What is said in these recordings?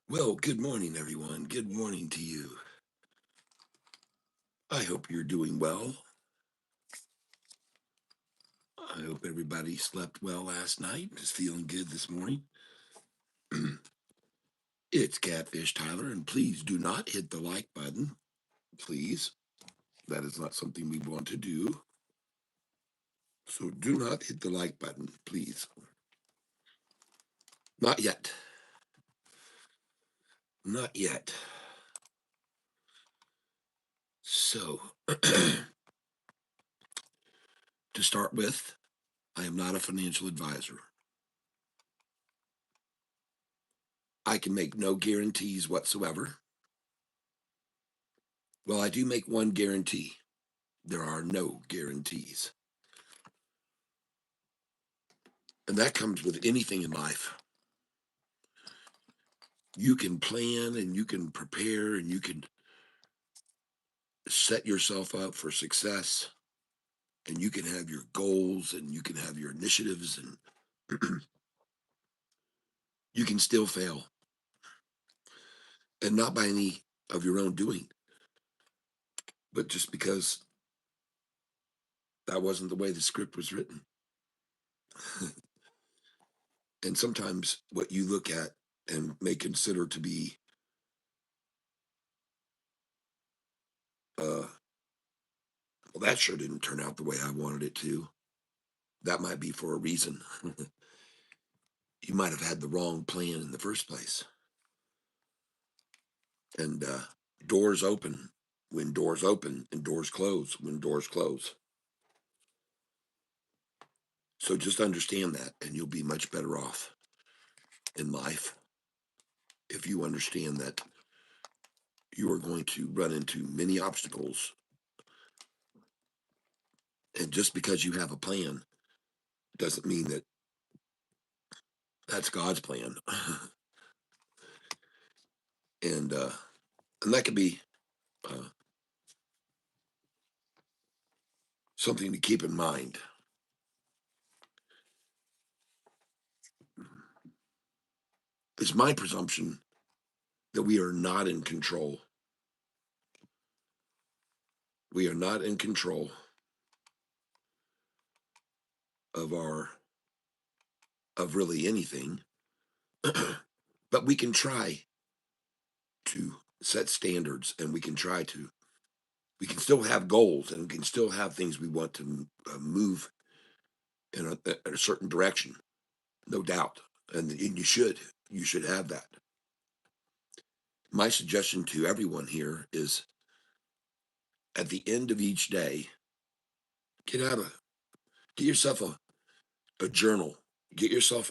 Well, good morning, everyone. Good morning to you. I hope you're doing well. I hope everybody slept well last night, is feeling good this morning. It's Catfish Tyler, and please do not hit the like button. Please. That is not something we want to do. So do not hit the like button, please. Not yet. Not yet. So, to start with, I am not a financial advisor. I can make no guarantees whatsoever. Well, I do make one guarantee. There are no guarantees. And that comes with anything in life. You can plan and you can prepare and you can set yourself up for success and you can have your goals and you can have your initiatives and you can still fail, and not by any of your own doing, but just because that wasn't the way the script was written. And sometimes what you look at and may consider to be uh well, that sure didn't turn out the way I wanted it to. That might be for a reason. You might have had the wrong plan in the first place. And doors open when doors open, and doors close when doors close. So just understand that, and you'll be much better off in life if you understand that you are going to run into many obstacles. And just because you have a plan doesn't mean that that's God's plan. and uh, and that could be uh, something to keep in mind. It's my presumption that we are not in control. We are not in control of our of really anything, but we can try to set standards, and we can still have goals, and we can still have things we want to move in a certain direction, no doubt. And you should have that. My suggestion to everyone here is, at the end of each day, get out a get yourself a journal, get yourself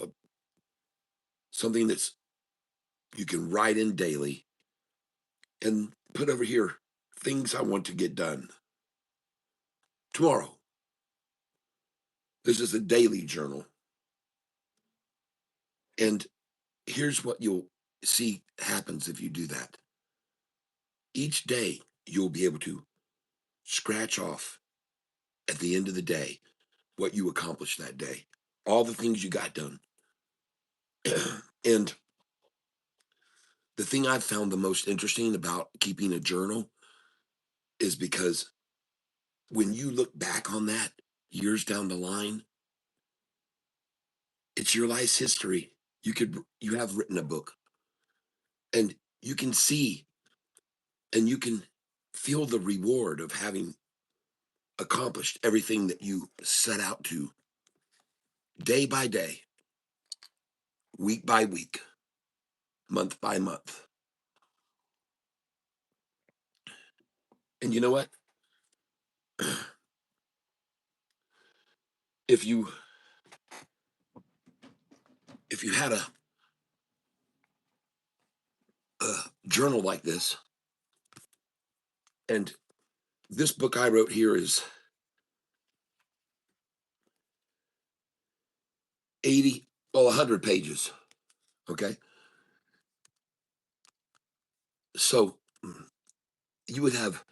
something that's you can write in daily, and put over here things I want to get done tomorrow. This is a daily journal. And here's what you'll see happens if you do that. Each day, you'll be able to scratch off at the end of the day what you accomplished that day, all the things you got done. And the thing I've found the most interesting about keeping a journal is because when you look back on that years down the line, it's your life's history. You have written a book, and you can see and you can feel the reward of having accomplished everything that you set out to, day by day, week by week, month by month. And you know what? If you if you had a journal like this, and this book I wrote here is 80, well, 100 pages. Okay. So you would have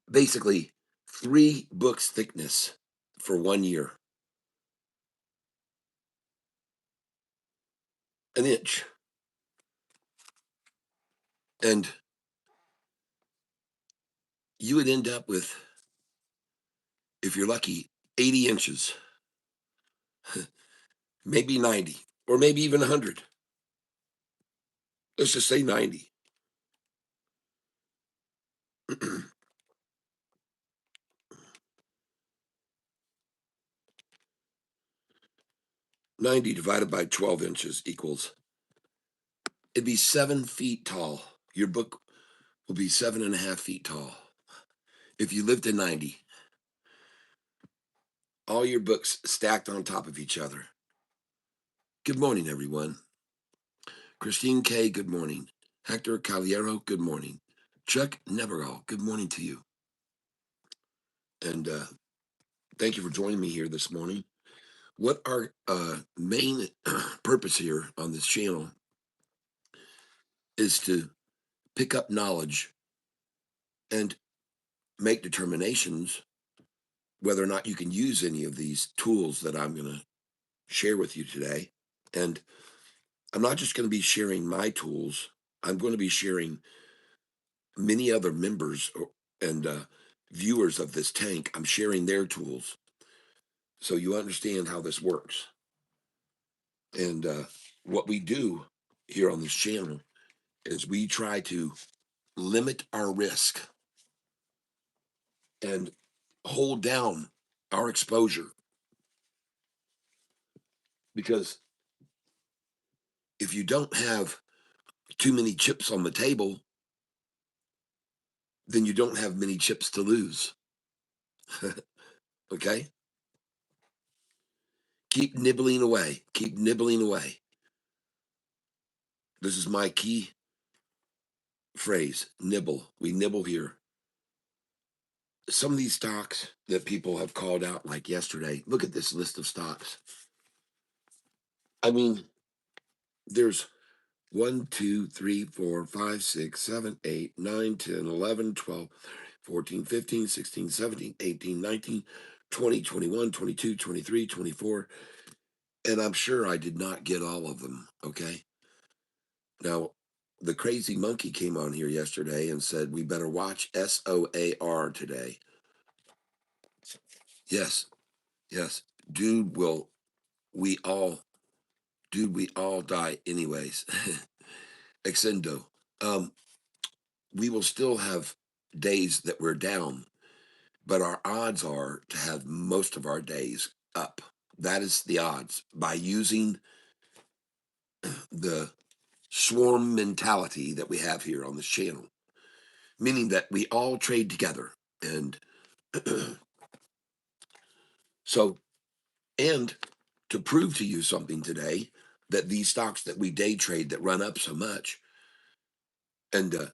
basically 3 books thickness for 1 year, an inch. And you would end up with, if you're lucky, 80 inches, maybe 90, or maybe even 100. Let's just say 90. 90 divided by 12 inches equals, it'd be 7 feet tall. Your book will be 7.5 feet tall. If you lived to 90, all your books stacked on top of each other. Good morning, everyone. Christine K., good morning. Hector Caliero, good morning. Chuck Neverall, good morning to you. And thank you for joining me here this morning. What our main purpose here on this channel is to pick up knowledge and make determinations whether or not you can use any of these tools that I'm going to share with you today. And I'm not just going to be sharing my tools, I'm going to be sharing many other members and viewers of this tank. I'm sharing their tools so you understand how this works. And what we do here on this channel is we try to limit our risk and hold down our exposure, because if you don't have too many chips on the table, then you don't have many chips to lose. Okay? Keep nibbling away. Keep nibbling away. This is my key phrase, nibble. We nibble here. Some of these stocks that people have called out, like yesterday, look at this list of stocks. I mean, there's 1, 2, 3, 4, 5, 6, 7, 8, 9, 10, 11, 12, 14, 15, 16, 17, 18, 19, 20, 21, 22, 23, 24. And I'm sure I did not get all of them. Okay. Now, the crazy monkey came on here yesterday and said, we better watch SOAR today. Yes. Yes. Dude, we all, we all die anyways. Exendo. We will still have days that we're down, but our odds are to have most of our days up. That is the odds by using the swarm mentality that we have here on this channel, meaning that we all trade together. And so, and to prove to you something today, that these stocks that we day trade that run up so much, and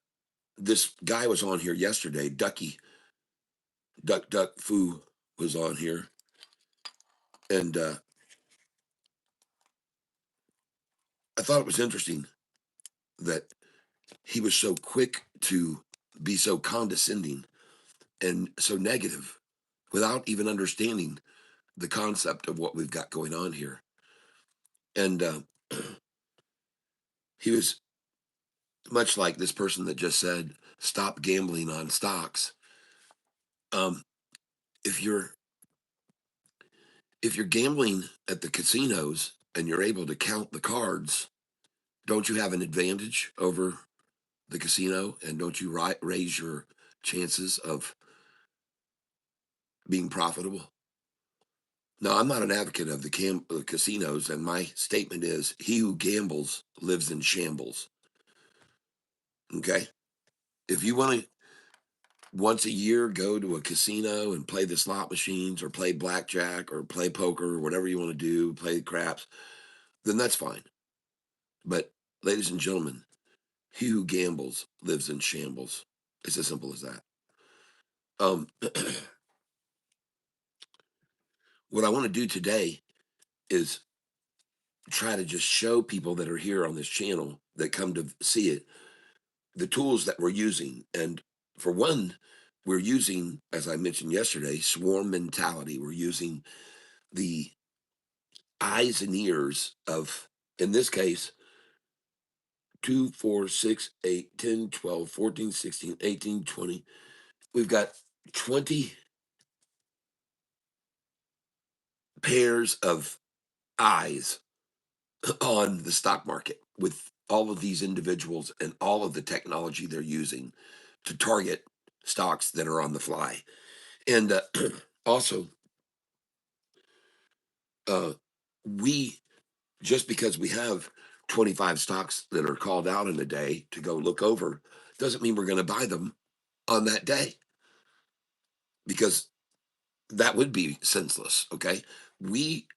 this guy was on here yesterday, Duck Foo was on here, and I thought it was interesting that he was so quick to be so condescending and so negative without even understanding the concept of what we've got going on here. And he was much like this person that just said, stop gambling on stocks. Um, if you're gambling at the casinos and you're able to count the cards, don't you have an advantage over the casino? And don't you raise your chances of being profitable? No, I'm not an advocate of the casinos, and my statement is, he who gambles lives in shambles. Okay? If you want to once a year go to a casino and play the slot machines or play blackjack or play poker or whatever you want to do, play craps, then that's fine. But ladies and gentlemen, he who gambles lives in shambles. It's as simple as that. What I want to do today is try to just show people that are here on this channel that come to see it, the tools that we're using. And for one, we're using, as I mentioned yesterday, swarm mentality. We're using the eyes and ears of, in this case, 2, 4, 6, 8, 10, 12, 14, 16, 18, 20. We've got 20 pairs of eyes on the stock market with all of these individuals and all of the technology they're using to target stocks that are on the fly. And also, uh, we just because we have 25 stocks that are called out in a day to go look over doesn't mean we're going to buy them on that day because that would be senseless. Okay. We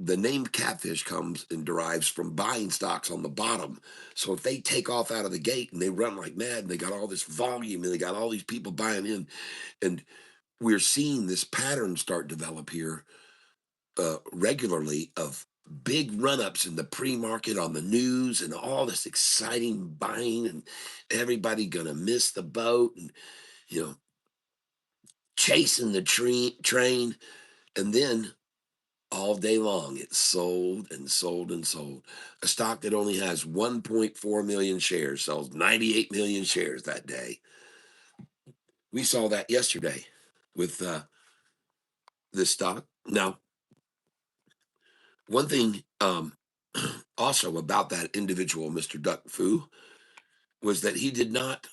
The name Catfish comes and derives from buying stocks on the bottom. So if they take off out of the gate and they run like mad and they got all this volume and they got all these people buying in, and we're seeing this pattern start develop here regularly of big run-ups in the pre-market on the news and all this exciting buying and everybody gonna miss the boat and you know chasing the train, and then all day long it's sold and sold and sold. A stock that only has 1.4 million shares sells 98 million shares that day. We saw that yesterday with this stock. Now, one thing also about that individual, Mr. Duck Fu, was that he did not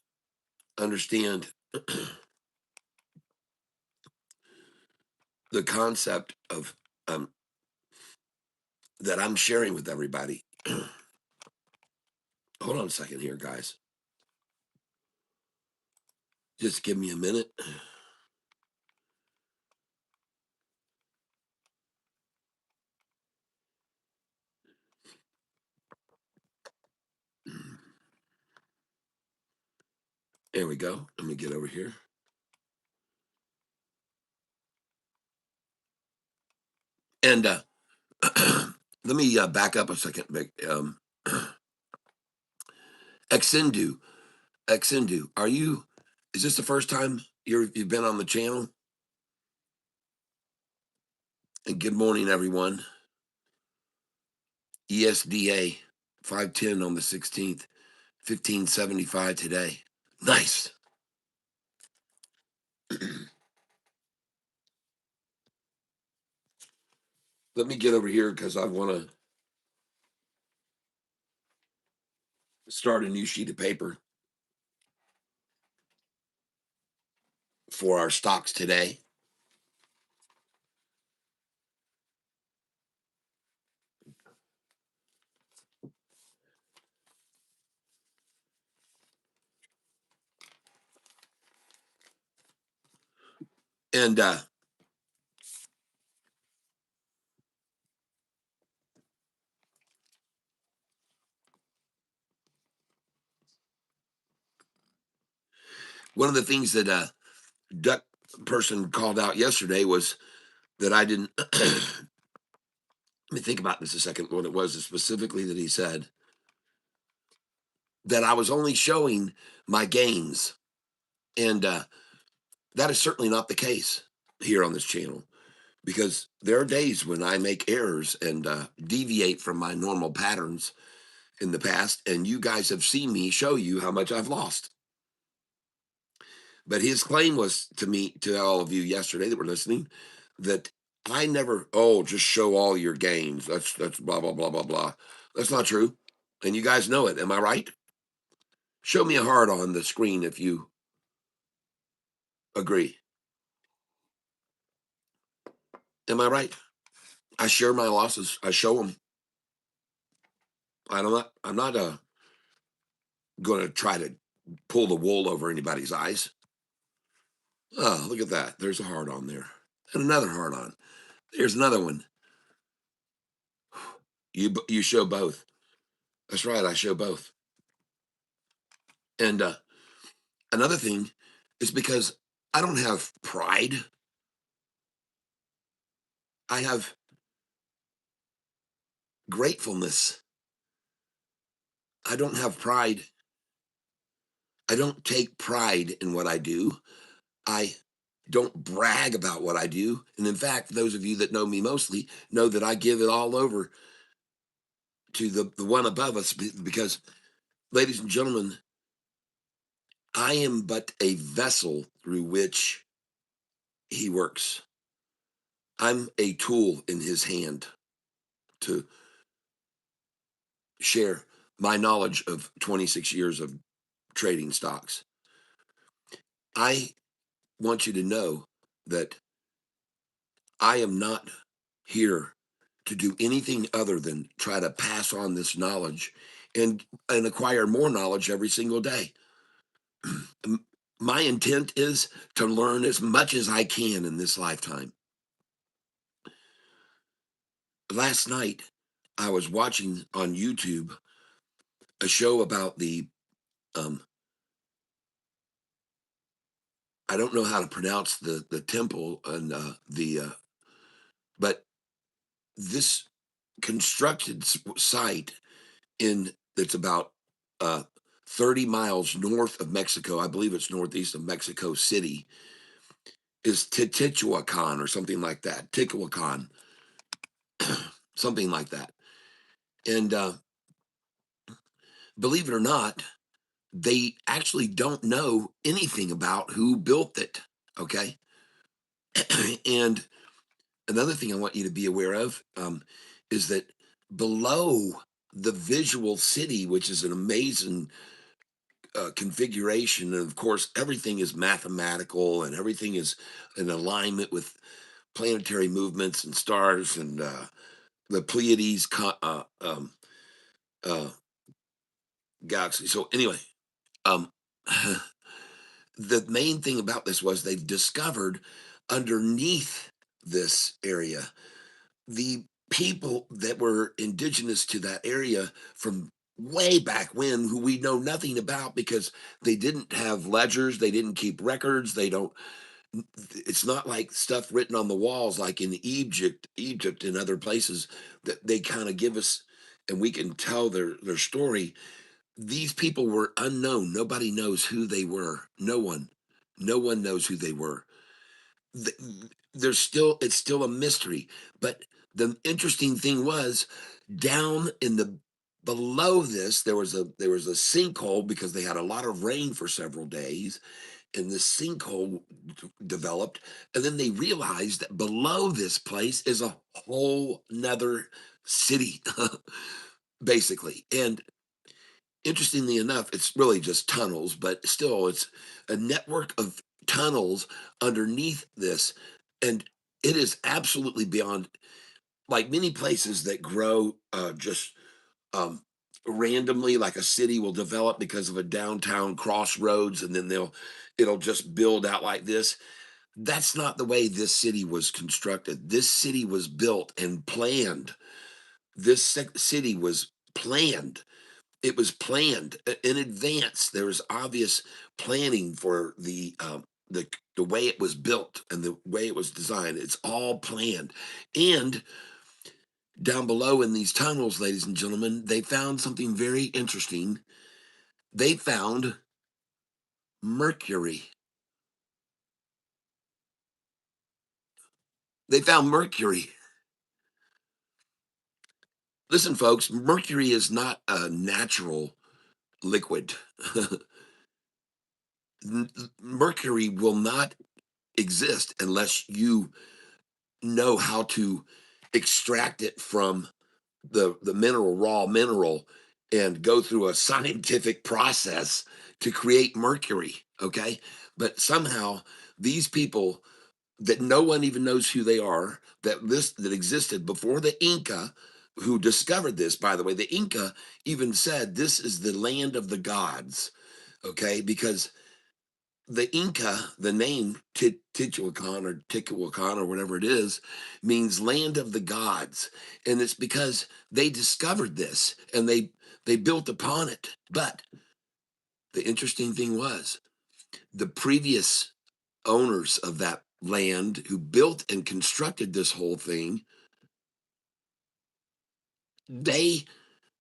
understand the concept of um, that I'm sharing with everybody. Hold on a second here, guys. Just give me a minute. There we go. Let me get over here. And let me back up a second. Exindu, Exindu, are you? Is this the first time you've been on the channel? And good morning, everyone. ESDA 510 on the 16th, 1575 today. Nice. Let me get over here because I want to start a new sheet of paper for our stocks today. And one of the things that Duck person called out yesterday was that I didn't. Let me think about this a second. What it was specifically that he said that I was only showing my gains, and that is certainly not the case here on this channel because there are days when I make errors and deviate from my normal patterns in the past, and you guys have seen me show you how much I've lost. But his claim was to me, to all of you yesterday that were listening, that I never, oh, just show all your gains. That's blah blah blah blah blah. That's not true, and you guys know it. Am I right? Show me a heart on the screen if you agree. Am I right? I share my losses. I show them. I'm not going to try to pull the wool over anybody's eyes. Oh, look at that. There's a heart on there, and another heart on. There's another one. You show both. That's right. I show both. And another thing is because I don't have pride. I have gratefulness. I don't have pride. I don't take pride in what I do. I don't brag about what I do. And in fact, those of you that know me mostly know that I give it all over to the one above us because Ladies and gentlemen, I am but a vessel through which he works. I'm a tool in his hand to share my knowledge of 26 years of trading stocks. I want you to know that I am not here to do anything other than try to pass on this knowledge and acquire more knowledge every single day. M- My intent is to learn as much as I can in this lifetime. Last night, I was watching on YouTube a show about um, I don't know how to pronounce the temple and but this constructed site in that's about uh, 30 miles north of Mexico. I believe it's northeast of Mexico City. Is Titichuacan or something like that? Ticuacan, something like that. And believe it or not, they actually don't know anything about who built it. Okay. And another thing I want you to be aware of is that below the visual city, which is an amazing configuration, and of course, everything is mathematical and everything is in alignment with planetary movements and stars and the Pleiades uh, galaxy. So, anyway, um, the main thing about this was they've discovered underneath this area the people that were indigenous to that area from way back when, who we know nothing about because they didn't have ledgers, they didn't keep records, they don't, it's not like stuff written on the walls like in Egypt and other places that they kind of give us and we can tell their story. These people were unknown, nobody knows who they were, no one knows who they were. th- there's still it's still a mystery. But the interesting thing was down in the below this there was a sinkhole because they had a lot of rain for several days, and the sinkhole developed, and then they realized that below this place is a whole nother city basically. And interestingly enough, it's really just tunnels, but still, it's a network of tunnels underneath this. And it is absolutely beyond, like many places that grow just um, randomly, like a city will develop because of a downtown crossroads, and then it'll just build out like this. That's not the way this city was constructed. This city was built and planned. This city was planned, it was planned in advance. There was obvious planning for the way it was built and the way it was designed. It's all planned. And down below in these tunnels, ladies and gentlemen, they found something very interesting. They found mercury. They found mercury. Listen, folks, mercury is not a natural liquid. Mercury will not exist unless you know how to extract it from the mineral, raw mineral, and go through a scientific process to create mercury. Okay. But somehow these people that no one even knows who they are, that existed before the Inca, who discovered this, by the way, the Inca even said this is the land of the gods. Okay. Because the Inca, the name Tichuacan or whatever it is, means land of the gods, and it's because they discovered this and they built upon it. But the interesting thing was the previous owners of that land who built and constructed this whole thing, they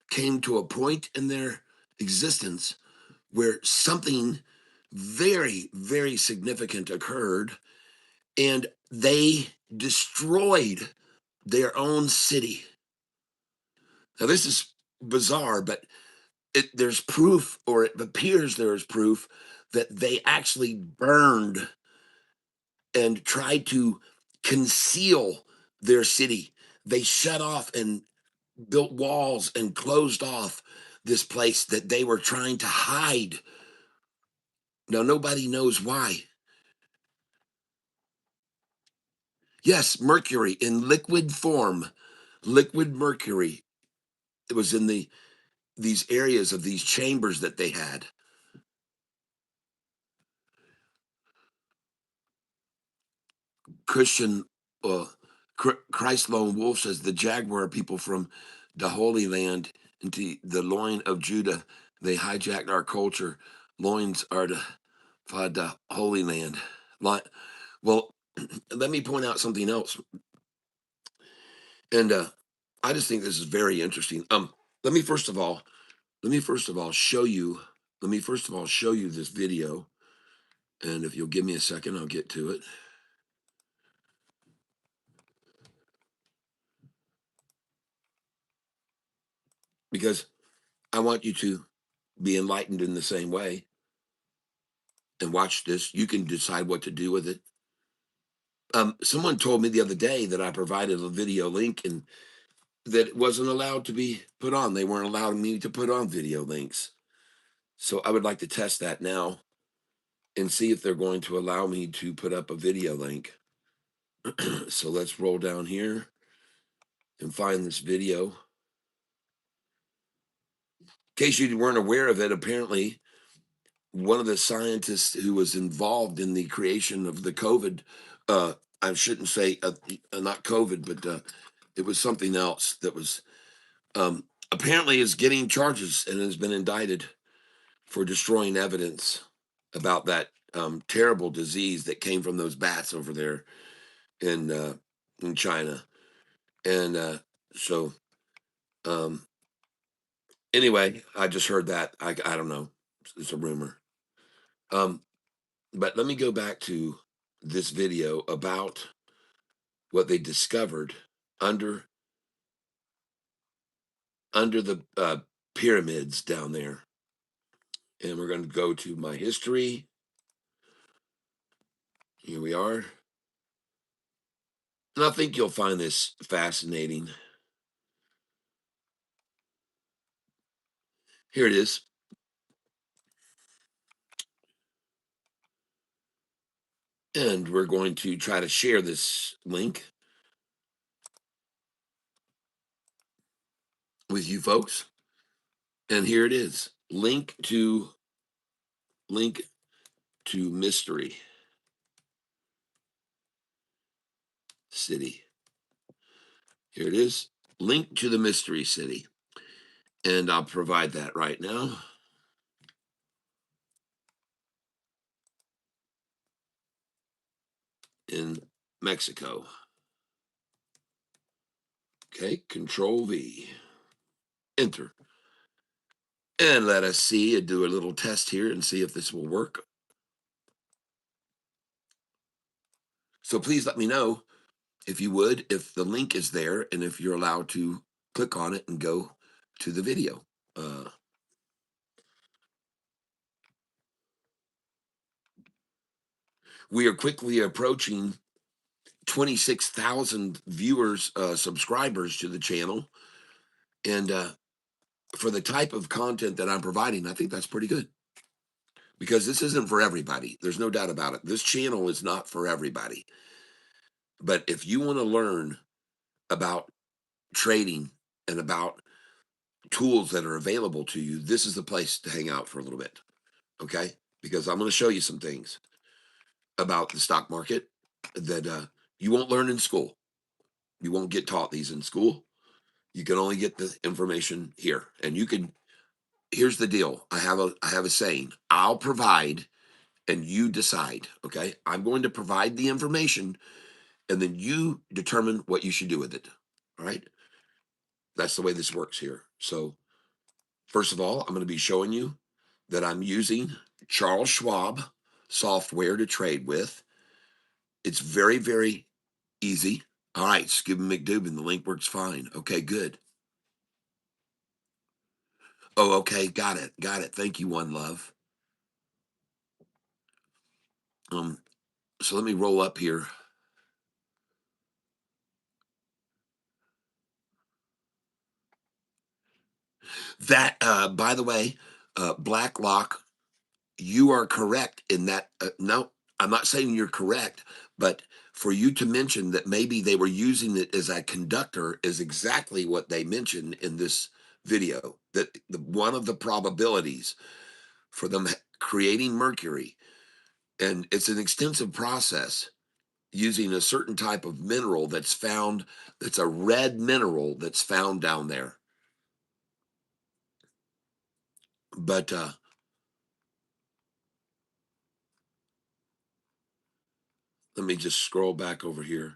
came to a point in their existence where something very, very significant occurred, and they destroyed their own city. Now, this is bizarre, but there's proof, or it appears there is proof, that they actually burned and tried to conceal their city. They shut off and built walls and closed off this place that they were trying to hide. Now, nobody knows why. Yes, mercury in liquid form, liquid mercury. It was in these areas of these chambers that they had. Christian uh, Christ Lone Wolf says the Jaguar people from the Holy Land into the loin of Judah. They hijacked our culture. Loins are the Holy Land. Well, let me point out something else, and I just think this is very interesting. Let me first of all, let me first of all show you. Let me first of all show you this video, and if you'll give me a second, I'll get to it, because I want you to be enlightened in the same way and watch this. You can decide what to do with it. Someone told me the other day that I provided a video link and that it wasn't allowed to be put on. They weren't allowing me to put on video links. So I would like to test that now and see if they're going to allow me to put up a video link. So let's roll down here and find this video. In case you weren't aware of it, apparently one of the scientists who was involved in the creation of the COVID, I shouldn't say not COVID, but it was something else that was apparently is getting charges and has been indicted for destroying evidence about that terrible disease that came from those bats over there in China. And so um, anyway, I just heard that. I don't know. It's a rumor. Um, but let me go back to this video about what they discovered under the pyramids down there. And we're going to go to my history. Here we are. And I think you'll find this fascinating. Here it is. And we're going to try to share this link with you folks. And here it is. Link to Mystery City. Here it is. Link to the Mystery City. And I'll provide that right now. In Mexico. Okay, Control V. Enter. And let us see and do a little test here and see if this will work. So please let me know, if you would, if the link is there and if you're allowed to click on it and go to the video. We are quickly approaching 26,000 viewers, subscribers to the channel. And for the type of content that I'm providing, I think that's pretty good, because this isn't for everybody. There's no doubt about it. This channel is not for everybody. But if you want to learn about trading and about tools that are available to you, this is the place to hang out for a little bit. Okay. Because I'm going to show you some things about the stock market that you won't learn in school. You won't get taught these in school. You can only get the information here. And you can, here's the deal. I have a saying. I'll provide and you decide. Okay. I'm going to provide the information and then you determine what you should do with it. All right. That's the way this works here. So first of all, I'm going to be showing you that I'm using Charles Schwab software to trade with. It's very, very easy. All right, Scooby McDoobin, the link works fine. Okay, good. Oh, okay, got it. Thank you, one love. Um, so let me roll up here. That, by the way, Blacklock, you are correct in that. No, I'm not saying you're correct, but for you to mention that maybe they were using it as a conductor is exactly what they mentioned in this video. That one of the probabilities for them creating mercury, and it's an extensive process using a certain type of mineral that's found, that's a red mineral that's found down there. But let me just scroll back over here.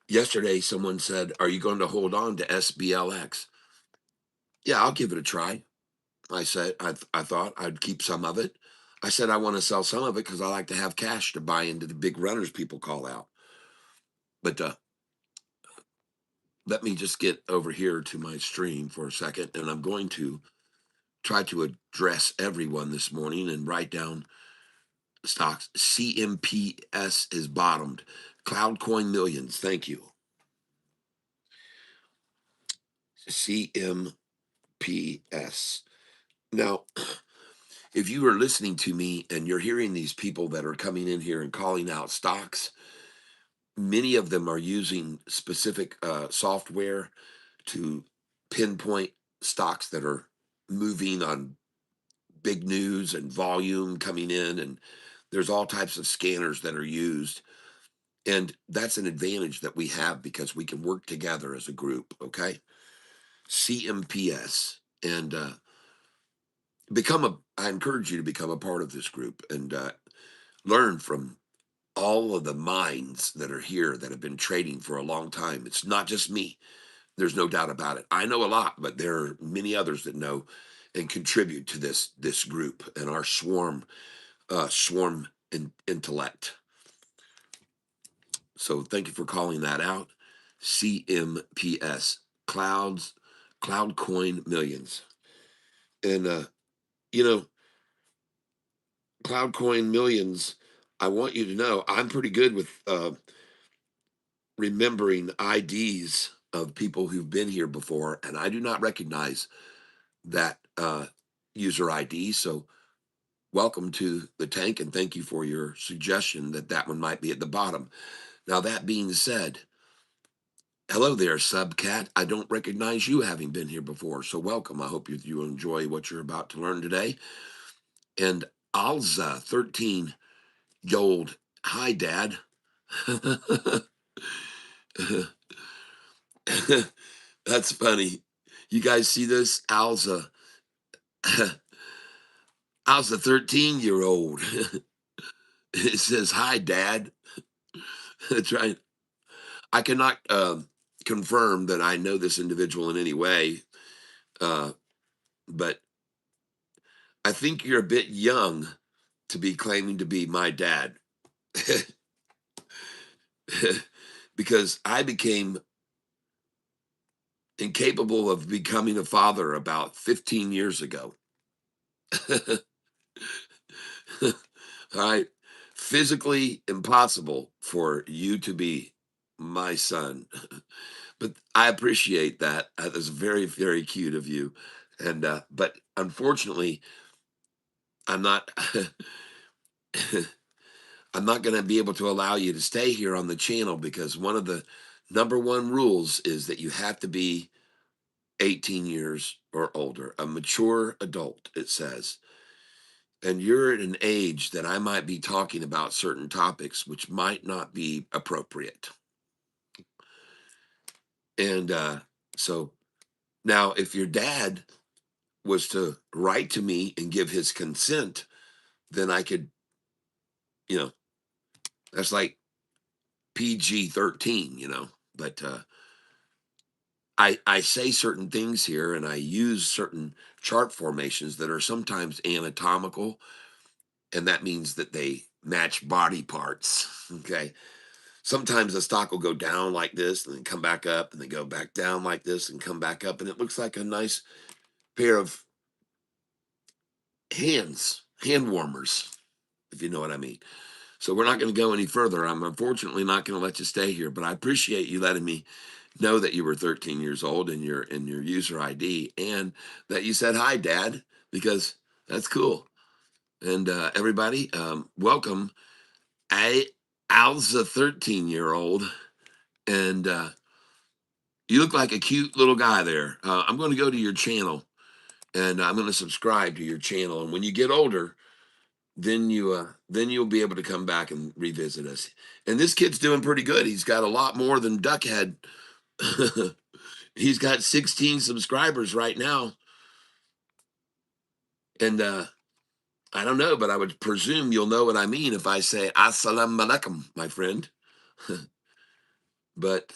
Yesterday, someone said, "Are you going to hold on to SBLX?" Yeah, I'll give it a try. I said, I thought I'd keep some of it. I said, I want to sell some of it because I like to have cash to buy into the big runners people call out. But let me just get over here to my stream for a second. And I'm going to try to address everyone this morning and write down stocks. CMPS is bottomed. Cloud Coin Millions. Thank you. CMPS. Now, if you are listening to me and you're hearing these people that are coming in here and calling out stocks, many of them are using specific software to pinpoint stocks that are moving on big news and volume coming in. And there's all types of scanners that are used. And that's an advantage that we have because we can work together as a group. Okay. CMPS. And I encourage you to become a part of this group and learn from all of the minds that are here that have been trading for a long time. It's not just me. There's no doubt about it. I know a lot, but there are many others that know and contribute to this group and our intellect. So thank you for calling that out. CMPS, Cloud Coin Millions. And you know, Cloud Coin Millions, I want you to know I'm pretty good with remembering IDs of people who've been here before, and I do not recognize that user ID. So welcome to the tank, and thank you for your suggestion that that one might be at the bottom. Now, that being said, hello there, Subcat. I don't recognize you having been here before, so welcome. I hope you enjoy what you're about to learn today. And Alza 13 Gold. Hi, Dad. That's funny. You guys see this? Alza. Alza 13-year-old. It says, "Hi, Dad." That's right. I cannot confirm that I know this individual in any way, uh, but I think you're a bit young to be claiming to be my dad. Because I became incapable of becoming a father about 15 years ago. All right. Physically impossible for you to be my son. But I appreciate that. That is very, very cute of you. And, but unfortunately, I'm not, I'm not going to be able to allow you to stay here on the channel because one of the number one rules is that you have to be 18 years or older, a mature adult, it says. And you're at an age that I might be talking about certain topics which might not be appropriate. And so now, if your dad was to write to me and give his consent, then I could, you know, that's like PG-13, But I say certain things here and I use certain chart formations that are sometimes anatomical, and that means that they match body parts. Okay. Sometimes the stock will go down like this and then come back up and then go back down like this and come back up. And it looks like a nice pair of hand warmers, if you know what I mean. So we're not going to go any further. I'm unfortunately not going to let you stay here, but I appreciate you letting me know that you were 13 years old in your user ID and that you said hi, Dad, because that's cool. And everybody, welcome. Al's a 13-year-old, and you look like a cute little guy there. I'm going to go to your channel, and I'm going to subscribe to your channel. And when you get older, then you'll be able to come back and revisit us. And this kid's doing pretty good. He's got a lot more than Duckhead. He's got 16 subscribers right now, and I don't know, but I would presume you'll know what I mean if I say assalamu alaikum, my friend. But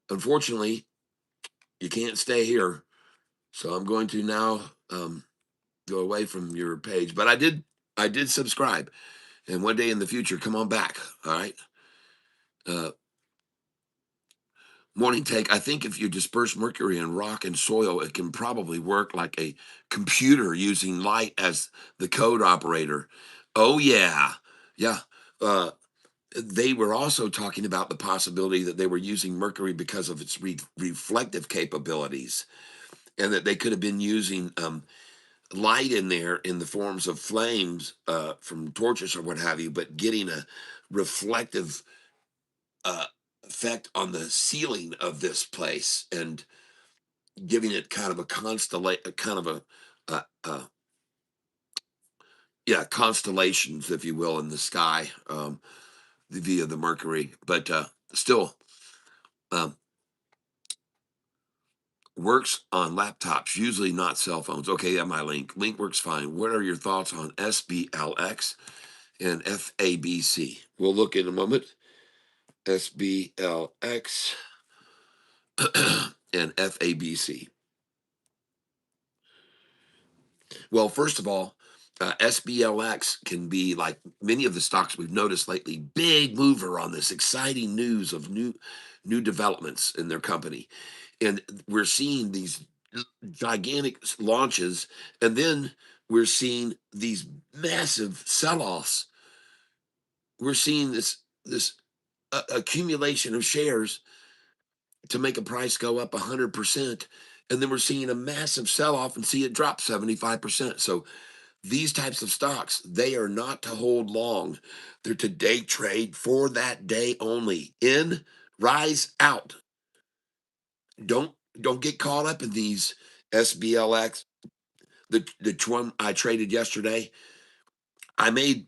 unfortunately, you can't stay here, so I'm going to now go away from your page. But I did subscribe, and one day in the future, come on back. All right. Uh, Morning take. I think if you disperse mercury in rock and soil, it can probably work like a computer using light as the code operator. Oh yeah, yeah. Uh, they were also talking about the possibility that they were using mercury because of its reflective capabilities, and that they could have been using light in there in the forms of flames from torches or what have you, but getting a reflective uh, effect on the ceiling of this place and giving it kind of a kind of yeah, constellations, if you will, in the sky via the mercury. But still, um, works on laptops, usually not cell phones. Okay, yeah, my link works fine. What are your thoughts on SBLX and FABC? We'll look in a moment. SBLX and FABC. Well, first of all, SBLX can be like many of the stocks we've noticed lately, big mover on this exciting news of new developments in their company, and we're seeing these gigantic launches, and then we're seeing these massive sell-offs. We're seeing this accumulation of shares to make a price go up 100%, and then we're seeing a massive sell-off and see it drop 75%. So these types of stocks, they are not to hold long. They're to day trade for that day only. In, rise, out. Don't get caught up in these SBLX. The one I traded yesterday, I made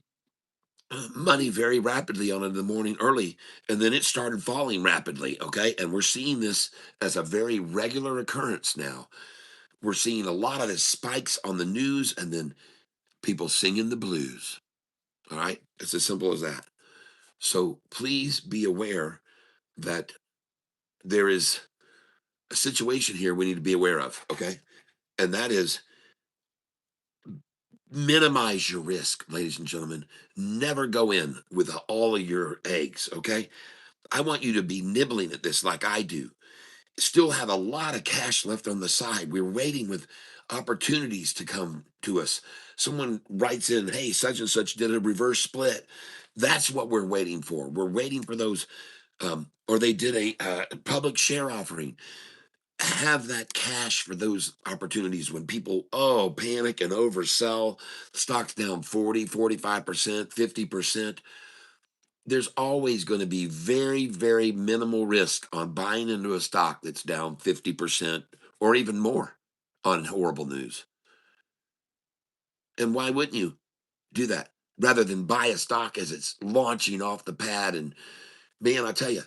money very rapidly on it in the morning early, and then it started falling rapidly. Okay, and we're seeing this as a very regular occurrence now. We're seeing a lot of this spikes on the news, and then people singing the blues. All right, it's as simple as that. So please be aware that there is a situation here we need to be aware of, okay? And that is minimize your risk, ladies and gentlemen. Never go in with all of your eggs, okay? I want you to be nibbling at this like I do. Still have a lot of cash left on the side. We're waiting with opportunities to come to us. Someone writes in, hey, such and such did a reverse split. That's what we're waiting for. We're waiting for those or they did a public share offering. Have that cash for those opportunities when people panic and oversell. Stocks down 40, 45%, 50%. There's always going to be very, very minimal risk on buying into a stock that's down 50% or even more on horrible news. And why wouldn't you do that rather than buy a stock as it's launching off the pad? And man, I tell you,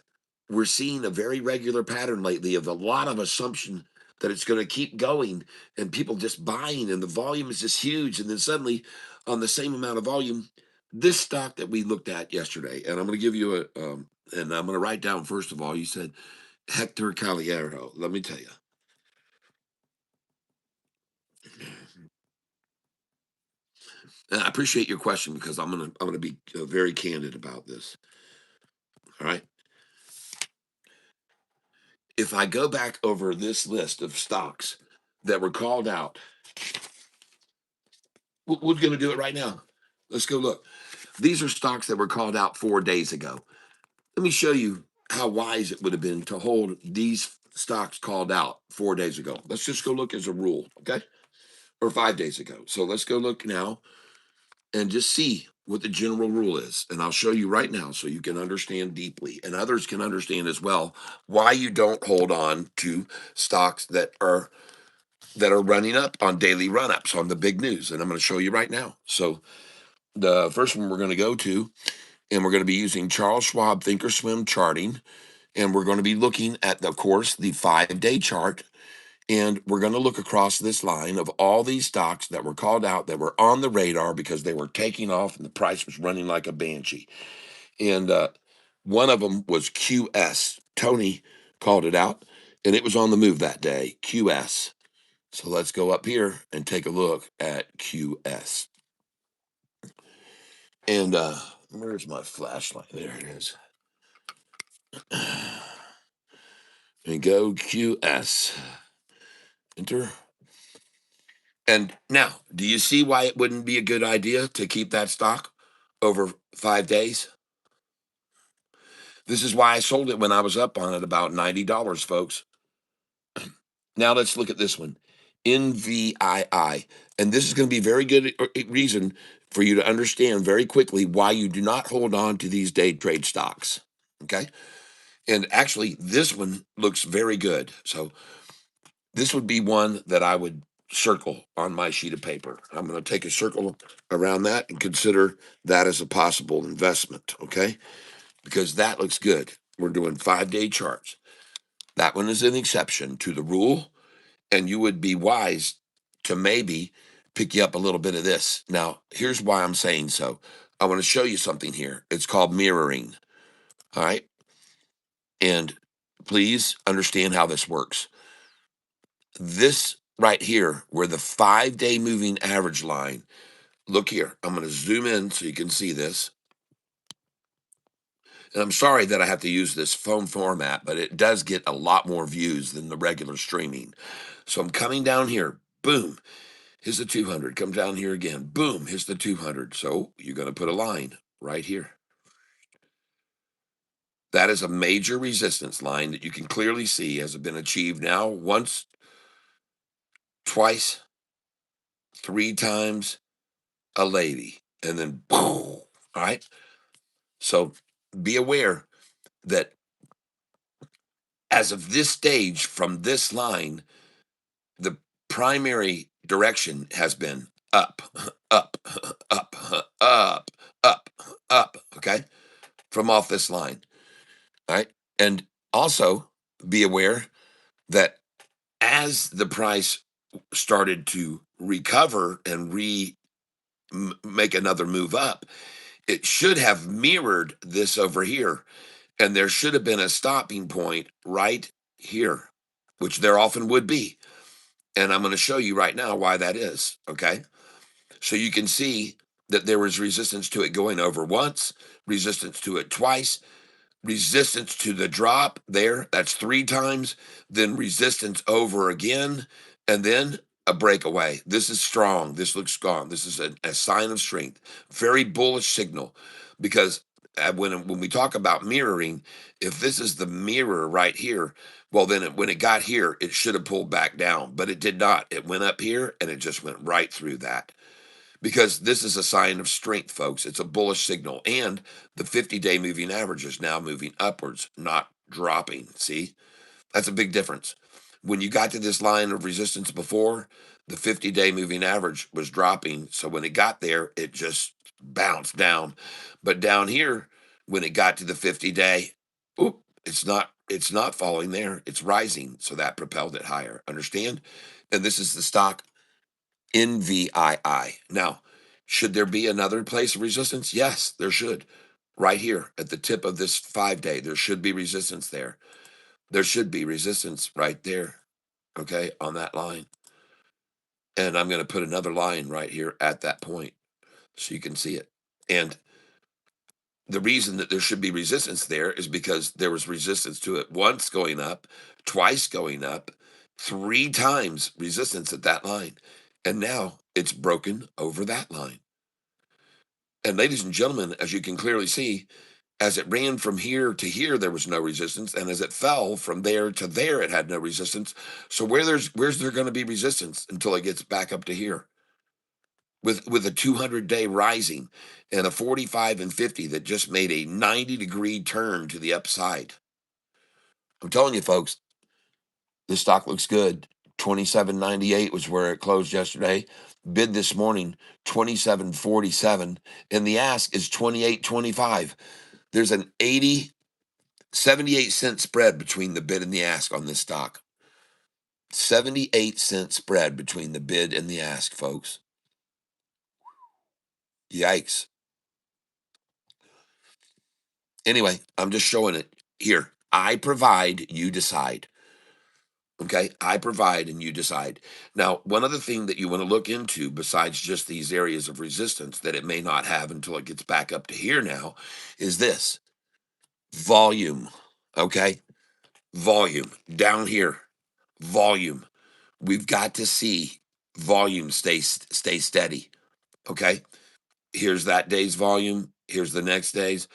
we're seeing a very regular pattern lately of a lot of assumption that it's going to keep going and people just buying, and the volume is just huge. And then suddenly, on the same amount of volume, this stock that we looked at yesterday, and I'm going to give you and I'm going to write down first of all, you said Hector Caliero. Let me tell you, and I appreciate your question because I'm going to be very candid about this. All right. If I go back over this list of stocks that were called out, we're going to do it right now. Let's go look. These are stocks that were called out 4 days ago. Let me show you how wise it would have been to hold these stocks called out 4 days ago. Let's just go look as a rule, okay? Or 5 days ago. So let's go look now and just see what the general rule is. And I'll show you right now so you can understand deeply and others can understand as well why you don't hold on to stocks that are running up on daily run-ups on the big news. And I'm going to show you right now. So the first one we're going to go to, and we're going to be using Charles Schwab Thinkorswim charting. And we're going to be looking at, of course, the 5-day chart. And we're going to look across this line of all these stocks that were called out that were on the radar because they were taking off and the price was running like a banshee. And one of them was QS. Tony called it out, and it was on the move that day, QS. So let's go up here and take a look at QS. And where's my flashlight? There it is. And go QS. Enter. And now, do you see why it wouldn't be a good idea to keep that stock over 5 days? This is why I sold it when I was up on it about $90, folks. Now let's look at this one, NVII. And this is going to be very good reason for you to understand very quickly why you do not hold on to these day trade stocks. Okay. And actually, this one looks very good. So this would be one that I would circle on my sheet of paper. I'm going to take a circle around that and consider that as a possible investment. Okay. Because that looks good. We're doing 5-day charts. That one is an exception to the rule. And you would be wise to maybe pick you up a little bit of this. Now, here's why I'm saying so. I want to show you something here. It's called mirroring. All right. And please understand how this works. This right here, where the 5-day moving average line, look here. I'm going to zoom in so you can see this. And I'm sorry that I have to use this phone format, but it does get a lot more views than the regular streaming. So I'm coming down here. Boom. Here's the 200. Come down here again. Boom. Here's the 200. So you're going to put a line right here. That is a major resistance line that you can clearly see has been achieved now once, twice, 3 times, a lady, and then boom. All right. So be aware that as of this stage from this line, the primary direction has been up, up, up, up, up, up. Okay. From off this line. All right. And also be aware that as the price started to recover and make another move up, it should have mirrored this over here. And there should have been a stopping point right here, which there often would be. And I'm going to show you right now why that is. Okay. So you can see that there was resistance to it going over once, resistance to it twice, resistance to the drop there. That's 3 times, then resistance over again, and then a breakaway. This is strong. This looks strong. This is a sign of strength. Very bullish signal because when we talk about mirroring, if this is the mirror right here, well, then when it got here, it should have pulled back down, but it did not. It went up here and it just went right through that because this is a sign of strength, folks. It's a bullish signal. And the 50-day moving average is now moving upwards, not dropping. See, that's a big difference. When you got to this line of resistance before, the 50-day moving average was dropping. So when it got there, it just bounced down. But down here, when it got to the 50-day, oop, it's not falling there. It's rising. So that propelled it higher. Understand? And this is the stock NVII. Now, should there be another place of resistance? Yes, there should. Right here at the tip of this 5-day, there should be resistance there. There should be resistance right there, okay, on that line. And I'm going to put another line right here at that point so you can see it. And the reason that there should be resistance there is because there was resistance to it once going up, twice going up, three times resistance at that line. And now it's broken over that line. And ladies and gentlemen, as you can clearly see, as it ran from here to here, there was no resistance. And as it fell from there to there, it had no resistance. So where's there going to be resistance until it gets back up to here? With a 200-day rising and a 45 and 50 that just made a 90-degree turn to the upside. I'm telling you, folks, this stock looks good. 27.98 was where it closed yesterday. Bid this morning 27.47, and the ask is 28.25. There's an 78-cent spread between the bid and the ask on this stock. 78-cent spread between the bid and the ask, folks. Yikes. Anyway, I'm just showing it here. I provide, you decide. Okay, I provide and you decide. Now, one other thing that you want to look into besides just these areas of resistance that it may not have until it gets back up to here now is this volume. Okay, volume down here, volume. We've got to see volume stay steady. Okay, here's that day's volume. Here's the next day's.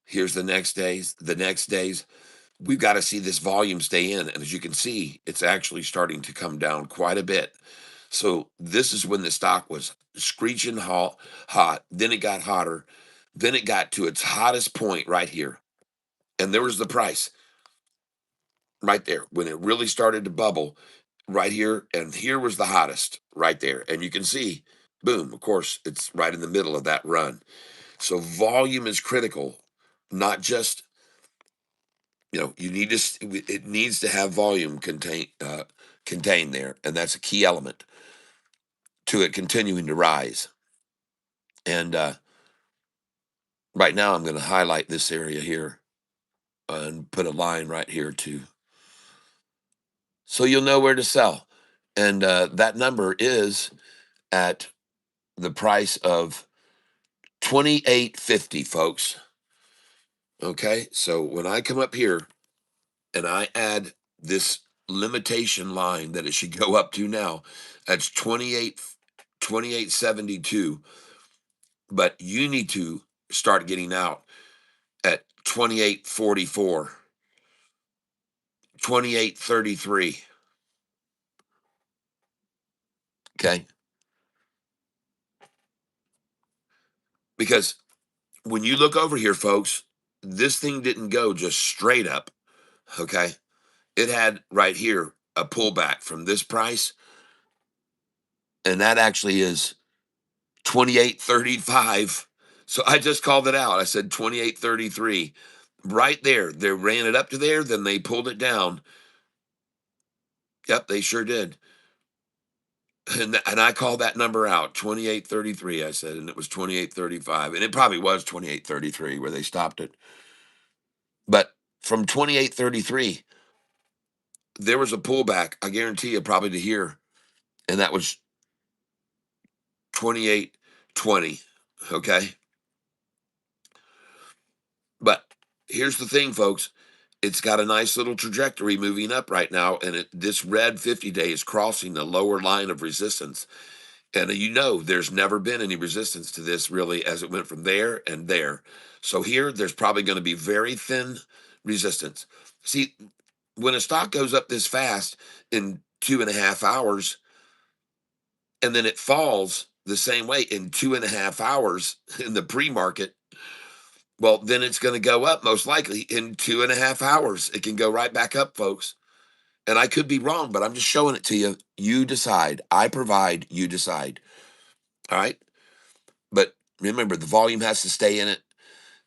Here's the next day's. The next day's. We've got to see this volume stay in. And as you can see, it's actually starting to come down quite a bit. So this is when the stock was screeching hot. Then it got hotter. Then it got to its hottest point right here. And there was the price right there when it really started to bubble right here. And here was the hottest right there. And you can see, boom, of course, it's right in the middle of that run. So volume is critical, not just you need to it needs to have volume contained there, and that's a key element to it continuing to rise. And right now I'm going to highlight this area here and put a line right here too, so you'll know where to sell. And that number is at the price of 28.50, folks. Okay, so when I come up here and I add this limitation line that it should go up to now, that's 28.72. But you need to start getting out at 28.44, 28.33. Okay, because when you look over here, folks, this thing didn't go just straight up. Okay, it had right here a pullback from this price, and that actually is 28.35. So I just called it out. I said 28.33. Right there. They ran it up to there, then they pulled it down. Yep, they sure did. And I called that number out, 28.33, I said, and it was 28.35. And it probably was 28.33 where they stopped it. But from 28.33, there was a pullback, I guarantee you, probably to here. And that was 28.20. Okay. But here's the thing, folks. It's got a nice little trajectory moving up right now. And this red 50-day is crossing the lower line of resistance. And there's never been any resistance to this really as it went from there and there. So here, there's probably going to be very thin resistance. See, when a stock goes up this fast in 2.5 hours, and then it falls the same way in 2.5 hours in the pre-market, well, then it's going to go up most likely in 2.5 hours. It can go right back up, folks. And I could be wrong, but I'm just showing it to you. You decide. I provide, you decide. All right. But remember, the volume has to stay in it.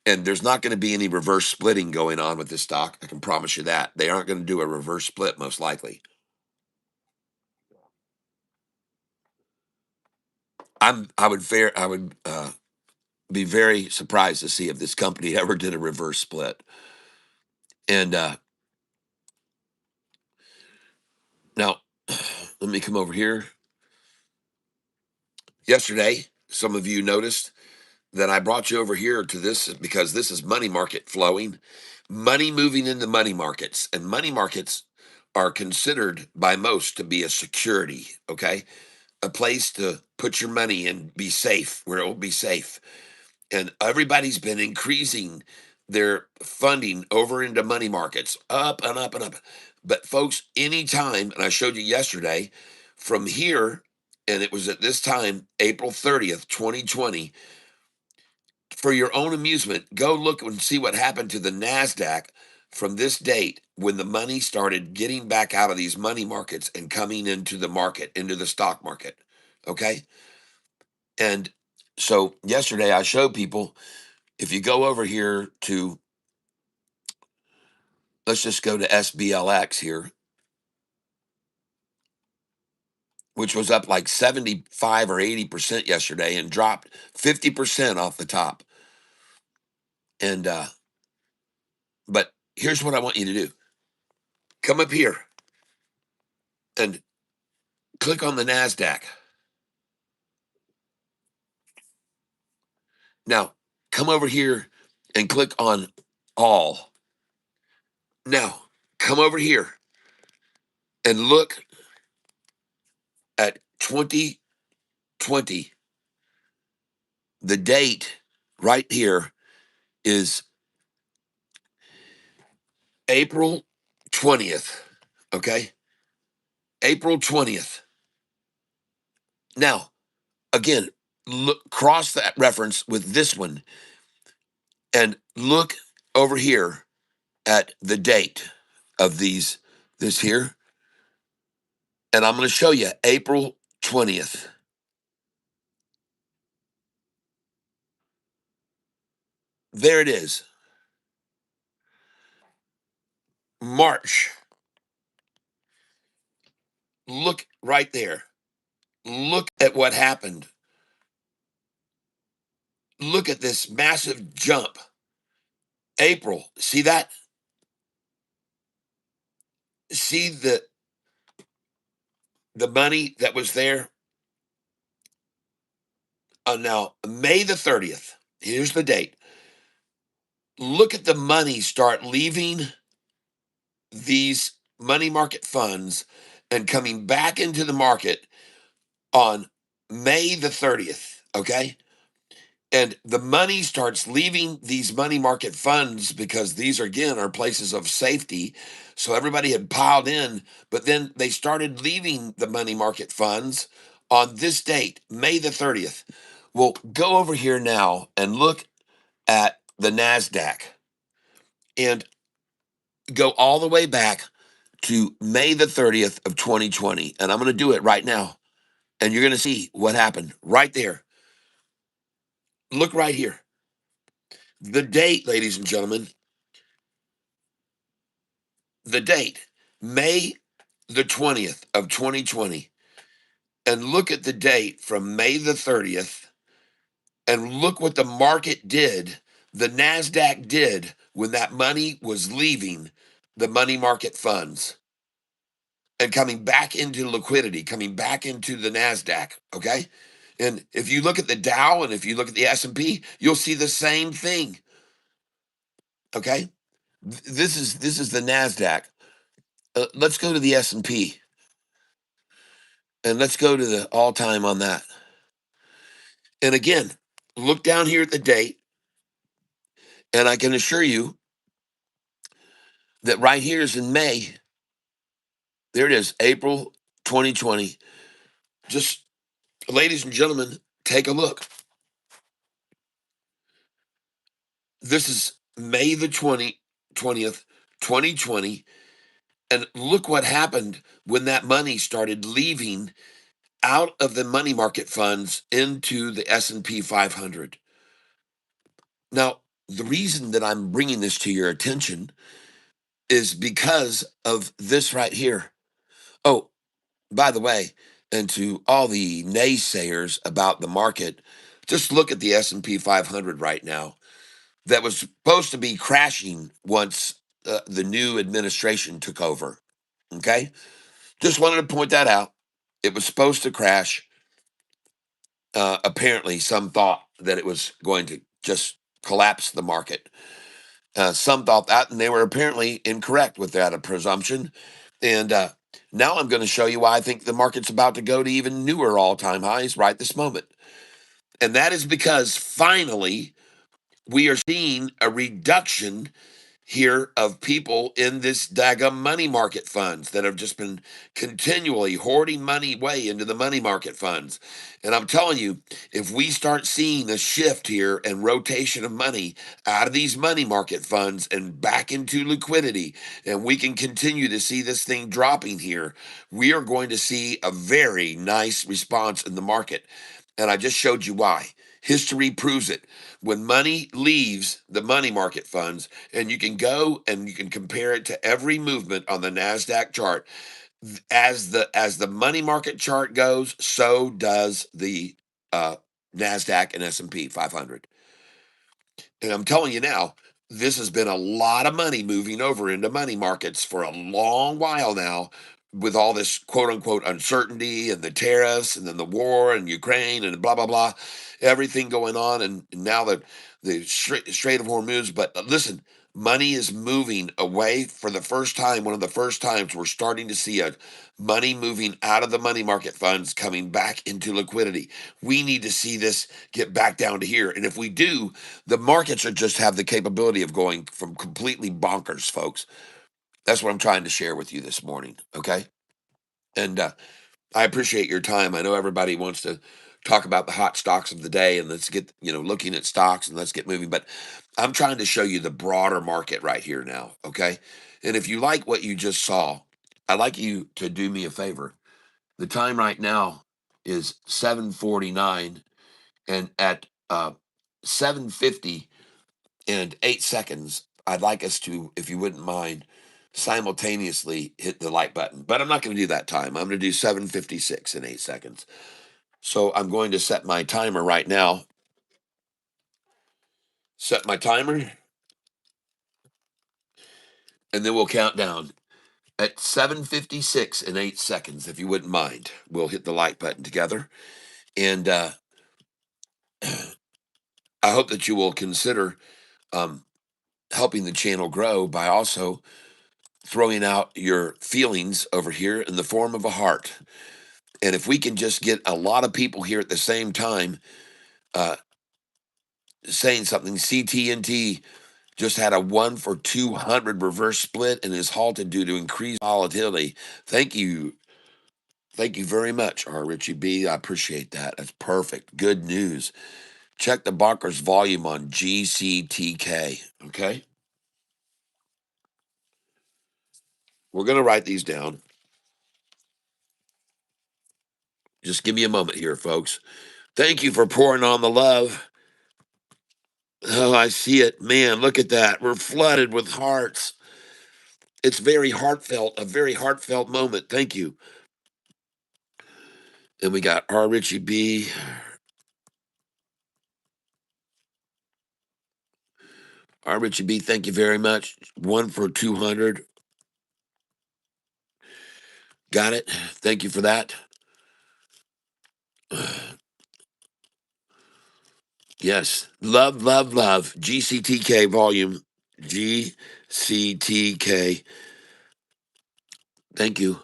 And there's not going to be any reverse splitting going on with this stock. I can promise you that. They aren't going to do a reverse split, most likely. I would be very surprised to see if this company ever did a reverse split. And now, let me come over here. Yesterday, some of you noticed that I brought you over here to this because this is money market flowing, money moving into money markets, and money markets are considered by most to be a security, okay? A place to put your money and be safe, where it will be safe. And everybody's been increasing their funding over into money markets, up and up and up. But folks, anytime, and I showed you yesterday, from here, and it was at this time, April 30th, 2020, for your own amusement, go look and see what happened to the NASDAQ from this date when the money started getting back out of these money markets and coming into the market, into the stock market. Okay. And so yesterday I showed people, if you go over here to, let's just go to SBLX here, which was up like 75 or 80% yesterday and dropped 50% off the top. And, but here's what I want you to do, come up here and click on the NASDAQ. Now, come over here and click on all. Now, come over here and look at 2020. The date right here is April 20th. Okay? April 20th. Now, again, look, cross that reference with this one and look over here at the date of this here. And I'm going to show you April 20th. There it is. March. Look right there. Look at what happened. Look at this massive jump. April. See that? See the money that was there? Now, May the 30th. Here's the date. Look at the money start leaving these money market funds and coming back into the market on May the 30th. Okay? And the money starts leaving these money market funds because these, again, are places of safety. So everybody had piled in, but then they started leaving the money market funds on this date, May the 30th. Well, go over here now and look at the NASDAQ and go all the way back to May the 30th of 2020. And I'm going to do it right now. And you're going to see what happened right there. Look right here. The date, ladies and gentlemen, the date, May the 20th of 2020, and look at the date from May the 30th, and look what the market did, the NASDAQ did when that money was leaving the money market funds and coming back into liquidity, coming back into the NASDAQ, okay? And if you look at the Dow and if you look at the S&P, you'll see the same thing, okay? This is the NASDAQ. Let's go to the S&P. And let's go to the all time on that. And again, look down here at the date, and I can assure you that right here is in May. There it is, April 2020. Just, ladies and gentlemen, take a look. This is May the 20th, 2020. And look what happened when that money started leaving out of the money market funds into the S&P 500. Now, the reason that I'm bringing this to your attention is because of this right here. Oh, by the way, and to all the naysayers about the market, just look at the S&P 500 right now. That was supposed to be crashing once the new administration took over. Okay? Just wanted to point that out. It was supposed to crash, apparently, some thought. that it was going to just collapse the market. Some thought that, and they were apparently incorrect with that presumption. And now I'm going to show you why I think the market's about to go to even newer all-time highs right this moment. And that is because finally we are seeing a reduction here of people in this daggum money market funds that have just been continually hoarding money way into the money market funds. And I'm telling you, if we start seeing a shift here and rotation of money out of these money market funds and back into liquidity, and we can continue to see this thing dropping here, we are going to see a very nice response in the market. And I just showed you why. History proves it. When money leaves the money market funds, and you can go and you can compare it to every movement on the Nasdaq chart, as the money market chart goes, so does the uh, Nasdaq and S&P 500. And I'm telling you now, this has been a lot of money moving over into money markets for a long while now, with all this quote unquote uncertainty and the tariffs and then the war and Ukraine and blah, blah, blah, everything going on. And now the Strait of Hormuz. But listen, money is moving away for the first time. One of the first times we're starting to see a money moving out of the money market funds coming back into liquidity. We need to see this get back down to here. And if we do, the markets are just have the capability of going from completely bonkers, folks. That's what I'm trying to share with you this morning. Okay. And I appreciate your time. I know everybody wants to talk about the hot stocks of the day and let's get, looking at stocks and let's get moving. But I'm trying to show you the broader market right here now. Okay. And if you like what you just saw, I'd like you to do me a favor. The time right now is 7:49, and at 7:50 and 8 seconds, I'd like us to, if you wouldn't mind, simultaneously hit the like button. But I'm not going to do that time. I'm going to do 7:56 and 8 seconds. So I'm going to set my timer right now. Set my timer, and then we'll count down. At 7:56 and 8 seconds, if you wouldn't mind, we'll hit the like button together. And I hope that you will consider um, helping the channel grow by also throwing out your feelings over here in the form of a heart. And if we can just get a lot of people here at the same time uh, saying something, CTNT just had a 1 for 200 reverse split and is halted due to increased volatility. Thank you. Thank you very much, R. Richie B. I appreciate that. That's perfect. Good news. Check the Bonkers volume on GCTK. Okay. We're going to write these down. Just give me a moment here, folks. Thank you for pouring on the love. Oh, I see it. Man, look at that. We're flooded with hearts. It's very heartfelt, a very heartfelt moment. Thank you. And we got R. Richie B. R. Richie B, thank you very much. 1 for 200. Got it. Thank you for that. Yes. Love, love, love. GCTK volume. GCTK. Thank you.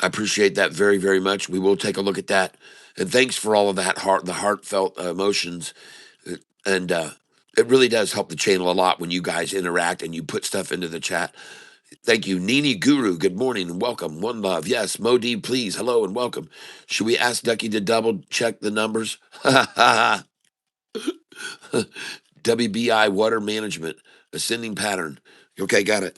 I appreciate that very, very much. We will take a look at that. And thanks for all of that the heartfelt emotions. And it really does help the channel a lot when you guys interact and you put stuff into the chat. Thank you. Nini Guru, good morning and welcome. One love. Yes. Modi, please. Hello and welcome. Should we ask Ducky to double check the numbers? WBI water management, ascending pattern. Okay, got it.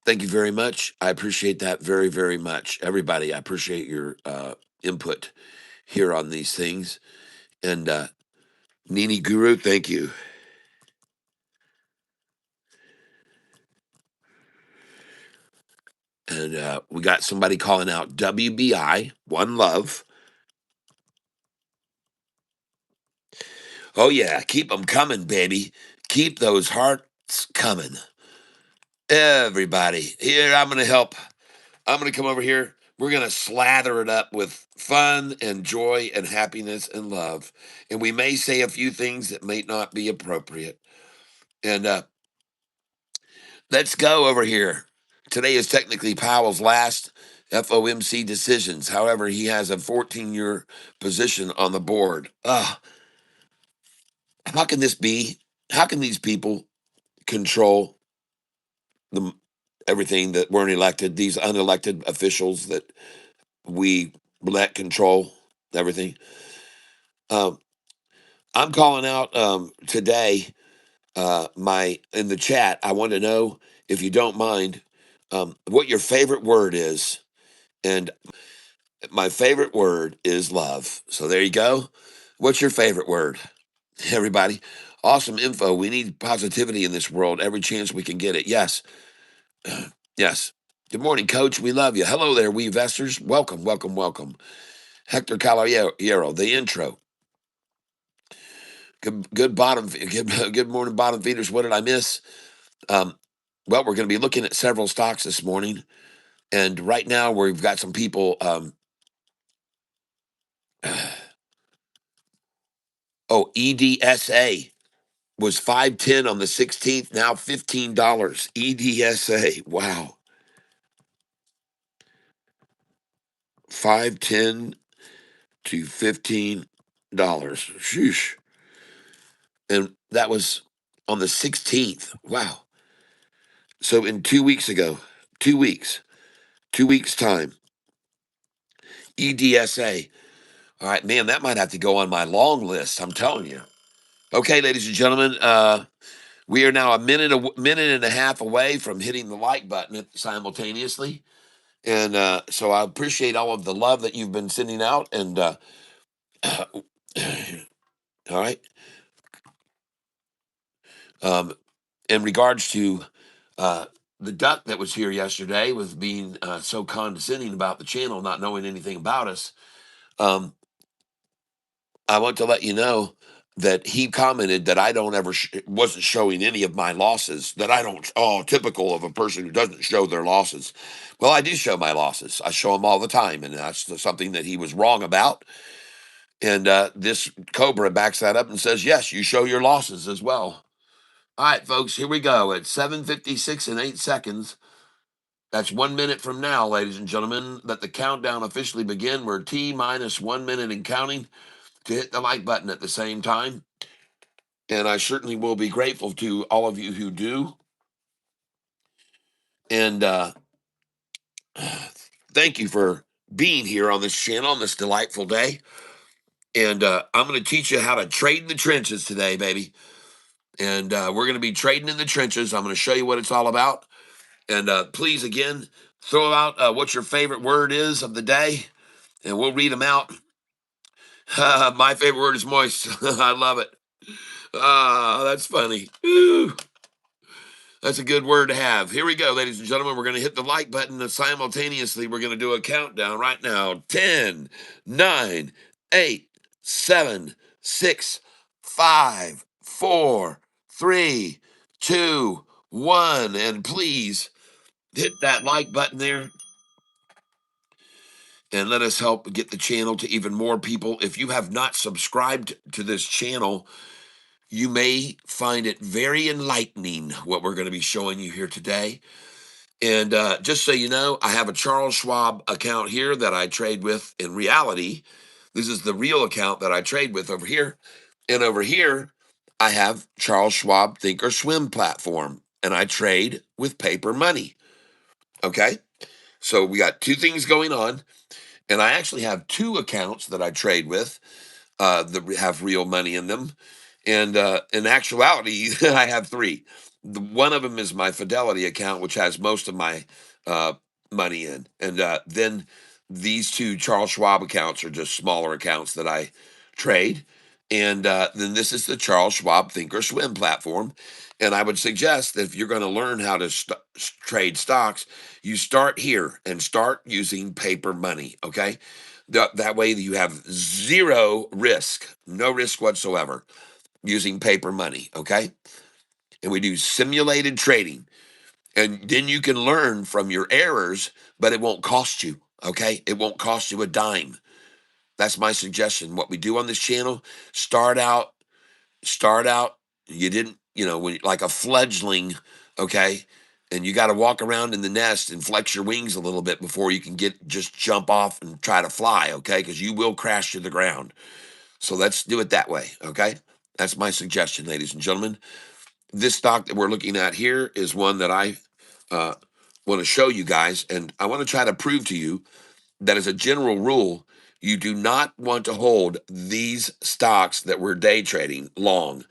Thank you very much. I appreciate that very, very much. Everybody, I appreciate your input here on these things. And Nini Guru, thank you. And we got somebody calling out WBI, one love. Oh, yeah, keep them coming, baby. Keep those hearts coming. Everybody, here, I'm going to help. I'm going to come over here. We're going to slather it up with fun and joy and happiness and love. And we may say a few things that may not be appropriate. And let's go over here. Today is technically Powell's last FOMC decisions. However, he has a 14-year position on the board. How can this be? How can these people control the everything that weren't elected? These unelected officials that we let control everything. Um, I'm calling out today. My in the chat. I want to know, if you don't mind, what your favorite word is, and my favorite word is love. So there you go. What's your favorite word, everybody? Awesome info. We need positivity in this world every chance we can get it. Yes. Yes. Good morning, Coach. We love you. Hello there, we investors. Welcome, welcome, welcome. Hector Caballero, the intro. Good bottom. Good morning, bottom feeders. What did I miss? Um, well, we're going to be looking at several stocks this morning, and right now we've got some people. EDSA was 5.10 on the 16th. Now $15. EDSA. Wow. 5.10 to $15. Sheesh. And that was on the 16th. Wow. So in 2 weeks ago, 2 weeks, 2 weeks time, EDSA. All right, man, that might have to go on my long list. I'm telling you. Okay, ladies and gentlemen, we are now a minute and a half away from hitting the like button simultaneously, and so I appreciate all of the love that you've been sending out. And all right, in regards to uh, the duck that was here yesterday, with being so condescending about the channel, not knowing anything about us. I want to let you know that he commented that I don't ever wasn't showing any of my losses. That I don't. Oh, typical of a person who doesn't show their losses. Well, I do show my losses. I show them all the time, and that's something that he was wrong about. And this Cobra backs that up and says, yes, you show your losses as well. All right, folks, here we go at 7:56 and 8 seconds. That's 1 minute from now, ladies and gentlemen. Let the countdown officially begin. We're T minus 1 minute and counting to hit the like button at the same time. And I certainly will be grateful to all of you who do. And thank you for being here on this channel on this delightful day. And I'm going to teach you how to trade in the trenches today, baby. And we're going to be trading in the trenches. I'm going to show you what it's all about. And please, again, throw out what your favorite word is of the day, and we'll read them out. My favorite word is moist. I love it. Ah, that's funny. Ooh. That's a good word to have. Here we go, ladies and gentlemen. We're going to hit the like button, and simultaneously, we're going to do a countdown right now. 10, 9, 8, 7, 6, 5, 4, 3, 2, 1. And please hit that like button there, and let us help get the channel to even more people. If you have not subscribed to this channel, you may find it very enlightening what we're going to be showing you here today. And just so you know, I have a Charles Schwab account here that I trade with. In reality, this is the real account that I trade with over here. And over here, I have Charles Schwab Think or Swim platform, and I trade with paper money. Okay? So we got two things going on. And I actually have two accounts that I trade with that have real money in them. And in actuality, I have three. One of them is my Fidelity account, which has most of my uh, money in. And then these two Charles Schwab accounts are just smaller accounts that I trade. And then this is the Charles Schwab Think or Swim platform. And I would suggest that if you're going to learn how to trade stocks, you start here and start using paper money. Okay. That way you have zero risk, no risk whatsoever using paper money. Okay. And we do simulated trading. And then you can learn from your errors, but it won't cost you. Okay. It won't cost you a dime. That's my suggestion. What we do on this channel, start out, start out. You didn't, when like a fledgling, okay, and you got to walk around in the nest and flex your wings a little bit before you can just jump off and try to fly, okay? Because you will crash to the ground. So let's do it that way, okay? That's my suggestion, ladies and gentlemen. This stock that we're looking at here is one that I uh, want to show you guys, and I want to try to prove to you that as a general rule, you do not want to hold these stocks that we're day trading long.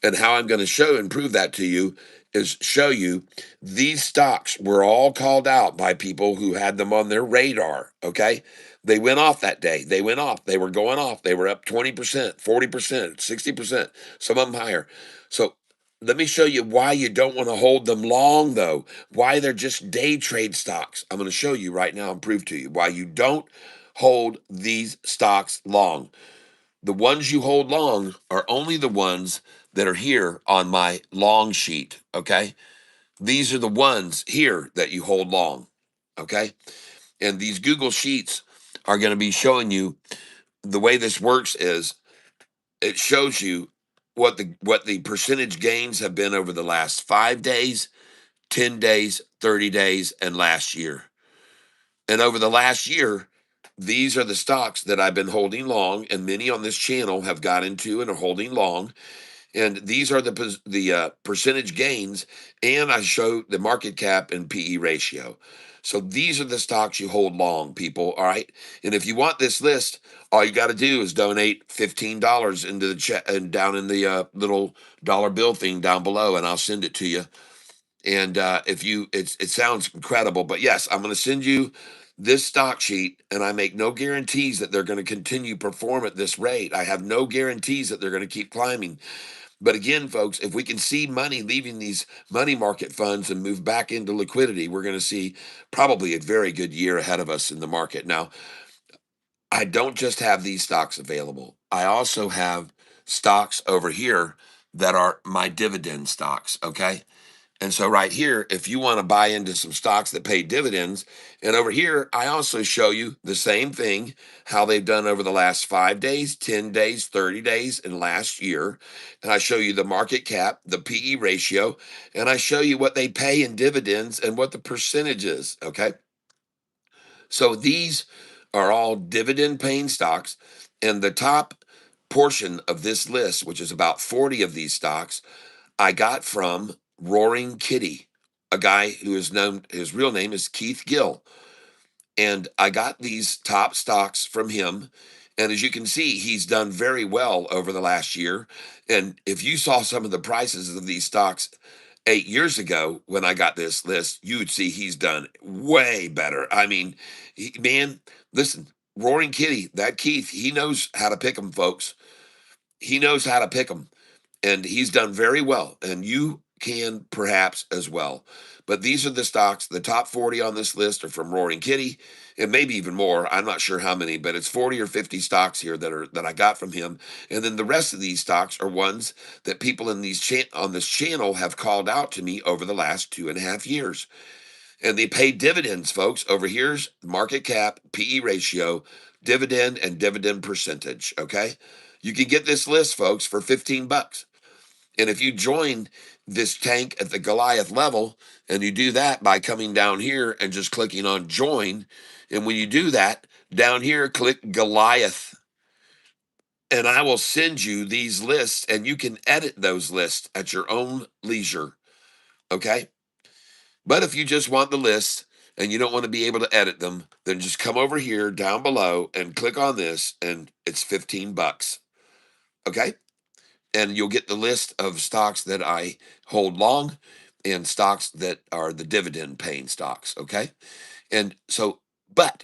And how I'm going to show and prove that to you is show you these stocks were all called out by people who had them on their radar. Okay. They went off that day. They went off. They were going off. They were up 20%, 40%, 60%, some of them higher. So let me show you why you don't want to hold them long, though. Why they're just day trade stocks. I'm going to show you right now and prove to you why you don't hold these stocks long. The ones you hold long are only the ones that are here on my long sheet. Okay. These are the ones here that you hold long. Okay. And these Google Sheets are going to be showing you the way this works is it shows you what the percentage gains have been over the last 5 days, 10 days, 30 days, and last year. And over the last year, these are the stocks that I've been holding long, and many on this channel have got into and are holding long. And these are the percentage gains, and I show the market cap and PE ratio. So these are the stocks you hold long, people. All right. And if you want this list, all you got to do is donate $15 into the chat and down in the little dollar bill thing down below, and I'll send it to you. And if you, it sounds incredible, but yes, I'm going to send you this stock sheet, and I make no guarantees that they're going to continue perform at this rate. I have no guarantees that they're going to keep climbing. But again, folks, if we can see money leaving these money market funds and move back into liquidity, we're going to see probably a very good year ahead of us in the market. Now, I don't just have these stocks available. I also have stocks over here that are my dividend stocks. Okay. And so right here, if you want to buy into some stocks that pay dividends, and over here, I also show you the same thing, how they've done over the last 5 days, 10 days, 30 days, and last year. And I show you the market cap, the PE ratio, and I show you what they pay in dividends and what the percentage is. Okay. So these are all dividend paying stocks. And the top portion of this list, which is about 40 of these stocks, I got from Roaring Kitty, a guy who is known, his real name is Keith Gill. And I got these top stocks from him. And as you can see, he's done very well over the last year. And if you saw some of the prices of these stocks 8 years ago when I got this list, you would see he's done way better. I mean, man, listen, Roaring Kitty, that Keith, he knows how to pick them, folks. He knows how to pick them, and he's done very well, and you can perhaps as well. But these are the stocks. The top 40 on this list are from Roaring Kitty, and maybe even more. I'm not sure how many, but it's 40 or 50 stocks here that I got from him. And then the rest of these stocks are ones that people in on this channel have called out to me over the last 2.5 years. And they pay dividends, folks. Over here's market cap, PE ratio, dividend, and dividend percentage. Okay. You can get this list, folks, for 15 bucks. And if you join this tank at the Goliath level, and you do that by coming down here and just clicking on join, and when you do that, down here, click Goliath, and I will send you these lists, and you can edit those lists at your own leisure. Okay. But if you just want the lists and you don't want to be able to edit them, then just come over here down below and click on this, and it's 15 bucks. Okay. And you'll get the list of stocks that I hold long and stocks that are the dividend paying stocks. Okay. And so, but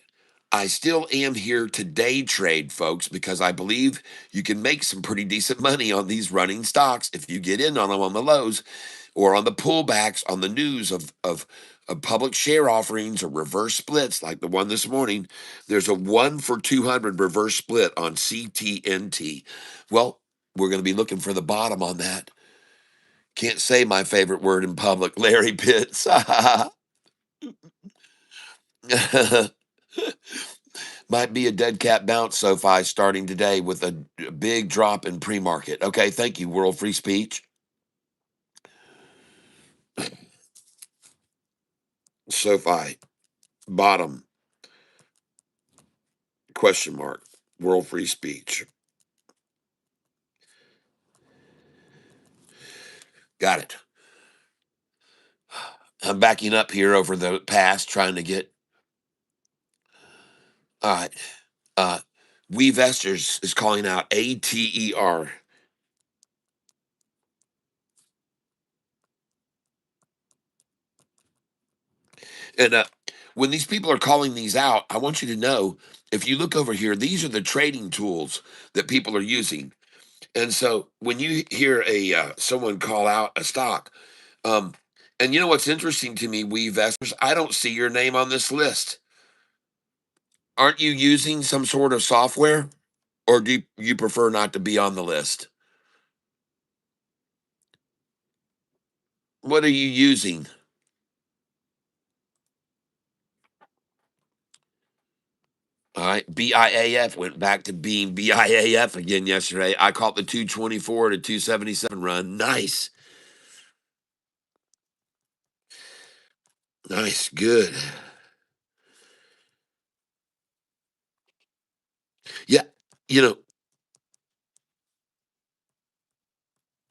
I still am here to day trade, folks, because I believe you can make some pretty decent money on these running stocks if you get in on them on the lows or on the pullbacks on the news of public share offerings or reverse splits like the one this morning. There's a 1 for 200 reverse split on CTNT. Well, we're going to be looking for the bottom on that. Can't say my favorite word in public, Larry Pitts. Might be a dead cat bounce, SoFi, starting today with a big drop in pre-market. Okay, thank you, World Free Speech. SoFi, bottom, question mark, World Free Speech. Got it. I'm backing up here over the past, trying to get. All right. Uh, Weavesters is calling out ATER. And when these people are calling these out, I want you to know, if you look over here, these are the trading tools that people are using. And so when you hear a someone call out a stock, um, and you know what's interesting to me, Weavesters, I don't see your name on this list. Aren't you using some sort of software, or do you prefer not to be on the list? What are you using? All right, BIAF went back to being BIAF again yesterday. I caught the 224 to 277 run. Nice, nice, good. Yeah, you know,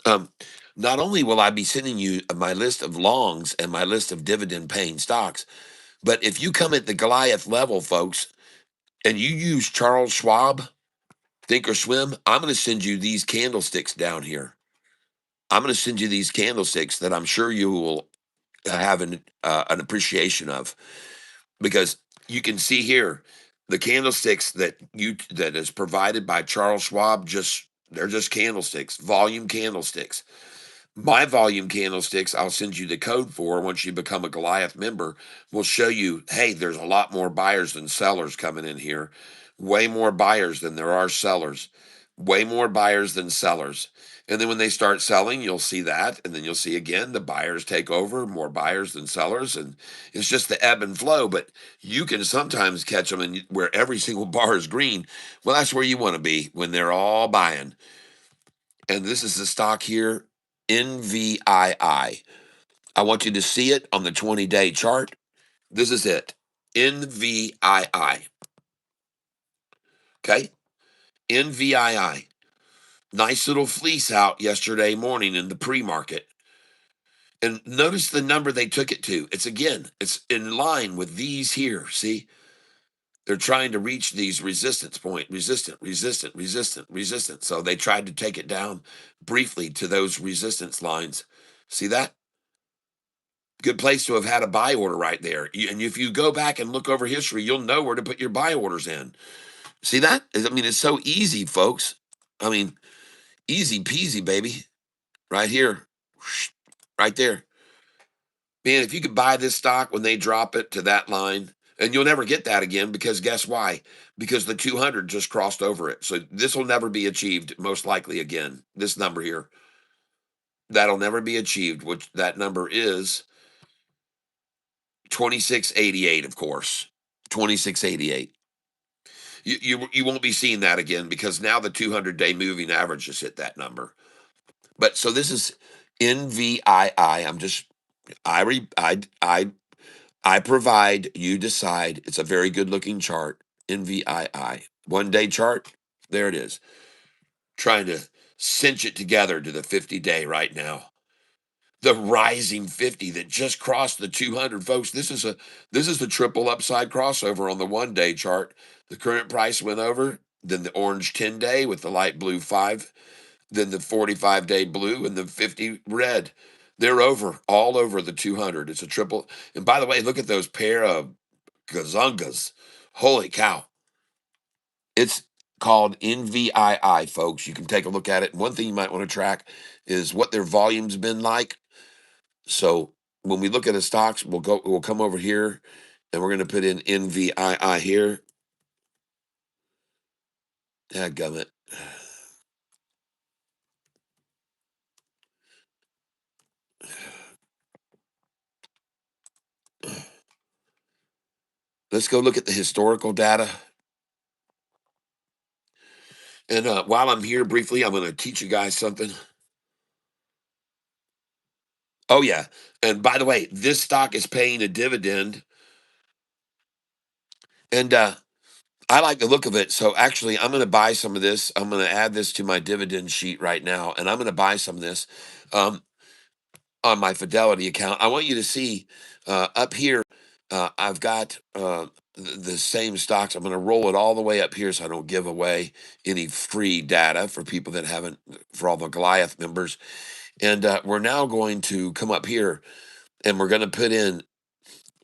um, not only will I be sending you my list of longs and my list of dividend paying stocks, but if you come at the Goliath level, folks, and you use Charles Schwab, Think or Swim, I'm going to send you these candlesticks down here. I'm going to send you these candlesticks that I'm sure you will have an appreciation of, because you can see here the candlesticks that is provided by Charles Schwab. Just they're just candlesticks, volume candlesticks. My volume candlesticks, I'll send you the code for once you become a Goliath member. Will show you, hey, there's a lot more buyers than sellers coming in here. Way more buyers than there are sellers. Way more buyers than sellers. And then when they start selling, you'll see that. And then you'll see again the buyers take over, more buyers than sellers. And it's just the ebb and flow. But you can sometimes catch them where every single bar is green. Well, that's where you want to be when they're all buying. And this is the stock here, NVII. I want you to see it on the 20-day chart. This is it, NVII. Okay, NVII. Nice little fleece out yesterday morning in the pre-market. And notice the number they took it to. It's in line with these here. See, they're trying to reach these resistance point, resistant, resistant, resistant, resistant. So they tried to take it down briefly to those resistance lines. See that? Good place to have had a buy order right there. And if you go back and look over history, you'll know where to put your buy orders in. See that? I mean, it's so easy, folks. I mean, easy peasy, baby. Right here. Right there. Man, if you could buy this stock when they drop it to that line, and you'll never get that again, because guess why? Because the 200 just crossed over it. So this will never be achieved, most likely again. This number here. That'll never be achieved, which that number is 2688, of course. 2688. You won't be seeing that again, because now the 200-day moving average has hit that number. But so this is NVII. I'm just I provide, you decide. It's a very good looking chart. NVII 1-day chart. There it is. Trying to cinch it together to the 50-day right now. The rising 50 that just crossed the 200, folks. This is the triple upside crossover on the 1-day chart. The current price went over, then the orange 10-day with the light blue 5, then the 45-day blue and the 50 red. They're over, all over the 200. It's a triple. And by the way, look at those pair of gazungas. Holy cow. It's called NVII, folks. You can take a look at it. One thing you might want to track is what their volume's been like. So when we look at the stocks, we'll come over here and we're going to put in NVII here. Dadgummit. Let's go look at the historical data. And while I'm here briefly, I'm going to teach you guys something. Oh, yeah. And by the way, this stock is paying a dividend. And I like the look of it. So actually, I'm going to buy some of this. I'm going to add this to my dividend sheet right now. And I'm going to buy some of this um, on my Fidelity account. I want you to see up here, I've got the same stocks. I'm going to roll it all the way up here so I don't give away any free data for people that haven't, for all the Goliath members. And we're now going to come up here and we're going to put in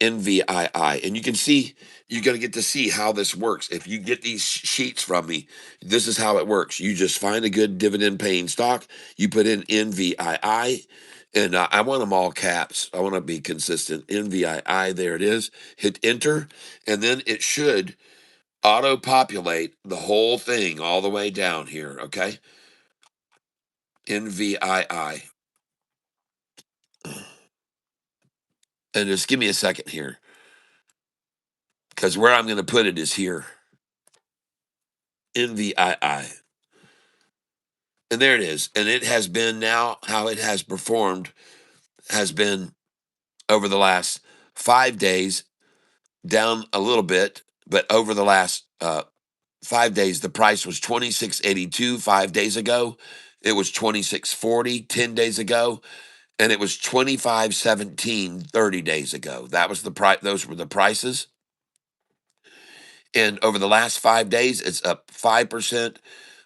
NVII. And you can see, you're going to get to see how this works. If you get these sheets from me, this is how it works. You just find a good dividend paying stock, you put in NVII, and I want them all caps. I want to be consistent. NVII, there it is. Hit enter, and then it should auto populate the whole thing all the way down here. Okay. NVII. And just give me a second here because where I'm going to put it is here. NVII. And there it is. And it has been now how it has performed has been over the last 5 days, down a little bit, but over the last 5 days, the price was 26.82 5 days ago. It was 26.40 10 days ago, and it was 25.17 30 days ago. That was the price. Those were the prices. And over the last 5 days, it's up 5%.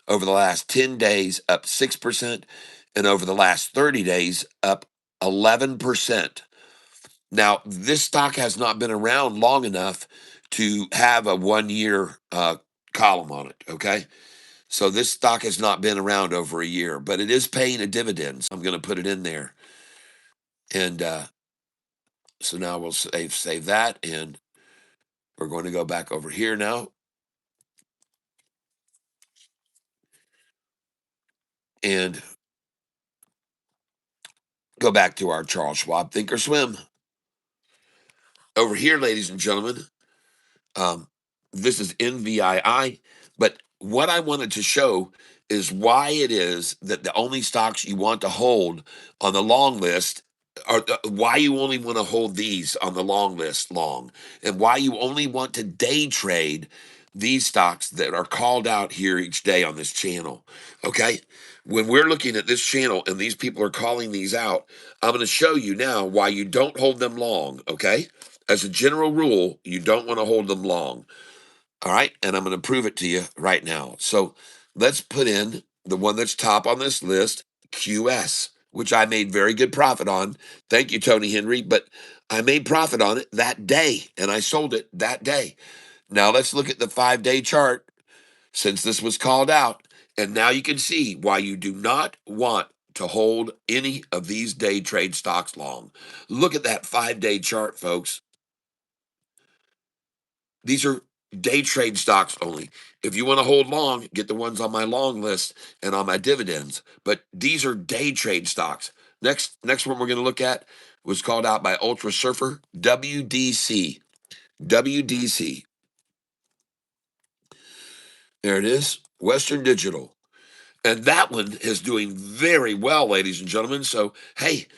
Over the last 10 days, up 6%. And over the last 30 days, up 11%. Now, this stock has not been around long enough to have a 1 year column on it. Okay. So this stock has not been around over a year, but it is paying a dividend. So I'm going to put it in there. And so now we'll save that. And we're going to go back over here now and go back to our Charles Schwab Thinkorswim. Over here, ladies and gentlemen, this is NVII. But what I wanted to show is why it is that the only stocks you want to hold on the long list are why you only want to hold these on the long list long, and why you only want to day trade these stocks that are called out here each day on this channel. Okay. When we're looking at this channel and these people are calling these out, I'm going to show you now why you don't hold them long. Okay. As a general rule, you don't want to hold them long. All right. And I'm going to prove it to you right now. So let's put in the one that's top on this list, QS, which I made very good profit on. Thank you, Tony Henry. But I made profit on it that day and I sold it that day. Now let's look at the 5 day chart since this was called out. And now you can see why you do not want to hold any of these day trade stocks long. Look at that 5 day chart, folks. These are day trade stocks only. If you want to hold long, get the ones on my long list and on my dividends. But these are day trade stocks. Next one we're going to look at was called out by Ultra Surfer, WDC. WDC. There it is, Western Digital. And that one is doing very well, ladies and gentlemen. So, hey,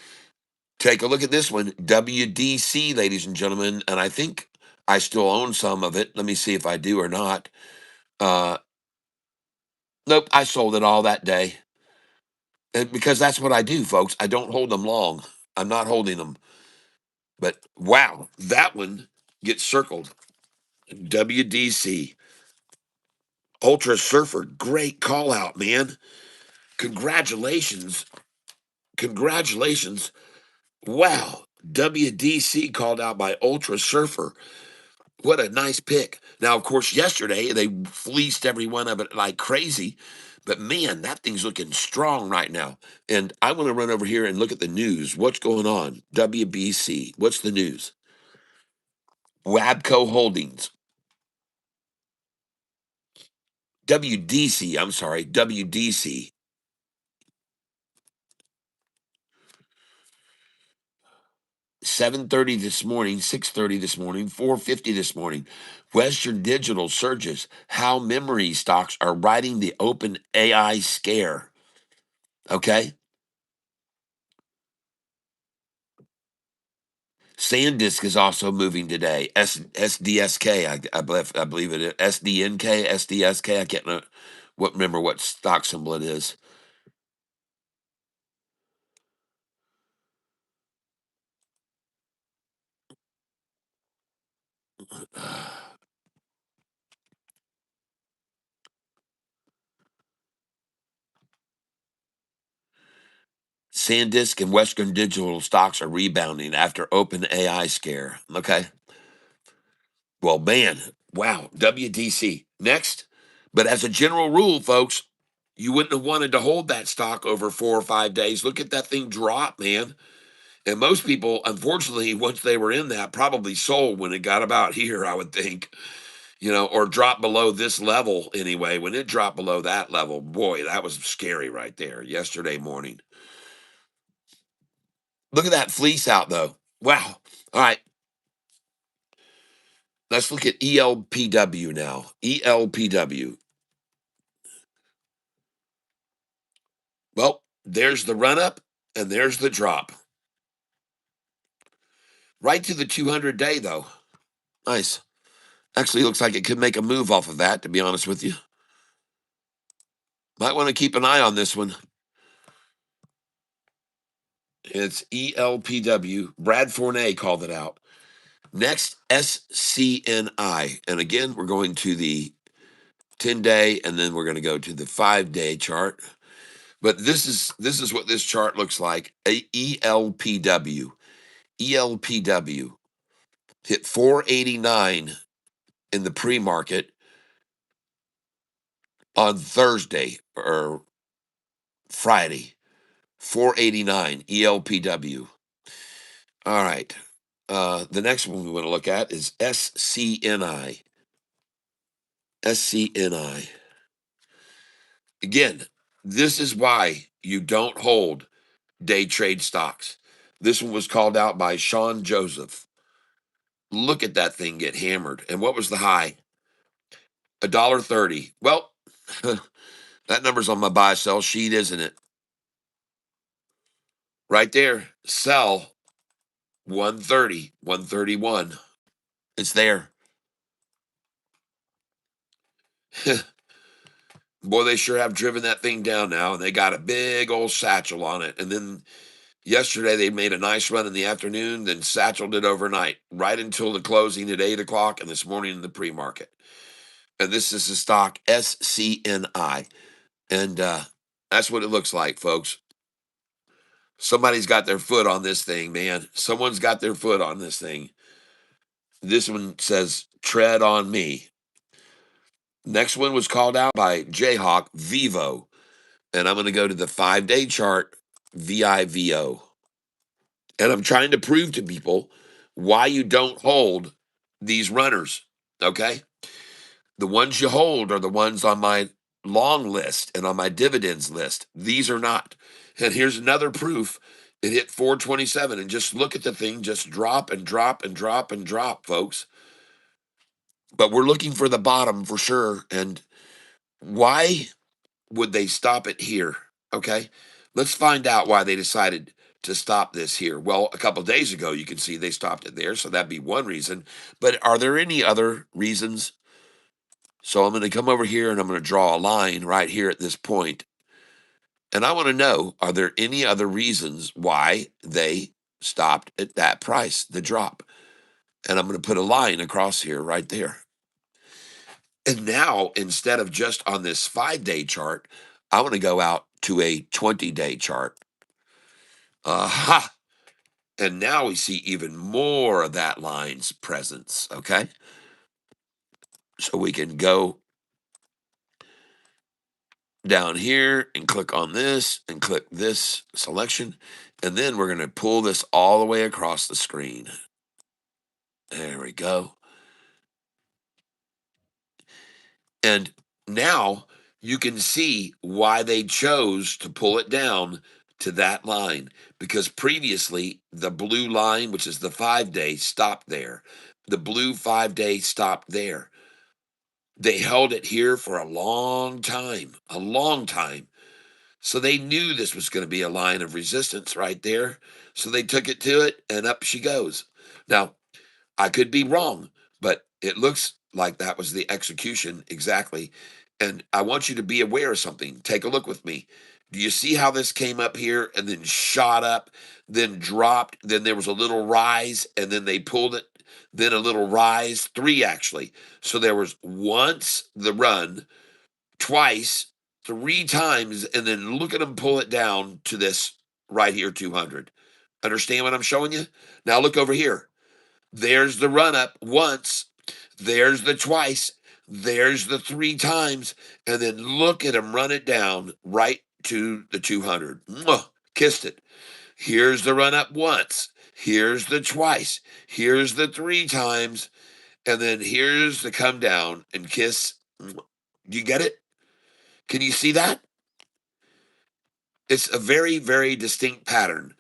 take a look at this one, WDC, ladies and gentlemen. And I think I still own some of it. Let me see if I do or not. Uh, Nope, I sold it all that day. And because that's what I do, folks. I don't hold them long. I'm not holding them. But wow, that one gets circled. WDC. Ultra Surfer. Great call out, man. Congratulations. Congratulations. Wow. WDC called out by Ultra Surfer. What a nice pick. Now, of course, yesterday they fleeced every one of it like crazy. But man, that thing's looking strong right now. And I want to run over here and look at the news. What's going on? WBC. What's the news? Wabco Holdings. WDC. I'm sorry. WDC. 7:30 this morning, 6:30 this morning, 4:50 this morning. Western Digital surges. How memory stocks are riding the open AI scare. Okay. SanDisk is also moving today. SDSK, I believe it is. SDNK, SDSK. I can't remember what stock symbol it is. SanDisk and Western Digital stocks are rebounding after open AI scare. Okay. Well, man, wow. WDC. Next. But as a general rule, folks, you wouldn't have wanted to hold that stock over 4 or 5 days. Look at that thing drop, man. And most people, unfortunately, once they were in that, probably sold when it got about here, I would think, or dropped below this level anyway. When it dropped below that level, boy, that was scary right there yesterday morning. Look at that fleece out, though. Wow. All right. Let's look at ELPW now. ELPW. Well, there's the run up and there's the drop. Right to the 200-day, though. Nice. Actually, looks like it could make a move off of that, to be honest with you. Might want to keep an eye on this one. It's ELPW. Brad Fournet called it out. Next, SCNI. And again, we're going to the 10-day and then we're going to go to the 5-day chart. But this is what this chart looks like. ELPW. ELPW hit 489 in the pre-market on Thursday or Friday. 489 ELPW. All right. The next one we want to look at is SCNI. SCNI. Again, this is why you don't hold day trade stocks. This one was called out by Sean Joseph. Look at that thing get hammered. And what was the high? $1.30. Well, that number's on my buy sell sheet, isn't it? Right there. Sell 130, 131. It's there. Boy, they sure have driven that thing down now, and they got a big old satchel on it. And then yesterday they made a nice run in the afternoon, then satcheled it overnight, right until the closing at 8 o'clock, and this morning in the pre-market. And this is the stock SCNI, and that's what it looks like, folks. Somebody's got their foot on this thing, man. Someone's got their foot on this thing. This one says "tread on me." Next one was called out by Jayhawk Vivo. And I'm going to go to the 5-day chart, VIVO. And I'm trying to prove to people why you don't hold these runners. Okay. The ones you hold are the ones on my long list and on my dividends list. These are not. And here's another proof. It hit 427. And just look at the thing just drop and drop and drop and drop, folks. But we're looking for the bottom for sure. And why would they stop it here? Okay. Let's find out why they decided to stop this here. Well, a couple of days ago, you can see they stopped it there. So that'd be one reason. But are there any other reasons? So I'm going to come over here and I'm going to draw a line right here at this point. And I want to know, are there any other reasons why they stopped at that price, the drop? And I'm going to put a line across here right there. And now, instead of just on this 5-day chart, I want to go out to a 20-day chart. Aha. And now we see even more of that line's presence. Okay. So we can go down here and click on this and click this selection. And then we're going to pull this all the way across the screen. There we go. And now you can see why they chose to pull it down to that line, because previously the blue line, which is the 5 day, stopped there. The blue 5 day stopped there. They held it here for a long time, a long time. So they knew this was going to be a line of resistance right there. So they took it to it, and up she goes. Now, I could be wrong, but it looks like that was the execution exactly. And I want you to be aware of something. Take a look with me. Do you see how this came up here and then shot up, then dropped, then there was a little rise, and then they pulled it, then a little rise, three actually. So there was once the run, twice, three times, and then look at them pull it down to this right here, 200. Understand what I'm showing you? Now look over here. There's the run up once, there's the twice, there's the three times, and then look at him run it down right to the 200. Mwah, kissed it. Here's the run up once, here's the twice, here's the three times, and then here's the come down and kiss. Do you get it? Can you see that? It's a very, very distinct pattern.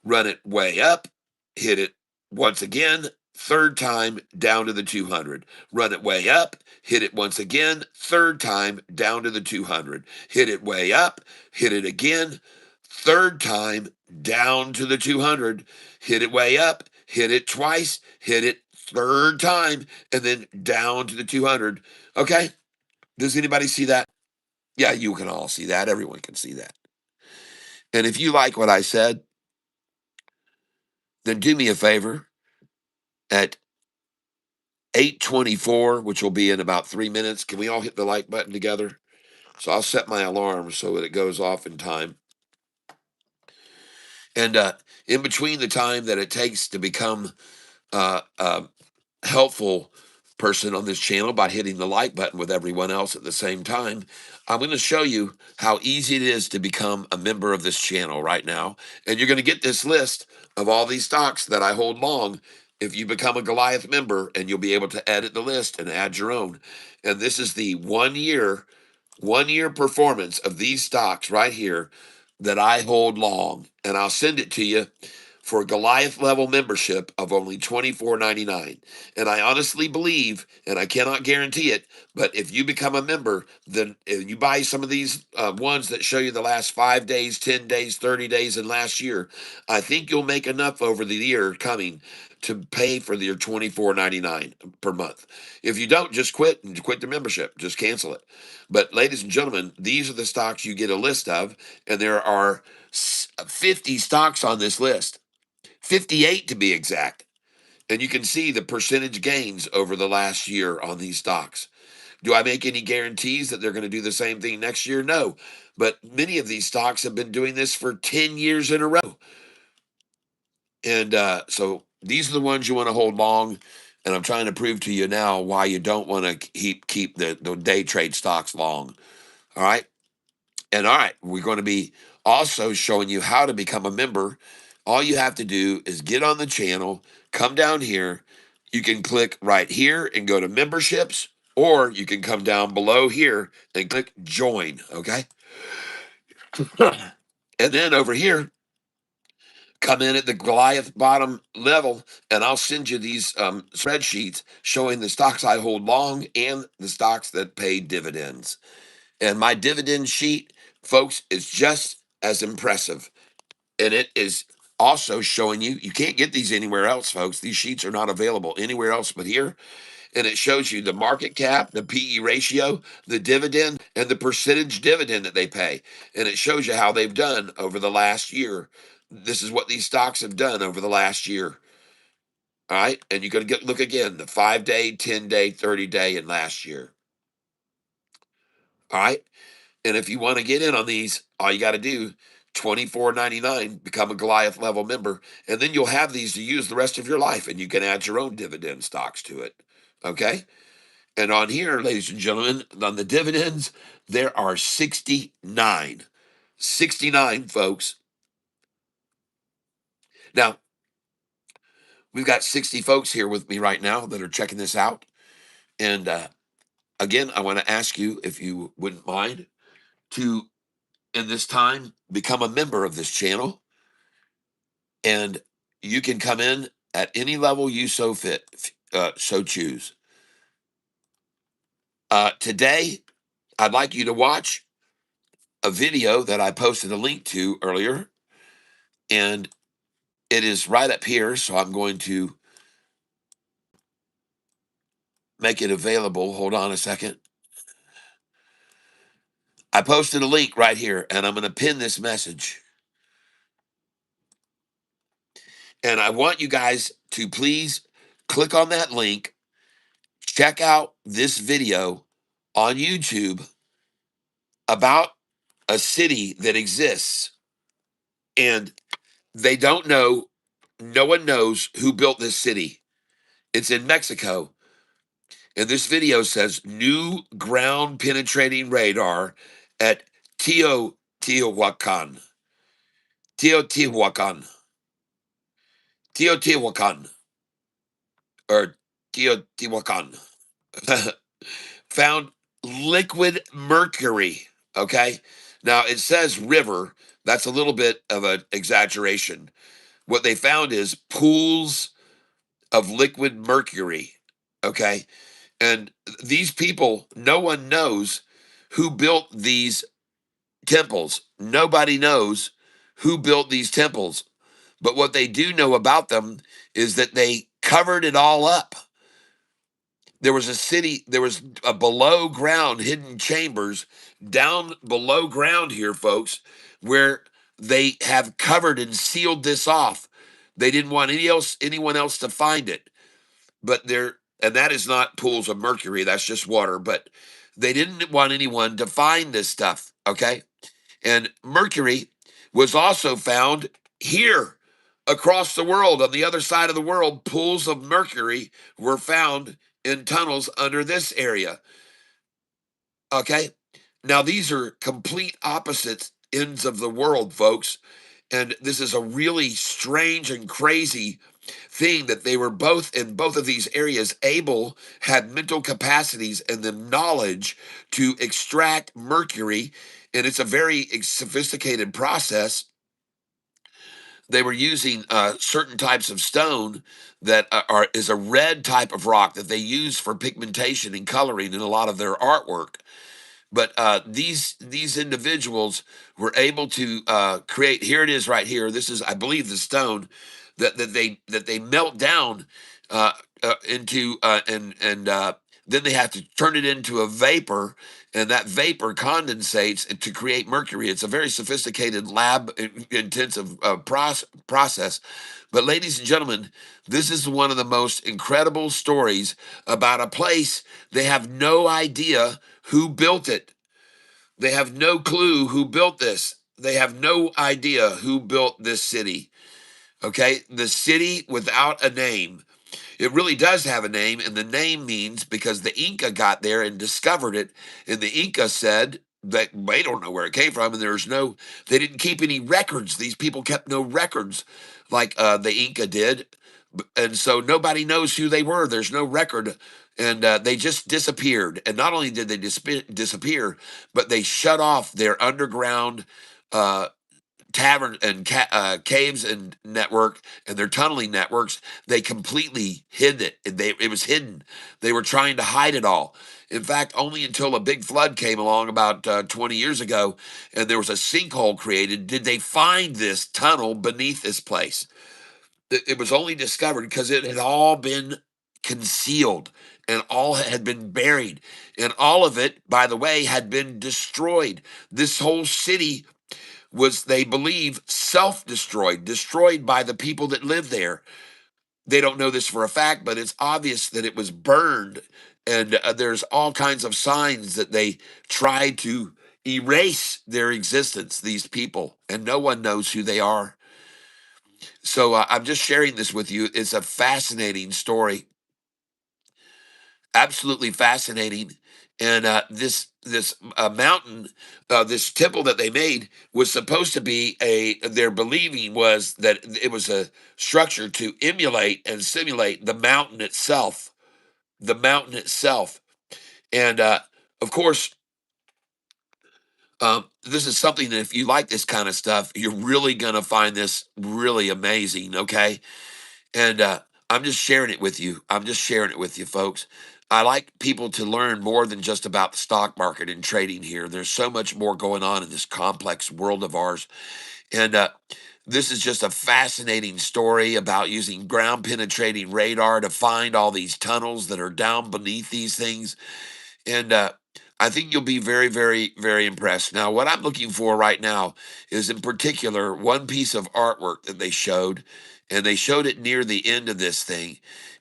Run it way up, hit it once again, third time down to the 200. Run it way up, hit it once again, third time down to the 200. Hit it way up, hit it again, third time down to the 200. Hit it way up, hit it twice, hit it third time, and then down to the 200. Okay? Does anybody see that? Yeah, you can all see that. Everyone can see that. And if you like what I said, then do me a favor at 8:24, which will be in about 3 minutes. Can we all hit the like button together? So I'll set my alarm so that it goes off in time. And in between the time that it takes to become a helpful person on this channel by hitting the like button with everyone else at the same time, I'm going to show you how easy it is to become a member of this channel right now. And you're going to get this list of all these stocks that I hold long if you become a Goliath member, and you'll be able to edit the list and add your own. And this is the 1 year performance of these stocks right here that I hold long. And I'll send it to you for a Goliath level membership of only $24.99. And I honestly believe, and I cannot guarantee it, but if you become a member, then if you buy some of these ones that show you the last 5 days, 10 days, 30 days, and last year, I think you'll make enough over the year coming to pay for your $24.99 per month. If you don't, just quit and quit the membership. Just cancel it. But ladies and gentlemen, these are the stocks you get a list of, and there are 50 stocks on this list. 58 to be exact. And you can see the percentage gains over the last year on these stocks. Do I make any guarantees that they're going to do the same thing next year? No. But many of these stocks have been doing this for 10 years in a row. And so these are the ones you want to hold long. And I'm trying to prove to you now why you don't want to keep the day trade stocks long. All right. And all right, we're going to be also showing you how to become a member. All you have to do is get on the channel, come down here. You can click right here and go to memberships, or you can come down below here and click join. Okay. And then over here, come in at the Goliath bottom level, and I'll send you these spreadsheets showing the stocks I hold long and the stocks that pay dividends. And my dividend sheet, folks, is just as impressive. And it is also showing you, you can't get these anywhere else, folks. These sheets are not available anywhere else but here. And it shows you the market cap, the PE ratio, the dividend, and the percentage dividend that they pay. And it shows you how they've done over the last year. This is what these stocks have done over the last year. All right. And you're going to look again, the 5 day, 10 day, 30 day, and last year. All right. And if you want to get in on these, all you got to do, $24.99, become a Goliath level member, and then you'll have these to use the rest of your life, and you can add your own dividend stocks to it. Okay? And on here, ladies and gentlemen, on the dividends, there are 69. 69, folks. Now, we've got 60 folks here with me right now that are checking this out. And again, I want to ask you, if you wouldn't mind, to in this time, become a member of this channel, and you can come in at any level you so choose. Today, I'd like you to watch a video that I posted a link to earlier, and it is right up here. So I'm going to make it available. Hold on a second. I posted a link right here, and I'm going to pin this message. And I want you guys to please click on that link, check out this video on YouTube about a city that exists, and they don't know, no one knows who built this city. It's in Mexico. And this video says new ground penetrating radar at Teotihuacan. Teotihuacan. Teotihuacan. Or Teotihuacan. Found liquid mercury. Okay. Now it says river. That's a little bit of an exaggeration. What they found is pools of liquid mercury. Okay. And these people, no one knows who built these temples. Nobody knows who built these temples. But what they do know about them is that they covered it all up. There was a city, there was a below ground hidden chambers down below ground here, folks, where they have covered and sealed this off. They didn't want anyone else to find it. But there, and that is not pools of mercury, that's just water. But they didn't want anyone to find this stuff. Okay. And mercury was also found here across the world. On the other side of the world, pools of mercury were found in tunnels under this area. Okay. Now, these are complete opposite ends of the world, folks. And this is a really strange and crazy thing that they were both in both of these areas had mental capacities and the knowledge to extract mercury. And it's a very sophisticated process. They were using certain types of stone that is a red type of rock that they use for pigmentation and coloring in a lot of their artwork. But these individuals were able to create. Here it is, right here. This is, I believe, the stone that they melt down into and then they have to turn it into a vapor, and that vapor condensates to create mercury. It's a very sophisticated lab intensive process. But ladies and gentlemen, this is one of the most incredible stories about a place they have no idea who built it. They have no clue who built this. They have no idea who built this city. Okay, the city without a name. It really does have a name, and the name means because the Inca got there and discovered it, and the Inca said that they don't know where it came from, and they didn't keep any records. These people kept no records like the Inca did, and so nobody knows who they were. There's no record, and they just disappeared. And not only did they disappear, but they shut off their underground uh, tavern and caves and network and their tunneling networks. They completely hid it. It was hidden. They were trying to hide it all. In fact, only until a big flood came along about 20 years ago and there was a sinkhole created did they find this tunnel beneath this place. It was only discovered because it had all been concealed and all had been buried. And all of it, by the way, had been destroyed. This whole city was, they believe, self-destroyed, destroyed by the people that live there. They don't know this for a fact, but it's obvious that it was burned. And there's all kinds of signs that they tried to erase their existence, these people, and no one knows who they are. So I'm just sharing this with you. It's a fascinating story, absolutely fascinating. And this mountain, this temple that they made was supposed to be their believing was that it was a structure to emulate and simulate the mountain itself, the mountain itself. And of course, This is something that if you like this kind of stuff, you're really going to find this really amazing. Okay. And I'm just sharing it with you. I'm just sharing it with you, folks. I like people to learn more than just about the stock market and trading here. There's so much more going on in this complex world of ours. And this is just a fascinating story about using ground penetrating radar to find all these tunnels that are down beneath these things. And I think you'll be very, very, very impressed. Now, what I'm looking for right now is, in particular, one piece of artwork that they showed, and they showed it near the end of this thing.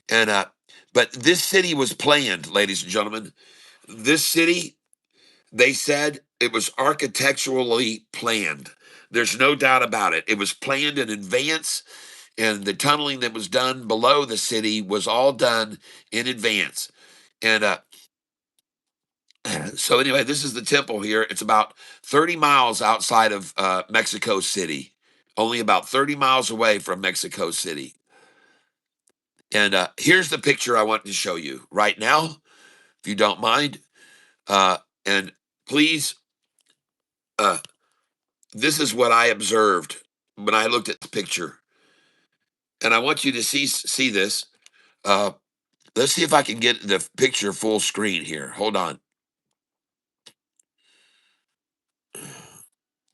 And but this city was planned, ladies and gentlemen. This city, they said it was architecturally planned. There's no doubt about it. It was planned in advance, and the tunneling that was done below the city was all done in advance. And so anyway, this is the temple here. It's about 30 miles outside of Mexico City, only about 30 miles away from Mexico City. And here's the picture I want to show you right now, if you don't mind. And please, uh, this is what I observed when I looked at the picture, and I want you to see this. Uh, let's see if I can get the picture full screen here. Hold on,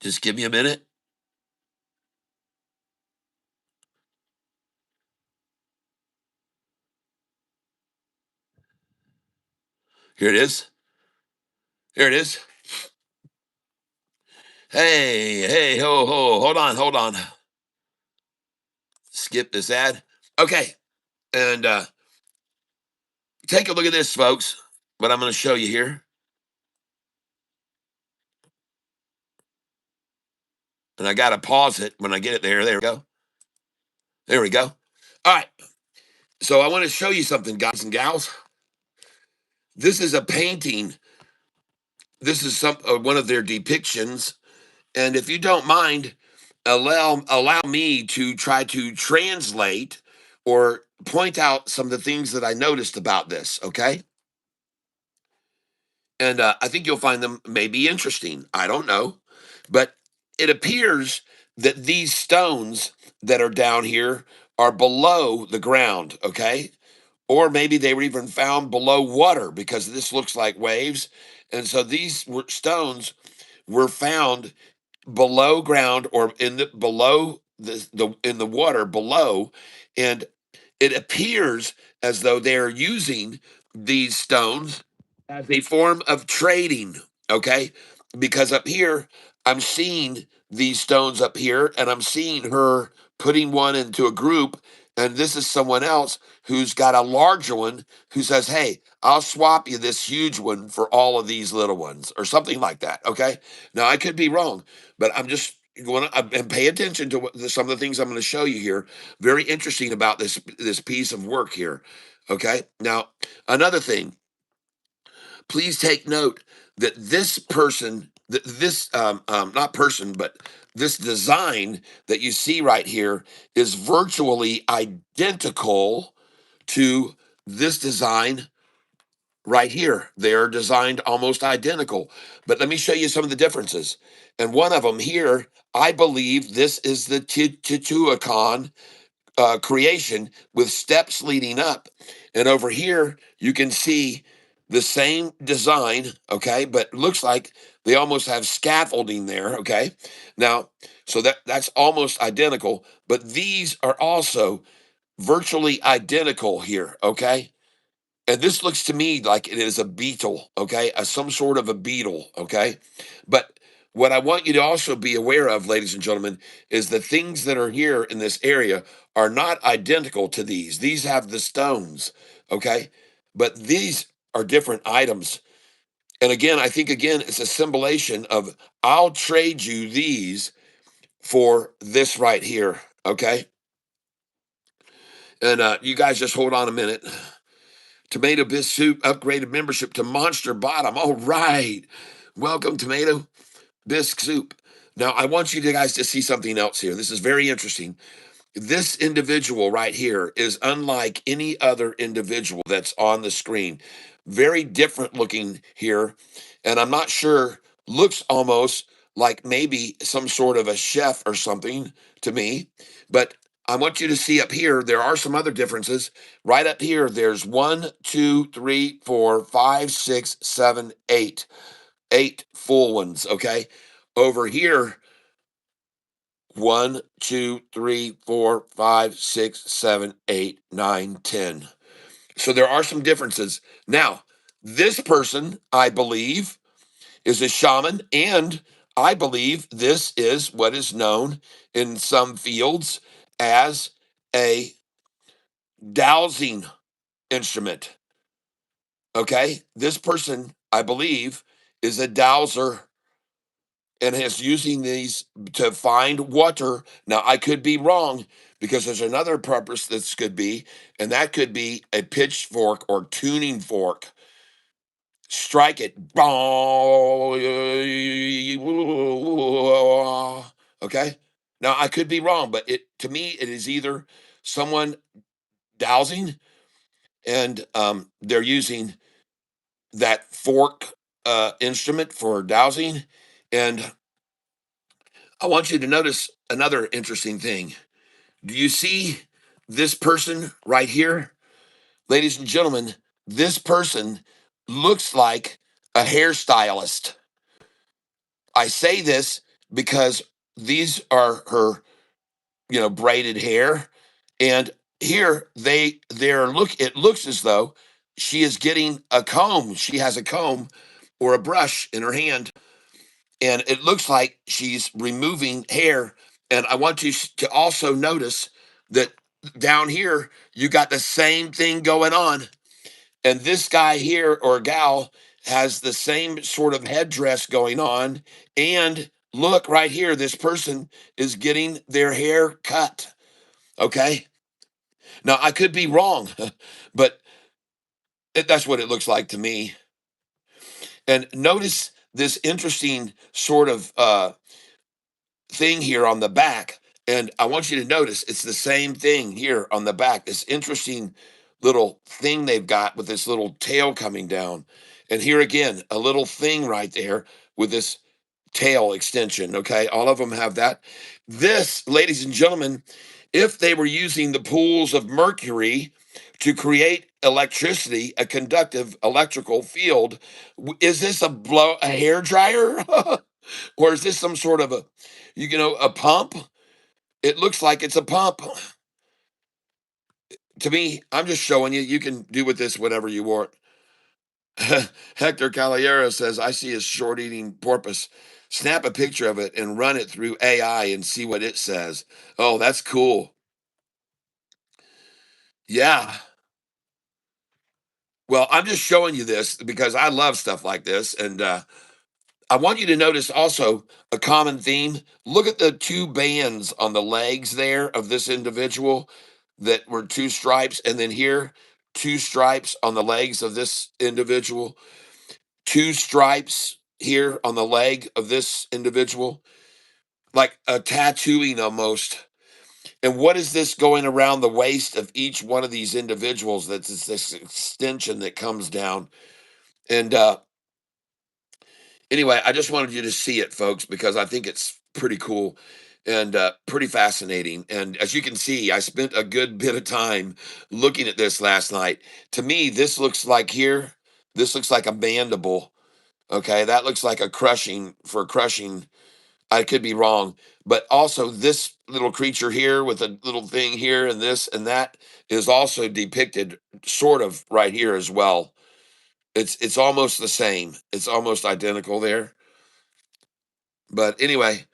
just give me a minute. Here it is. Here it is. Hey, hey, ho, ho. Hold on, hold on. Skip this ad. Okay, and take a look at this, folks. What I'm going to show you here, and I got to pause it when I get it there. There we go. There we go. All right. So I want to show you something, guys and gals. This is a painting. This is some one of their depictions, and if you don't mind, allow me to try to translate or point out some of the things that I noticed about this. Okay. And I think you'll find them maybe interesting. I don't know, but it appears that these stones that are down here are below the ground, okay? Or maybe they were even found below water because this looks like waves. And so these stones were found below ground or in the below the in the water below, and it appears as though they are using these stones as a form of trading, okay? Because up here, I'm seeing these stones up here, and I'm seeing her putting one into a group, and this is someone else who's got a larger one who says, "Hey, I'll swap you this huge one for all of these little ones," or something like that, okay? Now, I could be wrong, but I'm just going to and pay attention to some of the things I'm going to show you here. Very interesting about this piece of work here, okay? Now, another thing, please take note that this person, this not person, but this design that you see right here is virtually identical to this design right here. They are designed almost identical. But let me show you some of the differences. And one of them here, I believe this is the Teotihuacan creation with steps leading up. And over here, you can see the same design, okay, but looks like they almost have scaffolding there, okay. Now, so that's almost identical, but these are also virtually identical here, okay. And this looks to me like it is a beetle, okay, some sort of a beetle, okay. But what I want you to also be aware of, ladies and gentlemen, is the things that are here in this area are not identical to these. These have the stones, okay, but these are different items. And again, I think again it's a symbolization of I'll trade you these for this right here, okay. And you guys just hold on a minute. Tomato Bisque Soup upgraded membership to Monster Bottom. All right. Welcome, Tomato Bisque Soup. Now, I want you guys to see something else here. This is very interesting. This individual right here is unlike any other individual that's on the screen. Very different looking here. And I'm not sure looks almost like maybe some sort of a chef or something to me. But I want you to see up here, there are some other differences. Right up here, there's one, two, three, four, five, six, seven, eight. Eight full ones. Okay. Over here, one, two, three, four, five, six, seven, eight, nine, 10. So there are some differences. Now, this person, I believe, is a shaman, and I believe this is what is known in some fields as a dowsing instrument. Okay, this person, I believe, is a dowser and is using these to find water. Now, I could be wrong because there's another purpose this could be, and that could be a pitchfork or tuning fork. Strike it. Okay. Now I could be wrong, but it to me it is either someone dowsing and they're using that fork instrument for dowsing. And I want you to notice another interesting thing. Do you see this person right here? Ladies and gentlemen, this person looks like a hairstylist. I say this because these are her, braided hair, and here they're look. It looks as though she is getting a comb. She has a comb or a brush in her hand, and it looks like she's removing hair. And I want you to also notice that down here you got the same thing going on. And this guy here or gal has the same sort of headdress going on. And look right here, this person is getting their hair cut. Okay. Now, I could be wrong, but that's what it looks like to me. And notice this interesting sort of thing here on the back. And I want you to notice it's the same thing here on the back. This interesting little thing they've got with this little tail coming down. And here again, a little thing right there with this tail extension. Okay. All of them have that. This, ladies and gentlemen, if they were using the pools of mercury to create electricity, a conductive electrical field, is this a hair dryer? Or is this some sort of a pump? It looks like it's a pump to me. I'm just showing you. You can do with this whatever you want. Hector Caballero says, I see a short eating porpoise. Snap a picture of it and run it through AI and see what it says. Oh, that's cool. Yeah. Well, I'm just showing you this because I love stuff like this. And I want you to notice also a common theme. Look at the two bands on the legs there of this individual that were two stripes. And then here, two stripes on the legs of this individual, two stripes here on the leg of this individual, like a tattooing almost. And what is this going around the waist of each one of these individuals? That's this extension that comes down. And anyway, I just wanted you to see it, folks, because I think it's pretty cool and pretty fascinating. And as you can see, I spent a good bit of time looking at this last night. To me, this looks like here, this looks like a mandible. Okay, that looks like a crushing for crushing. I could be wrong, but also this little creature here with a little thing here and this and that is also depicted sort of right here as well. It's almost the same. It's almost identical there. But anyway,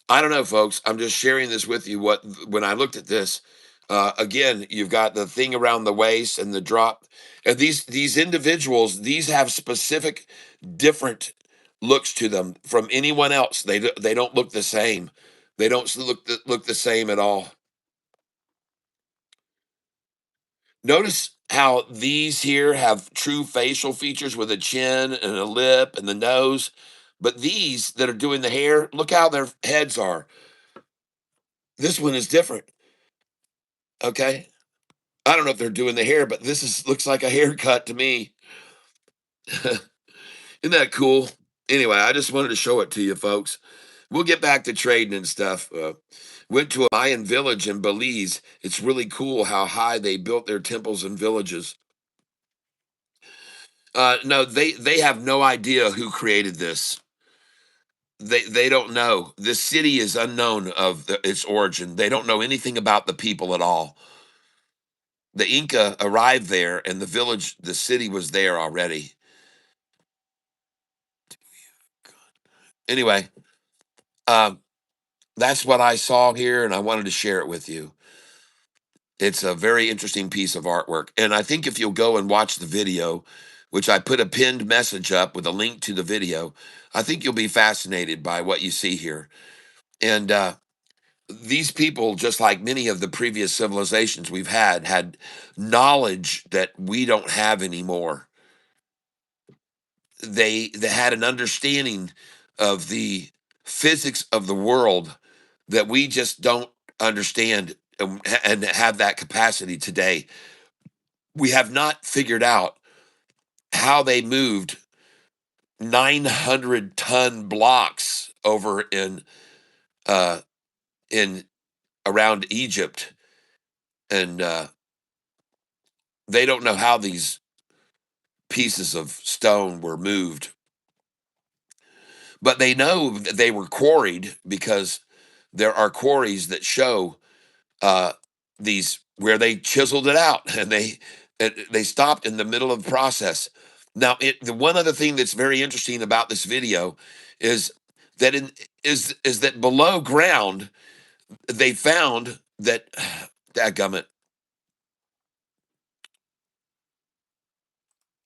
I don't know, folks. I'm just sharing this with you. What when I looked at this, again, you've got the thing around the waist and the drop, and these individuals, these have specific, different looks to them from anyone else. They don't look the same. They don't look the same at all. Notice how these here have true facial features with a chin and a lip and the nose. But these that are doing the hair, look how their heads are. This one is different. Okay. I don't know if they're doing the hair, but this is looks like a haircut to me. Isn't that cool? Anyway, I just wanted to show it to you, folks. We'll get back to trading and stuff. Went to a Mayan village in Belize. It's really cool how high they built their temples and villages. No, they have no idea who created this. They don't know. This city is unknown of its origin. They don't know anything about the people at all. The Inca arrived there, and the village, the city was there already. Anyway, um, that's what I saw here, and I wanted to share it with you. It's a very interesting piece of artwork. And I think if you'll go and watch the video, which I put a pinned message up with a link to the video, I think you'll be fascinated by what you see here. And these people, just like many of the previous civilizations we've had knowledge that we don't have anymore. They had an understanding of the physics of the world that we just don't understand and have that capacity today. We have not figured out how they moved 900-ton blocks over in around Egypt, and they don't know how these pieces of stone were moved, but they know that they were quarried because there are quarries that show uh, these where they chiseled it out, and they stopped in the middle of the process. Now, the one other thing that's very interesting about this video is that is that below ground they found that dadgummit,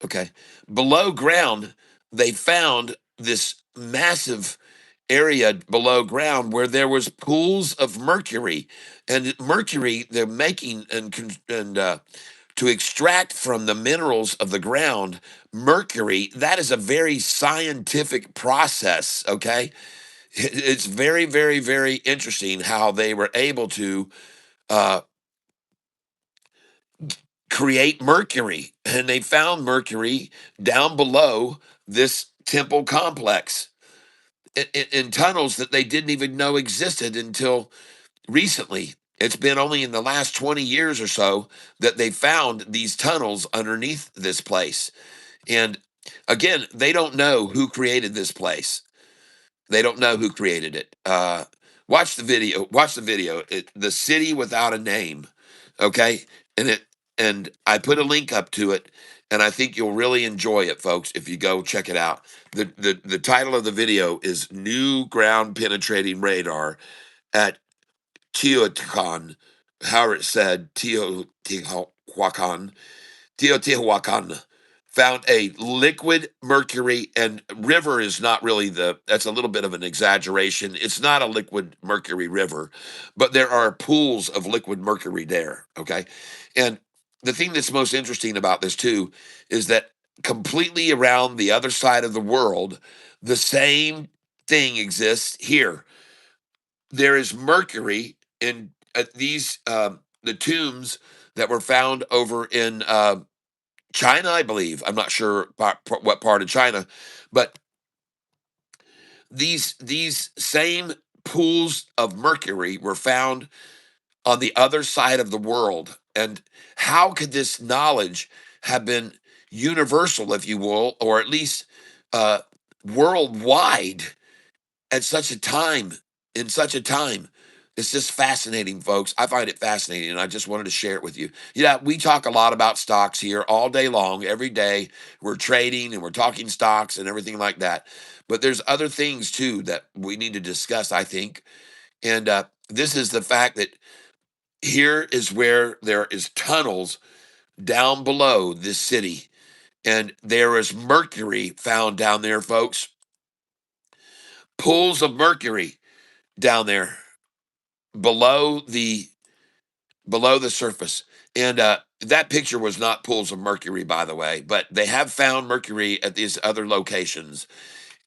okay, below ground they found this massive area below ground where there was pools of mercury, and mercury they're making and to extract from the minerals of the ground mercury. That is a very scientific process, okay. It's very, very, very interesting how they were able to uh, create mercury, and they found mercury down below this temple complex in tunnels that they didn't even know existed until recently. It's been only in the last 20 years or so that they found these tunnels underneath this place. And again, they don't know who created this place. They don't know who created it. Watch the video. Watch the video. The city without a name. Okay, and I put a link up to it, and I think you'll really enjoy it, folks. If you go check it out. The title of the video is "New Ground Penetrating Radar at Teotihuacan." How it said Teotihuacan. Teotihuacan found a liquid mercury, and river is not really that's a little bit of an exaggeration. It's not a liquid mercury river, but there are pools of liquid mercury there. Okay. And the thing that's most interesting about this too is that completely around the other side of the world, the same thing exists here. There is mercury in these the tombs that were found over in China, I believe. I'm not sure what part of China, but these same pools of mercury were found on the other side of the world. And how could this knowledge have been universal, if you will, or at least uh, worldwide at such a time, in such a time? It's just fascinating, folks. I find it fascinating, and I just wanted to share it with you. Yeah, we talk a lot about stocks here all day long, every day. We're trading and we're talking stocks and everything like that. But there's other things too that we need to discuss, I think. And this is the fact that here is where there is tunnels down below this city, and there is mercury found down there, folks. Pools of mercury down there below the surface. And that picture was not pools of mercury, by the way, but they have found mercury at these other locations.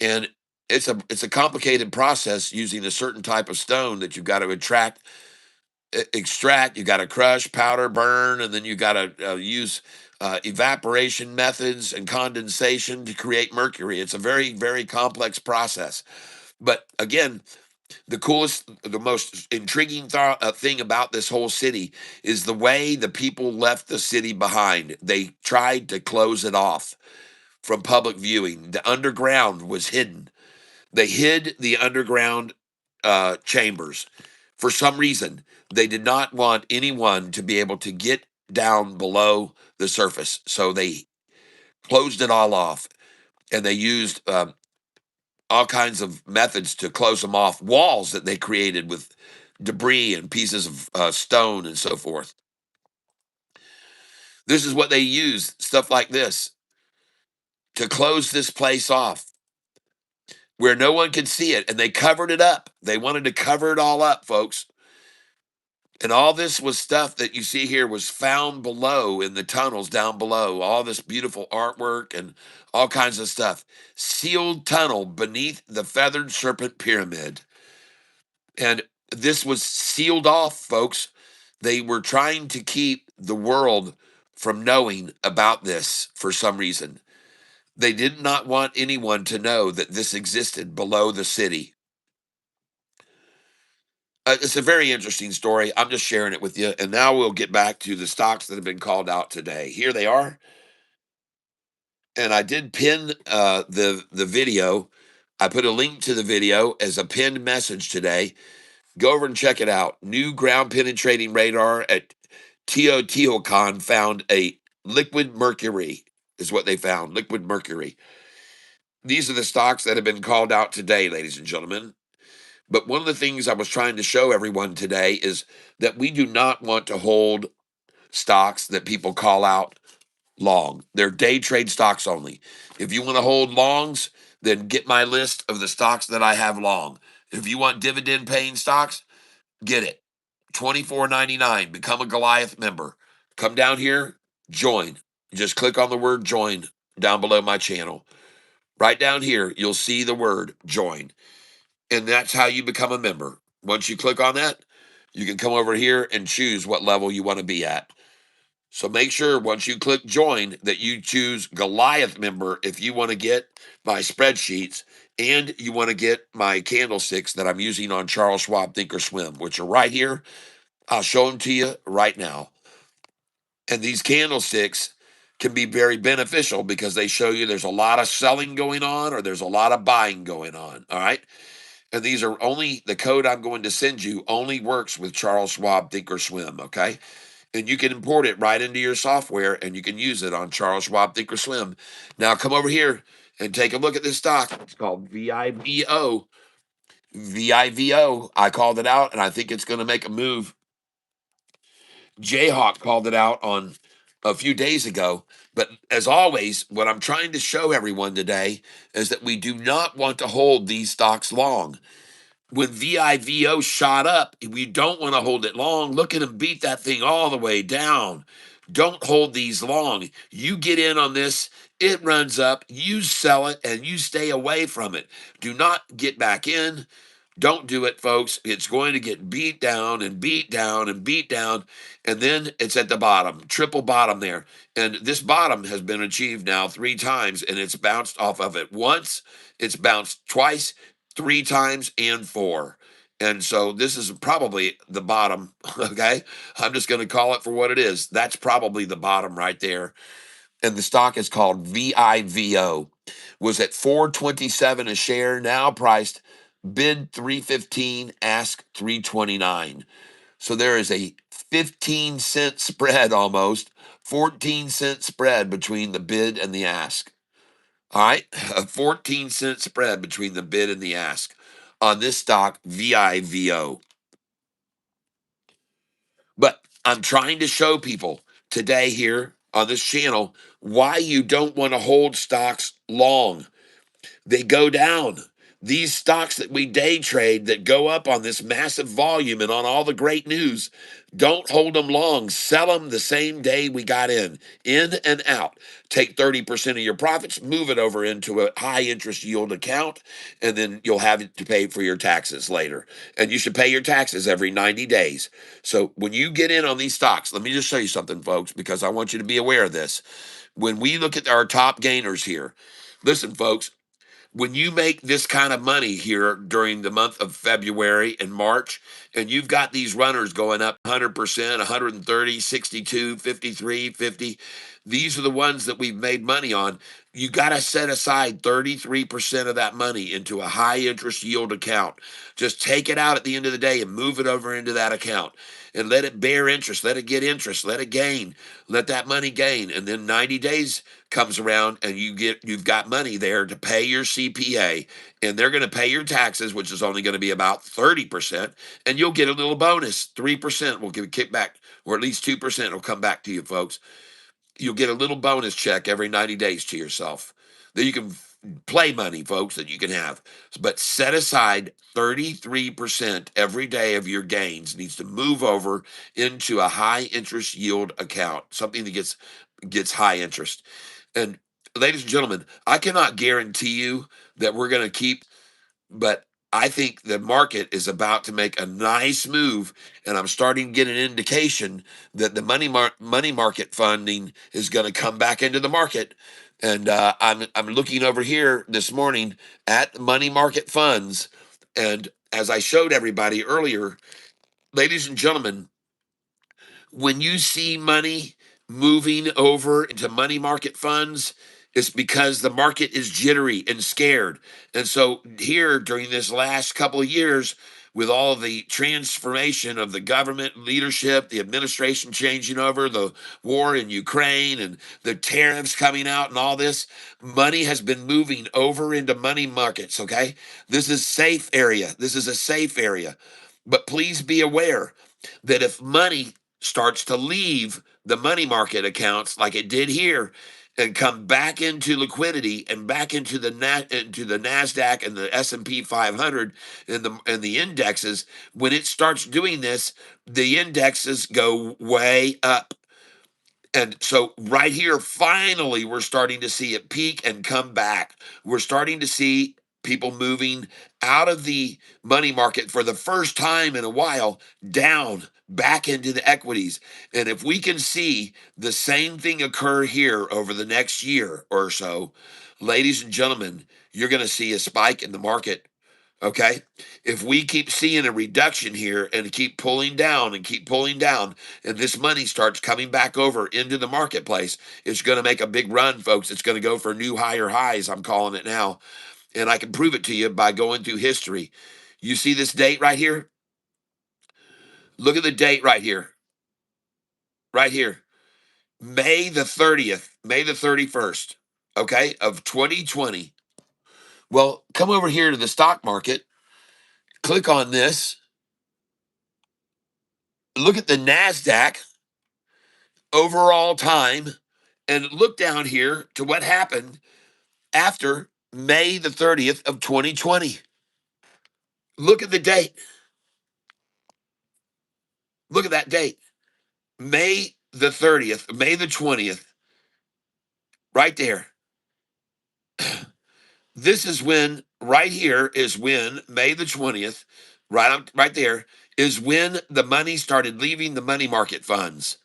And it's a complicated process using a certain type of stone that you've got to attract extract, you got to crush, powder, burn, and then you got to use evaporation methods and condensation to create mercury. It's a very, very complex process. But again, the coolest, the most intriguing thing about this whole city is the way the people left the city behind. They tried to close it off from public viewing. The underground was hidden. They hid the underground chambers. For some reason, they did not want anyone to be able to get down below the surface. So they closed it all off, and they used all kinds of methods to close them off. Walls that they created with debris and pieces of stone and so forth. This is what they used, stuff like this, to close this place off where no one could see it. And they covered it up. They wanted to cover it all up, folks. And all this was stuff that you see here was found below in the tunnels down below. All this beautiful artwork and all kinds of stuff. Sealed tunnel beneath the feathered serpent pyramid. And this was sealed off, folks. They were trying to keep the world from knowing about this for some reason. They did not want anyone to know that this existed below the city. It's a very interesting story. I'm just sharing it with you. And now we'll get back to the stocks that have been called out today. Here they are. And I did pin the video. I put a link to the video as a pinned message today. Go over and check it out. New ground penetrating radar at Teotihuacan found a liquid mercury, is what they found. Liquid mercury. These are the stocks that have been called out today, ladies and gentlemen. But one of the things I was trying to show everyone today is that we do not want to hold stocks that people call out long. They're day trade stocks only. If you want to hold longs, then get my list of the stocks that I have long. If you want dividend paying stocks, get it. $24.99. Become a Goliath member. Come down here, join. Just click on the word join down below my channel. Right down here, you'll see the word join. And that's how you become a member. Once you click on that, you can come over here and choose what level you want to be at. So make sure once you click join that you choose Goliath member if you want to get my spreadsheets and you want to get my candlesticks that I'm using on Charles Schwab Thinkorswim, which are right here. I'll show them to you right now. And these candlesticks can be very beneficial because they show you there's a lot of selling going on or there's a lot of buying going on. All right. And these are only the code I'm going to send you only works with Charles Schwab Thinkorswim. Okay. And you can import it right into your software and you can use it on Charles Schwab Thinkorswim. Now come over here and take a look at this stock. It's called VIVO. VIVO. I called it out and I think it's going to make a move. Jayhawk called it out on a few days ago. But as always, what I'm trying to show everyone today is that we do not want to hold these stocks long. When VIVO shot up, we don't want to hold it long. Look at him beat that thing all the way down. Don't hold these long. You get in on this, it runs up, you sell it, and you stay away from it. Do not get back in. Don't do it, folks. It's going to get beat down and beat down and beat down. And then it's at the bottom, triple bottom there. And this bottom has been achieved now 3 times, and it's bounced off of it once, it's bounced twice, 3 times, and 4. And so this is probably the bottom. Okay. I'm just going to call it for what it is. That's probably the bottom right there. And the stock is called VIVO. Was at 427 a share, now priced bid 315, ask 329. So there is a 15-cent spread almost, 14-cent spread between the bid and the ask. All right, a 14-cent spread between the bid and the ask on this stock, VIVO. But I'm trying to show people today here on this channel why you don't want to hold stocks long. They go down. these stocks that we day trade that go up on this massive volume and on all the great news, don't hold them long. Sell them the same day we got in and out. Take 30% of your profits, move it over into a high interest yield account, and then you'll have it to pay for your taxes later. And you should pay your taxes every 90 days. So when you get in on these stocks, let me just show you something, folks, because I want you to be aware of this. When we look at our top gainers here, listen, folks, when you make this kind of money here during the month of February and March, and you've got these runners going up 100%, 130, 62, 53, 50, these are the ones that we've made money on. You got to set aside 33% of that money into a high interest yield account. Just take it out at the end of the day and move it over into that account and let it bear interest, let it get interest, let it gain, let that money gain. And then 90 days comes around and you've got money there to pay your CPA, and they're going to pay your taxes, which is only going to be about 30%, and you'll get a little bonus. 3% will give a kickback, or at least 2% will come back to you, folks. You'll get a little bonus check every 90 days to yourself that you can play money, folks, that you can have. But set aside 33% every day of your gains needs to move over into a high interest yield account, something that gets high interest. And ladies and gentlemen, I cannot guarantee you that we're going to keep, but I think the market is about to make a nice move, and I'm starting to get an indication that the money market funding is going to come back into the market. And I'm looking over here this morning at money market funds, and as I showed everybody earlier, ladies and gentlemen, when you see money moving over into money market funds, it's because the market is jittery and scared. And so, here during this last couple of years, with all of the transformation of the government leadership, the administration changing over, the war in Ukraine, and the tariffs coming out, and all this, money has been moving over into money markets. Okay. This is safe area. This is a safe area. But please be aware that if money starts to leave the money market accounts like it did here and come back into liquidity and back into the Nasdaq and the S&P 500 and the indexes, when it starts doing this, the indexes go way up. And so right here, finally, we're starting to see it peak and come back. We're starting to see people moving out of the money market for the first time in a while, down back into the equities. And if we can see the same thing occur here over the next year or so, ladies and gentlemen, you're going to see a spike in the market. Okay. If we keep seeing a reduction here and keep pulling down and keep pulling down, and this money starts coming back over into the marketplace, it's going to make a big run, folks. It's going to go for new higher highs. I'm calling it now. And I can prove it to you by going through history. You see this date right here? Look at the date right here. Right here. May the 30th, May the 31st, okay, of 2020. Well, come over here to the stock market, click on this, look at the NASDAQ overall time, and look down here to what happened after May the 30th of 2020. Look at the date. Look at that date. May the 30th, May the 20th, right there. This is when, right here is when, May the 20th, right there, is when the money started leaving the money market funds.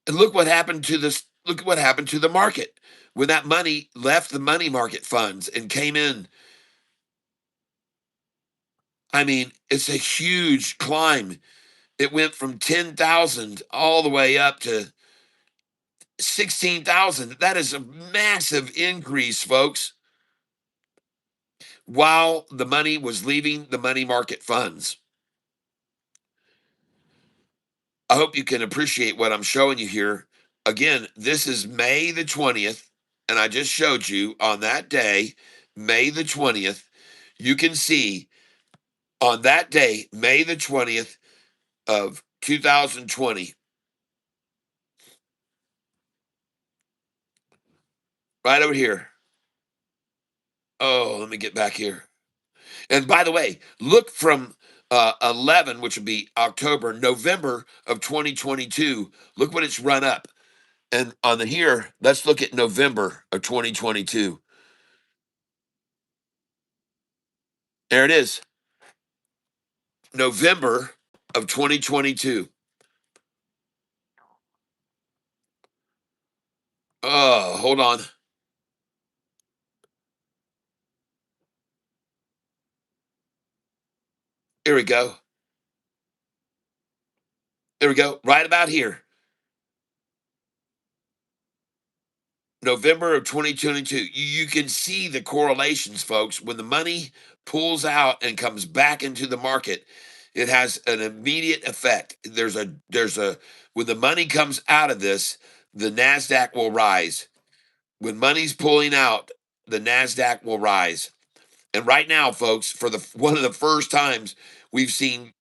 And look what happened to this. Look at what happened to the market when that money left the money market funds and came in. I mean, it's a huge climb. It went from 10,000 all the way up to 16,000. That is a massive increase, folks, while the money was leaving the money market funds. I hope you can appreciate what I'm showing you here. Again, this is May the 20th, and I just showed you on that day, May the 20th. You can see on that day, May the 20th of 2020, right over here. Oh, let me get back here. And by the way, look from 11, which would be October, November of 2022. Look what it's run up. And on the here, let's look at November of 2022. There it is. November of 2022. Oh, hold on. Here we go. There we go. Right about here. November of 2022. You can see the correlations, folks. When the money pulls out and comes back into the market, it has an immediate effect. There's a when the money comes out of this, the Nasdaq will rise. When money's pulling out, the Nasdaq will rise. And right now, folks, for the one of the first times we've seen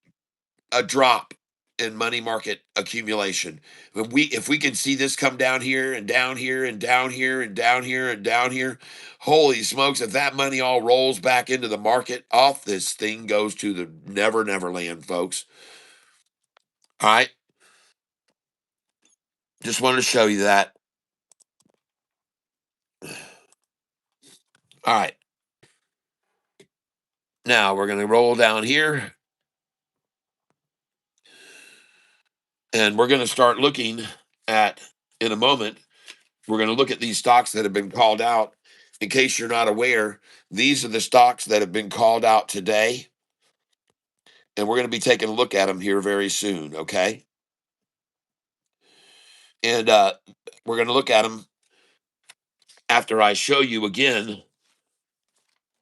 a drop in money market accumulation. If we can see this come down here and down here and down here and down here and down here, holy smokes, if that money all rolls back into the market, off this thing goes to the never land, folks. All right. Just wanted to show you that. All right. Now we're going to roll down here and we're going to start looking at, in a moment, we're going to look at these stocks that have been called out. In case you're not aware, these are the stocks that have been called out today, and we're going to be taking a look at them here very soon, okay? And we're going to look at them after I show you again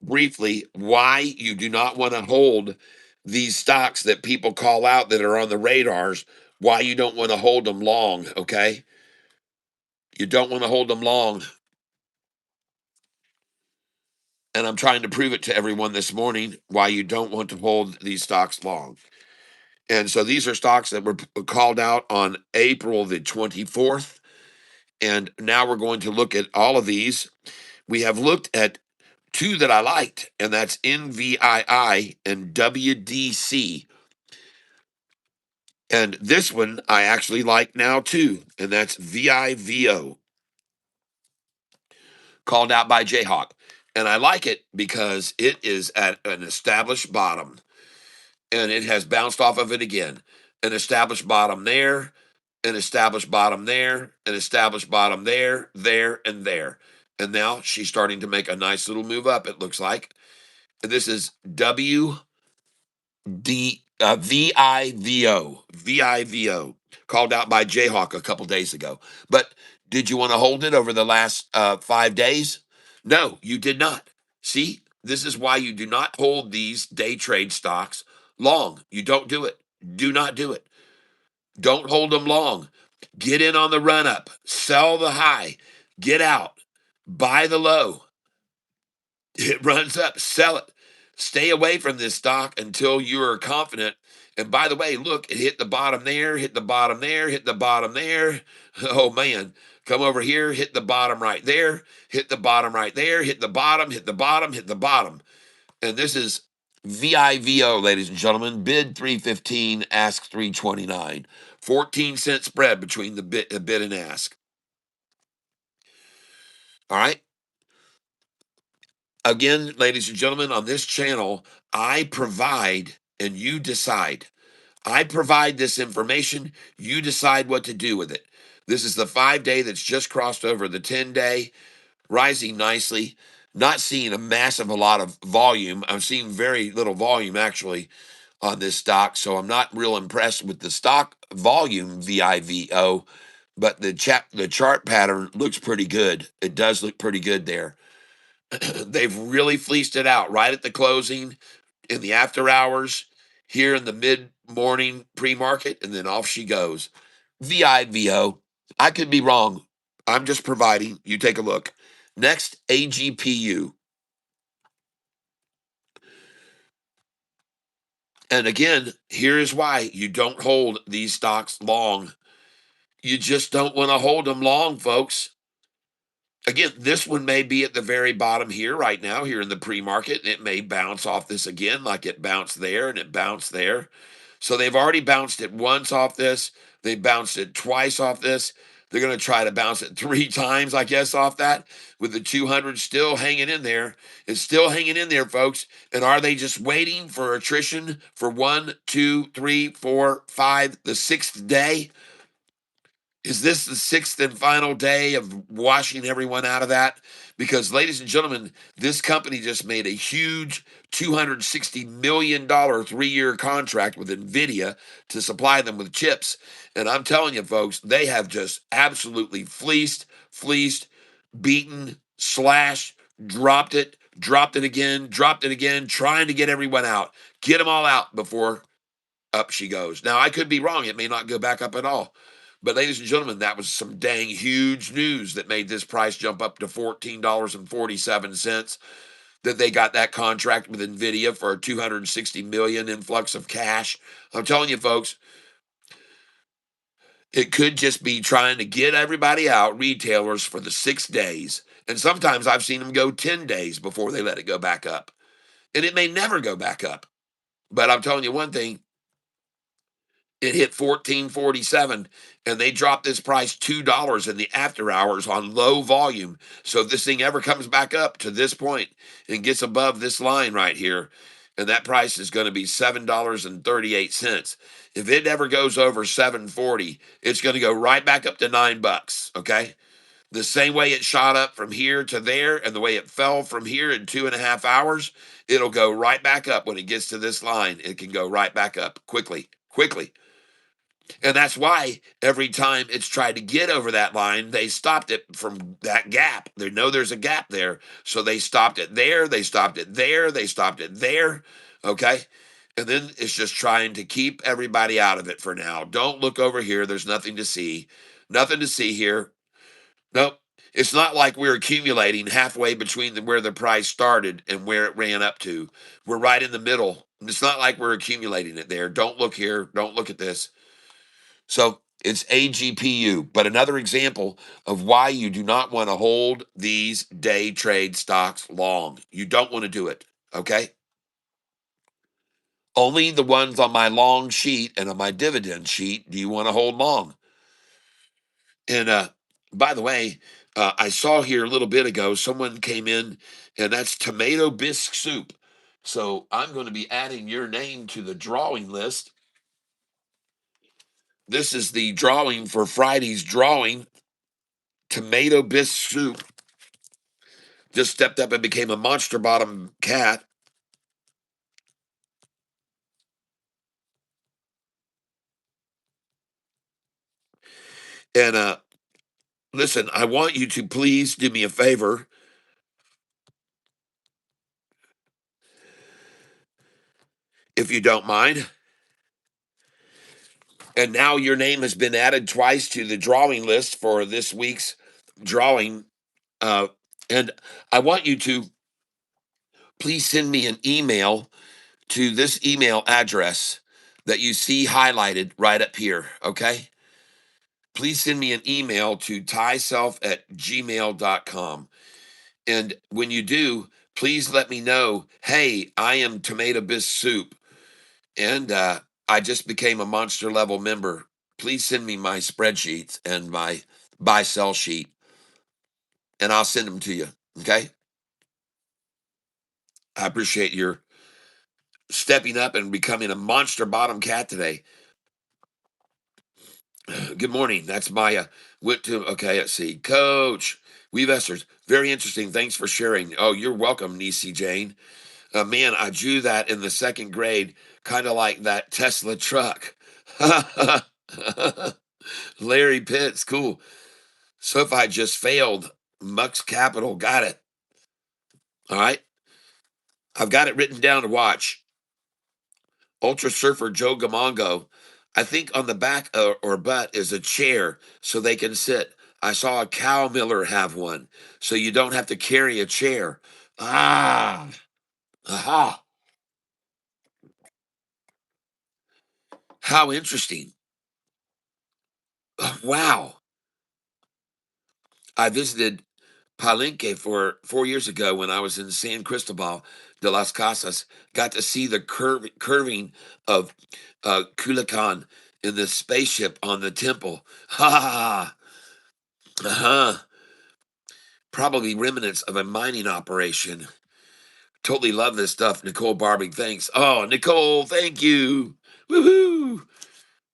briefly why you do not want to hold these stocks that people call out that are on the radars, why you don't want to hold them long, okay? You don't want to hold them long. And I'm trying to prove it to everyone this morning why you don't want to hold these stocks long. And so these are stocks that were called out on April the 24th. And now we're going to look at all of these. We have looked at two that I liked, and that's NVII and WDC. And this one I actually like now too, and that's VIVO, called out by Jayhawk. And I like it because it is at an established bottom, and it has bounced off of it again. An established bottom there, an established bottom there, an established bottom there, and there. And now she's starting to make a nice little move up, it looks like. And this is VIVO, called out by Jayhawk a couple days ago. But did you want to hold it over the last 5 days? No, you did not. See, this is why you do not hold these day trade stocks long. You don't do it. Do not do it. Don't hold them long. Get in on the run up, sell the high, get out, buy the low. It runs up, sell it. Stay away from this stock until you are confident. And by the way, look, it hit the bottom there, hit the bottom there, hit the bottom there. Oh man, come over here, hit the bottom right there, hit the bottom right there, hit the bottom, hit the bottom, hit the bottom. And this is VIVO, ladies and gentlemen. Bid 315, ask 329. 14-cent spread between the bid and ask. All right. Again, ladies and gentlemen, on this channel, I provide and you decide. I provide this information. You decide what to do with it. This is the 5-day that's just crossed over the 10-day, rising nicely. Not seeing a lot of volume. I'm seeing very little volume actually on this stock, so I'm not real impressed with the stock volume VIVO, but the chart pattern looks pretty good. It does look pretty good there. They've really fleeced it out right at the closing, in the after hours, here in the mid morning pre market, and then off she goes. VIVO. I could be wrong. I'm just providing. You take a look. Next, AGPU. And again, here is why you don't hold these stocks long. You just don't want to hold them long, folks. Again, this one may be at the very bottom here right now, here in the pre-market, and it may bounce off this again, like it bounced there and it bounced there. So they've already bounced it once off this. They bounced it twice off this. They're going to try to bounce it three times, I guess, off that, with the 200 still hanging in there. It's still hanging in there, folks. And are they just waiting for attrition for one, two, three, four, five, the sixth day? Is this the sixth and final day of washing everyone out of that? Because, ladies and gentlemen, this company just made a huge $260 million 3 year contract with NVIDIA to supply them with chips. And I'm telling you, folks, they have just absolutely fleeced, beaten, slashed, dropped it again, trying to get everyone out. Get them all out before up she goes. Now, I could be wrong. It may not go back up at all. But, ladies and gentlemen, that was some dang huge news that made this price jump up to $14.47. That they got that contract with NVIDIA for a $260 million influx of cash. I'm telling you, folks, it could just be trying to get everybody out, retailers, for the 6 days. And sometimes I've seen them go 10 days before they let it go back up. And it may never go back up. But I'm telling you one thing, it hit 1447 and they dropped this price $2 in the after hours on low volume. So if this thing ever comes back up to this point and gets above this line right here, and that price is going to be $7.38. If it ever goes over 740, it's going to go right back up to $9. Okay. The same way it shot up from here to there and the way it fell from here in 2.5 hours, it'll go right back up when it gets to this line. It can go right back up quickly. And that's why every time it's tried to get over that line, they stopped it from that gap. They know there's a gap there. So they stopped it there. They stopped it there. They stopped it there. Okay. And then it's just trying to keep everybody out of it for now. Don't look over here. There's nothing to see. Nothing to see here. Nope. It's not like we're accumulating halfway between where the price started and where it ran up to. We're right in the middle. It's not like we're accumulating it there. Don't look here. Don't look at this. So it's AGPU, but another example of why you do not want to hold these day trade stocks long. You don't want to do it. Okay. Only the ones on my long sheet and on my dividend sheet do you want to hold long. And by the way, I saw here a little bit ago someone came in, and that's tomato bisque soup. So I'm going to be adding your name to the drawing list. This is the drawing for Friday's drawing. Tomato bisque soup just stepped up and became a monster bottom cat. And listen, I want you to please do me a favor, if you don't mind. And now your name has been added twice to the drawing list for this week's drawing. Uh, and I want you to please send me an email to this email address that you see highlighted right up here. Okay. Please send me an email to tieself@gmail.com. And when you do, please let me know, hey, I am Tomato Bisque Soup. And I just became a monster level member. Please send me my spreadsheets and my buy sell sheet, and I'll send them to you. Okay. I appreciate your stepping up and becoming a monster bottom cat today. Good morning. That's Maya. Went to, okay, let's see. Coach, Weave Esters. Very interesting. Thanks for sharing. Oh, you're welcome, Nisi Jane. Man, I drew that in the second grade, kind of like that Tesla truck. Larry Pitts, cool. SoFi just failed. Mux Capital, got it. All right. I've got it written down to watch. Ultra Surfer Joe Gamongo. I think on the back or butt is a chair so they can sit. I saw a cow miller have one, so you don't have to carry a chair. Ah, aha. How interesting. Wow. I visited Palenque for 4 years ago when I was in San Cristobal de las Casas. Got to see the curving of Culiacan in the spaceship on the temple. Ha ha ha. Uh-huh. Probably remnants of a mining operation. Totally love this stuff. Nicole Barbie, thanks. Oh, Nicole, thank you. Woohoo.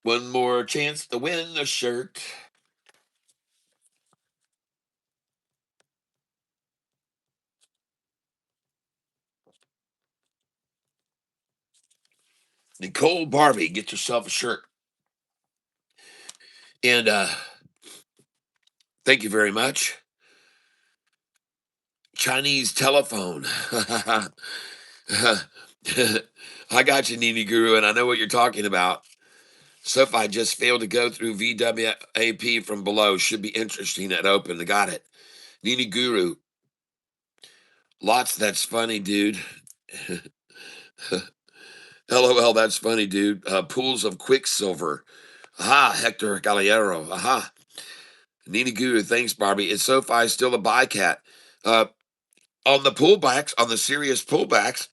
One more chance to win a shirt. Nicole Barbie, get yourself a shirt. And thank you very much. Chinese telephone. I got you, Nini Guru, and I know what you're talking about. SoFi just failed to go through VWAP from below. Should be interesting at open. I got it. Nini Guru. Lots, that's funny, dude. LOL, that's funny, dude. Pools of Quicksilver. Aha, Hector Gallero. Aha. Nini Guru, thanks, Barbie. Is SoFi still a bycat? Uh, on the pullbacks, on the serious pullbacks,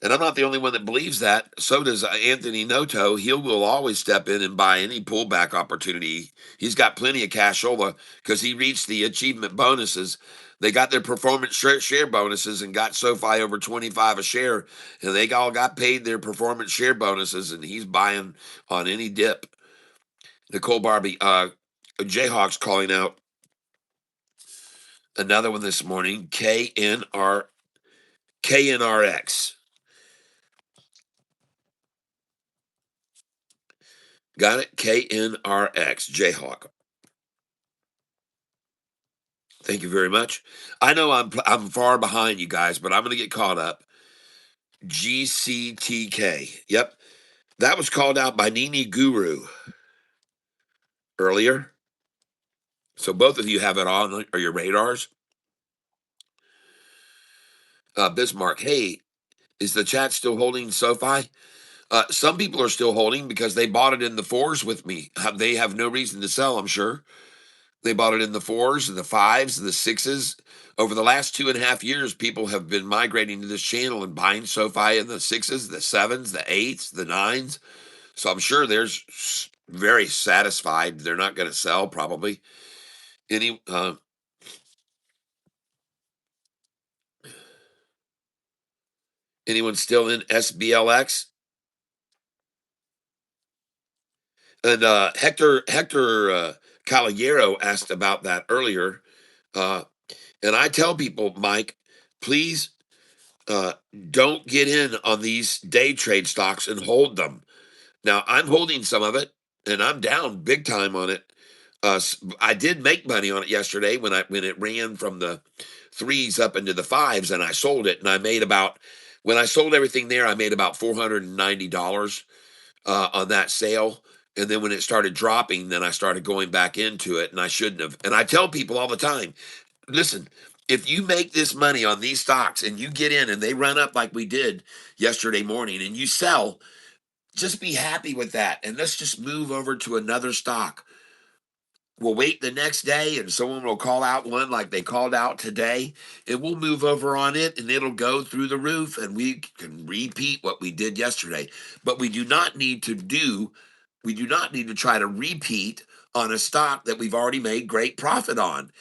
and I'm not the only one that believes that. So does Anthony Noto. He will always step in and buy any pullback opportunity. He's got plenty of cashola because he reached the achievement bonuses. They got their performance share bonuses and got SoFi over 25 a share, and they all got paid their performance share bonuses, and he's buying on any dip. Nicole Barbie, Jayhawks calling out another one this morning. KNRX. Got it? KNRX, Jayhawk. Thank you very much. I know I'm far behind you guys, but I'm going to get caught up. GCTK. Yep. That was called out by Nini Guru earlier. So both of you have it on or your radars. Bismarck, hey, is the chat still holding SoFi? Some people are still holding because they bought it in the fours with me. They have no reason to sell, I'm sure. They bought it in the fours and the fives and the sixes. Over the last 2.5 years, people have been migrating to this channel and buying SoFi in the sixes, the sevens, the eights, the nines. So I'm sure they're very satisfied. They're not going to sell probably. Anyone still in SBLX? And Hector Caballero asked about that earlier. Uh, and I tell people, Mike, please uh, don't get in on these day trade stocks and hold them. Now I'm holding some of it, and I'm down big time on it. I did make money on it yesterday when it ran from the threes up into the fives, and I sold it, and I made about when I sold everything there, I made about $490 on that sale. And then when it started dropping, then I started going back into it, and I shouldn't have. And I tell people all the time, listen, if you make this money on these stocks and you get in and they run up like we did yesterday morning and you sell, just be happy with that. And let's just move over to another stock. We'll wait the next day and someone will call out one like they called out today, and we'll move over on it and it'll go through the roof and we can repeat what we did yesterday. But we do not need to try to repeat on a stock that we've already made great profit on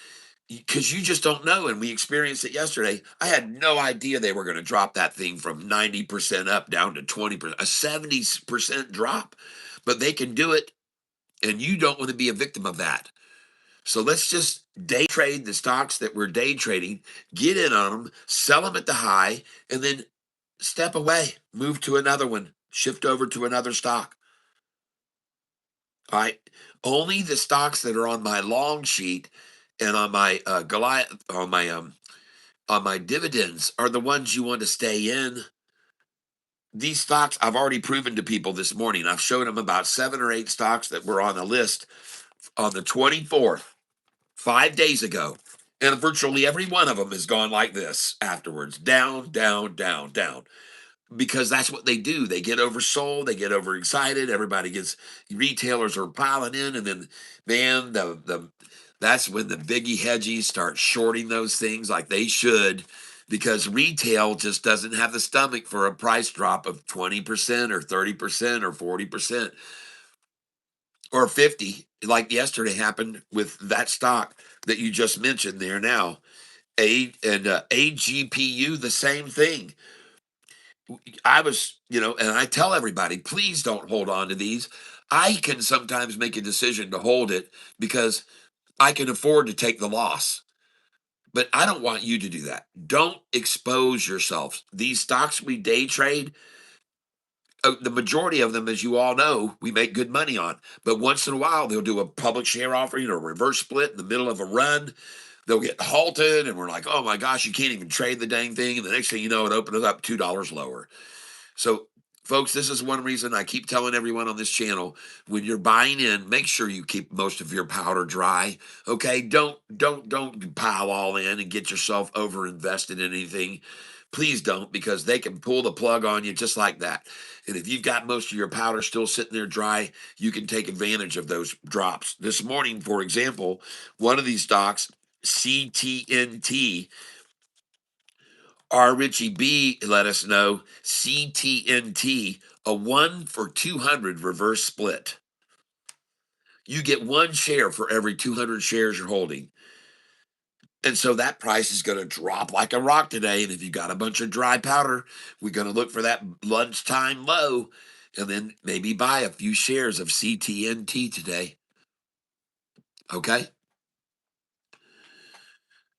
because you just don't know. And we experienced it yesterday. I had no idea they were going to drop that thing from 90% up down to 20%, a 70% drop. But they can do it, and you don't want to be a victim of that. So let's just day trade the stocks that we're day trading, get in on them, sell them at the high, and then step away, move to another one, shift over to another stock. All right. Only the stocks that are on my long sheet and on my Goliath on my dividends are the ones you want to stay in. These stocks I've already proven to people this morning. I've showed them about 7 or 8 stocks that were on a list on the 24th, 5 days ago. And virtually every one of them has gone like this afterwards, down, down, down, down, because that's what they do. They get oversold, they get overexcited. Everybody gets retailers are piling in, and then man, the That's when the biggie hedgies start shorting those things like they should, because retail just doesn't have the stomach for a price drop of 20% or 30% or 40% or 50, like yesterday happened with that stock that you just mentioned there now. AGPU, the same thing. I was, and I tell everybody, please don't hold on to these. I can sometimes make a decision to hold it because I can afford to take the loss. But I don't want you to do that. Don't expose yourself. These stocks we day trade, the majority of them, as you all know, we make good money on. But once in a while, they'll do a public share offering or a reverse split in the middle of a run. They'll get halted, and we're like, oh my gosh, you can't even trade the dang thing. And the next thing you know, it opened up $2 lower. So, folks, this is one reason I keep telling everyone on this channel: when you're buying in, make sure you keep most of your powder dry. Okay, don't pile all in and get yourself over invested in anything. Please don't, because they can pull the plug on you just like that. And if you've got most of your powder still sitting there dry, you can take advantage of those drops. This morning, for example, one of these stocks, CTNT, our Richie B let us know CTNT, a 1 for 200 reverse split. You get one share for every 200 shares you're holding. And so that price is going to drop like a rock today. And if you got a bunch of dry powder, we're going to look for that lunchtime low and then maybe buy a few shares of CTNT today. Okay.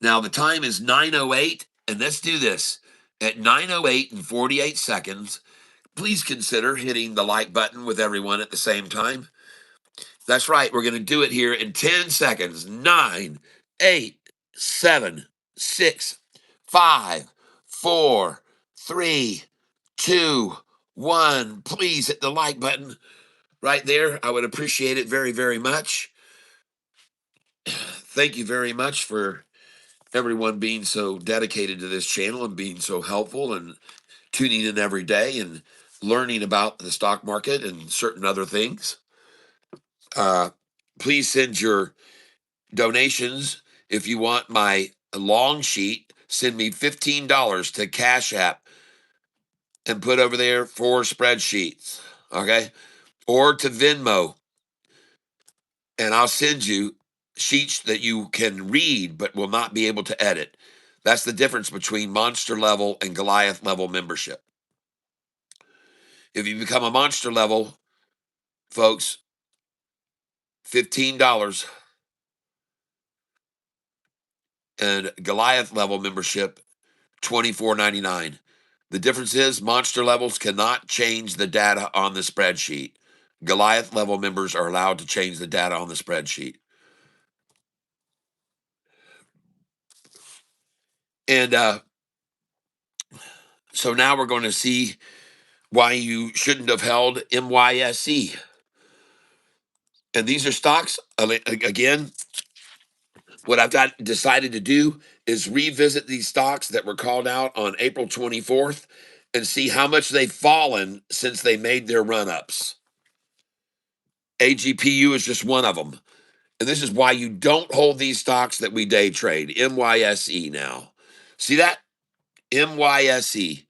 Now the time is 9:08, and let's do this. At 9:08 and 48 seconds, please consider hitting the like button with everyone at the same time. That's right. We're going to do it here in 10 seconds. 9, 8, 7, 6, 5, 4, 3, 2, 1. Please hit the like button right there. I would appreciate it very, very much. Thank you very much for everyone being so dedicated to this channel and being so helpful and tuning in every day and learning about the stock market and certain other things. Uh, please send your donations. If you want my long sheet, send me $15 to Cash App and put over there 4 spreadsheets, okay? Or to Venmo, and I'll send you sheets that you can read but will not be able to edit. That's the difference between monster level and Goliath level membership. If you become a monster level, folks, $15, and Goliath level membership, $24.99. The difference is monster levels cannot change the data on the spreadsheet. Goliath level members are allowed to change the data on the spreadsheet. And so now we're going to see why you shouldn't have held MYSE. And these are stocks, again, what I've decided to do is revisit these stocks that were called out on April 24th and see how much they've fallen since they made their run-ups. AGPU is just one of them. And this is why you don't hold these stocks that we day trade. MYSE now. See that? MYSE.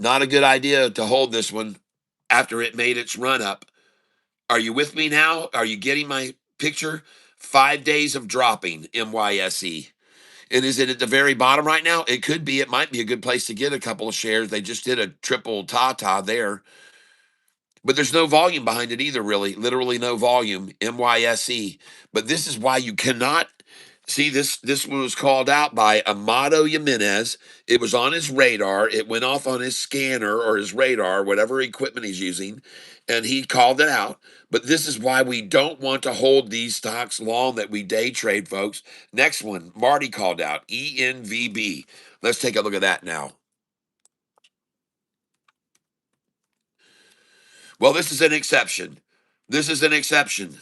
Not a good idea to hold this one after it made its run up. Are you with me now? Are you getting my picture? 5 days of dropping MYSE. And is it at the very bottom right now? It could be. It might be a good place to get a couple of shares. They just did a triple ta-ta there. But there's no volume behind it either, really. Literally no volume. MYSE. But this is why you cannot see this. This one was called out by Amado Jimenez. It was on his radar. It went off on his scanner or his radar, whatever equipment he's using, and he called it out. But this is why we don't want to hold these stocks long that we day trade, folks. Next one, Marty called out ENVB. Let's take a look at that now. Well, this is an exception. This is an exception.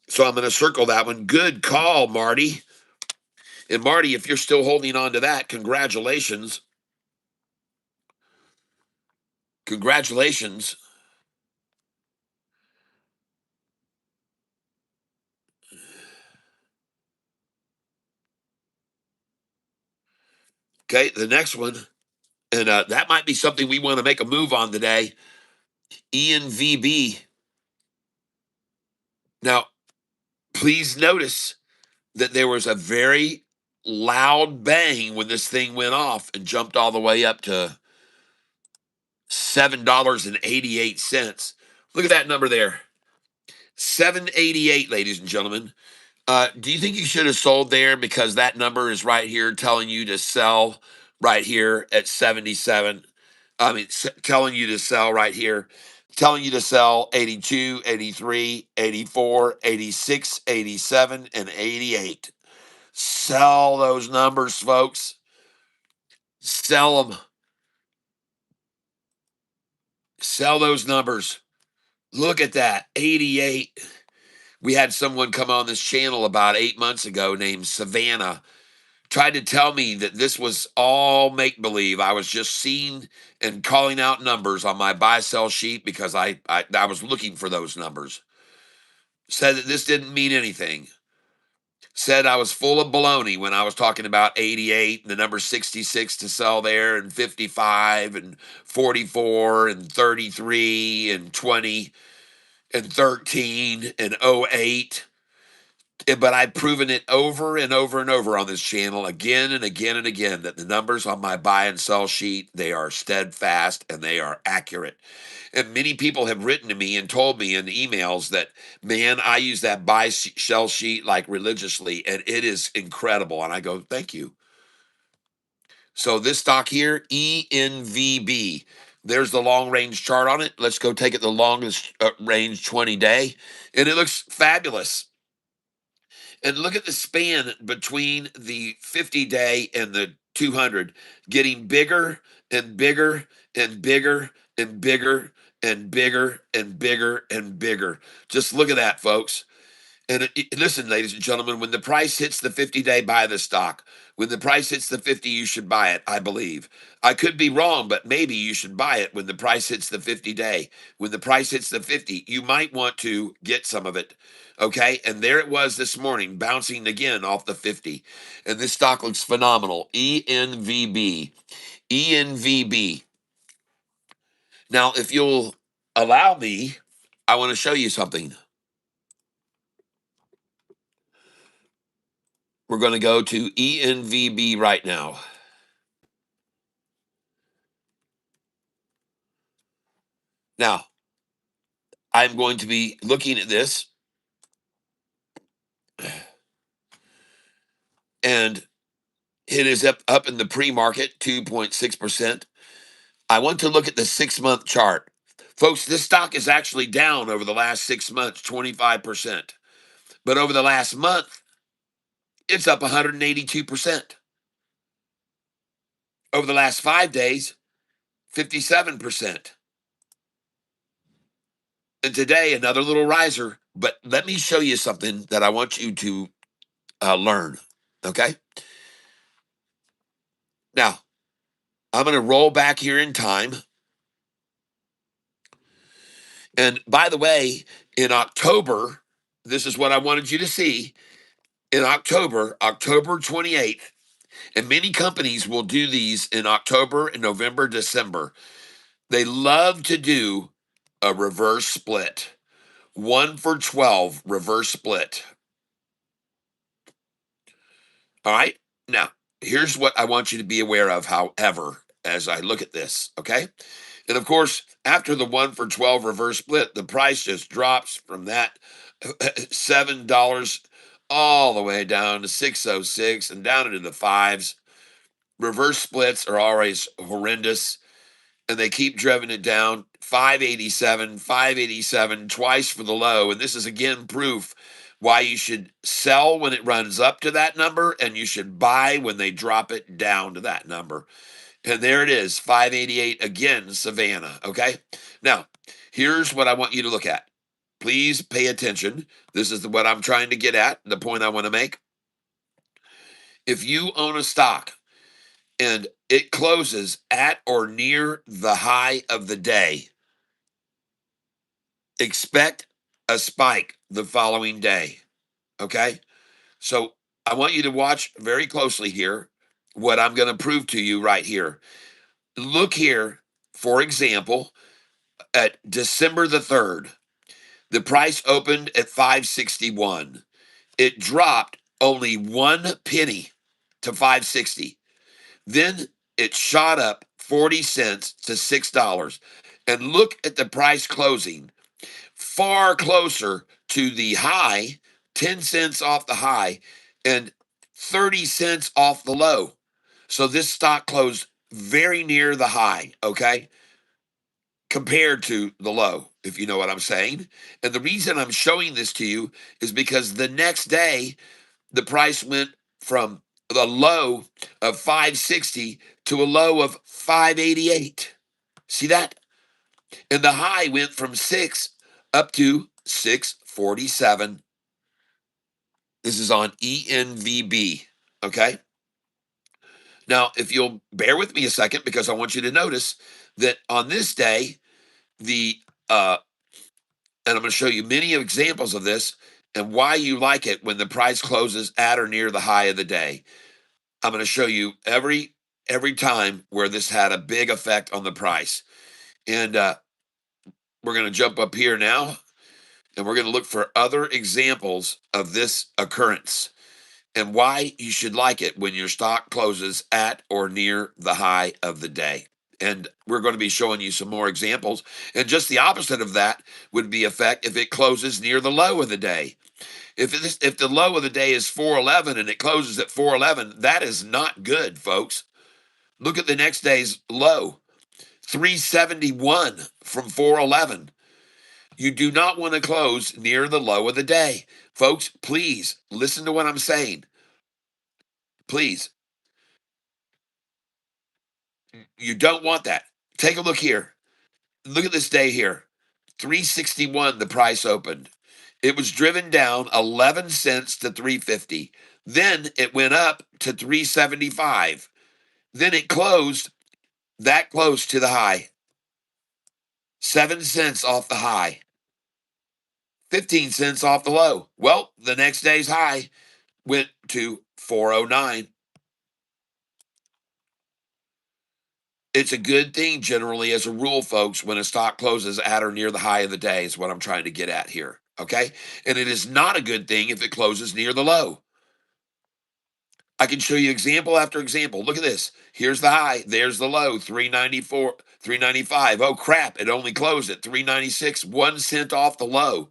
So I'm going to circle that one. Good call, Marty. And Marty, if you're still holding on to that, congratulations. Congratulations. Okay, the next one, and that might be something we want to make a move on today. ENVB. Now, please notice that there was a very loud bang when this thing went off and jumped all the way up to $7.88. Look at that number there. 788, ladies and gentlemen. Do you think you should have sold there because that number is right here telling you to sell right here at 77? I mean, telling you to sell right here, telling you to sell 82, 83, 84, 86, 87, and 88. Sell those numbers, folks. Sell them. Sell those numbers. Look at that 88. We had someone come on this channel about 8 months ago named Savannah, tried to tell me that this was all make believe. I was just seeing and calling out numbers on my buy sell sheet because I was looking for those numbers. Said that this didn't mean anything. Said I was full of baloney when I was talking about 88 and the number 66 to sell there, and 55 and 44 and 33 and 20 and 13 and 08. But I've proven it over and over and over on this channel again and again and again that the numbers on my buy and sell sheet, they are steadfast and they are accurate. And many people have written to me and told me in emails that, man, I use that buy sell sheet like religiously and it is incredible. And I go, thank you. So this stock here, ENVB, there's the long range chart on it. Let's go take it the longest range 20-day, and it looks fabulous. And look at the span between the 50-day and the 200, getting bigger and bigger and bigger and bigger and bigger and bigger and bigger. Just look at that, folks. And listen, ladies and gentlemen, when the price hits the 50-day, buy the stock. When the price hits the 50, you should buy it, I believe. I could be wrong, but maybe you should buy it when the price hits the 50-day. When the price hits the 50, you might want to get some of it. Okay? And there it was this morning, bouncing again off the 50. And this stock looks phenomenal. ENVB. ENVB. Now, if you'll allow me, I want to show you something. We're going to go to ENVB right now. Now, I'm going to be looking at this, and it is up in the pre-market 2.6%. I want to look at the 6-month chart. Folks, this stock is actually down over the last 6 months, 25%. But over the last month, it's up 182%. Over the last 5 days, 57%. And today, another little riser. But let me show you something that I want you to learn. Okay? Now, I'm going to roll back here in time. And by the way, in October, this is what I wanted you to see. In October, October 28th, and many companies will do these in October and November, December. They love to do a reverse split. 1 for 12 reverse split. All right. Now, here's what I want you to be aware of, however, as I look at this. Okay. And of course, after the 1 for 12 reverse split, the price just drops from that $7 all the way down to 606 and down into the fives. Reverse splits are always horrendous, and they keep driving it down. 587, twice for the low. And this is again proof why you should sell when it runs up to that number, and you should buy when they drop it down to that number. And there it is, 588 again, Savannah. Okay. Now, here's what I want you to look at. Please pay attention. This is what I'm trying to get at, the point I want to make. If you own a stock and it closes at or near the high of the day, expect a spike the following day. Okay. So I want you to watch very closely here. what I'm going to prove to you right here. Look here, for example, at December the 3rd, the price opened at 561. It dropped only 1 penny to 560. Then it shot up 40 cents to $6. And look at the price closing, far closer to the high, 10 cents off the high, and 30 cents off the low. So this stock closed very near the high, okay, compared to the low, if you know what I'm saying. And the reason I'm showing this to you is because the next day, the price went from the low of 560 to a low of 588. See that? And the high went from 6 up to 647. This is on ENVB. Okay. Now, if you'll bear with me a second, because I want you to notice that on this day, the and I'm going to show you many examples of this and why you like it when the price closes at or near the high of the day. I'm going to show you every time where this had a big effect on the price. And we're going to jump up here now, and we're going to look for other examples of this occurrence and why you should like it when your stock closes at or near the high of the day. And we're going to be showing you some more examples. And just the opposite of that would be effect if it closes near the low of the day. If the low of the day is 411 and it closes at 411, that is not good, folks. Look at the next day's low, 371 from 411. You do not want to close near the low of the day. Folks, please listen to what I'm saying. Please. You don't want that. Take a look here. Look at this day here. 361 the price opened. It was driven down 11 cents to 350. Then it went up to 375. Then it closed that close to the high. 7 cents off the high. 15 cents off the low. Well, the next day's high went to 409. It's a good thing generally as a rule, folks, when a stock closes at or near the high of the day is what I'm trying to get at here. Okay. And it is not a good thing if it closes near the low. I can show you example after example. Look at this. Here's the high. There's the low, 394, 395. Oh crap. It only closed at 396, 1 cent off the low.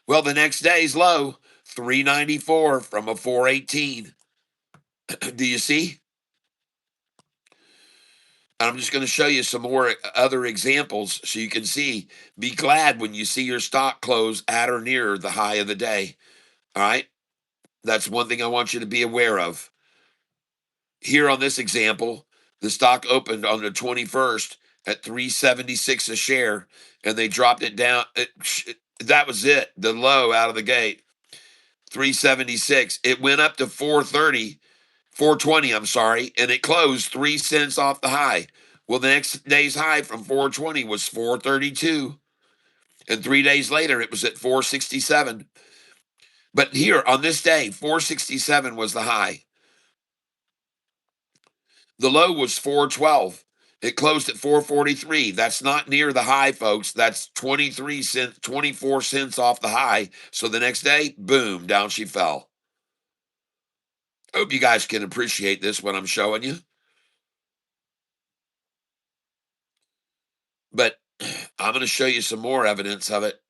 Well, the next day's low, 394 from a 418. Do you see? I'm just going to show you some more other examples so you can see. Be glad when you see your stock close at or near the high of the day. All right. That's one thing I want you to be aware of. Here on this example, the stock opened on the 21st at 376 a share, and they dropped it down. That was it. The low out of the gate, 376. It went up to 430, 420, I'm sorry, and it closed 3 cents off the high. Well, the next day's high from 420 was 432, and 3 days later it was at 467. But here on this day, 467 was the high. The low was 412. It closed at 443. That's not near the high, folks. That's 23 cents, 24 cents off the high. So the next day, boom, down she fell. Hope you guys can appreciate this, what I'm showing you. But I'm going to show you some more evidence of it.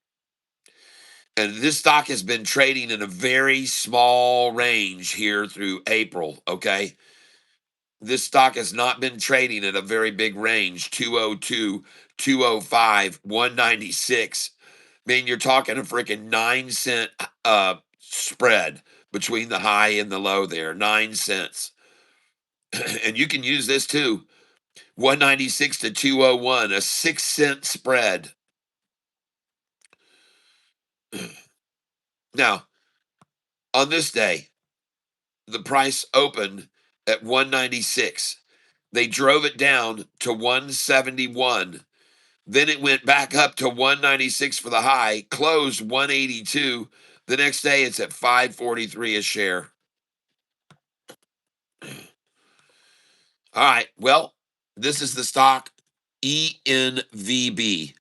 And this stock has been trading in a very small range here through April, okay? This stock has not been trading at a very big range, 202, 205, 196. Man, you're talking a freaking 9 cent spread between the high and the low there, 9 cents. And you can use this too, 196 to 201, a 6 cent spread. Now, on this day, the price opened at 196. They drove it down to 171. Then it went back up to 196 for the high, closed 182. The next day it's at 543 a share. All right. Well, this is the stock ENVB.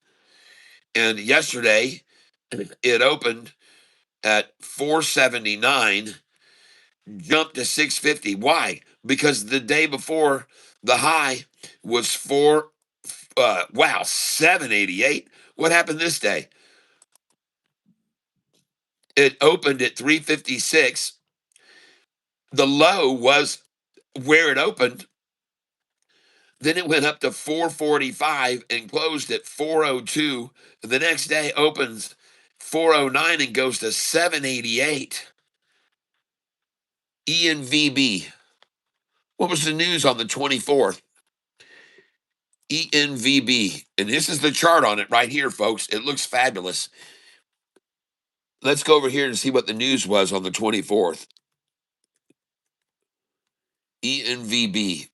And yesterday it opened at 479, jumped to 650. Why? Because the day before the high was 788. What happened this day? It opened at 356. The low was where it opened. Then it went up to 445 and closed at 402. The next day opens 409 and goes to 788. ENVB. What was the news on the 24th? ENVB. And this is the chart on it right here, folks. It looks fabulous. Let's go over here and see what the news was on the 24th. ENVB.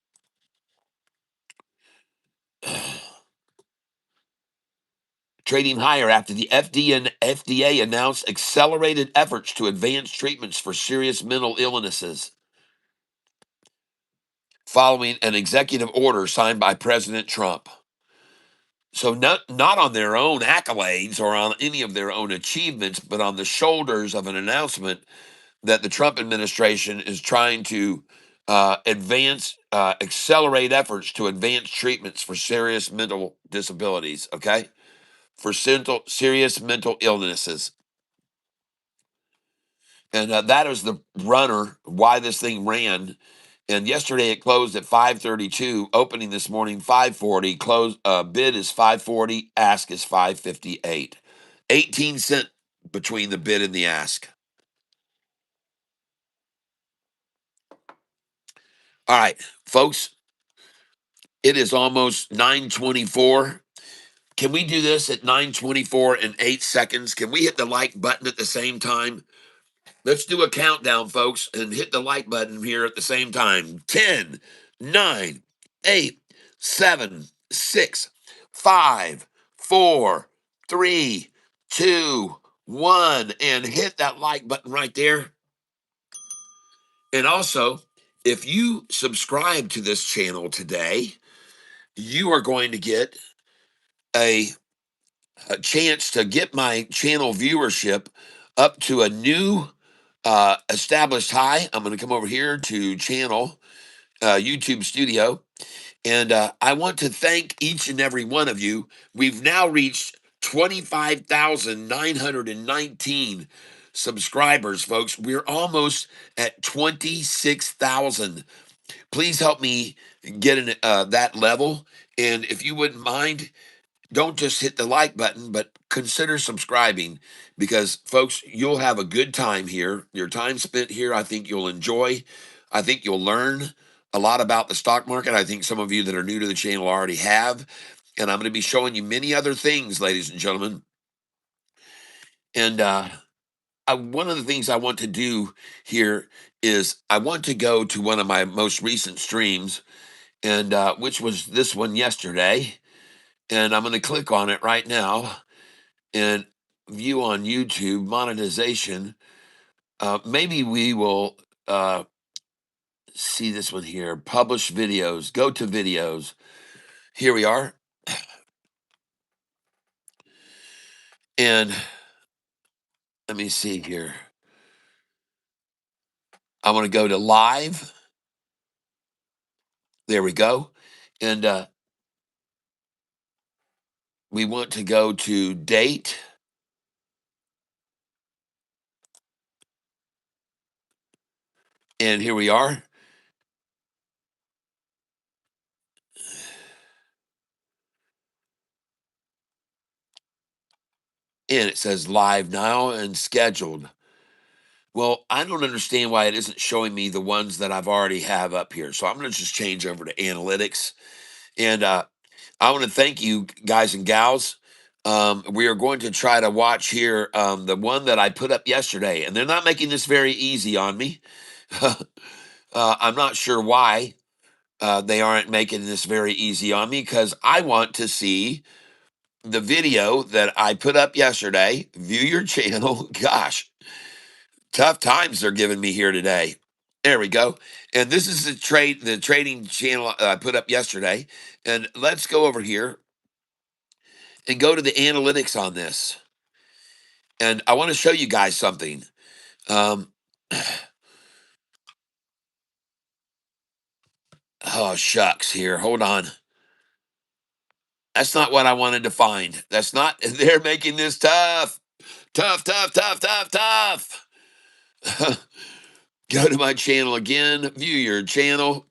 Trading higher after the FDA announced accelerated efforts to advance treatments for serious mental illnesses following an executive order signed by President Trump. So not on their own accolades or on any of their own achievements, but on the shoulders of an announcement that the Trump administration is trying to accelerate efforts to advance treatments for serious mental disabilities, okay? For serious mental illnesses. And that is the runner, why this thing ran. And yesterday it closed at 532, opening this morning 540. Bid is 540, ask is 558. 18 cents between the bid and the ask. All right, folks, it is almost 9:24. Can we do this at 9:24 and 8 seconds? Can we hit the like button at the same time? Let's do a countdown, folks, and hit the like button here at the same time. 10, 9, 8, 7, 6, 5, 4, 3, 2, 1, and hit that like button right there. And also, if you subscribe to this channel today, you are going to get a, a chance to get my channel viewership up to a new established high. I'm going to come over here to channel YouTube studio. And I want to thank each and every one of you. We've now reached 25,919 subscribers, folks. We're almost at 26,000. Please help me get in that level. And if you wouldn't mind, don't just hit the like button, but consider subscribing because, folks, you'll have a good time here. Your time spent here, I think you'll enjoy. I think you'll learn a lot about the stock market. I think some of you that are new to the channel already have. And I'm going to be showing you many other things, ladies and gentlemen. And one of the things I want to do here is I want to go to one of my most recent streams, and which was this one yesterday. And I'm going to click on it right now and view on YouTube monetization. Maybe we will see this one here. Publish videos. Go to videos. Here we are. And let me see here. I want to go to live. There we go. And we want to go to date. And here we are. And it says live now and scheduled. Well, I don't understand why it isn't showing me the ones that I've already have up here. So I'm going to just change over to analytics. And I want to thank you guys and gals. We are going to try to watch here the one that I put up yesterday. And they're not making this very easy on me. I'm not sure why they aren't making this very easy on me because I want to see the video that I put up yesterday. View your channel. Gosh, tough times they're giving me here today. There we go. And this is the trading channel I put up yesterday. And let's go over here and go to the analytics on this. And I want to show you guys something. Um, oh shucks, here, hold on. That's not what I wanted to find. That's not. They're making this tough, tough, tough, tough, tough, tough. Go to my channel again. View your channel.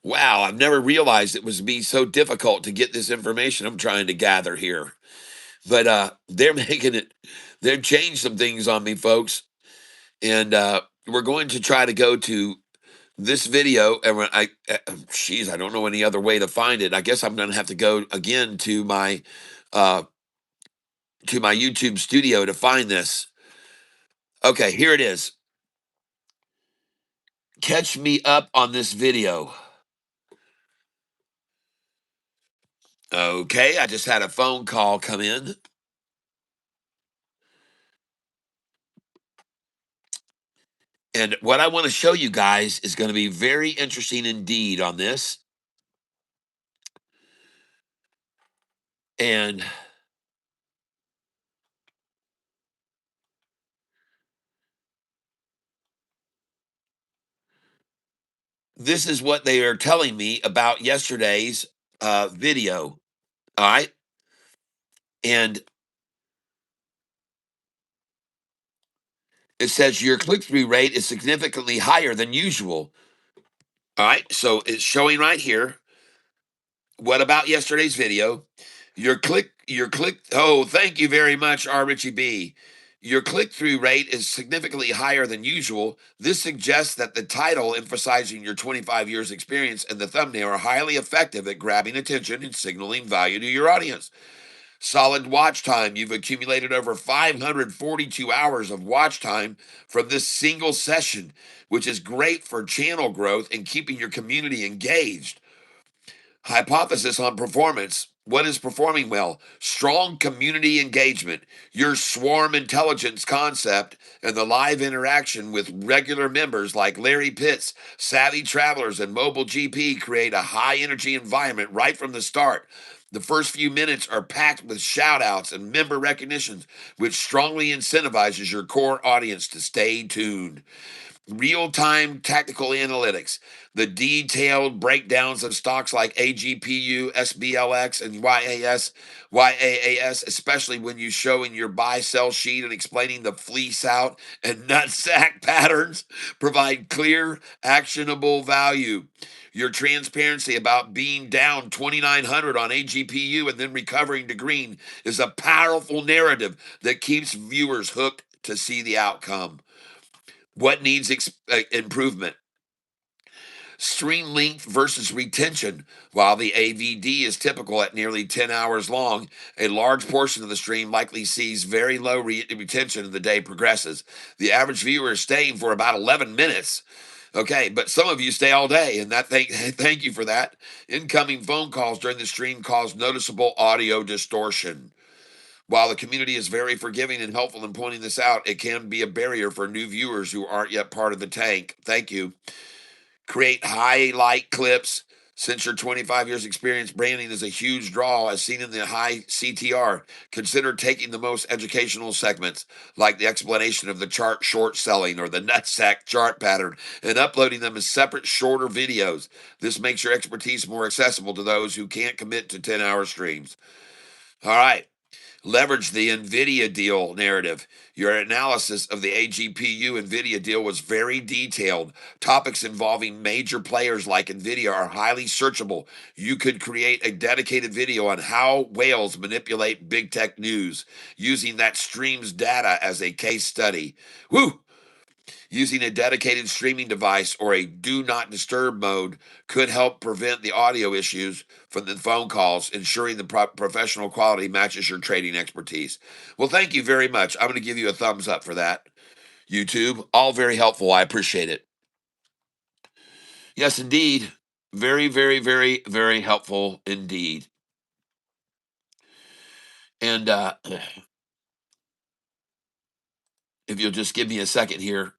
Wow, I've never realized it was be so difficult to get this information I'm trying to gather here. But they're making it. They've changed some things on me, folks, and we're going to try to go to this video. And when geez, I don't know any other way to find it. I guess I'm going to have to go again uh, to my YouTube studio to find this. Okay, here it is. Catch me up on this video. Okay, I just had a phone call come in. And what I want to show you guys is going to be very interesting indeed on this. And this is what they are telling me about yesterday's video. All right. And it says your click through rate is significantly higher than usual. All right. So it's showing right here. What about yesterday's video? Oh, thank you very much, R. Richie B. Your click through rate is significantly higher than usual. This suggests that the title emphasizing your 25 years experience and the thumbnail are highly effective at grabbing attention and signaling value to your audience. Solid watch time. You've accumulated over 542 hours of watch time from this single session, which is great for channel growth and keeping your community engaged. Hypothesis on performance. What is performing well? Strong community engagement, your swarm intelligence concept, and the live interaction with regular members like Larry Pitts, Savvy Travelers, and Mobile GP create a high energy environment right from the start. The first few minutes are packed with shout outs and member recognitions, which strongly incentivizes your core audience to stay tuned. Real-time tactical analytics, the detailed breakdowns of stocks like AGPU, SBLX, and YAAS, especially when you show in your buy-sell sheet and explaining the fleece out and nutsack patterns, provide clear, actionable value. Your transparency about being down 2,900 on AGPU and then recovering to green is a powerful narrative that keeps viewers hooked to see the outcome. What needs improvement? Stream length versus retention. While the AVD is typical at nearly 10 hours long, a large portion of the stream likely sees very low retention as the day progresses. The average viewer is staying for about 11 minutes. Okay, but some of you stay all day, and thank you for that. Incoming phone calls during the stream cause noticeable audio distortion. While the community is very forgiving and helpful in pointing this out, it can be a barrier for new viewers who aren't yet part of the tank. Thank you. Create highlight clips. Since your 25 years experience, branding is a huge draw as seen in the high CTR. Consider taking the most educational segments, like the explanation of the chart short selling or the nutsack chart pattern, and uploading them as separate, shorter videos. This makes your expertise more accessible to those who can't commit to 10-hour streams. All right. Leverage the NVIDIA deal narrative. Your analysis of the AGPU NVIDIA deal was very detailed. Topics involving major players like NVIDIA are highly searchable. You could create a dedicated video on how whales manipulate big tech news using that stream's data as a case study. Woo! Using a dedicated streaming device or a do not disturb mode could help prevent the audio issues from the phone calls, ensuring the professional quality matches your trading expertise. Well, thank you very much. I'm going to give you a thumbs up for that. YouTube, all very helpful. I appreciate it. Yes, indeed. Very, very, very, very helpful indeed. And if you'll just give me a second here.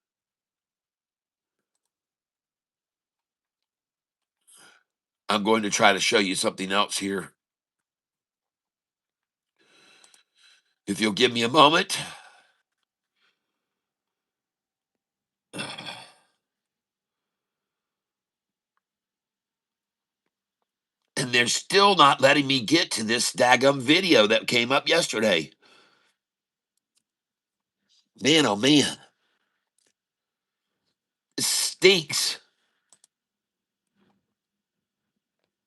I'm going to try to show you something else here. If you'll give me a moment. And they're still not letting me get to this daggum video that came up yesterday. Man, oh man. It stinks.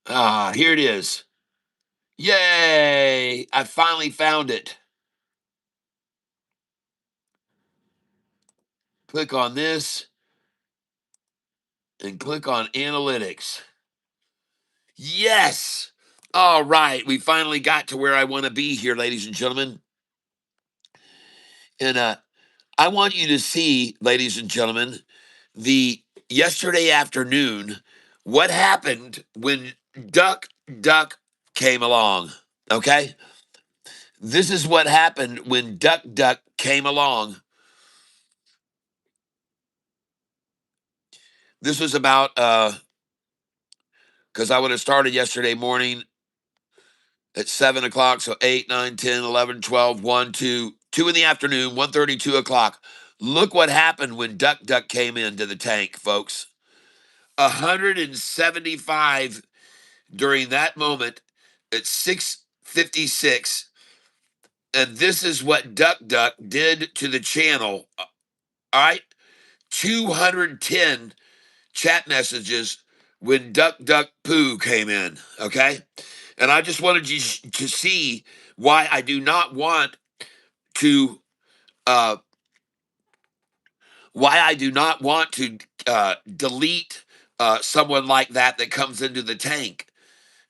Ah, here it is. Yay! I finally found it. Click on this and click on analytics. Yes! All right, we finally got to where I want to be here, ladies and gentlemen. And I want you to see, ladies and gentlemen, the yesterday afternoon, what happened when Duck Duck came along. Okay? This is what happened when Duck Duck came along. This was about because I would have started yesterday morning at 7 o'clock, so 8, 9, 10, 11, 12, 1, 2, 2 in the afternoon, 1:30, 2 o'clock. Look what happened when Duck Duck came into the tank, folks. 175 during that moment at 6:56, and this is what Duck Duck did to the channel. All right, 210 chat messages when Duck Duck Poo came in. Okay, and I just wanted you to see why I do not want to. Uh, why I do not want to delete someone like that comes into the tank,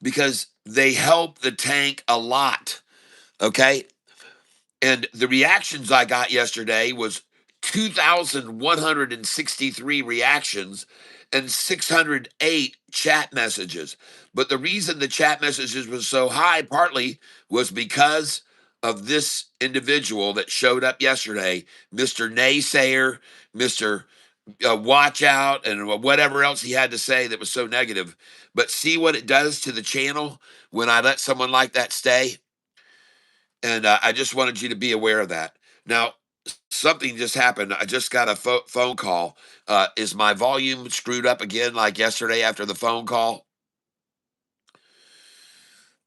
because they help the tank a lot. Okay. And the reactions I got yesterday was 2,163 reactions and 608 chat messages. But the reason the chat messages was so high partly was because of this individual that showed up yesterday, Mr. Naysayer, Mr. Watch Out, and whatever else he had to say that was so negative. But see what it does to the channel when I let someone like that stay? And I just wanted you to be aware of that. Now, something just happened. I just got a phone call. Is my volume screwed up again like yesterday after the phone call?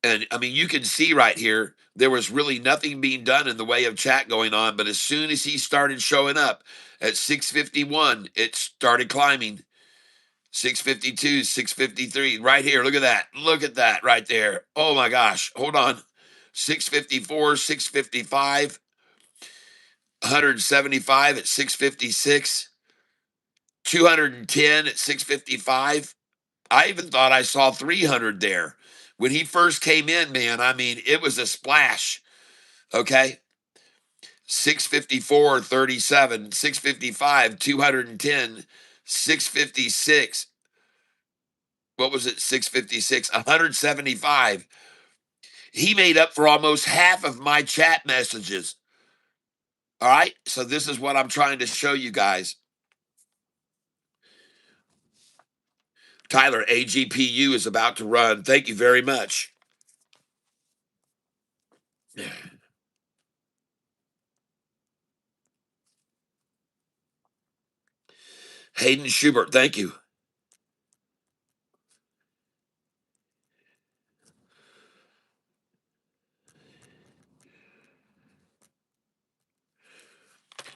And I mean, you can see right here, there was really nothing being done in the way of chat going on. But as soon as he started showing up at 6:51, it started climbing. 6:52, 6:53, right here. Look at that. Look at that right there. Oh my gosh. Hold on. 6:54, 6:55. 175 at 6:56, 210 at 6:55. I even thought I saw 300 there. When he first came in, man, I mean, it was a splash. Okay. 6:54, 37, 6:55, 210, 6:56. What was it? 6:56, 175. He made up for almost half of my chat messages. All right. So this is what I'm trying to show you guys. Tyler, AGPU is about to run. Thank you very much. Hayden Schubert, thank you.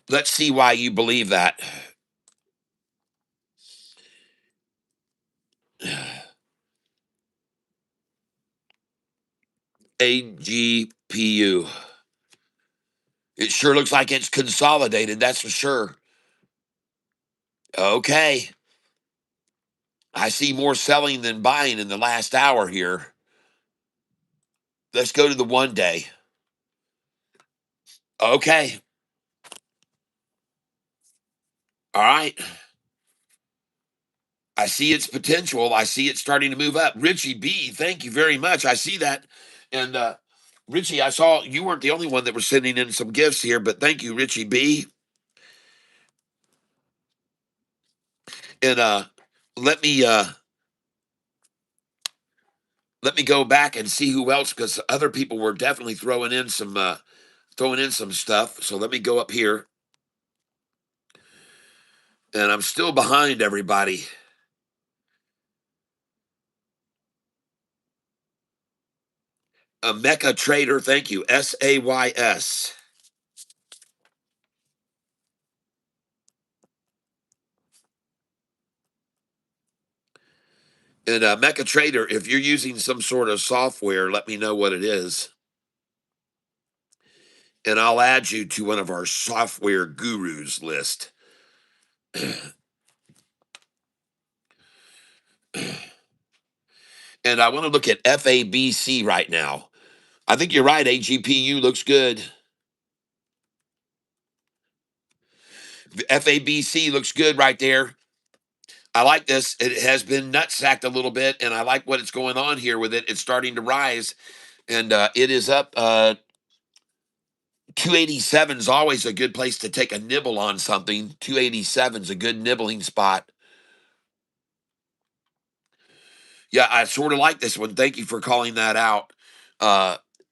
Let's see why you believe that. AGPU. It sure looks like it's consolidated, that's for sure. Okay. I see more selling than buying in the last hour here. Let's go to the 1 day. Okay. All right. I see its potential. I see it starting to move up. Richie B, thank you very much. I see that. And Richie, I saw you weren't the only one that was sending in some gifts here, but thank you, Richie B. And let me Let me go back and see who else, because other people were definitely throwing in some stuff. So let me go up here, and I'm still behind everybody. A Mecca Trader, thank you. SAYS. And Mecca Trader, if you're using some sort of software, let me know what it is. And I'll add you to one of our software gurus list. And I want to look at FABC right now. I think you're right. AGPU looks good. FABC looks good right there. I like this. It has been nutsacked a little bit, and I like what it's going on here with it. It's starting to rise, and it is up. 287 is always a good place to take a nibble on something. 287 is a good nibbling spot. Yeah, I sort of like this one. Thank you for calling that out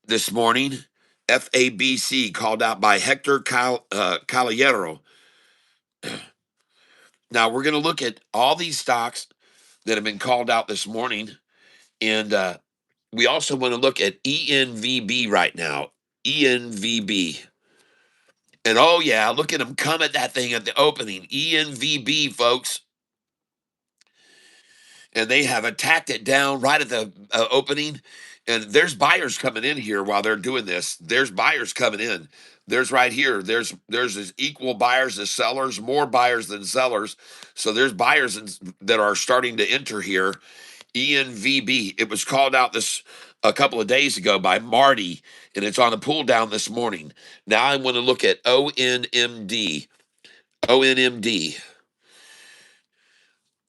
this morning. FABC called out by Hector Caballero. Now we're going to look at all these stocks that have been called out this morning, and we also want to look at ENVB right now. ENVB. And oh, yeah, look at them come at that thing at the opening. ENVB, folks. And they have attacked it down right at the opening. And there's buyers coming in here while they're doing this. There's buyers coming in. There's right here. There's as equal buyers as sellers, more buyers than sellers. So there's buyers that are starting to enter here. ENVB. It was called out this a couple of days ago by Marty, and it's on a pull down this morning. Now I want to look at ONMD. ONMD.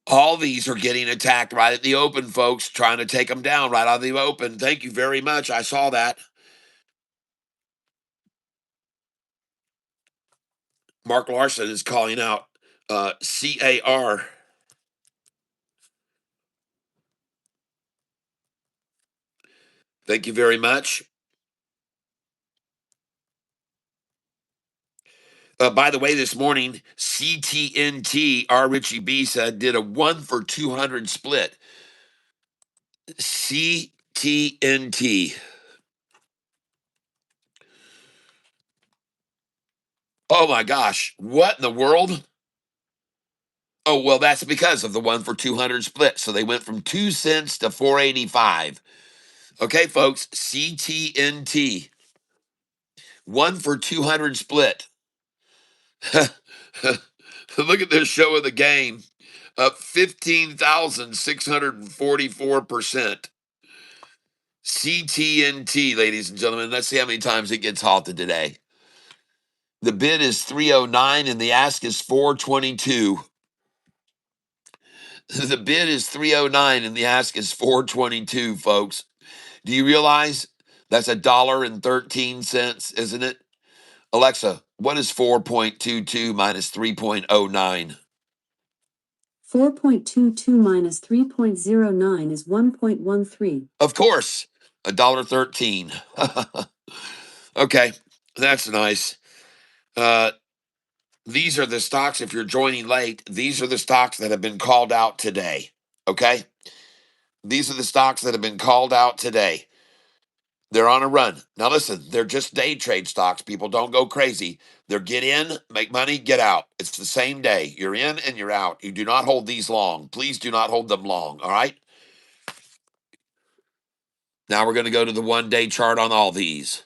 All these are getting attacked right at the open, folks, trying to take them down right out of the open. Thank you very much. I saw that. Mark Larson is calling out CAR. Thank you very much. By the way, this morning, CTNT, R. Richie B said, did a 1 for 200 split. CTNT. Oh my gosh. What in the world? Oh, well, that's because of the 1 for 200 split. So they went from 2 cents to 485. Okay, folks, CTNT. 1 for 200 split. Look at this show of the game. Up 15,644%. CTNT, ladies and gentlemen. Let's see how many times it gets halted today. The bid is 309 and the ask is 422. The bid is 309 and the ask is 422, folks. Do you realize that's $1.13, isn't it? Alexa, what is 4.22 minus 3.09? 4.22 minus 3.09 is 1.13. Of course, $1.13. Okay, that's nice. These are the stocks, if you're joining late, these are the stocks that have been called out today. Okay? These are the stocks that have been called out today. They're on a run. Now, listen, they're just day trade stocks. People don't go crazy. They're get in, make money, get out. It's the same day. You're in and you're out. You do not hold these long. Please do not hold them long. All right? Now we're going to go to the 1 day chart on all these.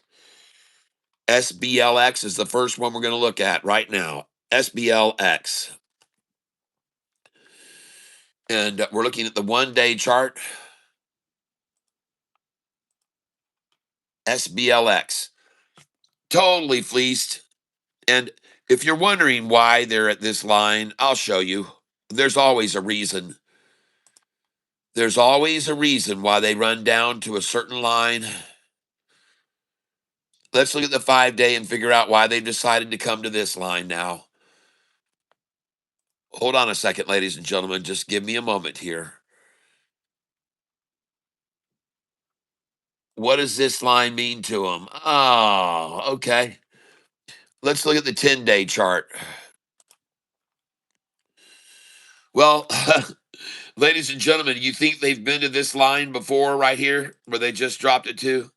SBLX is the first one we're going to look at right now. SBLX. And we're looking at the 1 day chart. SBLX. Totally fleeced. And if you're wondering why they're at this line, I'll show you. There's always a reason. There's always a reason why they run down to a certain line. Let's look at the 5 day and figure out why they decided to come to this line now. Hold on a second, ladies and gentlemen. Just give me a moment here. What does this line mean to them? Oh, okay. Let's look at the 10-day chart. Well, ladies and gentlemen, you think they've been to this line before right here where they just dropped it to?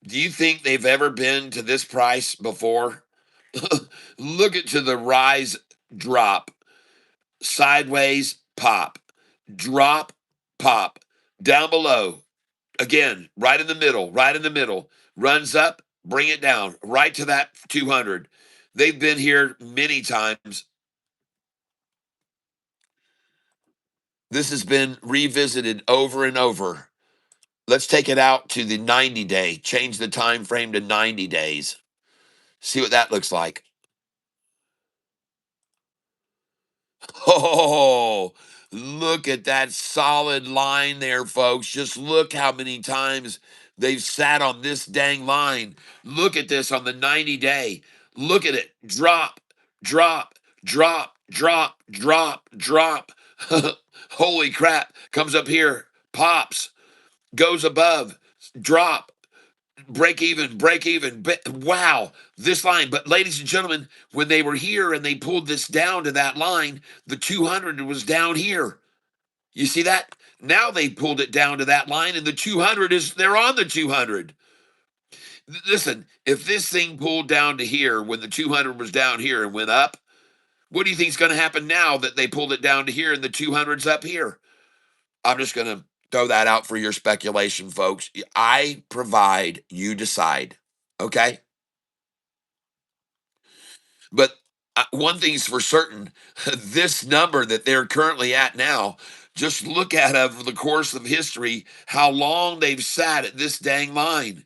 Do you think they've ever been to this price before? Look at to the rise, drop, sideways, pop, drop, pop, down below. Again, right in the middle, runs up, bring it down, right to that 200. They've been here many times. This has been revisited over and over. Let's take it out to the 90 day, change the time frame to 90 days. See what that looks like. Oh, look at that solid line there, folks. Just look how many times they've sat on this dang line. Look at this on the 90 day. Look at it. Drop, drop, drop, drop, drop, drop. Holy crap. Comes up here, pops, goes above, drop, break even, break even. Wow, this line. But ladies and gentlemen, when they were here and they pulled this down to that line, the 200 was down here. You see that? Now they pulled it down to that line, and the 200 is they're on the 200. Listen, if this thing pulled down to here when the 200 was down here and went up, what do you think is going to happen now that they pulled it down to here and the 200's up here? I'm just going to throw that out for your speculation, folks. I provide, you decide. Okay? But one thing's for certain, this number that they're currently at now, just look at over the course of history how long they've sat at this dang line.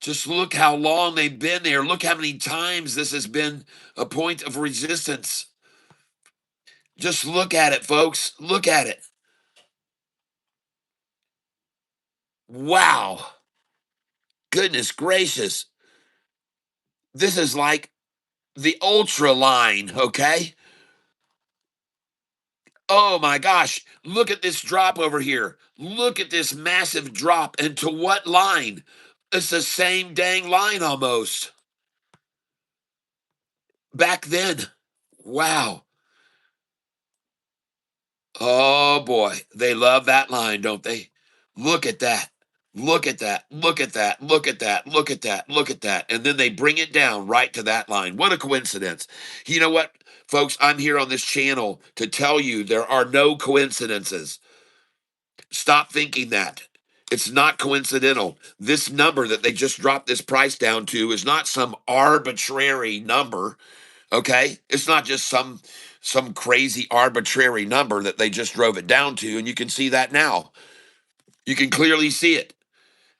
Just look how long they've been there. Look how many times this has been a point of resistance. Just look at it, folks. Look at it. Wow. Goodness gracious. This is like the ultra line, okay? Oh my gosh, look at this drop over here. Look at this massive drop. And to what line? It's the same dang line almost. Back then. Wow. Oh boy. They love that line, don't they? Look at that. Look at that. Look at that. Look at that. Look at that. Look at that. And then they bring it down right to that line. What a coincidence. You know what, folks? I'm here on this channel to tell you there are no coincidences. Stop thinking that. It's not coincidental. This number that they just dropped this price down to is not some arbitrary number, okay? It's not just some crazy arbitrary number that they just drove it down to, and you can see that now. You can clearly see it.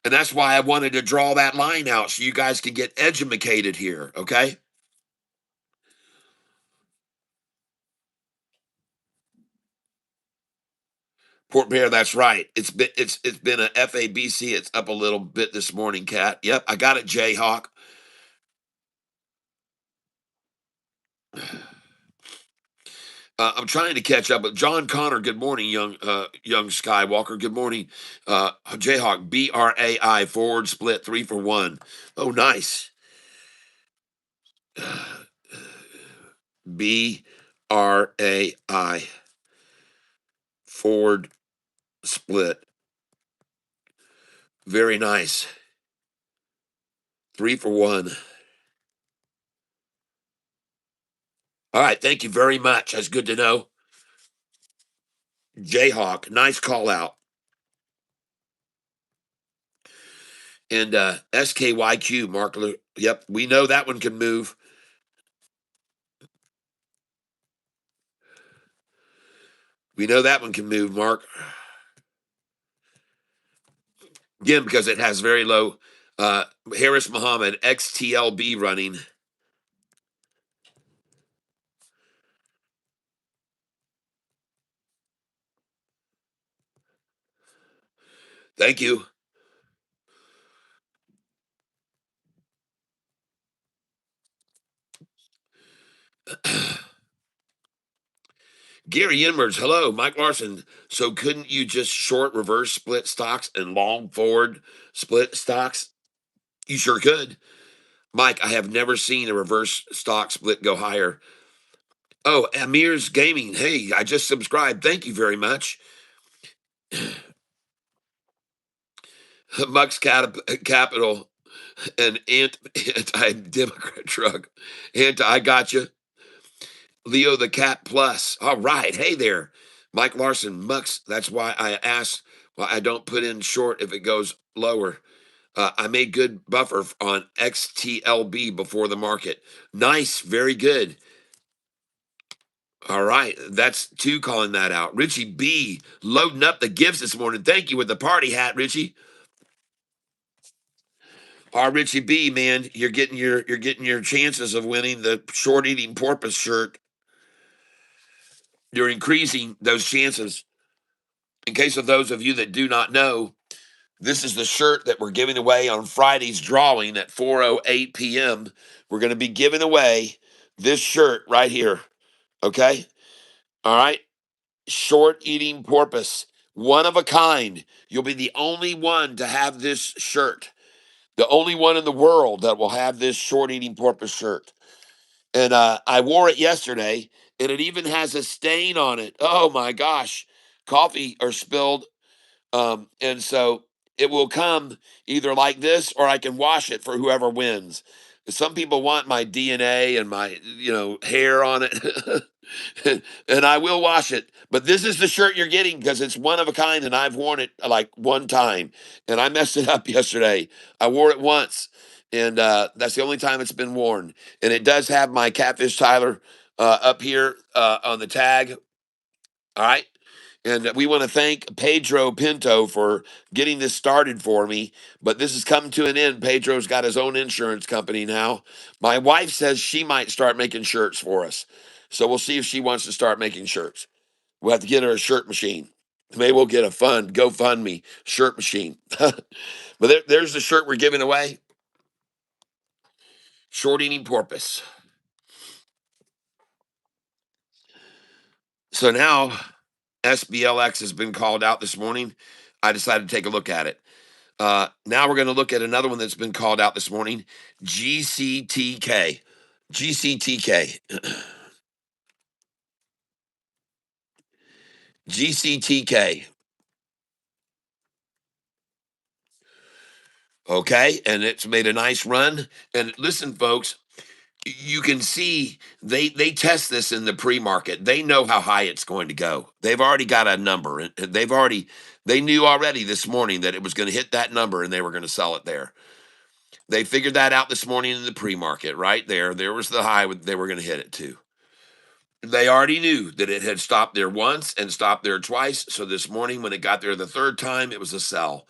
And that's why I wanted to draw that line out so you guys can get educated here, okay? Port Bear, that's right. It's been a FABC. It's up a little bit this morning, Cat. Yep, I got it, Jayhawk. I'm trying to catch up with John Connor. Good morning, young Skywalker. Good morning, Jayhawk. BRAI forward split 3 for 1. Oh, nice. BRAI forward split. Very nice. 3 for 1. All right. Thank you very much. That's good to know. Jayhawk, nice call out. And SKYQ, Mark. Yep, we know that one can move. We know that one can move, Mark. Again, because it has very low Harris Muhammad XTLB running. Thank you. Gary Edwards, hello. Mike Larson. So couldn't you just short reverse split stocks and long forward split stocks? You sure could. Mike, I have never seen a reverse stock split go higher. Oh, Amir's Gaming. Hey, I just subscribed. Thank you very much. Mux Capital and anti-Democrat truck. I got you. Leo the Cat Plus. All right. Hey there. Mike Larson, Mux. That's why I asked why I don't put in short if it goes lower. I made good buffer on XTLB before the market. Nice. Very good. All right. That's two calling that out. Richie B loading up the gifts this morning. Thank you with the party hat, Richie. Richie B, man, you're getting your chances of winning the short eating porpoise shirt. You're increasing those chances. In case of those of you that do not know, this is the shirt that we're giving away on Friday's drawing at 4:08 p.m. We're going to be giving away this shirt right here. Okay? All right? Short eating porpoise, one of a kind. You'll be the only one to have this shirt. The only one in the world that will have this short eating porpoise shirt. And I wore it yesterday, and it even has a stain on it. Oh my gosh. Coffee or spilled. And so it will come either like this or I can wash it for whoever wins. Some people want my DNA and my, hair on it. And I will wash it. But this is the shirt you're getting because it's one of a kind, and I've worn it like one time, and I messed it up yesterday. I wore it once, and that's the only time it's been worn. And it does have my Catfish Tyler up here on the tag. All right. And we want to thank Pedro Pinto for getting this started for me. But this has come to an end. Pedro's got his own insurance company now. My wife says she might start making shirts for us. So we'll see if she wants to start making shirts. We'll have to get her a shirt machine. Maybe we'll get a fund, GoFundMe shirt machine. But there's the shirt we're giving away. Short eating porpoise. So now SBLX has been called out this morning. I decided to take a look at it. Now we're going to look at another one that's been called out this morning, GCTK. GCTK. GCTK. Okay, and it's made a nice run. And listen, folks, you can see they test this in the pre-market. They know how high it's going to go. They've already got a number, and they knew already this morning that it was going to hit that number, and they were going to sell it there. They figured that out this morning in the pre-market. Right there, there was the high they were going to hit it to. They already knew that it had stopped there once and stopped there twice. So this morning, when it got there the third time, it was a sell.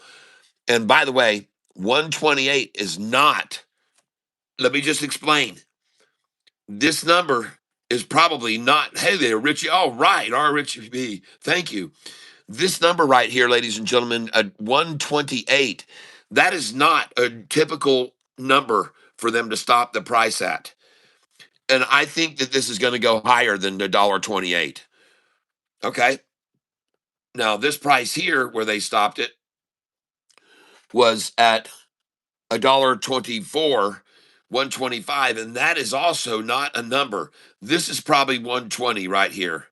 And by the way, 128 is not, let me just explain. This number is probably not, hey there, Richie. All right. Our Richie B. Thank you. This number right here, ladies and gentlemen, 128, that is not a typical number for them to stop the price at. And I think that this is going to go higher than the $1.28. Okay. Now, this price here, where they stopped it, was at $1.24, 125, and that is also not a number. This is probably 120 right here,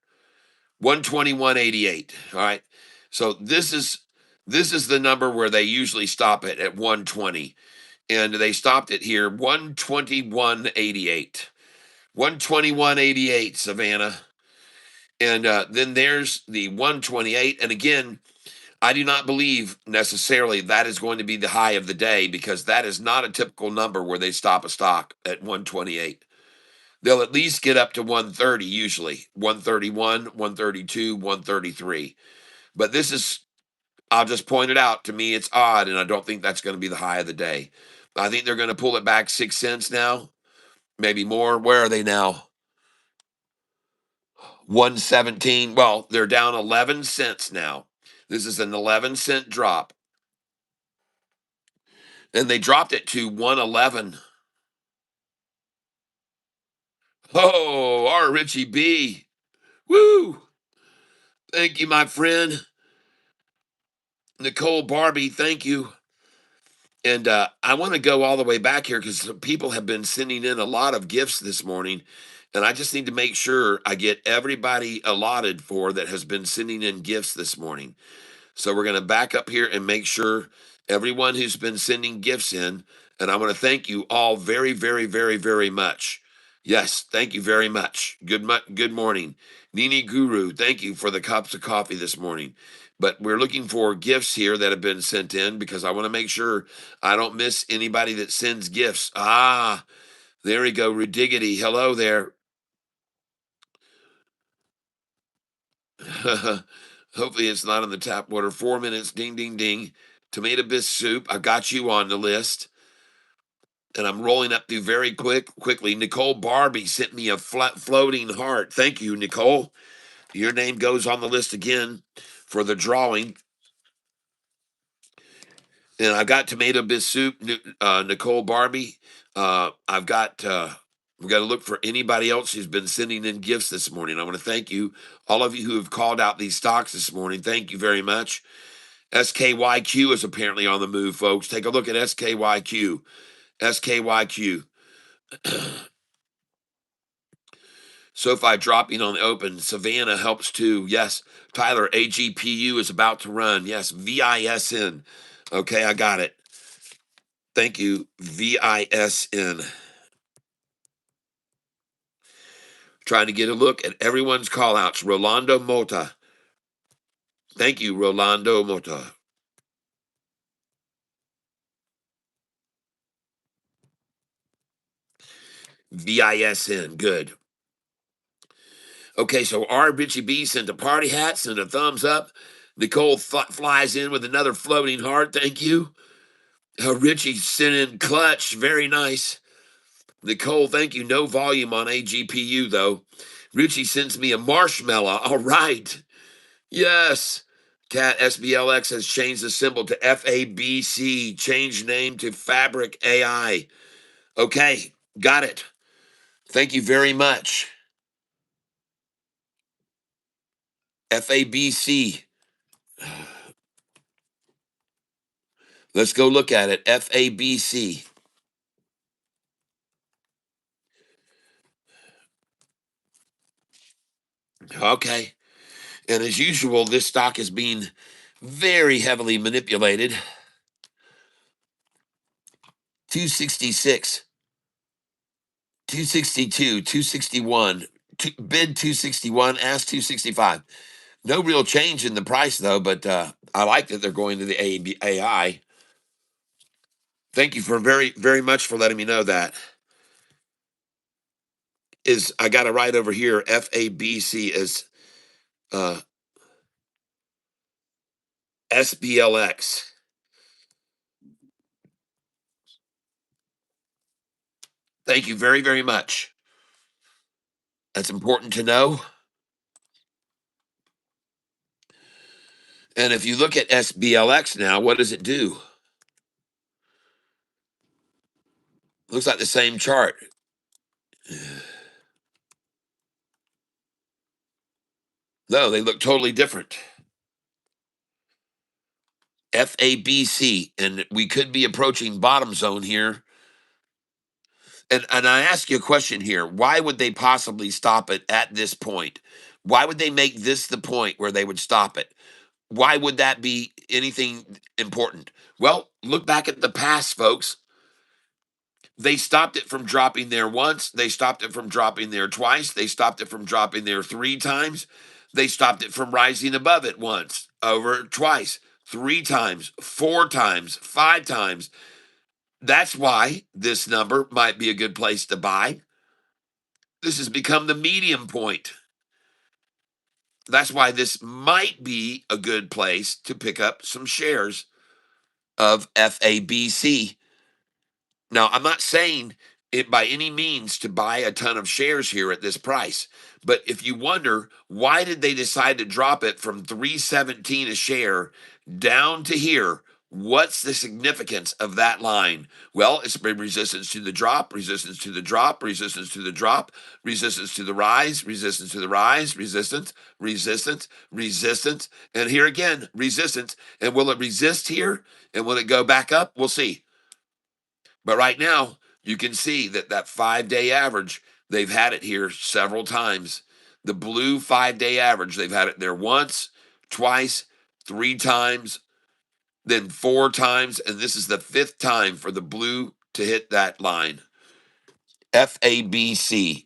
121.88. All right, so this is the number where they usually stop it at 120, and they stopped it here 121.88, 121.88, Savannah, and then there's the 128, and again. I do not believe necessarily that is going to be the high of the day because that is not a typical number where they stop a stock at 128. They'll at least get up to 130 usually, 131, 132, 133. But this is, I'll just point it out. To me, it's odd, and I don't think that's going to be the high of the day. I think they're going to pull it back 6 cents now, maybe more. Where are they now? 117. Well, they're down 11 cents now. This is an 11-cent drop. And they dropped it to 111. Oh, our Richie B. Woo! Thank you, my friend. Nicole Barbie, thank you. And I want to go all the way back here because people have been sending in a lot of gifts this morning. And I just need to make sure I get everybody allotted for that has been sending in gifts this morning. So we're going to back up here and make sure everyone who's been sending gifts in, and I want to thank you all very, very, very, very much. Yes, thank you very much. Good morning. Nini Guru, thank you for the cups of coffee this morning. But we're looking for gifts here that have been sent in because I want to make sure I don't miss anybody that sends gifts. Ah, there we go. Rudiggity. Hello there. Hopefully it's not on the tap water. 4 minutes. Ding, ding, ding. Tomato bisque soup. I got you on the list. And I'm rolling up through very quickly. Nicole Barbie sent me a floating heart. Thank you, Nicole. Your name goes on the list again for the drawing. And I've got tomato bisque soup, Nicole Barbie. I've got. We've got to look for anybody else who's been sending in gifts this morning. I want to thank you, all of you who have called out these stocks this morning. Thank you very much. SKYQ is apparently on the move, folks. Take a look at SKYQ. SKYQ. SoFi dropping on the open. Savannah helps too. Yes. Tyler, AGPU is about to run. Yes. VISN. Okay, I got it. Thank you. VISN. Trying to get a look at everyone's call outs. Rolando Mota. Thank you, Rolando Mota. VISN. Good. Okay, so R. Richie B sent a party hat, sent a thumbs up. Nicole flies in with another floating heart. Thank you. Richie sent in clutch. Very nice. Nicole, thank you. No volume on AGPU, though. Richie sends me a marshmallow. All right. Yes. Cat SBLX has changed the symbol to FABC, changed name to Fabric AI. Okay, got it. Thank you very much. FABC. Let's go look at it. FABC. Okay. And as usual, this stock is being very heavily manipulated. 266, 262, 261, bid 261, ask 265. No real change in the price though, but I like that they're going to the AI. Thank you for very, very much for letting me know that. Is I got it right over here. FABC is uh, SBLX. Thank you very, very much. That's important to know. And if you look at SBLX now, what does it do? Looks like the same chart. No, they look totally different. FABC, and we could be approaching bottom zone here. And I ask you a question here. Why would they possibly stop it at this point? Why would they make this the point where they would stop it? Why would that be anything important? Well, look back at the past, folks. They stopped it from dropping there once. They stopped it from dropping there twice. They stopped it from dropping there 3 times. They stopped it from rising above it once, over twice, 3 times, 4 times, 5 times. That's why this number might be a good place to buy. This has become the medium point. That's why this might be a good place to pick up some shares of FABC. Now, I'm not saying it by any means to buy a ton of shares here at this price, but if you wonder why did they decide to drop it from 317 a share down to here, What's the significance of that line? Well, it's been resistance to the drop, resistance to the drop, resistance to the drop, resistance to the rise, resistance to the rise, resistance, resistance, resistance, and here again, resistance. And will it resist here? And will it go back up? We'll see. But right now, you can see that that 5-day average, they've had it here several times. The blue 5-day average, they've had it there once, twice, 3 times, then 4 times, and this is the 5th time for the blue to hit that line. FABC.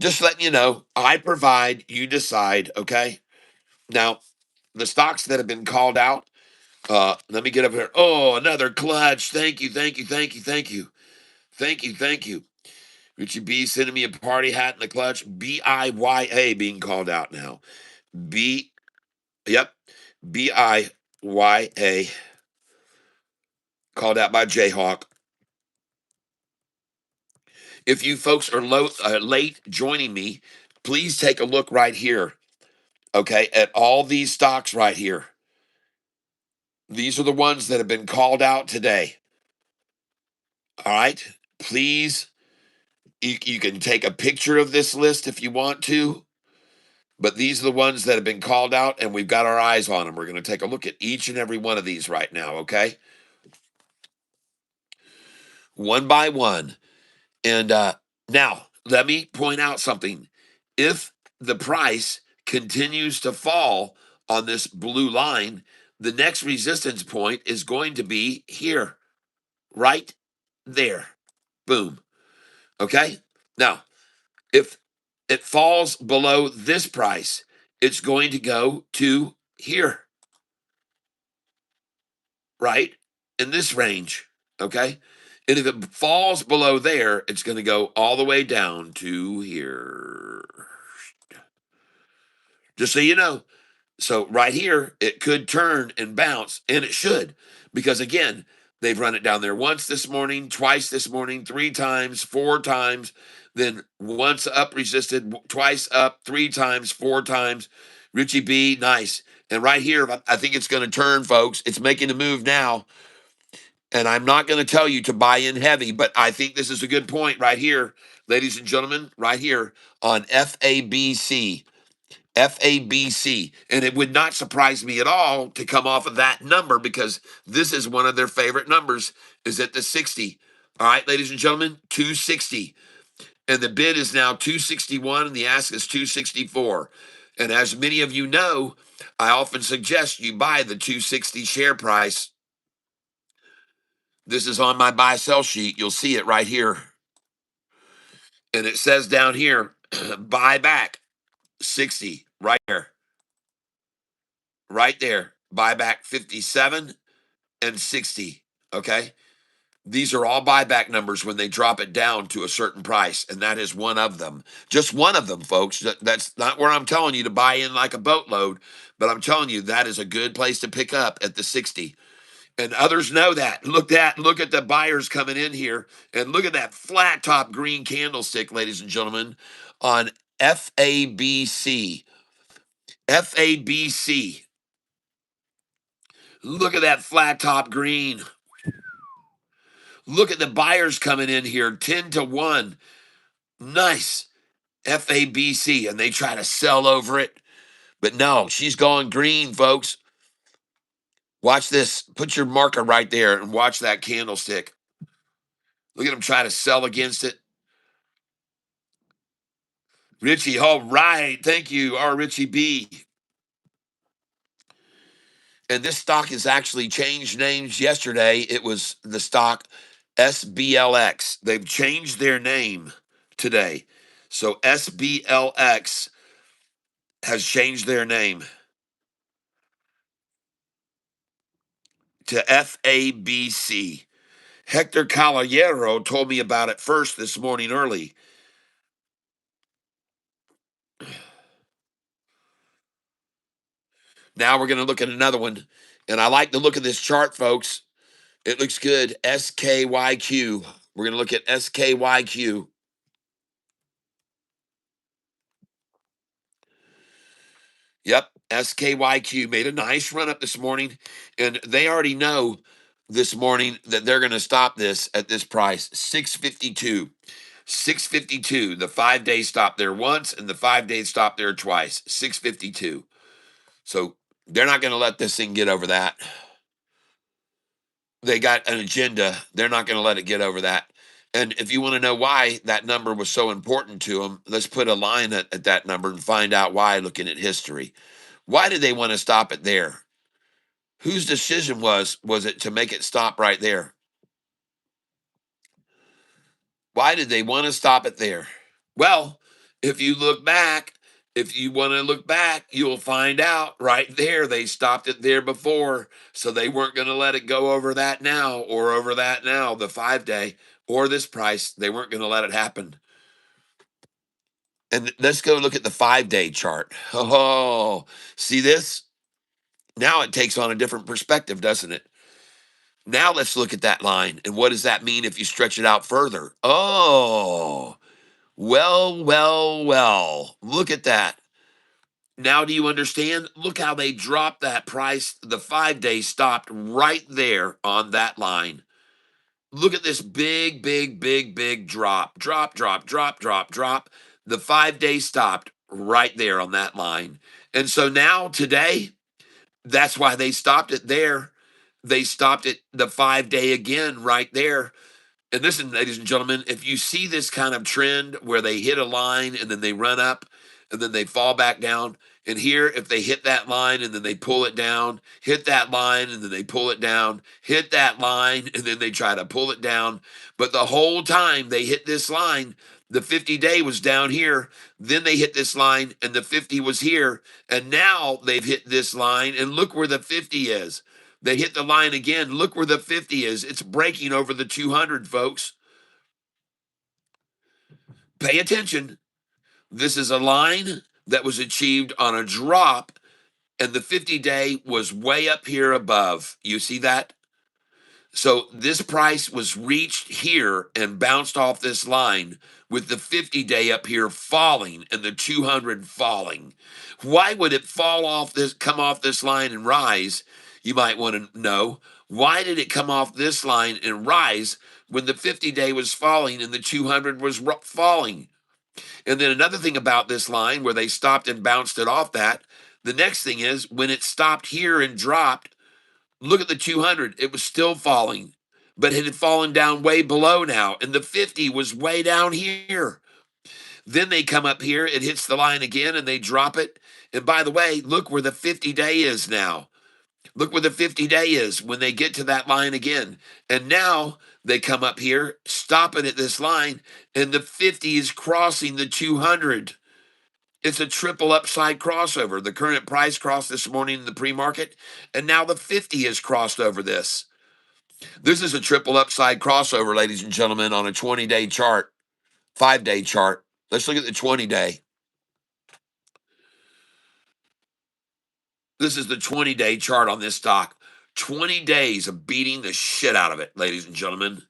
Just letting you know, I provide, you decide, okay? Now, the stocks that have been called out, let me get up here. Oh, another clutch. Thank you, thank you, thank you, thank you. Thank you, thank you. Richie B sending me a party hat in the clutch. BIYA being called out now. B, yep, BIYA called out by Jayhawk. If you folks are late joining me, please take a look right here, okay, at all these stocks right here. These are the ones that have been called out today. All right, please, you can take a picture of this list if you want to, but these are the ones that have been called out, and we've got our eyes on them. We're going to take a look at each and every one of these right now, okay? One by one. And now, let me point out something. If the price continues to fall on this blue line, the next resistance point is going to be here, right there. Boom. Okay? Now, if it falls below this price, it's going to go to here, right? In this range. Okay? And if it falls below there, it's going to go all the way down to here. Just so you know. So right here, it could turn and bounce, and it should, because again, they've run it down there once this morning, twice this morning, 3 times, 4 times, then once up resisted, twice up, 3 times, 4 times. Richie B, nice. And right here, I think it's going to turn, folks. It's making a move now. And I'm not going to tell you to buy in heavy, but I think this is a good point right here, ladies and gentlemen, right here on FABC. FABC. And it would not surprise me at all to come off of that number because this is one of their favorite numbers, is at the 60. All right, ladies and gentlemen, 260. And the bid is now 261 and the ask is 264. And as many of you know, I often suggest you buy the 260 share price. This is on my buy sell sheet. You'll see it right here. And it says down here, buy back 60 right there. Right there. Buy back 57 and 60. Okay. These are all buyback numbers when they drop it down to a certain price. And that is one of them. Just one of them, folks. That's not where I'm telling you to buy in like a boatload, but I'm telling you that is a good place to pick up at the 60. And others know that. Look at the buyers coming in here, and look at that flat top green candlestick, ladies and gentlemen, on FABC. FABC. Look at that flat top green. Look at the buyers coming in here, 10 to 1. Nice. FABC. And they try to sell over it. But no, she's going green, folks. Watch this. Put your marker right there and watch that candlestick. Look at them try to sell against it. Richie, all right. Thank you, our Richie B. And this stock has actually changed names yesterday. It was the stock SBLX. They've changed their name today. So SBLX has changed their name to FABC. Hector Caballero told me about it first this morning early. Now we're going to look at another one. And I like the look of this chart, folks. It looks good. SKYQ. We're going to look at SKYQ. Yep, SKYQ made a nice run up this morning, and they already know this morning that they're going to stop this at this price, 652. 652. The 5 day stop there once, and the 5 day stop there twice. 652. So they're not going to let this thing get over that. They got an agenda. They're not going to let it get over that. And if you want to know why that number was so important to them, let's put a line at that number and find out why, looking at history. Why did they want to stop it there? Whose decision was it to make it stop right there? Why did they want to stop it there? Well, if you look back, if you want to look back, you'll find out right there they stopped it there before, so they weren't going to let it go over that now or over that now, the 5 day or this price. They weren't going to let it happen. And let's go look at the 5 day chart. Oh, see this? Now it takes on a different perspective, doesn't it? Now let's look at that line. And what does that mean if you stretch it out further? Oh, well, well, well. Look at that. Now, do you understand? Look how they dropped that price. The 5 day stopped right there on that line. Look at this big, big, big, big drop. Drop, drop, drop, drop, drop. The 5 day stopped right there on that line. And so now, today, that's why they stopped it there. They stopped it the 5 day again right there. And listen, ladies and gentlemen, if you see this kind of trend where they hit a line and then they run up and then they fall back down, and here, if they hit that line and then they pull it down, hit that line and then they pull it down, hit that line and then they try to pull it down. But the whole time they hit this line, the 50 day was down here. Then they hit this line and the 50 was here. And now they've hit this line and look where the 50 is. They hit the line again. Look where the 50 is. It's breaking over the 200, folks. Pay attention. This is a line that was achieved on a drop, and the 50 day was way up here above. You see that? So this price was reached here and bounced off this line with the 50 day up here falling and the 200 falling. Why would it fall off this, come off this line and rise? You might want to know. Why did it come off this line and rise when the 50 day was falling and the 200 was falling? And then another thing about this line where they stopped and bounced it off that, the next thing is when it stopped here and dropped, look at the 200. It was still falling, but it had fallen down way below now. And the 50 was way down here. Then they come up here, it hits the line again, and they drop it. And by the way, look where the 50 day is now. Look where the 50 day is when they get to that line again. And now they come up here, stop it at this line, and the 50 is crossing the 200. It's a triple upside crossover. The current price crossed this morning in the pre-market, and now the 50 has crossed over this. This is a triple upside crossover, ladies and gentlemen, on a 20-day chart, 5 day chart. Let's look at the 20 day. This is the 20-day chart on this stock. 20 days of beating the shit out of it, ladies and gentlemen.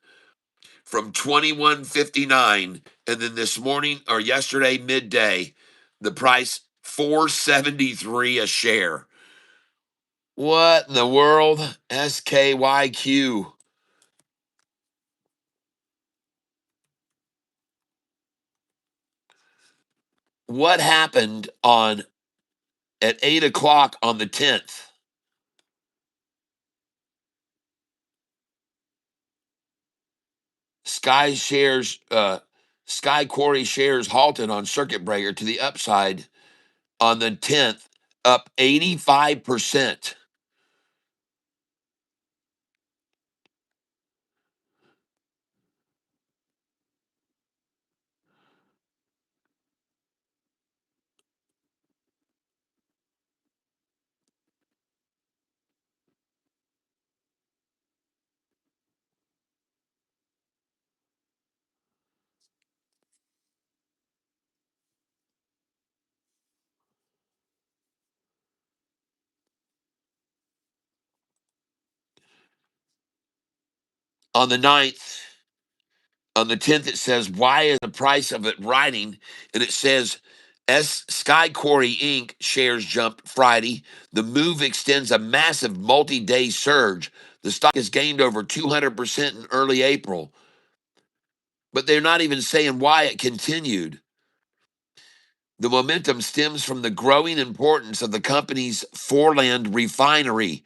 From 21.59, and then this morning or yesterday midday, the price 473 a share. What in the world? SKYQ. What happened on at 8 o'clock on the 10th? Sky Quarry shares halted on circuit breaker to the upside on the 10th, up 85%. On the 9th, on the 10th, it says, why is the price of it rising? And it says Sky Quarry Inc. shares jumped Friday. The move extends a massive multi-day surge. The stock has gained over 200% in early April, but they're not even saying why it continued. The momentum stems from the growing importance of the company's Foreland refinery.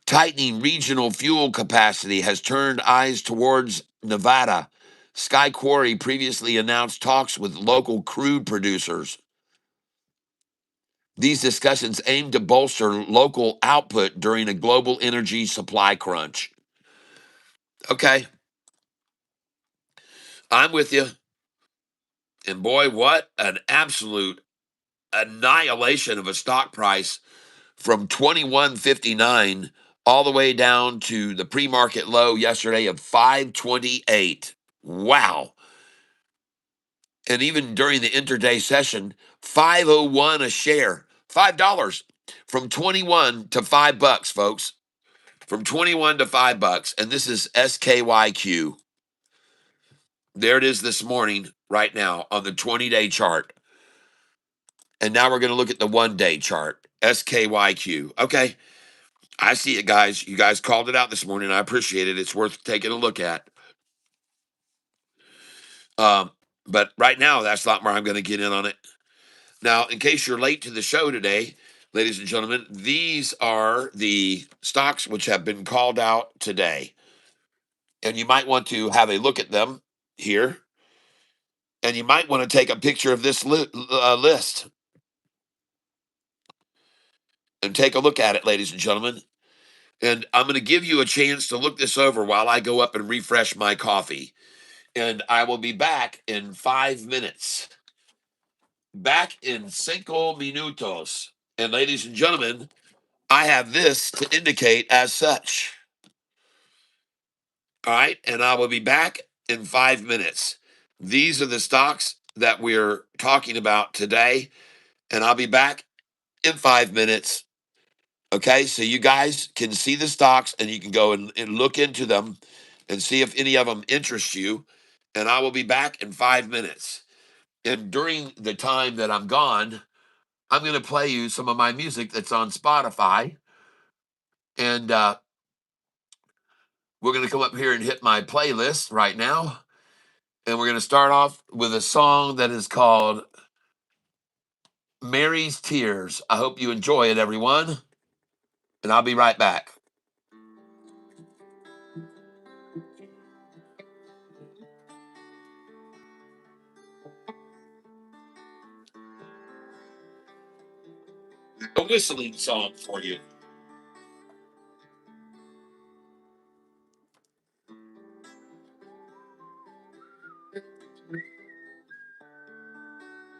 Tightening regional fuel capacity has turned eyes towards Nevada. Sky Quarry previously announced talks with local crude producers. These discussions aim to bolster local output during a global energy supply crunch. Okay, I'm with you. And boy, what an absolute annihilation of a stock price from 21.59 all the way down to the pre-market low yesterday of 528. Wow. And even during the intraday session, 501 a share, $5 from 21 to $5, folks. From 21 to $5. And this is SKYQ. There it is this morning, right now, on the 20-day chart. And now we're going to look at the 1-day chart, SKYQ. Okay, I see it, guys. You guys called it out this morning. I appreciate it. It's worth taking a look at. But right now, that's not where I'm going to get in on it. Now, in case you're late to the show today, ladies and gentlemen, these are the stocks which have been called out today. And you might want to have a look at them here. And you might want to take a picture of this list and take a look at it, ladies and gentlemen. And I'm going to give you a chance to look this over while I go up and refresh my coffee. And I will be back in 5 minutes. Back in 5 minutos. And ladies and gentlemen, I have this to indicate as such. All right. And I will be back in 5 minutes. These are the stocks that we're talking about today. And I'll be back in 5 minutes. Okay. So you guys can see the stocks and you can go and look into them and see if any of them interest you. And I will be back in 5 minutes. And during the time that I'm gone, I'm going to play you some of my music that's on Spotify. And we're going to come up here and hit my playlist right now. And we're going to start off with a song that is called Mary's Tears. I hope you enjoy it, everyone. And I'll be right back. A whistling song for you.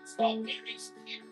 It's called Mary's Tears.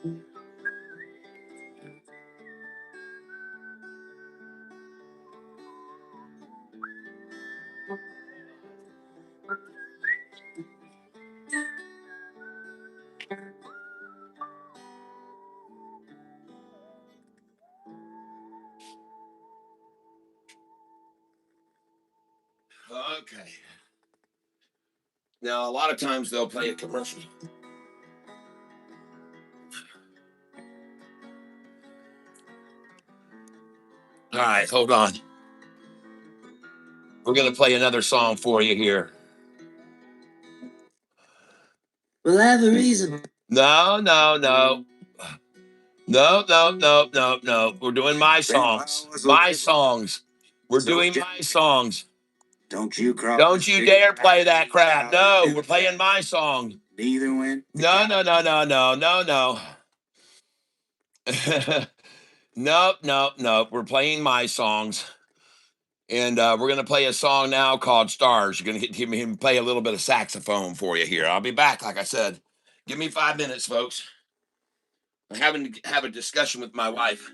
Okay. Now, a lot of times they'll play a commercial. All right, hold on. We're going to play another song for you here. Well, I have a reason. No. No. We're doing my songs. My songs. We're doing my songs. Don't you dare play that crap. No, we're playing my song. Neither win. No. Nope. We're playing my songs. And we're going to play a song now called Stars. You're going to hear him play a little bit of saxophone for you here. I'll be back, like I said. Give me 5 minutes, folks. I'm having to have a discussion with my wife.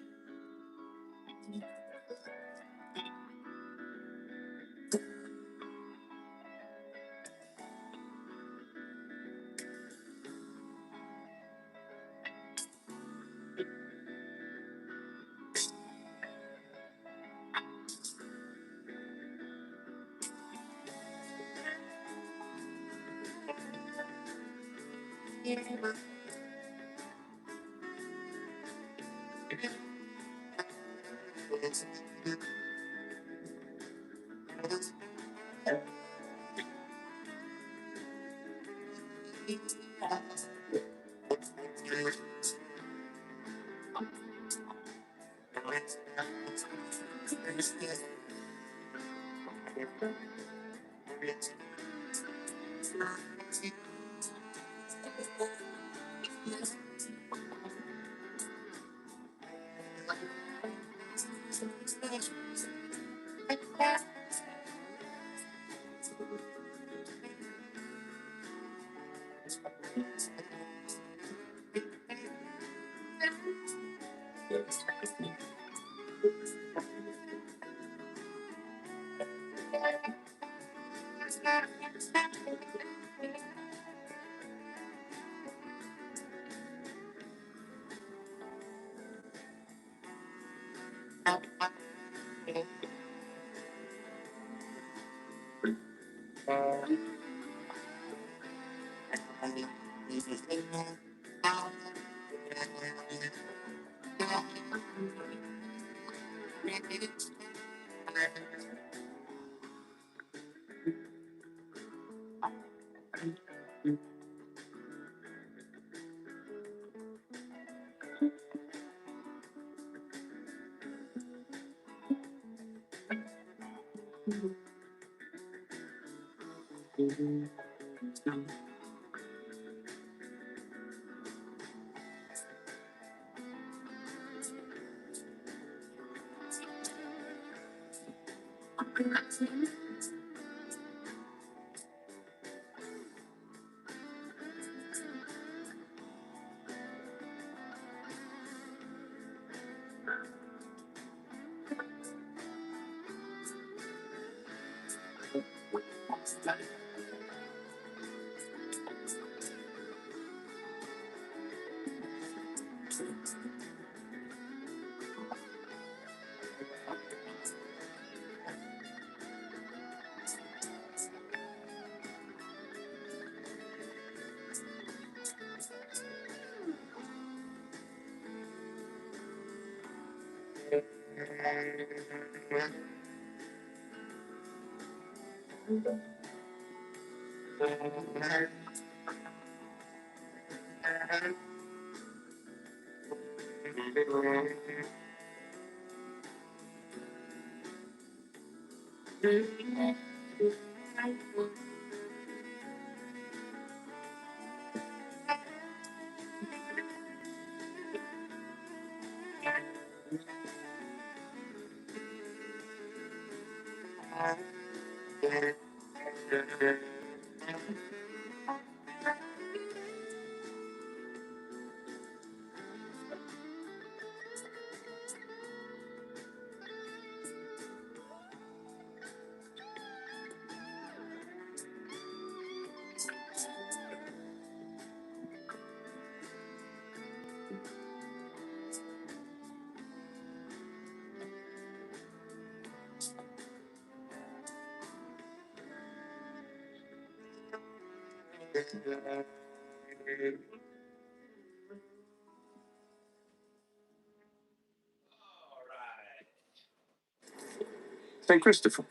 St. Christopher,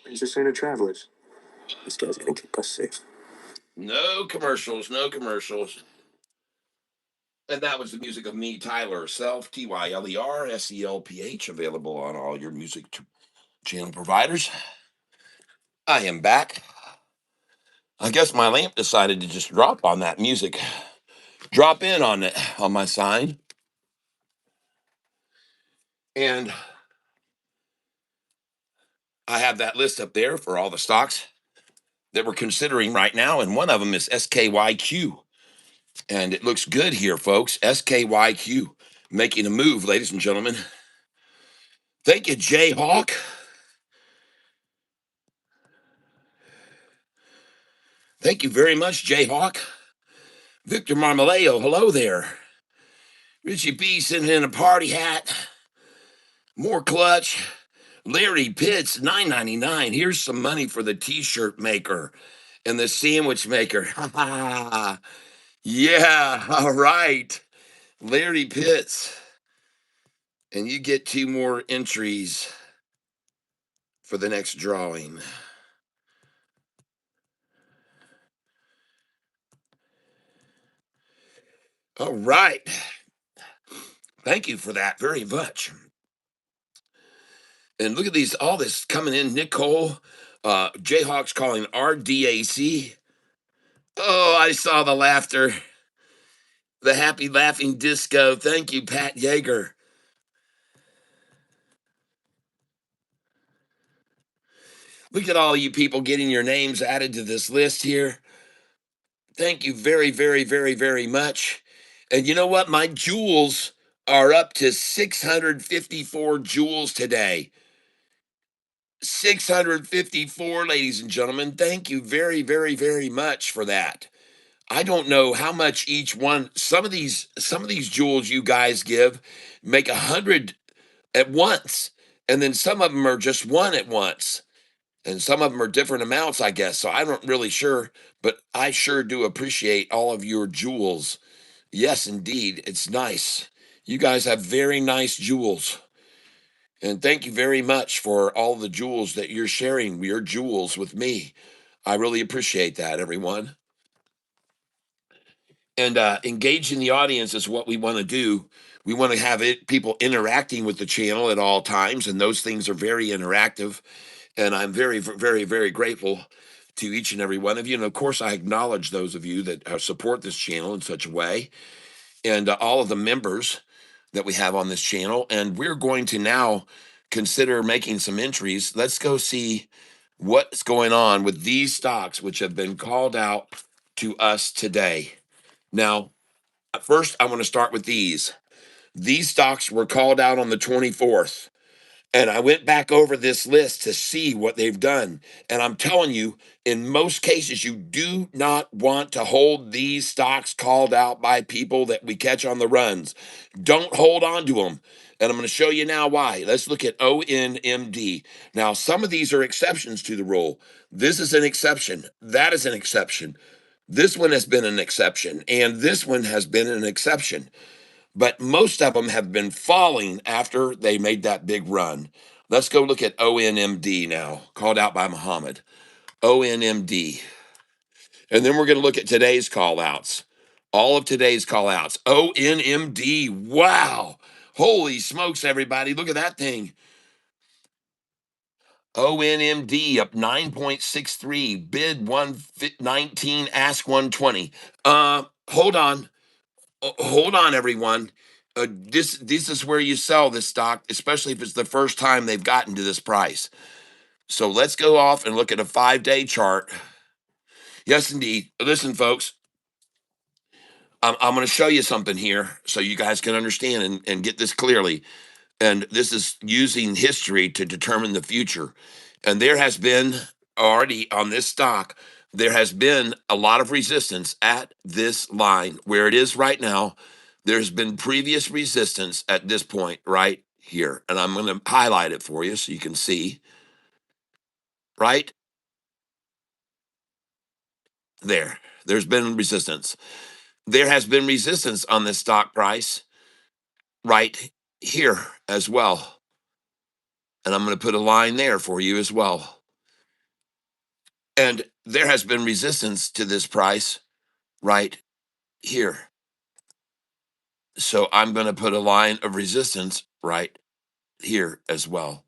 Princess Saint of Travelers. This guy's gonna keep us safe. No commercials, no commercials. And that was the music of me, Tyler Self, TYLERSELPH, available on all your music channel providers. I am back. I guess my lamp decided to just drop on that music, drop in on it on my sign. And I have that list up there for all the stocks that we're considering right now. And one of them is SKYQ. And it looks good here, folks. SKYQ making a move, ladies and gentlemen. Thank you, Jay Hawk. Thank you very much, Jay Hawk. Victor Marmaleo, hello there. Richie B sitting in a party hat. More clutch. Larry Pitts, $9.99. Here's some money for the t-shirt maker and the sandwich maker. Ha ha. Yeah, all right. Larry Pitts. And you get 2 more entries for the next drawing. All right. Thank you for that very much. And look at these, all this coming in. Nicole, Jayhawks calling RDAC. Oh, I saw the laughter. The happy laughing disco. Thank you, Pat Yeager. Look at all you people getting your names added to this list here. Thank you very, very, very, very much. And you know what? My jewels are up to 654 jewels today. 654, ladies and gentlemen. Thank you very, very, very much for that. I don't know how much each one. Some of these jewels you guys give make 100 at once, and then some of them are just one at once, and some of them are different amounts, I guess. So I'm not really sure, but I sure do appreciate all of your jewels. Yes, indeed, it's nice. You guys have very nice jewels. And thank you very much for all the jewels that you're sharing, your jewels with me. I really appreciate that, everyone. And engaging the audience is what we want to do. We want to have people interacting with the channel at all times, and those things are very interactive. And I'm very, very, very grateful to each and every one of you. And of course, I acknowledge those of you that support this channel in such a way, and all of the members that we have on this channel. And we're going to now consider making some entries. Let's go see what's going on with these stocks, which have been called out to us today. Now, first, I want to start with these. These stocks were called out on the 24th. And I went back over this list to see what they've done. And I'm telling you, in most cases, you do not want to hold these stocks called out by people that we catch on the runs. Don't hold on to them. And I'm going to show you now why. Let's look at ONMD. Now, some of these are exceptions to the rule. This is an exception. That is an exception. This one has been an exception. And this one has been an exception, but most of them have been falling after they made that big run. Let's go look at ONMD now, called out by Muhammad. ONMD. And then we're going to look at today's call outs. All of today's call outs. ONMD. Wow. Holy smokes, everybody. Look at that thing. ONMD up 9.63. Bid 119, ask 120. Hold on. Hold on, everyone. This is where you sell this stock, especially if it's the first time they've gotten to this price. So let's go off and look at a 5-day chart. Yes, indeed. Listen, folks, I'm going to show you something here so you guys can understand and get this clearly. And this is using history to determine the future. And there has been already on this stock, there has been a lot of resistance at this line where it is right now. There's been previous resistance at this point right here. And I'm going to highlight it for you so you can see right there. There's been resistance. There has been resistance on this stock price right here as well. And I'm going to put a line there for you as well. And there has been resistance to this price right here. So I'm going to put a line of resistance right here as well.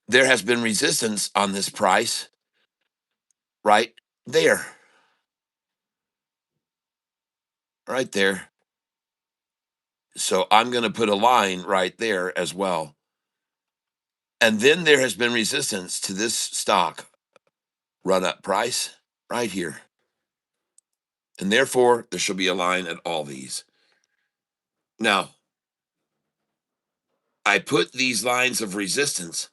There has been resistance on this price right there. Right there. So I'm going to put a line right there as well. And then there has been resistance to this stock run up price right here. And therefore, there shall be a line at all these. Now, I put these lines of resistance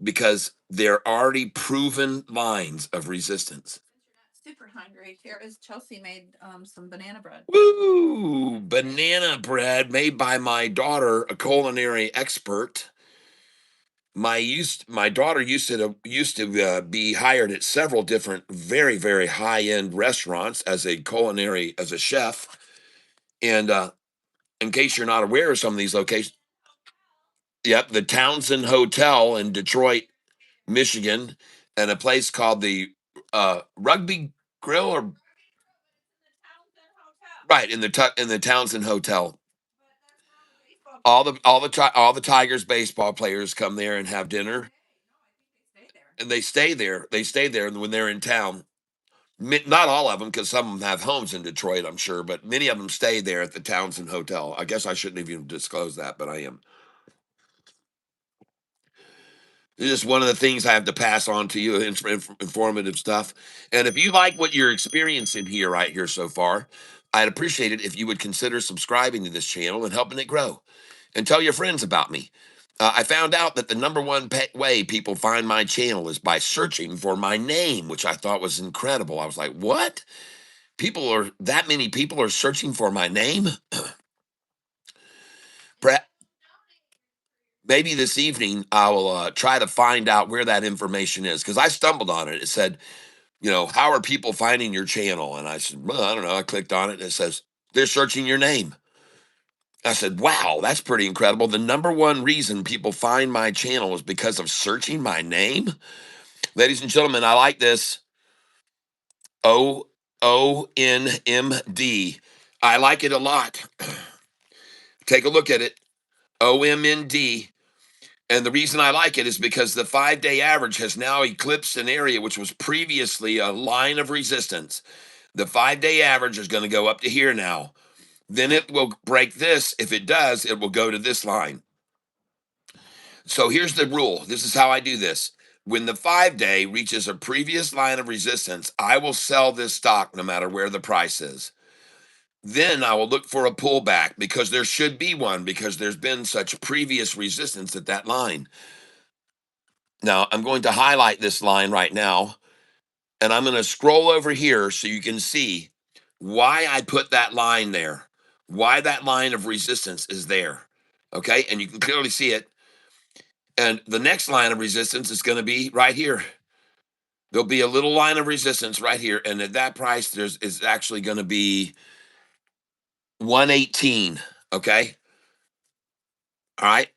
because they're already proven lines of resistance. Super hungry. Here is Chelsea made some banana bread. Woo! Banana bread made by my daughter, a culinary expert. My daughter used to be hired at several different very high end restaurants as a chef. And in case you're not aware of some of these locations, yep, the Townsend Hotel in Detroit, Michigan, and a place called the Rugby Grill, or right in the Townsend Hotel. All the Tigers baseball players come there and have dinner, and they stay there. They stay there when they're in town. Not all of them, because some of them have homes in Detroit, I'm sure, but many of them stay there at the Townsend Hotel. I guess I shouldn't even disclose that, but I am. It's just one of the things I have to pass on to you, informative stuff. And if you like what you're experiencing here, right here so far, I'd appreciate it if you would consider subscribing to this channel and helping it grow. And tell your friends about me. I found out that the number one way people find my channel is by searching for my name, which I thought was incredible. I was like, what? That many people are searching for my name? Maybe this evening I will try to find out where that information is, because I stumbled on it. It said, how are people finding your channel? And I said, well, I don't know. I clicked on it and it says, they're searching your name. I said, wow, that's pretty incredible. The number one reason people find my channel is because of searching my name. Ladies and gentlemen, I like this. ONMD. I like it a lot. Take a look at it. OMND. And the reason I like it is because the 5-day average has now eclipsed an area which was previously a line of resistance. The 5-day average is going to go up to here now. Then it will break this. If it does, it will go to this line. So here's the rule. This is how I do this. When the 5-day reaches a previous line of resistance, I will sell this stock no matter where the price is. Then I will look for a pullback, because there should be one, because there's been such previous resistance at that line. Now, I'm going to highlight this line right now, and I'm going to scroll over here so you can see why I put that line there, why that line of resistance is there. Okay, and you can clearly see it. And the next line of resistance is going to be right here. There'll be a little line of resistance right here, and at that price, is actually going to be 118. Okay, all right,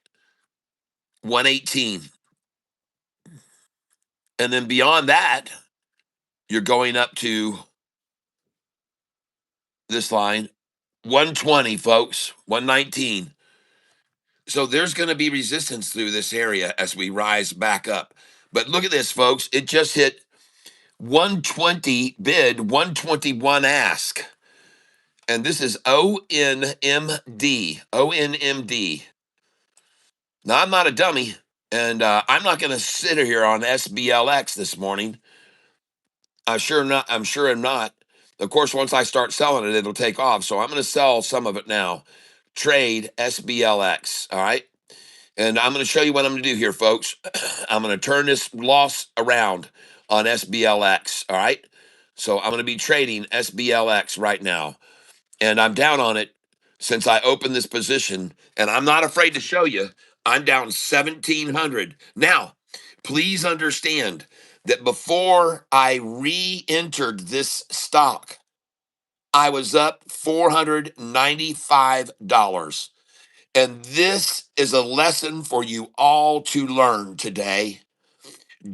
118, and then beyond that, you're going up to this line, 120, folks, 119. So there's going to be resistance through this area as we rise back up. But look at this, folks. It just hit 120 bid, 121 ask. And this is ONMD. ONMD. Now, I'm not a dummy, and I'm not going to sit here on SBLX this morning. I'm sure not. I'm sure I'm not. Of course, once I start selling it, it'll take off. So I'm going to sell some of it now. Trade SBLX. All right. And I'm going to show you what I'm going to do here, folks. I'm going to turn this loss around on SBLX. All right. So I'm going to be trading SBLX right now. And I'm down on it since I opened this position. And I'm not afraid to show you I'm down 1,700. Now, please understand that before I re-entered this stock, I was up $495. And this is a lesson for you all to learn today.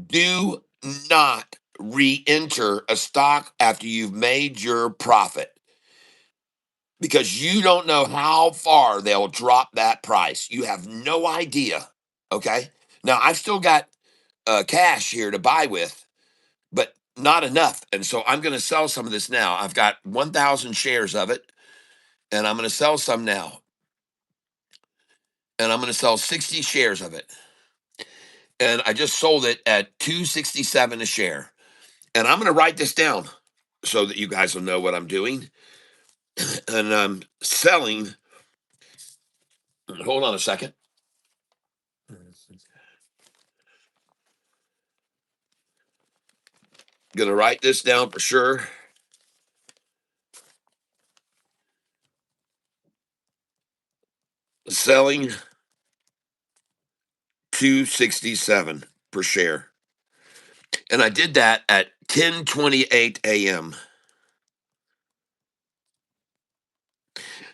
Do not re-enter a stock after you've made your profit, because you don't know how far they'll drop that price. You have no idea. Okay. Now I've still got cash here to buy with, but not enough. And so I'm going to sell some of this now. I've got 1,000 shares of it, and I'm going to sell some now. And I'm going to sell 60 shares of it. And I just sold it at 267 a share. And I'm going to write this down so that you guys will know what I'm doing. And I'm selling. Hold on a second. Going to write this down for sure. Selling 267 per share. And I did that at 10:28 a.m.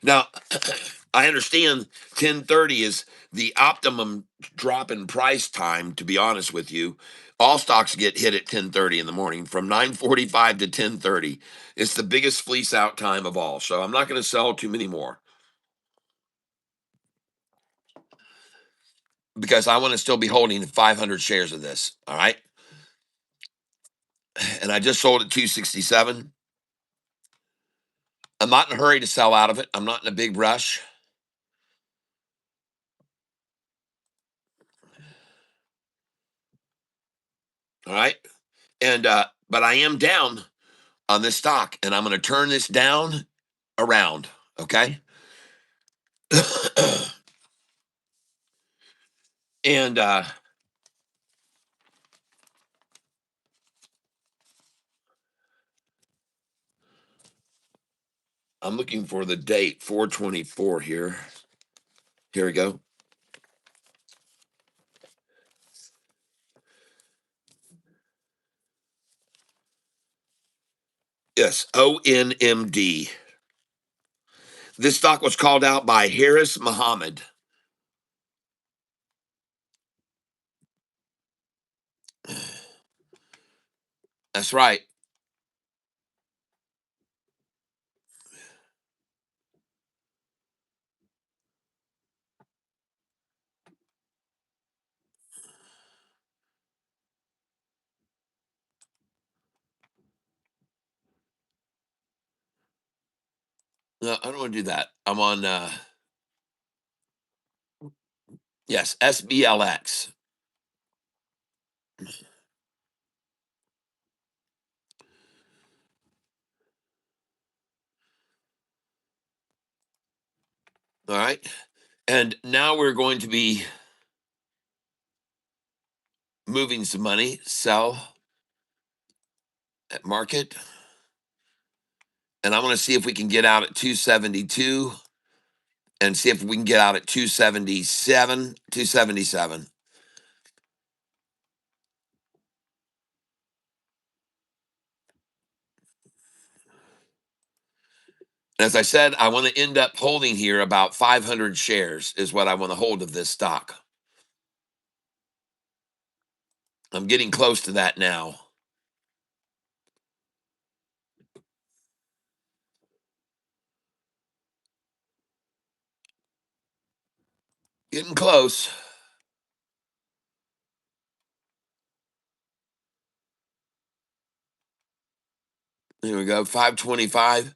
Now, I understand 10:30 is the optimum drop in price time, to be honest with you. All stocks get hit at 10:30 in the morning from 9:45 to 10:30. It's the biggest fleece out time of all. So I'm not going to sell too many more because I want to still be holding 500 shares of this. All right. And I just sold at 267. I'm not in a hurry to sell out of it. I'm not in a big rush. All right. And, but I am down on this stock, and I'm going to turn this down around. Okay. And I'm looking for the date, 424 here. Here we go. Yes, ONMD. This stock was called out by Harris Muhammad. That's right. No, I don't want to do that. I'm on, yes, SBLX. All right. And now we're going to be moving some money, sell at market. And I want to see if we can get out at 272 and see if we can get out at 277, 277. As I said, I want to end up holding here about 500 shares is what I want to hold of this stock. I'm getting close to that now. Getting close. Here we go, 525.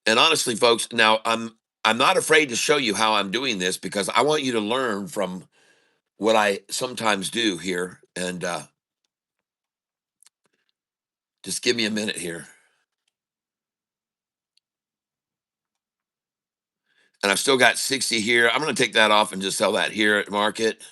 And honestly, folks, now I'm not afraid to show you how I'm doing this because I want you to learn from what I sometimes do here. And just give me a minute here. And I've still got 60 here. I'm going to take that off and just sell that here at market.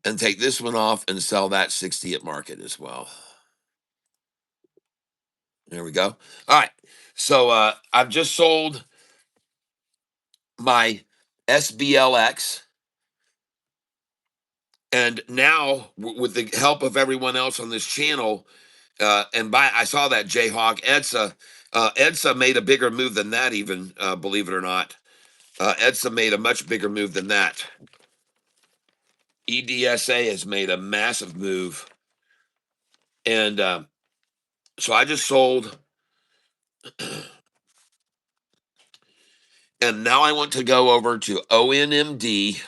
And take this one off and sell that 60 at market as well. There we go. All right. So I've just sold my SBLX. And now, with the help of everyone else on this channel, I saw that Jayhawk EDSA made a bigger move than that, even believe it or not. EDSA made a much bigger move than that. EDSA has made a massive move, and so I just sold, and now I want to go over to ONMD,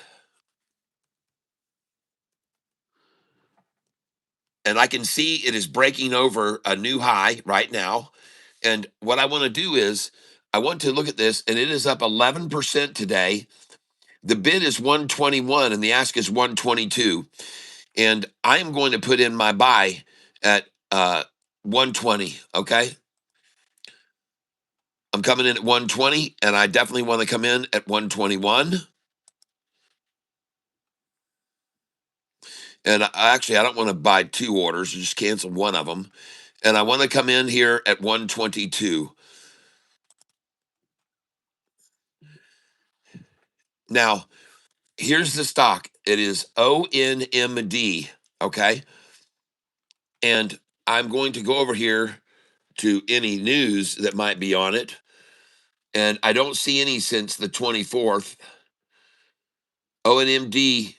and I can see it is breaking over a new high right now. And what I want to do is I want to look at this, and it is up 11% today. The bid is 121 and the ask is 122. And I am going to put in my buy at 120. Okay. I'm coming in at 120, and I definitely want to come in at 121. And I don't want to buy two orders, just cancel one of them. And I want to come in here at 122. Now, here's the stock. It is ONMD. Okay. And I'm going to go over here to any news that might be on it. And I don't see any since the 24th. ONMD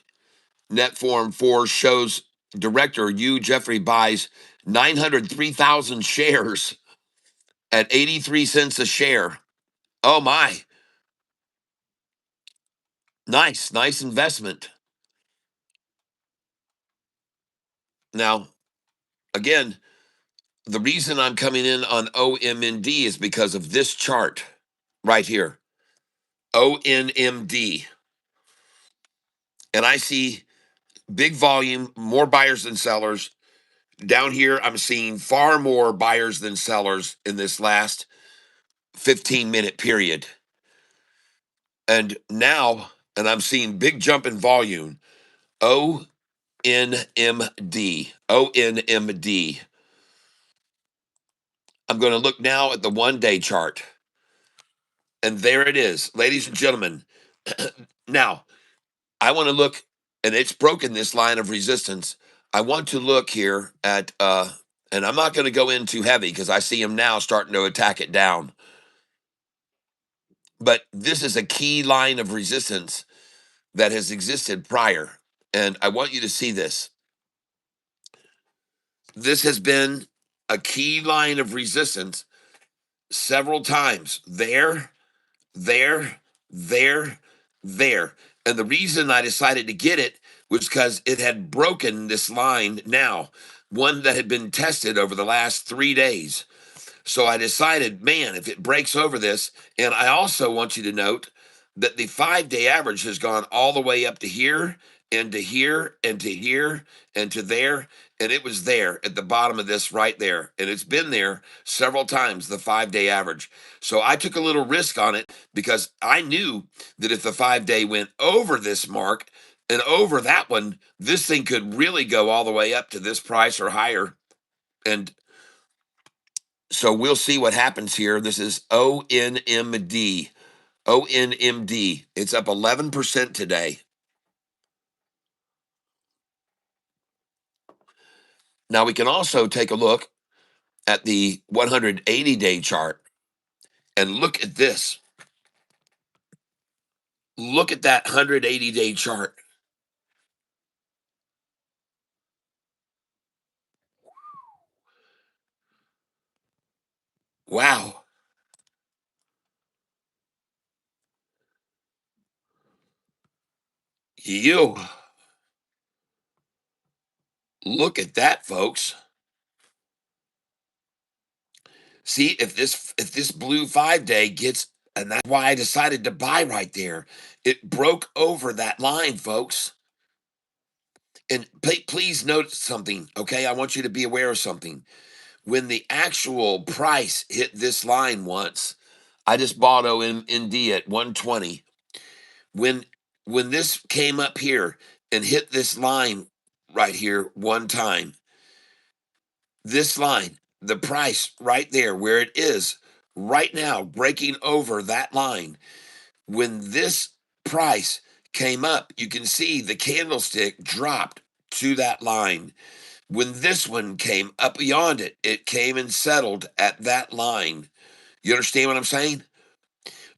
net form 4 shows director Hugh Jeffrey buys 903,000 shares at 83 cents a share. Oh my. Nice investment. Now, again, the reason I'm coming in on OMND is because of this chart right here. ONMD. And I see big volume, more buyers than sellers. Down here, I'm seeing far more buyers than sellers in this last 15-minute period. And now, and I'm seeing big jump in volume. ONMD. ONMD. I'm going to look now at the 1-day chart. And there it is, ladies and gentlemen. Now, I want to look, and it's broken this line of resistance. I want to look here at, and I'm not going to go in too heavy because I see him now starting to attack it down. But this is a key line of resistance that has existed prior. And I want you to see this. This has been a key line of resistance several times. There, there, there, there. And the reason I decided to get it was because it had broken this line now, one that had been tested over the last 3 days. So I decided, man, if it breaks over this, and I also want you to note that the 5-day average has gone all the way up to here and to here and to here and to there. And it was there at the bottom of this right there. And it's been there several times, the 5-day average. So I took a little risk on it because I knew that if the 5-day went over this mark and over that one, this thing could really go all the way up to this price or higher. And so we'll see what happens here. This is ONMD. ONMD. It's up 11% today. Now we can also take a look at the 180-day chart and look at this. Look at that 180-day chart. Wow. You look at that, folks. See, if this blue 5-day gets, and that's why I decided to buy right there. It broke over that line, folks. And please note something, okay? I want you to be aware of something. When the actual price hit this line once, I just bought OMND at 120. When when this came up here and hit this line right here one time, this line, the price right there where it is right now, breaking over that line. when this price came up, you can see the candlestick dropped to that line. When this one came up beyond it, it came and settled at that line. You understand what I'm saying?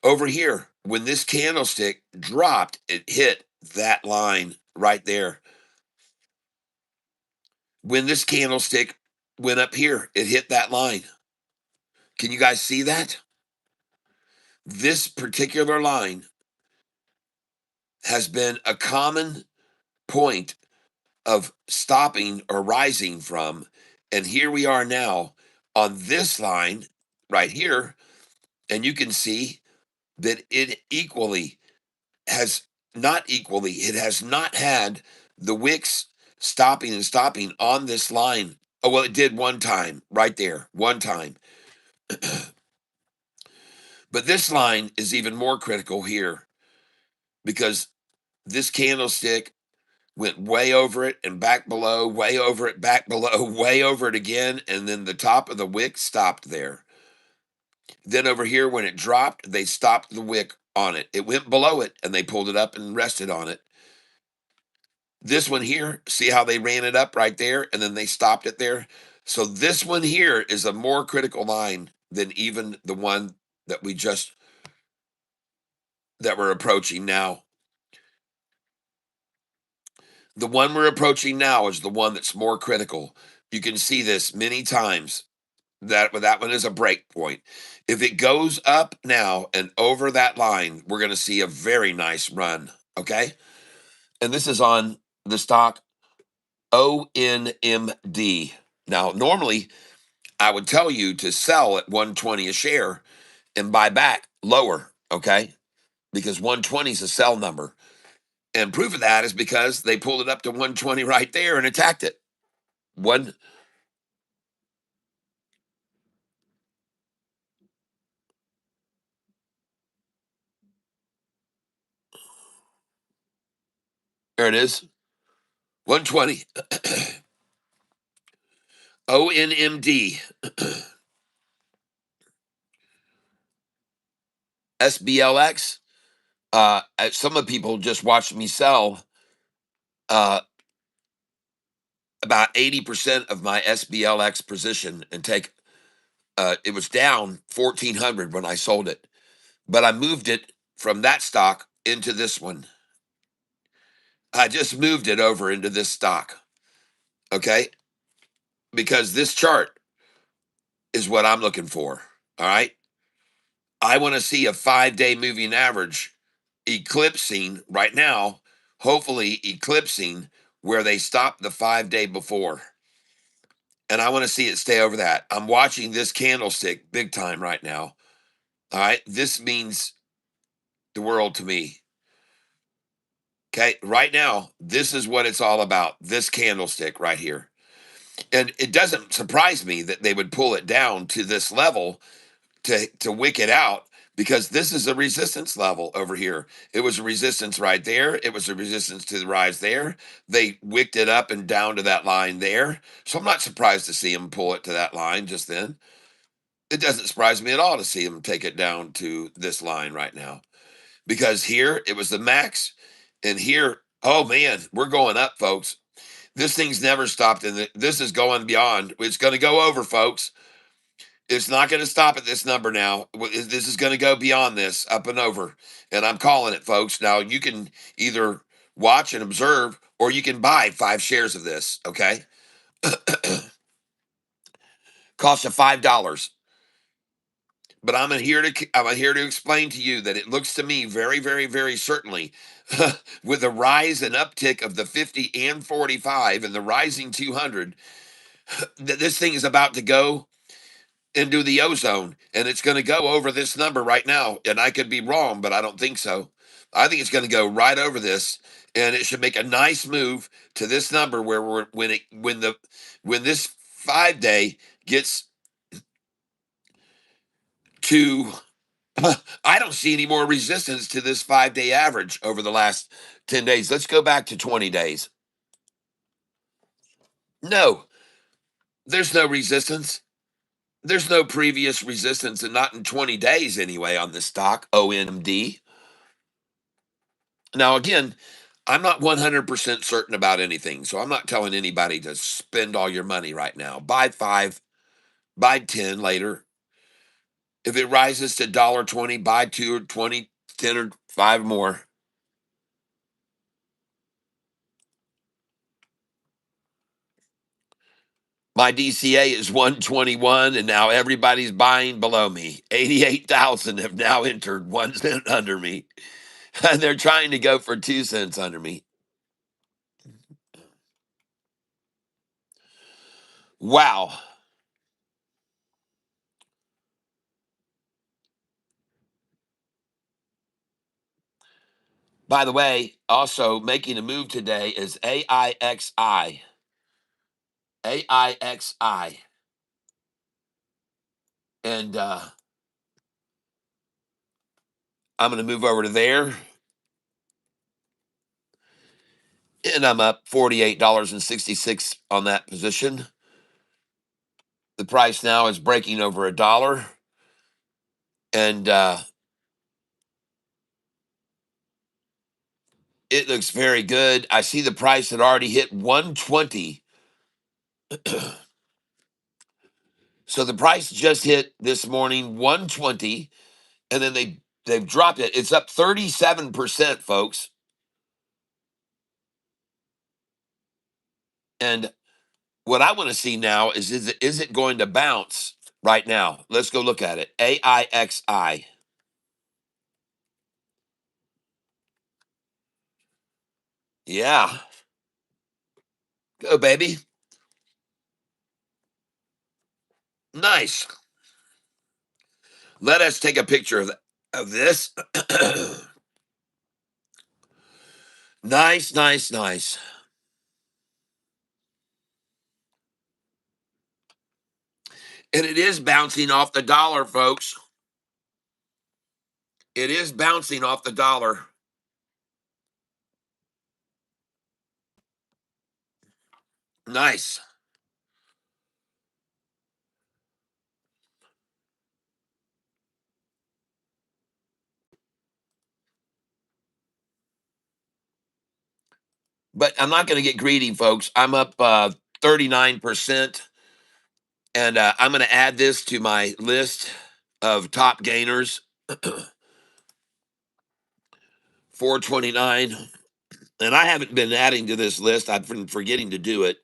Over here, when this candlestick dropped, it hit that line right there. When this candlestick went up here, it hit that line. Can you guys see that? This particular line has been a common point of stopping or rising from. And here we are now on this line right here. And you can see that it equally has not equally, it has not had the wicks stopping and stopping on this line. Oh, well, it did one time right there, one time. But this line is even more critical here because this candlestick went way over it and back below, way over it, back below, way over it again. And then the top of the wick stopped there. Then over here, when it dropped, they stopped the wick on it. It went below it and they pulled it up and rested on it. This one here, see how they ran it up right there and then they stopped it there? So this one here is a more critical line than even the one that that we're approaching now. The one we're approaching now is the one that's more critical. You can see this many times. That one is a break point. If it goes up now and over that line, we're going to see a very nice run. Okay, and this is on the stock ONMD. Now, normally I would tell you to sell at 120 a share and buy back lower. Okay, because 120 is a sell number, and proof of that is because they pulled it up to 120 right there and attacked it. One There it is, 120. ONMD. SBLX. Some of the people just watched me sell uh, about 80% of my SBLX position and take. It was down 1,400 when I sold it, but I moved it from that stock into this one. I just moved it over into this stock, okay? Because this chart is what I'm looking for. All right. I want to see a 5-day moving average eclipsing right now, hopefully eclipsing where they stopped the 5-day before. And I want to see it stay over that. I'm watching this candlestick big time right now. All right. This means the world to me. Okay. Right now, this is what it's all about. This candlestick right here. And it doesn't surprise me that they would pull it down to this level to wick it out, because this is a resistance level over here. It was a resistance right there. It was a resistance to the rise there. They wicked it up and down to that line there. So I'm not surprised to see them pull it to that line just then. It doesn't surprise me at all to see them take it down to this line right now, because here it was the max, and here, oh man, we're going up, folks. This thing's never stopped, and this is going beyond. It's going to go over, folks. It's not going to stop at this number now. This is going to go beyond this, up and over. And I'm calling it, folks. Now, you can either watch and observe, or you can buy 5 shares of this, okay? Cost you $5. But I'm here to explain to you that it looks to me very, very, very certainly with the rise and uptick of the 50 and 45 and the rising 200, that this thing is about to go into the ozone, and it's going to go over this number right now. And I could be wrong, but I don't think so. I think it's going to go right over this, and it should make a nice move to this number where when this 5-day gets to I don't see any more resistance to this 5-day average over the last 10 days. Let's go back to 20 days. No, there's no resistance. There's no previous resistance, and not in 20 days anyway, on this stock, ONMD. Now, again, I'm not 100% certain about anything, so I'm not telling anybody to spend all your money right now. Buy 5, buy 10 later. If it rises to $1.20, buy 2 or 20, 10 or 5 more. My DCA is 121, and now everybody's buying below me. 88,000 have now entered 1 cent under me. They're trying to go for 2 cents under me. Wow. By the way, also making a move today is AIXI. AIXI. And I'm going to move over to there. And I'm up $48.66 on that position. The price now is breaking over $1. And it looks very good. I see the price had already hit 120. So the price just hit this morning 120, and then they've dropped it. It's up 37%, folks. And what I want to see now is it going to bounce right now? Let's go look at it. AIXI. Yeah. Go, baby. Nice. Let us take a picture of this. Nice, nice, nice. And it is bouncing off the dollar, folks. It is bouncing off the dollar. Nice. But I'm not going to get greedy, folks. I'm up 39%. And I'm going to add this to my list of top gainers. 429. And I haven't been adding to this list. I've been forgetting to do it.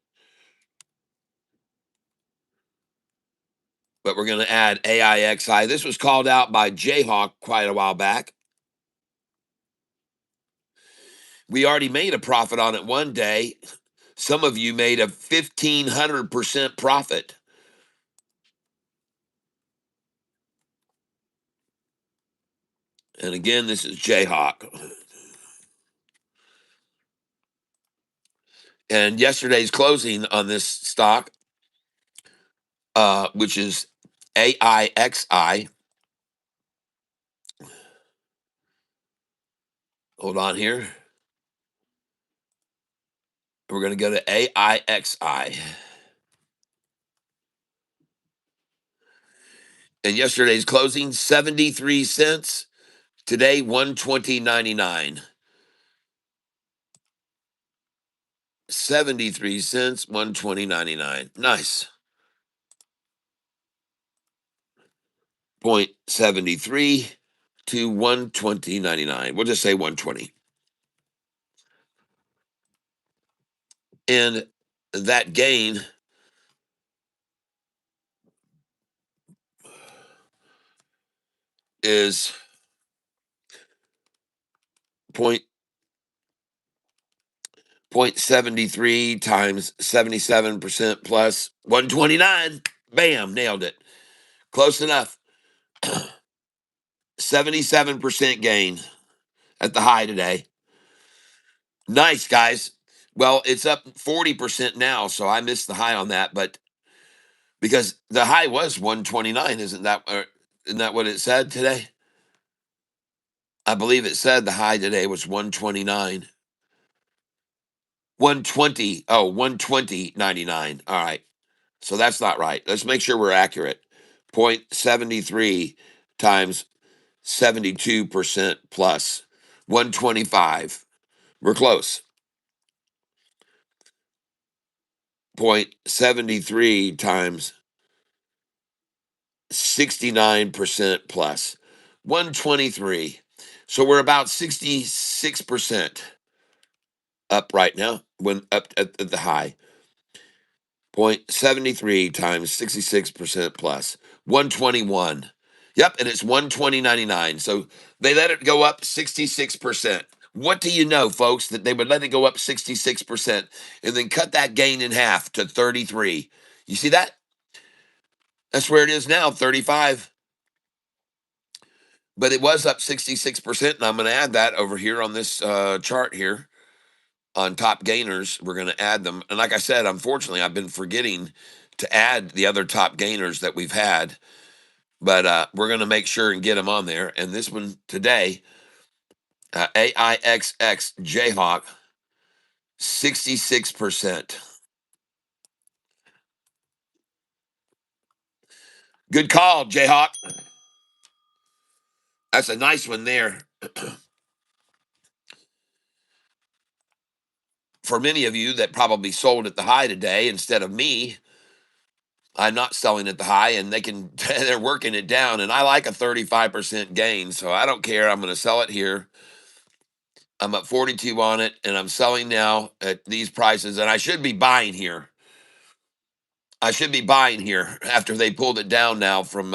But we're going to add AIXI. This was called out by Jayhawk quite a while back. We already made a profit on it one day. Some of you made a 1,500% profit. And again, this is Jayhawk. And yesterday's closing on this stock, which is AIXI. Hold on here. We're going to go to AIXI. And yesterday's closing, 73 cents. Today, 120.99. 73 cents, 120.99. Nice. 0.73 to 120.99. We'll just say 120. And that gain is point 0.73 times 77% plus 129. Bam, nailed it. Close enough. 77% gain at the high today. Nice, guys. Well, it's up 40% now, so I missed the high on that, but because the high was 129, isn't that what it said today? I believe it said the high today was 129. 120. Oh, 120.99. All right. So that's not right. Let's make sure we're accurate. 0.73 times 72% plus 125. We're close. 0.73 times 69% plus 123. So we're about 66% up right now when up at the high. 0.73 times 66% plus 121. Yep, and it's 120.99. So they let it go up 66%. What do you know, folks, that they would let it go up 66% and then cut that gain in half to 33? You see that? That's where it is now, 35. But it was up 66%, and I'm going to add that over here on this chart here on top gainers. We're going to add them. And like I said, unfortunately, I've been forgetting to add the other top gainers that we've had, but we're going to make sure and get them on there. And this one today, AIXX Jayhawk, 66%. Good call, Jayhawk. That's a nice one there. For many of you that probably sold at the high today instead of me, I'm not selling at the high, and they're working it down, and I like a 35% gain, so I don't care. I'm going to sell it here. I'm up 42 on it, and I'm selling now at these prices, and I should be buying here. I should be buying here after they pulled it down now from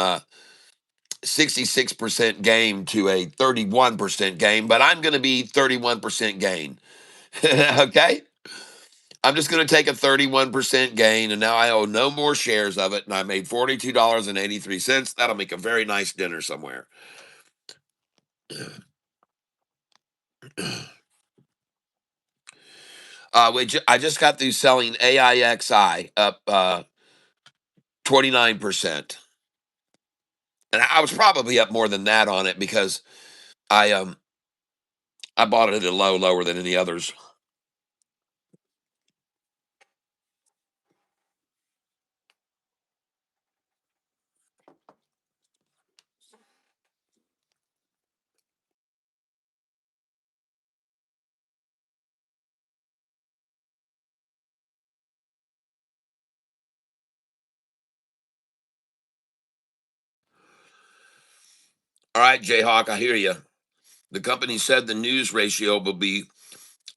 66% gain to a 31% gain, but I'm going to be 31% gain. Okay? I'm just going to take a 31% gain, and now I owe no more shares of it, and I made $42.83. That'll make a very nice dinner somewhere. I just got through selling AIXI up 29%. And I was probably up more than that on it because I I bought it at a lower than any others. All right, Jayhawk, I hear you. The company said the news ratio will be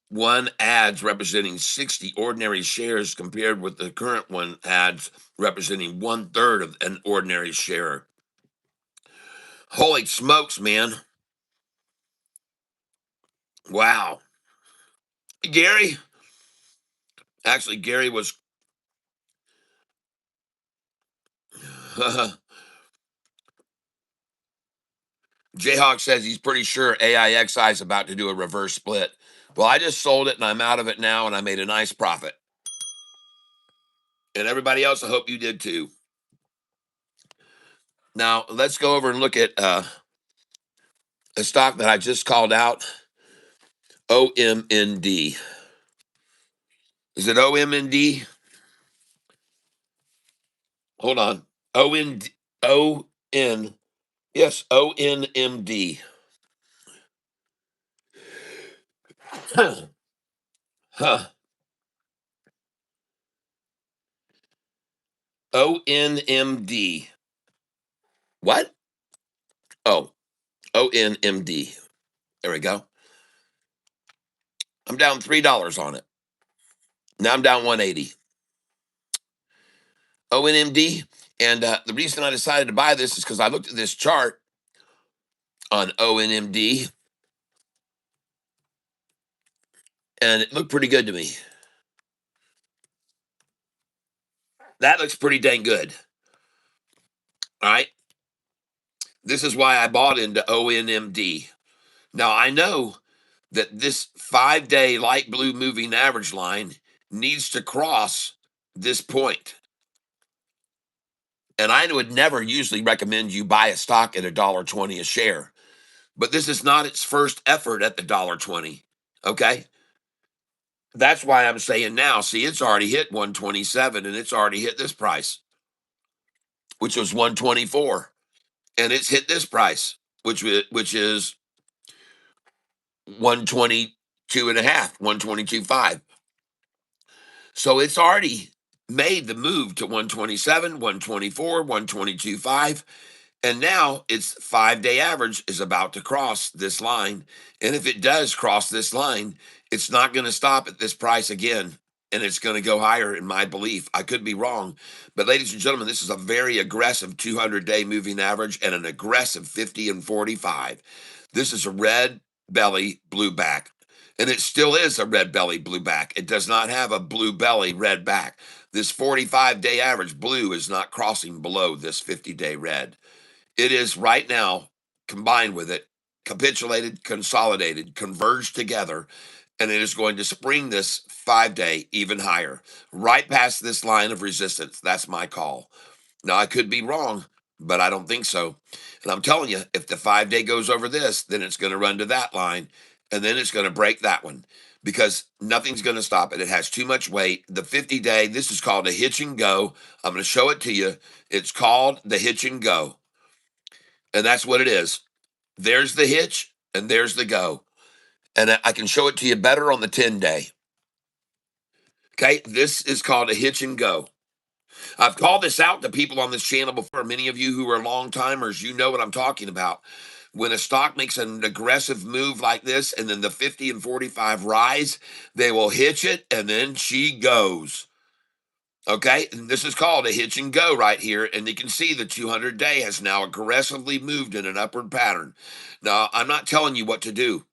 one ads representing 60 ordinary shares compared with the current one ads representing 1/3 of an ordinary share. Holy smokes, man. Wow. Gary, actually, Gary was. Jayhawk says he's pretty sure AIXI is about to do a reverse split. Well, I just sold it and I'm out of it now, and I made a nice profit. And everybody else, I hope you did too. Now, let's go over and look at a stock that I just called out, OMND. Is it OMND? Hold on. ON, ON, yes, ONMD. Huh. ONMD. What? Oh, ONMD. There we go. I'm down $3 on it. Now I'm down 180. ONMD. And the reason I decided to buy this is because I looked at this chart on ONMD and it looked pretty good to me. That looks pretty dang good. All right. This is why I bought into ONMD. Now I know that this 5-day light blue moving average line needs to cross this point. And I would never usually recommend you buy a stock at $1.20 a share, but this is not its first effort at the $1.20. Okay. That's why I'm saying now, see, it's already hit 127 and it's already hit this price, which was 124. And it's hit this price, which is 122 and a half, 122.5. So it's already made the move to 127, 124, 122.5. And now its 5 day average is about to cross this line. And if it does cross this line, it's not going to stop at this price again. And it's going to go higher, in my belief. I could be wrong. But, ladies and gentlemen, this is a very aggressive 200-day moving average and an aggressive 50 and 45. This is a red belly, blue back. And it still is a red belly, blue back. It does not have a blue belly, red back. This 45-day average blue is not crossing below this 50-day red. It is right now, combined with it, capitulated, consolidated, converged together, and it is going to spring this 5 day even higher, right past this line of resistance. That's my call. Now, I could be wrong, but I don't think so. And I'm telling you, if the 5 day goes over this, then it's going to run to that line, and then it's going to break that one because nothing's going to stop it. It has too much weight. The 50 day, this is called a hitch and go. I'm going to show it to you. It's called the hitch and go. And that's what it is. There's the hitch and there's the go. And I can show it to you better on the 10 day. Okay. This is called a hitch and go. I've called this out to people on this channel before. Many of you who are long timers, you know what I'm talking about. When a stock makes an aggressive move like this and then the 50 and 45 rise, they will hitch it and then she goes. Okay, and this is called a hitch and go right here, and you can see the 200-day has now aggressively moved in an upward pattern. Now, I'm not telling you what to do,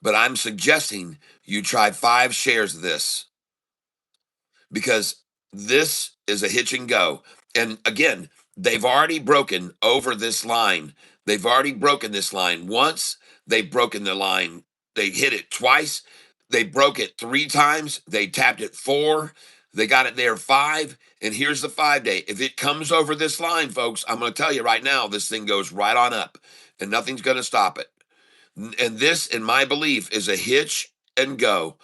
but I'm suggesting you try 5 shares of this because this is a hitch and go. And again, they've already broken over this line. They've already broken this line once. They've broken the line. They hit it twice. They broke it 3 times. They tapped it 4. They got it there 5. And here's the 5 day. If it comes over this line, folks, I'm going to tell you right now, this thing goes right on up and nothing's going to stop it. And this, in my belief, is a hitch and go.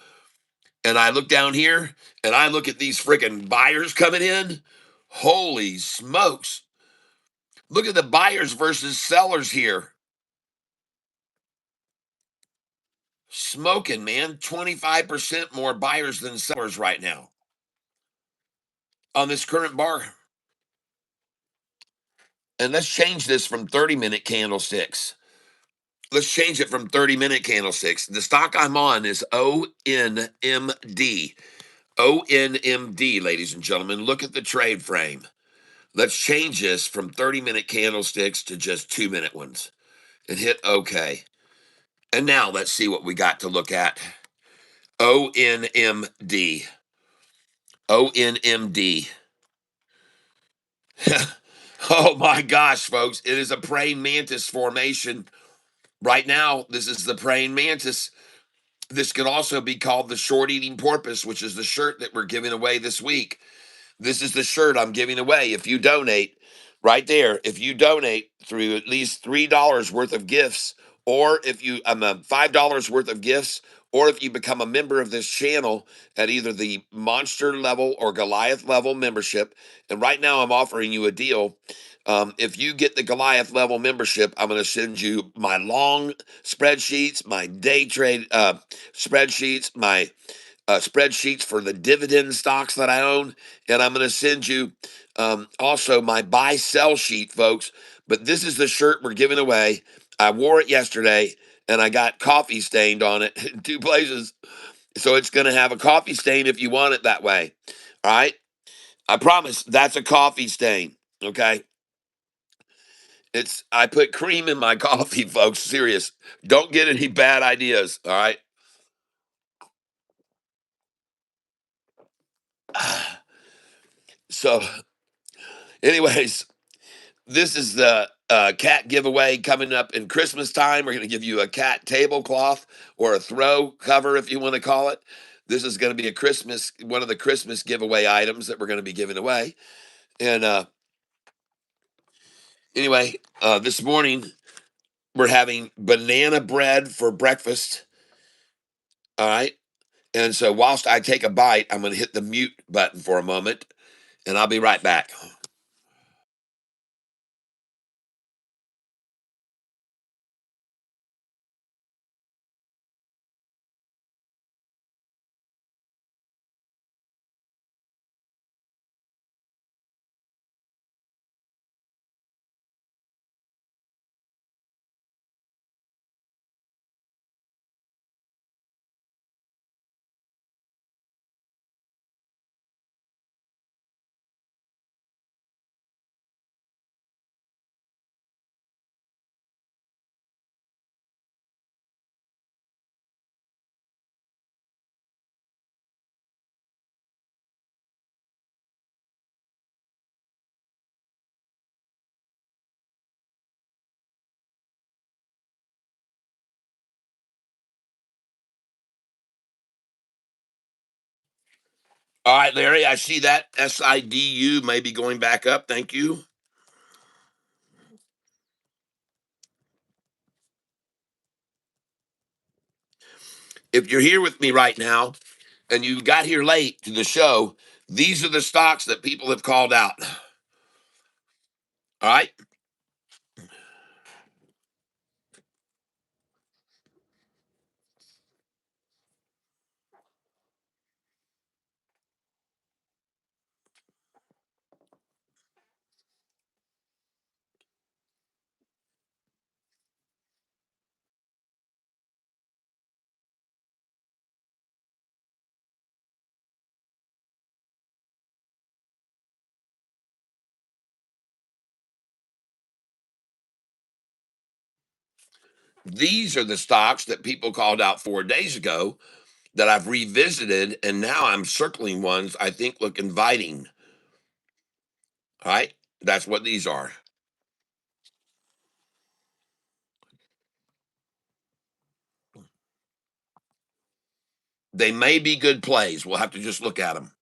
And I look down here and I look at these freaking buyers coming in. Holy smokes. Look at the buyers versus sellers here. Smoking, man. 25% more buyers than sellers right now on this current bar. And let's change this from 30-minute candlesticks. Let's change it from 30-minute candlesticks. The stock I'm on is ONMD. ONMD, ladies and gentlemen. Look at the trade frame. Let's change this from 30-minute candlesticks to just 2-minute ones and hit OK. And now let's see what we got to look at. ONMD. ONMD. Oh my gosh, folks. It is a praying mantis formation. Right now, this is the praying mantis. This could also be called the short eating porpoise, which is the shirt that we're giving away this week. This is the shirt I'm giving away. If you donate right there, if you donate through at least $3 worth of gifts, or if you $5 worth of gifts, or if you become a member of this channel at either the monster level or Goliath level membership, and right now I'm offering you a deal. If you get the Goliath level membership, I'm going to send you my long spreadsheets, my day trade spreadsheets, my spreadsheets for the dividend stocks that I own, and I'm going to send you also my buy sell sheet, folks. But this is the shirt we're giving away. I wore it yesterday, and I got coffee stained on it in 2 places, so it's going to have a coffee stain if you want it that way. All right, I promise that's a coffee stain. Okay, I put cream in my coffee, folks. Serious. Don't get any bad ideas. All right. So, anyways, this is the cat giveaway coming up in Christmas time. We're going to give you a cat tablecloth or a throw cover, if you want to call it. This is going to be one of the Christmas giveaway items that we're going to be giving away. And anyway, this morning we're having banana bread for breakfast. All right. And so whilst I take a bite, I'm going to hit the mute button for a moment, and I'll be right back. All right, Larry, I see that SIDU may be going back up. Thank you. If you're here with me right now and you got here late to the show, these are the stocks that people have called out. All right. These are the stocks that people called out 4 days ago that I've revisited, and now I'm circling ones I think look inviting. All right. That's what these are. They may be good plays. We'll have to just look at them.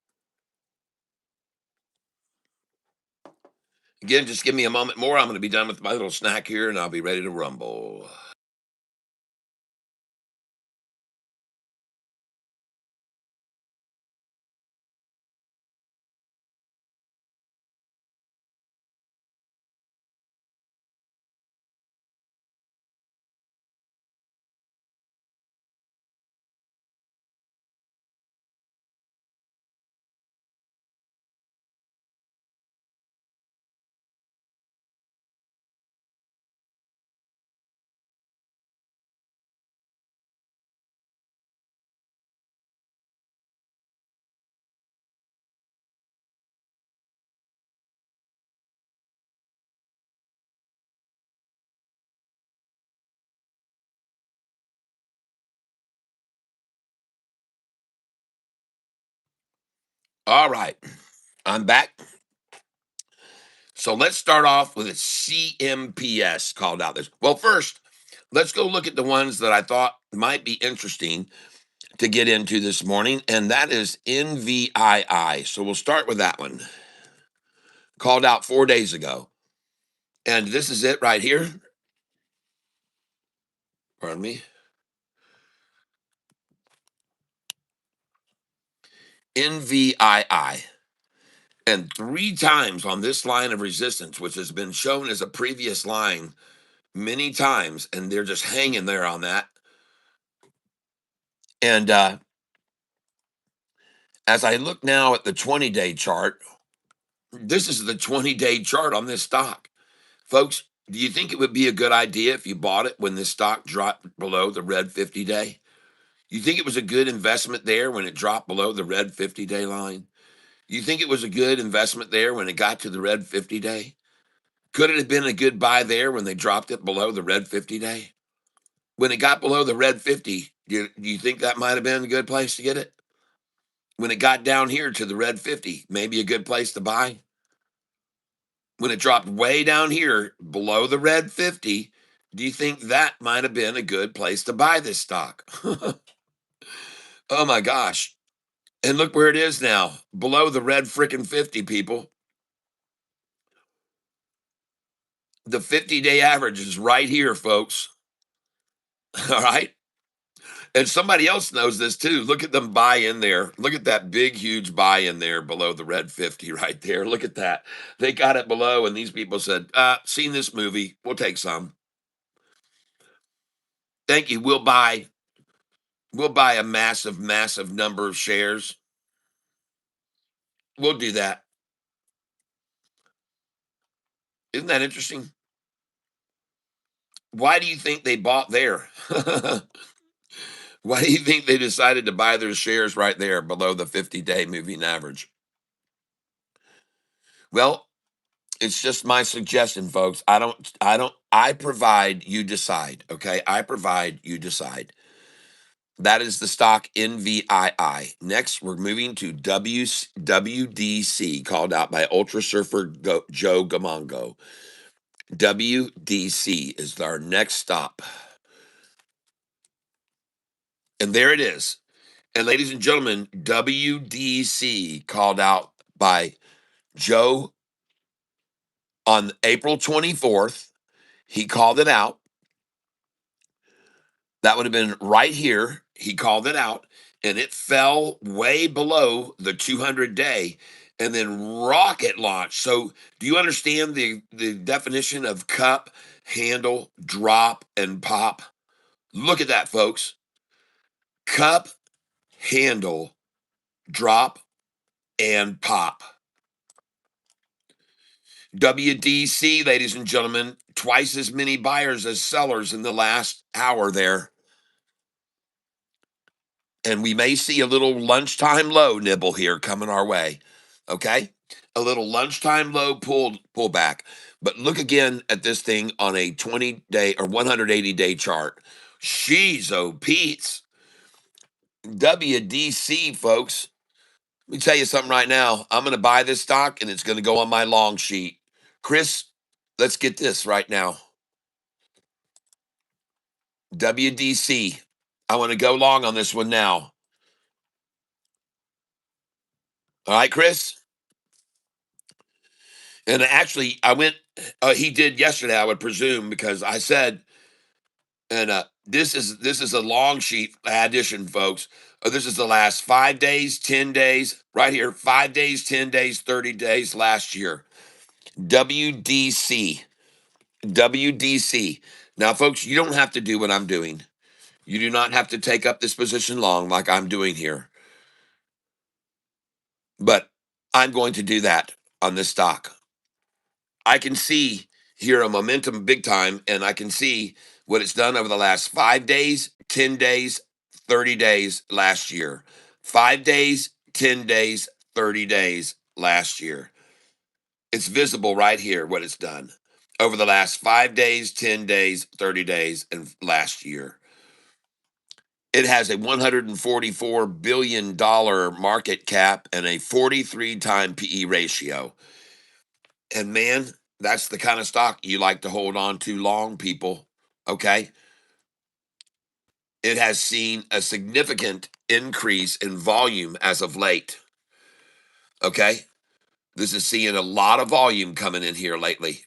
Again, just give me a moment more. I'm going to be done with my little snack here and I'll be ready to rumble. All right. I'm back. So let's start off with a CMPS called out this. Well, first, let's go look at the ones that I thought might be interesting to get into this morning, and that is NVII. So we'll start with that one. Called out 4 days ago. And this is it right here. Pardon me. NVII. And 3 times on this line of resistance, which has been shown as a previous line many times, and they're just hanging there on that. And as I look now at the 20-day chart, this is the 20-day chart on this stock. Folks, do you think it would be a good idea if you bought it when this stock dropped below the red 50-day? You think it was a good investment there when it dropped below the red 50-day line? You think it was a good investment there when it got to the red 50-day? Could it have been a good buy there when they dropped it below the red 50-day? When it got below the red 50, do you think that might have been a good place to get it? When it got down here to the red 50, maybe a good place to buy? When it dropped way down here below the red 50, do you think that might have been a good place to buy this stock? Oh my gosh. And look where it is now, below the red frickin' 50, people. The 50-day average is right here, folks. All right. And somebody else knows this too. Look at them buy in there. Look at that big, huge buy in there below the red 50 right there. Look at that. They got it below, and these people said, seen this movie. We'll take some. Thank you. We'll buy a massive, massive number of shares. We'll do that. Isn't that interesting? Why do you think they bought there? Why do you think they decided to buy their shares right there below the 50-day moving average? Well, it's just my suggestion, folks. I provide, you decide. Okay. I provide, you decide. That is the stock NVII. Next, we're moving to WDC, called out by Ultra Surfer Joe Gamongo. WDC is our next stop. And there it is. And ladies and gentlemen, WDC called out by Joe on April 24th. He called it out. That would have been right here. He called it out, and it fell way below the 200-day and then rocket launch. So, do you understand the definition of cup, handle, drop, and pop? Look at that, folks. Cup, handle, drop, and pop. WDC, ladies and gentlemen, twice as many buyers as sellers in the last hour there. And we may see a little lunchtime low nibble here coming our way. Okay? A little lunchtime low pullback. But look again at this thing on a 20-day or 180-day chart. She's oh Pete's. WDC, folks. Let me tell you something right now. I'm going to buy this stock and it's going to go on my long sheet. Chris, let's get this right now. WDC. I want to go long on this one now. All right, Chris? And actually, I went, he did yesterday, I would presume, because I said, and this is a long sheet addition, folks. This is the last 5 days, 10 days, right here, 5 days, 10 days, 30 days last year. WDC. WDC. Now, folks, you don't have to do what I'm doing. You do not have to take up this position long like I'm doing here. But I'm going to do that on this stock. I can see here a momentum big time, and I can see what it's done over the last 5 days, 10 days, 30 days last year. 5 days, 10 days, 30 days last year. It's visible right here what it's done over the last 5 days, 10 days, 30 days, and last year. It has a $144 billion market cap and a 43-time PE ratio. And man, that's the kind of stock you like to hold on to long, people. Okay. It has seen a significant increase in volume as of late. Okay. This is seeing a lot of volume coming in here lately.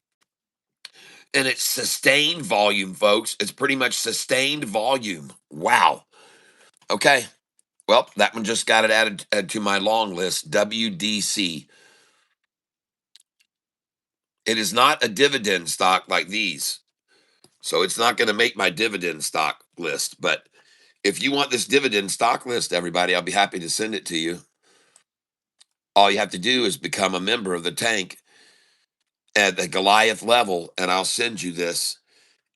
And it's sustained volume, folks. It's pretty much sustained volume. Wow. Okay. Well, that one just got it added to my long list. WDC. It is not a dividend stock like these. So it's not going to make my dividend stock list. But if you want this dividend stock list, everybody, I'll be happy to send it to you. All you have to do is become a member of the tank at the Goliath level, and I'll send you this.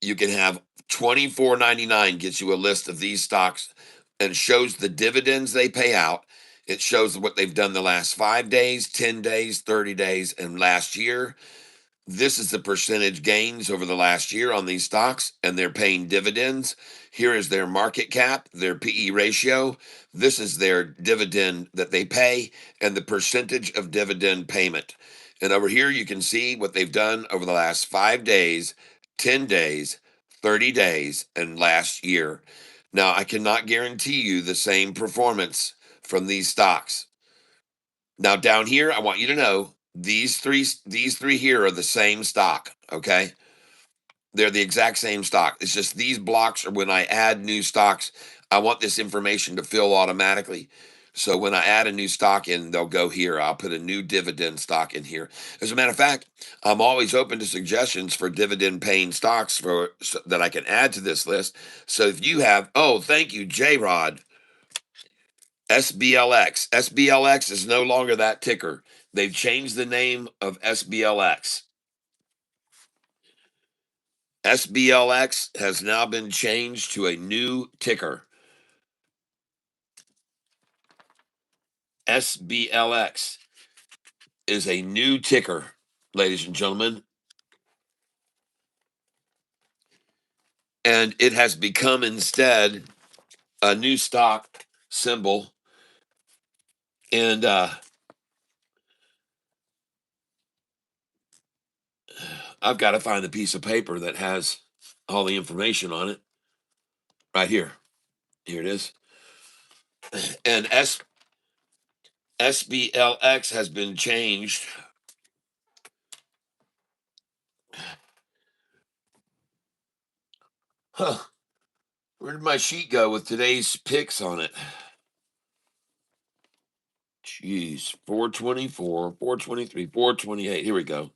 You can have $24.99 gets you a list of these stocks and shows the dividends they pay out. It shows what they've done the last 5 days, 10 days, 30 days, and last year. This is the percentage gains over the last year on these stocks, and they're paying dividends. Here is their market cap, their PE ratio. This is their dividend that they pay, and the percentage of dividend payment. And over here, you can see what they've done over the last 5 days, 10 days, 30 days, and last year. Now, I cannot guarantee you the same performance from these stocks. Now down here, I want you to know these three here are the same stock. Okay, they're the exact same stock. It's just these blocks are when I add new stocks. I want this information to fill automatically. So when I add a new stock in, they'll go here. I'll put a new dividend stock in here. As a matter of fact, I'm always open to suggestions for dividend paying stocks that I can add to this list. So if you have, oh, thank you, J Rod. SBLX. SBLX is no longer that ticker. They've changed the name of SBLX. SBLX has now been changed to a new ticker. SBLX is a new ticker, ladies and gentlemen. And it has become instead a new stock symbol. And I've got to find the piece of paper that has all the information on it. Right here. Here it is. And SBLX has been changed. Huh. Where did my sheet go with today's picks on it? Jeez, 424, 423, 428. Here we go.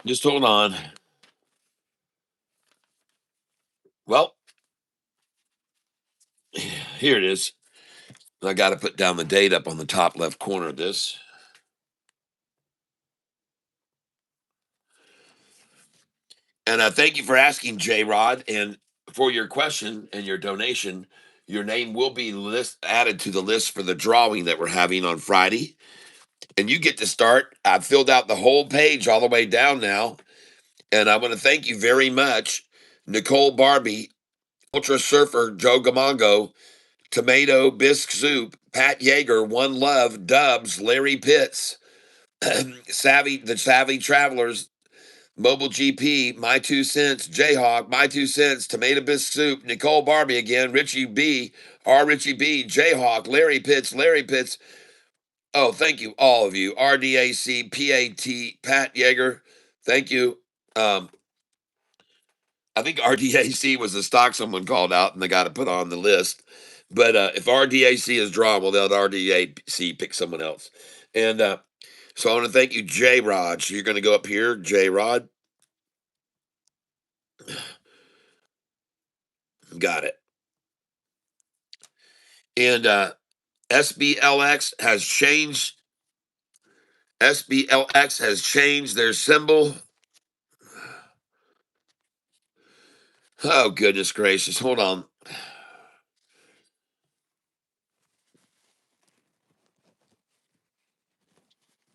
Just hold on. Well, here it is. I got to put down the date up on the top left corner of this. And thank you for asking, J Rod. And for your question and your donation, your name will be added to the list for the drawing that we're having on Friday. And you get to start. I've filled out the whole page all the way down now. And I want to thank you very much, Nicole Barbie, Ultra Surfer Joe Gamongo, Tomato Bisque Soup, Pat Yeager, One Love, Dubs, Larry Pitts, the Savvy Travelers, Mobile GP, My Two Cents, Jayhawk, My Two Cents, Tomato Bisque Soup, Nicole Barbie again, Richie B, Richie B, Jayhawk, Larry Pitts. Oh, thank you, all of you. RDAC, PAT, Pat Yeager. Thank you. I think RDAC was the stock someone called out and they got to put on the list. But if RDAC is drawn, well, they'll RDAC pick someone else. And so I want to thank you, J Rod. So you're going to go up here, J Rod. Got it. And SBLX has changed. SBLX has changed their symbol. Oh, goodness gracious. Hold on.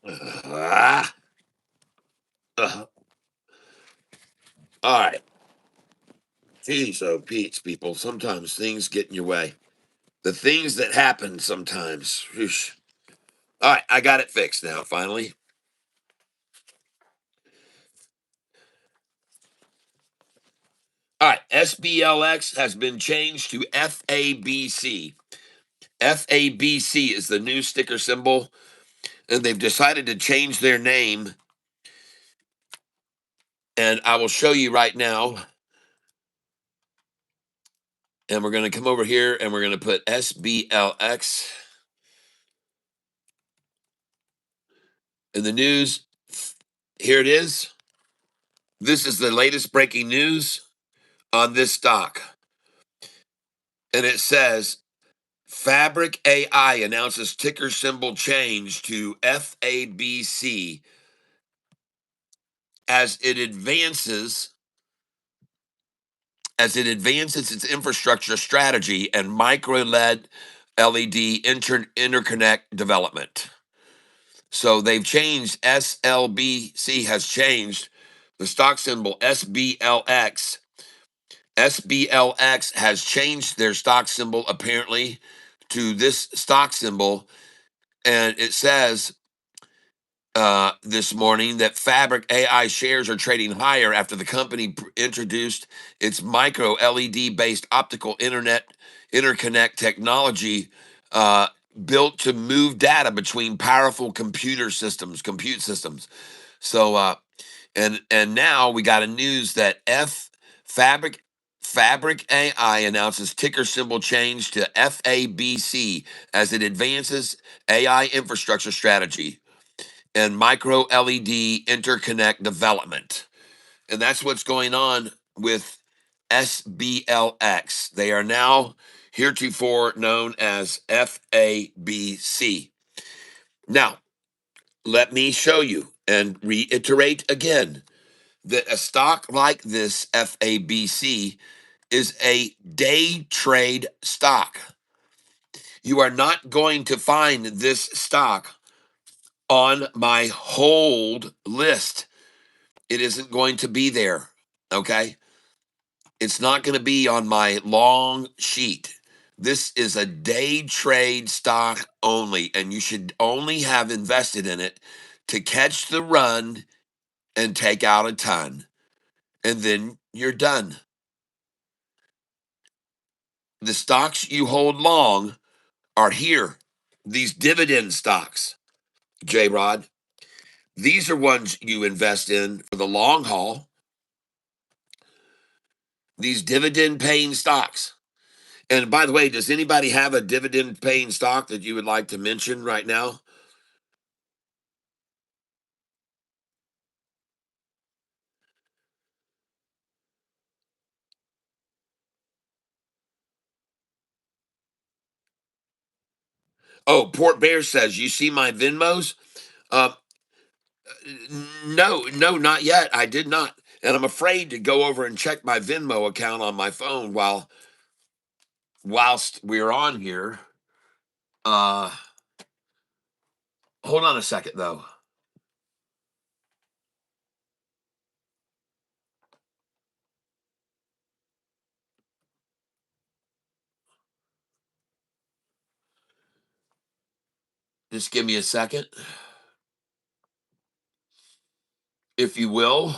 Ah. Uh, all right. Jeez, oh, Pete's people. Sometimes things get in your way. The things that happen sometimes. Whoosh. All right, I got it fixed now, finally. All right, SBLX has been changed to FABC. FABC is the new sticker symbol, and they've decided to change their name. And I will show you right now. And we're going to come over here and we're going to put SBLX in the news. Here it is. This is the latest breaking news on this stock. And it says Fabric AI announces ticker symbol change to FABC as it advances its infrastructure strategy and micro LED interconnect development. So they've changed. SLBC has changed the stock symbol SBLX. SBLX has changed their stock symbol apparently to this stock symbol, and it says this morning that Fabric AI shares are trading higher after the company introduced its micro LED based optical interconnect technology built to move data between powerful compute systems. So and now we got a news that Fabric AI announces ticker symbol change to FABC as it advances AI infrastructure strategy and micro LED interconnect development. And that's what's going on with SBLX. They are now heretofore known as FABC. Now, let me show you and reiterate again that a stock like this FABC is a day trade stock. You are not going to find this stock on my hold list. It isn't going to be there. Okay. It's not going to be on my long sheet. This is a day trade stock only, and you should only have invested in it to catch the run and take out a ton, and then you're done. The stocks you hold long are here. These dividend stocks, J Rod, these are ones you invest in for the long haul. These dividend paying stocks. And by the way, does anybody have a dividend paying stock that you would like to mention right now? Oh, Port Bear says, you see my Venmos? Uh, no, no, not yet. I did not. And I'm afraid to go over and check my Venmo account on my phone whilst we're on here. Uh, hold on a second, though. Just give me a second, if you will.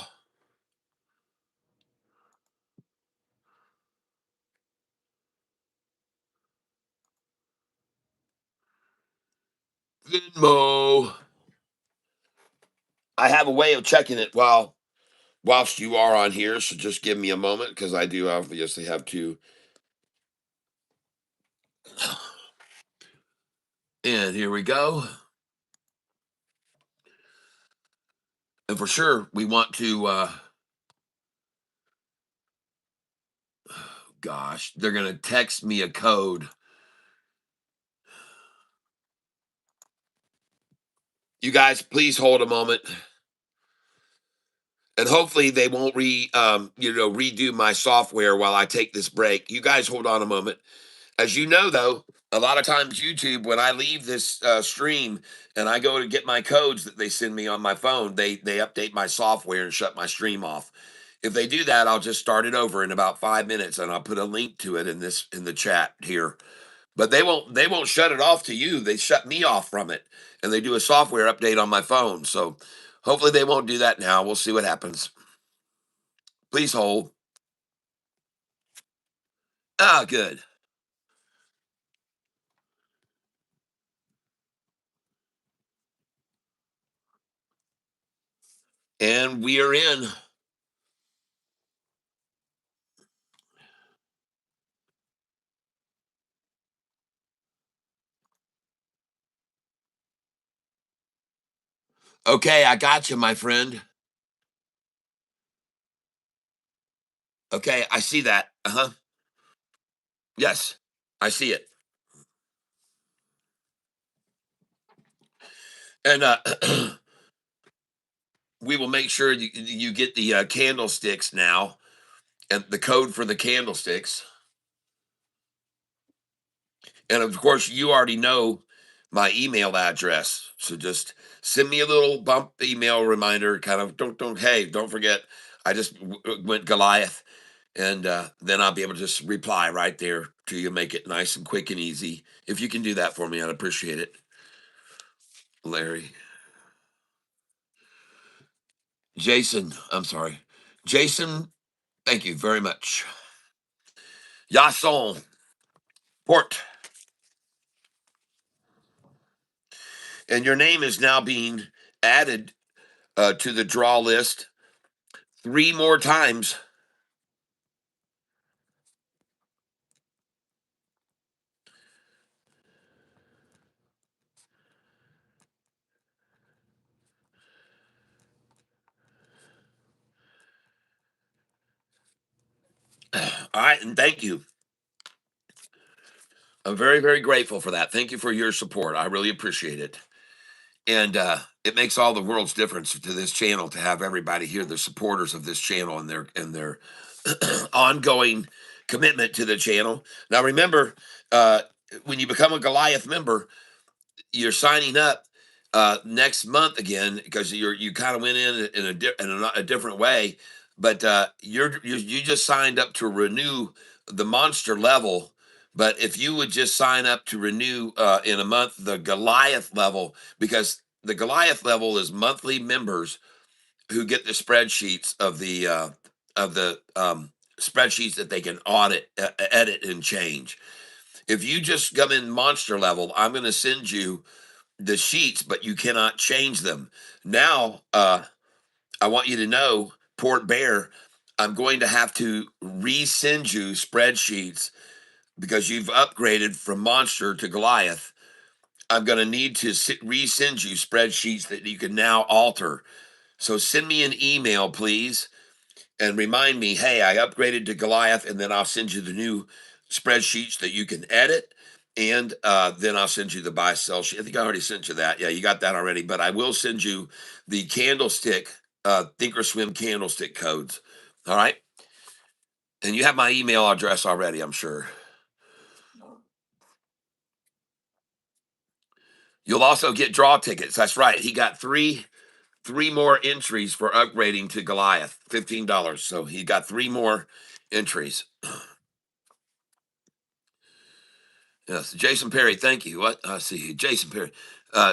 Venmo. I have a way of checking it whilst you are on here, so just give me a moment because I do obviously have to. And here we go. And for sure, we want to. Gosh, they're gonna text me a code. You guys, please hold a moment, and hopefully they won't redo my software while I take this break. You guys, hold on a moment. As you know, though, a lot of times YouTube, when I leave this stream and I go to get my codes that they send me on my phone, they update my software and shut my stream off. If they do that, I'll just start it over in about 5 minutes, and I'll put a link to it in the chat here. But they won't shut it off to you. They shut me off from it, and they do a software update on my phone. So hopefully they won't do that now. We'll see what happens. Please hold. Ah, good. And we are in. Okay, I got you, my friend. Okay, I see that. Uh-huh. Yes, I see it. And we will make sure you get the candlesticks now and the code for the candlesticks. And of course, you already know my email address. So just send me a little bump email reminder, kind of don't forget. I just went Goliath, and then I'll be able to just reply right there to you, make it nice and quick and easy. If you can do that for me, I'd appreciate it, Larry. Jason, I'm sorry. Jason, thank you very much. Yasson, Port. And your name is now being added to the draw list 3 more times. All right, and thank you. I'm very, very grateful for that. Thank you for your support. I really appreciate it. And it makes all the world's difference to this channel to have everybody here, the supporters of this channel, and their ongoing commitment to the channel. Now, remember, uh, when you become a Goliath member, you're signing up next month again because you kind of went in a different way, but you just signed up to renew the monster level. But if you would just sign up to renew in a month the Goliath level, because the Goliath level is monthly members who get the spreadsheets of the spreadsheets that they can audit, edit, and change. If you just come in monster level, I'm going to send you the sheets, but you cannot change them. Now, I want you to know, Port Bear, I'm going to have to resend you spreadsheets because you've upgraded from monster to Goliath. I'm going to need to resend you spreadsheets that you can now alter. So send me an email, please, and remind me, hey, I upgraded to Goliath, and then I'll send you the new spreadsheets that you can edit. And then I'll send you the buy sell sheet. I think I already sent you that. Yeah, you got that already. But I will send you the candlestick, Thinkorswim candlestick codes. All right. And you have my email address already, I'm sure. You'll also get draw tickets. That's right. He got three more entries for upgrading to Goliath, $15. So he got three more entries. Yes, Jason Perry, thank you. What I see, Jason Perry,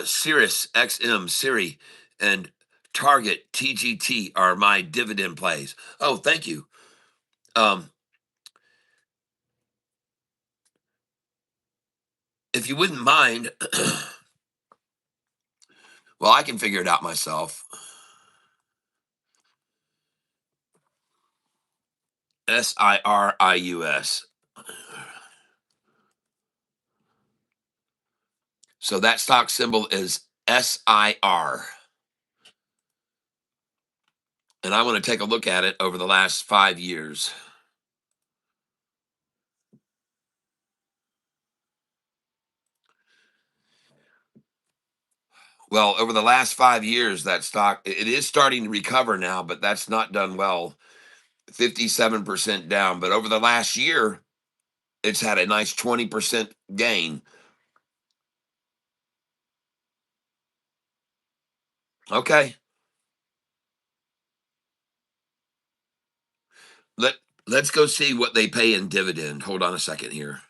Cirrus XM, Siri, and Target TGT are my dividend plays. Oh, thank you. If you wouldn't mind, well, I can figure it out myself. SIRIUS. So that stock symbol is SIR. And I want to take a look at it over the last 5 years. Well, over the last 5 years, that stock, it is starting to recover now, but that's not done well. 57% down. But over the last year, it's had a nice 20% gain. Okay. Let let's go see what they pay in dividend. Hold on a second here.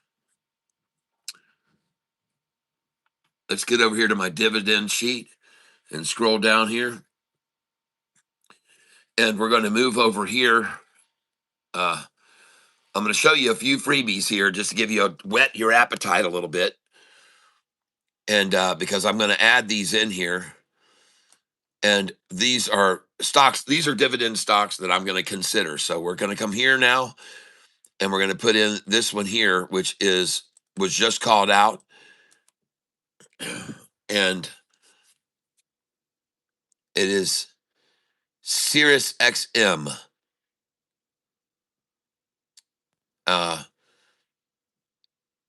Let's get over here to my dividend sheet and scroll down here. And we're going to move over here. I'm going to show you a few freebies here just to give you whet your appetite a little bit. And because I'm going to add these in here. And these are stocks, these are dividend stocks that I'm going to consider. So we're going to come here now and we're going to put in this one here, which was just called out. And it is Sirius XM.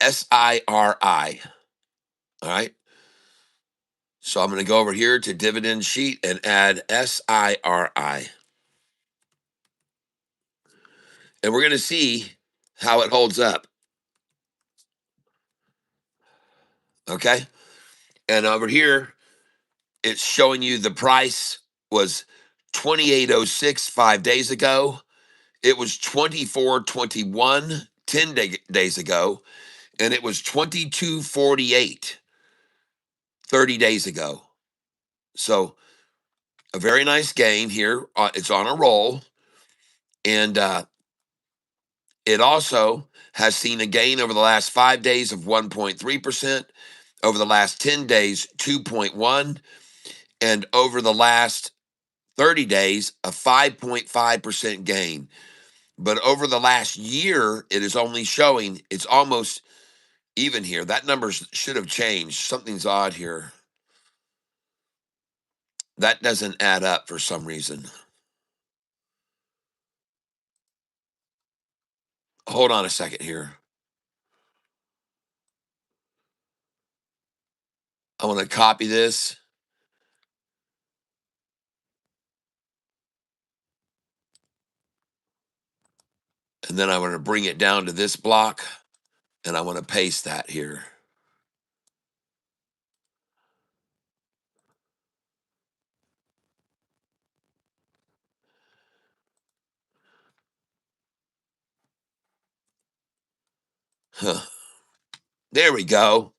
SIRI. All right. So I'm going to go over here to dividend sheet and add SIRI. And we're going to see how it holds up. Okay. And over here, it's showing you the price was 28.06 5 days ago. It was 24.21 days ago. And it was 22.48 30 days ago. So a very nice gain here. It's on a roll. And it also has seen a gain over the last 5 days of 1.3%, over the last 10 days, 2.1, and over the last 30 days, a 5.5% gain. But over the last year, it is only showing it's almost even here. That number should have changed. Something's odd here. That doesn't add up for some reason. Hold on a second here. I want to copy this. And then I want to bring it down to this block. And I want to paste that here. Huh. There we go.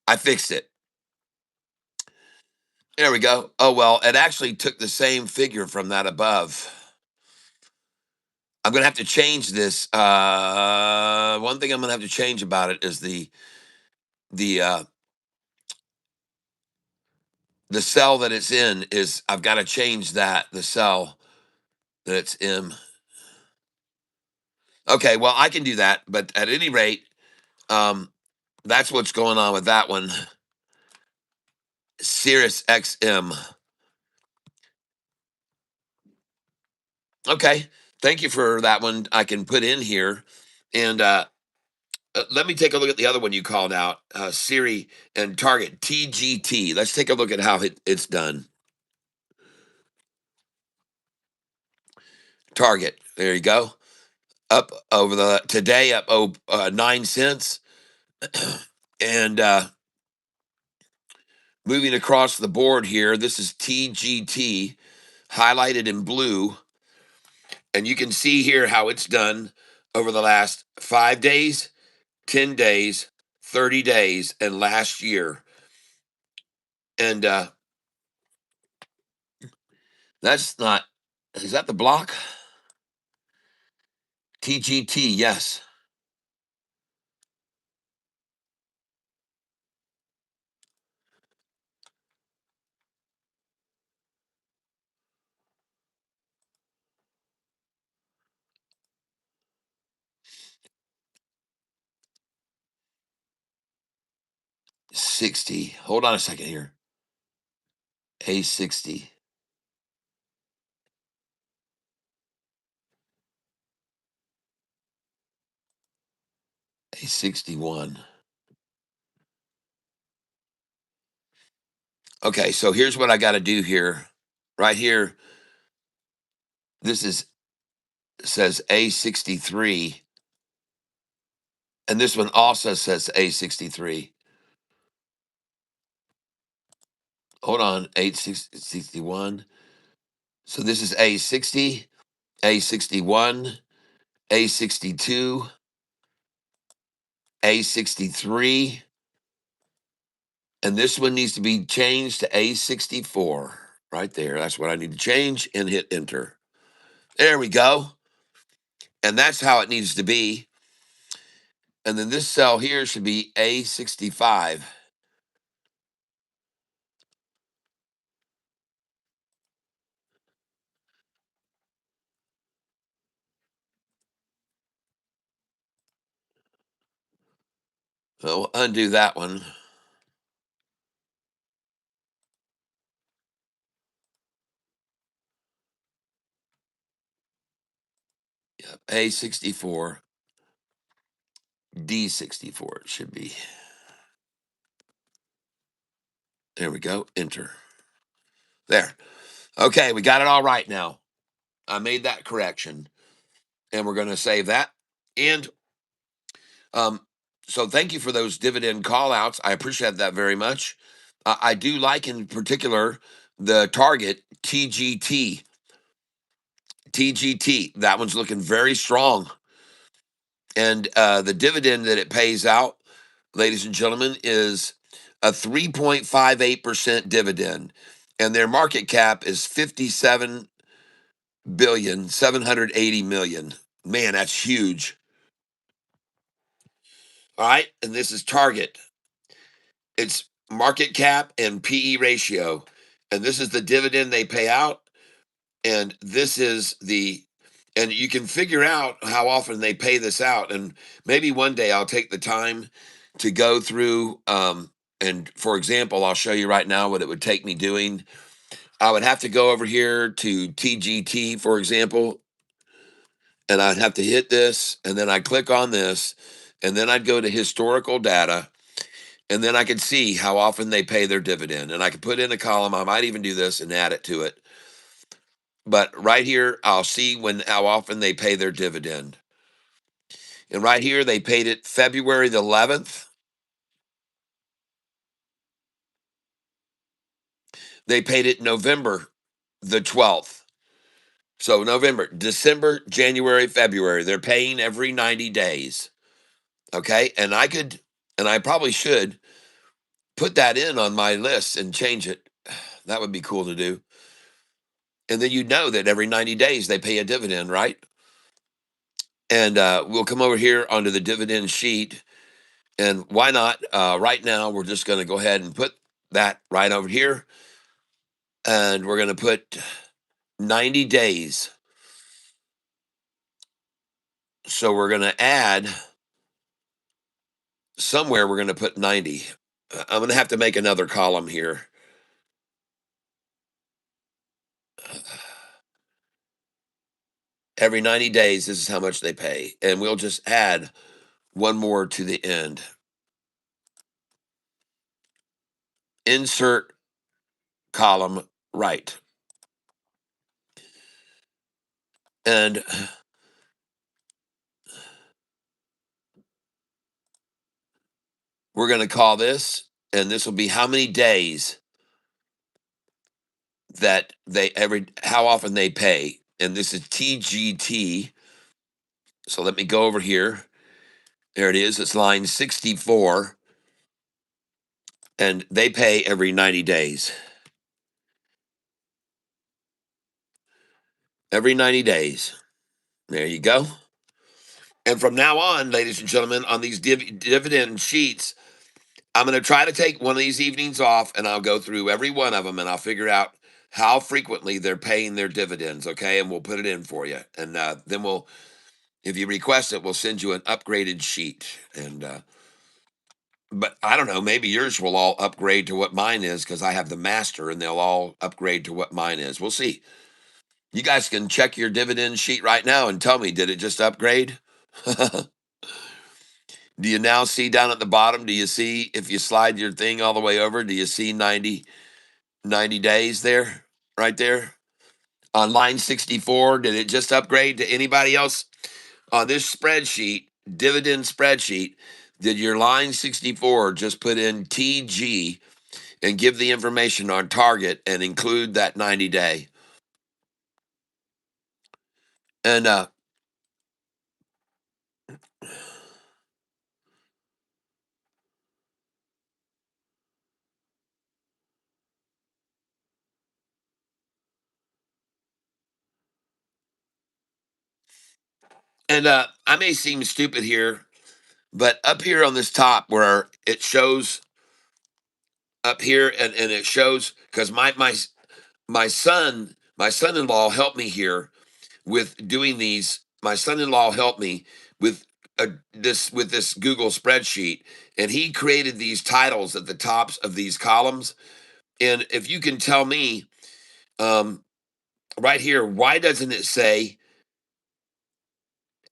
I fixed it. There we go. Oh, well, it actually took the same figure from that above. I'm going to have to change this. One thing I'm going to have to change about it is the uh, the cell that it's in is I've got to change that the cell that it's in. Okay, well I can do that, but at any rate, that's what's going on with that one. Sirius XM. Okay, thank you for that one. I can put in here, and let me take a look at the other one you called out, Siri and Target TGT. Let's take a look at how it's done. Target. There you go. Up over the today, up 9 cents, and moving across the board here. This is TGT, highlighted in blue, and you can see here how it's done over the last 5 days, 10 days, 30 days, and last year. And that's not. Is that the block? TGT, yes. 60. Hold on a second here. A60. A61. Okay, so here's what I got to do here. Right here, this is says A63, and this one also says A63. Hold on, 861. So this is A60, A61, A62, A63, and this one needs to be changed to A64. Right there. That's what I need to change and hit enter. There we go. And that's how it needs to be. And then this cell here should be A65. So we'll undo that one. Yep. A64, D64 it should be. There we go. Enter. There. Okay, we got it all right now. I made that correction. And we're going to save that. And um, so thank you for those dividend call outs. I appreciate that very much. I do like in particular the target TGT. TGT. That one's looking very strong. And the dividend that it pays out, ladies and gentlemen, is a 3.58% dividend. And their market cap is 57,780,000,000. Man, that's huge. All right. And this is Target. It's market cap and PE ratio. And this is the dividend they pay out. And this is and you can figure out how often they pay this out. And maybe one day I'll take the time to go through. And for example, I'll show you right now what it would take me doing. I would have to go over here to TGT, for example, and I'd have to hit this, and then I click on this, and then I'd go to historical data, and then I could see how often they pay their dividend. And I could put in a column. I might even do this and add it to it. But right here, I'll see how often they pay their dividend. And right here, they paid it February the 11th. They paid it November the 12th. So November, December, January, February. They're paying every 90 days. Okay. And I probably should put that in on my list and change it. That would be cool to do. And then you know that every 90 days they pay a dividend, right? And we'll come over here onto the dividend sheet. And why not? Right now, we're just going to go ahead and put that right over here. And we're going to put 90 days. So we're going to add somewhere, we're going to put 90. I'm going to have to make another column here. Every 90 days, this is how much they pay. And we'll just add one more to the end. Insert column right. And we're going to call this, and this will be how many days that how often they pay. And this is TGT. So let me go over here. There it is. It's line 64. And they pay every 90 days. Every 90 days. There you go. And from now on, ladies and gentlemen, on these dividend sheets, I'm going to try to take one of these evenings off and I'll go through every one of them and I'll figure out how frequently they're paying their dividends. Okay. And we'll put it in for you. And then if you request it, we'll send you an upgraded sheet. And, but I don't know, maybe yours will all upgrade to what mine is because I have the master and they'll all upgrade to what mine is. We'll see. You guys can check your dividend sheet right now and tell me, did it just upgrade? Do you now see down at the bottom? Do you see, if you slide your thing all the way over, do you see 90 days there, right there? On line 64, did it just upgrade to anybody else? On this spreadsheet, dividend spreadsheet, did your line 64 just put in TG and give the information on target and include that 90 day? And I may seem stupid here, but up here on this top where it shows up here and it shows because my son-in-law helped me here with doing these. My son-in-law helped me with this Google spreadsheet, and he created these titles at the tops of these columns. And if you can tell me, um, right here, why doesn't it say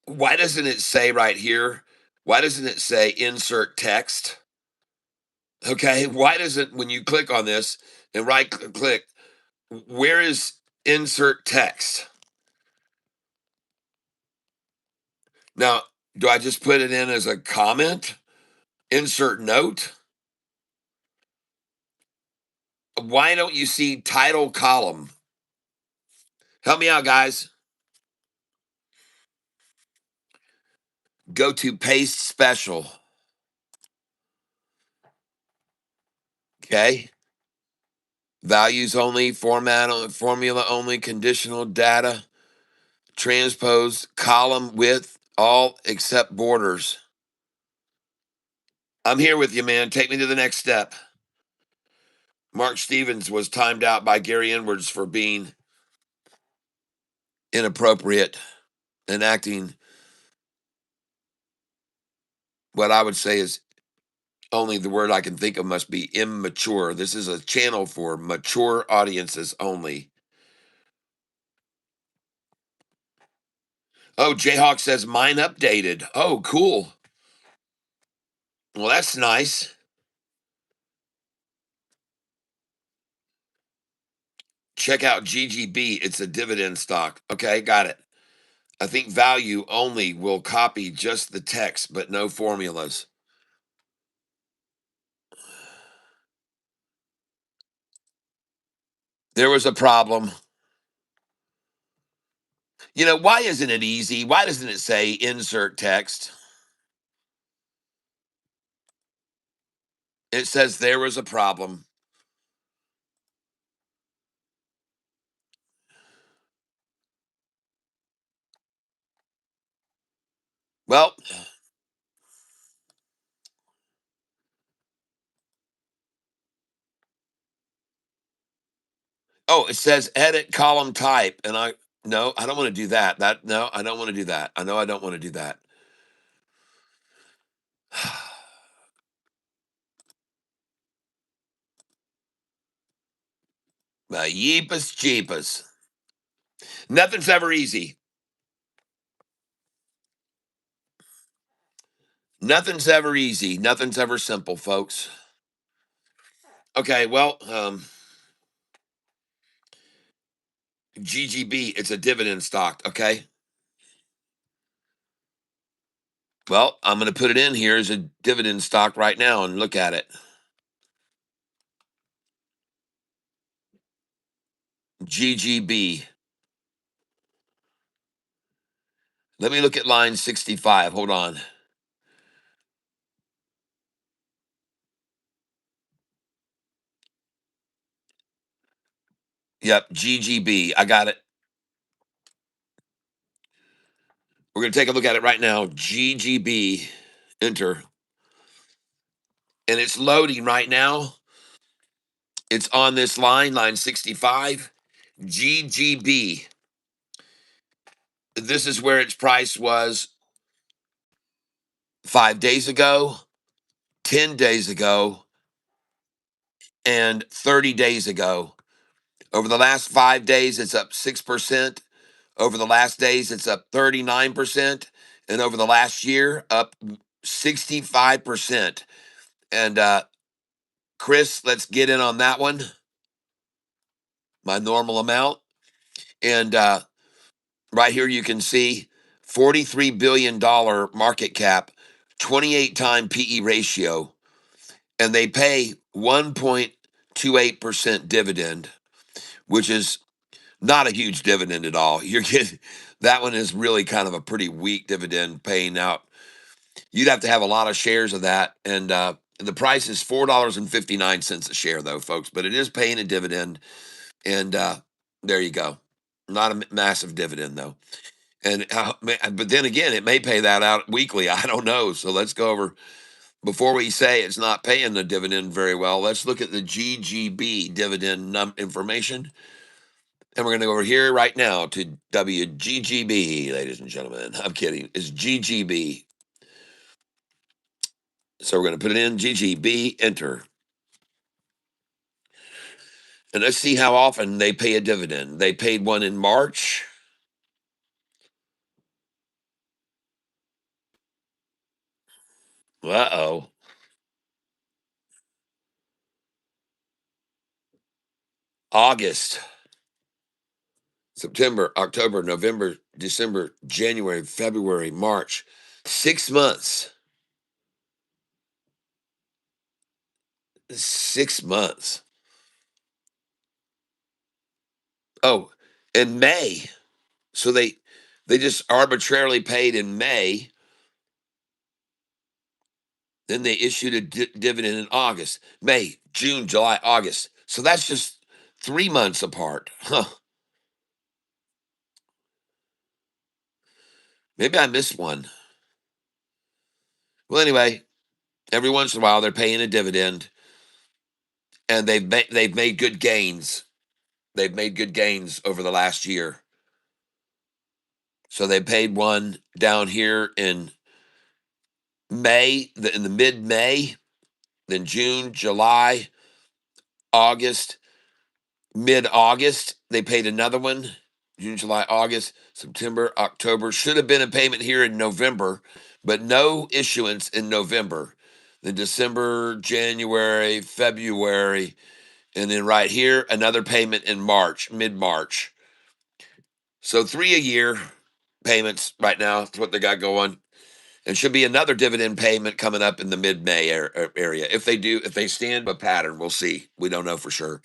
right here? Why doesn't it say insert text? Okay, why doesn't, when you click on this and right click, where is insert text? Now, do I just put it in as a comment? Insert note? Why don't you see title column? Help me out, guys. Go to paste special. Okay. Values only, format only, formula only, conditional data, transpose, column width, all except borders. I'm here with you, man. Take me to the next step. Mark Stevens was timed out by Gary Edwards for being inappropriate and acting what I would say is only the word I can think of must be immature. This is a channel for mature audiences only. Oh, Jayhawk says mine updated. Oh, cool. Well, that's nice. Check out GGB. It's a dividend stock. Okay, got it. I think value only will copy just the text, but no formulas. There was a problem. You know, why isn't it easy? Why doesn't it say insert text? It says there was a problem. Well, oh, it says edit column type, and no, I don't want to do that. No, I don't want to do that. I know I don't want to do that. My yeepus jeepus. Nothing's ever easy. Nothing's ever easy. Nothing's ever simple, folks. Okay, well, GGB, it's a dividend stock. Okay. Well, I'm going to put it in here as a dividend stock right now and look at it. GGB. Let me look at line 65. Hold on. Yep, GGB. I got it. We're going to take a look at it right now. GGB. Enter. And it's loading right now. It's on this line 65. GGB. This is where its price was 5 days ago, 10 days ago, and 30 days ago. Over the last 5 days, it's up 6%. Over the last days, it's up 39%. And over the last year, up 65%. And Chris, let's get in on that one. My normal amount. And right here, you can see $43 billion market cap, 28-time PE ratio, and they pay 1.28% dividend, which is not a huge dividend at all. You're getting that one is really kind of a pretty weak dividend paying out. You'd have to have a lot of shares of that, and the price is $4.59 a share, though, folks. But it is paying a dividend, and there you go. Not a massive dividend, though. And but then again, it may pay that out weekly. I don't know. So let's go over before we say it's not paying the dividend very well. Let's look at the GGB dividend information. And we're going to go over here right now to WGGB, ladies and gentlemen. I'm kidding. It's GGB. So we're going to put it in GGB, enter. And let's see how often they pay a dividend. They paid one in March. Uh-oh. August, September, October, November, December, January, February, March. 6 months. 6 months. Oh, in May. So they just arbitrarily paid in May. Then they issued a dividend in August, May, June, July, August. So that's just 3 months apart. Huh. Maybe I missed one. Well, anyway, every once in a while they're paying a dividend, and they've made good gains. They've made good gains over the last year. So they paid one down here in May, in the mid-May, then June, July, August, mid-August. They paid another one. June, July, August, September, October. Should have been a payment here in November, but no issuance in November. Then December, January, February, and then right here, another payment in March, mid-March. So 3 a year payments right now. That's what they got going. And should be another dividend payment coming up in the mid-May area. If they stand a pattern, we'll see. We don't know for sure.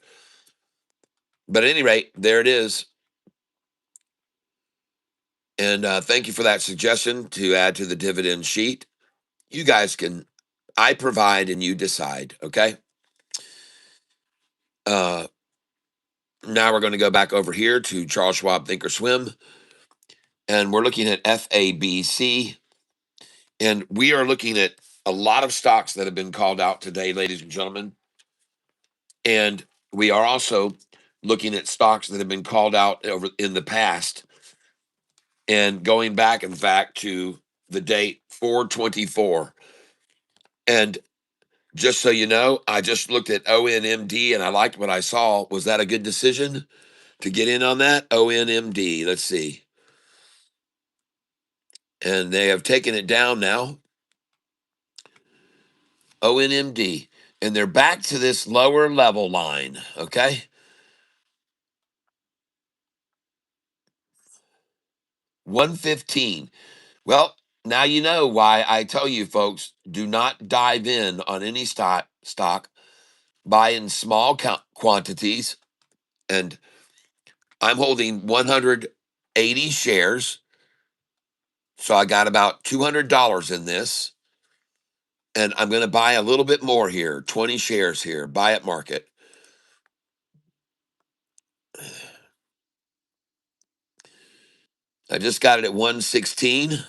But at any rate, there it is. And thank you for that suggestion to add to the dividend sheet. You guys can, I provide and you decide, okay? Uh, Now we're going to go back over here to Charles Schwab Thinkorswim, and we're looking at FABC. And we are looking at a lot of stocks that have been called out today, ladies and gentlemen. And we are also looking at stocks that have been called out over in the past and going back, in fact, to the date 424. And just so you know, I just looked at ONMD and I liked what I saw. Was that a good decision to get in on that? ONMD, let's see. And they have taken it down now. ONMD. And they're back to this lower level line, okay? 115. Well, now you know why I tell you folks, do not dive in on any stock, buy in small quantities, and I'm holding 180 shares. So I got about $200 in this, and I'm going to buy a little bit more here, 20 shares here, buy at market. I just got it at 116,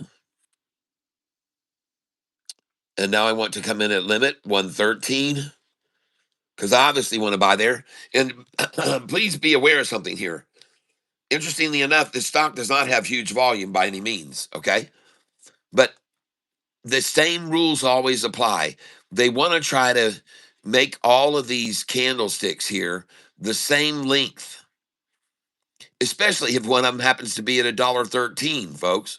and now I want to come in at limit 113 because I obviously want to buy there. And please be aware of something here. Interestingly enough, this stock does not have huge volume by any means, okay? But the same rules always apply. They want to try to make all of these candlesticks here the same length, especially if one of them happens to be at $1.13, folks.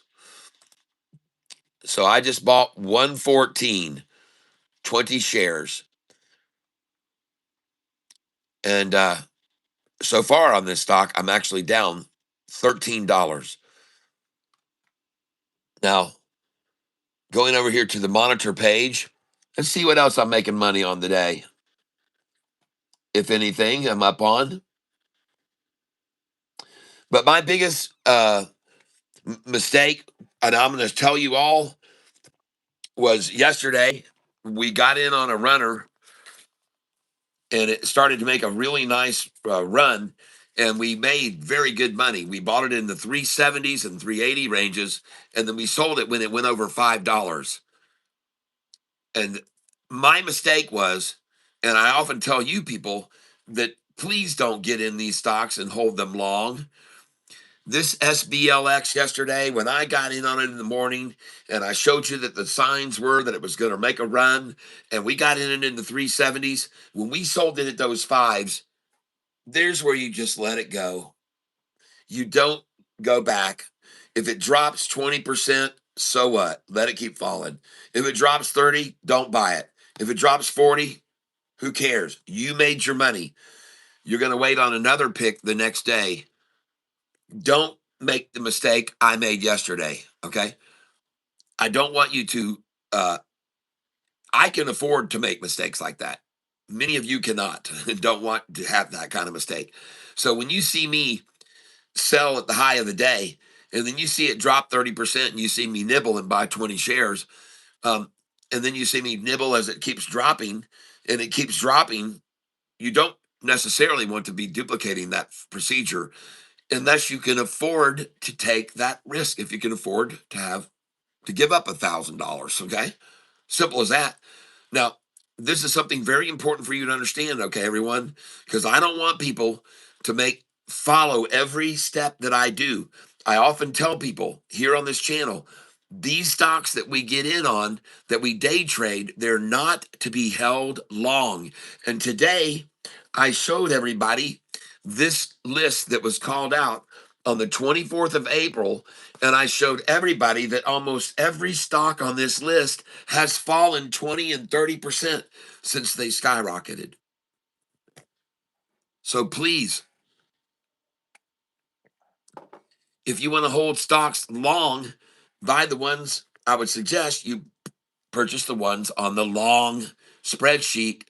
So I just bought 114, 20 shares. And so far on this stock, I'm actually down $13. Now, going over here to the monitor page, let's see what else I'm making money on today. If anything, I'm up on. But my biggest mistake, and I'm going to tell you all, was yesterday. We got in on a runner, and it started to make a really nice run, and we made very good money. We bought it in the 370s and 380 ranges, and then we sold it when it went over $5. And my mistake was, and I often tell you people that please don't get in these stocks and hold them long. This SBLX yesterday, when I got in on it in the morning and I showed you that the signs were that it was going to make a run, and we got in it in the 370s, when we sold it at those fives, there's where you just let it go. You don't go back. If it drops 20%, so what? Let it keep falling. If it drops 30, don't buy it. If it drops 40, who cares? You made your money. You're going to wait on another pick the next day. Don't make the mistake I made yesterday, okay? I don't want you to I can afford to make mistakes like that. Many of you cannot and don't want to have that kind of mistake. So when you see me sell at the high of the day, and then you see it drop 30%, and you see me nibble and buy 20 shares, and then you see me nibble as it keeps dropping, and it keeps dropping, you don't necessarily want to be duplicating that procedure unless you can afford to take that risk. If you can afford to give up $1,000, okay? Simple as that. Now, this is something very important for you to understand, okay, everyone? Because I don't want people to follow every step that I do. I often tell people here on this channel, these stocks that we get in on, that we day trade, they're not to be held long. And today, I showed everybody this list that was called out on the 24th of April, and I showed everybody that almost every stock on this list has fallen 20 and 30% since they skyrocketed. So please, if you want to hold stocks long, buy the ones. I would suggest you purchase the ones on the long spreadsheet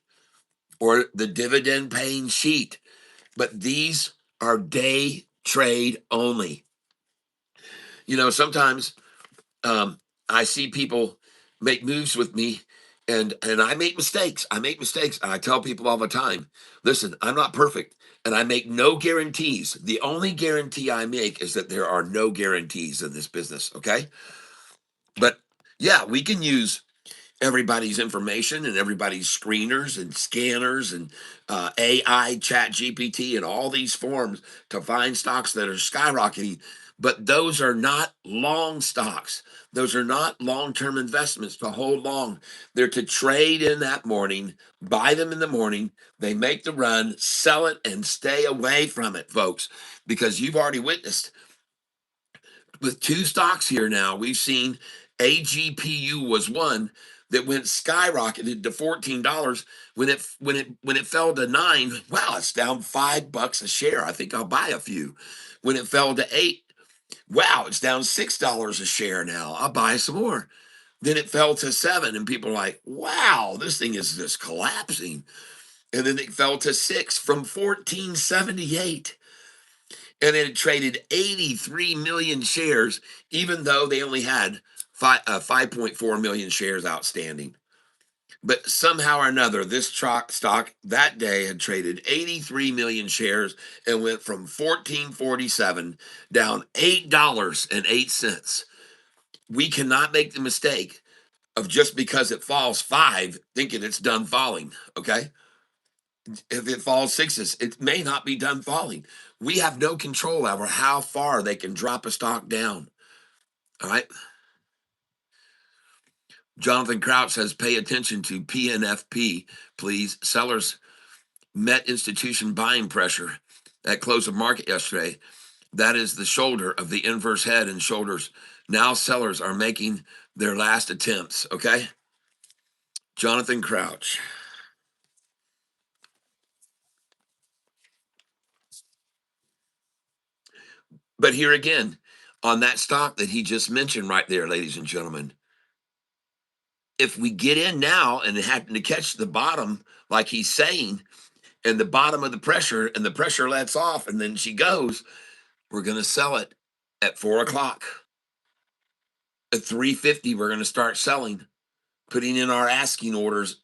or the dividend paying sheet. But these are day trade only. You know, sometimes I see people make moves with me, and I make mistakes. I make mistakes. And I tell people all the time, listen, I'm not perfect, and I make no guarantees. The only guarantee I make is that there are no guarantees in this business, okay? But Yeah, we can use everybody's information and everybody's screeners and scanners and AI, Chat GPT, and all these forms to find stocks that are skyrocketing. But those are not long stocks. Those are not long term investments to hold long. They're to trade in that morning, buy them in the morning. They make the run, sell it, and stay away from it, folks, because you've already witnessed with two stocks here now. We've seen AGPU was one that went skyrocketed to $14 when it fell to 9. Wow, it's down $5 a share. I think I'll buy a few. When it fell to 8, wow, it's down $6 a share now. I'll buy some more. Then it fell to 7, and people are like, wow, this thing is just collapsing. And then it fell to 6 from 1478, and it had traded 83 million shares, even though they only had 5.4 million shares outstanding. But somehow or another, this stock that day had traded 83 million shares and went from 1447 down $8.08. We cannot make the mistake of just because it falls 5 thinking it's done falling. Okay, if it falls 6s, it may not be done falling. We have no control over how far they can drop a stock down. All right. Jonathan Crouch says, pay attention to PNFP, please. Sellers met institution buying pressure at close of market yesterday. That is the shoulder of the inverse head and shoulders. Now sellers are making their last attempts. Okay. Jonathan Crouch. But here again, on that stock that he just mentioned right there, ladies and gentlemen, if we get in now and happen to catch the bottom, like he's saying, and the bottom of the pressure, and the pressure lets off, and then she goes, we're going to sell it at 4 o'clock. At 350, we're going to start selling, putting in our asking orders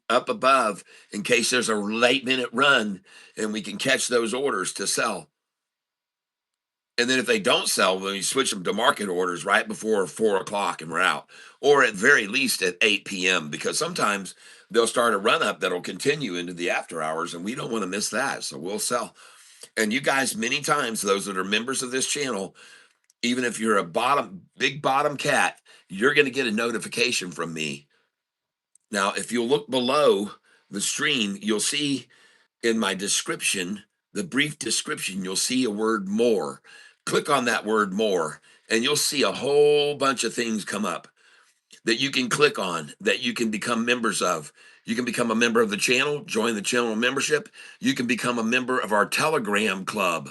up above in case there's a late minute run and we can catch those orders to sell. And then if they don't sell, then you switch them to market orders right before 4 o'clock and we're out. Or at very least at 8 p.m. because sometimes they'll start a run up that'll continue into the after hours and we don't want to miss that. So we'll sell. And you guys, many times, those that are members of this channel, even if you're a big bottom cat, you're going to get a notification from me. Now, if you'll look below the stream, you'll see in my description, the brief description, you'll see a word more. Click on that word more, and you'll see a whole bunch of things come up that you can click on, that you can become members of. You can become a member of the channel, join the channel membership. You can become a member of our Telegram club,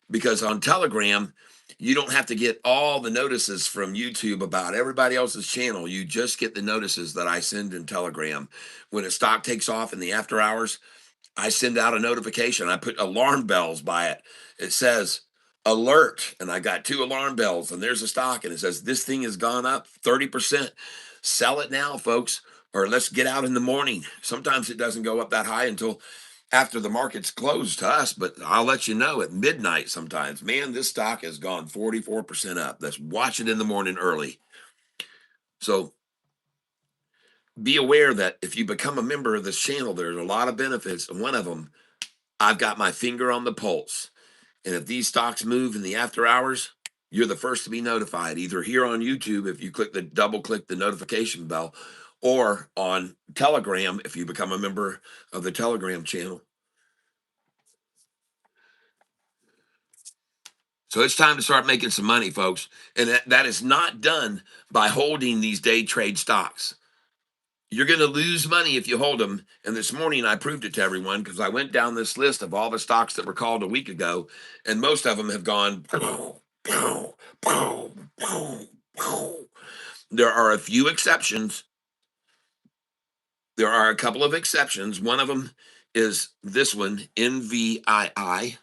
because on Telegram, you don't have to get all the notices from YouTube about everybody else's channel. You just get the notices that I send in Telegram. When a stock takes off in the after hours, I send out a notification. I put alarm bells by it. It says alert, and I got 2 alarm bells, and there's a stock, and it says this thing has gone up 30%. Sell it now, folks, or let's get out in the morning. Sometimes it doesn't go up that high until after the market's closed to us, but I'll let you know at midnight sometimes. Man, this stock has gone 44% up. Let's watch it in the morning early. So be aware that if you become a member of this channel, there's a lot of benefits. And one of them, I've got my finger on the pulse. And if these stocks move in the after hours, you're the first to be notified, either here on YouTube if you double click the notification bell, or on Telegram if you become a member of the Telegram channel. So it's time to start making some money, folks. And that is not done by holding these day trade stocks. You're going to lose money if you hold them. And this morning I proved it to everyone because I went down this list of all the stocks that were called a week ago, and most of them have gone. There are a few exceptions. There are a couple of exceptions. One of them is this one, NVII.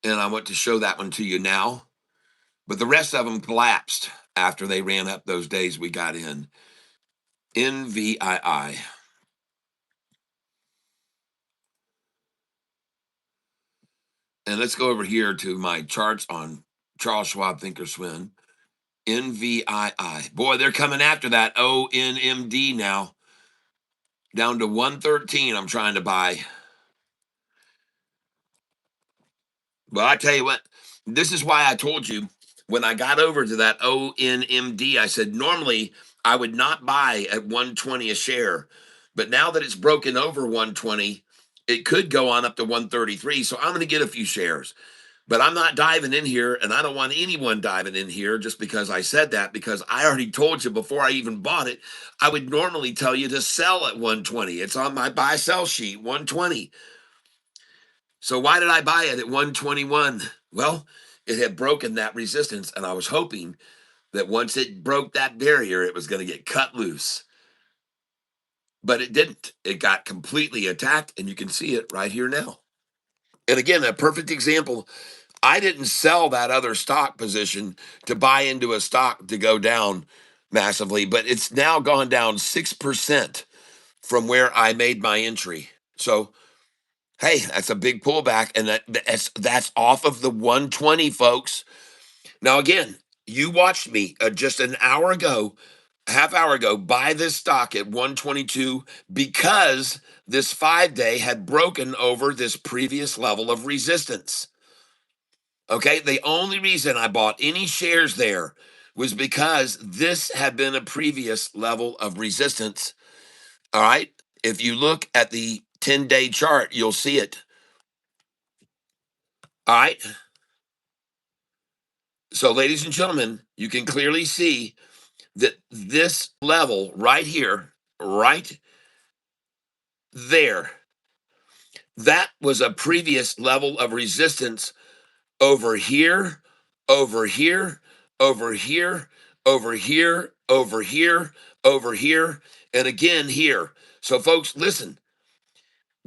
And I want to show that one to you now. But the rest of them collapsed after they ran up those days we got in. NVII. And let's go over here to my charts on Charles Schwab Thinkorswim. NVII. Boy, they're coming after that ONMD now. Down to 113, I'm trying to buy. But I tell you what, this is why I told you when I got over to that ONMD, I said normally I would not buy at 120 a share. But now that it's broken over 120, it could go on up to 133. So I'm going to get a few shares. But I'm not diving in here, and I don't want anyone diving in here just because I said that, because I already told you before I even bought it, I would normally tell you to sell at 120. It's on my buy sell sheet, 120. So why did I buy it at 121? Well, it had broken that resistance, and I was hoping that once it broke that barrier, it was going to get cut loose. But it didn't. It got completely attacked, and you can see it right here now. And again, a perfect example. I didn't sell that other stock position to buy into a stock to go down massively, but it's now gone down 6% from where I made my entry. So, hey, that's a big pullback, and that's off of the 120, folks. Now, again, you watched me just an hour ago, half hour ago, buy this stock at 122 because this 5-day had broken over this previous level of resistance. Okay, the only reason I bought any shares there was because this had been a previous level of resistance. All right, if you look at the 10-day chart, you'll see it. All right, so ladies and gentlemen, you can clearly see that this level right here, right there, that was a previous level of resistance over here, over here, over here, over here, over here, over here, and again here. So, folks, listen,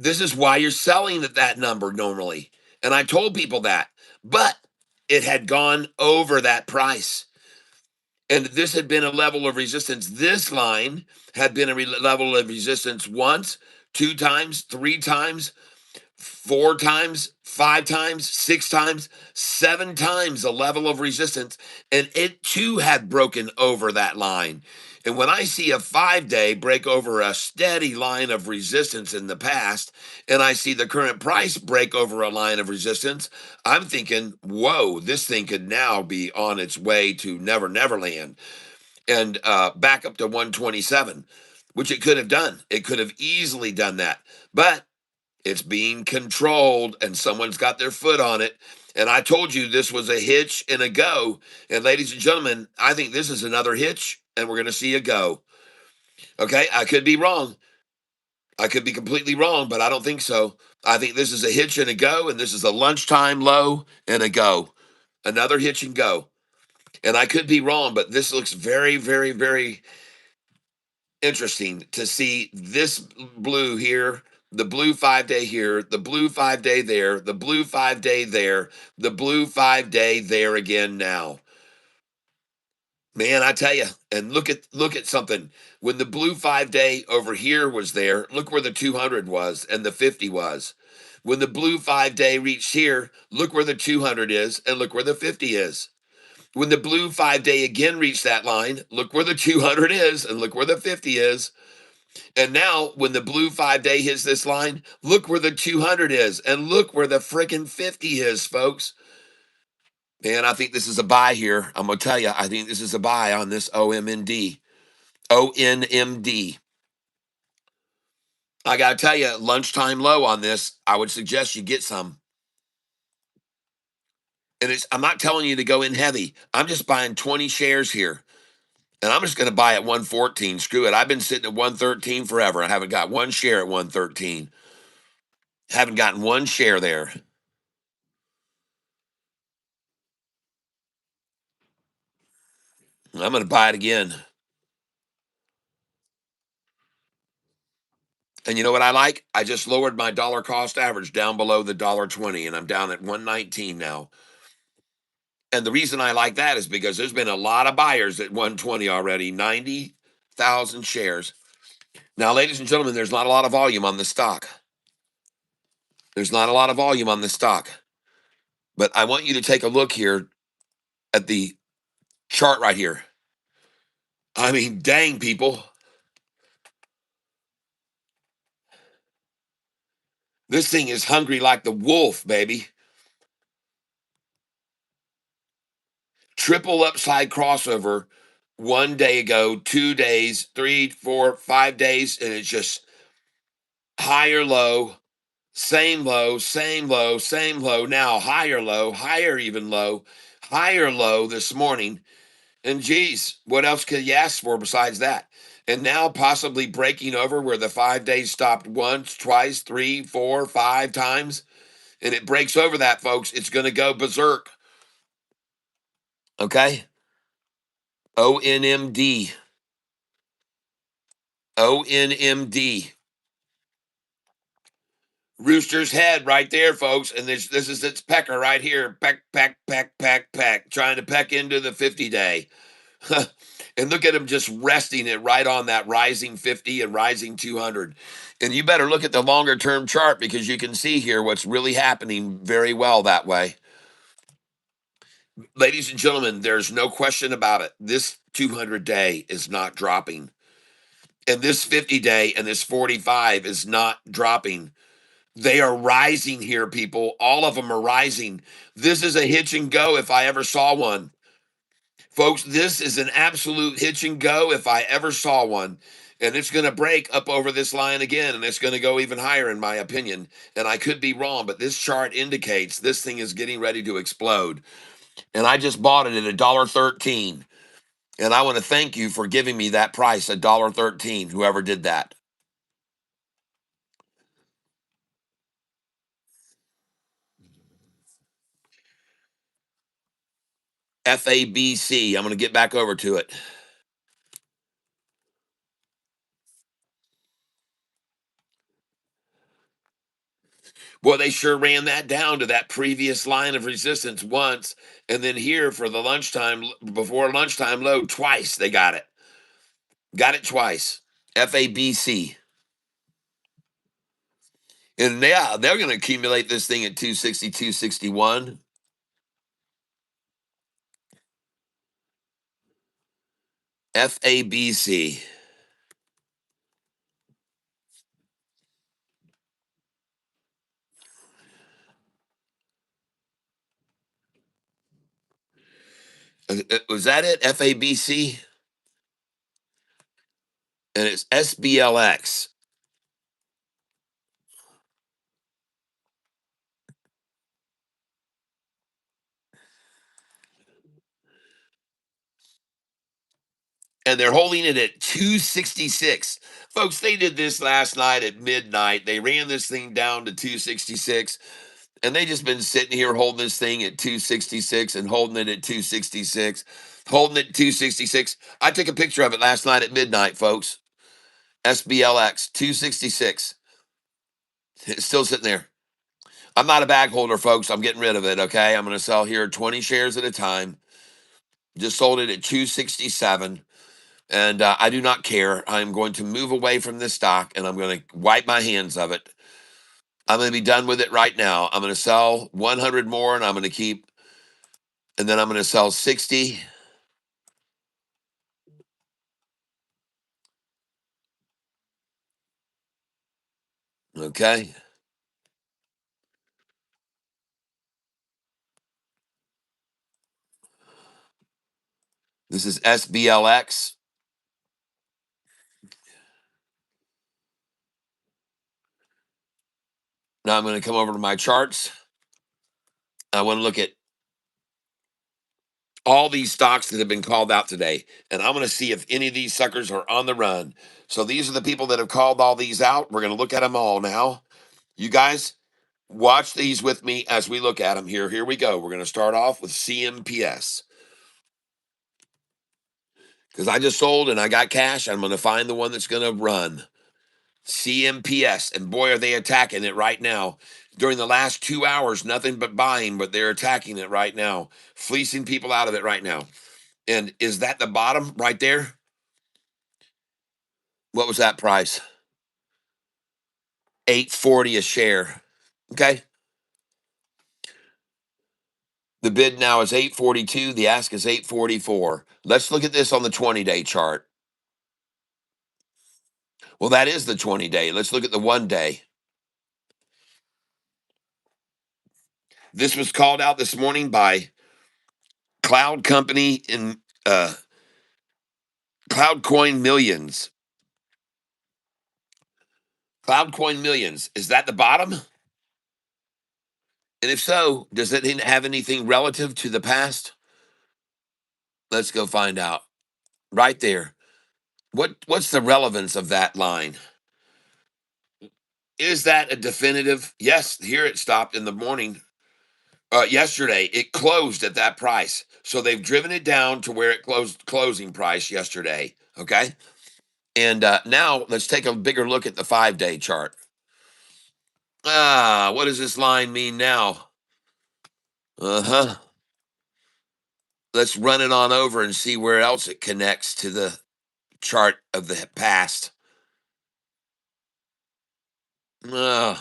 this is why you're selling at that number normally. And I told people that, but it had gone over that price. And this had been a level of resistance. This line had been a level of resistance once, two times, three times, four times, five times, six times, seven times the level of resistance, and it too had broken over that line. And when I see a 5-day break over a steady line of resistance in the past, and I see the current price break over a line of resistance, I'm thinking, whoa, this thing could now be on its way to Never Never Land and back up to 127, which it could have done. It could have easily done that. But it's being controlled, and someone's got their foot on it. And I told you this was a hitch and a go. And ladies and gentlemen, I think this is another hitch, and we're going to see a go. Okay, I could be wrong. I could be completely wrong, but I don't think so. I think this is a hitch and a go, and this is a lunchtime low and a go. Another hitch and go. And I could be wrong, but this looks very, very, very interesting to see this blue here, the blue 5-day here, the blue 5-day there, the blue 5-day there, the blue 5-day there again now. Man, I tell you, and look at something. When the blue 5-day over here was there, look where the 200 was and the 50 was. When the blue 5-day reached here, look where the 200 is and look where the 50 is. When the blue 5-day again reached that line, look where the 200 is and look where the 50 is. And now, when the blue 5-day hits this line, look where the 200 is, and look where the freaking 50 is, folks. Man, I think this is a buy here. I'm gonna tell you, I think this is a buy on this OMND. ONMD. I gotta tell you, lunchtime low on this. I would suggest you get some. And I'm not telling you to go in heavy. I'm just buying 20 shares here. And I'm just gonna buy at 114. Screw it. I've been sitting at 113 forever. I haven't got one share at 113. Haven't gotten one share there. I'm going to buy it again. And you know what I like? I just lowered my dollar cost average down below the $1.20, and I'm down at 119 now. And the reason I like that is because there's been a lot of buyers at 120 already, 90,000 shares. Now, ladies and gentlemen, there's not a lot of volume on the stock. There's not a lot of volume on the stock. But I want you to take a look here at the chart right here. I mean, dang, people. This thing is hungry like the wolf, baby. Triple upside crossover 1 day ago, 2 days, 3, 4, 5 days, and it's just higher low, same low, same low, same low. Now higher low, higher even low, higher low this morning. And geez, what else could you ask for besides that? And now possibly breaking over where the 5 days stopped once, twice, 3, 4, 5 times. And it breaks over that, folks. It's going to go berserk. Okay. ONMD. ONMD. Rooster's head right there, folks. And this is its pecker right here. Peck, peck, peck, peck, peck. Trying to peck into the 50-day. And look at him just resting it right on that rising 50 and rising 200. And you better look at the longer term chart because you can see here what's really happening very well that way. Ladies and gentlemen, there's no question about it. This 200-day is not dropping. And this 50-day and this 45 is not dropping. They are rising here, people. All of them are rising. This is a hitch and go if I ever saw one. Folks, this is an absolute hitch and go if I ever saw one. And it's going to break up over this line again, and it's going to go even higher, in my opinion. And I could be wrong, but this chart indicates this thing is getting ready to explode. And I just bought it at $1.13. And I want to thank you for giving me that price, $1.13, whoever did that. FABC. I'm going to get back over to it. Well, they sure ran that down to that previous line of resistance once, and then here for the lunchtime, before lunchtime low, twice they got it. Got it twice. FABC. And yeah, they're going to accumulate this thing at 260, 261. FABC. Was that it? FABC? And it's SBLX. And they're holding it at 266. Folks, they did this last night at midnight. They ran this thing down to 266, and they just been sitting here holding this thing at 266 and holding it at 266, holding it at 266. I took a picture of it last night at midnight, folks. SBLX 266. It's still sitting there. I'm not a bag holder, folks. I'm getting rid of it, okay? I'm going to sell here 20 shares at a time. Just sold it at 267. And I do not care. I'm going to move away from this stock and I'm going to wipe my hands of it. I'm going to be done with it right now. I'm going to sell 100 more and I'm going to keep, and then I'm going to sell 60. Okay. This is SBLX. Now I'm going to come over to my charts. I want to look at all these stocks that have been called out today, and I'm going to see if any of these suckers are on the run. So these are the people that have called all these out. We're going to look at them all now. You guys, watch these with me as we look at them here. Here we go. We're going to start off with CMPS because I just sold and I got cash. I'm going to find the one that's going to run. CMPS, and boy, are they attacking it right now. During the last 2 hours, nothing but buying, but they're attacking it right now, fleecing people out of it right now. And is that the bottom right there? What was that price? 840 a share. Okay. The bid now is 842. The ask is 844. Let's look at this on the 20-day chart. Well, that is the 20-day. Let's look at the 1-day. This was called out this morning by Cloud Company in Cloud Coin Millions. Cloud Coin Millions. Is that the bottom? And if so, does it have anything relative to the past? Let's go find out. Right there. What's the relevance of that line? Is that a definitive? Yes, here it stopped in the morning. Yesterday, it closed at that price. So they've driven it down to where it closed closing price yesterday. Okay. And now let's take a bigger look at the 5-day chart. What does this line mean now? Uh-huh. Let's run it on over and see where else it connects to the chart of the past. Uh,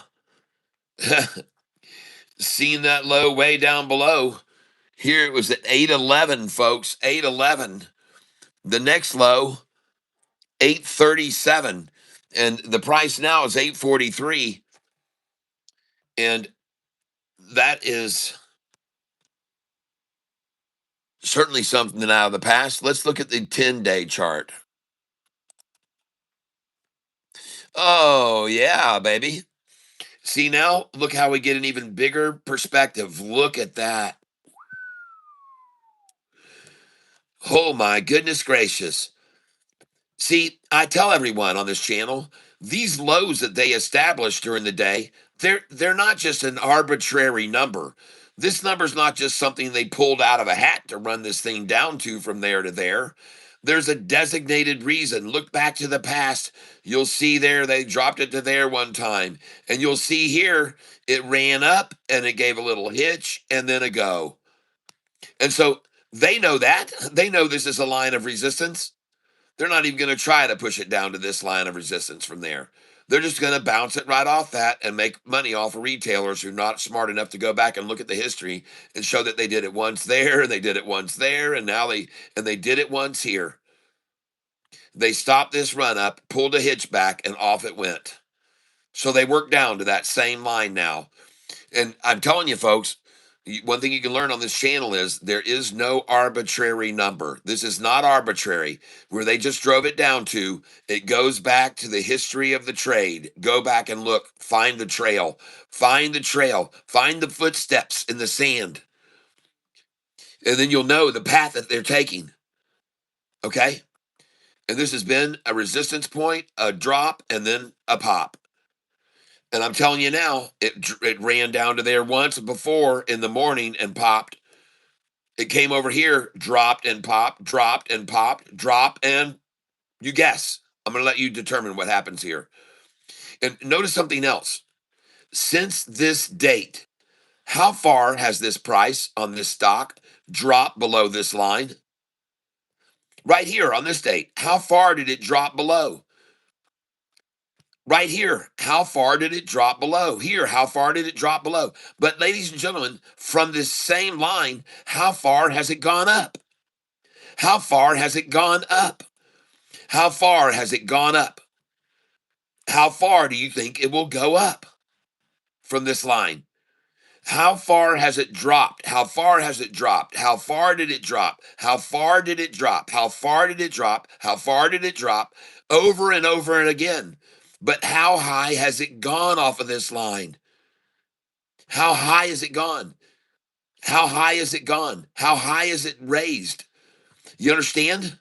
Seeing that low way down below. Here it was at 811, folks. 811. The next low, 837. And the price now is 843. And that is certainly something out of the past. Let's look at the 10-day chart. Oh, yeah, baby. See now, look how we get an even bigger perspective. Look at that. Oh, my goodness gracious. See, I tell everyone on this channel, these lows that they establish during the day, they're not just an arbitrary number. This number's not just something they pulled out of a hat to run this thing down to from there to there. There's a designated reason. Look back to the past. You'll see there they dropped it to there one time. And you'll see here it ran up and it gave a little hitch and then a go. And so they know that. They know this is a line of resistance. They're not even going to try to push it down to this line of resistance from there. They're just going to bounce it right off that and make money off of retailers who are not smart enough to go back and look at the history and show that they did it once there and they did it once there and now they did it once here. They stopped this run up, pulled a hitch back, and off it went. So they work down to that same line now. And I'm telling you, folks, one thing you can learn on this channel is there is no arbitrary number. This is not arbitrary. Where they just drove it down to, it goes back to the history of the trade. Go back and look, find the trail, find the trail, find the footsteps in the sand. And then you'll know the path that they're taking. Okay? And this has been a resistance point, a drop, and then a pop. And I'm telling you now, it ran down to there once before in the morning and popped. It came over here, dropped and popped, dropped and popped, drop, and you guess. I'm going to let you determine what happens here. And notice something else. Since this date, how far has this price on this stock dropped below this line? Right here on this date, how far did it drop below? Right here, how far did it drop below? Here, how far did it drop below? But ladies and gentlemen, from this same line, how far has it gone up? How far has it gone up? How far has it gone up? How far do you think it will go up from this line? How far has it dropped? How far has it dropped? How far did it drop? How far did it drop? How far did it drop? How far did it drop? Over and over and again. But how high has it gone off of this line? How high has it gone? How high has it gone? How high is it raised? You understand?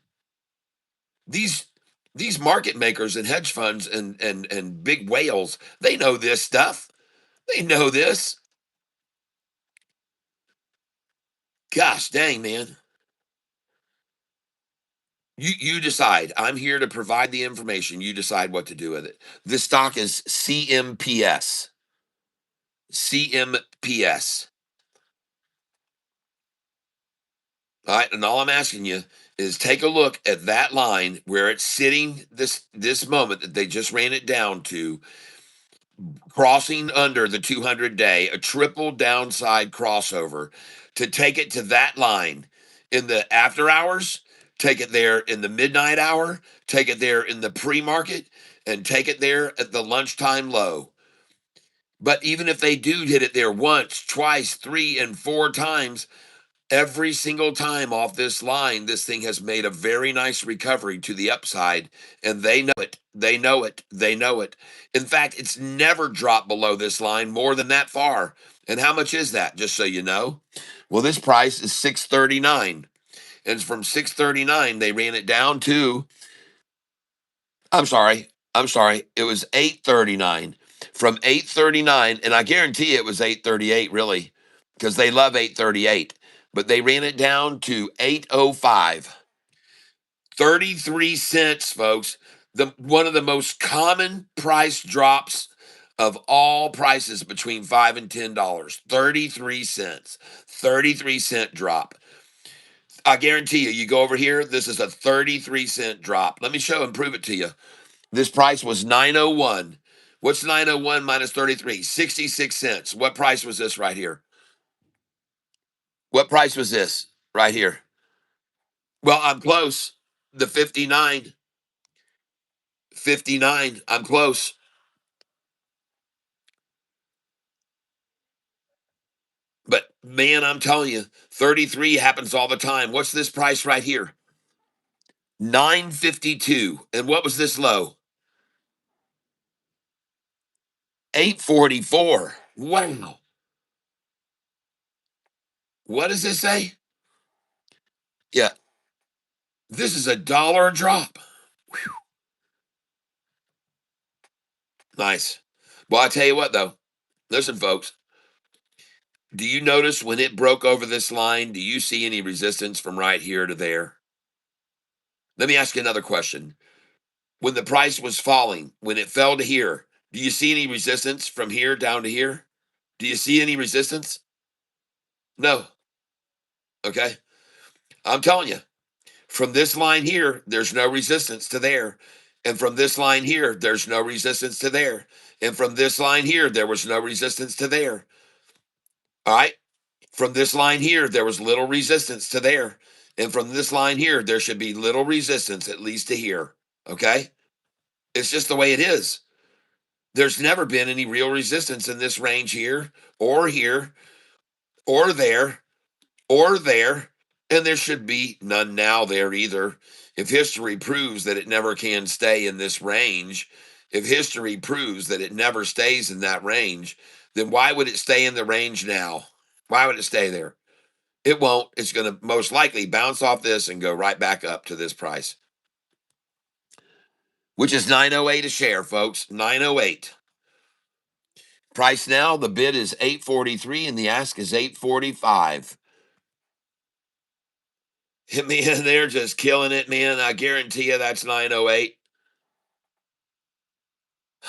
These these market makers and hedge funds and big whales, they know this stuff. They know this. Gosh dang, man. You decide. I'm here to provide the information. You decide what to do with it. This stock is CMPS. CMPS. All right, and all I'm asking you is take a look at that line where it's sitting this moment that they just ran it down to. crossing under the 200-day, a triple downside crossover to take it to that line in the after hours, take it there in the midnight hour, take it there in the pre-market, and take it there at the lunchtime low. But even if they do hit it there once, twice, three, and four times, every single time off this line, this thing has made a very nice recovery to the upside, and they know it. They know it. They know it. In fact, it's never dropped below this line more than that far. And how much is that? Just so you know. Well, this price is 639, and from 639 they ran it down to. I'm sorry. I'm sorry. It was 839. From 839, and I guarantee it was 838 really, because they love 838. But they ran it down to 805. 33 cents, folks. The one of the most common price drops of all prices between $5 and $10. 33 cents. 33-cent drop. I guarantee you, you go over here, this is a 33-cent drop. Let me show and prove it to you. This price was 901. What's 901 minus 33? 66 cents. What price was this right here? What price was this right here? Well, I'm close. The 59. 59. I'm close. But man, I'm telling you, 33 happens all the time. What's this price right here? 952. And what was this low? 844. Wow. What does this say? Yeah, this is $1 drop. Whew, nice. Well, I tell you what, though. Listen, folks. Do you notice when it broke over this line, do you see any resistance from right here to there? Let me ask you another question. When the price was falling, when it fell to here, do you see any resistance from here down to here? Do you see any resistance? No. Okay. I'm telling you, from this line here, there's no resistance to there. And from this line here, there's no resistance to there. And from this line here, there was no resistance to there. All right. From this line here, there was little resistance to there. And from this line here, there should be little resistance, at least to here. Okay? It's just the way it is. There's never been any real resistance in this range here, or here, or there, or there. And there should be none now there either. If history proves that it never can stay in this range, if history proves that it never stays in that range, then why would it stay in the range now? Why would it stay there? It won't. It's going to most likely bounce off this and go right back up to this price, which is 908 a share, folks. 908. Price now, the bid is 843 and the ask is 845. Man, they're just killing it, man. I guarantee you that's 908.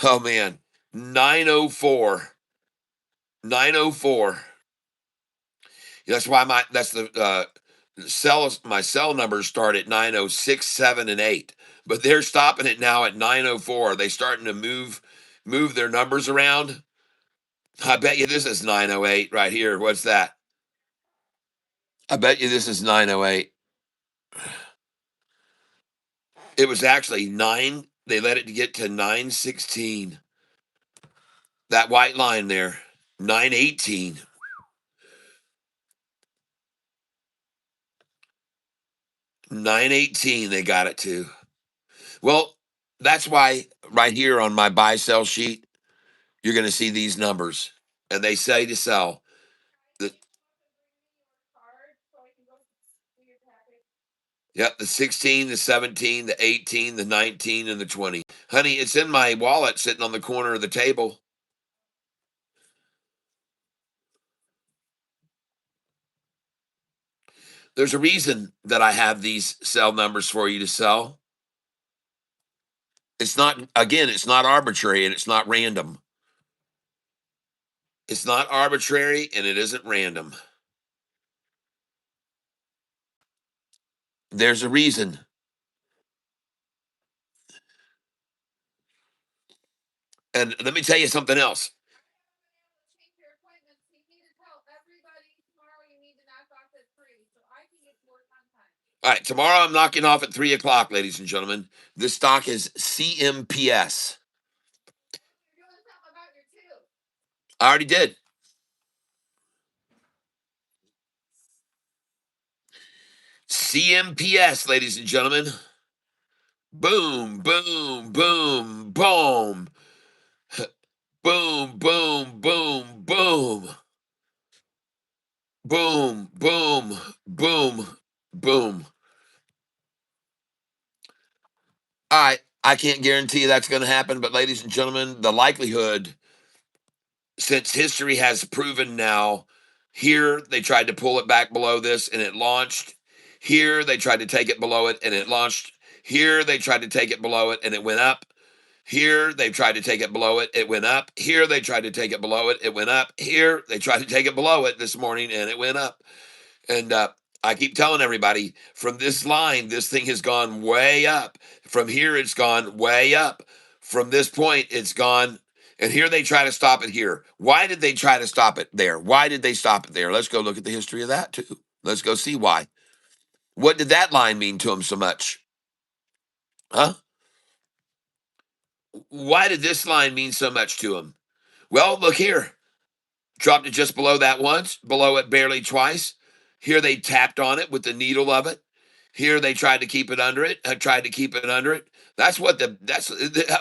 Oh man, 904. 904. That's why that's the my cell numbers start at 906, 7, and 8. But they're stopping it now at 904. Are they starting to move their numbers around? I bet you this is 908 right here. What's that? I bet you this is 908. It was actually 9. They let it get to 916. That white line there. 918. 918 they got it to. Well, that's why right here on my buy sell sheet, you're going to see these numbers. And they say to sell. The, yep, the 16, the 17, the 18, the 19, and the 20. Honey, it's in my wallet sitting on the corner of the table. There's a reason that I have these sell numbers for you to sell. It's not, again, it's not arbitrary and it's not random. It's not arbitrary and it isn't random. There's a reason. And let me tell you something else. All right, tomorrow I'm knocking off at 3 o'clock, ladies and gentlemen. This stock is CMPS. I already did. CMPS, ladies and gentlemen. Boom, boom, boom, boom. Boom, boom, boom, boom. Boom, boom, boom, boom. All right, I can't guarantee that's going to happen, but ladies and gentlemen, the likelihood, since history has proven now, here they tried to pull it back below this and it launched. Here they tried to take it below it and it launched. Here they tried to take it below it and it went up. Here they tried to take it below it, it went up. Here they tried to take it below it, it went up. Here they tried to take it below it this morning and it went up. And I keep telling everybody, from this line, this thing has gone way up. From here, it's gone way up. From this point, it's gone. And here they try to stop it here. Why did they try to stop it there? Why did they stop it there? Let's go look at the history of that too. Let's go see why. What did that line mean to them so much? Huh? Why did this line mean so much to them? Well, look here. Dropped it just below that once, below it barely twice. Here they tapped on it with the needle of it. Here they tried to keep it under it. Tried to keep it under it.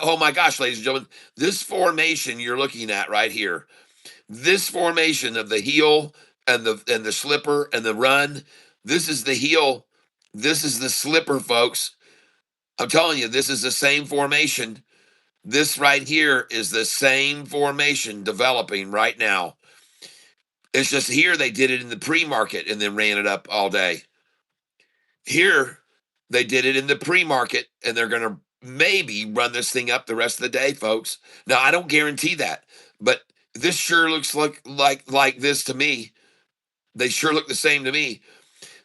Oh my gosh, ladies and gentlemen, this formation you're looking at right here, this formation of the heel and the slipper and the run, this is the heel, this is the slipper, folks. I'm telling you, this is the same formation. This right here is the same formation developing right now. It's just here they did it in the pre-market and then ran it up all day. Here they did it in the pre-market and they're going to maybe run this thing up the rest of the day, folks. Now I don't guarantee that, but this sure looks like this to me. They sure look the same to me.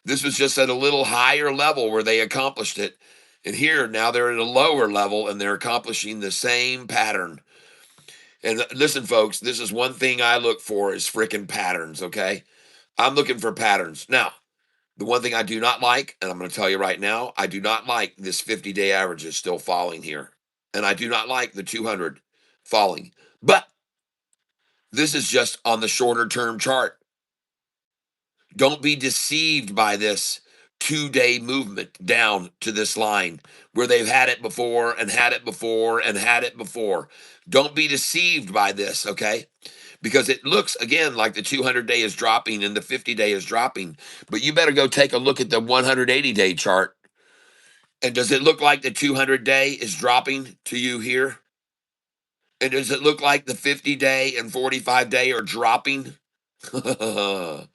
This was just at a little higher level where they accomplished it. And here now they're at a lower level and they're accomplishing the same pattern. And listen, folks, this is one thing I look for is freaking patterns, okay? I'm looking for patterns. Now, the one thing I do not like, and I'm going to tell you right now, I do not like this 50-day average is still falling here. And I do not like the 200 falling. But this is just on the shorter term chart. Don't be deceived by this 2-day movement down to this line where they've had it before and had it before and had it before. Don't be deceived by this, okay? Because it looks again like the 200-day is dropping and the 50-day is dropping. But you better go take a look at the 180-day chart. And does it look like the 200-day is dropping to you here? And does it look like the 50-day and 45-day are dropping? No,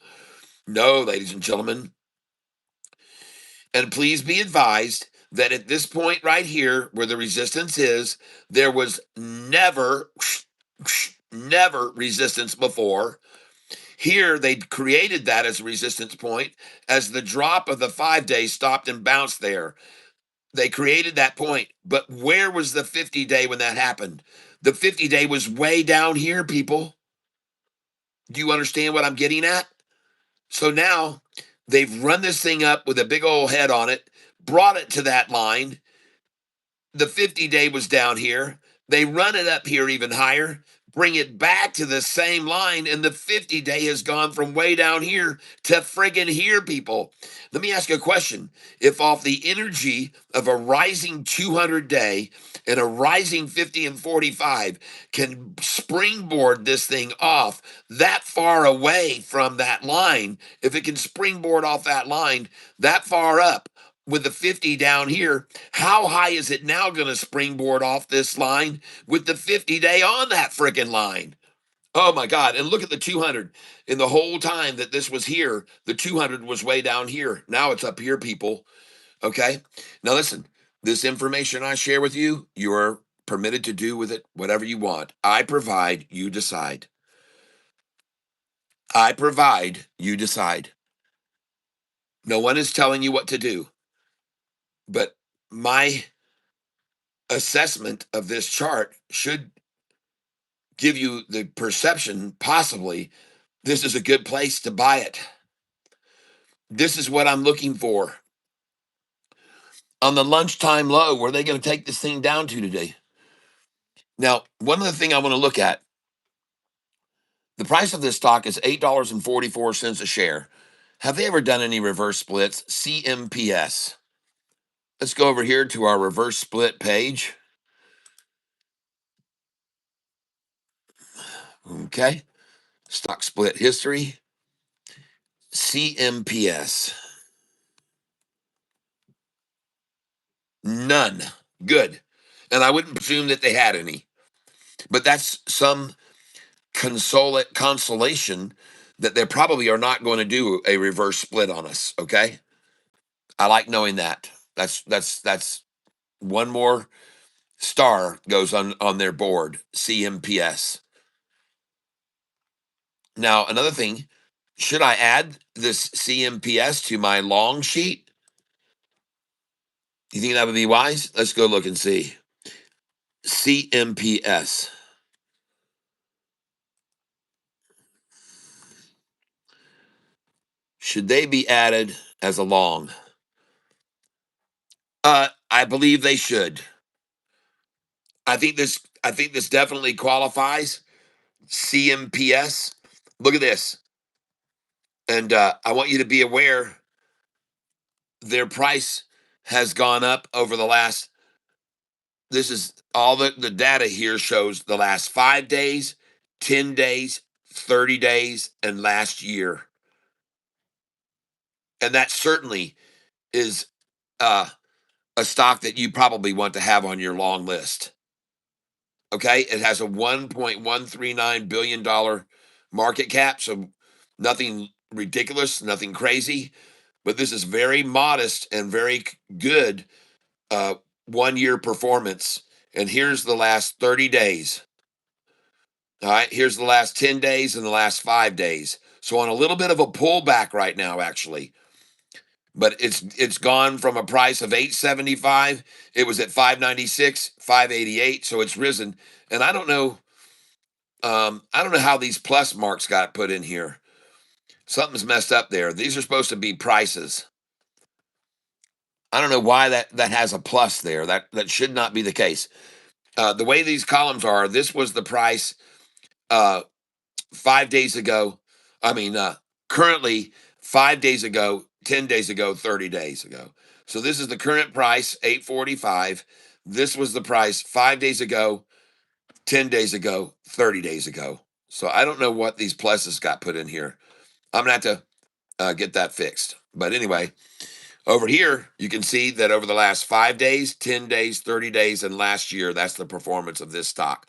ladies and gentlemen. And please be advised that at this point right here, where the resistance is, there was never, never resistance before. Here, they created that as a resistance point as the drop of the 5-day stopped and bounced there. They created that point. But where was the 50-day when that happened? The 50-day was way down here, people. Do you understand what I'm getting at? So now they've run this thing up with a big old head on it, brought it to that line. The 50-day was down here. They run it up here even higher, bring it back to the same line, and the 50-day has gone from way down here to friggin' here, people. Let me ask you a question. If off the energy of a rising 200-day and a rising 50 and 45 can springboard this thing off that far away from that line, if it can springboard off that line that far up, with the 50 down here, how high is it now going to springboard off this line with the 50-day on that freaking line? Oh my God. And look at the 200. In the whole time that this was here, the 200 was way down here. Now it's up here, people. Okay. Now listen, this information I share with you, you're permitted to do with it whatever you want. I provide, you decide. I provide, you decide. No one is telling you what to do. But my assessment of this chart should give you the perception, possibly, this is a good place to buy it. This is what I'm looking for. On the lunchtime low, where are they going to take this thing down to today? Now, one other thing I want to look at, the price of this stock is $8.44 a share. Have they ever done any reverse splits? CMPS. Let's go over here to our reverse split page. Okay. Stock split history. CMPS. None. Good. And I wouldn't presume that they had any. But that's some consolation that they probably are not going to do a reverse split on us. Okay. I like knowing that. That's one more star goes on their board. CMPS. Now, another thing, should I add this CMPS to my long sheet? You think that would be wise? Let's go look and see. CMPS. Should they be added as a long? I believe they should. I think this definitely qualifies. CMPS. Look at this. And I want you to be aware their price has gone up over the last, this is all the data here shows the last 5 days, 10 days, 30 days, and last year. And that certainly is uh, a stock that you probably want to have on your long list. Okay. It has a $1.139 billion market cap. So nothing ridiculous, nothing crazy, but this is very modest and very good 1 year performance. And here's the last 30 days. All right. Here's the last 10 days and the last 5 days. So on a little bit of a pullback right now, actually. But it's gone from a price of 875. It was at 596, 588. So it's risen. And I don't know. I don't know how these plus marks got put in here. Something's messed up there. These are supposed to be prices. I don't know why that has a plus there. That should not be the case. The way these columns are, this was the price 5 days ago. I mean, currently 5 days ago, 10 days ago, 30 days ago. So this is the current price, 845. This was the price 5 days ago, 10 days ago, 30 days ago. So I don't know what these pluses got put in here. I'm gonna have to get that fixed. But anyway, over here, you can see that over the last 5 days, 10 days, 30 days, and last year, that's the performance of this stock.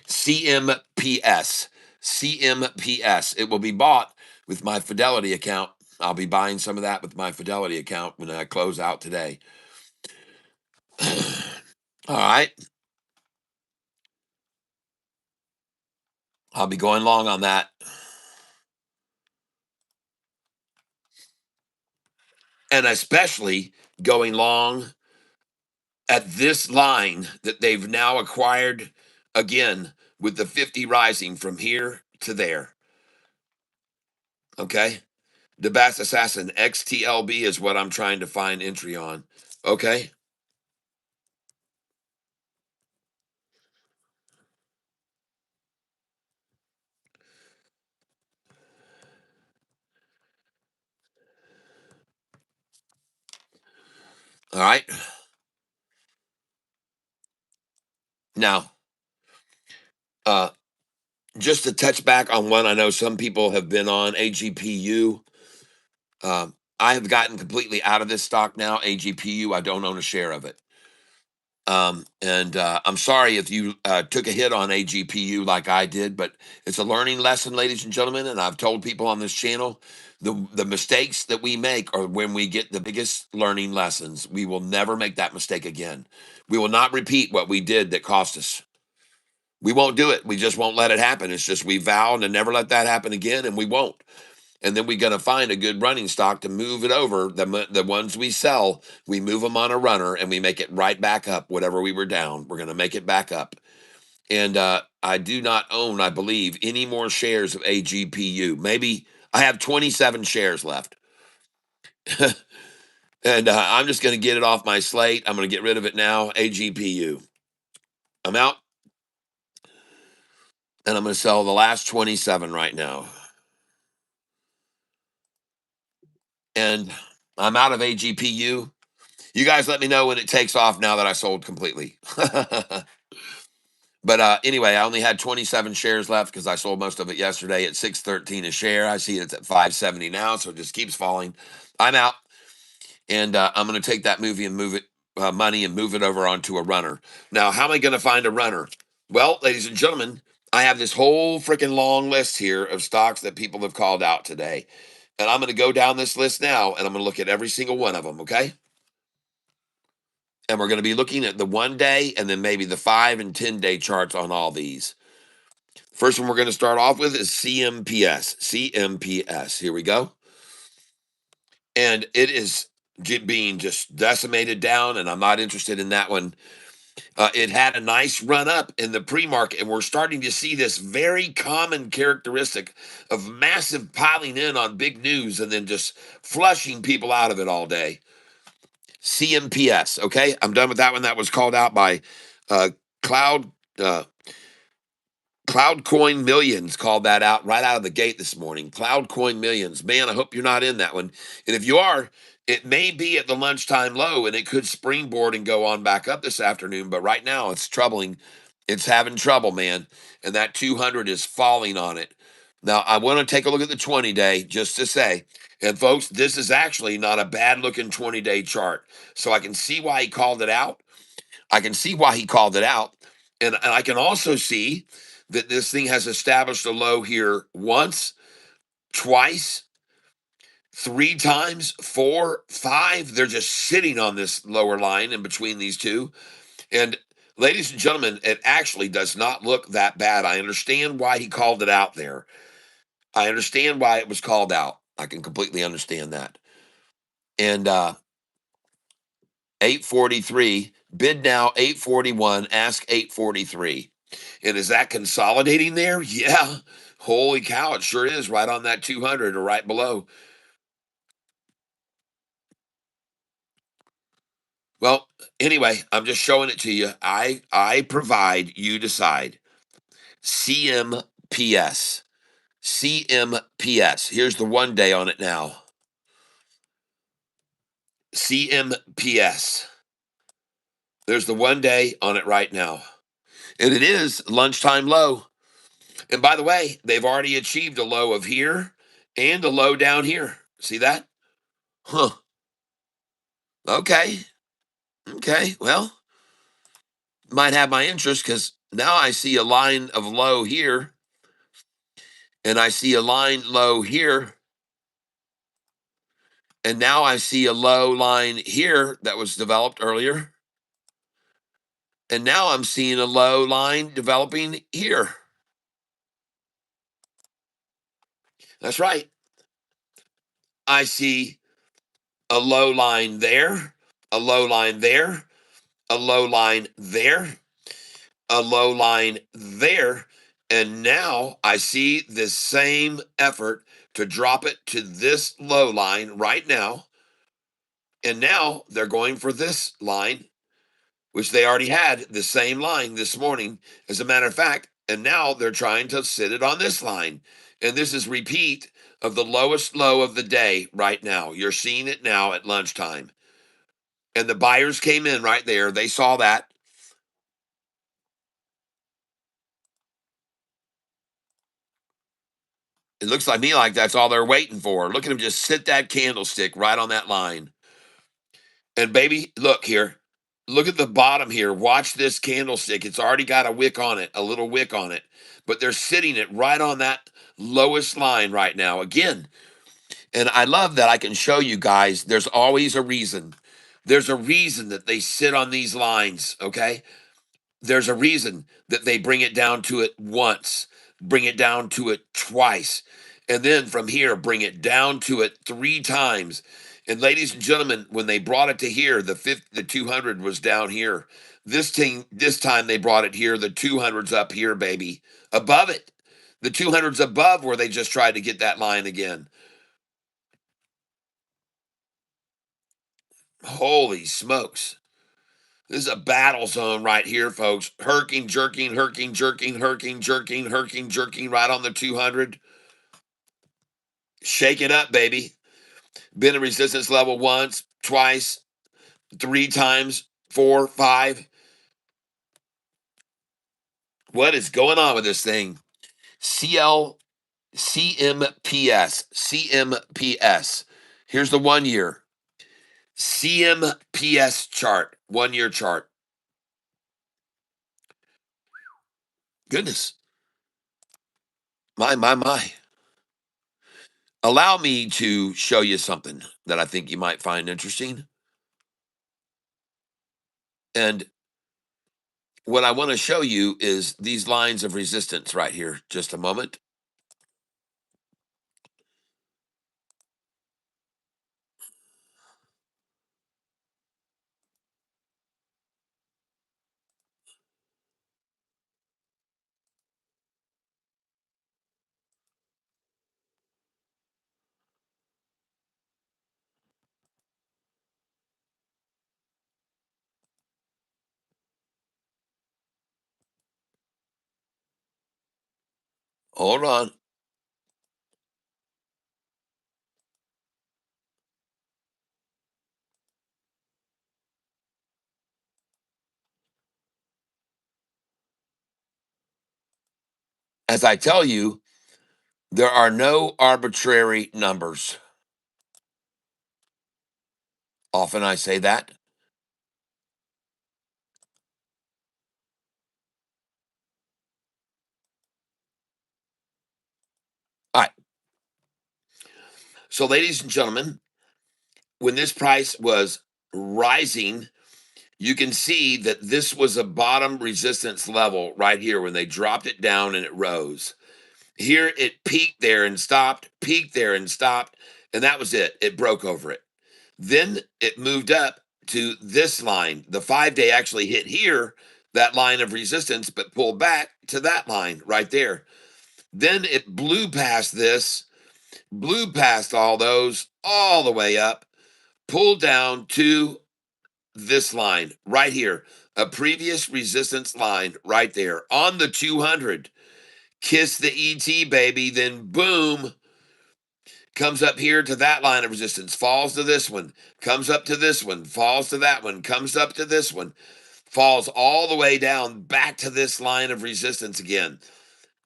CMPS. CMPS. It will be bought with my Fidelity account. I'll be buying some of that with my Fidelity account when I close out today. All right. I'll be going long on that. And especially going long at this line that they've now acquired again with the 50 rising from here to there. Okay. The Bass Assassin XTLB is what I'm trying to find entry on. Okay. All right. Now, uh, just to touch back on one I know some people have been on, AGPU. I have gotten completely out of this stock now. AGPU, I don't own a share of it. And I'm sorry if you took a hit on AGPU like I did, but it's a learning lesson, ladies and gentlemen. And I've told people on this channel the mistakes that we make are when we get the biggest learning lessons. We will never make that mistake again. We will not repeat what we did that cost us. We won't do it. We just won't let it happen. It's just we vow to never let that happen again, and we won't. And then we're going to find a good running stock to move it over. The ones we sell, we move them on a runner and we make it right back up. Whatever we were down, we're going to make it back up. And I do not own, I believe, any more shares of AGPU. Maybe I have 27 shares left. And I'm just going to get it off my slate. I'm going to get rid of it now. AGPU. I'm out. And I'm going to sell the last 27 right now. And I'm out of AGPU. You guys let me know when it takes off now that I sold completely. But anyway, I only had 27 shares left because I sold most of it yesterday at 613 a share. I see it's at 570 now, so it just keeps falling. I'm out, and I'm going to take that movie and move it money and move it over onto a runner. Now, how am I going to find a runner? Well, ladies and gentlemen, I have this whole freaking long list here of stocks that people have called out today, and I'm going to go down this list now, and I'm going to look at every single one of them. Okay. And we're going to be looking at the 1 day and then maybe the 5 and 10 day charts on all these. First one we're going to start off with is CMPS. CMPS. Here we go. And it is being just decimated down, and I'm not interested in that one. It had a nice run up in the pre market, and we're starting to see this very common characteristic of massive piling in on big news and then just flushing people out of it all day. CMPS. Okay, I'm done with that one. That was called out by Cloud. Cloud Coin Millions called that out right out of the gate this morning. Cloud Coin Millions. Man, I hope you're not in that one. And if you are, it may be at the lunchtime low and it could springboard and go on back up this afternoon. But right now it's troubling. It's having trouble, man. And that 200 is falling on it. Now, I want to take a look at the 20 day just to say, and folks, this is actually not a bad looking 20 day chart. So I can see why he called it out. I can see why he called it out. And I can also see that this thing has established a low here once, twice, 3 times, 4, 5. They're just sitting on this lower line in between these two. And ladies and gentlemen, it actually does not look that bad. I understand why he called it out there. I understand why it was called out. I can completely understand that. And 843, bid now 841, ask 843. And is that consolidating there? Yeah. Holy cow, it sure is right on that 200 or right below. Well, anyway, I'm just showing it to you. I provide, you decide. CMPS. CMPS. Here's the 1 day on it now. CMPS. There's the 1 day on it right now. And it is lunchtime low. And by the way, they've already achieved a low of here and a low down here. See that? Huh. Okay. Okay. Well, might have my interest because now I see a line of low here and I see a line low here. And now I see a low line here that was developed earlier. And now I'm seeing a low line developing here. That's right. I see a low line there, a low line there, a low line there, a low line there. And now I see this same effort to drop it to this low line right now. And now they're going for this line, which they already had the same line this morning, as a matter of fact. And now they're trying to sit it on this line. And this is repeat of the lowest low of the day right now. You're seeing it now at lunchtime. And the buyers came in right there. They saw that. It looks like me like that's all they're waiting for. Look at them just sit that candlestick right on that line. And baby, look here. Look at the bottom here. Watch this candlestick. It's already got a wick on it, a little wick on it. But they're sitting it right on that lowest line right now. Again, and I love that I can show you guys there's always a reason. There's a reason that they sit on these lines, okay? There's a reason that they bring it down to it once, bring it down to it twice, and then from here, bring it down to it 3 times. And ladies and gentlemen, when they brought it to here, the 200 was down here. This time they brought it here. The 200's up here, baby, above it. The 200's above where they just tried to get that line again. Holy smokes. This is a battle zone right here, folks. Herking, jerking, herking, jerking, herking, jerking, herking, jerking right on the 200. Shake it up, baby. Been a resistance level once, twice, 3 times, 4, 5. What is going on with this thing? CMPS. Here's the 1 year. CMPS chart, 1 year chart. Goodness. My. Allow me to show you something that I think you might find interesting. And what I want to show you is these lines of resistance right here. Just a moment. Hold on. As I tell you, there are no arbitrary numbers. Often I say that. All right. So, ladies and gentlemen, when this price was rising, you can see that this was a bottom resistance level right here when they dropped it down and it rose. Here it peaked there and stopped, peaked there and stopped, and that was it. It broke over it. Then it moved up to this line. The 5 day actually hit here, that line of resistance, but pulled back to that line right there. Then it blew past this, blew past all those, all the way up, pulled down to this line right here, a previous resistance line right there on the 200. Kiss the ET, baby. Then boom, comes up here to that line of resistance, falls to this one, comes up to this one, falls to that one, comes up to this one, falls all the way down back to this line of resistance again.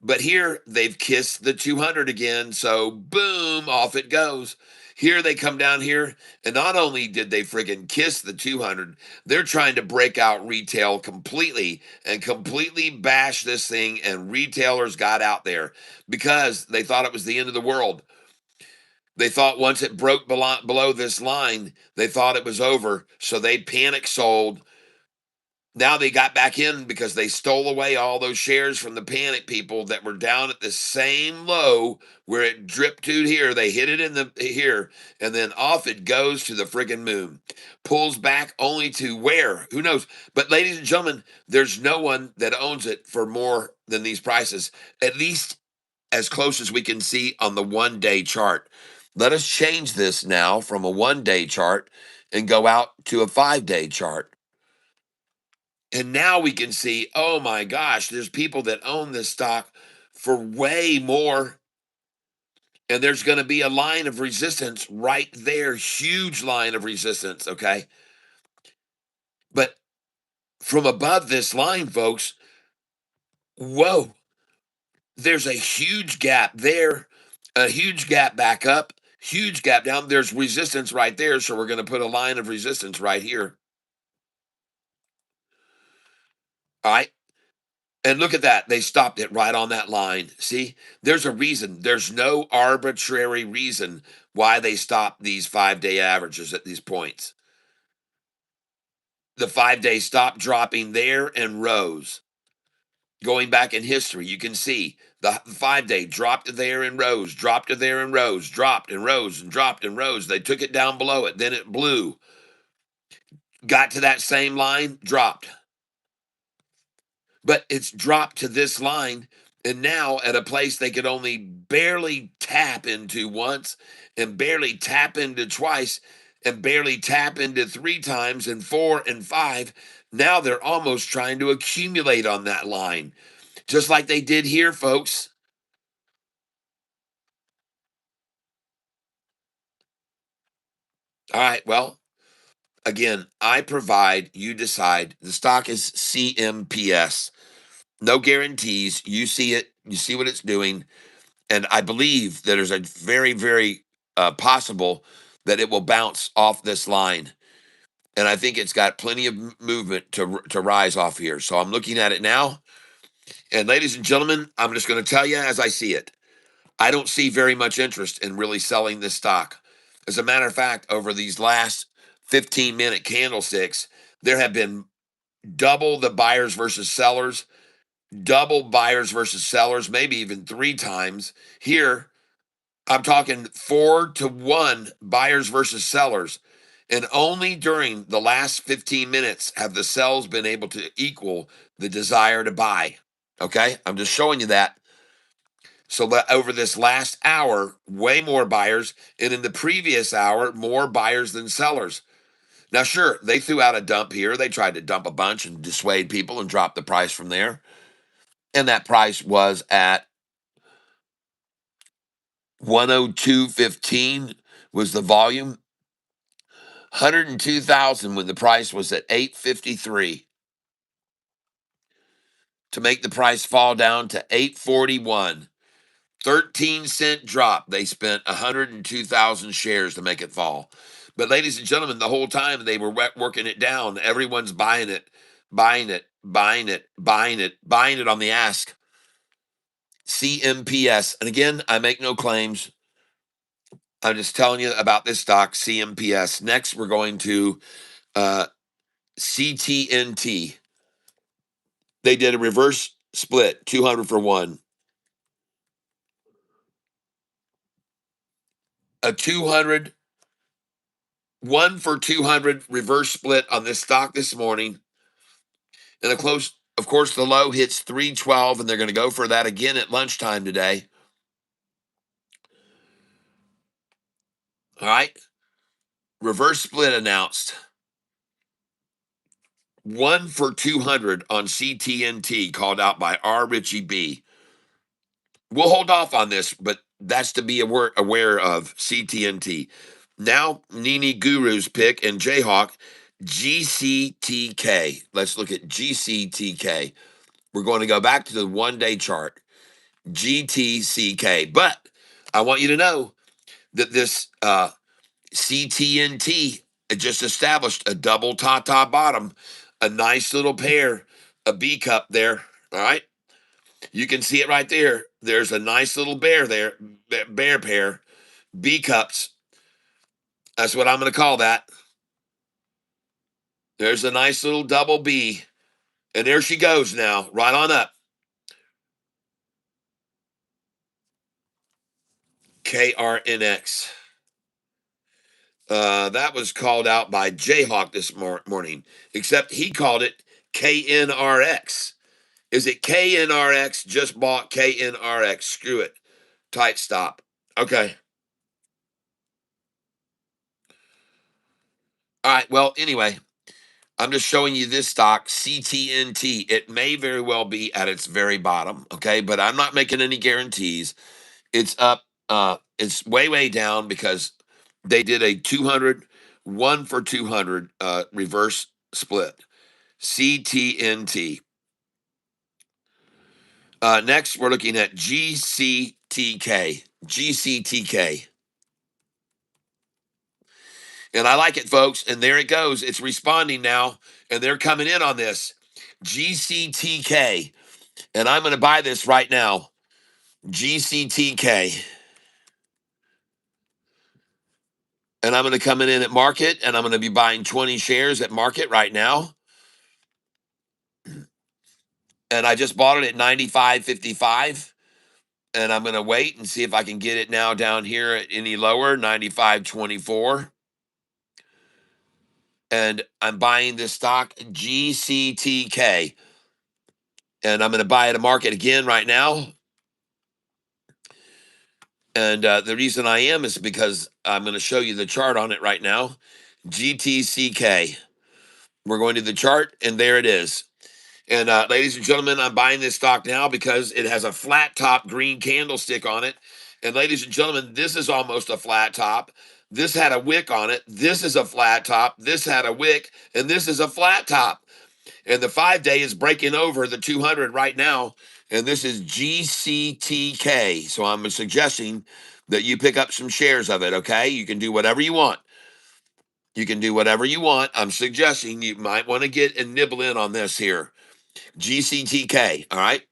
But here they've kissed the 200 again. So boom, off it goes. Here they come down here. And not only did they friggin' kiss the 200, they're trying to break out retail completely and completely bash this thing. And retailers got out there because they thought it was the end of the world. They thought once it broke below this line, they thought it was over. So they panic sold. Now they got back in because they stole away all those shares from the panic people that were down at the same low where it dripped to here. They hit it in the here, and then off it goes to the friggin' moon. Pulls back only to where? Who knows? But ladies and gentlemen, there's no one that owns it for more than these prices, at least as close as we can see on the 1 day chart. Let us change this now from a 1 day chart and go out to a 5 day chart. And now we can see, oh my gosh, there's people that own this stock for way more. And there's going to be a line of resistance right there, huge line of resistance. Okay. But from above this line, folks, whoa, there's a huge gap there, a huge gap back up, huge gap down. There's resistance right there. So we're going to put a line of resistance right here. All right. And look at that. They stopped it right on that line. See, there's a reason. There's no arbitrary reason why they stopped these 5 day averages at these points. The 5 day stopped dropping there and rose. Going back in history, you can see the 5 day dropped there and rose, dropped to there and rose, dropped and rose and dropped and rose. They took it down below it. Then it blew, got to that same line, dropped. but it's dropped to this line. And now at a place they could only barely tap into once, and barely tap into twice, and barely tap into three times, and four and five. Now they're almost trying to accumulate on that line, just like they did here, folks. All right, well, again, I provide, you decide. The stock is CMPS. No guarantees. You see it, you see what it's doing. And I believe that there's a very, very possible that it will bounce off this line. And I think it's got plenty of movement to rise off here. So I'm looking at it now. And ladies and gentlemen, I'm just going to tell you as I see it. I don't see very much interest in really selling this stock. As a matter of fact, over these last 15-minute candlesticks, there have been double the buyers versus sellers, double buyers versus sellers, maybe even three times. Here, I'm talking 4-1 buyers versus sellers. And only during the last 15 minutes have the sells been able to equal the desire to buy. Okay? I'm just showing you that. So that over this last hour, way more buyers. And in the previous hour, more buyers than sellers. Now, sure, they threw out a dump here. They tried to dump a bunch and dissuade people and drop the price from there. And that price was at 102.15 was the volume. 102,000 when the price was at 853 to make the price fall down to 841. 13-cent drop. They spent 102,000 shares to make it fall. But ladies and gentlemen, the whole time they were working it down. Everyone's buying it, buying it, buying it, buying it, buying it on the ask. CMPS. And again, I make no claims. I'm just telling you about this stock, CMPS. Next, we're going to CTNT. They did a reverse split, 200 for one. A 200, 1 for 200 reverse split on this stock this morning. And the close, of course, the low hits 312, and they're going to go for that again at lunchtime today. All right. Reverse split announced. 1 for 200 on CTNT, called out by R. Richie B. We'll hold off on this, but that's to be aware of CTNT. Now, Nini Guru's pick and Jayhawk, GCTK. Let's look at GCTK. We're going to go back to the 1-day chart, GTCK. But I want you to know that this CTNT just established a double top bottom, a nice little pair, a B cup there. All right. You can see it right there. There's a nice little bear there, bear pair, B cups. That's what I'm going to call that. There's a nice little double B. And there she goes now, right on up. KRNX. That was called out by Jayhawk this morning, except he called it KNRX. Is it KNRX? Just bought KNRX. Screw it. Tight stop. Okay. All right. Well, anyway, I'm just showing you this stock, CTNT. It may very well be at its very bottom. Okay. But I'm not making any guarantees. It's up. It's way down because they did a 200, 1 for 200 reverse split. CTNT. Next, we're looking at GCTK. GCTK. And I like it, folks. And there it goes. It's responding now. And they're coming in on this. GCTK. And I'm going to buy this right now. GCTK. And I'm going to come in at market. And I'm going to be buying 20 shares at market right now. And I just bought it at 95.55. And I'm going to wait and see if I can get it now down here at any lower, 95.24. And I'm buying this stock, GCTK. And I'm going to buy at a market again right now. And the reason I am is because I'm going to show you the chart on it right now. GTCK. We're going to the chart, and there it is. And ladies and gentlemen, I'm buying this stock now because it has a flat top green candlestick on it. And ladies and gentlemen, this is almost a flat top. This had a wick on it. This is a flat top. This had a wick, and this is a flat top. And the 5-day is breaking over the 200 right now. And this is GCTK. So I'm suggesting that you pick up some shares of it, okay? You can do whatever you want. You can do whatever you want. I'm suggesting you might want to get and nibble in on this here. GCTK, all right?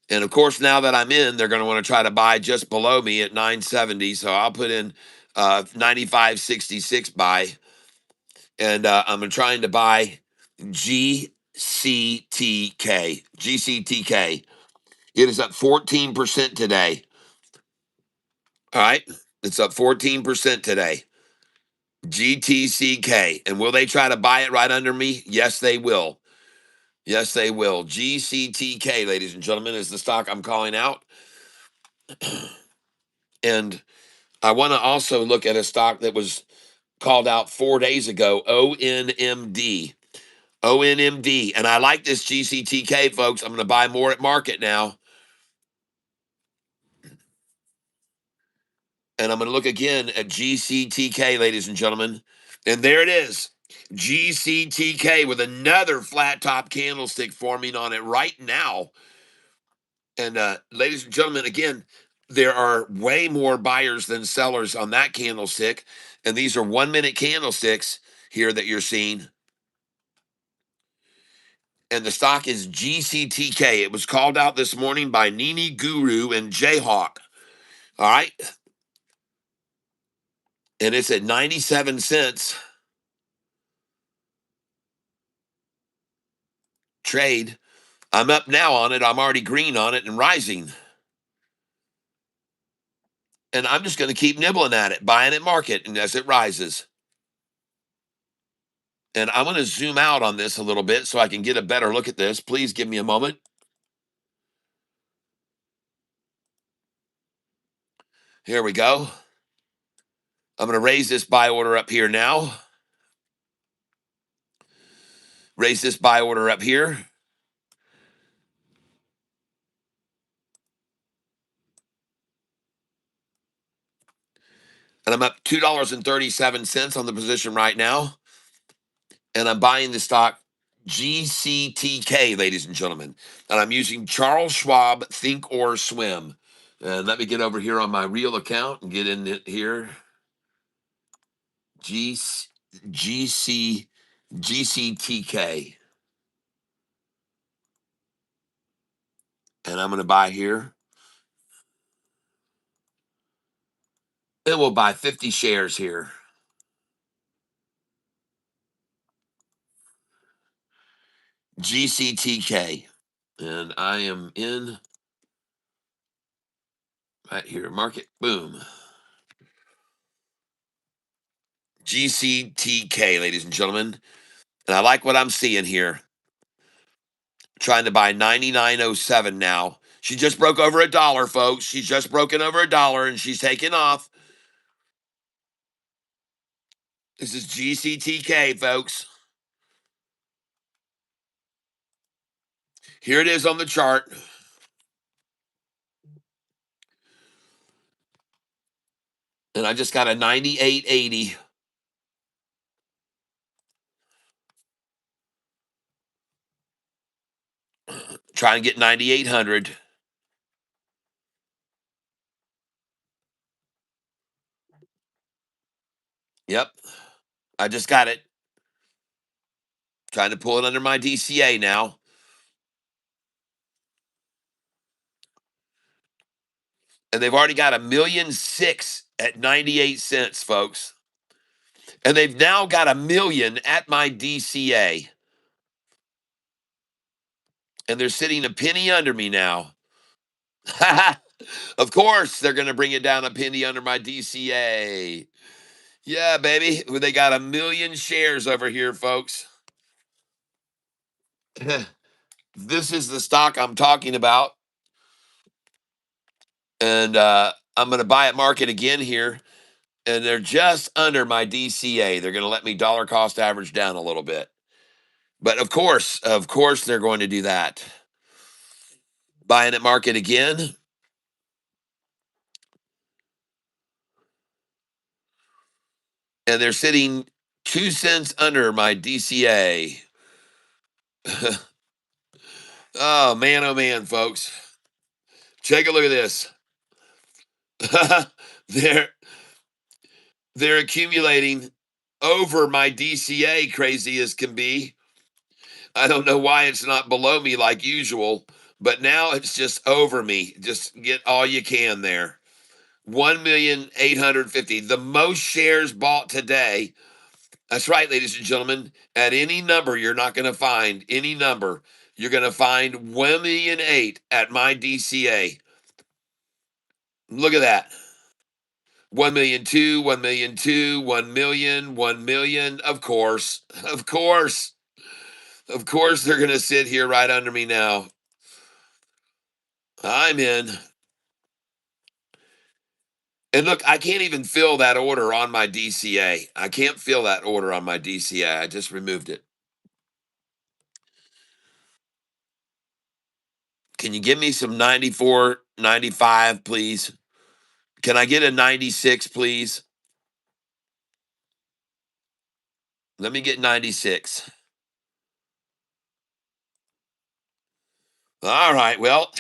And of course, now that I'm in, they're going to want to try to buy just below me at 970. So I'll put in 95.66 buy. And I'm trying to buy GCTK. GCTK. It is up 14% today. All right. It's up 14% today. GTCK. And will they try to buy it right under me? Yes, they will. Yes, they will. GCTK, ladies and gentlemen, is the stock I'm calling out. And I want to also look at a stock that was called out 4 days ago, ONMD. ONMD. And I like this GCTK, folks. I'm going to buy more at market now. And I'm going to look again at GCTK, ladies and gentlemen. And there it is. GCTK with another flat top candlestick forming on it right now. And ladies and gentlemen, again, there are way more buyers than sellers on that candlestick. And these are 1 minute candlesticks here that you're seeing. And the stock is GCTK. It was called out this morning by Nini Guru and Jayhawk. All right. And it's at 97 cents. Trade. I'm up now on it. I'm already green on it and rising. And I'm just going to keep nibbling at it, buying at market, and as it rises. And I'm going to zoom out on this a little bit so I can get a better look at this. Please give me a moment. Here we go. I'm going to raise this buy order up here now. Raise this buy order up here. And I'm up $2.37 on the position right now. And I'm buying the stock GCTK, ladies and gentlemen. And I'm using Charles Schwab Think or Swim. And let me get over here on my real account and get in it here. GCTK. And I'm going to buy here. And we'll buy 50 shares here. GCTK. And I am in right here. Market. Boom. GCTK, ladies and gentlemen. And I like what I'm seeing here. Trying to buy 99.07 now. She just broke over $1, folks. She's just broken over $1 and she's taking off. This is GCTK, folks. Here it is on the chart. And I just got a 98.80. Trying to get 9,800. Yep. I just got it. Trying to pull it under my DCA now. And they've already got 1,000,006 at 98 cents, folks. And they've now got 1,000,000 at my DCA. And they're sitting a penny under me now. Of course, they're going to bring it down a penny under my DCA. Yeah, baby. They got 1,000,000 shares over here, folks. This is the stock I'm talking about. And I'm going to buy at market again here. And they're just under my DCA. They're going to let me dollar cost average down a little bit. But of course, they're going to do that. Buying at market again. And they're sitting 2 cents under my DCA. Oh man, folks. Take a look at this. they're they're accumulating over my DCA, crazy as can be. I don't know why it's not below me like usual, but now it's just over me. Just get all you can there. 1,850,000, the most shares bought today. That's right, ladies and gentlemen. At any number, you're not going to find any number. You're going to find 1,000,008 at my DCA. Look at that. 1,000,002, 1,000,002, 1,000,000, 1,000,000. Of course, they're going to sit here right under me now. I'm in. And look, I can't even fill that order on my DCA. I can't fill that order on my DCA. I just removed it. Can you give me some 94, 95, please? Can I get a 96, please? Let me get 96. All right. Well,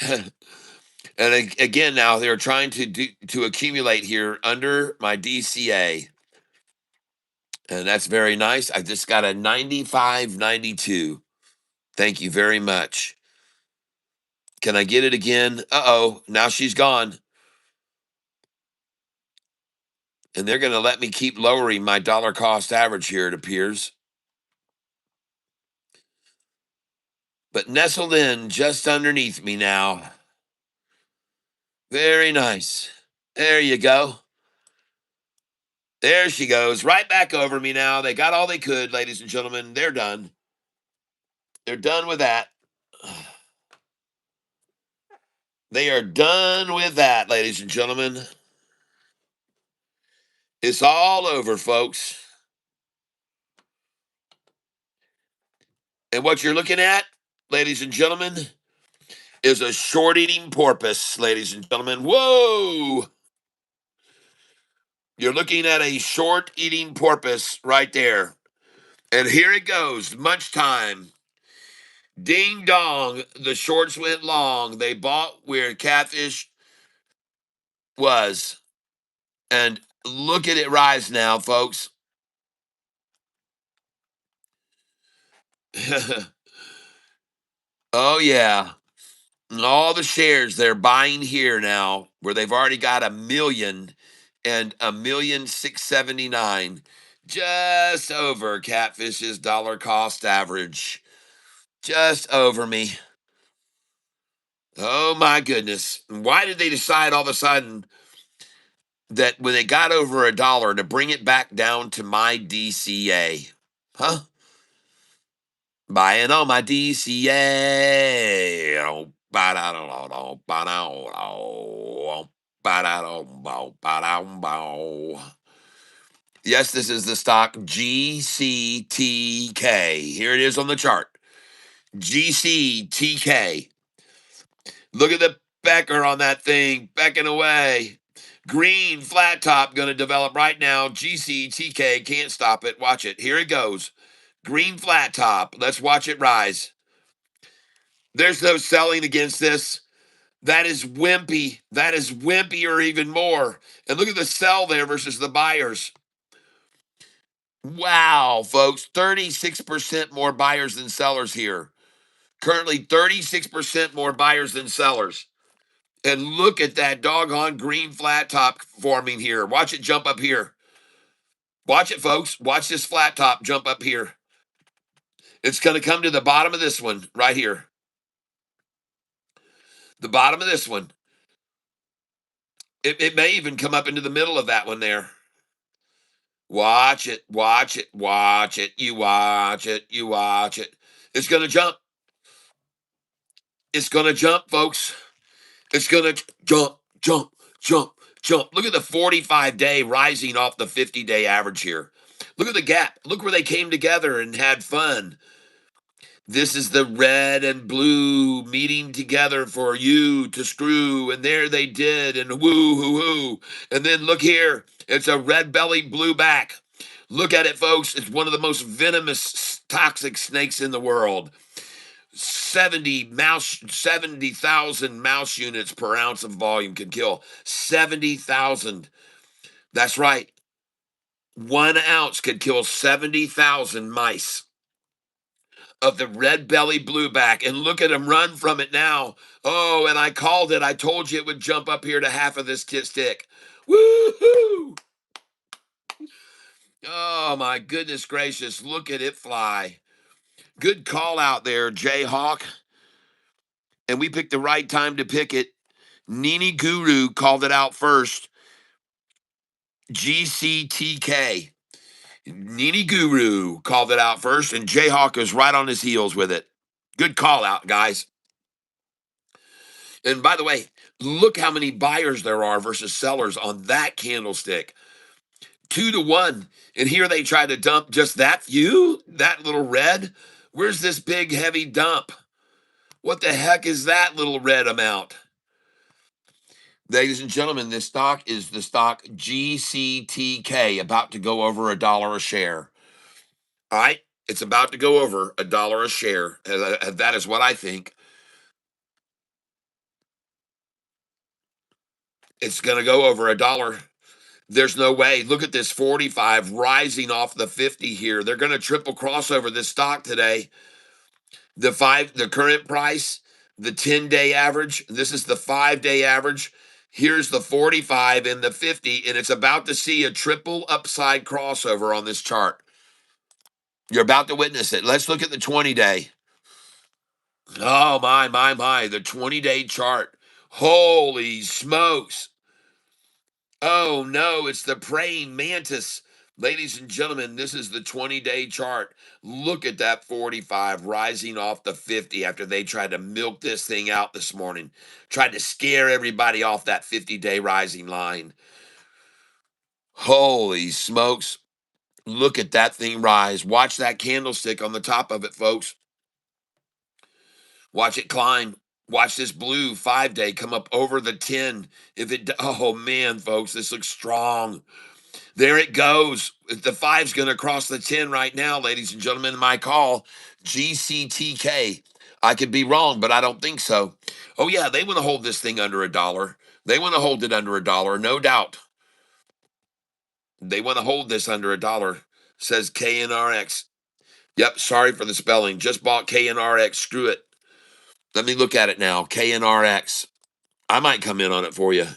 and again, now they're trying to accumulate here under my DCA. And that's very nice. I just got a 95, 92. Thank you very much. Can I get it again? Uh-oh, now she's gone. And they're going to let me keep lowering my dollar cost average here, it appears. But nestled in just underneath me now. Very nice. There you go. There she goes, right back over me now. They got all they could, ladies and gentlemen. They're done. They're done with that. They are done with that, ladies and gentlemen. It's all over, folks. And what you're looking at, ladies and gentlemen, is a short eating porpoise, ladies and gentlemen. Whoa! You're looking at a short eating porpoise right there. And here it goes. Munch time. Ding dong. The shorts went long. They bought where Catfish was. And look at it rise now, folks. Oh, yeah. And all the shares they're buying here now, where they've already got 1,000,000 and 1,679,000, just over Catfish's dollar cost average. Just over me. Oh my goodness. Why did they decide all of a sudden that when they got over $1 to bring it back down to my DCA? Huh? Buying on my DCA. Yes, this is the stock GCTK. Here it is on the chart. GCTK. Look at the Becker on that thing, becking away. Green flat top going to develop right now. GCTK can't stop it. Watch it. Here it goes. Green flat top. Let's watch it rise. There's no selling against this. That is wimpy. That is wimpy or even more. And look at the sell there versus the buyers. Wow, folks. 36% more buyers than sellers here. Currently 36% more buyers than sellers. And look at that doggone green flat top forming here. Watch it jump up here. Watch it, folks. Watch this flat top jump up here. It's going to come to the bottom of this one right here. The bottom of this one. It may even come up into the middle of that one there. Watch it, watch it, watch it. You watch it, you watch it. It's going to jump. It's going to jump, folks. It's going to jump, jump, jump, jump. Look at the 45-day rising off the 50-day average here. Look at the gap. Look where they came together and had fun. This is the red and blue meeting together for you to screw. And there they did. And woo, hoo, hoo. And then look here. It's a red belly blue back. Look at it, folks. It's one of the most venomous, toxic snakes in the world. 70,000 mouse units per ounce of volume can kill. 70,000. That's right. 1 ounce could kill 70,000 mice of the red belly blueback, and look at him run from it now. Oh, and I called it. I told you it would jump up here to half of this stick. Woohoo! Oh my goodness gracious! Look at it fly. Good call out there, Jayhawk. And we picked the right time to pick it. Nini Guru called it out first. GCTK. Nini Guru called it out first, and Jayhawk is right on his heels with it. Good call out, guys. And by the way, look how many buyers there are versus sellers on that candlestick. 2-1. And here they try to dump just that few, that little red. Where's this big heavy dump? What the heck is that little red amount? Ladies and gentlemen, this stock is the stock GCTK, about to go over $1 a share. All right? It's about to go over $1 a share. That is what I think. It's going to go over $1. There's no way. Look at this 45 rising off the 50 here. They're going to triple cross over this stock today. The current price, the 10-day average. This is the 5-day average. Here's the 45 and the 50, and it's about to see a triple upside crossover on this chart. You're about to witness it. Let's look at the 20-day. Oh, my. The 20-day chart. Holy smokes. Oh, no, it's the praying mantis. Ladies and gentlemen, this is the 20-day chart. Look at that 45 rising off the 50 after they tried to milk this thing out this morning. Tried to scare everybody off that 50-day rising line. Holy smokes. Look at that thing rise. Watch that candlestick on the top of it, folks. Watch it climb. Watch this blue 5-day come up over the 10. Oh man, folks, this looks strong. There it goes. The 5's going to cross the 10 right now, ladies and gentlemen. My call, GCTK. I could be wrong, but I don't think so. Oh yeah, they want to hold this thing under $1. They want to hold it under $1, no doubt. They want to hold this under $1, says KNRX. Yep, sorry for the spelling. Just bought KNRX. Screw it. Let me look at it now. KNRX. I might come in on it for you.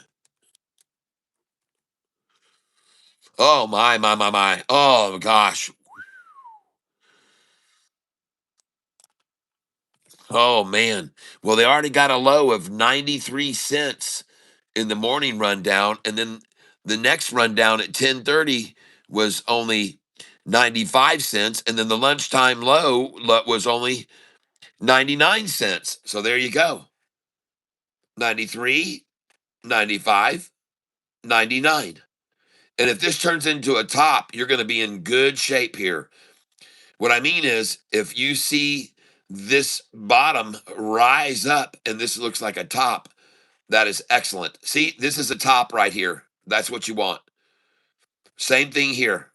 Oh, my. Oh, gosh. Oh, man. Well, they already got a low of 93 cents in the morning rundown. And then the next rundown at 10:30 was only 95 cents. And then the lunchtime low was only 99 cents. So there you go. 93, 95, 99. And if this turns into a top, you're going to be in good shape here. What I mean is, if you see this bottom rise up and this looks like a top, that is excellent. See, this is a top right here. That's what you want. Same thing here.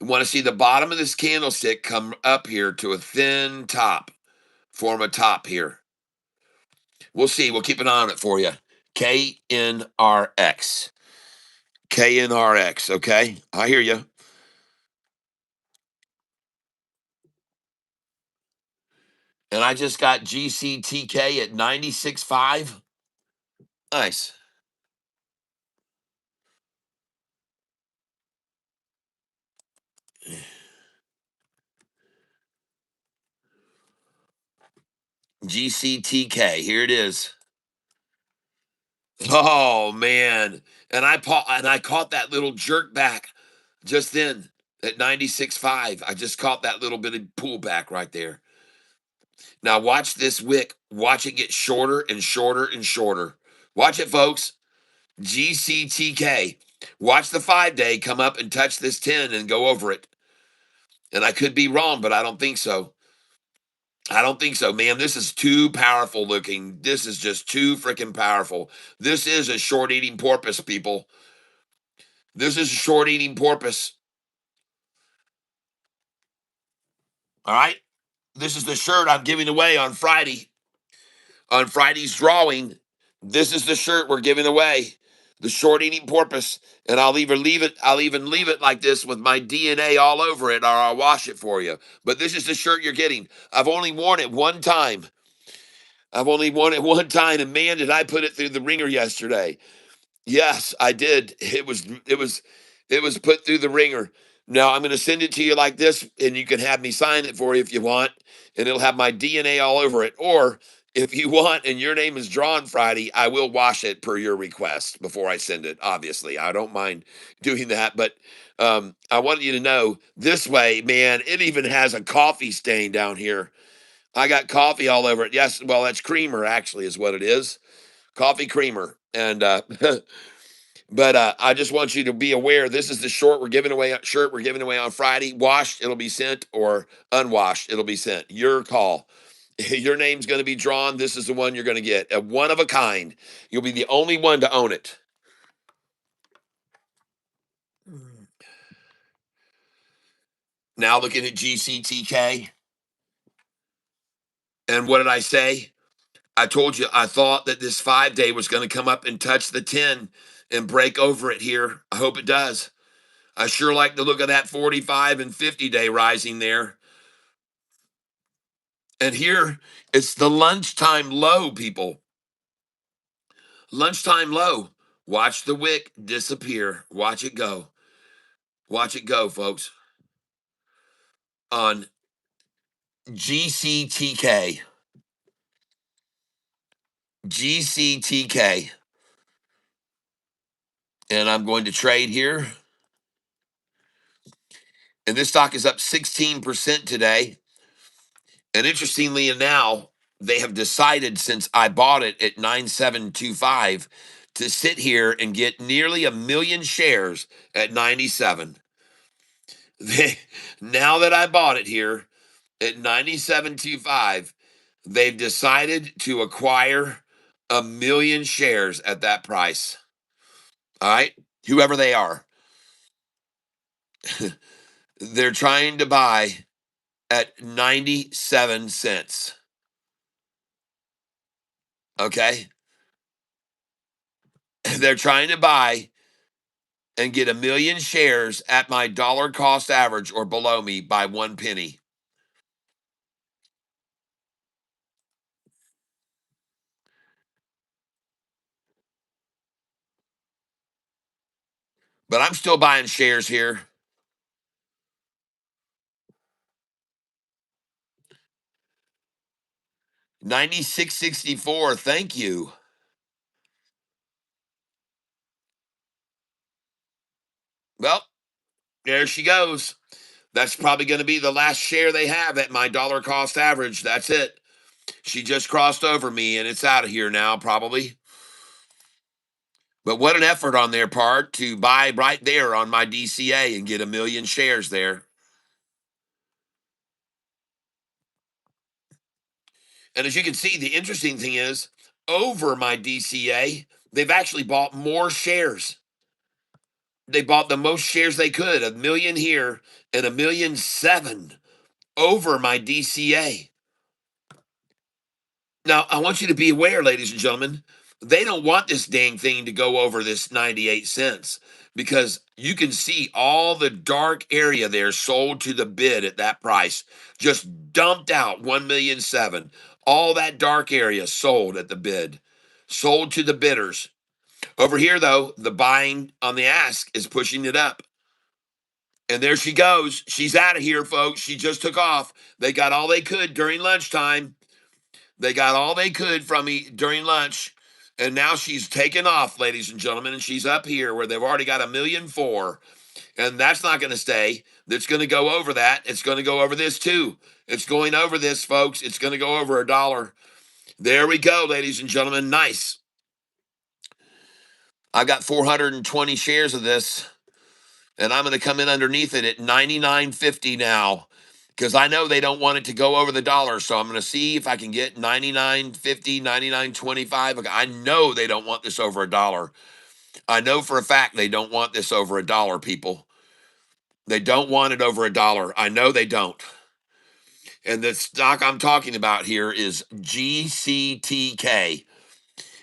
You want to see the bottom of this candlestick come up here to a thin top, form a top here. We'll see. We'll keep an eye on it for you. KNRX. KNRX, okay? I hear you. And I just got GCTK at 96.5. Nice. GCTK, here it is. Oh man. And I caught that little jerk back just then at 96.5. I just caught that little bit of pullback right there. Now watch this wick. Watch it get shorter and shorter and shorter. Watch it, folks. GCTK. Watch the 5-day come up and touch this 10 and go over it. And I could be wrong, but I don't think so. I don't think so, man. This is too powerful looking. This is just too freaking powerful. This is a short eating porpoise, people. This is a short eating porpoise. All right. This is the shirt I'm giving away on Friday. On Friday's drawing, this is the shirt we're giving away. The short eating porpoise. And I'll even leave it like this with my DNA all over it, or I'll wash it for you. But this is the shirt you're getting. I've only worn it one time. And man, did I put it through the ringer yesterday. Yes, I did. It was put through the ringer. Now I'm going to send it to you like this, and you can have me sign it for you if you want, and it'll have my DNA all over it. Or if you want, and your name is drawn Friday, I will wash it per your request before I send it. Obviously, I don't mind doing that, but I wanted you to know this way, man. It even has a coffee stain down here. I got coffee all over it. Yes, well, that's creamer actually, is what it is. Coffee creamer, and but I just want you to be aware. This is the shirt we're giving away on Friday. Washed, it'll be sent, or unwashed, it'll be sent. Your call. Your name's going to be drawn. This is the one you're going to get. A one of a kind. You'll be the only one to own it. Now looking at GCTK. And what did I say? I told you I thought that this 5-day was going to come up and touch the 10 and break over it here. I hope it does. I sure like the look of that 45 and 50-day rising there. And here it's the lunchtime low, people. Lunchtime low. Watch the wick disappear. Watch it go. Watch it go, folks. On GCTK. GCTK. And I'm going to trade here. And this stock is up 16% today. And interestingly, now they have decided, since I bought it at 9725, to sit here and get nearly 1 million shares at 97. Now that I bought it here at 9725, they've decided to acquire 1 million shares at that price. All right, whoever they are, they're trying to buy at 97 cents. Okay, they're trying to buy and get 1 million shares at my dollar cost average or below me by 1 penny. But I'm still buying shares here. 96.64. Thank you. Well, there she goes. That's probably going to be the last share they have at my dollar cost average. That's it. She just crossed over me and it's out of here now, probably. But what an effort on their part to buy right there on my DCA and get 1 million shares there. And as you can see, the interesting thing is, over my DCA, they've actually bought more shares. They bought the most shares they could, 1 million here and 1,000,007 over my DCA. Now, I want you to be aware, ladies and gentlemen, they don't want this dang thing to go over this 98 cents, because you can see all the dark area there sold to the bid at that price, just dumped out 1,000,007. All that dark area sold at the bid, sold to the bidders. Over here, though, the buying on the ask is pushing it up. And there she goes. She's out of here, folks. She just took off. They got all they could during lunchtime. They got all they could from me during lunch. And now she's taken off, ladies and gentlemen. And she's up here where they've already got 1,000,004. And that's not going to stay. that's going to go over that. It's going to go over this too. It's going over this, folks. It's going to go over $1. There we go, ladies and gentlemen. Nice. I've got 420 shares of this, and I'm going to come in underneath it at 99.50 now, because I know they don't want it to go over the dollar. So I'm going to see if I can get 99.50, 99.25. I know they don't want this over $1. I know for a fact they don't want this over $1, people. They don't want it over $1. I know they don't. And the stock I'm talking about here is GCTK.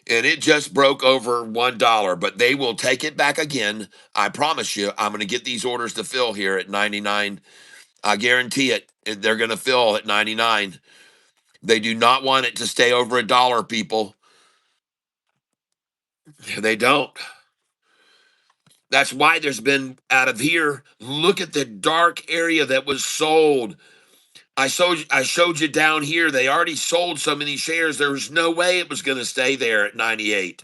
And it just broke over $1, but they will take it back again. I promise you, I'm going to get these orders to fill here at 99. I guarantee it. They're going to fill at 99. They do not want it to stay over $1, people. They don't. That's why there's been out of here. Look at the dark area that was sold. I showed you down here. They already sold so many shares. There was no way it was going to stay there at 98.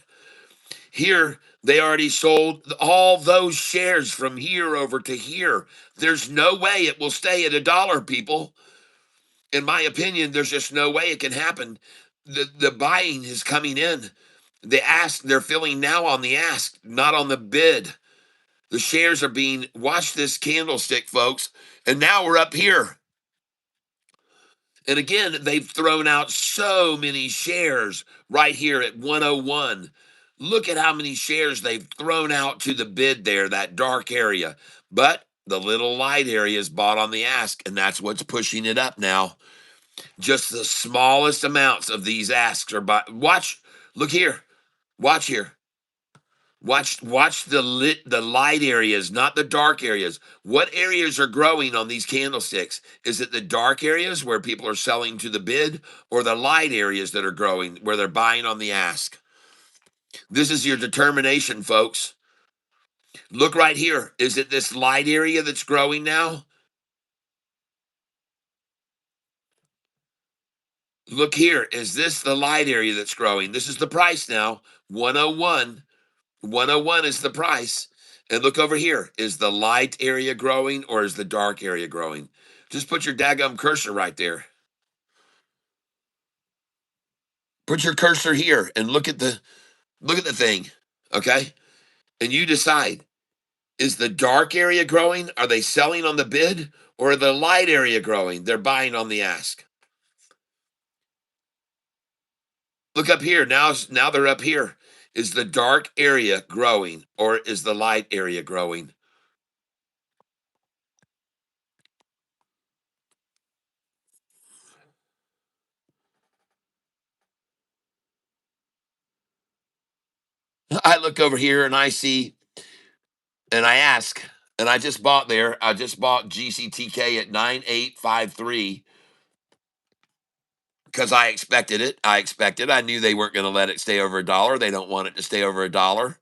Here, they already sold all those shares from here over to here. There's no way it will stay at $1, people. In my opinion, there's just no way it can happen. The buying is coming in. They're filling now on the ask, not on the bid. The shares are being, watch this candlestick, folks. And now we're up here. And again, they've thrown out so many shares right here at 101. Look at how many shares they've thrown out to the bid there, that dark area. But the little light area is bought on the ask, and that's what's pushing it up now. Just the smallest amounts of these asks are bought. Watch, look here. Watch here. Watch the light areas, not the dark areas. What areas are growing on these candlesticks? Is it the dark areas where people are selling to the bid, or the light areas that are growing where they're buying on the ask? This is your determination, folks. Look right here. Is it this light area that's growing now? Look here. Is this the light area that's growing? This is the price now. 101. 101 is the price. And look over here. Is the light area growing or is the dark area growing? Just put your daggum cursor right there. Put your cursor here and look at the thing. Okay? And you decide, is the dark area growing? Are they selling on the bid? Or the light area growing? They're buying on the ask. Look up here. Now they're up here. Is the dark area growing or is the light area growing? I look over here and I see and I ask, and I just bought there. I just bought GCTK at 9853 because I expected it. I knew they weren't going to let it stay over $1. They don't want it to stay over $1.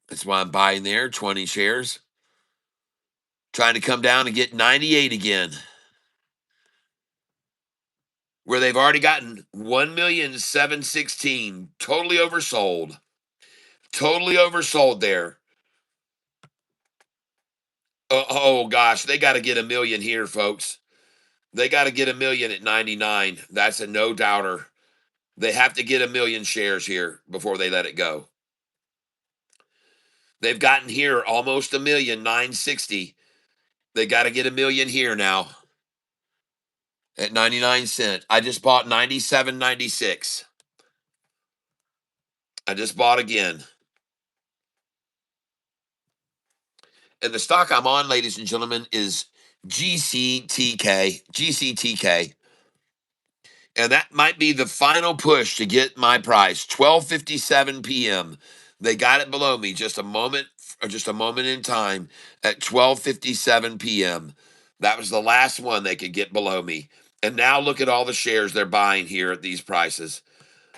That's why I'm buying there 20 shares. Trying to come down and get 98 again, where they've already gotten 1,716,000 totally oversold. Totally oversold there. Oh gosh, they got to get 1,000,000 here, folks. They got to get 1,000,000 at 99. That's a no doubter. They have to get 1,000,000 shares here before they let it go. They've gotten here almost 1,000,000, 960. They got to get 1,000,000 here now at 99 cents. I just bought 97.96. I just bought again. And the stock I'm on, ladies and gentlemen, is GCTK. GCTK. And that might be the final push to get my price. 12:57 p.m. They got it below me just a moment, or just a moment in time at 12:57 p.m. That was the last one they could get below me. And now look at all the shares they're buying here at these prices.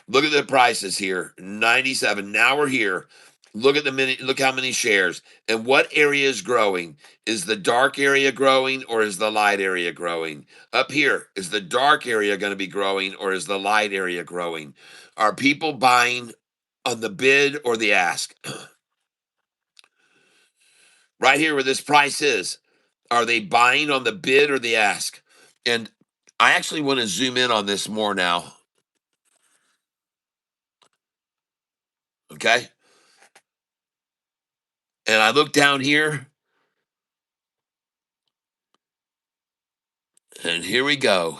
Look at the prices here. 97. Now we're here. Look at the minute. Look how many shares. And what area is growing? Is the dark area growing or is the light area growing? Up here, is the dark area going to be growing or is the light area growing? Are people buying on the bid or the ask? right here where this price is. Are they buying on the bid or the ask? And I actually want to zoom in on this more now. Okay. And I look down here, and here we go.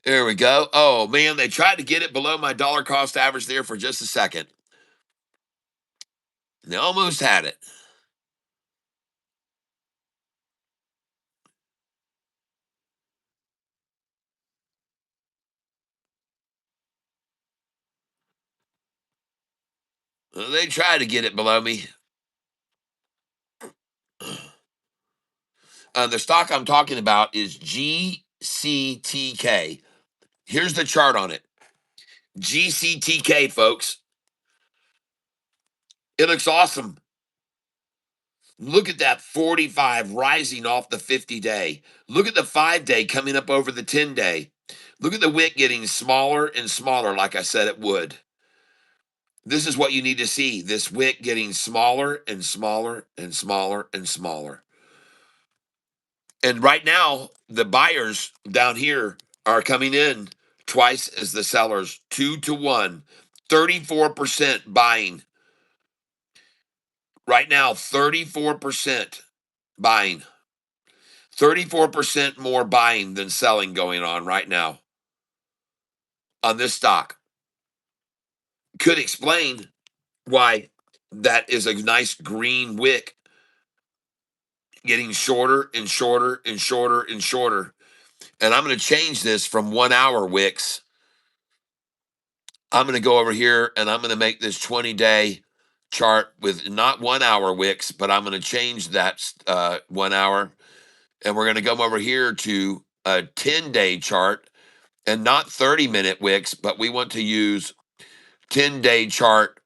There we go. Oh, man, they tried to get it below my dollar cost average there for just a second. They almost had it. They tried to get it below me. The stock I'm talking about is GCTK. Here's the chart on it. GCTK, folks. It looks awesome. Look at that 45 rising off the 50-day. Look at the 5-day coming up over the 10-day. Look at the wick getting smaller and smaller, like I said it would. This is what you need to see. This wick getting smaller and smaller and smaller and smaller. And right now, the buyers down here are coming in twice as the sellers, 2-1, 34% buying. Right now, 34% buying. 34% more buying than selling going on right now on this stock. Could explain why that is a nice green wick getting shorter and shorter and shorter and shorter. And I'm going to change this from 1 hour wicks. I'm going to go over here and I'm going to make this 20-day chart with not 1 hour wicks, but I'm going to change that 1 hour. And we're going to come over here to a 10-day chart and not 30-minute wicks, but we want to use 10-day chart,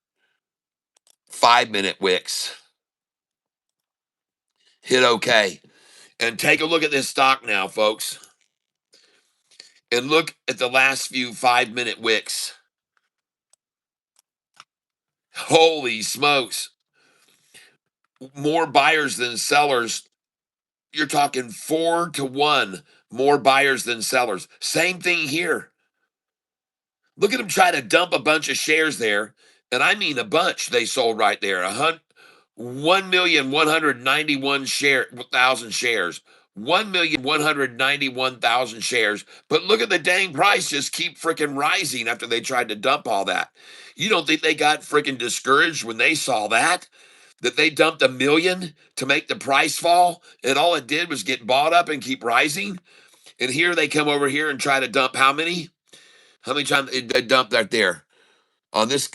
5-minute wicks. Hit OK. And take a look at this stock now, folks. And look at the last few 5-minute wicks. Holy smokes. More buyers than sellers. You're talking 4-1 more buyers than sellers. Same thing here. Look at them try to dump a bunch of shares there. And I mean a bunch they sold right there. 1,191,000 shares. 1,191,000 shares. But look at the dang price just keep freaking rising after they tried to dump all that. You don't think they got freaking discouraged when they saw that? That they dumped 1 million to make the price fall, and all it did was get bought up and keep rising. And here they come over here and try to dump how many? How many times they dumped that there on this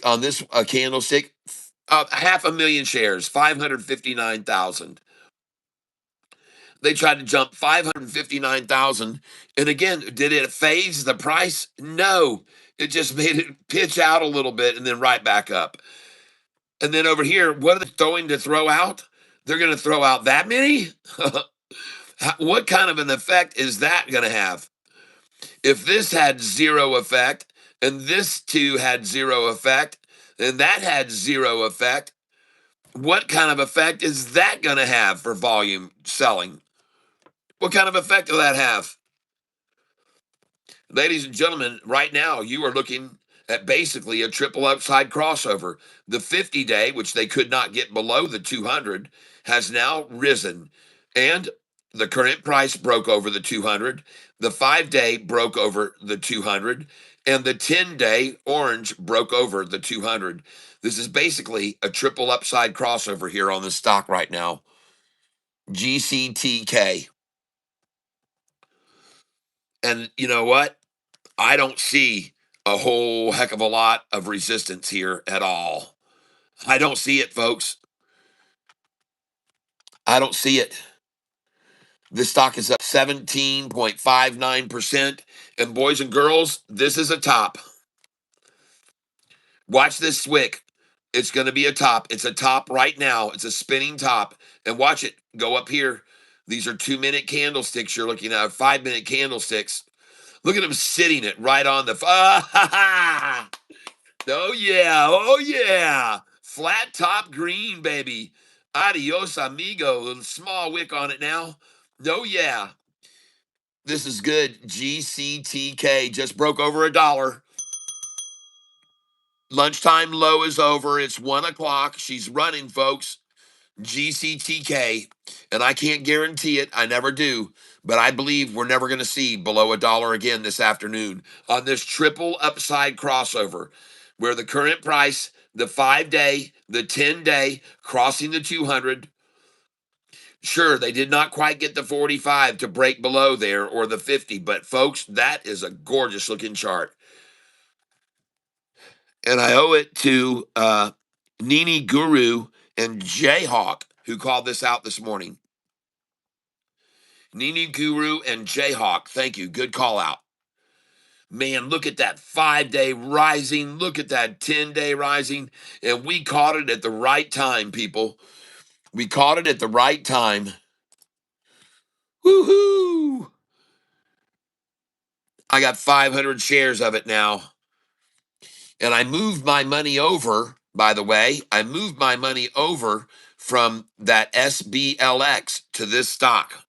candlestick? 500,000 shares, 559,000. They tried to jump 559,000, and again, did it phase the price? No, it just made it pitch out a little bit and then right back up. And then over here, what are they throwing to throw out? They're going to throw out that many? What kind of an effect is that going to have? If this had zero effect, and this too had zero effect, and that had zero effect, what kind of effect is that going to have for volume selling? What kind of effect will that have? Ladies and gentlemen, right now you are looking at basically a triple upside crossover. The 50-day, which they could not get below the 200, has now risen. And the current price broke over the 200. The 5-day broke over the 200. And the 10-day orange broke over the 200. This is basically a triple upside crossover here on the stock right now. GCTK. And you know what? I don't see a whole heck of a lot of resistance here at all. I don't see it, folks. I don't see it. This stock is up 17.59%. And boys and girls, this is a top. Watch this swick. It's going to be a top. It's a top right now. It's a spinning top. And watch it go up here. These are 2-minute candlesticks you're looking at, 5-minute candlesticks. Look at him sitting it right on the. Oh yeah, oh yeah. Flat top green, baby. Adios, amigo. Little small wick on it now. Oh yeah. This is good. GCTK just broke over $1. Lunchtime low is over. It's 1 o'clock. She's running, folks. GCTK. And I can't guarantee it. I never do. But I believe we're never going to see below $1 again this afternoon on this triple upside crossover where the current price, the 5-day, the 10-day, crossing the 200. Sure, they did not quite get the 45 to break below there or the 50, but folks, that is a gorgeous looking chart. And I owe it to Nini Guru and Jayhawk who called this out this morning. Nini Guru and Jayhawk, thank you. Good call out. Man, look at that 5-day rising. Look at that 10-day rising. And we caught it at the right time, people. We caught it at the right time. Woohoo! I got 500 shares of it now. And I moved my money over, by the way. I moved my money over from that SBLX to this stock.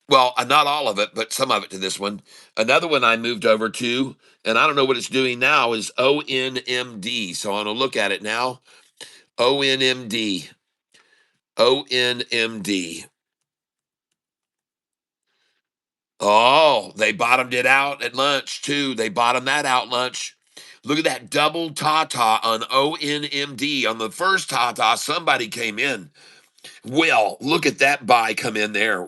Well, not all of it, but some of it to this one. Another one I moved over to, and I don't know what it's doing now, is ONMD. So I'm going to look at it now. ONMD. ONMD. Oh, they bottomed it out at lunch, too. They bottomed that out lunch. Look at that double ta-ta on ONMD. On the first ta-ta, somebody came in. Well, look at that buy come in there.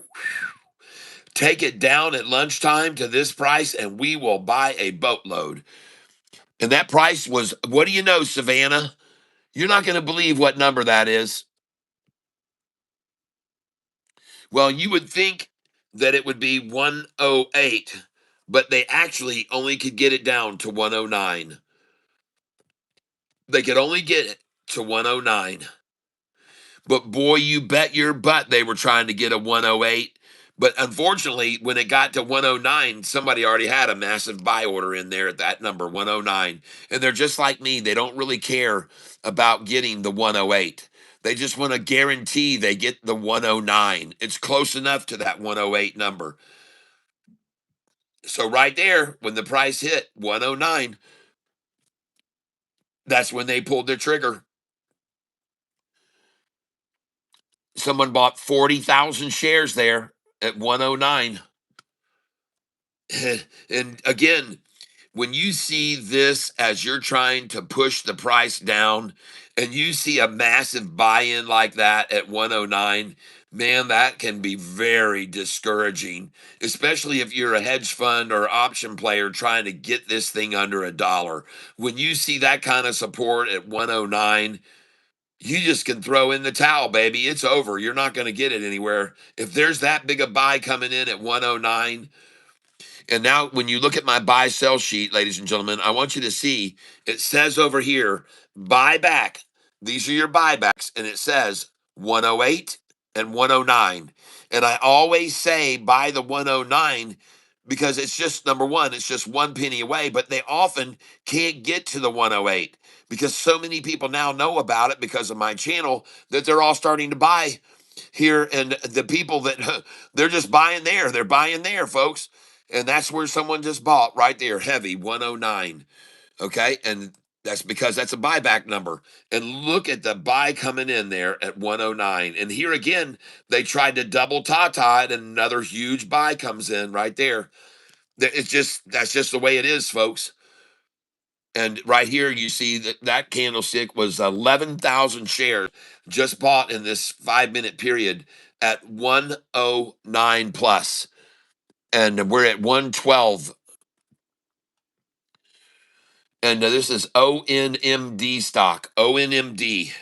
Take it down at lunchtime to this price, and we will buy a boatload. And that price was, what do you know, Savannah? You're not going to believe what number that is. Well, you would think that it would be 108, but they actually only could get it down to 109. They could only get it to 109. But boy, you bet your butt they were trying to get a 108. But unfortunately, when it got to 109, somebody already had a massive buy order in there at that number, 109. And they're just like me. They don't really care about getting the 108. They just want to guarantee they get the 109. It's close enough to that 108 number. So right there, when the price hit 109, that's when they pulled their trigger. Someone bought 40,000 shares there at 109. And again, when you see this as you're trying to push the price down and you see a massive buy-in like that at 109, man, that can be very discouraging, especially if you're a hedge fund or option player trying to get this thing under $1. When you see that kind of support at 109, you just can throw in the towel, baby. It's over. You're not going to get it anywhere. If there's that big a buy coming in at 109, and now, when you look at my buy sell sheet, ladies and gentlemen, I want you to see it says over here, buy back. These are your buybacks, and it says 108 and 109. And I always say buy the 109 because it's just number one, it's just 1 penny away, but they often can't get to the 108 because so many people now know about it because of my channel that they're all starting to buy here. And the people that they're just buying there, they're buying there, folks. And that's where someone just bought right there, heavy 109. Okay. And that's because that's a buyback number. And look at the buy coming in there at 109. And here again, they tried to double ta-ta it, and another huge buy comes in right there. That's just the way it is, folks. And right here, you see that candlestick was 11,000 shares just bought in this 5-minute period at 109 plus. And we're at 112. And this is ONMD stock. ONMD.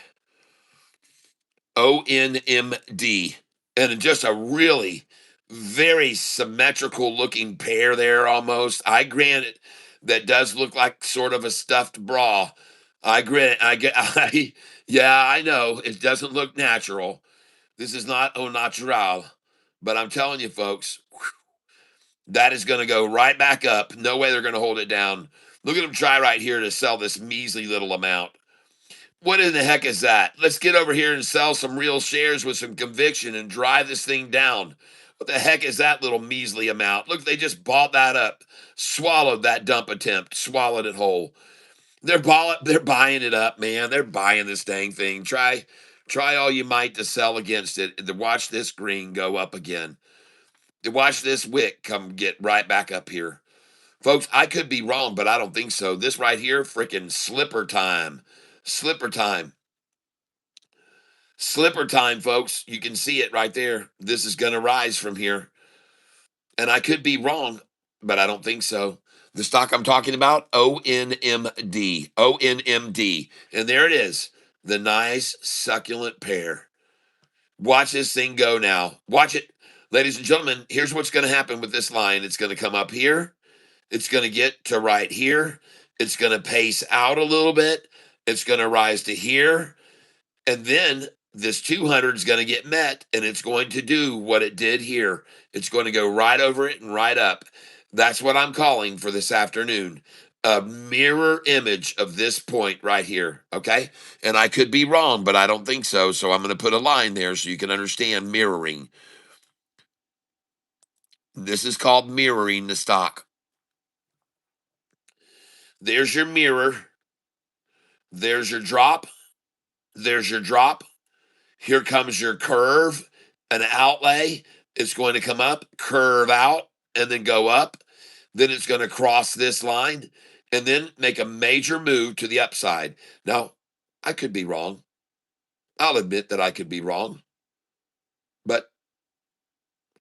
ONMD. And just a really very symmetrical looking pair there almost. I grant it, that does look like sort of a stuffed bra. I grant it. Yeah, I know. It doesn't look natural. This is not au natural. But I'm telling you, folks, That is going to go right back up. No way they're going to hold it down. Look at them try right here to sell this measly little amount. What in the heck is that? Let's get over here and sell some real shares with some conviction and drive this thing down. What the heck is that little measly amount? Look, they just bought that up, swallowed that dump attempt, swallowed it whole. They're buying it up, man. They're buying this dang thing. Try all you might to sell against it. To watch this green go up again. To watch this wick come get right back up here. Folks, I could be wrong, but I don't think so. This right here, freaking slipper time. Slipper time. Slipper time, folks. You can see it right there. This is going to rise from here. And I could be wrong, but I don't think so. The stock I'm talking about, ONMD. ONMD. And there it is. The nice, succulent pear. Watch this thing go now. Watch it. Ladies and gentlemen, here's what's going to happen with this line. It's going to come up here. It's going to get to right here. It's going to pace out a little bit. It's going to rise to here. And then this 200 is going to get met, and it's going to do what it did here. It's going to go right over it and right up. That's what I'm calling for this afternoon. A mirror image of this point right here. Okay. And I could be wrong, but I don't think so. So I'm going to put a line there so you can understand mirroring. This is called mirroring the stock. There's your mirror. There's your drop. There's your drop. Here comes your curve, an outlay. It's going to come up, curve out, and then go up. Then it's going to cross this line and then make a major move to the upside. Now, I could be wrong. I'll admit that I could be wrong, but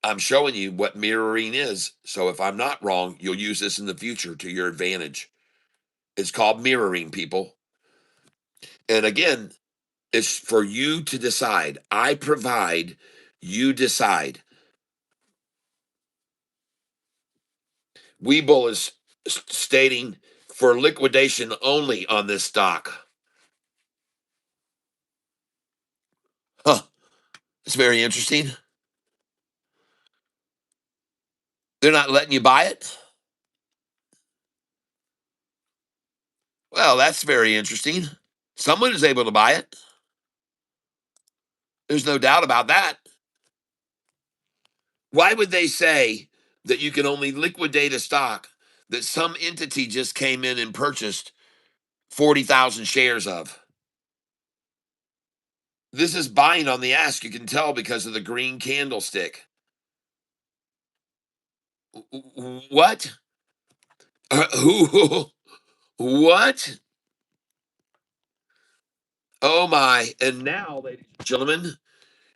I'm showing you what mirroring is. So if I'm not wrong, you'll use this in the future to your advantage. It's called mirroring, people. And again, it's for you to decide. I provide, you decide. Webull is stating for liquidation only on this stock. Huh. It's very interesting. They're not letting you buy it? Well, that's very interesting. Someone is able to buy it. There's no doubt about that. Why would they say that you can only liquidate a stock that some entity just came in and purchased 40,000 shares of? This is buying on the ask. You can tell because of the green candlestick. What? Who? What? Oh my. And now, ladies and gentlemen,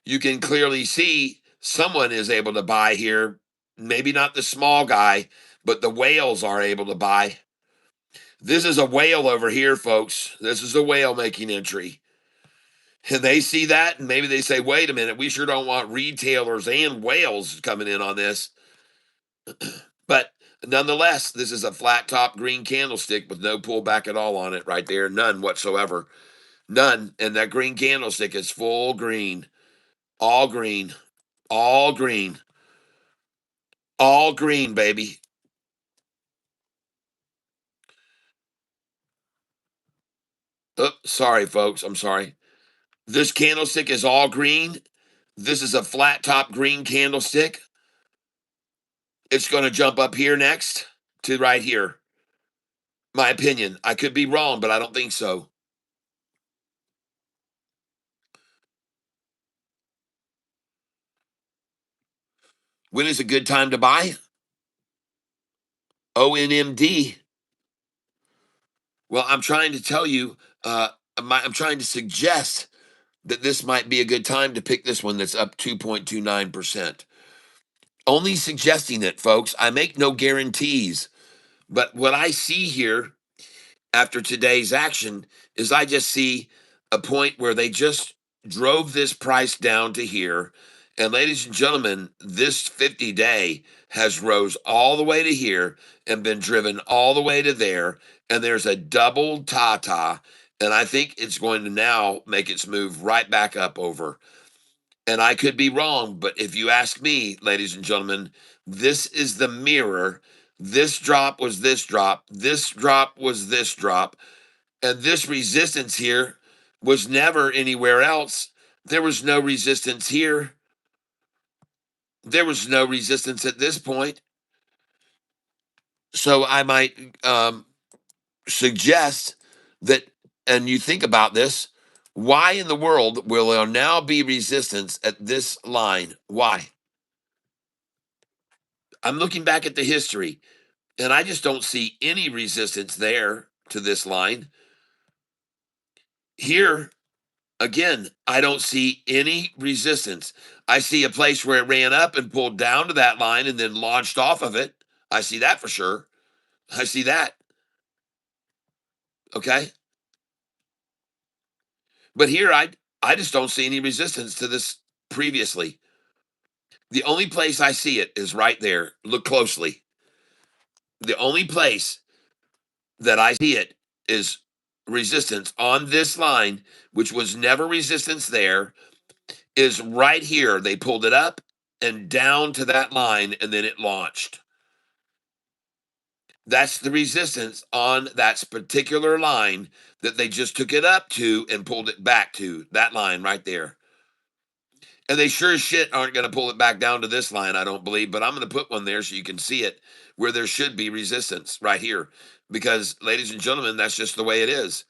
you can clearly see someone is able to buy here. Maybe not the small guy, but the whales are able to buy. This is a whale over here, folks. This is a whale making entry. And they see that, and maybe they say, wait a minute, we sure don't want retailers and whales coming in on this. But nonetheless, this is a flat top green candlestick with no pullback at all on it right there. None whatsoever. None. And that green candlestick is full green. All green. All green. All green, baby. Oh, sorry, folks. I'm sorry. This candlestick is all green. This is a flat top green candlestick. It's going to jump up here next to right here. My opinion. I could be wrong, but I don't think so. When is a good time to buy? ONMD. Well, I'm trying to tell you, I'm trying to suggest that this might be a good time to pick this one that's up 2.29%. Only suggesting it, folks. I make no guarantees. But what I see here after today's action is I just see a point where they just drove this price down to here. And ladies and gentlemen, this 50-day has rose all the way to here and been driven all the way to there. And there's a double ta-ta. And I think it's going to now make its move right back up over. And I could be wrong, but if you ask me, ladies and gentlemen, this is the mirror. This drop was this drop. This drop was this drop. And this resistance here was never anywhere else. There was no resistance here. There was no resistance at this point. So I might suggest that, and you think about this, why in the world will there now be resistance at this line? Why? I'm looking back at the history, and I just don't see any resistance there to this line. Here, again, I don't see any resistance. I see a place where it ran up and pulled down to that line and then launched off of it. I see that for sure. I see that. Okay. But here, I just don't see any resistance to this previously. The only place I see it is right there. Look closely. The only place that I see it is resistance on this line, which was never resistance there, is right here. They pulled it up and down to that line, and then it launched. That's the resistance on that particular line that they just took it up to and pulled it back to that line right there. And they sure as shit aren't going to pull it back down to this line, I don't believe, but I'm going to put one there so you can see it where there should be resistance right here. Because, ladies and gentlemen, that's just the way it is.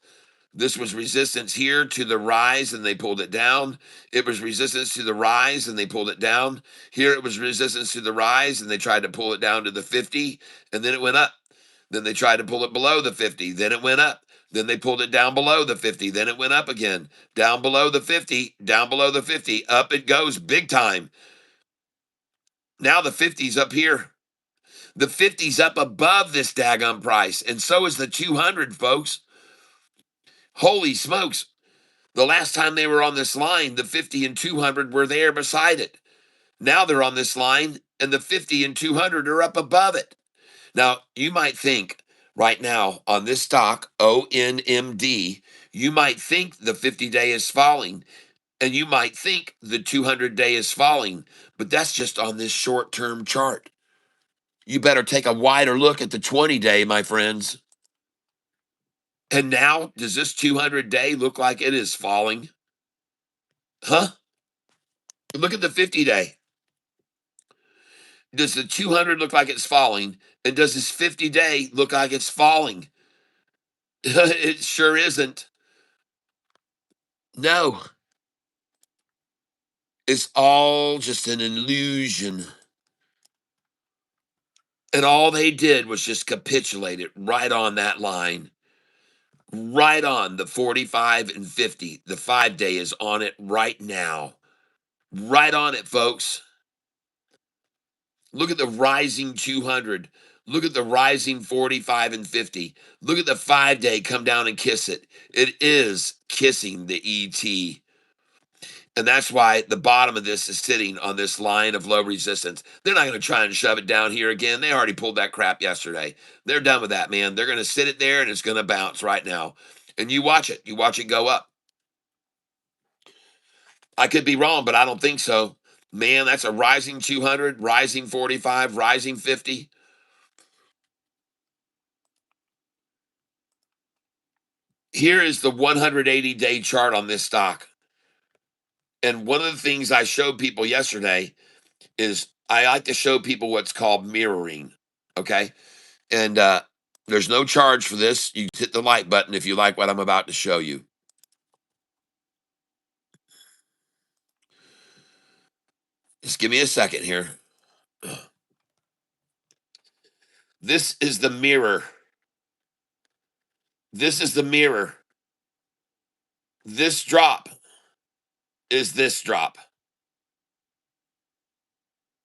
This was resistance here to the rise and they pulled it down. It was resistance to the rise and they pulled it down. Here it was resistance to the rise and they tried to pull it down to the 50 and then it went up. Then they tried to pull it below the 50, then it went up. Then they pulled it down below the 50, then it went up again. Down below the 50, down below the 50, up it goes big time. Now the 50's up here. The 50's up above this daggum price, and so is the 200, folks. Holy smokes. The last time they were on this line, the 50 and 200 were there beside it. Now they're on this line, and the 50 and 200 are up above it. Now, you might think right now on this stock, ONMD, you might think the 50-day is falling, and you might think the 200-day is falling, but that's just on this short-term chart. You better take a wider look at the 20-day, my friends. And now, does this 200-day look like it is falling? Huh? Look at the 50-day. Does the 200 look like it's falling? And does this 50-day look like it's falling? It sure isn't. No. It's all just an illusion. And all they did was just capitulate it right on that line. Right on the 45 and 50. The 5-day is on it right now. Right on it, folks. Look at the rising 200. Look at the rising 45 and 50. Look at the 5-day come down and kiss it. It is kissing the ET. And that's why the bottom of this is sitting on this line of low resistance. They're not going to try and shove it down here again. They already pulled that crap yesterday. They're done with that, man. They're going to sit it there and it's going to bounce right now. And you watch it. You watch it go up. I could be wrong, but I don't think so. Man, that's a rising 200, rising 45, rising 50. Here is the 180-day chart on this stock. And one of the things I showed people yesterday is I like to show people what's called mirroring. Okay. And there's no charge for this. You hit the like button if you like what I'm about to show you. Just give me a second here. This is the mirror. This is the mirror. This drop is this drop.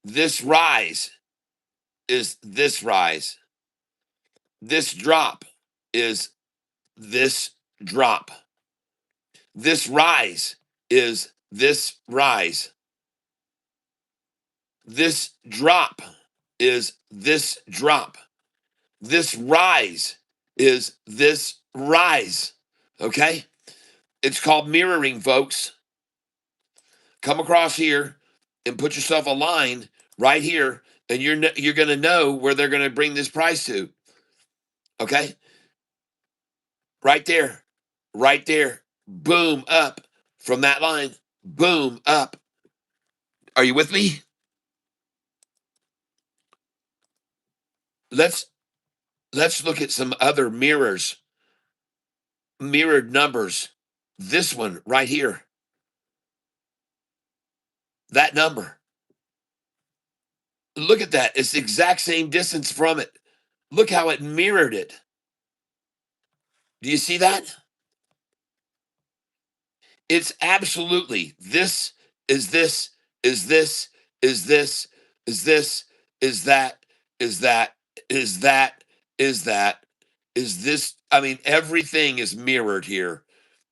This rise is this rise. This drop is this drop. This rise is this rise. This drop is this drop. This rise is this rise. Okay? It's called mirroring, folks. come across here and put yourself a line right here, and you're going to know where they're going to bring this price to. Okay, right there, right there, boom up from that line, boom up. Are you with me? Let's let's look at some other mirrored numbers. This one right here, that number. Look at that. It's the exact same distance from it. Look how it mirrored it. Do you see that? It's absolutely this is this is this is this is this is that is that is that is that is this. I mean, everything is mirrored here.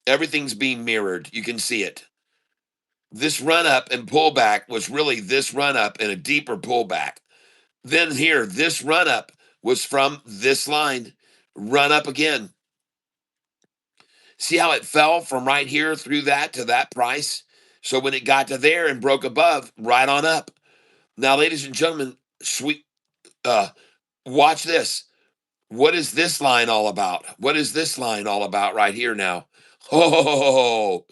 Everything's being mirrored. You can see it. This run up and pullback was really this run up and a deeper pullback. Then here, this run up was from this line, run up again. See how it fell from right here through that to that price? So when it got to there and broke above, right on up. Now, ladies and gentlemen, uh, watch this. What is this line all about? What is this line all about right here now? Oh,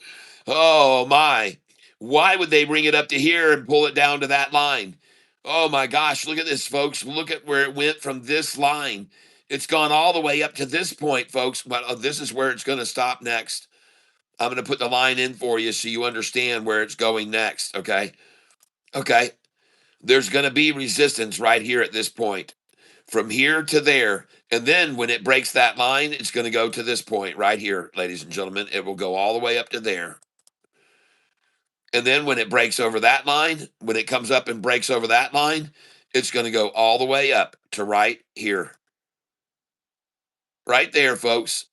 oh my. Why would they bring it up to here and pull it down to that line? Oh my gosh, look at this, folks. Look at where it went from this line. It's gone all the way up to this point, folks, but this is where it's going to stop next. I'm going to put the line in for you so you understand where it's going next, okay? Okay. There's going to be resistance right here at this point, from here to there. And then when it breaks that line, it's going to go to this point right here, ladies and gentlemen. It will go all the way up to there. And then when it breaks over that line, when it comes up and breaks over that line, it's going to go all the way up to right here. Right there, folks.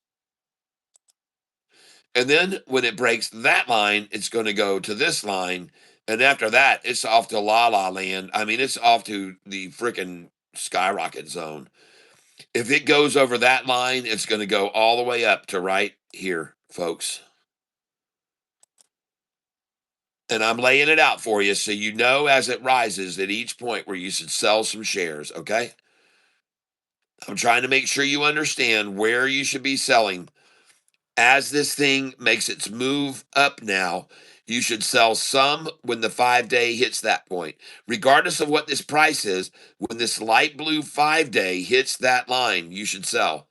And then when it breaks that line, it's going to go to this line. And after that, it's off to la la land. I mean, it's off to the freaking skyrocket zone. If it goes over that line, it's going to go all the way up to right here, folks. And I'm laying it out for you so you know as it rises at each point where you should sell some shares, okay? I'm trying to make sure you understand where you should be selling. As this thing makes its move up now, you should sell some when the 5-day hits that point. Regardless of what this price is, when this light blue 5-day hits that line, you should sell.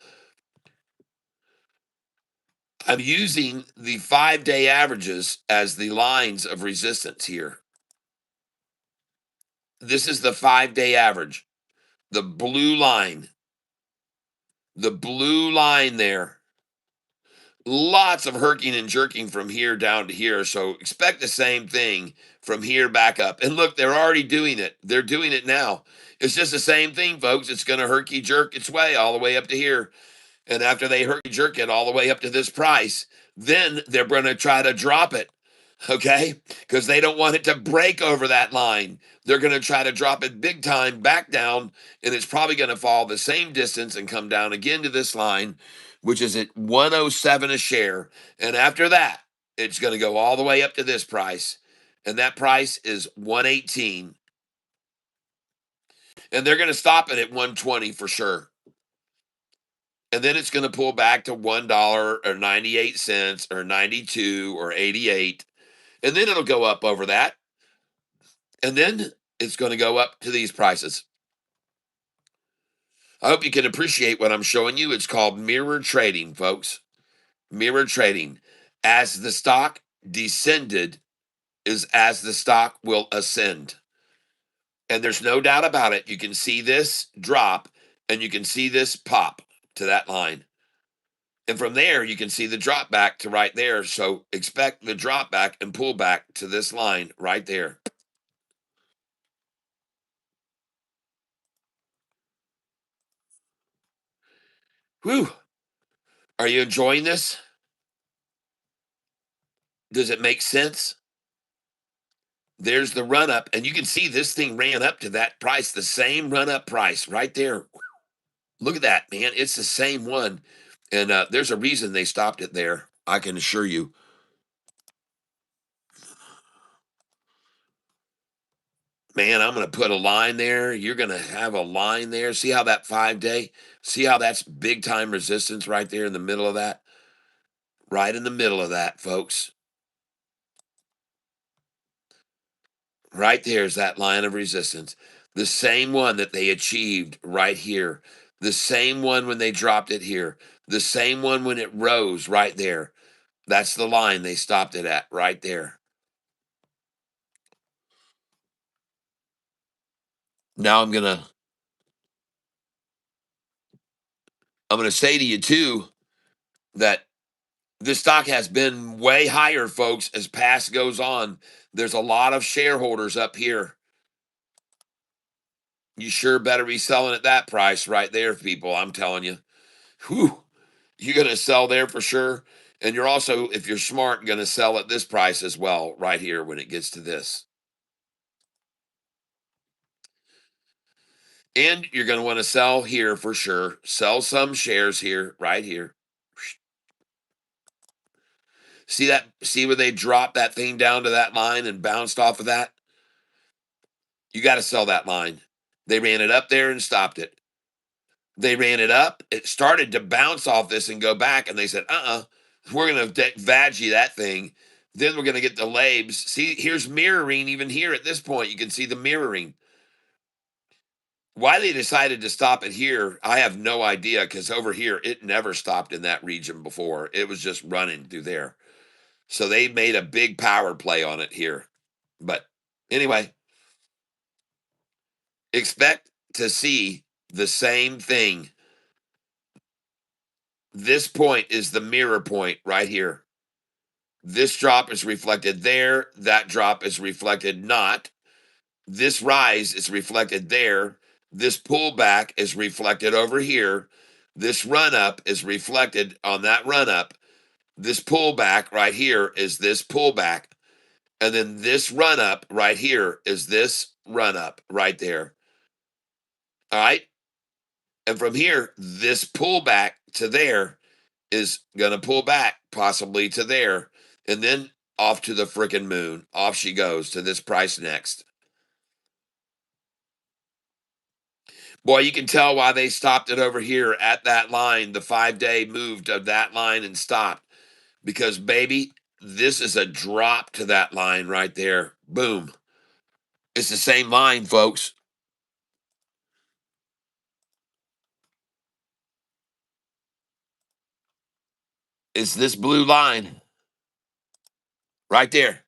I'm using the 5-day averages as the lines of resistance here. This is the 5-day average, the blue line. The blue line there. Lots of herking and jerking from here down to here. So expect the same thing from here back up. And look, they're already doing it. They're doing it now. It's just the same thing, folks. It's going to herky jerk its way all the way up to here. And after they herky jerk it all the way up to this price, then they're going to try to drop it. Okay? Because they don't want it to break over that line. They're going to try to drop it big time back down, and it's probably going to fall the same distance and come down again to this line, which is at 107 a share. And after that, it's going to go all the way up to this price. And that price is 118. And they're going to stop it at 120 for sure. And then it's going to pull back to $1 or 98 cents or 92 or 88. And then it'll go up over that. And then it's going to go up to these prices. I hope you can appreciate what I'm showing you. It's called mirror trading, folks. Mirror trading. As the stock descended, is as the stock will ascend. And there's no doubt about it. You can see this drop and you can see this pop to that line. And from there, you can see the drop back to right there. So expect the drop back and pull back to this line right there. Whew. Are you enjoying this? Does it make sense? There's the run up, and you can see this thing ran up to that price, the same run up price right there. Look at that, man. It's the same one. And there's a reason they stopped it there. I can assure you. Man, I'm going to put a line there. You're going to have a line there. See how that 5 day, see how that's big time resistance right there in the middle of that? Right in the middle of that, folks. Right there's that line of resistance. The same one that they achieved right here. The same one when they dropped it here. The same one when it rose right there. That's the line they stopped it at right there. Now I'm gonna say to you too that this stock has been way higher, folks, as past goes on. There's a lot of shareholders up here. You sure better be selling at that price right there, people. I'm telling you. Whew. You're going to sell there for sure. And you're also, if you're smart, going to sell at this price as well, right here when it gets to this. And you're going to want to sell here for sure. Sell some shares here, right here. See that? See where they dropped that thing down to that line and bounced off of that? You got to sell that line. They ran it up there and stopped it. They ran it up. It started to bounce off this and go back. And they said, we're going to veggie that thing. Then we're going to get the labs. See, here's mirroring even here at this point. You can see the mirroring. Why they decided to stop it here, I have no idea because over here, it never stopped in that region before. It was just running through there. So they made a big power play on it here. But anyway, expect to see the same thing. This point is the mirror point right here. This drop is reflected there. That drop is reflected not. This rise is reflected there. This pullback is reflected over here. This run up is reflected on that run up. This pullback right here is this pullback. And then this run up right here is this run up right there. All right. And from here, this pullback to there is going to pull back possibly to there. And then off to the frickin' moon. Off she goes to this price next. Boy, you can tell why they stopped it over here at that line. The 5 day moved of that line and stopped because, baby, this is a drop to that line right there. Boom. It's the same line, folks. It's this blue line right there.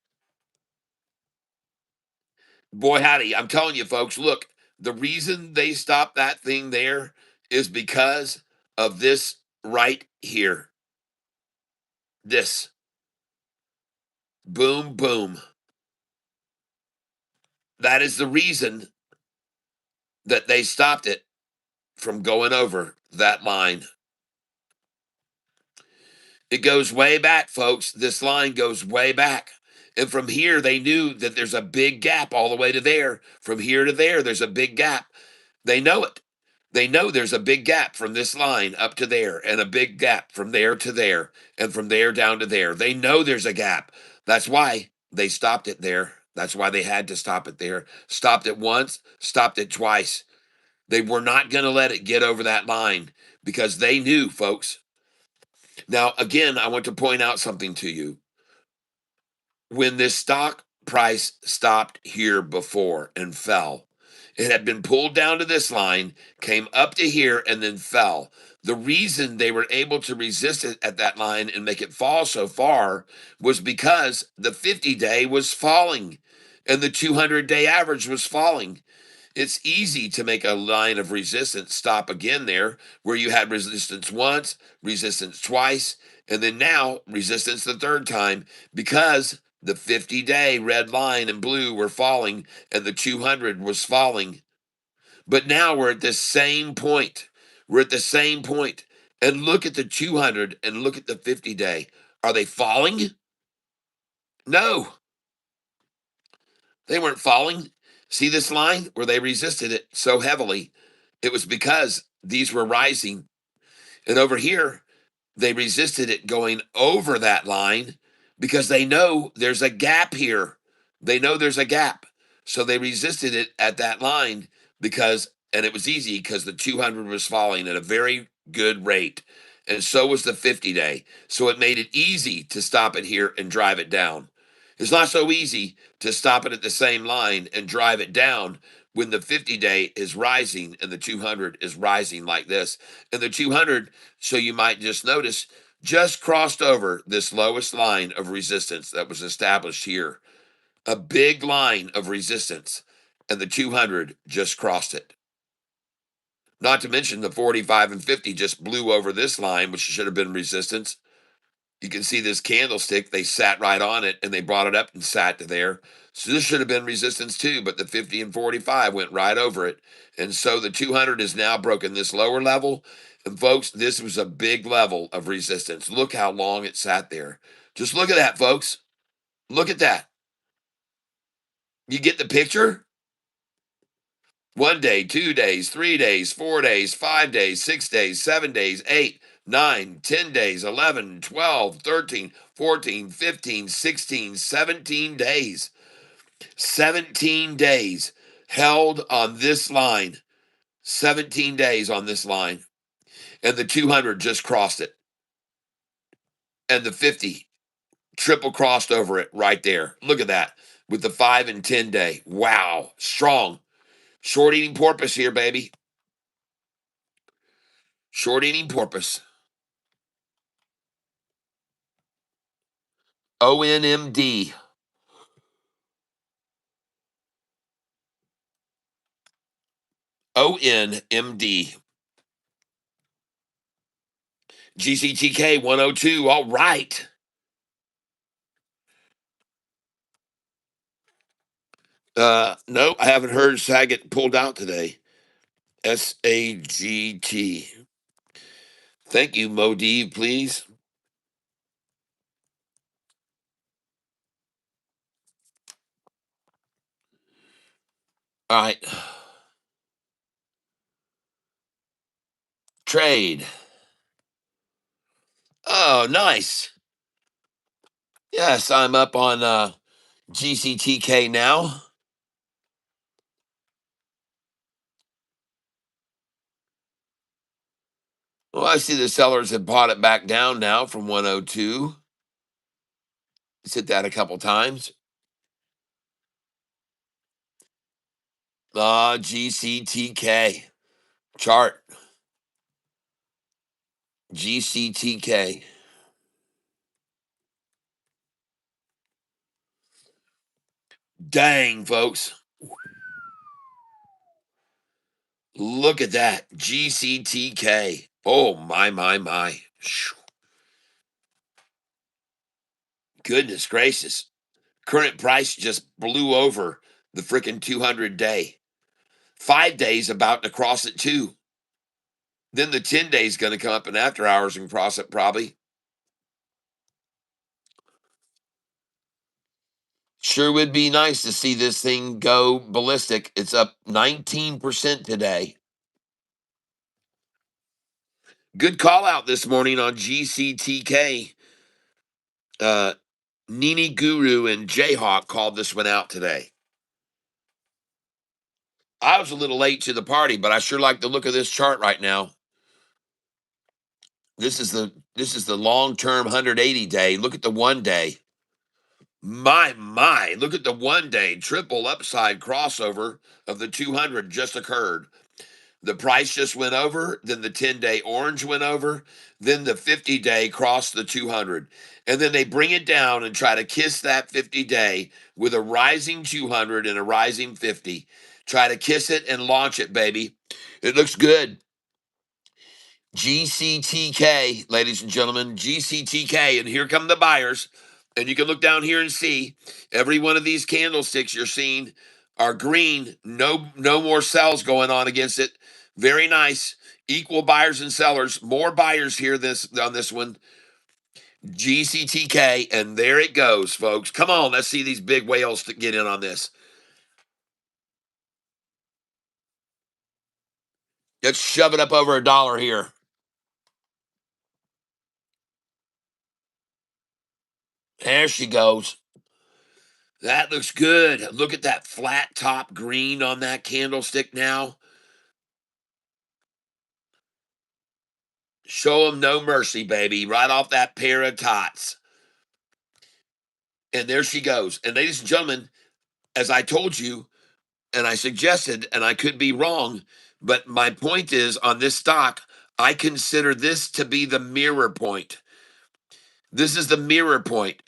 Boy, howdy. I'm telling you, folks, look, the reason they stopped that thing there is because of this right here. This. Boom, boom. That is the reason that they stopped it from going over that line. It goes way back, folks. This line goes way back. And from here, they knew that there's a big gap all the way to there. From here to there, there's a big gap. They know it. They know there's a big gap from this line up to there, and a big gap from there to there, and from there down to there. They know there's a gap. That's why they stopped it there. That's why they had to stop it there. Stopped it once, stopped it twice. They were not going to let it get over that line because they knew, folks. Now, again, I want to point out something to you. When this stock price stopped here before and fell, it had been pulled down to this line, came up to here, and then fell. The reason they were able to resist it at that line and make it fall so far was because the 50-day was falling and the 200-day average was falling. It's easy to make a line of resistance stop again there where you had resistance once, resistance twice, and then now resistance the third time because the 50-day red line and blue were falling and the 200 was falling. But now we're at the same point. We're at the same point. And look at the 200 and look at the 50-day. Are they falling? No, they weren't falling. See this line where they resisted it so heavily? It was because these were rising. And over here, they resisted it going over that line because they know there's a gap here. They know there's a gap. So they resisted it at that line and it was easy because the 200 was falling at a very good rate. And so was the 50-day. So it made it easy to stop it here and drive it down. It's not so easy to stop it at the same line and drive it down when the 50-day is rising and the 200 is rising like this. And the 200, so you might just notice, just crossed over this lowest line of resistance that was established here. A big line of resistance, and the 200 just crossed it. Not to mention the 45 and 50 just blew over this line, which should have been resistance. You can see this candlestick, they sat right on it and they brought it up and sat to there. So this should have been resistance too, but the 50 and 45 went right over it. And so the 200 is now broken this lower level. And folks, this was a big level of resistance. Look how long it sat there. Just look at that, folks. Look at that. You get the picture? 1 day, 2 days, 3 days, 4 days, 5 days, 6 days, 7 days, 8, 9, 10 days, 11, 12, 13, 14, 15, 16, 17 days. 17 days held on this line. 17 days on this line. And the 200 just crossed it. And the 50 triple crossed over it right there. Look at that with the 5 and 10 day. Wow. Strong. Short eating porpoise here, baby. Short eating porpoise. ONMD. ONMD. GCTK 102. All right. No, I haven't heard Saget pulled out today. SAGT. Thank you, Modi, please. All right. Trade. Oh, nice. Yes, I'm up on GCTK now. Well, I see the sellers have bought it back down now from 102. It's hit that a couple times. GCTK. Chart. GCTK. Dang, folks. Look at that. GCTK. Oh, my. Goodness gracious. Current price just blew over the freaking 200 day. 5 days about to cross it too. Then the 10 days going to come up in after hours and cross it probably. Sure would be nice to see this thing go ballistic. It's up 19% today. Good call out this morning on GCTK. Nini Guru and Jayhawk called this one out today. I was a little late to the party, but I sure like the look of this chart right now. This is the long-term 180 day. Look at the 1 day. My, look at the 1 day triple upside crossover of the 200 just occurred. The price just went over, then the 10-day orange went over, then the 50-day crossed the 200. And then they bring it down and try to kiss that 50-day with a rising 200 and a rising 50. Try to kiss it and launch it, baby. It looks good. GCTK, ladies and gentlemen, GCTK, and here come the buyers. And you can look down here and see every one of these candlesticks you're seeing are green. No more sells going on against it. Very nice. Equal buyers and sellers. More buyers here on this one. GCTK, and there it goes, folks. Come on, let's see these big whales to get in on this. Let's shove it up over $1 here. There she goes. That looks good. Look at that flat top green on that candlestick now. Show them no mercy, baby. Right off that pair of tots. And there she goes. And ladies and gentlemen, as I told you, and I suggested, and I could be wrong, but my point is on this stock, I consider this to be the mirror point. This is the mirror point.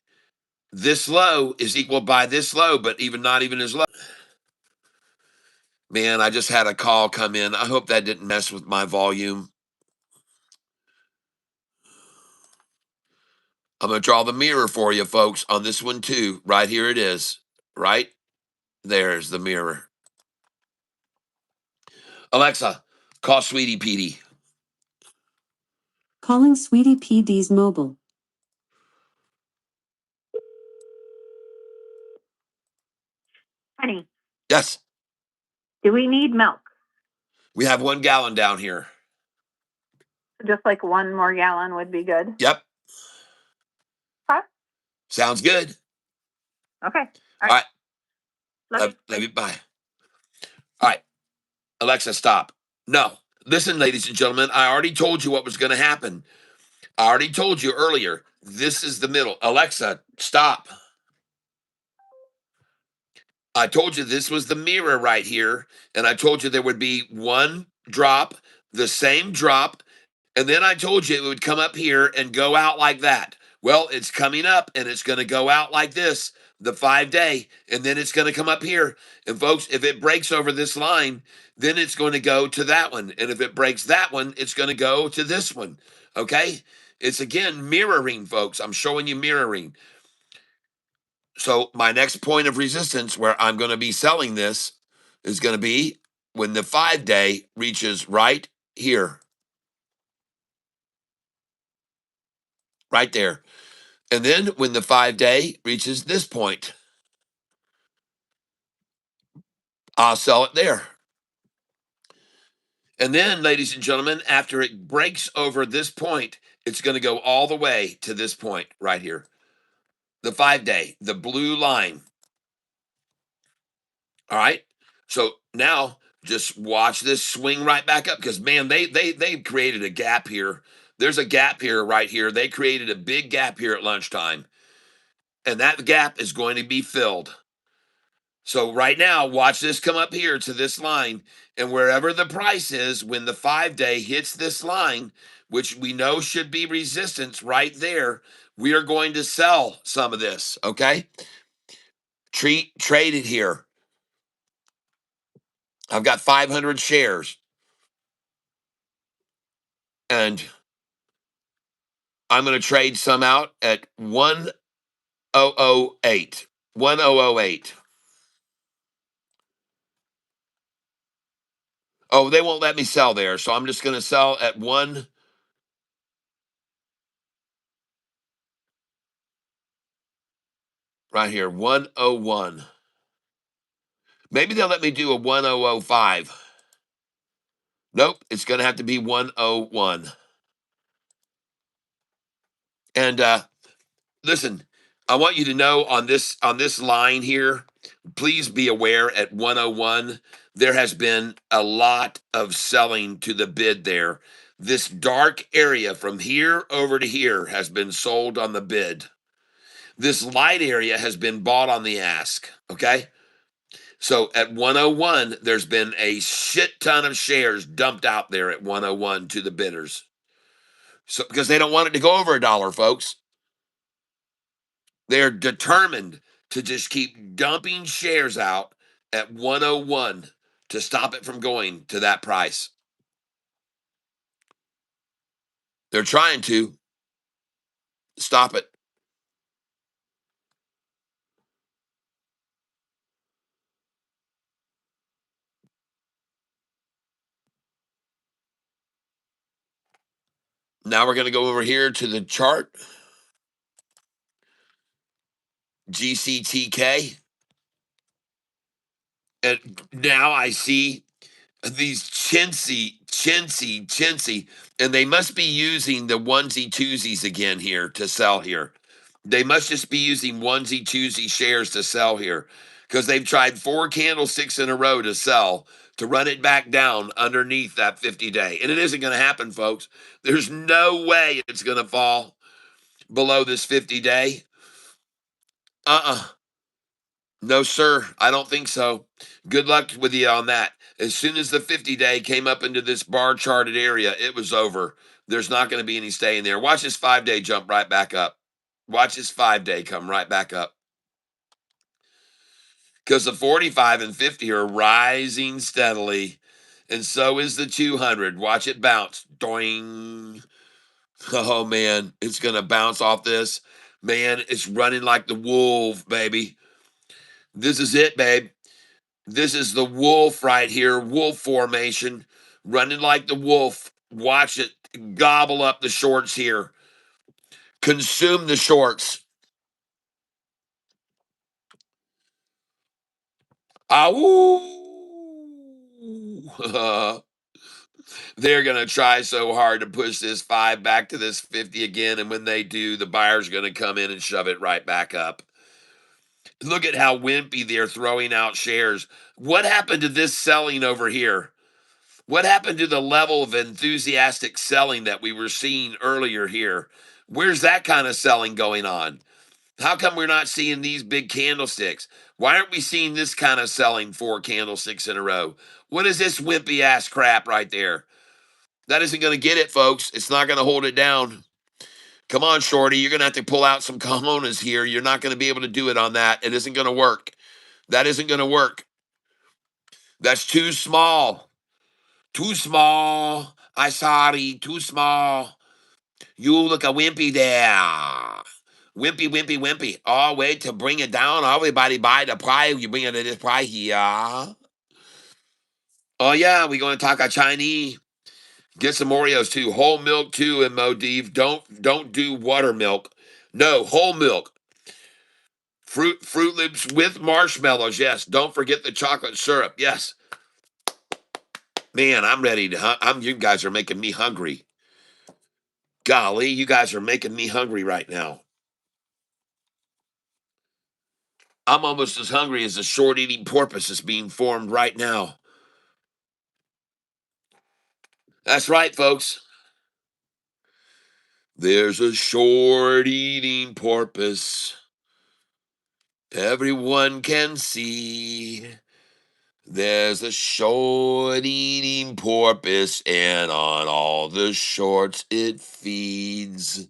This low is equal by this low, but even not even as low. Man, I just had a call come in. I hope that didn't mess with my volume. I'm going to draw the mirror for you, folks, on this one too. Right here it is. Right there's the mirror. Alexa, call Sweetie Petey. Calling Sweetie PD's mobile. Honey, Yes, do we need milk? we have 1 gallon down here. Just like one more gallon would be good. Yep, Huh? sounds good. Okay. All right, Love love you. Bye. All right, Alexa, stop. No, listen, ladies and gentlemen, I already told you what was going to happen. I already told you earlier. This is the middle. Alexa, stop. I told you this was the mirror right here, and I told you there would be one drop, the same drop, and then I told you it would come up here and go out like that. Well, it's coming up and it's going to go out like this, the 5-day, and then it's going to come up here. And folks, if it breaks over this line, then it's going to go to that one. And if it breaks that one, it's going to go to this one. Okay? It's again mirroring, folks. I'm showing you mirroring. So my next point of resistance where I'm going to be selling this is going to be when the 5-day reaches right here, right there. And then when the 5-day reaches this point, I'll sell it there. And then, ladies and gentlemen, after it breaks over this point, it's going to go all the way to this point right here. The 5-day, the blue line. All right. So now just watch this swing right back up because man, they created a gap here. There's a gap here right here. They created a big gap here at lunchtime. And that gap is going to be filled. So right now, watch this come up here to this line. And wherever the price is, when the 5-day hits this line, which we know should be resistance right there, we are going to sell some of this. Okay. Trade it here. I've got 500 shares. And I'm going to trade some out at 1008. 1008. Oh, they won't let me sell there. So I'm just going to sell at right here, 101. Maybe they'll let me do a 1005. Nope, it's going to have to be 101. And listen, I want you to know on this line here, please be aware at 101 there has been a lot of selling to the bid there. This dark area from here over to here has been sold on the bid. This light area has been bought on the ask, okay? So at 101 there's been a shit ton of shares dumped out there at 101 to the bidders. So because they don't want it to go over a dollar, folks. They're determined to just keep dumping shares out at 101 to stop it from going to that price. They're trying to stop it. Now we're going to go over here to the chart. GCTK. And now I see these chintzy, and they must be using the onesie twosies again here to sell here. They must just be using onesie twosie shares to sell here, because they've tried 4 candlesticks in a row to sell, to run it back down underneath that 50-day. And it isn't going to happen, folks. There's no way it's going to fall below this 50-day. No, sir. I don't think so. Good luck with you on that. As soon as the 50-day came up into this bar charted area, it was over. There's not going to be any staying there. Watch this 5-day jump right back up. Watch this 5-day come right back up. Because the 45 and 50 are rising steadily. And so is the 200. Watch it bounce. Doing. Oh, man. It's going to bounce off this. Man, it's running like the wolf, baby. This is it, babe. This is the wolf right here, wolf formation, running like the wolf. Watch it gobble up the shorts here. Consume the shorts. Ow! They're going to try so hard to push this 5 back to this 50 again, and when they do, the buyer's going to come in and shove it right back up. Look at how wimpy they're throwing out shares. What happened to this selling over here? What happened to the level of enthusiastic selling that we were seeing earlier here? Where's that kind of selling going on? How come we're not seeing these big candlesticks? Why aren't we seeing this kind of selling 4 candlesticks in a row? What is this wimpy ass crap right there? That isn't going to get it, folks. It's not going to hold it down. Come on, Shorty. You're going to have to pull out some cojones here. You're not going to be able to do it on that. It isn't going to work. That isn't going to work. That's too small. Too small. I sorry. Too small. You look a wimpy there. Wimpy, wimpy, wimpy. Oh, wait to bring it down. Everybody buy the price. You bring it to this price here. Oh, yeah. We're going to talk a Chinese. Get some Oreos too. Whole milk too, and Modiv. Don't do buttermilk. No, whole milk. Fruit Loops with marshmallows. Yes. Don't forget the chocolate syrup. Yes. Man, I'm ready to. You guys are making me hungry. Golly, you guys are making me hungry right now. I'm almost as hungry as a short-eating porpoise is being formed right now. That's right, folks. There's a short-eating porpoise. Everyone can see. There's a short-eating porpoise, and on all the shorts it feeds.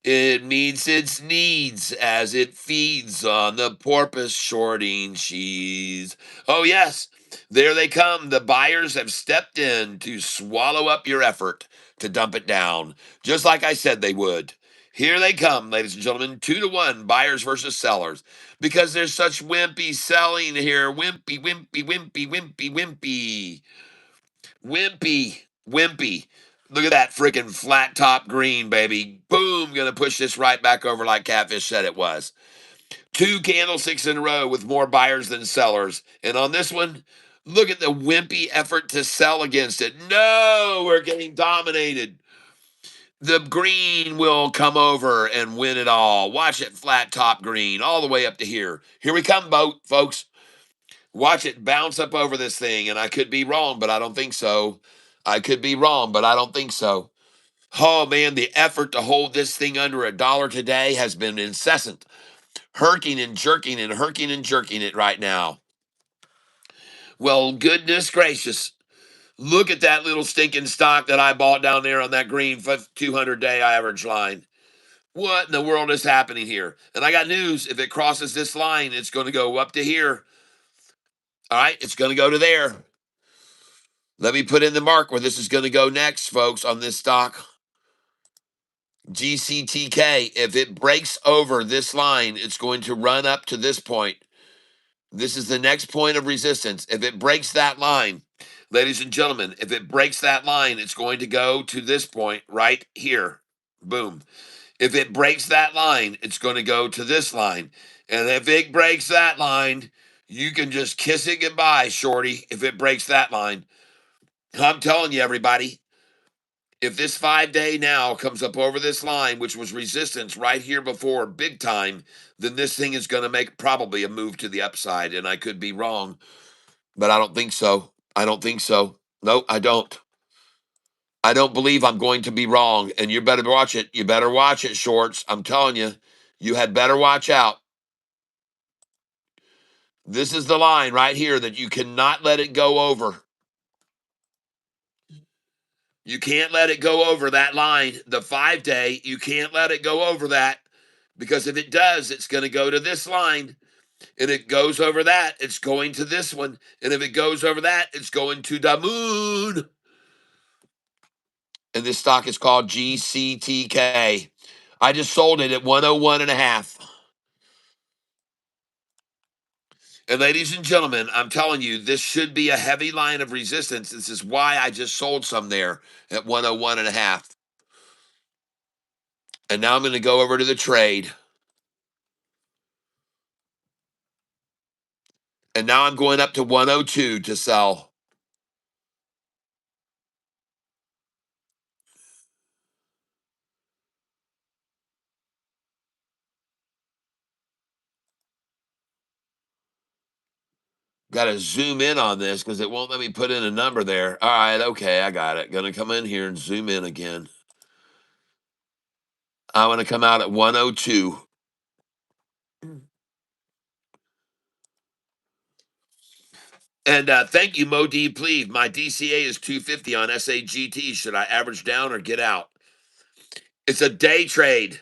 It meets its needs as it feeds on the porpoise shorting cheese. Oh, yes, there they come. The buyers have stepped in to swallow up your effort to dump it down, just like I said they would. Here they come, ladies and gentlemen, 2-1 buyers versus sellers, because there's such wimpy selling here. Wimpy, wimpy, wimpy, wimpy, wimpy. Wimpy, wimpy. Look at that freaking flat top green, baby. Boom, gonna push this right back over like Catfish said it was. 2 candlesticks in a row with more buyers than sellers. And on this one, look at the wimpy effort to sell against it. No, we're getting dominated. The green will come over and win it all. Watch it flat top green all the way up to here. Here we come, folks. Watch it bounce up over this thing, and I could be wrong, but I don't think so. I could be wrong, but I don't think so. Oh man, the effort to hold this thing under $1 today has been incessant. Herking and jerking and herking and jerking it right now. Well, goodness gracious. Look at that little stinking stock that I bought down there on that green 200-day average line. What in the world is happening here? And I got news. If it crosses this line, it's going to go up to here. All right, it's going to go to there. Let me put in the mark where this is going to go next, folks, on this stock. GCTK, if it breaks over this line, it's going to run up to this point. This is the next point of resistance. If it breaks that line, ladies and gentlemen, if it breaks that line, it's going to go to this point right here. Boom. If it breaks that line, it's going to go to this line. And if it breaks that line, you can just kiss it goodbye, shorty, if it breaks that line. I'm telling you, everybody, If this 5-day now comes up over this line, which was resistance right here before, big time, then this thing is going to make probably a move to the upside. And I could be wrong, but I don't think so. I don't think so. No, I don't. I don't believe I'm going to be wrong. And you better watch it. You better watch it, shorts. I'm telling you, you had better watch out. This is the line right here that you cannot let it go over. You can't let it go over that line. The 5-day, you can't let it go over that, because if it does, it's going to go to this line. And it goes over that, it's going to this one. And if it goes over that, it's going to the moon. And this stock is called GCTK. I just sold it at 101.5. And ladies and gentlemen, I'm telling you, this should be a heavy line of resistance. This is why I just sold some there at 101.5. And now I'm going to go over to the trade. And now I'm going up to 102 to sell. Got to zoom in on this because it won't let me put in a number there. All right, okay, I got it. Going to come in here and zoom in again. I want to come out at 102. And thank you, Mo D. Please. My DCA is 250 on SAGT. Should I average down or get out? It's a day trade.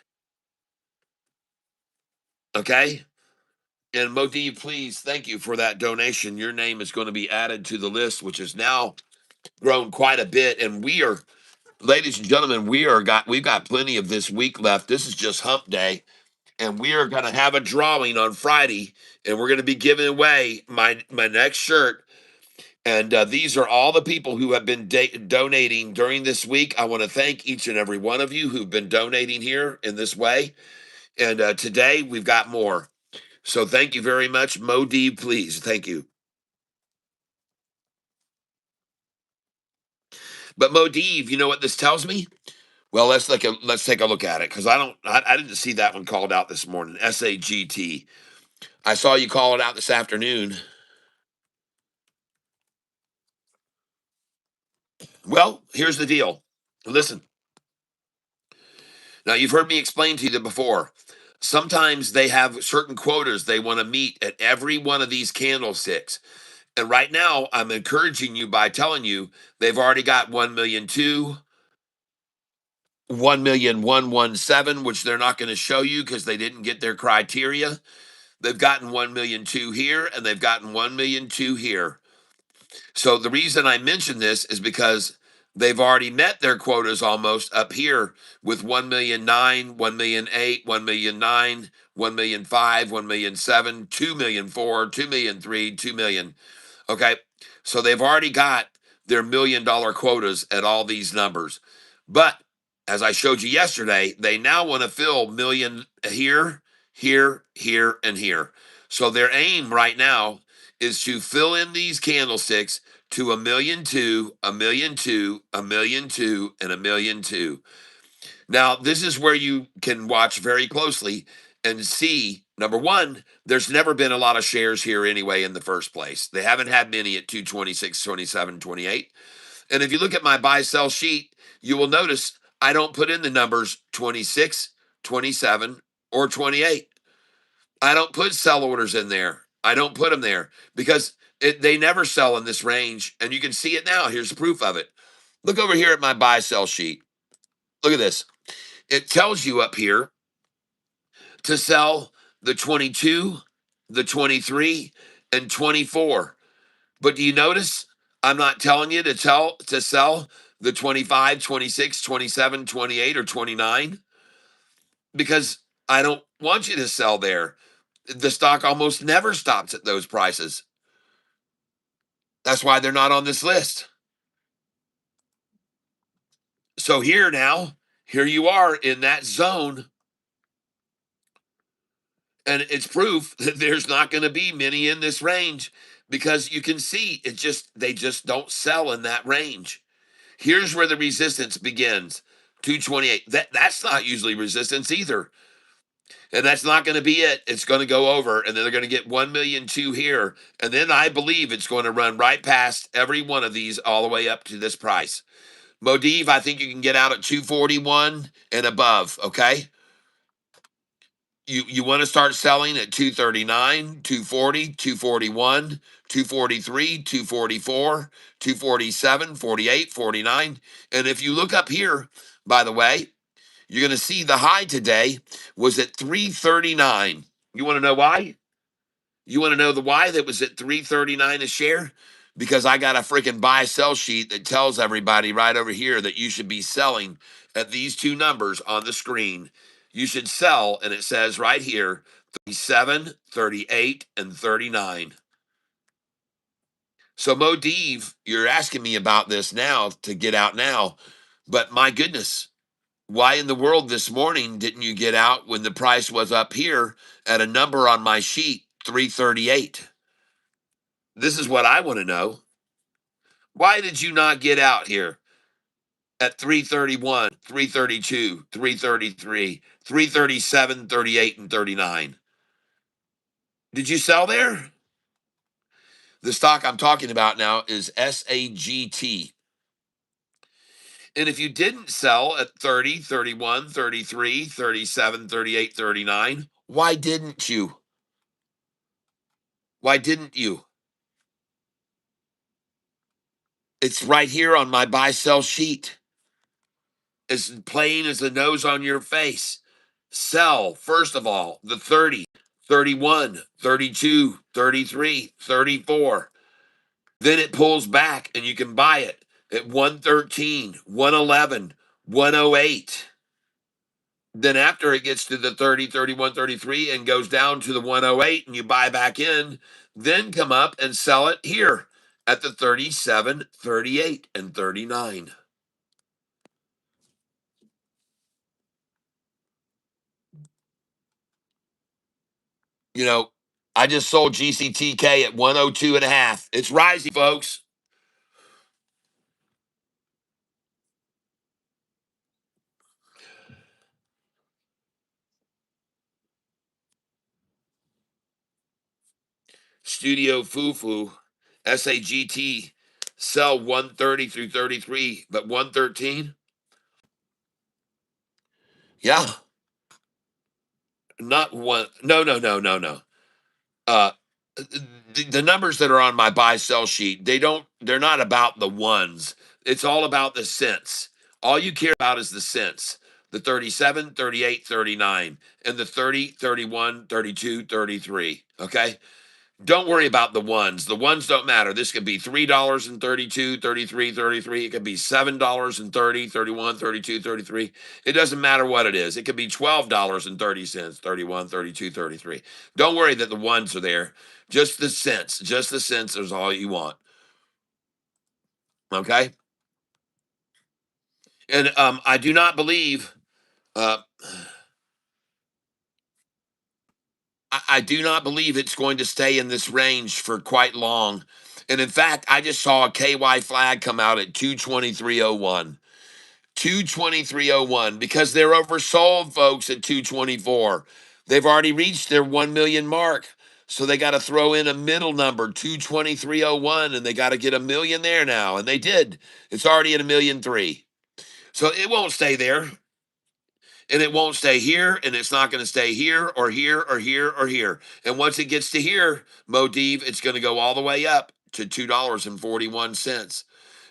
Okay? And Mo D, please, thank you for that donation. Your name is going to be added to the list, which has now grown quite a bit. And we are, ladies and gentlemen, we've got plenty of this week left. This is just hump day. And we are going to have a drawing on Friday, and we're going to be giving away my next shirt. And these are all the people who have been donating during this week. I want to thank each and every one of you who've been donating here in this way. And today we've got more. So thank you very much. Mo D, please. Thank you. But Mo D, you know what this tells me? Well, let's take a look at it, because I didn't see that one called out this morning. SAGT. I saw you call it out this afternoon. Well, here's the deal. Listen. Now, you've heard me explain to you that before. Sometimes they have certain quotas they want to meet at every one of these candlesticks. And right now, I'm encouraging you by telling you they've already got 1,000,002, 1,117, which they're not going to show you because they didn't get their criteria. They've gotten 1,000,002 here, and they've gotten 1,000,002 here. So the reason I mention this is because they've already met their quotas almost up here with 1,000,009, 1,000,008, 1,000,009, 1,000,005, 1,000,007, 2,000,004, 2,000,003, 2,000,000. Okay. So they've already got their $1,000,000 quotas at all these numbers. But as I showed you yesterday, they now want to fill million here, here, here, and here. So their aim right now is to fill in these candlesticks to 1,000,002, 1,000,002, 1,000,002, and 1,000,002. Now, this is where you can watch very closely and see, number one, there's never been a lot of shares here anyway in the first place. They haven't had many at 226, 27, 28. And if you look at my buy sell sheet, you will notice I don't put in the numbers 26, 27, or 28. I don't put sell orders in there. I don't put them there because they never sell in this range. And you can see it now. Here's the proof of it. Look over here at my buy sell sheet. Look at this. It tells you up here to sell the 22, the 23, and 24. But do you notice I'm not telling you to sell the 25, 26, 27, 28, or 29? Because I don't want you to sell there. The stock almost never stops at those prices. That's why they're not on this list. So here you are in that zone, and it's proof that there's not going to be many in this range, because you can see they just don't sell in that range. Here's where the resistance begins. 228. That's not usually resistance either. And that's not going to be it. It's going to go over, and then they're going to get 1,000,002 here. And then I believe it's going to run right past every one of these all the way up to this price. Modiv, I think you can get out at 241 and above, okay? You want to start selling at 239, 240, 241, 243, 244, 247, 48, 49. And if you look up here, by the way, you're going to see the high today was at 339. You want to know why? You want to know the why that was at 339 a share? Because I got a freaking buy sell sheet that tells everybody right over here that you should be selling at these two numbers on the screen. You should sell, and it says right here 37, 38, and 39. So, Modiv, you're asking me about this now to get out now, but my goodness, why in the world this morning didn't you get out when the price was up here at a number on my sheet, 338? This is what I want to know. Why did you not get out here at 331, 332, 333, 337, 38, and 39? Did you sell there? The stock I'm talking about now is SAGT. And if you didn't sell at 30, 31, 33, 37, 38, 39, why didn't you? Why didn't you? It's right here on my buy sell sheet. As plain as the nose on your face. Sell, first of all, the 30, 31, 32, 33, 34. Then it pulls back and you can buy it at 113, 111, 108. Then after it gets to the 30, 31, 33 and goes down to the 108 and you buy back in, then come up and sell it here at the 37, 38, and 39. You know, I just sold GCTK at 102 and a half. It's rising, folks. Studio Fufu, SAGT, sell 130 through 33, but 113? Yeah. Not one. No, no, no, no, no. Uh, the numbers that are on my buy sell sheet, they're not about the ones. It's all about the cents. All you care about is the cents. The 37, 38, 39, and the 30, 31, 32, 33. Okay? Don't worry about the ones. The ones don't matter. This could be $3.32, 33, 33. It could be $7.30, 31, 32, 33. It doesn't matter what it is. It could be $12.30, 31, 32, 33. Don't worry that the ones are there. Just the cents. Just the cents is all you want. Okay? And I do not believe uh, I do not believe it's going to stay in this range for quite long. And in fact, I just saw a KY flag come out at 223.01. 223.01 because they're oversold, folks, at 224. They've already reached their 1 million mark. So they got to throw in a middle number, 223.01, and they got to get a million there now. And they did. It's already at 1,000,003. So it won't stay there. And it won't stay here, and it's not going to stay here or here or here or here. And once it gets to here, Modiv, it's going to go all the way up to $2.41.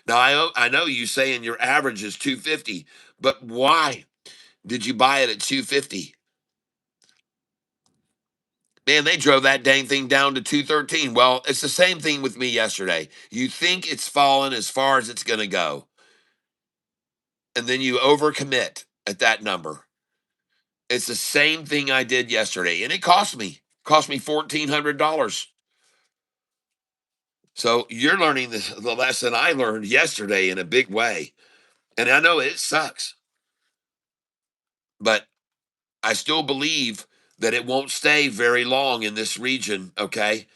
Now I know you saying your average is 250, but why did you buy it at 250? Man, they drove that dang thing down to 213. Well, it's the same thing with me yesterday. You think it's fallen as far as it's going to go, and then you overcommit at that number. It's the same thing I did yesterday, and it cost me $1,400. So you're learning the lesson I learned yesterday in a big way, and I know it sucks, but I still believe that it won't stay very long in this region. Okay,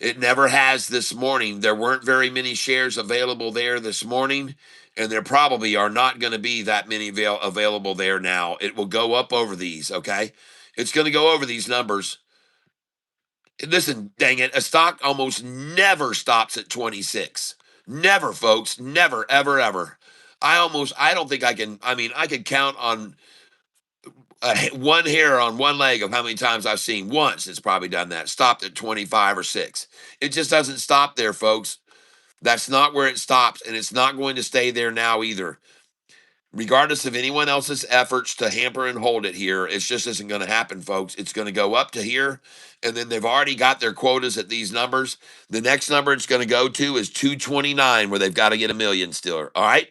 It never has this morning. There weren't very many shares available there this morning, and there probably are not going to be that many available there now. It will go up over these, okay? It's going to go over these numbers. Listen, dang it, a stock almost never stops at 26. Never, folks. Never, ever, ever. I don't think I can, I mean, I could count on one hair on one leg of how many times I've seen. Once it's probably done that. Stopped at 25 or 6. It just doesn't stop there, folks. That's not where it stops, and it's not going to stay there now either. Regardless of anyone else's efforts to hamper and hold it here, it just isn't going to happen, folks. It's going to go up to here, and then they've already got their quotas at these numbers. The next number it's going to go to is 229, where they've got to get a million still. All right?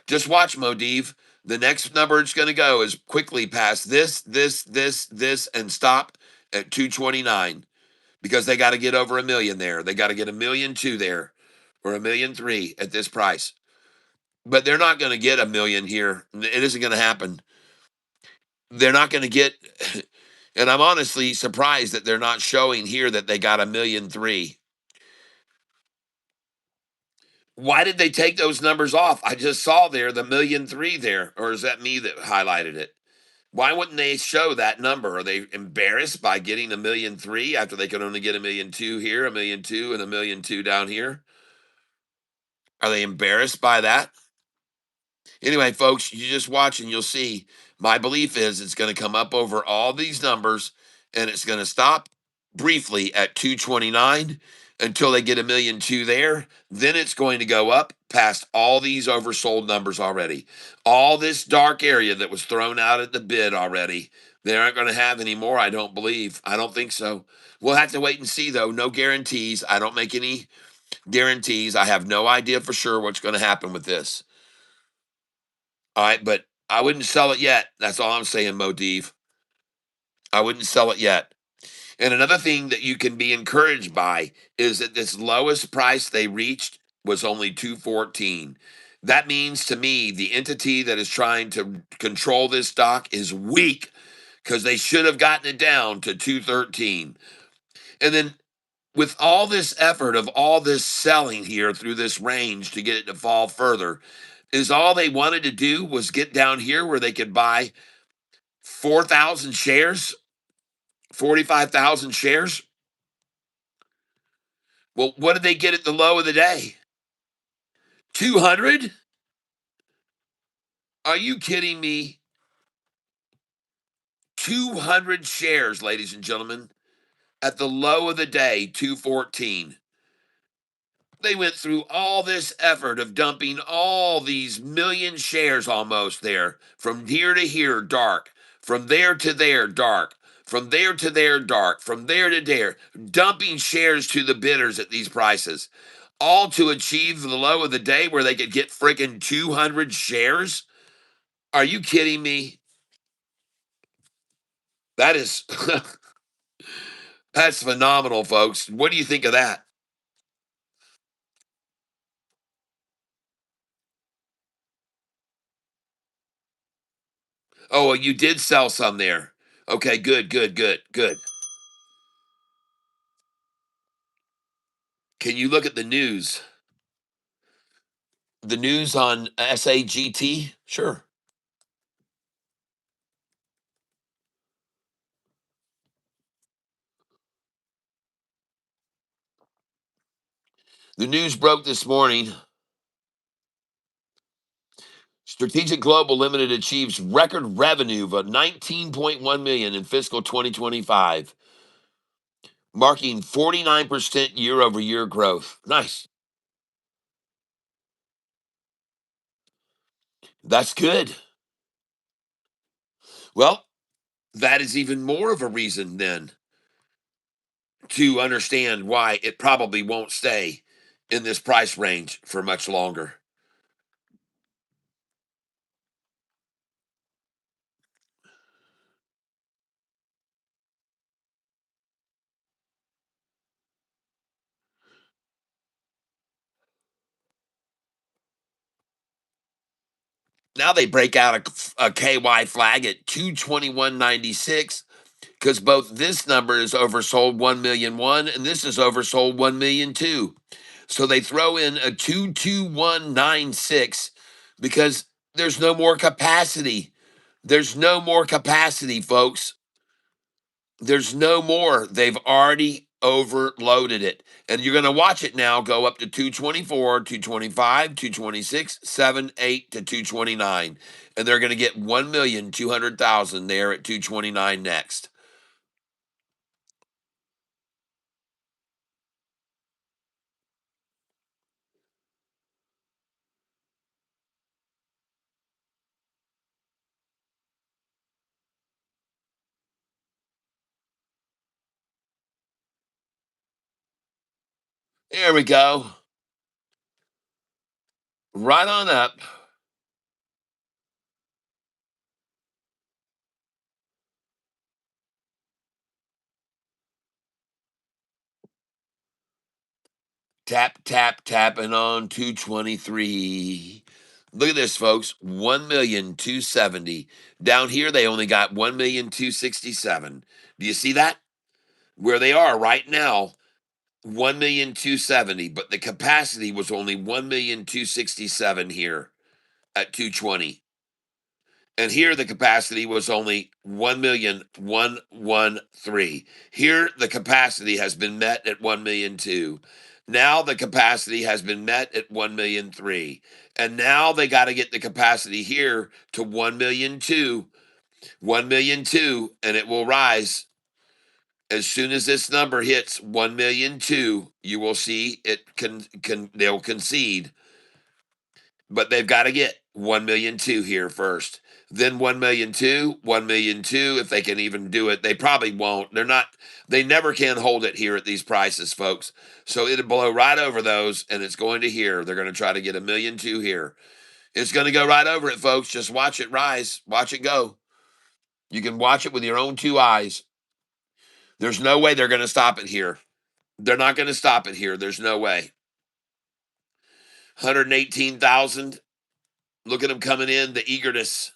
Just watch, Modiv. The next number it's going to go is quickly past this, and stop at 229 because they got to get over a million there. They got to get 1,000,002 there or 1,000,003 at this price. But they're not going to get a million here. It isn't going to happen. They're not going to get, and I'm honestly surprised that they're not showing here that they got 1,000,003. Why did they take those numbers off? I just saw there the 1,000,003 there, or is that me that highlighted it? Why wouldn't they show that number? Are they embarrassed by getting 1,000,003 after they could only get 1,000,002 here, 1,000,002, and 1,000,002 down here? Are they embarrassed by that? Anyway, folks, you just watch and you'll see. My belief is it's going to come up over all these numbers and it's going to stop briefly at 229 until they get 1,000,002 there. Then it's going to go up past all these oversold numbers already. All this dark area that was thrown out at the bid already. They aren't going to have any more, I don't believe. I don't think so. We'll have to wait and see, though. No guarantees. I don't make any guarantees. I have no idea for sure what's going to happen with this. All right, but I wouldn't sell it yet. That's all I'm saying, Modiv. I wouldn't sell it yet. And another thing that you can be encouraged by is that this lowest price they reached was only 214. That means to me the entity that is trying to control this stock is weak because they should have gotten it down to 213. And then with all this effort of all this selling here through this range to get it to fall further, is all they wanted to do was get down here where they could buy 4,000 shares, 45,000 shares. Well, what did they get at the low of the day? 200? Are you kidding me? 200 shares, ladies and gentlemen, at the low of the day, 214. They went through all this effort of dumping all these million shares almost there, from here to here, dark, from there to there, dark, from there to there, dark, from there to there, dumping shares to the bidders at these prices, all to achieve the low of the day where they could get freaking 200 shares. Are you kidding me? That is, that's phenomenal, folks. What do you think of that? Oh, well, you did sell some there. Okay, good, good, good, good. Can you look at the news? The news on SAGT? Sure. The news broke this morning. Strategic Global Limited achieves record revenue of 19.1 million in fiscal 2025, marking 49% year-over-year growth. Nice. That's good. Well, that is even more of a reason then to understand why it probably won't stay in this price range for much longer. Now they break out a KY flag at 221.96. because both this number is oversold 1,000,001 and this is oversold 1,000,002. So they throw in a 22196 because there's no more capacity. There's no more capacity, folks. There's no more. They've already overloaded it. And you're going to watch it now go up to 224, 225, 226, 7, 8 to 229. And they're going to get 1,200,000 there at 229 next. There we go. Right on up. Tap, tap, tapping on 223. Look at this, folks. 1,270,000. Down here, they only got 1,267,000. Do you see that? Where they are right now, 1,270,000, but the capacity was only 1,267,000 here at 220. And here the capacity was only 1,113,000. Here the capacity has been met at 1,000,002. Now the capacity has been met at 1,000,003. And now they got to get the capacity here to 1,002, 1,002, and it will rise. As soon as this number hits 1,002, you will see it they'll concede, but they've got to get 1,002 here first. Then 1,002, 1,002. If they can even do it, they probably won't. They never can hold it here at these prices, folks. So it'll blow right over those, and it's going to here. They're going to try to get 1,002 here. It's going to go right over it, folks. Just watch it rise. Watch it go. You can watch it with your own two eyes. There's no way they're going to stop it here. They're not going to stop it here. There's no way. 118,000. Look at them coming in. The eagerness.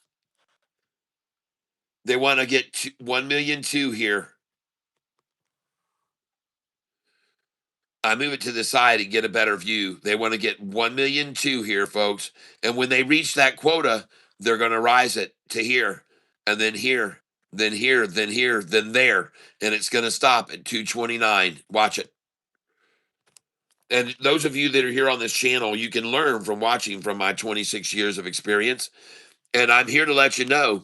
They want to get 1,000,002 here. I move it to the side and get a better view. They want to get 1,000,002 here, folks. And when they reach that quota, they're going to rise it to here, and then here, then here, then here, then there. And it's going to stop at 229. Watch it. And those of you that are here on this channel, you can learn from watching from my 26 years of experience. And I'm here to let you know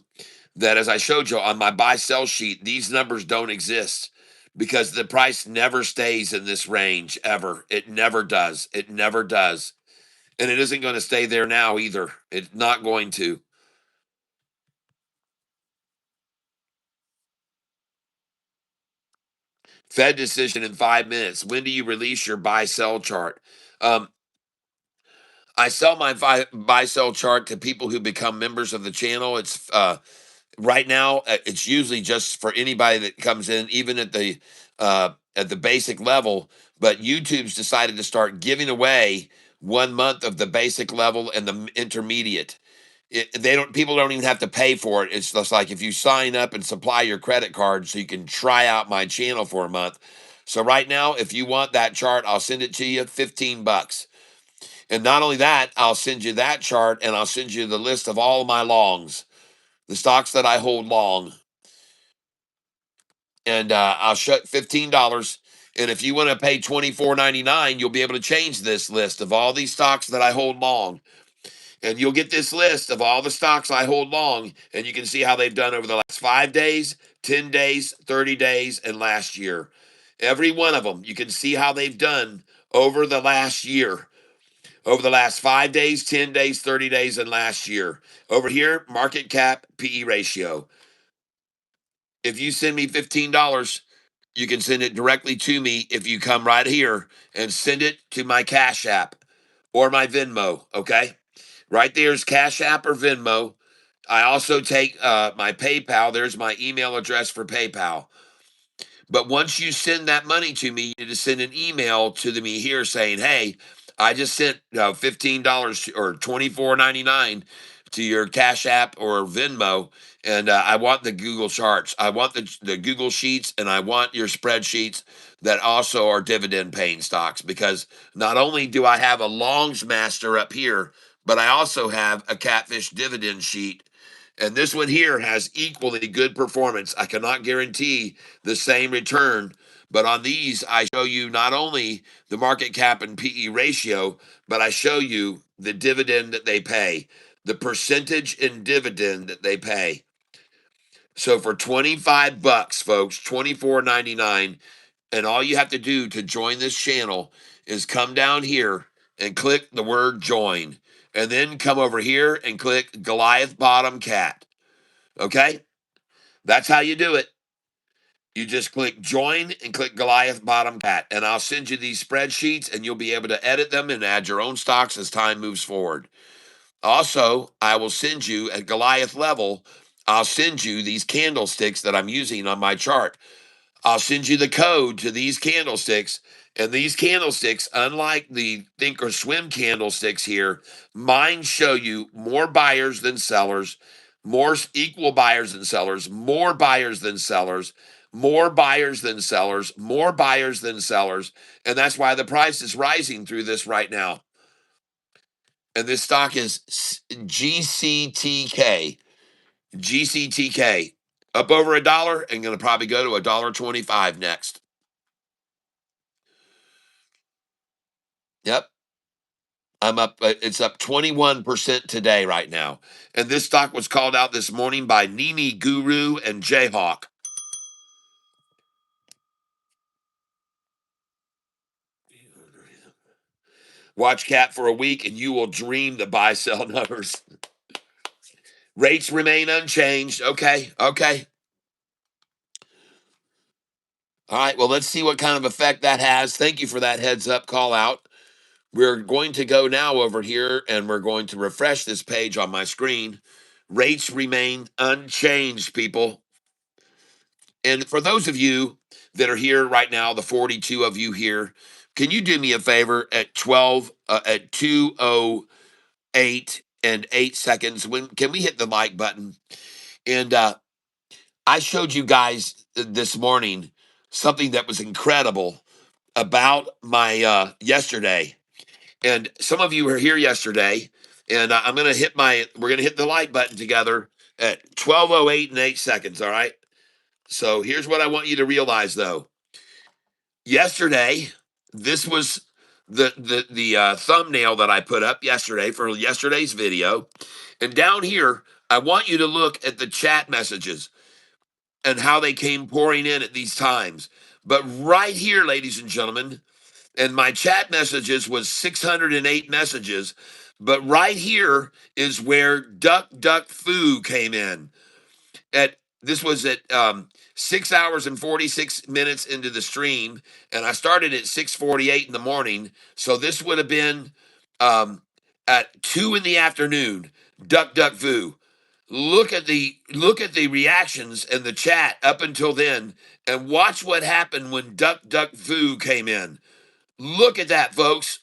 that, as I showed you on my buy sell sheet, these numbers don't exist because the price never stays in this range ever. It never does. It never does. And it isn't going to stay there now either. It's not going to. Fed decision in 5 minutes. When do you release your buy sell chart? Um, I sell my buy sell chart to people who become members of the channel. It's right now it's usually just for anybody that comes in, even at the basic level. But YouTube's decided to start giving away 1 month of the basic level and the intermediate. People don't even have to pay for it. It's just like if you sign up and supply your credit card so you can try out my channel for a month. So right now, if you want that chart, I'll send it to you, $15. And not only that, I'll send you that chart and I'll send you the list of all of my longs, the stocks that I hold long. And I'll shut $15. And if you want to pay $24.99, you'll be able to change this list of all these stocks that I hold long. And you'll get this list of all the stocks I hold long, and you can see how they've done over the last 5 days, 10 days, 30 days, and last year. Every one of them, you can see how they've done over the last year, over the last 5 days, 10 days, 30 days, and last year. Over here, market cap, PE ratio. If you send me $15, you can send it directly to me if you come right here and send it to my Cash App or my Venmo, okay? Right there's Cash App or Venmo. I also take my PayPal. There's my email address for PayPal. But once you send that money to me, you need to send an email to me here saying, hey, I just sent $15 or $24.99 to your Cash App or Venmo, and I want the Google charts. I want the Google Sheets, and I want your spreadsheets that also are dividend paying stocks, because not only do I have a longs master up here, but I also have a Catfish dividend sheet. And this one here has equally good performance. I cannot guarantee the same return, but on these, I show you not only the market cap and PE ratio, but I show you the dividend that they pay, the percentage in dividend that they pay. So for 25 bucks, folks, 24.99, and all you have to do to join this channel is come down here and click the word join, and then come over here and click Goliath Bottom Cat. Okay? That's how you do it. You just click join and click Goliath Bottom Cat, and I'll send you these spreadsheets, and you'll be able to edit them and add your own stocks as time moves forward. Also, I will send you at Goliath level, I'll send you these candlesticks that I'm using on my chart. I'll send you the code to these candlesticks. And these candlesticks, unlike the Think or Swim candlesticks here, mine show you more buyers than sellers, more equal buyers than sellers, more buyers than sellers, more buyers than sellers, more buyers than sellers. And that's why the price is rising through this right now. And this stock is GCTK. GCTK. Up over $1 and going to probably go to $1.25 next. Yep. I'm up. It's up 21% today right now. And this stock was called out this morning by Nini Guru and Jayhawk. Watch Cat for a week and you will dream the buy sell numbers. Rates remain unchanged. Okay. Okay. All right. Well, let's see what kind of effect that has. Thank you for that heads up call out. We're going to go now over here and we're going to refresh this page on my screen. Rates remain unchanged, people. And for those of you that are here right now, the 42 of you here, can you do me a favor at 2:08 and 8 seconds? When can we hit the like button? And I showed you guys this morning something that was incredible about my yesterday. And some of you were here yesterday, and we're gonna hit the like button together at 12:08 and 8 seconds. All right. So here's what I want you to realize, though. Yesterday, this was the thumbnail that I put up yesterday for yesterday's video, and down here, I want you to look at the chat messages and how they came pouring in at these times. But right here, ladies and gentlemen, and my chat messages was 608 messages, but right here is where Duck Duck Foo came in. This was at 6 hours and 46 minutes into the stream, and I started at 6:48 in the morning. So this would have been at 2 in the afternoon. Duck Duck Foo. Look at the reactions in the chat up until then, and watch what happened when Duck Duck Foo came in. Look at that, folks.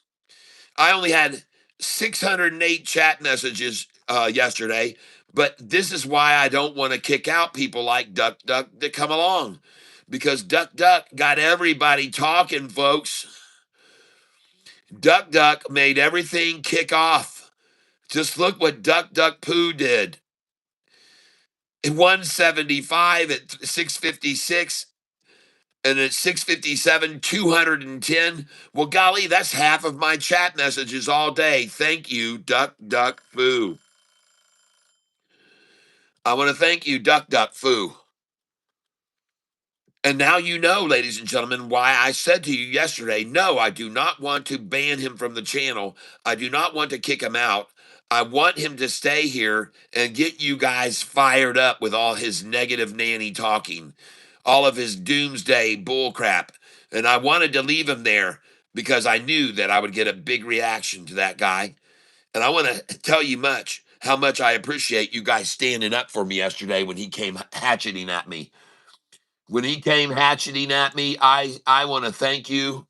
I only had 608 chat messages yesterday, but this is why I don't want to kick out people like Duck Duck that come along, because Duck Duck got everybody talking, folks. Duck Duck made everything kick off. Just look what Duck Duck Poo did. 175 at 656. And at 657, 210. Well, golly, that's half of my chat messages all day. Thank you, Duck Duck Foo. I want to thank you, Duck Duck Foo. And now you know, ladies and gentlemen, why I said to you yesterday, no, I do not want to ban him from the channel. I do not want to kick him out. I want him to stay here and get you guys fired up with all his negative nanny talking, all of his doomsday bullcrap. And I wanted to leave him there because I knew that I would get a big reaction to that guy. And I want to tell you how much I appreciate you guys standing up for me yesterday when he came hatcheting at me. When he came hatcheting at me, I want to thank you.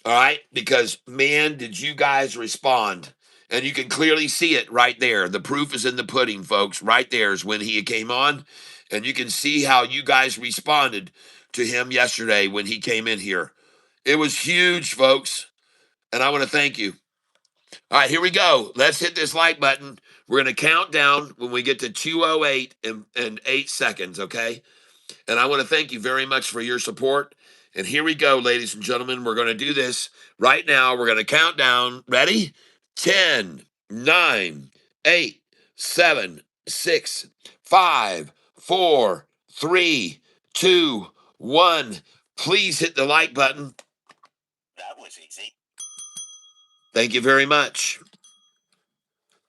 All right, because man, did you guys respond? And you can clearly see it right there. The proof is in the pudding, folks. Right there is when he came on. And you can see how you guys responded to him yesterday when he came in here. It was huge, folks. And I want to thank you. All right, here we go. Let's hit this like button. We're going to count down when we get to 2:08 and 8 seconds, okay? And I want to thank you very much for your support. And here we go, ladies and gentlemen. We're going to do this right now. We're going to count down. Ready? 10, 9, 8, 7, 6, 5, 4, 3, 2, 1. Please hit the like button. That was easy. Thank you very much.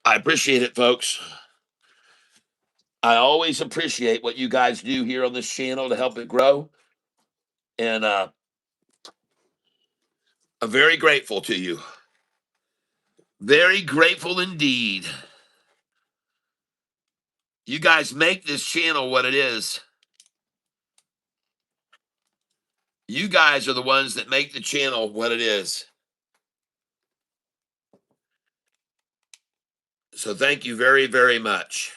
I appreciate it, folks. I always appreciate what you guys do here on this channel to help it grow. And I'm very grateful to you. Very grateful indeed. You guys make this channel what it is. You guys are the ones that make the channel what it is. So thank you very, very much.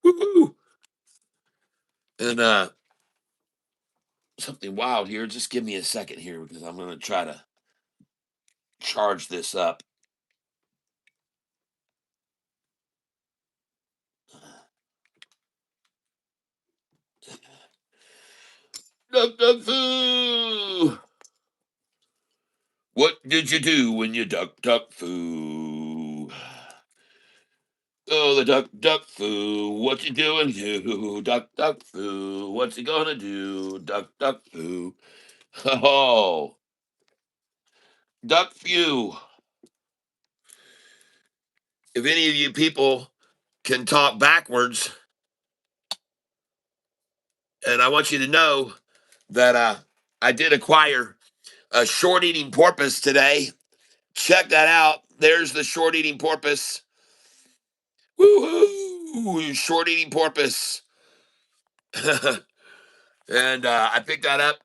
Woo-hoo. And something wild here. Just give me a second here because I'm going to try to charge this up. Duck, duck, foo. What did you do when you duck, duck, foo? Oh, the duck, duck, foo. What you doing, you? Duck, duck, foo. What's he gonna do? Duck, duck, foo. Oh, duck, few. If any of you people can talk backwards, and I want you to know that I did acquire a short eating porpoise today. Check that out. There's the short eating porpoise. Woohoo! Short eating porpoise. And I picked that up.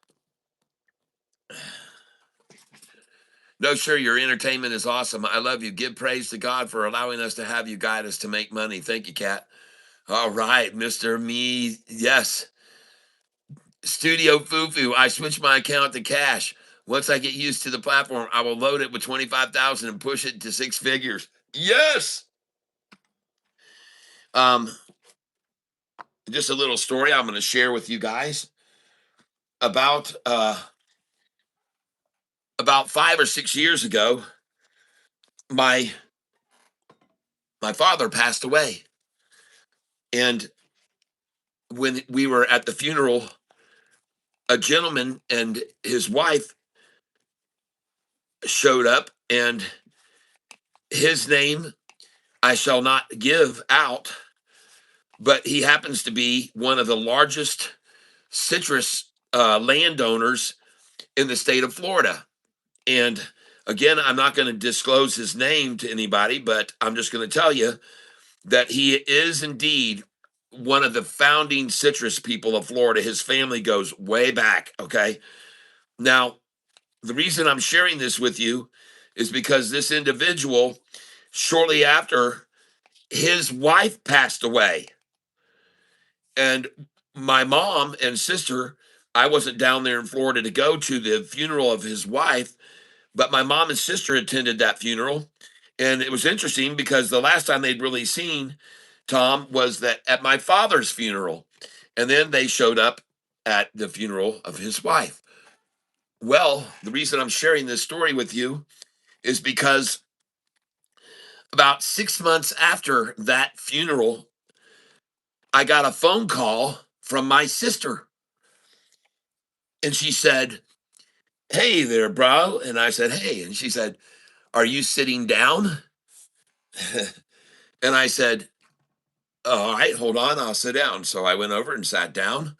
No, sure, your entertainment is awesome. I love you. Give praise to God for allowing us to have you guide us to make money. Thank you, Kat. All right, Mr. Me. Yes. Studio Fufu. I switched my account to cash. Once I get used to the platform, I will load it with 25,000 and push it to six figures. Yes. Um, just a little story I'm going to share with you guys about 5 or 6 years ago. My father passed away, and when we were at the funeral, a gentleman and his wife showed up, and his name I shall not give out, but he happens to be one of the largest citrus landowners in the state of Florida. And again, I'm not going to disclose his name to anybody, but I'm just going to tell you that he is indeed one of the founding citrus people of Florida. His family goes way back. Okay. Now, the reason I'm sharing this with you is because this individual, shortly after, his wife passed away. And my mom and sister, I wasn't down there in Florida to go to the funeral of his wife, but my mom and sister attended that funeral. And it was interesting because the last time they'd really seen Tom was that at my father's funeral. And then they showed up at the funeral of his wife. Well, the reason I'm sharing this story with you is because about 6 months after that funeral, I got a phone call from my sister. And she said, "Hey there, bro." And I said, "Hey." And she said, "Are you sitting down?" And I said, "All right, hold on, I'll sit down." So I went over and sat down.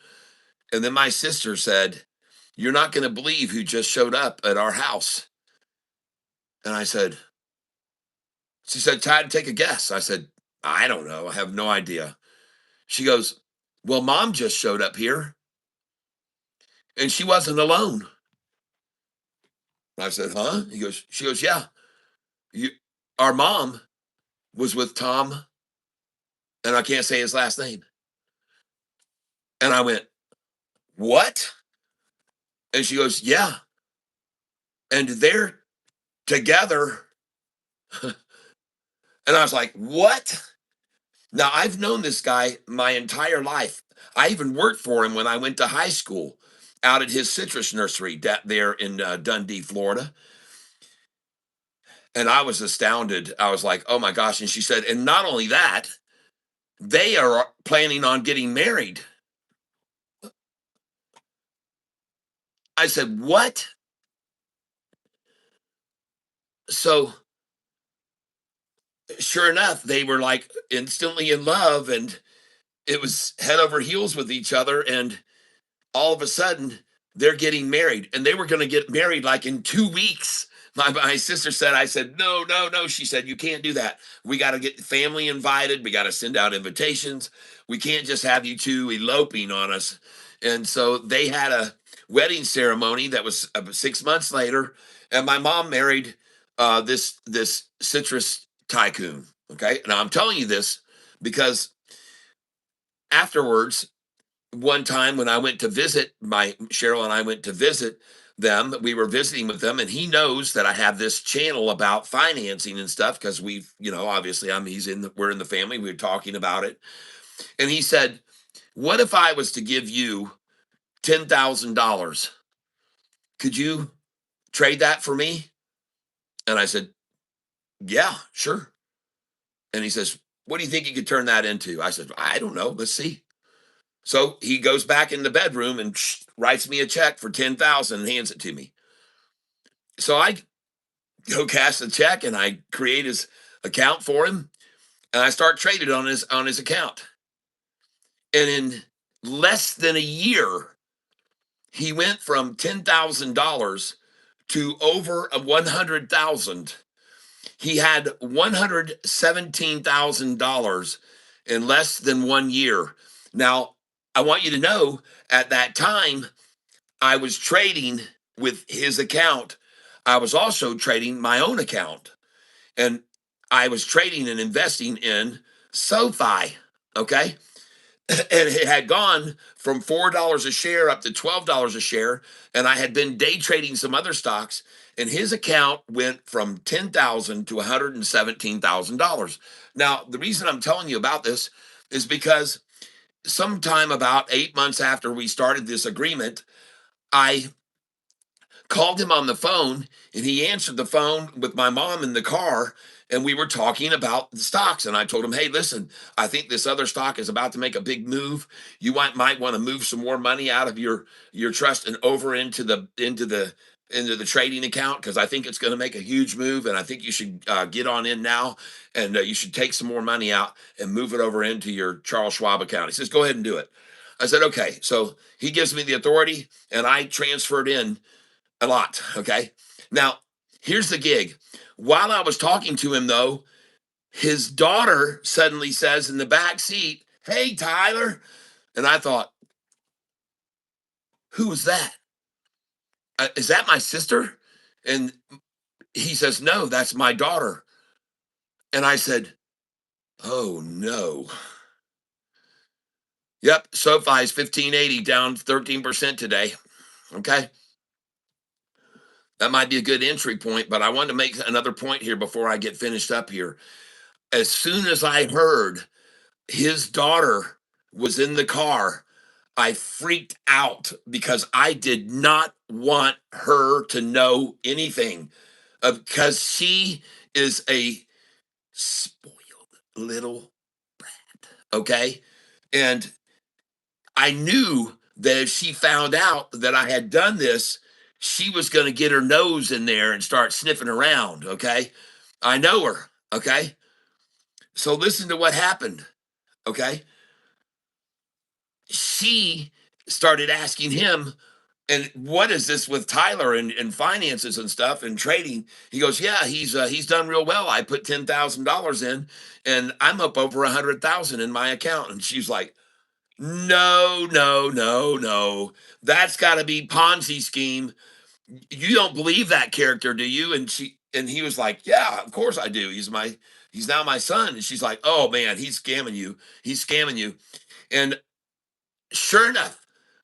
And then my sister said, "You're not going to believe who just showed up at our house." And she said, "Todd, take a guess." I said, "I don't know. I have no idea." She goes, "Well, mom just showed up here." And she wasn't alone. I said, huh? She goes, yeah. You, our mom was with Tom, and I can't say his last name. And I went, what? And she goes, yeah. And they're together. And I was like, what? Now, I've known this guy my entire life. I even worked for him when I went to high school out at his citrus nursery there in Dundee, Florida. And I was astounded. I was like, oh my gosh. And she said, and not only that, they are planning on getting married. I said, what? So sure enough, they were like instantly in love, and it was head over heels with each other. And all of a sudden they're getting married, and they were going to get married like in 2 weeks. My sister said, I said, no, no, no. She said, you can't do that. We got to get family invited. We got to send out invitations. We can't just have you two eloping on us. And so they had a wedding ceremony that was 6 months later. And my mom married this citrus tycoon. Okay. Now I'm telling you this because afterwards, one time when I went to visit my Cheryl and I went to visit them, we were visiting with them, and he knows that I have this channel about financing and stuff because we've, obviously we're in the family, we were talking about it. And he said, what if I was to give you $10,000? Could you trade that for me? And I said, yeah, sure. And he says, what do you think you could turn that into? I said, I don't know. Let's see. So he goes back in the bedroom and writes me a check for 10,000 and hands it to me. So I go cash the check and I create his account for him, and I start trading on his account. And in less than a year, he went from $10,000 to over a 100,000. He had $117,000 in less than 1 year. Now, I want you to know at that time, I was trading with his account. I was also trading my own account, and I was trading and investing in SoFi. Okay. And it had gone from $4 a share up to $12 a share. And I had been day trading some other stocks, and his account went from $10,000 to $117,000. Now, the reason I'm telling you about this is because sometime about 8 months after we started this agreement, I called him on the phone, and he answered the phone with my mom in the car, and we were talking about the stocks. And I told him, hey, listen, I think this other stock is about to make a big move. You might want to move some more money out of your trust and over into the trading account, because I think it's going to make a huge move, and I think you should get on in now, and you should take some more money out and move it over into your Charles Schwab account. He says, go ahead and do it. I said, okay. So he gives me the authority, and I transferred in a lot. Okay. Now, here's the gig. While I was talking to him, though, his daughter suddenly says in the back seat, hey, Tyler. And I thought, who was that? Is that my sister? And he says, no, that's my daughter. And I said, oh, no. Yep. SoFi is 1580, down 13% today. Okay. That might be a good entry point, but I wanted to make another point here before I get finished up here. As soon as I heard his daughter was in the car, I freaked out because I did not want her to know anything, because she is a spoiled little brat. Okay. And I knew that if she found out that I had done this, she was going to get her nose in there and start sniffing around. Okay. I know her. Okay. So listen to what happened. Okay. She started asking him, and what is this with Tyler and finances and stuff and trading? He goes, yeah, he's done real well. I put $10,000 in, and I'm up over 100,000 in my account. And she's like, no, no, no, no, that's got to be Ponzi scheme. You don't believe that character, do you? And he was like, yeah, of course I do. He's now my son. And she's like, oh man, he's scamming you. He's scamming you. And sure enough,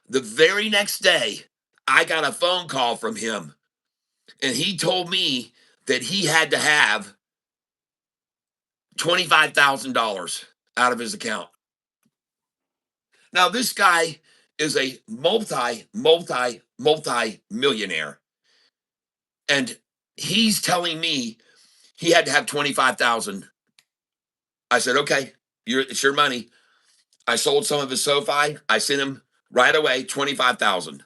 the very next day, I got a phone call from him, and he told me that he had to have $25,000 out of his account. Now, this guy is a multi millionaire. And he's telling me he had to have 25,000. I said, okay, it's your money. I sold some of his SoFi. I sent him right away 25,000.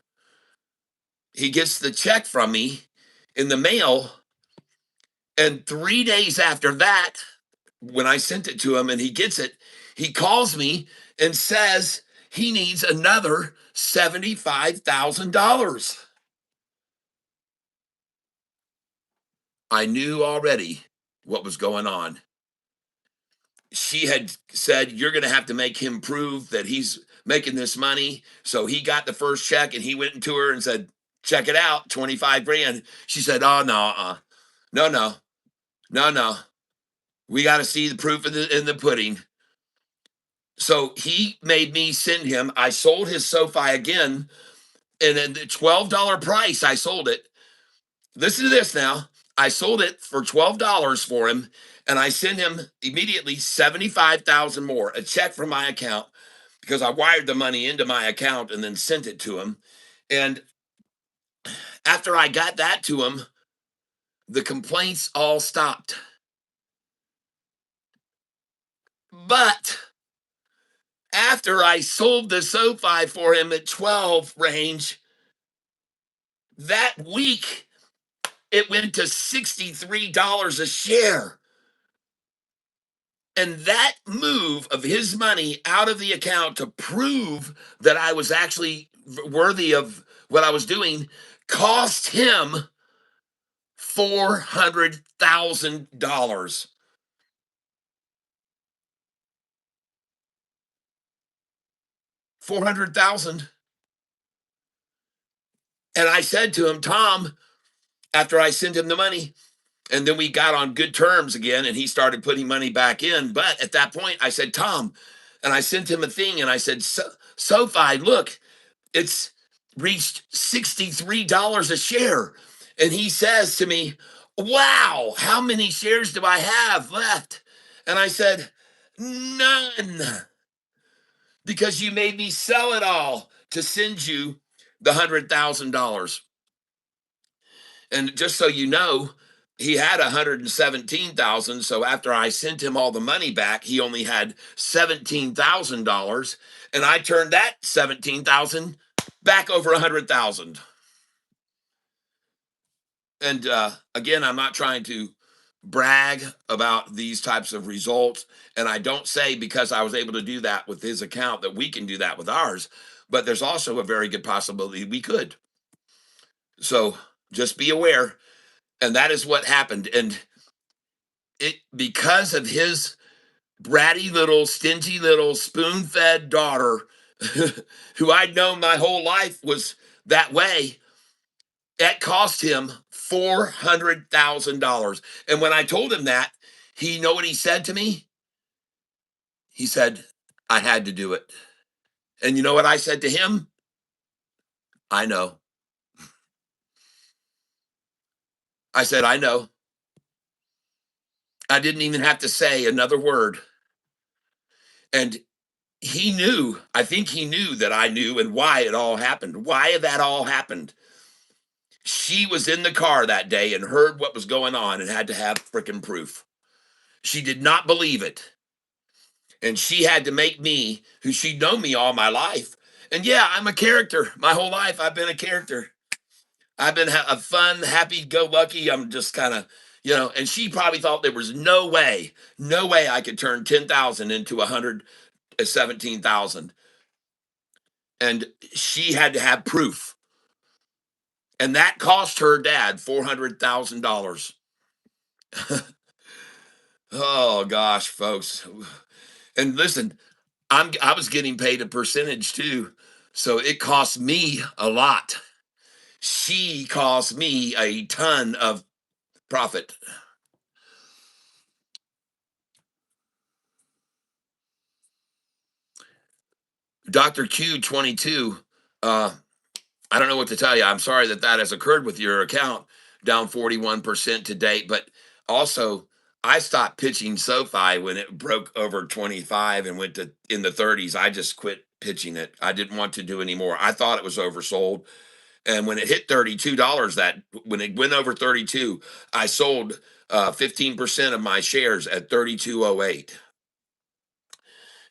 He gets the check from me in the mail. And 3 days after that, when I sent it to him and he gets it, he calls me and says he needs another $75,000. I knew already what was going on. She had said, you're going to have to make him prove that he's making this money. So he got the first check and he went to her and said, check it out, 25 grand. She said, oh, no, no, no, no, no. We got to see the proof in the pudding. So he made me send him. I sold his SoFi again. And at the $12 price, I sold it. Listen to this now. I sold it for $12 for him, and I sent him immediately 75,000 more, a check from my account, because I wired the money into my account and then sent it to him. And after I got that to him, the complaints all stopped. But after I sold the SoFi for him at 12 range, that week it went to $63 a share. And that move of his money out of the account to prove that I was actually worthy of what I was doing cost him $400,000. 400,000. And I said to him, Tom, after I sent him the money, and then we got on good terms again, and he started putting money back in. But at that point, I said, Tom, and I sent him a thing, and I said, SoFi, look, it's reached $63 a share. And he says to me, wow, how many shares do I have left? And I said, none, because you made me sell it all to send you the $100,000. And just so you know, he had 117,000. So after I sent him all the money back, he only had $17,000, and I turned that 17,000 back over 100,000. And again, I'm not trying to brag about these types of results, and I don't say because I was able to do that with his account that we can do that with ours, but there's also a very good possibility we could. So just be aware. And that is what happened. And it, because of his bratty little, stingy little, spoon-fed daughter, who I'd known my whole life was that way, that cost him $400,000. And when I told him that, he know what he said to me? He said, I had to do it. And you know what I said to him? I know. I said, I know. I didn't even have to say another word. And he knew, I think he knew that I knew and why it all happened, why that all happened. She was in the car that day and heard what was going on and had to have freaking proof. She did not believe it. And she had to make me, who she'd known me all my life. And yeah, I'm a character. My whole life, I've been a character. I've been a fun, happy go lucky. I'm just kind of, and she probably thought there was no way I could turn 10,000 into 117,000. And she had to have proof. And that cost her dad $400,000. Oh gosh, folks. And listen, I was getting paid a percentage too. So it cost me a lot. she cost me a ton of profit. Dr. Q22, I don't know what to tell you. I'm sorry that that has occurred with your account, down 41% to date. But also, I stopped pitching SoFi when it broke over 25 and went to in the 30s. I just quit pitching it. I didn't want to do anymore. I thought it was oversold. And when it hit $32, that when it went over 32, I sold 15% of my shares at 32.08.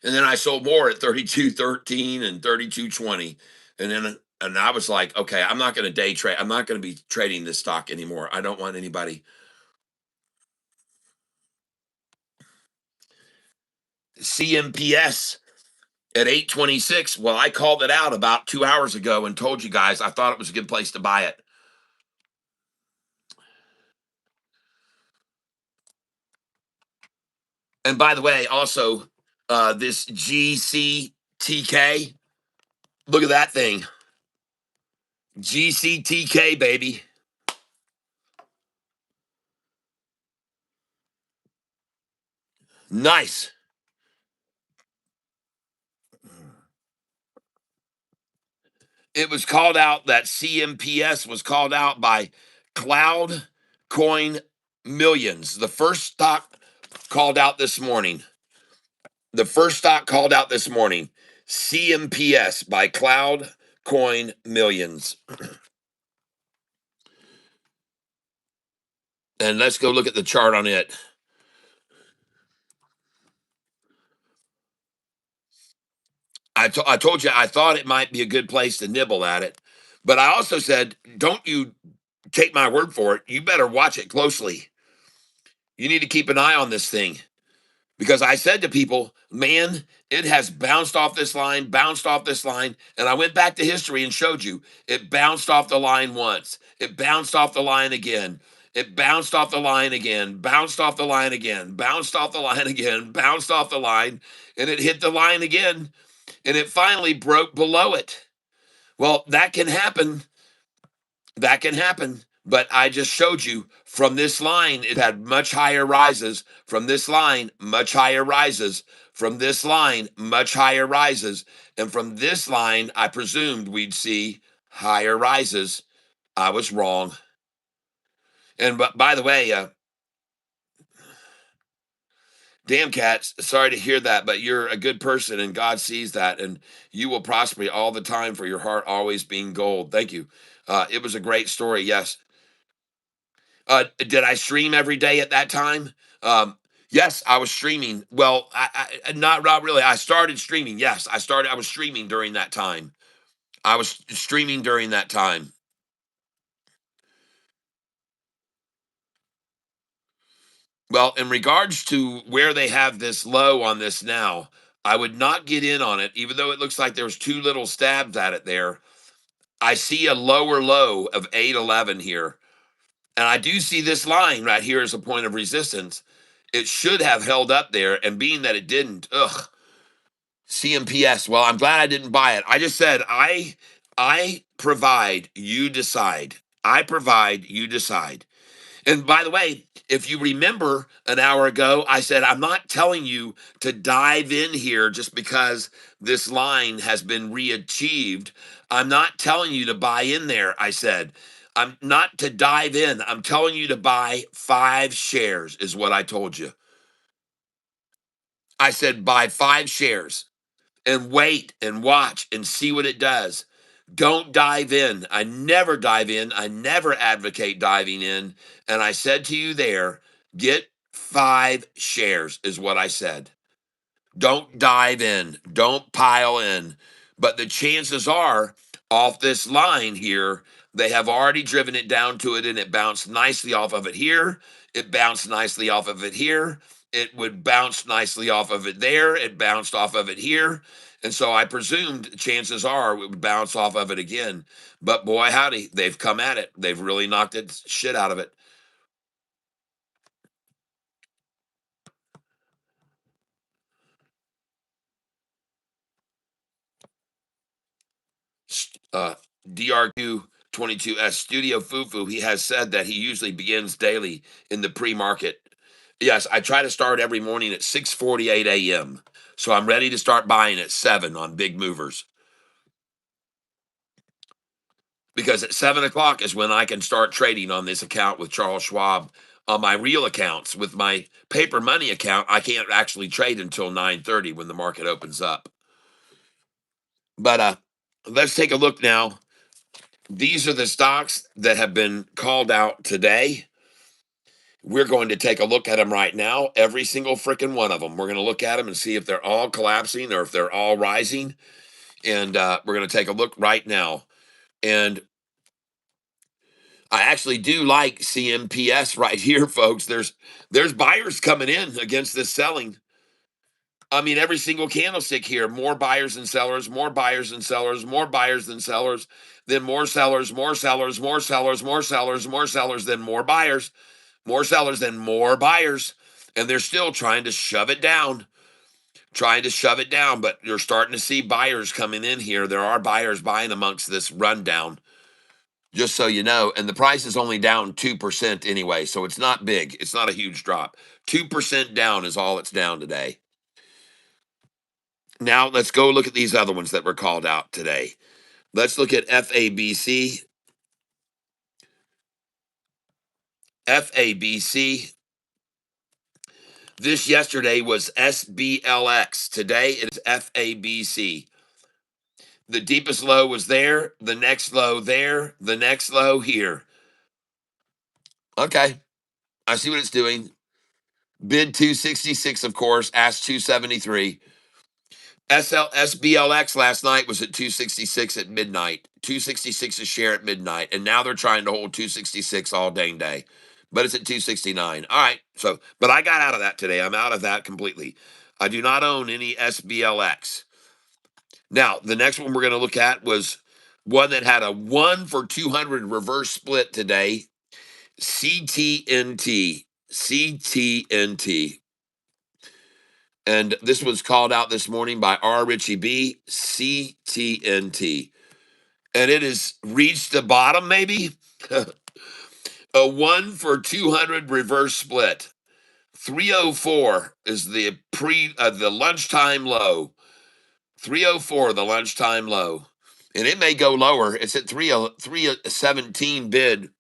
And then I sold more at 32.13 and 32.20. And I was like, okay, I'm not going to day trade. I'm not going to be trading this stock anymore. I don't want anybody. CMPS at 826. Well, I called it out about 2 hours ago and told you guys I thought it was a good place to buy it. And by the way, also this GCTK, look at that thing. GCTK, baby. Nice. It was called out, that CMPS was called out by Cloud Coin Millions. The first stock called out this morning. The first stock called out this morning. CMPS by Cloud Coin Millions. And let's go look at the chart on it. I told you I thought it might be a good place to nibble at it. But I also said, don't you take my word for it. You better watch it closely. You need to keep an eye on this thing. Because I said to people, man, it has bounced off this line, bounced off this line. And I went back to history and showed you it bounced off the line once. It bounced off the line again. It bounced off the line again, bounced off the line again, bounced off the line again, bounced off the line, and it hit the line again. And it finally broke below it. Well, that can happen. That can happen. But I just showed you from this line, it had much higher rises. From this line, much higher rises. From this line, much higher rises. And from this line, I presumed we'd see higher rises. I was wrong. And but by the way, damn cats, sorry to hear that, but you're a good person and God sees that, and you will prosper all the time for your heart always being gold. Thank you. It was a great story. Yes. Did I stream every day at that time? Yes, I was streaming. Well, not really. I started streaming. Yes, I started. I was streaming during that time. I was streaming during that time. Well, in regards to where they have this low on this now, I would not get in on it, even though it looks like there's two little stabs at it there. I see a lower low of 811 here. And I do see this line right here as a point of resistance. It should have held up there. And being that it didn't, ugh, CMPS. Well, I'm glad I didn't buy it. I just said I provide, you decide. I provide, you decide. And by the way, if you remember an hour ago, I said I'm not telling you to dive in here just because this line has been reachieved. I'm not telling you to buy in there. I said I'm not to dive in. I'm telling you to buy 5 shares, is what I told you. I said buy 5 shares and wait and watch and see what it does. Don't dive in. I never dive in. I never advocate diving in. And I said to you there, get 5 shares, is what I said. Don't dive in. Don't pile in. But the chances are, off this line here, they have already driven it down to it and it bounced nicely off of it here. It bounced nicely off of it here. It would bounce nicely off of it there. It bounced off of it here. And so I presumed chances are it would bounce off of it again. But boy, howdy, they've come at it. They've really knocked it shit out of it. Uh, DRQ 22S Studio Fufu, he has said that he usually begins daily in the pre-market. Yes, I try to start every morning at 6:48 a.m. So I'm ready to start buying at 7 on big movers. Because at 7 o'clock is when I can start trading on this account with Charles Schwab. On my real accounts, with my paper money account, I can't actually trade until 9:30 when the market opens up. But let's take a look now. These are the stocks that have been called out today. We're going to take a look at them right now. Every single freaking one of them. We're going to look at them and see if they're all collapsing or if they're all rising. And we're going to take a look right now. And I actually do like CMPS right here, folks. There's buyers coming in against this selling. I mean, every single candlestick here, more buyers than sellers, more buyers than sellers, more buyers than sellers, then more sellers, more sellers, more sellers, more sellers, more sellers, then more buyers, more sellers, then more buyers. And they're still trying to shove it down, trying to shove it down. But you're starting to see buyers coming in here. There are buyers buying amongst this rundown, just so you know. And the price is only down 2% anyway, so it's not big. It's not a huge drop. 2% down is all it's down today. Now let's go look at these other ones that were called out today. Let's look at FABC. FABC. This yesterday was SBLX. Today it is FABC. The deepest low was there, the next low there, the next low here. Okay, I see what it's doing. Bid 266, of course, asked 273. SBLX last night was at 266 at midnight, 266 a share at midnight, and now they're trying to hold 266 all dang day, but it's at 269. All right, so, but I got out of that today. I'm out of that completely. I do not own any SBLX. Now, the next one we're going to look at was one that had a 1 for 200 reverse split today, CTNT. CTNT. And this was called out this morning by R. Richie B. CTNT. And it has reached the bottom, maybe? A 1 for 200 reverse split. 304 is the lunchtime low. 304, the lunchtime low. And it may go lower. It's at 317 bid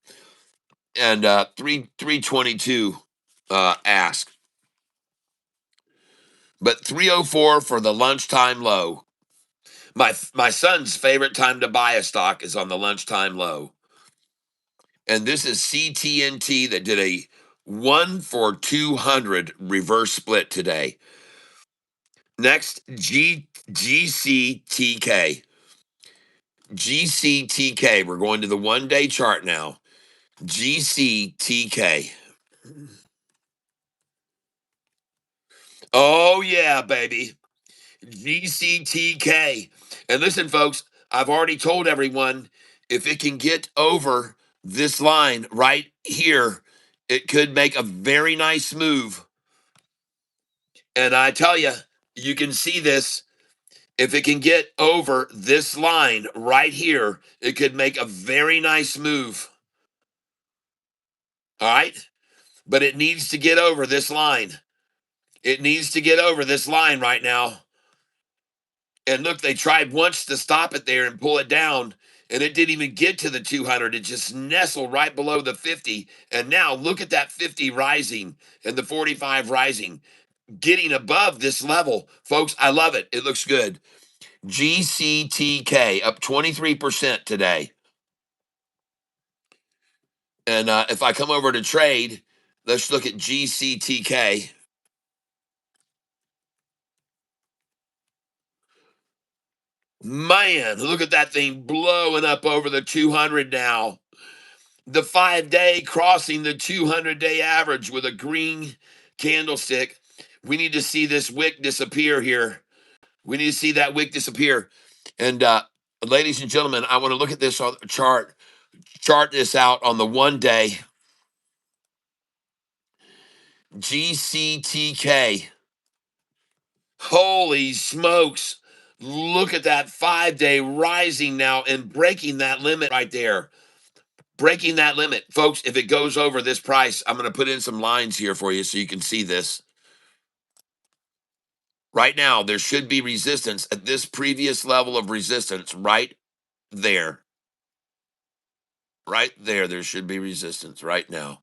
and 322 ask. But 304 for the lunchtime low. My son's favorite time to buy a stock is on the lunchtime low. And this is CTNT that did a 1 for 200 reverse split today. Next, GCTK. GCTK. We're going to the 1-day chart now. GCTK. Oh, yeah, baby. GCTK. And listen, folks, I've already told everyone if it can get over this line right here, it could make a very nice move. And I tell you, you can see this. If it can get over this line right here, it could make a very nice move. All right. But it needs to get over this line. It needs to get over this line right now. And look, they tried once to stop it there and pull it down, and it didn't even get to the 200. It just nestled right below the 50. And now look at that 50 rising and the 45 rising, getting above this level. Folks, I love it. It looks good. GCTK up 23% today. And if I come over to trade, let's look at GCTK. Man, look at that thing blowing up over the 200 now. The 5-day crossing the 200-day average with a green candlestick. We need to see this wick disappear here. We need to see that wick disappear. And ladies and gentlemen, I want to look at this on the chart. Chart this out on the 1-day. GCTK. Holy smokes. Look at that 5-day rising now and breaking that limit right there. Breaking that limit. Folks, if it goes over this price, I'm going to put in some lines here for you so you can see this. Right now, there should be resistance at this previous level of resistance right there. Right there, there should be resistance right now.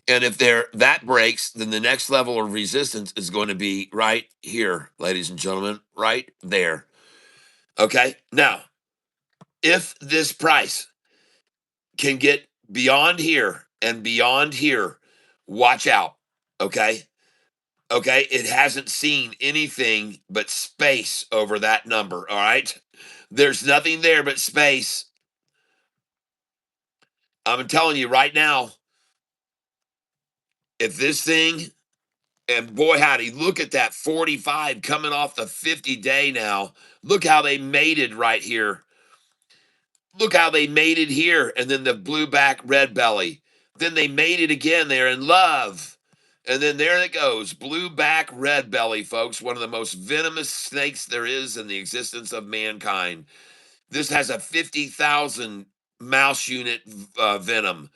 And if that breaks, then the next level of resistance is going to be right here, ladies and gentlemen, right there. Okay. Now, if this price can get beyond here and beyond here, watch out. Okay. Okay. It hasn't seen anything but space over that number. All right. There's nothing there but space. I'm telling you right now, if this thing, and boy, howdy, look at that 45 coming off the 50-day now. Look how they mated right here. Look how they mated here. And then the blue back red belly. Then they mated again. They're in love. And then there it goes. Blue back red belly, folks. One of the most venomous snakes there is in the existence of mankind. This has a 50,000 mouse unit venom.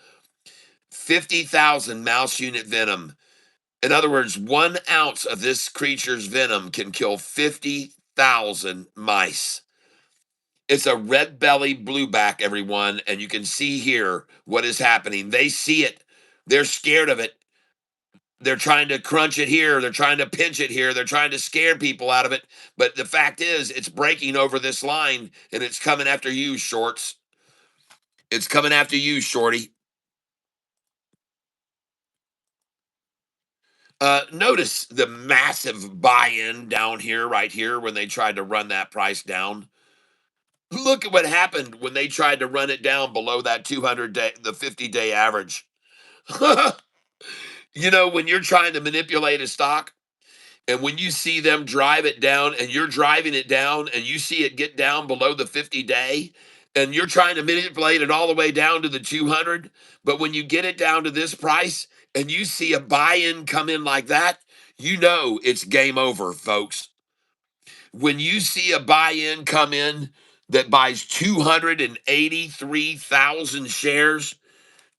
50,000 mouse unit venom. In other words, 1 ounce of this creature's venom can kill 50,000 mice. It's a red belly blueback, everyone, and you can see here what is happening. They see it. They're scared of it. They're trying to crunch it here. They're trying to pinch it here. They're trying to scare people out of it. But the fact is, it's breaking over this line, and it's coming after you, shorts. It's coming after you, shorty. Notice the massive buy-in down here, right here, when they tried to run that price down. Look at what happened when they tried to run it down below that 200-day, the 50-day average. When you're trying to manipulate a stock, and when you see them drive it down, and you're driving it down, and you see it get down below the 50-day, and you're trying to manipulate it all the way down to the 200, but when you get it down to this price, and you see a buy-in come in like that, you know it's game over, folks. When you see a buy-in come in that buys 283,000 shares,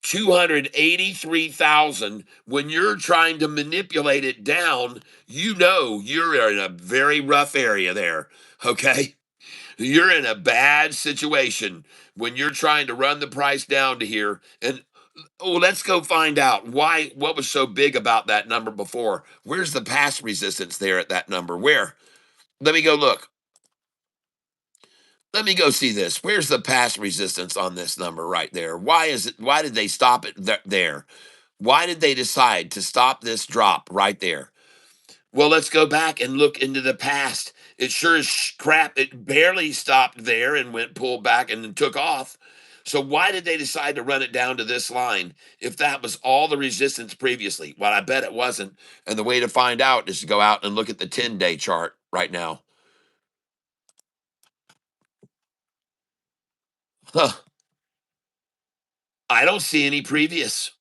283,000, when you're trying to manipulate it down, you know you're in a very rough area there. Okay. You're in a bad situation when you're trying to run the price down to here. And let's go find out what was so big about that number before. Where's the past resistance there at that number? Where? Let me go look. Let me go see this. Where's the past resistance on this number right there? Why did they stop it there? Why did they decide to stop this drop right there? Well, let's go back and look into the past. It sure as crap, it barely stopped there and went pulled back and then took off. So why did they decide to run it down to this line if that was all the resistance previously? Well, I bet it wasn't. And the way to find out is to go out and look at the 10-day chart right now. Huh. I don't see any previous.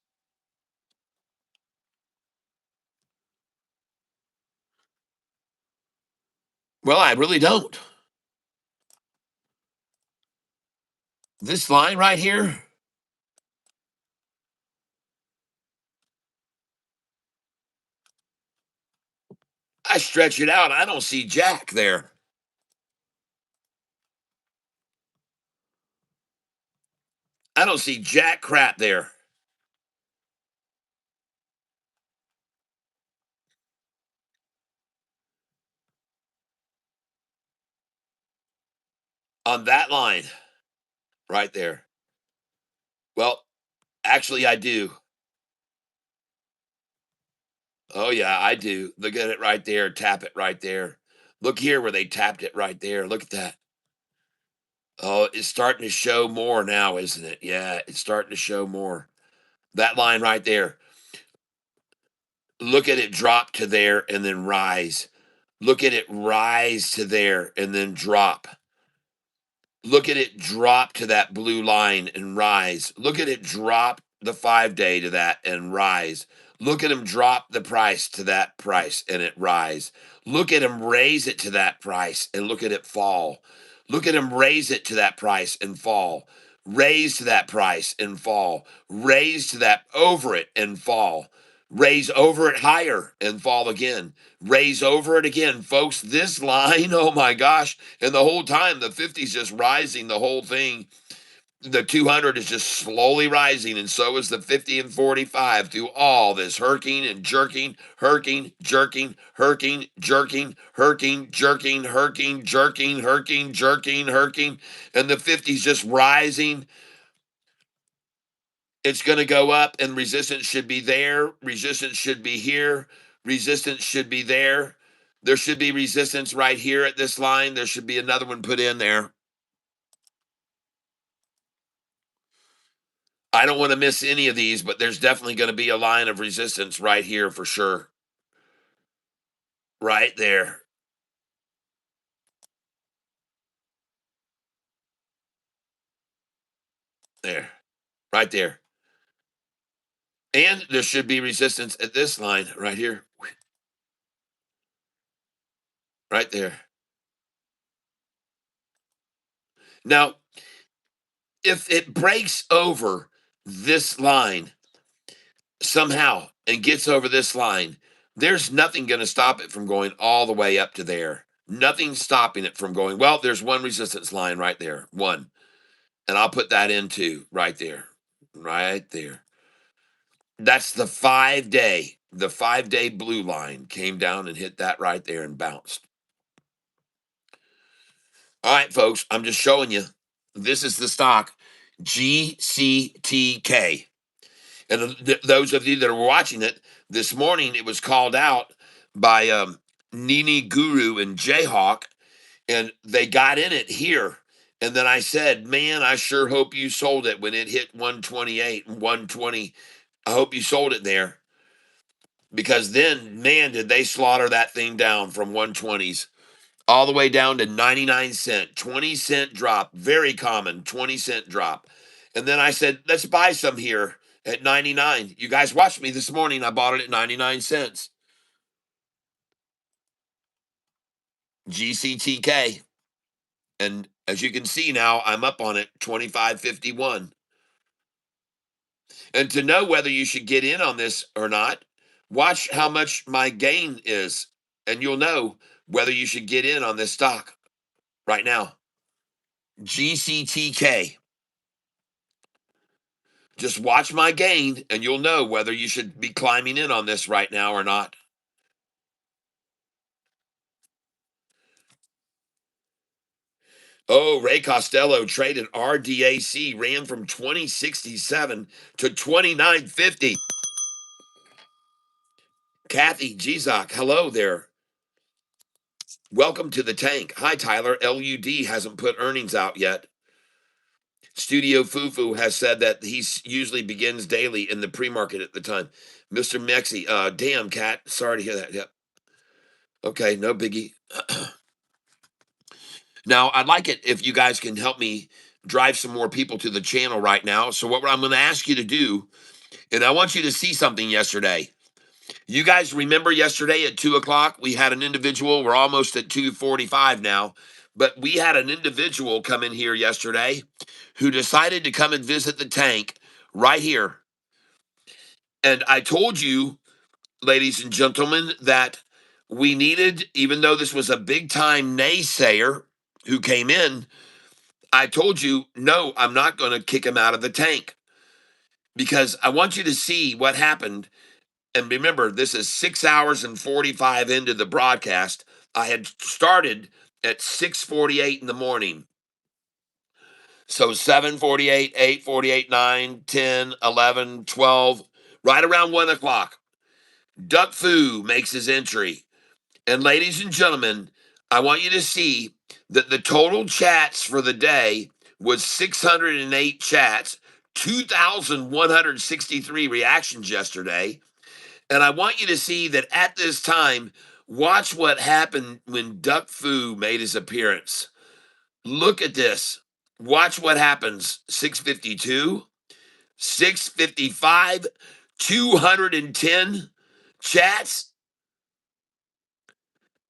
Well, I really don't. This line right here, I stretch it out. I don't see jack there. I don't see jack crap there on that line right there. Well, actually, I do. Oh, yeah, I do. Look at it right there. Tap it right there. Look here where they tapped it right there. Look at that. Oh, it's starting to show more now, isn't it? Yeah, it's starting to show more. That line right there. Look at it drop to there and then rise. Look at it rise to there and then drop. Look at it drop to that blue line and rise. Look at it drop the 5-day to that and rise. Look at him drop the price to that price and it rise. Look at him raise it to that price and look at it fall. Look at him raise it to that price and fall. Raise to that price and fall. Raise to that over it and fall. Raise over it higher and fall again. Raise over it again. Folks, this line, oh my gosh. And the whole time, the 50 is just rising, the whole thing. The 200 is just slowly rising, and so is the 50 and 45 through all this herking and jerking, herking, jerking, herking, jerking, herking, jerking, herking, jerking, herking, jerking, herking, and the 50 is just rising. It's going to go up, and resistance should be there. Resistance should be here. Resistance should be there. There should be resistance right here at this line. There should be another one put in there. I don't want to miss any of these, but there's definitely going to be a line of resistance right here for sure. Right there. There. Right there. And there should be resistance at this line right here. Right there. Now, if it breaks over this line somehow and gets over this line, there's nothing going to stop it from going all the way up to there. Nothing stopping it from going. Well, there's one resistance line right there. One. And I'll put that into right there. Right there. That's the 5-day. The 5-day blue line came down and hit that right there and bounced. All right, folks, I'm just showing you. This is the stock GCTK. And those of you that are watching it this morning, it was called out by Nini Guru and Jayhawk, and they got in it here. And then I said, man, I sure hope you sold it when it hit 128 and 120. I hope you sold it there. Because then, man, did they slaughter that thing down from 120s all the way down to 99 cent, 20-cent drop, very common 20-cent drop. And then I said, let's buy some here at 99. You guys watched me this morning. I bought it at 99 cents. GCTK. And as you can see now, I'm up on it 25.51. And to know whether you should get in on this or not, watch how much my gain is, and you'll know whether you should get in on this stock right now. GCTK. Just watch my gain, and you'll know whether you should be climbing in on this right now or not. Oh, Ray Costello traded RDAC, ran from 2067 to 2950. Kathy Gzok, hello there. Welcome to the tank. Hi, Tyler. LUD hasn't put earnings out yet. Studio Fufu has said that he usually begins daily in the pre-market at the time. Mr. Mexi, damn, Cat. Sorry to hear that. Yep. Okay, no biggie. Now, I'd like it if you guys can help me drive some more people to the channel right now. So what I'm going to ask you to do, and I want you to see something yesterday. You guys remember yesterday at 2 o'clock, we had an individual, we're almost at 2:45 now, but we had an individual come in here yesterday who decided to come and visit the tank right here. And I told you, ladies and gentlemen, that we needed, even though this was a big time naysayer who came in, I told you, no, I'm not going to kick him out of the tank because I want you to see what happened. And remember, this is 6 hours and 45 into the broadcast. I had started at 6:48 in the morning. So 7:48, 8:48, 9, 10, 11, 12, right around 1 o'clock. Duck Fu makes his entry. And ladies and gentlemen, I want you to see that the total chats for the day was 608 chats, 2,163 reactions yesterday. And I want you to see that at this time, watch what happened when Duck Fu made his appearance. Look at this. Watch what happens. 652, 655, 210 chats.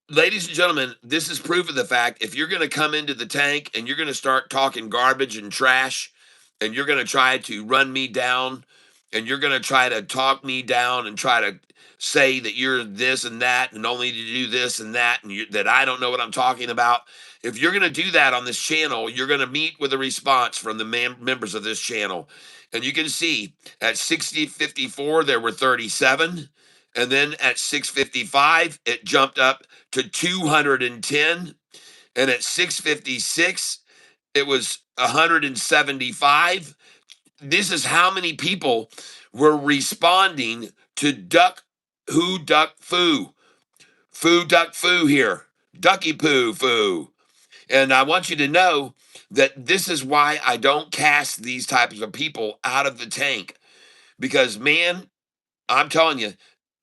Ladies and gentlemen, this is proof of the fact if you're going to come into the tank and you're going to start talking garbage and trash and you're going to try to run me down and you're going to try to talk me down and try to say that you're this and that and only to do this and that and that I don't know what I'm talking about. If you're going to do that on this channel, you're going to meet with a response from the members of this channel. And you can see at 60:54 there were 37. And then at 6:55 it jumped up to 210, and at 6:56 it was 175. This is how many people were responding to duck foo duck foo here, ducky poo foo. And I want you to know that this is why I don't cast these types of people out of the tank, because man, I'm telling you,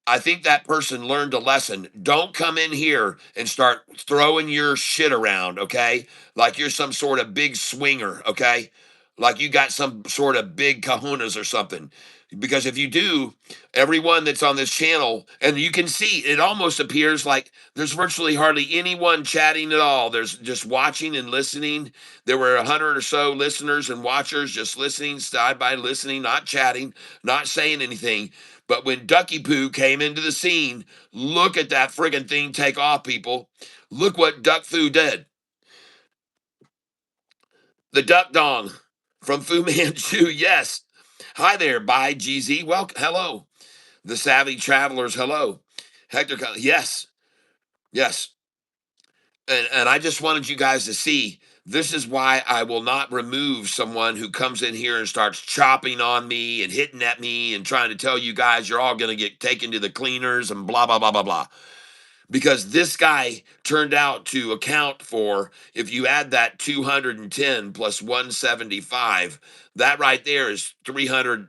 I think that person learned a lesson. Don't come in here and start throwing your shit around, okay? Like you're some sort of big swinger, okay? Like you got some sort of big kahunas or something. Because if you do, everyone that's on this channel, and you can see it almost appears like there's virtually hardly anyone chatting at all. There's just watching and listening. There were 100 or so listeners and watchers just listening, side by listening, not chatting, not saying anything. But when Ducky Poo came into the scene, look at that friggin' thing take off, people. Look what Duck Foo did. The Duck Dong from Fu Manchu, yes. Hi there, bye GZ. Welcome, hello. The Savvy Travelers, hello. Hector, yes, yes. And I just wanted you guys to see this is why I will not remove someone who comes in here and starts chopping on me and hitting at me and trying to tell you guys you're all going to get taken to the cleaners and blah, blah, blah, blah, blah. Because this guy turned out to account for, if you add that 210 plus 175, that right there is 300,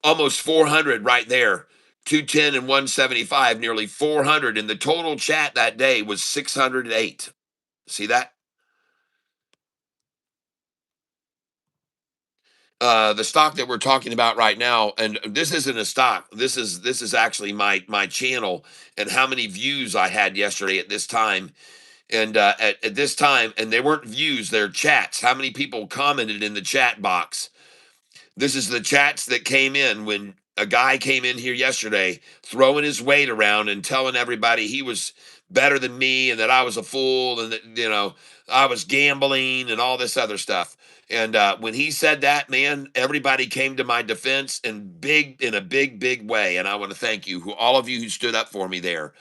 almost 400 right there. 210 and 175, nearly 400. And the total chat that day was 608. See that? The stock that we're talking about right now, and this isn't a stock. This is actually my channel and how many views I had yesterday at this time. And at this time, and they weren't views, they're chats. How many people commented in the chat box? This is the chats that came in when a guy came in here yesterday, throwing his weight around and telling everybody he was better than me and that I was a fool and that, I was gambling and all this other stuff. And when he said that, man, everybody came to my defense in a big, big way. And I want to thank you, all of you who stood up for me there.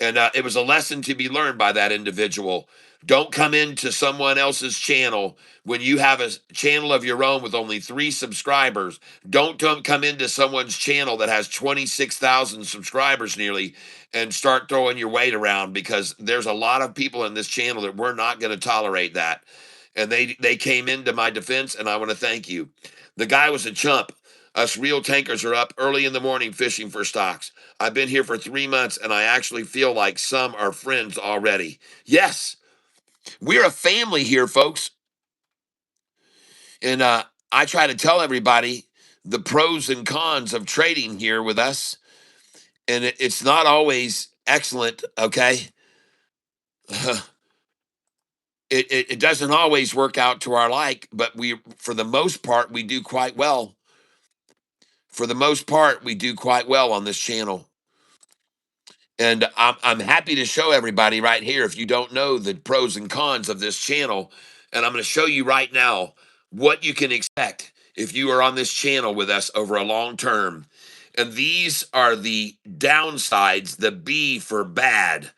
And it was a lesson to be learned by that individual. Don't come into someone else's channel when you have a channel of your own with only 3 subscribers. Don't come into someone's channel that has 26,000 subscribers nearly and start throwing your weight around, because there's a lot of people in this channel that we're not going to tolerate that. And they came into my defense, and I want to thank you. The guy was a chump. Us real tankers are up early in the morning fishing for stocks. I've been here for 3 months and I actually feel like some are friends already. Yes, we're a family here, folks. And I try to tell everybody the pros and cons of trading here with us. And it's not always excellent, okay? It doesn't always work out to our like, but for the most part, we do quite well. For the most part, we do quite well on this channel. And I'm happy to show everybody right here, if you don't know the pros and cons of this channel, and I'm going to show you right now what you can expect if you are on this channel with us over a long term. And these are the downsides, the B for bad.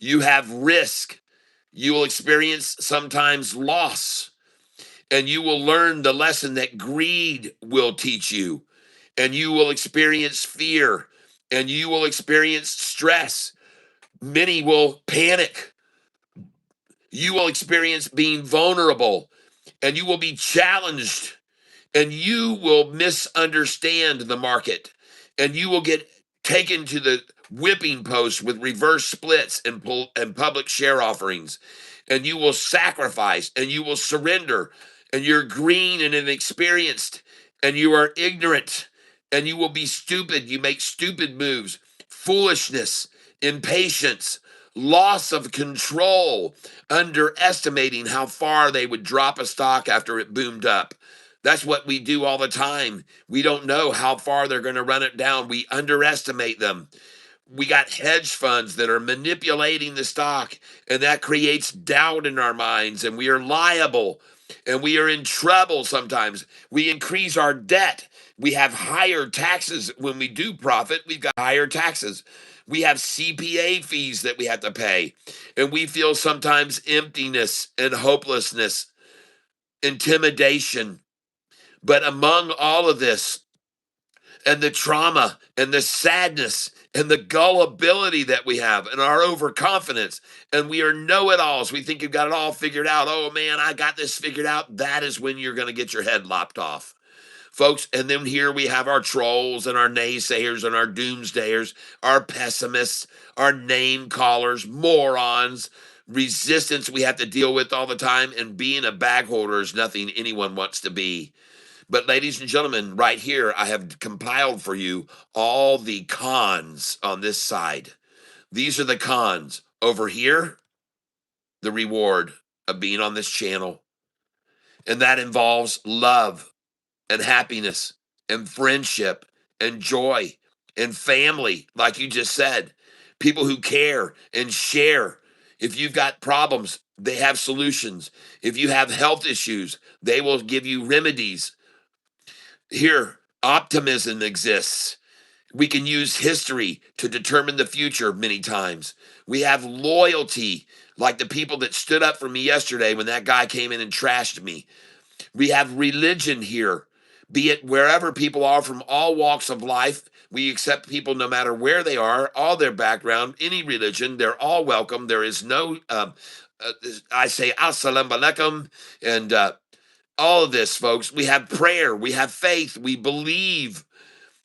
You have risk. You will experience sometimes loss, and you will learn the lesson that greed will teach you, and you will experience fear, and you will experience stress. Many will panic. You will experience being vulnerable, and you will be challenged, and you will misunderstand the market, and you will get taken to the whipping post with reverse splits and public share offerings, and you will sacrifice and you will surrender, and you're green and inexperienced, and you are ignorant, and you will be stupid. You make stupid moves, foolishness, impatience, loss of control, underestimating how far they would drop a stock after it boomed up. That's what we do all the time. We don't know how far they're going to run it down. We underestimate them. We got hedge funds that are manipulating the stock, and that creates doubt in our minds, and we are liable, and we are in trouble sometimes. We increase our debt. We have higher taxes when we do profit. We've got higher taxes. We have CPA fees that we have to pay, and we feel sometimes emptiness and hopelessness, intimidation. But among all of this, and the trauma and the sadness and the gullibility that we have and our overconfidence, and we are know-it-alls. We think you've got it all figured out. Oh man, I got this figured out. That is when you're going to get your head lopped off, folks. And then here we have our trolls and our naysayers and our doomsdayers, our pessimists, our name callers, morons, resistance we have to deal with all the time. And being a bag holder is nothing anyone wants to be. But, ladies and gentlemen, right here, I have compiled for you all the cons on this side. These are the cons. Over here, the reward of being on this channel. And that involves love and happiness and friendship and joy and family, like you just said. People who care and share. If you've got problems, they have solutions. If you have health issues, they will give you remedies. Here, optimism exists. We can use history to determine the future many times. We have loyalty, like the people that stood up for me yesterday when that guy came in and trashed me. We have religion here, be it wherever people are from all walks of life. We accept people no matter where they are, all their background, any religion. They're all welcome. There is no, I say, assalamu alaikum, and all of this, folks. We have prayer, we have faith, we believe,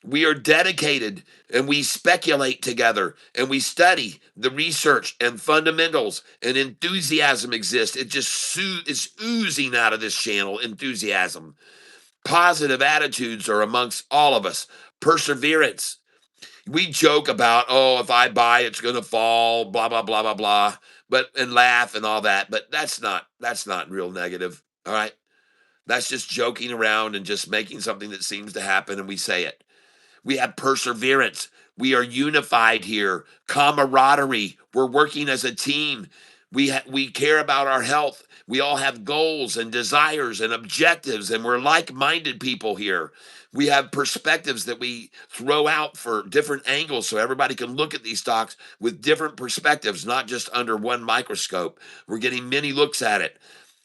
we are dedicated, and we speculate together, and we study the research and fundamentals, and enthusiasm exists. It just is oozing out of this channel, enthusiasm. Positive attitudes are amongst all of us. Perseverance. We joke about, oh, if I buy, it's going to fall, blah, blah, blah, blah, blah, and laugh and all that. But that's not real negative. All right. That's just joking around and just making something that seems to happen, and we say it. We have perseverance. We are unified here. Camaraderie. We're working as a team. We care about our health. We all have goals and desires and objectives, and we're like-minded people here. We have perspectives that we throw out for different angles so everybody can look at these stocks with different perspectives, not just under one microscope. We're getting many looks at it.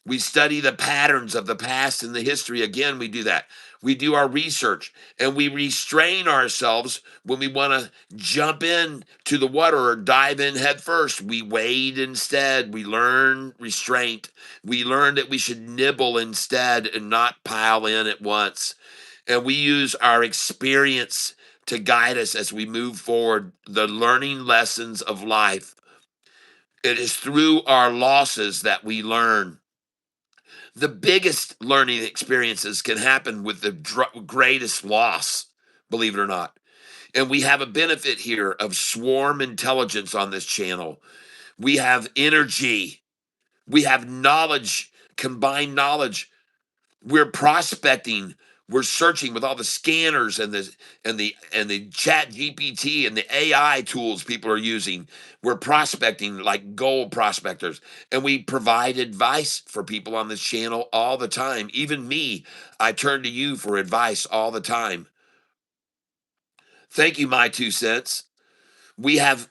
We study the patterns of the past and the history. Again, we do that. We do our research, and we restrain ourselves when we want to jump in to the water or dive in head first. We wade instead. We learn restraint. We learn that we should nibble instead and not pile in at once. And we use our experience to guide us as we move forward, the learning lessons of life. It is through our losses that we learn. The biggest learning experiences can happen with the greatest loss, believe it or not. And we have a benefit here of swarm intelligence on this channel. We have energy. We have knowledge, combined knowledge. We're prospecting. We're searching with all the scanners and the chat GPT and the AI tools people are using. We're prospecting like gold prospectors, and we provide advice for people on this channel all the time. Even me, I turn to you for advice all the time. Thank you, my 2 cents. We have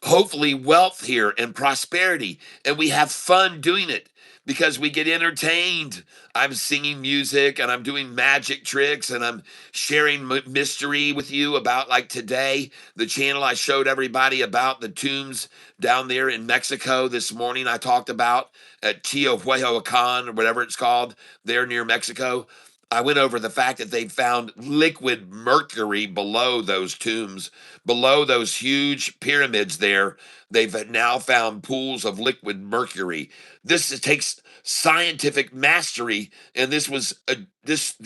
hopefully wealth here and prosperity, and we have fun doing it because we get entertained. I'm singing music and I'm doing magic tricks and I'm sharing mystery with you about, like today, the channel I showed everybody about the tombs down there in Mexico this morning. I talked about at Teotihuacan or whatever it's called there near Mexico. I went over the fact that they found liquid mercury below those tombs, below those huge pyramids there. They've now found pools of liquid mercury. Takes scientific mastery, and this was this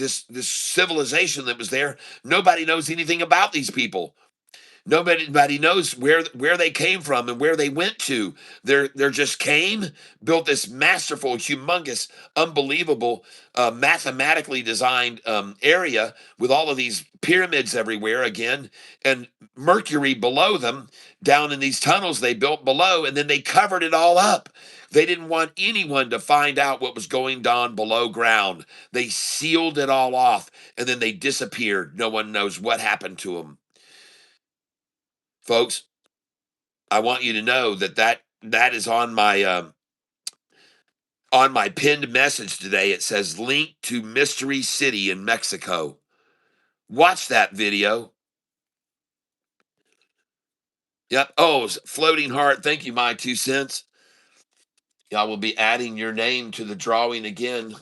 civilization that was there. Nobody knows anything about these people. Nobody knows where they came from and where they went to. They're just came, built this masterful, humongous, unbelievable, mathematically designed area with all of these pyramids everywhere again, and mercury below them down in these tunnels they built below, and then they covered it all up. They didn't want anyone to find out what was going on below ground. They sealed it all off, and then they disappeared. No one knows what happened to them. Folks, I want you to know that is on my pinned message today. It says link to Mystery City in Mexico. Watch that video. Yep. Oh, Floating Heart. Thank you, my 2 cents. I will be adding your name to the drawing again.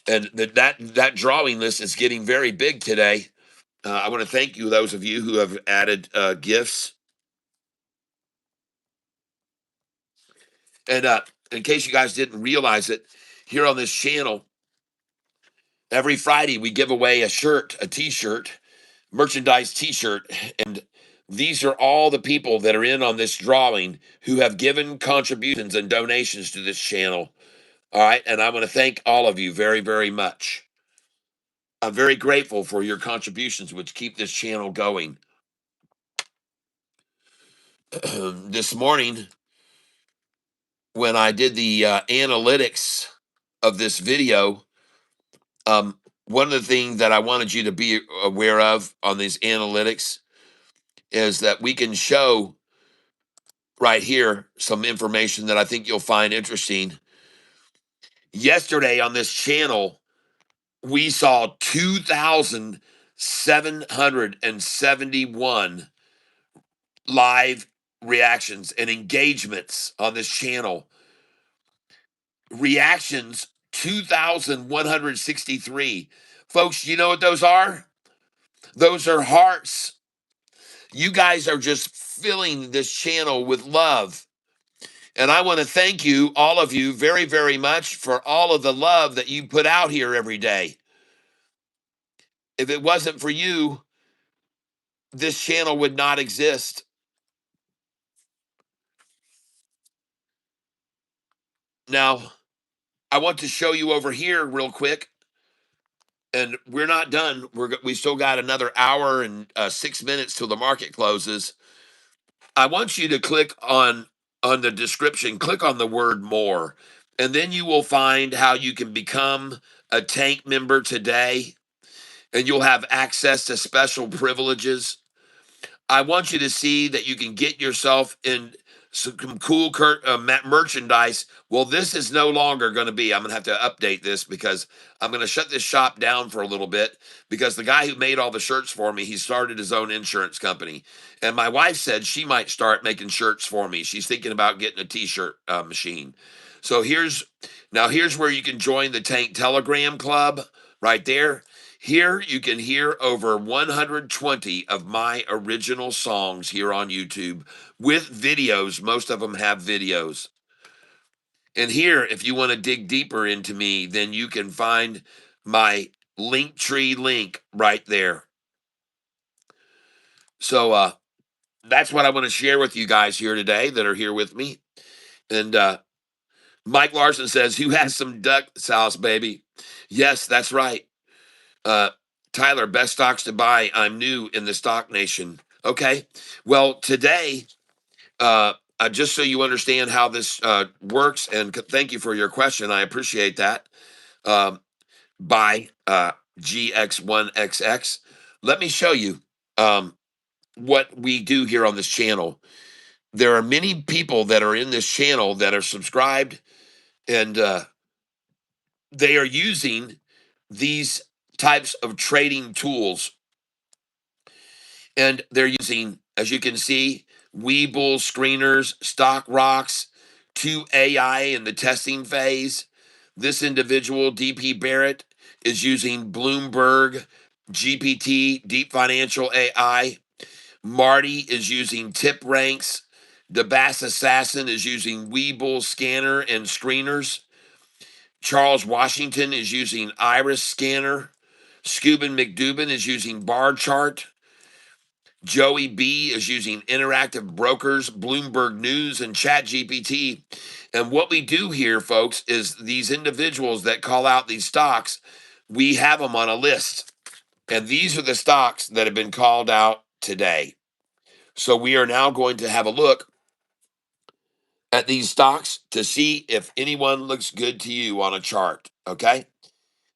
And that drawing list is getting very big today. I want to thank you, those of you who have added gifts. And in case you guys didn't realize it, here on this channel, every Friday we give away a shirt, a t-shirt, merchandise t-shirt, and these are all the people that are in on this drawing who have given contributions and donations to this channel. All right, and I want to thank all of you very, very much. I'm very grateful for your contributions, which keep this channel going. This morning, when I did the analytics of this video, one of the things that I wanted you to be aware of on these analytics is that we can show right here some information that I think you'll find interesting. Yesterday on this channel, we saw 2,771 live reactions and engagements on this channel. Reactions, 2,163. Folks, you know what those are? Those are hearts. You guys are just filling this channel with love. And I want to thank you, all of you, very, very much for all of the love that you put out here every day. If it wasn't for you, this channel would not exist. Now, I want to show you over here real quick, and we're not done. We still got another hour and 6 minutes till the market closes. I want you to click on the description, click on the word more, and then you will find how you can become a tank member today, and you'll have access to special privileges. I want you to see that you can get yourself in some cool merchandise. Well, this is no longer going to be. I'm going to have to update this because I'm going to shut this shop down for a little bit because the guy who made all the shirts for me, he started his own insurance company. And my wife said she might start making shirts for me. She's thinking about getting a t-shirt machine. So here's where you can join the Tank Telegram Club right there. Here you can hear over 120 of my original songs here on YouTube with videos. Most of them have videos. And here, if you want to dig deeper into me, then you can find my Linktree link right there. So that's what I want to share with you guys here today that are here with me. And Mike Larson says, "Who has some duck sauce, baby?" Yes, that's right. Tyler, best stocks to buy. I'm new in the stock nation. Okay. Well, today, just so you understand how this works, and thank you for your question. I appreciate that. By GX1XX. Let me show you what we do here on this channel. There are many people that are in this channel that are subscribed, and they are using these types of trading tools. And they're using, as you can see, Webull screeners, stock rocks, 2 AI in the testing phase. This individual, DP Barrett, is using Bloomberg GPT, Deep Financial AI. Marty is using Tip Ranks. The Bass Assassin is using Webull Scanner and Screeners. Charles Washington is using Iris Scanner. Scuban McDubin is using Bar Chart. Joey B is using Interactive Brokers, Bloomberg News, and ChatGPT. And what we do here, folks, is these individuals that call out these stocks, we have them on a list. And these are the stocks that have been called out today. So we are now going to have a look at these stocks to see if anyone looks good to you on a chart. Okay.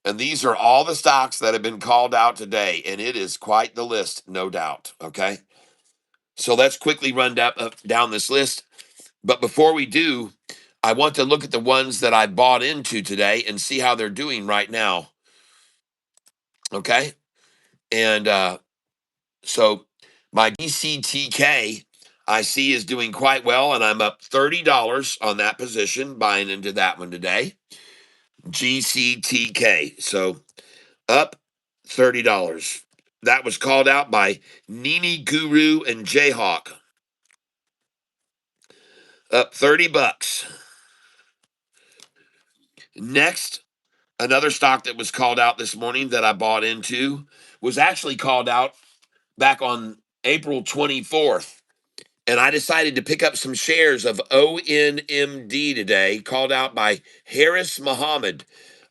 And these are all the stocks that have been called out today. And it is quite the list, no doubt. Okay. So let's quickly run down this list. But before we do, I want to look at the ones that I bought into today and see how they're doing right now. Okay. And so my DCTK I see is doing quite well, and I'm up $30 on that position, buying into that one today. GCTK. So up $30. That was called out by Nini Guru and Jayhawk. Up $30. Next, another stock that was called out this morning that I bought into was actually called out back on April 24th. And I decided to pick up some shares of ONMD today, called out by Harris Muhammad.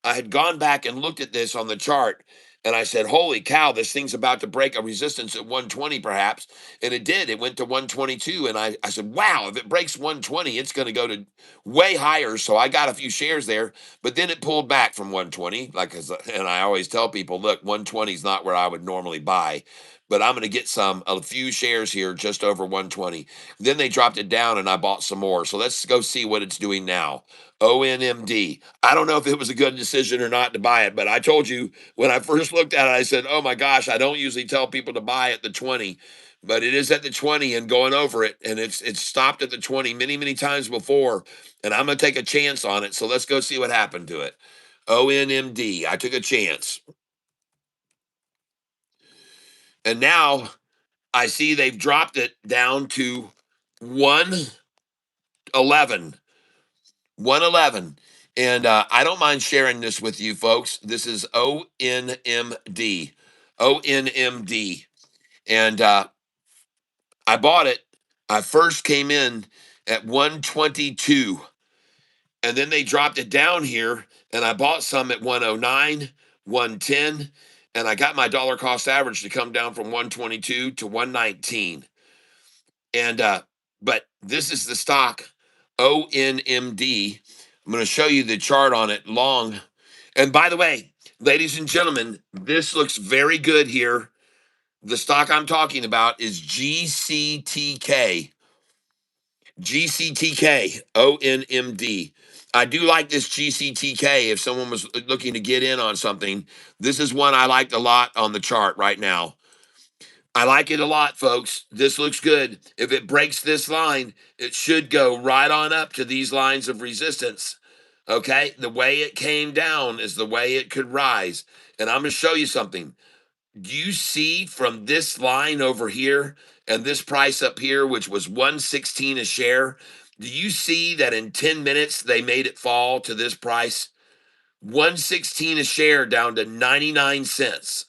I had gone back and looked at this on the chart, and I said, holy cow, this thing's about to break a resistance at 120 perhaps. And it did. It went to 122. And I said, wow, if it breaks 120, it's going to go to way higher. So I got a few shares there, but then it pulled back from 120. And I always tell people, look, 120 is not where I would normally buy, but I'm going to get a few shares here just over 120. Then they dropped it down and I bought some more. So let's go see what it's doing now. ONMD. I don't know if it was a good decision or not to buy it, but I told you when I first looked at it, I said, oh my gosh, I don't usually tell people to buy at the 20, but it is at the 20 and going over it. And it's stopped at the 20 many, many times before. And I'm going to take a chance on it. So let's go see what happened to it. ONMD. I took a chance. And now I see they've dropped it down to 111. 111. And I don't mind sharing this with you folks. This is ONMD. ONMD. And I bought it. I first came in at 122. And then they dropped it down here. And I bought some at 109, 110. And I got my dollar cost average to come down from 122 to 119. And but this is the stock ONMD. I'm going to show you the chart on it long. And by the way, ladies and gentlemen, this looks very good here. The stock I'm talking about is GCTK. GCTK ONMD. I do like this GCTK if someone was looking to get in on something. This is one I liked a lot on the chart right now. I like it a lot, folks. This looks good. If it breaks this line, it should go right on up to these lines of resistance. Okay? The way it came down is the way it could rise. And I'm going to show you something. Do you see from this line over here and this price up here, which was 116 a share? Do you see that in 10 minutes they made it fall to this price? 116 a share down to 99 cents.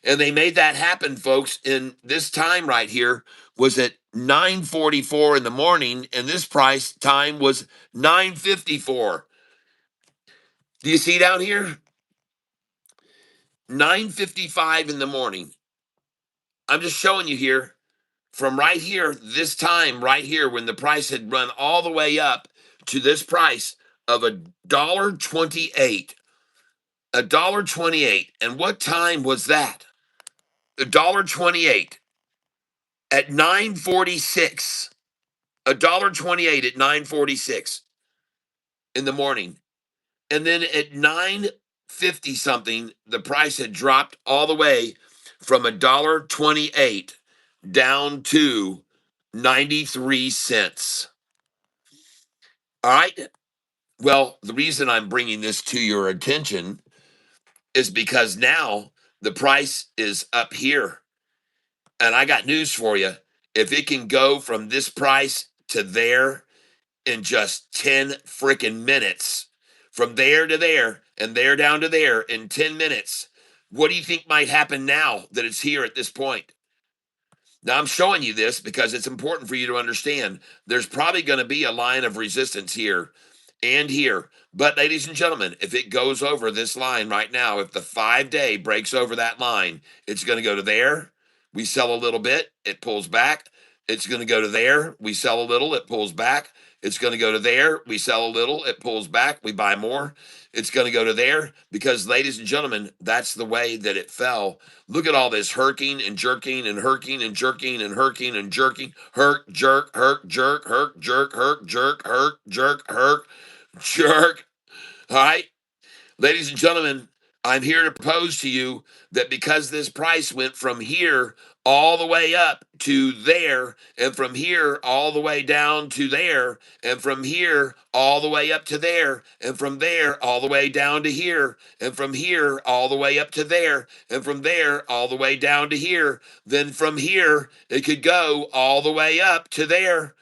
And they made that happen, folks. In this time right here was at 9:44 in the morning, and this price time was 9:54. Do you see down here? 9:55 in the morning. I'm just showing you here from right here, this time right here, when the price had run all the way up to this price of $1.28. $1.28. And what time was that? $1.28 at 9:46. $1.28 at 9:46 in the morning. And then at 9:50 something, the price had dropped all the way from $1.28 down to 93 cents. All right. Well, the reason I'm bringing this to your attention is because now the price is up here. And I got news for you. If it can go from this price to there in just 10 freaking minutes, from there to there and there down to there in 10 minutes, what do you think might happen now that it's here at this point? Now, I'm showing you this because it's important for you to understand there's probably going to be a line of resistance here and here. But, ladies and gentlemen, if it goes over this line right now, if the 5-day breaks over that line, it's going to go to there. We sell a little bit, it pulls back. It's going to go to there. We sell a little, it pulls back. It's going to go to there. We sell a little, it pulls back. We buy more. It's going to go to there because, ladies and gentlemen, that's the way that it fell. Look at all this herking and jerking and herking and jerking and herking and jerking. Herk, jerk, herk, jerk, herk, jerk, herk, jerk, herk, jerk, herk, jerk. All right. Ladies and gentlemen, I'm here to propose to you that because this price went from here all the way up to there, and from here all the way down to there, and from here all the way up to there, and from there all the way down to here, and from here all the way up to there, and from there all the way down to here, then from here it could go all the way up to there.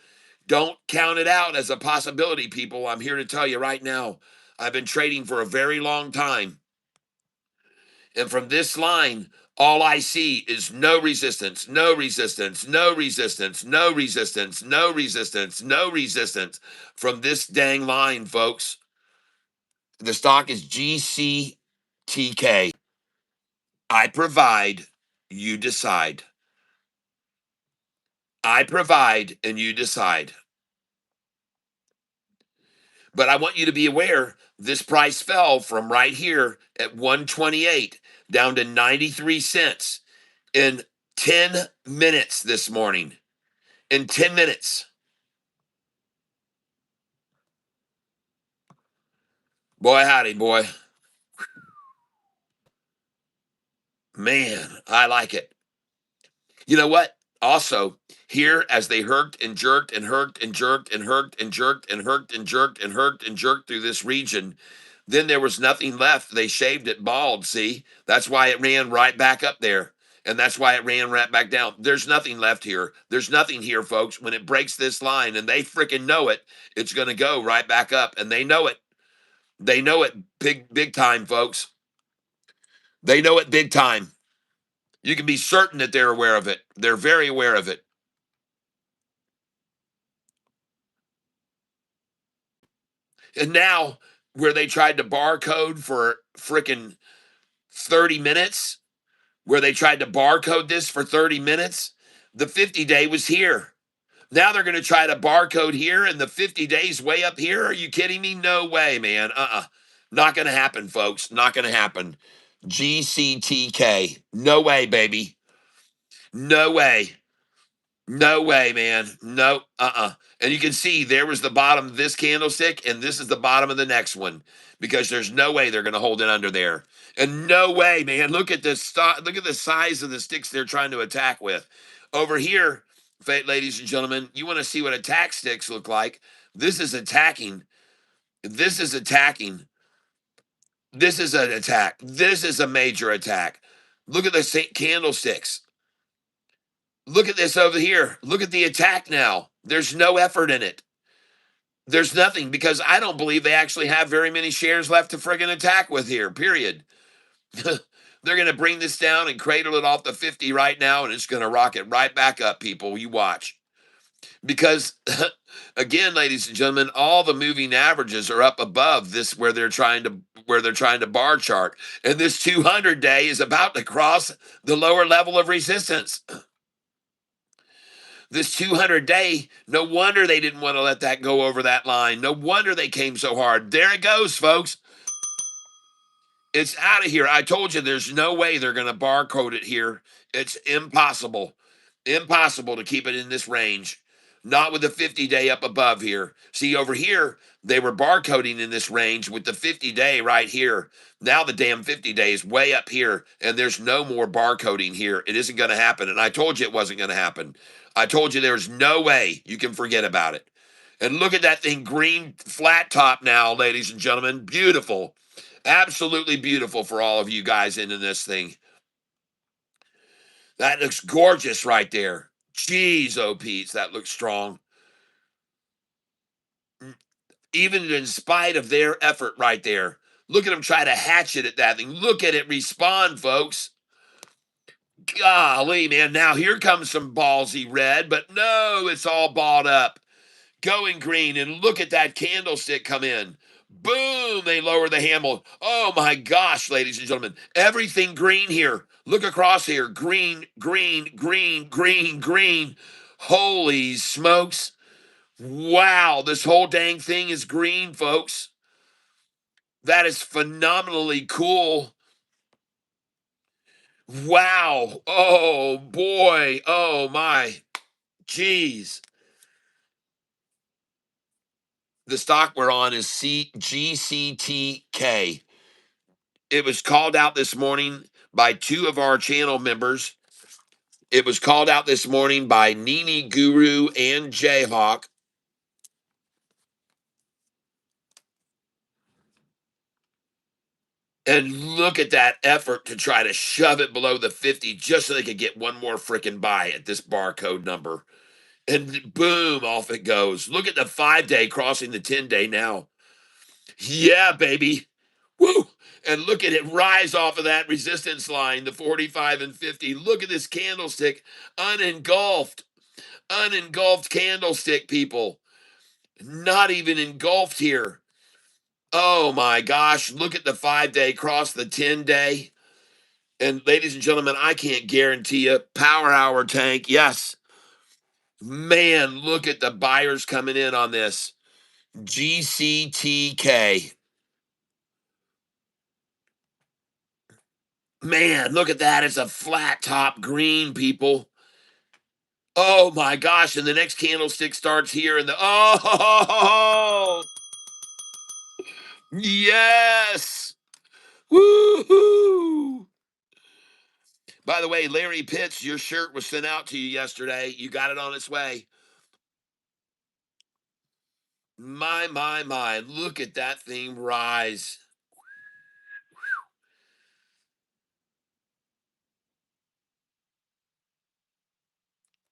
Don't count it out as a possibility, people. I'm here to tell you right now. I've been trading for a very long time. And from this line, all I see is no resistance, no resistance, no resistance, no resistance, no resistance, no resistance from this dang line, folks. The stock is GCTK. I provide, you decide. I provide and you decide. But I want you to be aware this price fell from right here at 128 down to 93 cents in 10 minutes this morning. In 10 minutes. Boy, howdy, boy. Man, I like it. You know what? Also, here as they herked and jerked and herked and jerked and herked and jerked and herked and jerked and herked and jerked through this region, then there was nothing left. They shaved it bald, see? That's why it ran right back up there. And that's why it ran right back down. There's nothing left here. There's nothing here, folks. When it breaks this line, and they freaking know it, it's going to go right back up. And they know it. They know it big time, folks. They know it big time. You can be certain that they're aware of it. They're very aware of it. And now, where they tried to barcode for freaking 30 minutes, where they tried to barcode this for 30 minutes, the 50-day was here. Now they're going to try to barcode here and the 50 days way up here. Are you kidding me? No way, man. Not going to happen, folks. Not going to happen. GCTK. No way, baby. No way. No way, man. No, And you can see there was the bottom of this candlestick, and this is the bottom of the next one because there's no way they're going to hold it under there. And no way, man. Look at this. Look at the size of the sticks they're trying to attack with. Over here, ladies and gentlemen, you want to see what attack sticks look like. This is attacking. This is attacking. This is an attack. This is a major attack. Look at the candlesticks. Look at this over here. Look at the attack now. There's no effort in it. There's nothing because I don't believe they actually have very many shares left to friggin' attack with here, period. They're going to bring this down and cradle it off the 50 right now, and it's going to rocket right back up, people. You watch. Because, again, ladies and gentlemen, all the moving averages are up above this where they're trying to bar chart. And this 200-day is about to cross the lower level of resistance. This 200-day, no wonder they didn't want to let that go over that line. No wonder they came so hard. There it goes, folks. It's out of here. I told you there's no way they're going to barcode it here. It's impossible. Impossible to keep it in this range. Not with the 50-day up above here. See, over here, they were barcoding in this range with the 50-day right here. Now the damn 50-day is way up here, and there's no more barcoding here. It isn't going to happen, and I told you it wasn't going to happen. I told you there's no way you can forget about it. And look at that thing, green flat top now, ladies and gentlemen. Beautiful. Absolutely beautiful for all of you guys into this thing. That looks gorgeous right there. Jeez, oh, Pete, that looks strong. Even in spite of their effort right there. Look at them try to hatchet at that thing. Look at it respond, folks. Golly, man. Now here comes some ballsy red, but no, it's all balled up. Going green, and look at that candlestick come in. Boom, they lower the handle. Oh my gosh, ladies and gentlemen. Everything green here. Look across here. Green, green, green, green, green. Holy smokes. Wow, this whole dang thing is green, folks. That is phenomenally cool. Wow. Oh boy. Oh my. Jeez. The stock we're on is GCTK. It was called out this morning by two of our channel members. It was called out this morning by Nini Guru and Jayhawk. And look at that effort to try to shove it below the 50 just so they could get one more freaking buy at this barcode number. And boom, off it goes. Look at the 5-day crossing the 10-day now. Yeah, baby. Woo! And look at it rise off of that resistance line, the 45 and 50. Look at this candlestick unengulfed. Unengulfed candlestick, people. Not even engulfed here. Oh my gosh. Look at the 5-day cross the 10-day. And ladies and gentlemen, I can't guarantee you. Power hour tank. Yes. Man, look at the buyers coming in on this. GCTK. Man, look at that. It's a flat top green, people. Oh my gosh. And the next candlestick starts here and oh, yes. Woohoo. By the way, Larry Pitts, your shirt was sent out to you yesterday. You got it on its way. My. Look at that thing rise.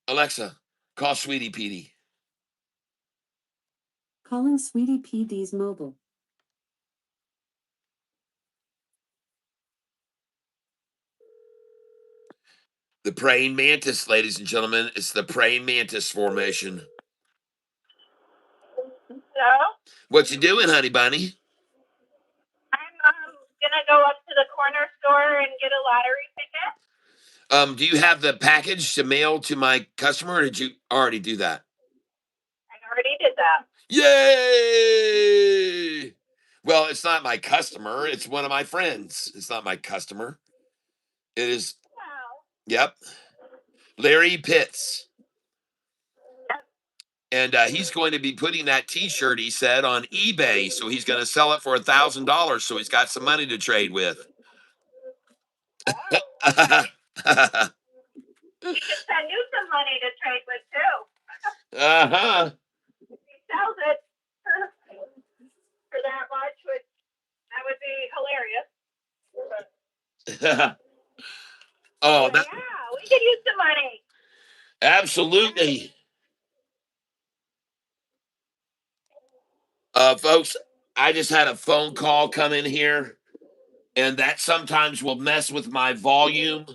Alexa, call Sweetie Petey. Calling Sweetie PD's mobile. The praying mantis, ladies and gentlemen. It's the praying mantis formation. Hello? What you doing, honey bunny? I'm gonna go up to the corner store and get a lottery ticket. Do you have the package to mail to my customer, or did you already do that? I already did that. Yay! Well, it's not my customer. It's one of my friends. It's not my customer. It is, Wow. yep, Larry Pitts. Yep. And he's going to be putting that T-shirt, he said, on eBay. So he's going to sell it for $1,000. So he's got some money to trade with. Oh, okay. He can send you some money to trade with too. Uh-huh. If he sells it for that much, that would be hilarious. Oh, But yeah, we could use some money. absolutely. Folks, I just had a phone call come in here, and that sometimes will mess with my volume.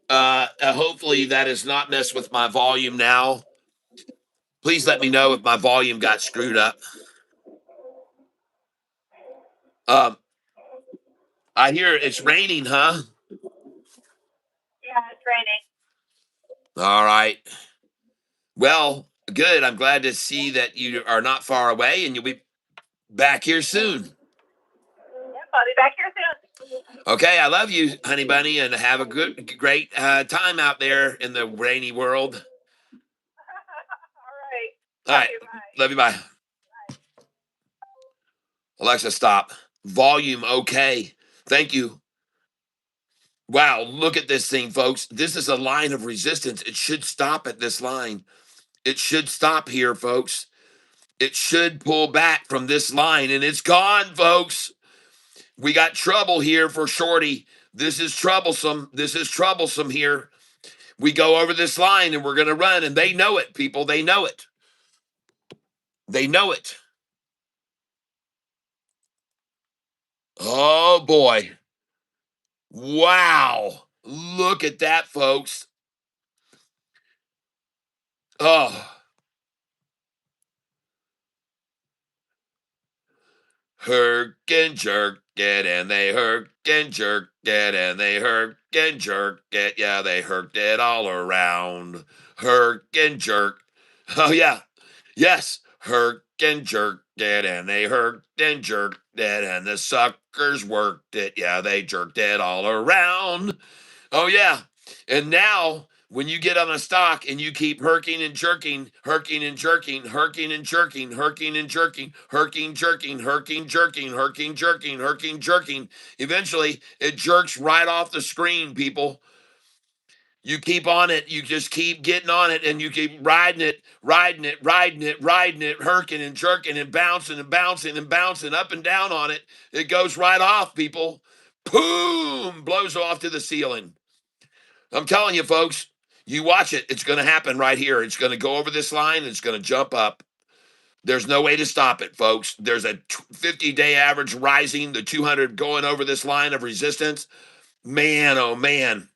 Hopefully that is not messed with my volume now. Please let me know if my volume got screwed up. Um, I hear it's raining, huh? Yeah, it's raining. All right. Well, good. I'm glad to see that you are not far away and you'll be back here soon. Yep, I'll be back here soon. Okay, I love you, honey bunny, and have a great time out there in the rainy world. All right. All right. Love you. Bye. Alexa, stop. Volume okay. Thank you. Wow, look at this thing, folks. This is a line of resistance. It should stop at this line. It should stop here, folks. It should pull back from this line, and it's gone, folks. We got trouble here for shorty. This is troublesome. This is troublesome here. We go over this line and we're going to run, and they know it, people. They know it. They know it. Oh, boy. Wow. Look at that, folks. Oh, herk and jerk it, and they herk and jerk it, and they herk and jerk it. Yeah, they herked it all around. Herk and jerk. Oh, yeah. Yes. Herk and jerk it, and they herked and jerked it, and the suckers worked it. Yeah, they jerked it all around. Oh, yeah. And now, when you get on a stock and you keep herking and jerking, herking and jerking, herking and jerking, herking and jerking, herking, jerking, herking, jerking, herking, jerking, herking, jerking, eventually it jerks right off the screen, people. You keep on it, you just keep getting on it, and you keep riding it, riding it, riding it, riding it, herking and jerking and bouncing and bouncing and bouncing up and down on it. It goes right off, people. Boom! Blows off to the ceiling. I'm telling you, folks, you watch it. It's going to happen right here. It's going to go over this line. It's going to jump up. There's no way to stop it, folks. There's a 50-day average rising, the 200 going over this line of resistance. Man, oh, man.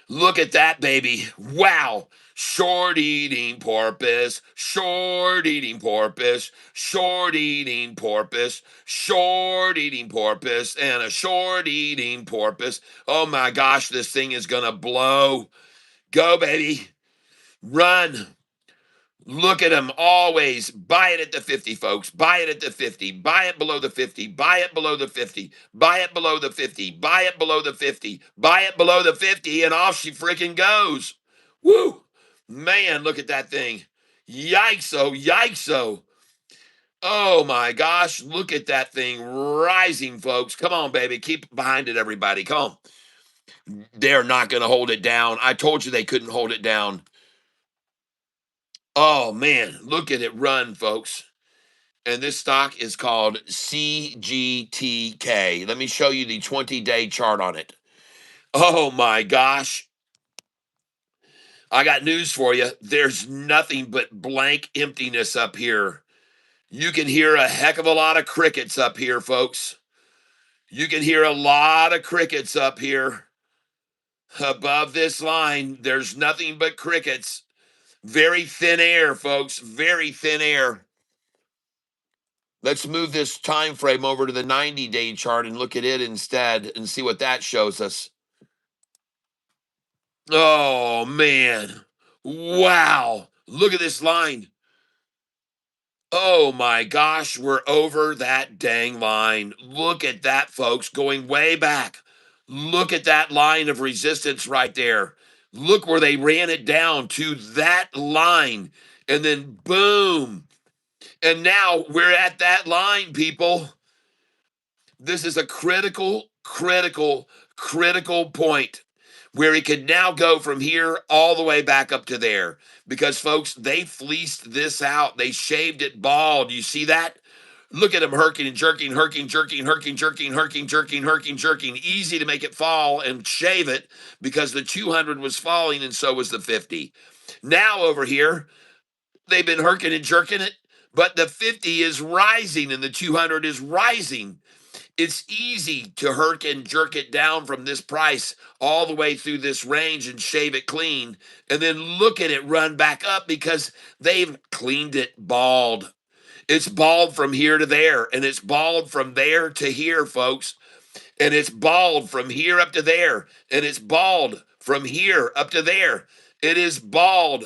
Look at that, baby. Wow. Short eating porpoise, short eating porpoise, short eating porpoise, short eating porpoise, and a short eating porpoise. Oh my gosh, this thing is going to blow. Go, baby. Run. Look at them always. Buy it at the 50, folks. Buy it at the 50. Buy it below the 50. Buy it below the 50. Buy it below the 50. Buy it below the 50. Buy it below the 50. And off she freaking goes. Woo. Man, look at that thing. Yikes-o, yikes-o. Oh my gosh. Look at that thing rising, folks. Come on, baby. Keep behind it, everybody. Come on. They're not going to hold it down. I told you they couldn't hold it down. Oh man, look at it run, folks. And this stock is called CGTK. Let me show you the 20-day chart on it. Oh my gosh. I got news for you. There's nothing but blank emptiness up here. You can hear a heck of a lot of crickets up here, folks. You can hear a lot of crickets up here. Above this line, there's nothing but crickets. Very thin air, folks. Very thin air. Let's move this time frame over to the 90-day chart and look at it instead and see what that shows us. Oh, man. Wow. Look at this line. Oh, my gosh. We're over that dang line. Look at that, folks, going way back. Look at that line of resistance right there. Look where they ran it down to that line. And then boom. And now we're at that line, people. This is a critical point where he could now go from here all the way back up to there. Because, folks, they fleeced this out. They shaved it bald. You see that? Look at him herking and jerking, herking, jerking, herking, jerking, herking, jerking, herking, jerking. Easy to make it fall and shave it because the 200 was falling and so was the 50. Now over here, they've been herking and jerking it, but the 50 is rising and the 200 is rising. It's easy to herk and jerk it down from this price all the way through this range and shave it clean and then look at it run back up because they've cleaned it bald. It's bald from here to there, and it's bald from there to here, folks. And it's bald from here up to there, and it's bald from here up to there. It is bald.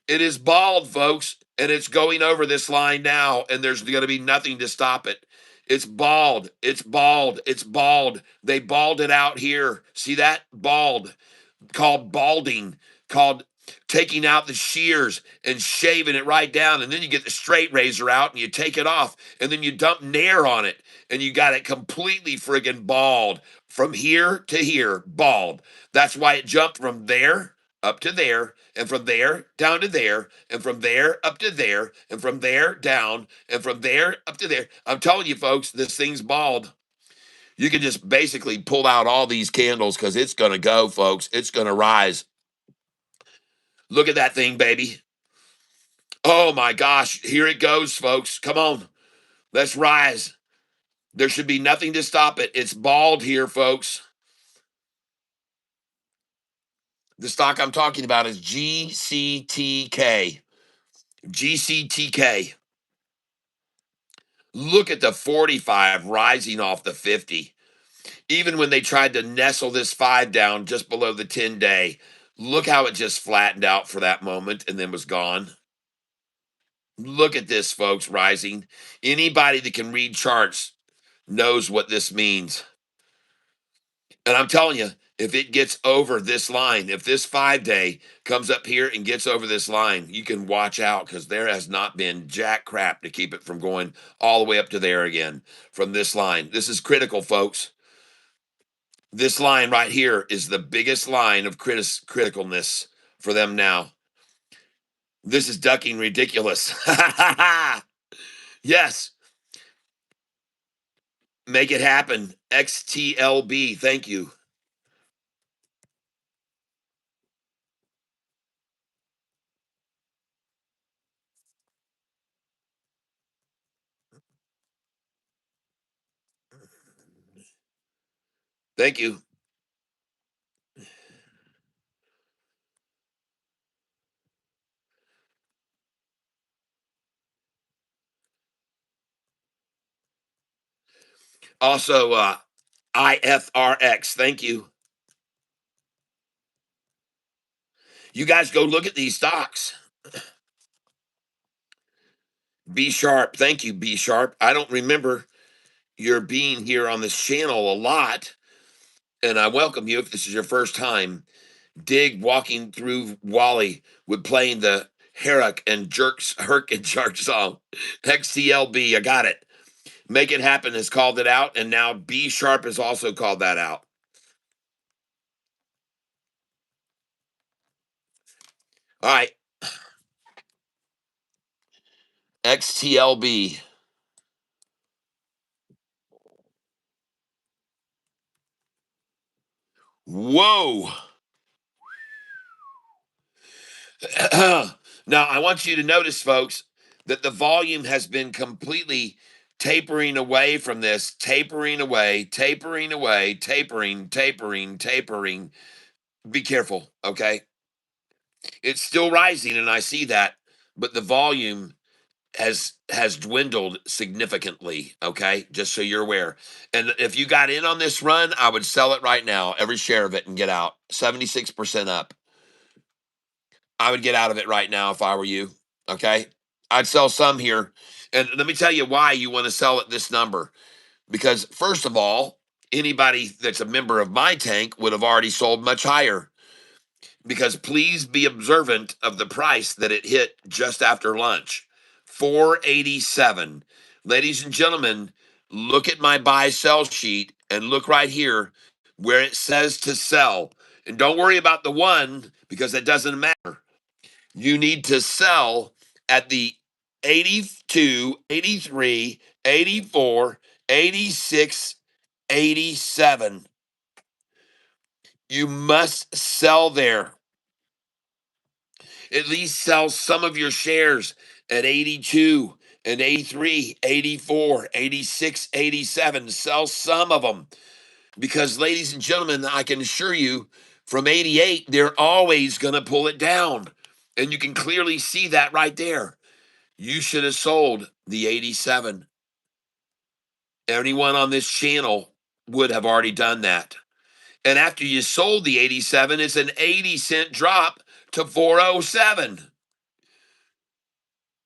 It is bald, folks, and it's going over this line now, and there's going to be nothing to stop it. It's bald. It's bald. It's bald. They balled it out here. See that? Bald. Called balding. Called taking out the shears and shaving it right down. And then you get the straight razor out and you take it off. And then you dump Nair on it. And you got it completely friggin' bald. From here to here, bald. That's why it jumped from there up to there, and from there down to there, and from there up to there, and from there down, and from there up to there. I'm telling you, folks, this thing's bald. You can just basically pull out all these candles because it's going to go, folks. It's going to rise. Look at that thing, baby. Oh my gosh. Here it goes, folks. Come on. Let's rise. There should be nothing to stop it. It's bald here, folks. The stock I'm talking about is GCTK. GCTK. Look at the 45 rising off the 50. Even when they tried to nestle this 5 down just below the 10-day, look how it just flattened out for that moment and then was gone. Look at this, folks, rising. Anybody that can read charts knows what this means. And I'm telling you, if it gets over this line, if this 5-day comes up here and gets over this line, you can watch out because there has not been jack crap to keep it from going all the way up to there again from this line. This is critical, folks. This line right here is the biggest line of criticalness for them now. This is ducking ridiculous. Yes, make it happen. XTLB, thank you. Thank you. Also, IFRX, thank you. You guys go look at these stocks. B Sharp, thank you, B Sharp. I don't remember your being here on this channel a lot, and I welcome you if this is your first time. Dig walking through Wally with playing the Herc and Jerk song. XTLB, I got it. Make It Happen has called it out, and now B Sharp has also called that out. All right. XTLB. Whoa. Now, I want you to notice, folks, that the volume has been completely tapering away from this, tapering away, tapering away, tapering, tapering, tapering. Be careful, okay? It's still rising, and I see that, but the volume has dwindled significantly, okay? Just so you're aware. And if you got in on this run, I would sell it right now, every share of it, and get out. 76% up. I would get out of it right now if I were you. Okay. I'd sell some here. And let me tell you why you want to sell at this number. Because, first of all, anybody that's a member of my tank would have already sold much higher. Because please be observant of the price that it hit just after lunch, 487. Ladies and gentlemen, look at my buy sell sheet and look right here where it says to sell. And don't worry about the one because it doesn't matter. You need to sell at the 82, 83, 84, 86, 87. You must sell there. At least sell some of your shares at 82 and 83, 84, 86, 87. Sell some of them. Because, ladies and gentlemen, I can assure you from 88, they're always going to pull it down. And you can clearly see that right there. You should have sold the 87. Anyone on this channel would have already done that. And after you sold the 87, it's an 80-cent drop to 407.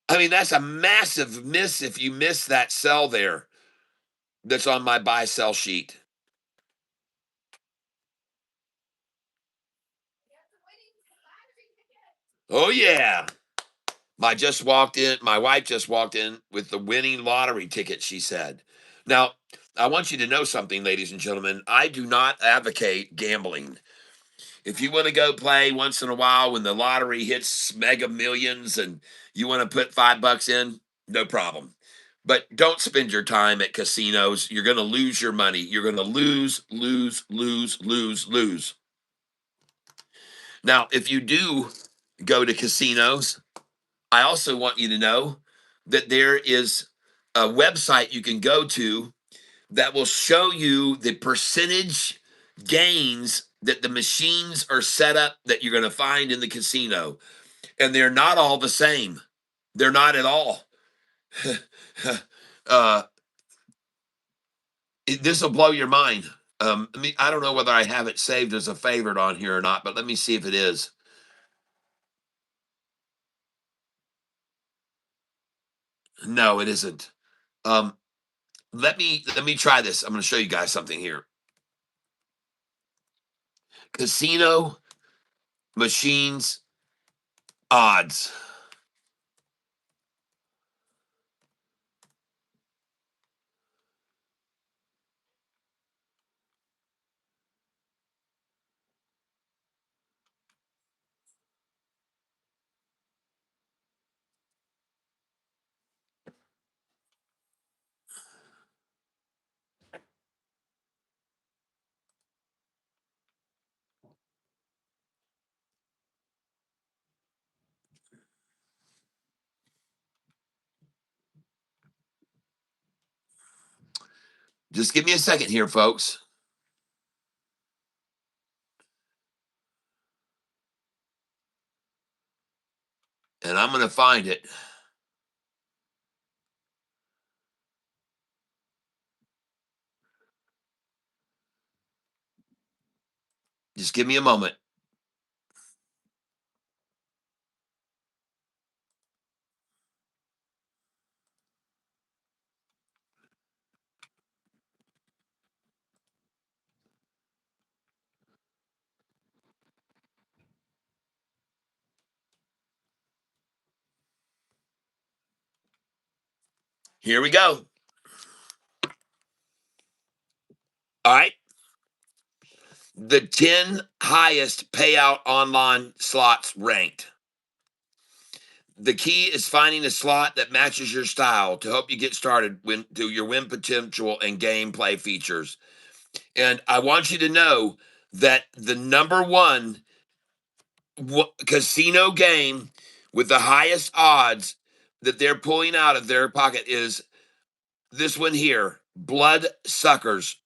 I mean, that's a massive miss if you miss that sell there that's on my buy sell sheet. Oh, yeah. My wife just walked in with the winning lottery ticket, she said. Now, I want you to know something, ladies and gentlemen. I do not advocate gambling. If you want to go play once in a while when the lottery hits mega millions and you want to put $5 in, no problem. But don't spend your time at casinos. You're going to lose your money. You're going to lose, lose, lose, lose, lose. Now, if you do go to casinos, I also want you to know that there is a website you can go to that will show you the percentage gains that the machines are set up that you're going to find in the casino. And they're not all the same. They're not at all. uh, this will blow your mind. I don't know whether I have it saved as a favorite on here or not, but let me see if it is. No, it isn't. Um, let me try this. I'm going to show you guys something here. Casino machines odds. Just give me a second here, folks. And I'm going to find it. Just give me a moment. Here we go. All right. The 10 highest payout online slots ranked. The key is finding a slot that matches your style to help you get started to your win potential and gameplay features. And I want you to know that the number one casino game with the highest odds that they're pulling out of their pocket is this one here, Blood Suckers.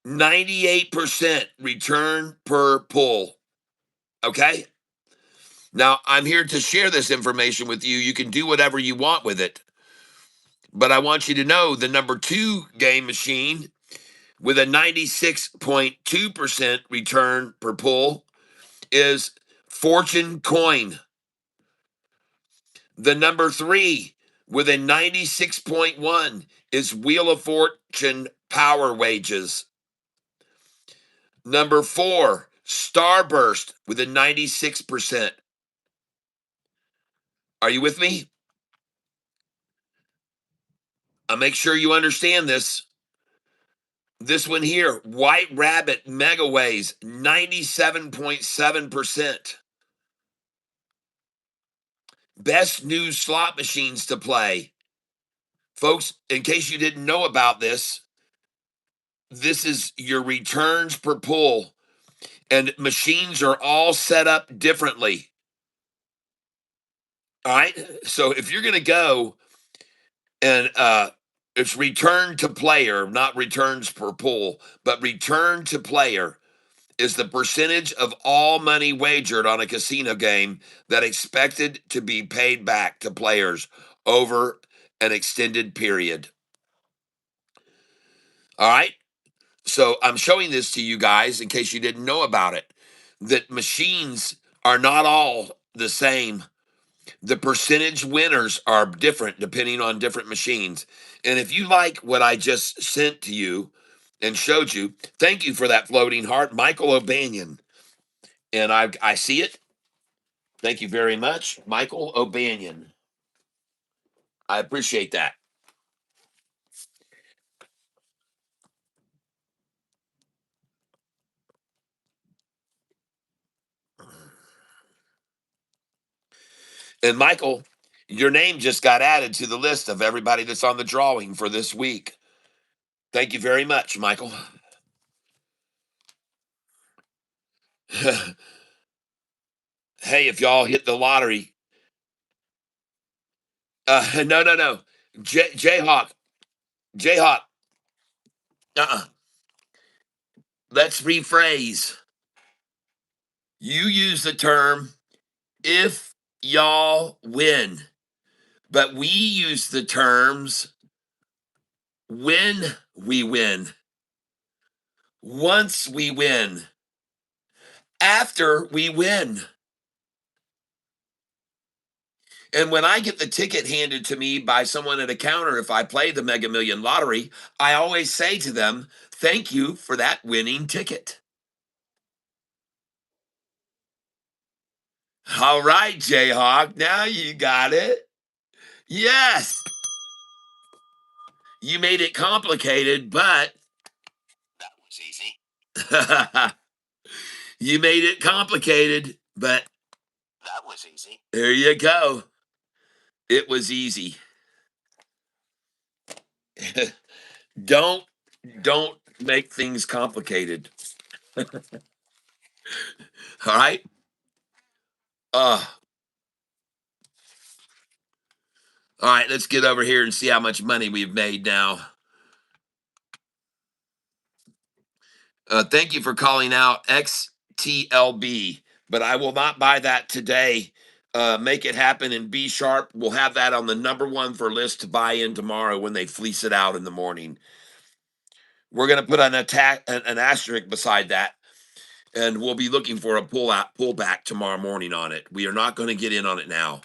98% return per pull. Okay? Now, I'm here to share this information with you. You can do whatever you want with it. But I want you to know the number 2 game machine with a 96.2% return per pull is Fortune Coin. The number 3 with a 96.1 is Wheel of Fortune Power Wages. Number 4, Starburst with a 96%. Are you with me? I'll make sure you understand this. This one here, White Rabbit Megaways, 97.7%. Best new slot machines to play. Folks, in case you didn't know about this, this is your returns per pull, and machines are all set up differently. All right. So if you're going to go and it's return to player, not returns per pull, but return to player is the percentage of all money wagered on a casino game that expected to be paid back to players over an extended period. All right. So I'm showing this to you guys in case you didn't know about it, that machines are not all the same. The percentage winners are different depending on different machines. And if you like what I just sent to you and showed you, thank you for that floating heart, Michael O'Banion. And I see it. Thank you very much, Michael O'Banion. I appreciate that. And Michael, Your name just got added to the list of everybody that's on the drawing for this week. Thank you very much, Michael. Hey, if y'all hit the lottery, no. Jayhawk, Jayhawk. Uh-uh. Let's rephrase. You use the term if y'all win, but we use the terms when we win, once we win, after we win. And when I get the ticket handed to me by someone at a counter, if I play the Mega Million lottery, I always say to them, thank you for that winning ticket. All right, Jayhawk, now you got it. Yes, you made it complicated, but that was easy. You made it complicated, but that was easy. There you go. It was easy. don't don't make things complicated. All right. Uh all right, let's get over here and see how much money we've made now. Thank you for calling out XTLB, but I will not buy that today. Make it happen and be sharp. We'll have that on the number one for list to buy in tomorrow when they fleece it out in the morning. We're going to put an asterisk beside that, and we'll be looking for a pullback tomorrow morning on it. We are not going to get in on it now.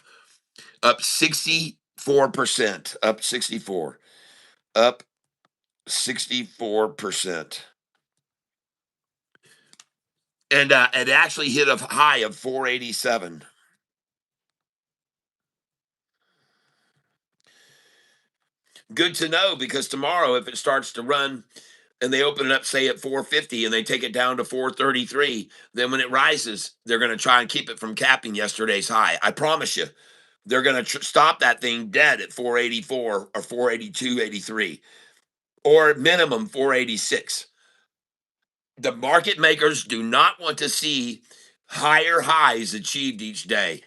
Up 64%, up 64, up 64%. And it actually hit a high of 487. Good to know, because tomorrow, if it starts to run and they open it up, say at 450, and they take it down to 433, then when it rises, they're going to try and keep it from capping yesterday's high. I promise you, they're going to stop that thing dead at 484 or 482.83, or minimum 486. The market makers do not want to see higher highs achieved each day.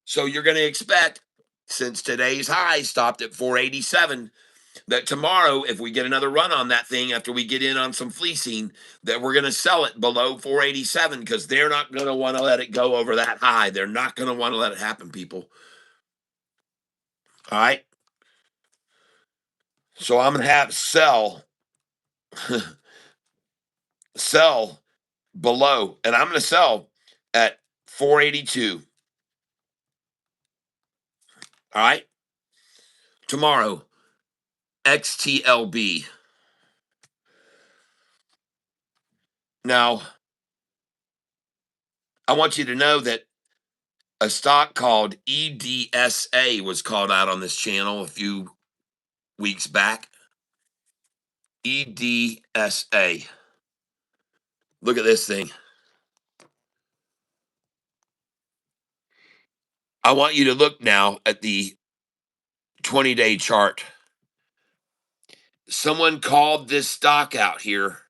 So you're going to expect, since today's high stopped at 487, that tomorrow, if we get another run on that thing after we get in on some fleecing, that we're going to sell it below 487, because they're not going to want to let it go over that high. They're not going to want to let it happen, people. All right. So I'm going to have sell below, and I'm going to sell at 482. All right. Tomorrow, XTLB. Now, I want you to know that a stock called EDSA was called out on this channel a few weeks back. EDSA. Look at this thing. I want you to look now at the 20-day chart. Someone called this stock out here,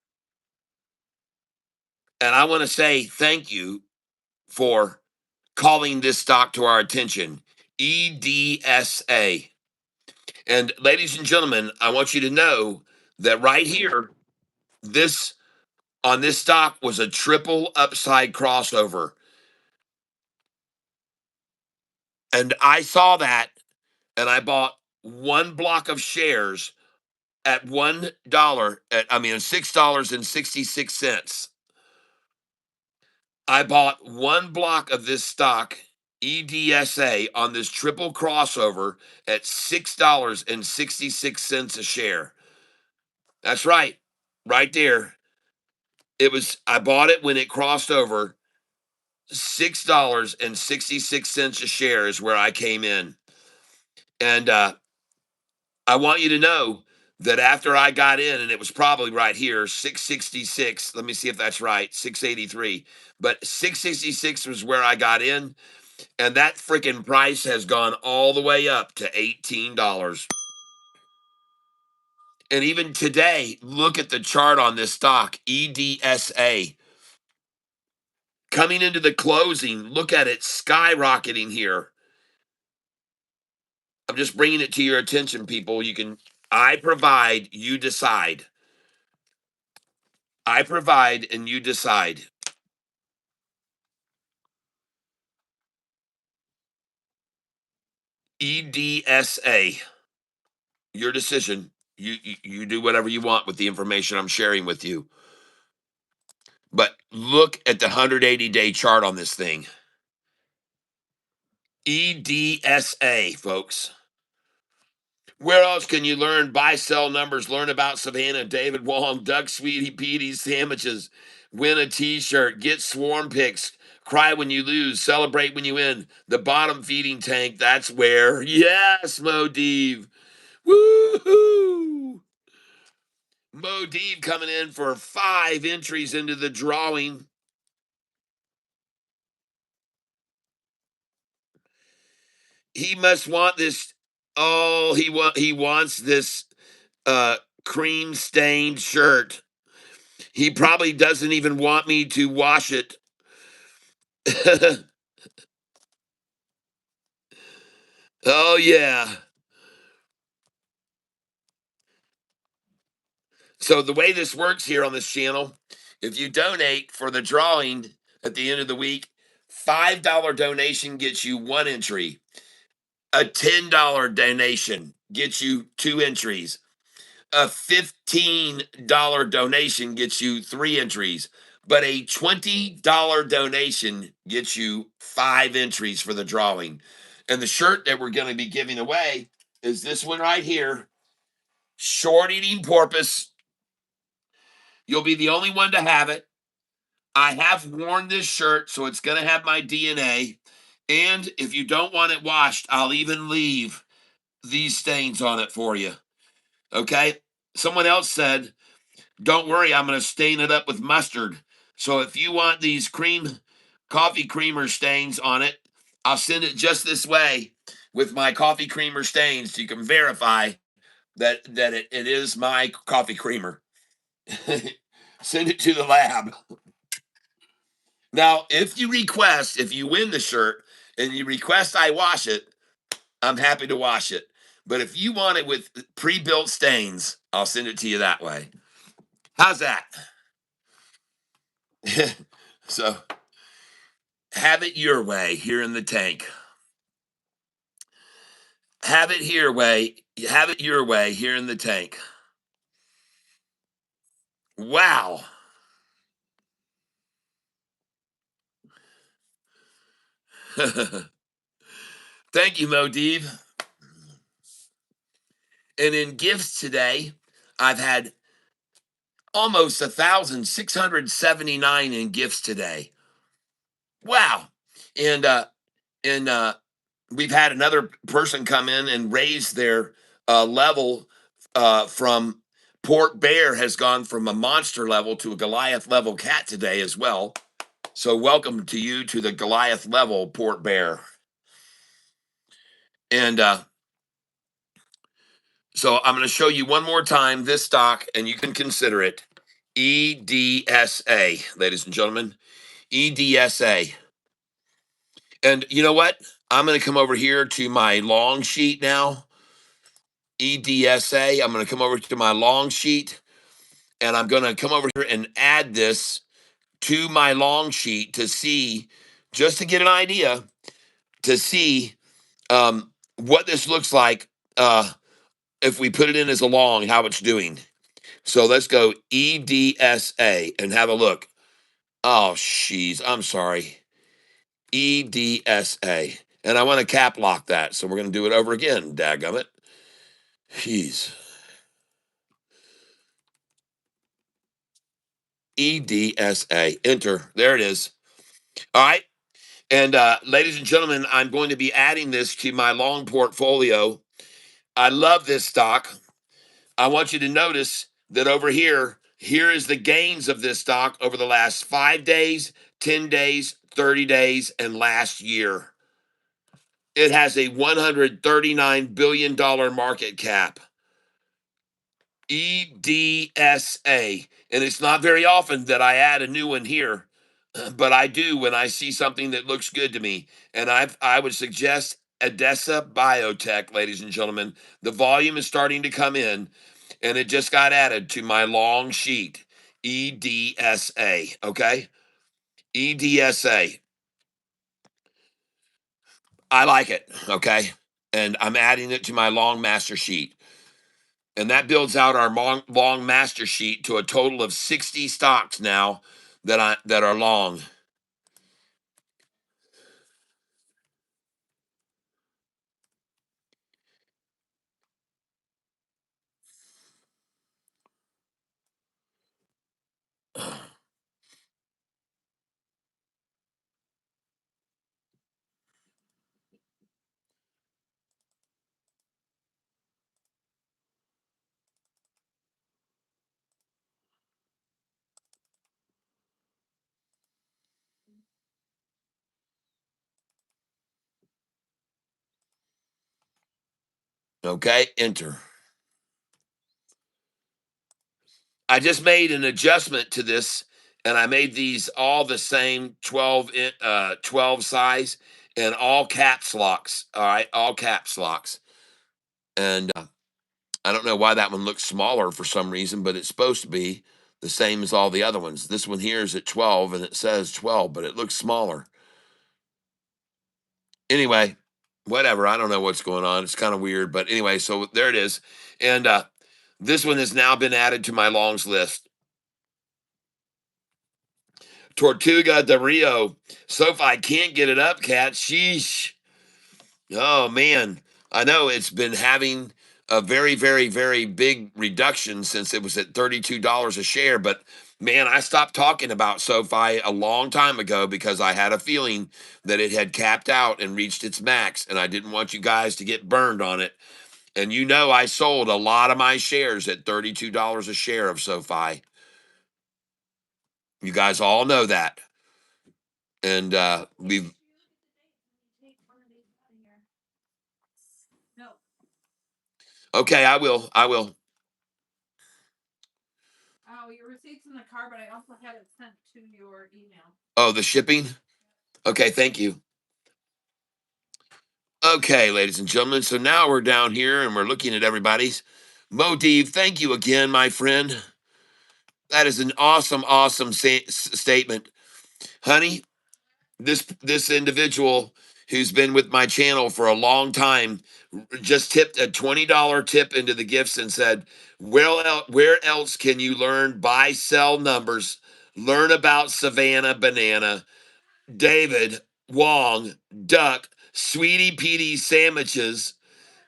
and I want to say thank you for calling this stock to our attention. EDSA. And ladies and gentlemen, I want you to know that right here, this on this stock was a triple upside crossover. And I saw that, and I bought one block of shares at $1 $6.66. I bought one block of this stock, EDSA, on this triple crossover at $6.66 a share. That's right. Right there. I bought it when it crossed over. $6.66 a share is where I came in. And I want you to know that after I got in, and it was probably right here, 666. Let me see if that's right, 683. But 666 was where I got in. And that freaking price has gone all the way up to $18. And even today, look at the chart on this stock, EDSA. Coming into the closing, look at it skyrocketing here. I'm just bringing it to your attention, people. I provide, you decide. I provide and you decide. EDSA, your decision. You do whatever you want with the information I'm sharing with you. But look at the 180-day chart on this thing. EDSA, folks. Where else can you learn buy sell numbers, learn about Savannah, David Wong, Doug Sweetie Petey's sandwiches, win a t-shirt, get swarm picks, cry when you lose, celebrate when you win, the bottom feeding tank, that's where. Yes, Modeve. Woohoo! Modeve coming in for 5 entries into the drawing. He must want this. Oh, he wants this cream stained shirt. He probably doesn't even want me to wash it. Oh yeah. So the way this works here on this channel, if you donate for the drawing at the end of the week, $5 donation gets you 1 entry. A $10 donation gets you 2 entries. A $15 donation gets you 3 entries, but a $20 donation gets you 5 entries for the drawing. And the shirt that we're going to be giving away is this one right here, Short Eating Porpoise. You'll be the only one to have it. I have worn this shirt, so it's going to have my DNA. And if you don't want it washed, I'll even leave these stains on it for you. Okay? Someone else said, don't worry, I'm going to stain it up with mustard. So if you want these coffee creamer stains on it, I'll send it just this way with my coffee creamer stains so you can verify that it is my coffee creamer. Send it to the lab. Now, if you win the shirt and you request I wash it, I'm happy to wash it. But if you want it with pre-built stains, I'll send it to you that way. How's that? So have it your way here in the tank. Have it your way here in the tank. Wow. Thank you, Modeve. And in gifts today, I've had almost 1,679 in gifts today. Wow. And we've had another person come in and raise their level from Port Bear has gone from a monster level to a Goliath level cat today as well. So welcome to you to the Goliath level, Port Bear. And so I'm going to show you one more time this stock, and you can consider it EDSA, ladies and gentlemen, EDSA. And you know what? I'm going to come over here to my long sheet now. EDSA. I'm going to come over to my long sheet, and I'm going to come over here and add this to my long sheet to see, just to get an idea, to see what this looks like if we put it in as a long, how it's doing. So let's go EDSA and have a look. Oh, jeez, I'm sorry. EDSA. And I want to cap lock that, so we're going to do it over again, dadgummit. Jeez. EDSA. Enter. There it is. All right. And ladies and gentlemen, I'm going to be adding this to my long portfolio. I love this stock. I want you to notice that over here is the gains of this stock over the last 5 days, 10 days, 30 days, and last year. It has a $139 billion market cap. EDSA. And it's not very often that I add a new one here, but I do when I see something that looks good to me. And I would suggest Edessa Biotech, ladies and gentlemen. The volume is starting to come in, and it just got added to my long sheet. EDSA. Okay. EDSA. I like it. Okay. And I'm adding it to my long master sheet. And that builds out our long master sheet to a total of 60 stocks now that are long. Okay, enter. I just made an adjustment to this, and I made these all the same 12 size and all caps locks. All right, all caps locks. And I don't know why that one looks smaller for some reason, but it's supposed to be the same as all the other ones. This one here is at 12 and it says 12, but it looks smaller. Anyway, whatever. I don't know what's going on. It's kind of weird, but anyway, so there it is. And this one has now been added to my longs list. Tortuga de Rio. SoFi can't get it up, Cat. Sheesh. Oh man, I know it's been having a very, very, very big reduction since it was at $32 a share. But man, I stopped talking about SoFi a long time ago because I had a feeling that it had capped out and reached its max, and I didn't want you guys to get burned on it. And you know, I sold a lot of my shares at $32 a share of SoFi. You guys all know that. And we've No. okay, I will. I will. Oh, your receipt's in the car, but I also had it sent to your email. Oh, the shipping? Okay, thank you. Okay, ladies and gentlemen. So now we're down here and we're looking at everybody's. Modeve, thank you again, my friend. That is an awesome, awesome statement. Honey, this individual who's been with my channel for a long time just tipped a $20 tip into the gifts and said, where else can you learn buy sell numbers, learn about Savannah Banana, David Wong, Duck, Sweetie Petey sandwiches,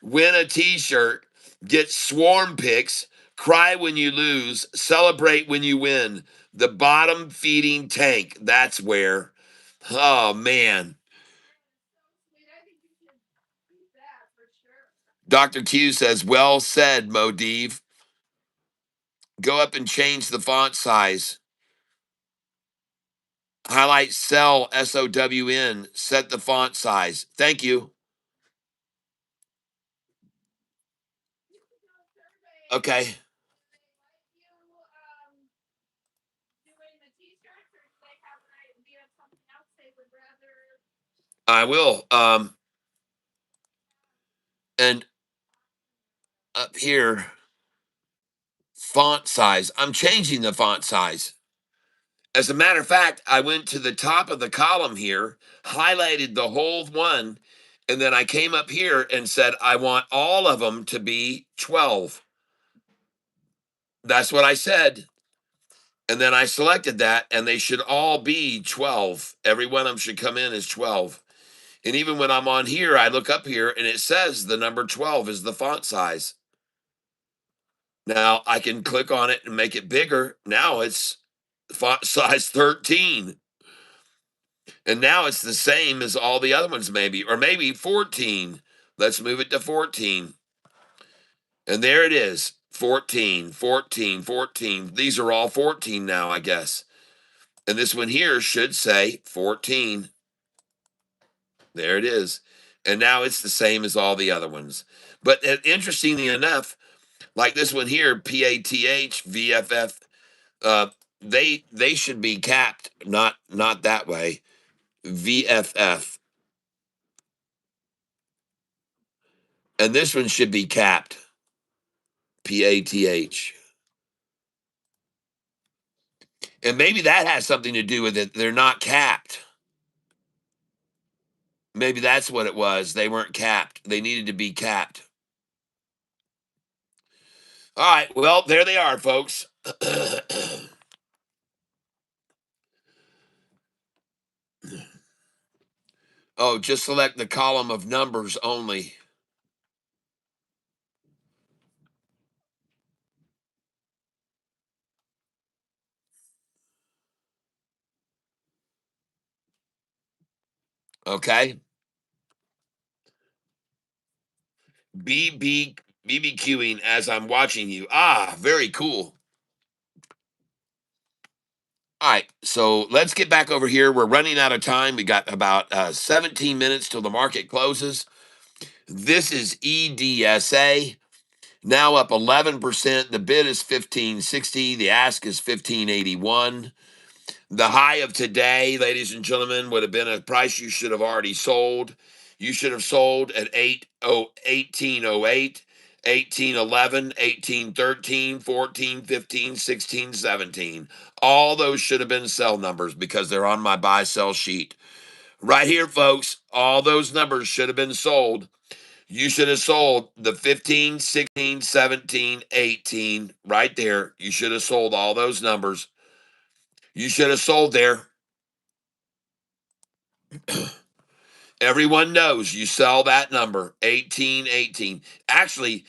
win a t-shirt, get swarm picks, cry when you lose, celebrate when you win. The bottom feeding tank, that's where. Oh man. Dr. Q says, well said, Modeve. Go up and change the font size. Highlight cell SOWN. Set the font size. Thank you. Okay. I will. And up here, font size. I'm changing the font size. As a matter of fact, I went to the top of the column here, highlighted the whole one, and then I came up here and said, I want all of them to be 12. That's what I said. And then I selected that, and they should all be 12. Every one of them should come in as 12. And even when I'm on here, I look up here and it says the number 12 is the font size. Now I can click on it and make it bigger. Now it's font size 13. And now it's the same as all the other ones, maybe, or maybe 14. Let's move it to 14. And there it is 14, 14, 14. These are all 14 now, I guess. And this one here should say 14. There it is. And now it's the same as all the other ones. But interestingly enough, like this one here, PATH, VFF, uh, they should be capped, not that way. VFF. And this one should be capped. PATH. And maybe that has something to do with it. They're not capped. Maybe that's what it was. They weren't capped. They needed to be capped. All right. Well, there they are, folks. Oh, just select the column of numbers only. Okay. BBQing as I'm watching you. Ah, very cool. All right, so let's get back over here. We're running out of time. We got about 17 minutes till the market closes. This is EDSA, now up 11%. The bid is 1560. The ask is 1581. The high of today, ladies and gentlemen, would have been a price you should have already sold. You should have sold at 1808, 1811, 1813, 14, 15, 16, 17. All those should have been sell numbers because they're on my buy sell sheet. Right here, folks, all those numbers should have been sold. You should have sold the 15, 16, 17, 18 right there. You should have sold all those numbers. You should have sold there. Everyone knows you sell that number, 1818. Actually,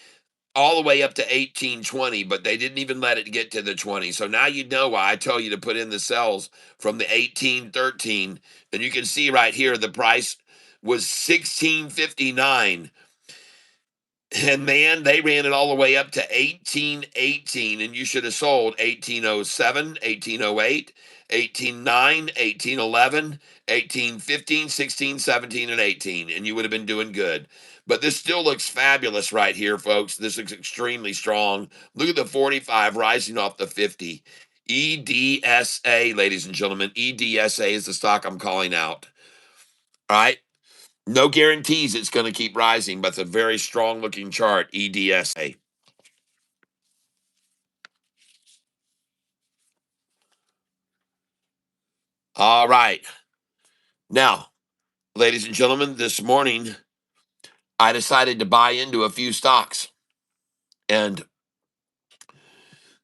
all the way up to 1820, but they didn't even let it get to the 20. So now you know why I tell you to put in the sells from the 1813. And you can see right here the price was 1659. And man, they ran it all the way up to 1818, and you should have sold 1807, 1808, 1809, 1811, 1815, 16, 17, and 18, and you would have been doing good. But this still looks fabulous right here, folks. This looks extremely strong. Look at the 45 rising off the 50. EDSA, ladies and gentlemen. EDSA is the stock I'm calling out. All right. No guarantees it's going to keep rising, but it's a very strong looking chart, EDSA. All right. Now, ladies and gentlemen, this morning I decided to buy into a few stocks. And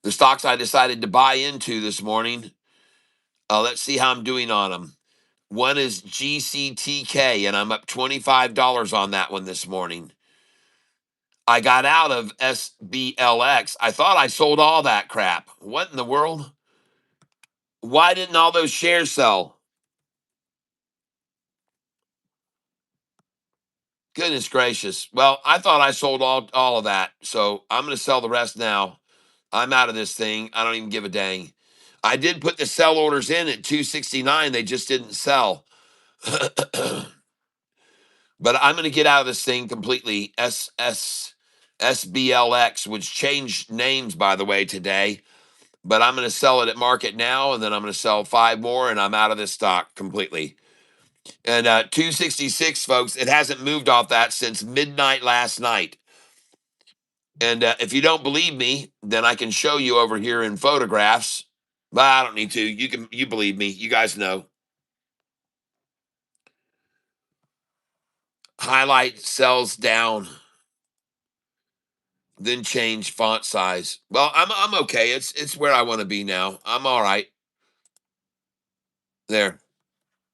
the stocks I decided to buy into this morning, let's see how I'm doing on them. One is GCTK, and I'm up $25 on that one this morning. I got out of SBLX. I thought I sold all that crap. What in the world? Why didn't all those shares sell? Goodness gracious. Well, I thought I sold all of that. So I'm going to sell the rest now. I'm out of this thing. I don't even give a dang. I did put the sell orders in at 269. They just didn't sell. But I'm going to get out of this thing completely. SBLX, which changed names, by the way, today. But I'm going to sell it at market now, and then I'm going to sell 5 more, and I'm out of this stock completely. And 266, folks, it hasn't moved off that since midnight last night. And if you don't believe me, then I can show you over here in photographs. But I don't need to. You believe me. You guys know. Highlight cells down, then change font size. Well, I'm okay. It's where I want to be now. I'm all right. There.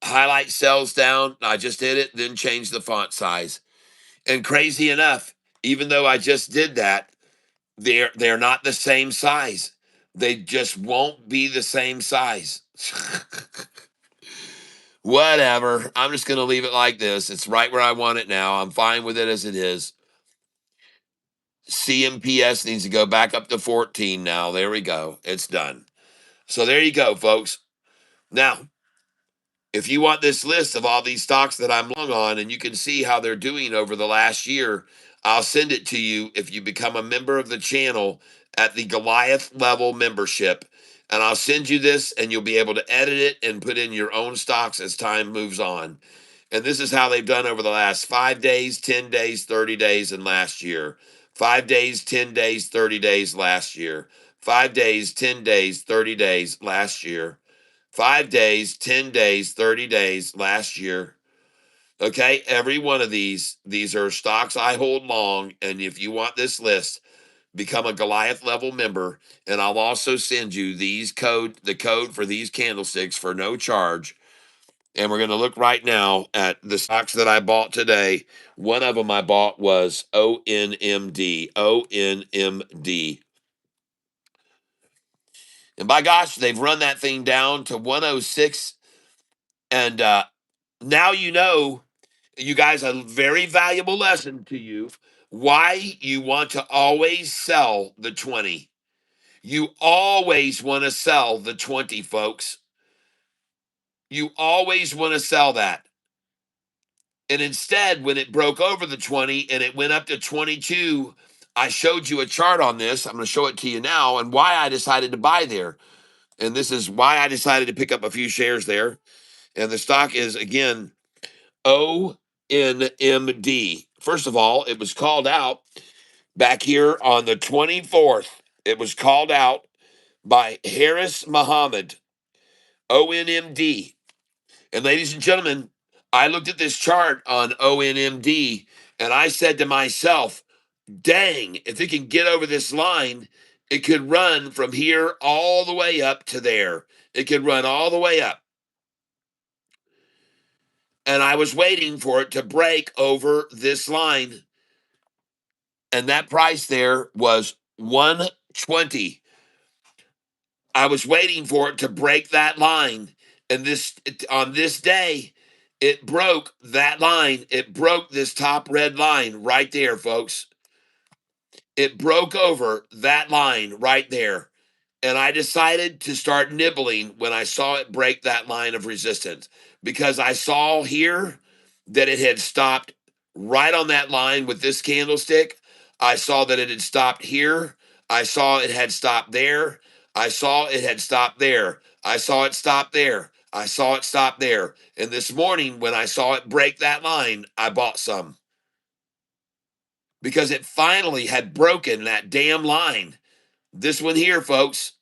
Highlight cells down. I just did it, then change the font size. And crazy enough, even though I just did that, they're not the same size. They just won't be the same size. Whatever. I'm just going to leave it like this. It's right where I want it now. I'm fine with it as it is. CMPS needs to go back up to 14 now. There we go. It's done. So there you go, folks. Now, If you want this list of all these stocks that I'm long on and you can see how they're doing over the last year, I'll send it to you if you become a member of the channel at the Goliath level membership. And I'll send you this and you'll be able to edit it and put in your own stocks as time moves on. And this is how they've done over the last 5 days, 10 days, 30 days, and last year. 5 days, 10 days, 30 days last year. 5 days, 10 days, 30 days last year. 5 days, 10 days, 30 days last year. Okay, every one of these are stocks I hold long. And if you want this list, become a Goliath level member. And I'll also send you the code for these candlesticks for no charge. And we're going to look right now at the stocks that I bought today. One of them I bought was ONMD. ONMD. And by gosh, they've run that thing down to 106. And now you know, you guys, a very valuable lesson to you why you want to always sell the 20. You always want to sell the 20, folks. You always want to sell that. And instead, when it broke over the 20 and it went up to 22, I showed you a chart on this. I'm going to show it to you now and why I decided to buy there. And this is why I decided to pick up a few shares there. And the stock is, again, ONMD. First of all, it was called out back here on the 24th. It was called out by Harris Muhammad, ONMD. And ladies and gentlemen, I looked at this chart on ONMD and I said to myself, dang, if it can get over this line, it could run from here all the way up to there. It could run all the way up. And I was waiting for it to break over this line. And that price there was 120. I was waiting for it to break that line. And on this day, it broke that line. It broke this top red line right there, folks. It broke over that line right there. And I decided to start nibbling when I saw it break that line of resistance because I saw here that it had stopped right on that line with this candlestick. I saw that it had stopped here. I saw it had stopped there. I saw it had stopped there. I saw it stop there. I saw it stop there. And this morning, when I saw it break that line, I bought some because it finally had broken that damn line. This one here, folks.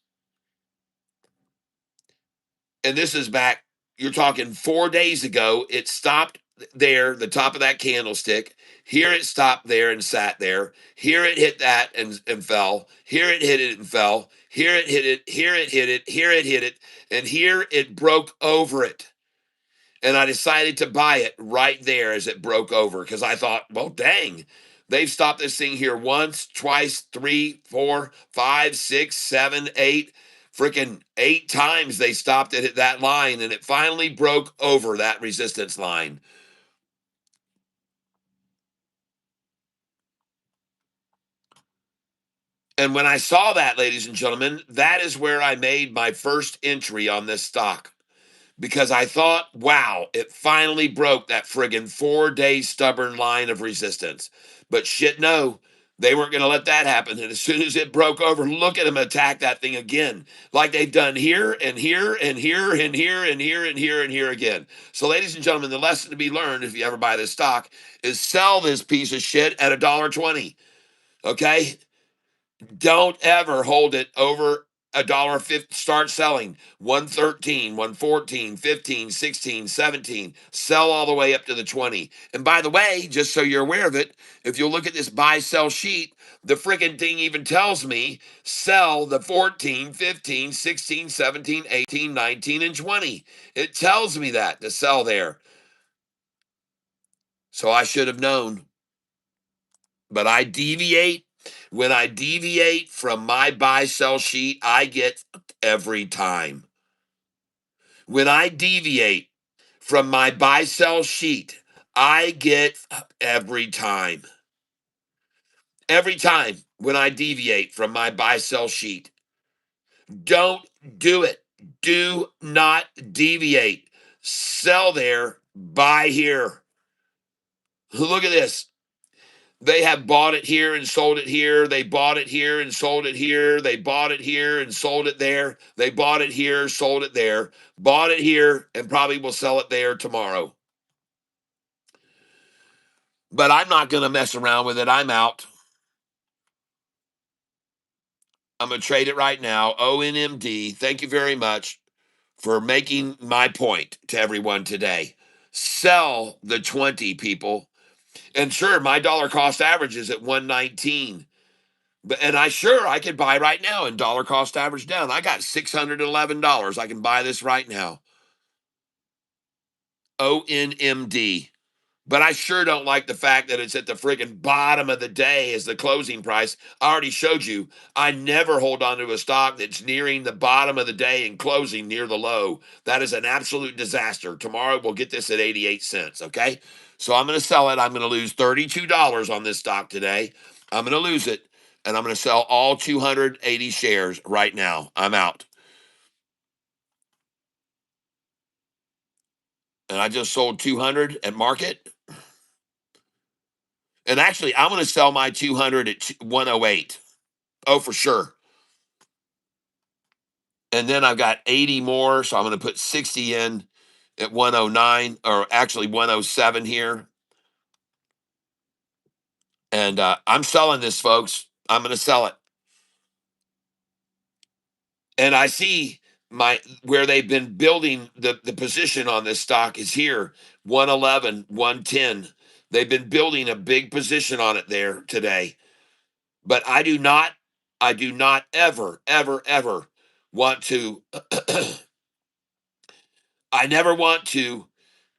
And this is back, you're talking 4 days ago. It stopped there, the top of that candlestick. Here it stopped there and sat there. Here it hit that and fell. Here it hit it and fell. Here it hit it. Here it hit it. Here it hit it. And here it broke over it. And I decided to buy it right there as it broke over because I thought, well, dang, they've stopped this thing here once, twice, 3, 4, 5, 6, 7, 8, freaking 8 times they stopped it at that line and it finally broke over that resistance line. And when I saw that, ladies and gentlemen, that is where I made my first entry on this stock. Because I thought, wow, it finally broke that friggin' 4 day stubborn line of resistance. But shit, no, they weren't going to let that happen. And as soon as it broke over, look at them attack that thing again, like they've done here and here and here and here and here and here and here again. So, ladies and gentlemen, the lesson to be learned if you ever buy this stock is sell this piece of shit at $1.20. Okay? Don't ever hold it over $1.50. Start selling 113, 114, 15, 16, 17. Sell all the way up to the 20. And by the way, just so you're aware of it, if you look at this buy sell sheet, the freaking thing even tells me sell the 14, 15, 16, 17, 18, 19, and 20. It tells me that to sell there. So I should have known. But I deviate. When I deviate from my buy sell sheet, I get every time. When I deviate from my buy sell sheet, I get every time. Every time when I deviate from my buy sell sheet. Don't do it. Do not deviate. Sell there, buy here. Look at this. They have bought it here and sold it here. They bought it here and sold it here. They bought it here and sold it there. They bought it here, sold it there. Bought it here and probably will sell it there tomorrow. But I'm not going to mess around with it. I'm out. I'm going to trade it right now. ONMD. Thank you very much for making my point to everyone today. Sell the 20, people. And sure, my dollar cost average is at 119. And I could buy right now and dollar cost average down. I got $611. I can buy this right now. ONMD. But I sure don't like the fact that it's at the friggin' bottom of the day as the closing price. I already showed you, I never hold on to a stock that's nearing the bottom of the day and closing near the low. That is an absolute disaster. Tomorrow we'll get this at 88 cents, okay? So I'm going to sell it. I'm going to lose $32 on this stock today. I'm going to lose it, and I'm going to sell all 280 shares right now. I'm out. And I just sold 200 at market. And actually, I'm going to sell my 200 at 108. Oh, for sure. And then I've got 80 more, so I'm going to put 60 in at 109, or actually 107 here. And I'm selling this, folks. I'm going to sell it. And I see where they've been building the position on this stock is here, 111, 110. They've been building a big position on it there today. But I do not ever, ever, ever want to, I never want to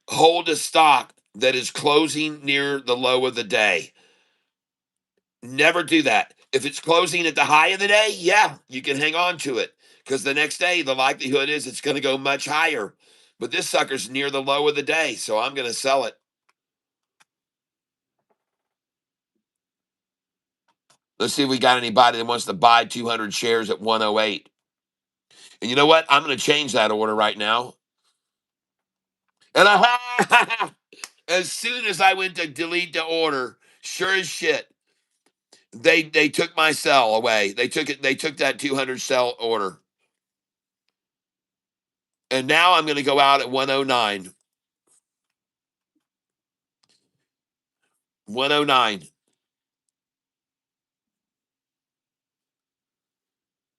hold a stock that is closing near the low of the day. Never do that. If it's closing at the high of the day, yeah, you can hang on to it because the next day, the likelihood is it's going to go much higher. But this sucker's near the low of the day, so I'm going to sell it. Let's see if we got anybody that wants to buy 200 shares at 108. And you know what? I'm going to change that order right now. And as soon as I went to delete the order, sure as shit, they took my sell away. They took it. They took that 200 sell order. And now I'm going to go out at 109. 109.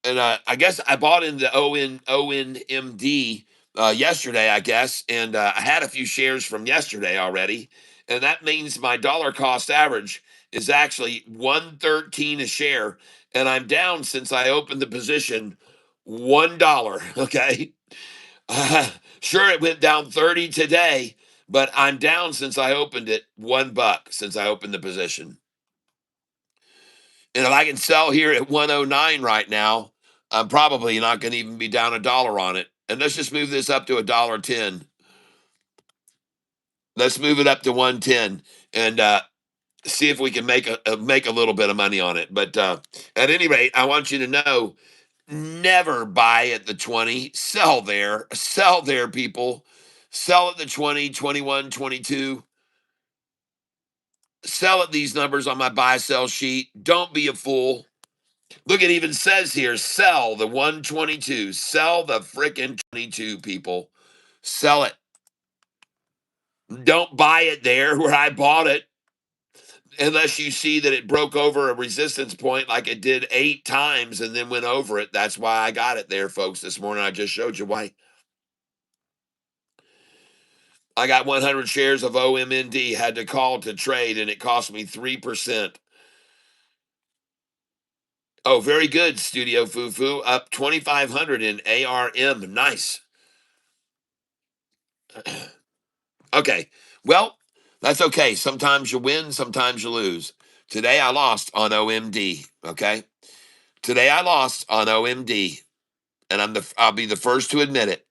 And I guess I bought in the ONMD yesterday, I guess. And I had a few shares from yesterday already. And that means my dollar cost average is actually 113 a share. And I'm down since I opened the position $1. Okay. Sure, it went down 30 today, but I'm down since I opened it $1 since I opened the position. And if I can sell here at 109 right now, I'm probably not going to even be down $1 on it. And let's just move this up to $1.10. Let's move it up to 110 and see if we can make a little bit of money on it. But at any rate, I want you to know, never buy at the 20. Sell there. Sell there, people. Sell at the 20, 21, 22. Sell at these numbers on my buy sell sheet. Don't be a fool. Look, it even says here, sell the 122. Sell the frickin' 22, people. Sell it. Don't buy it there where I bought it unless you see that it broke over a resistance point like it did 8 times and then went over it. That's why I got it there, folks, this morning. I just showed you why. I got 100 shares of OMND, had to call to trade, and it cost me 3%. Oh, very good, Studio Fufu. Up 2,500 in ARM. Nice. Okay. Well, that's okay. Sometimes you win, sometimes you lose. Today I lost on OMD. Okay. Today I lost on OMD, and I'll be the first to admit it.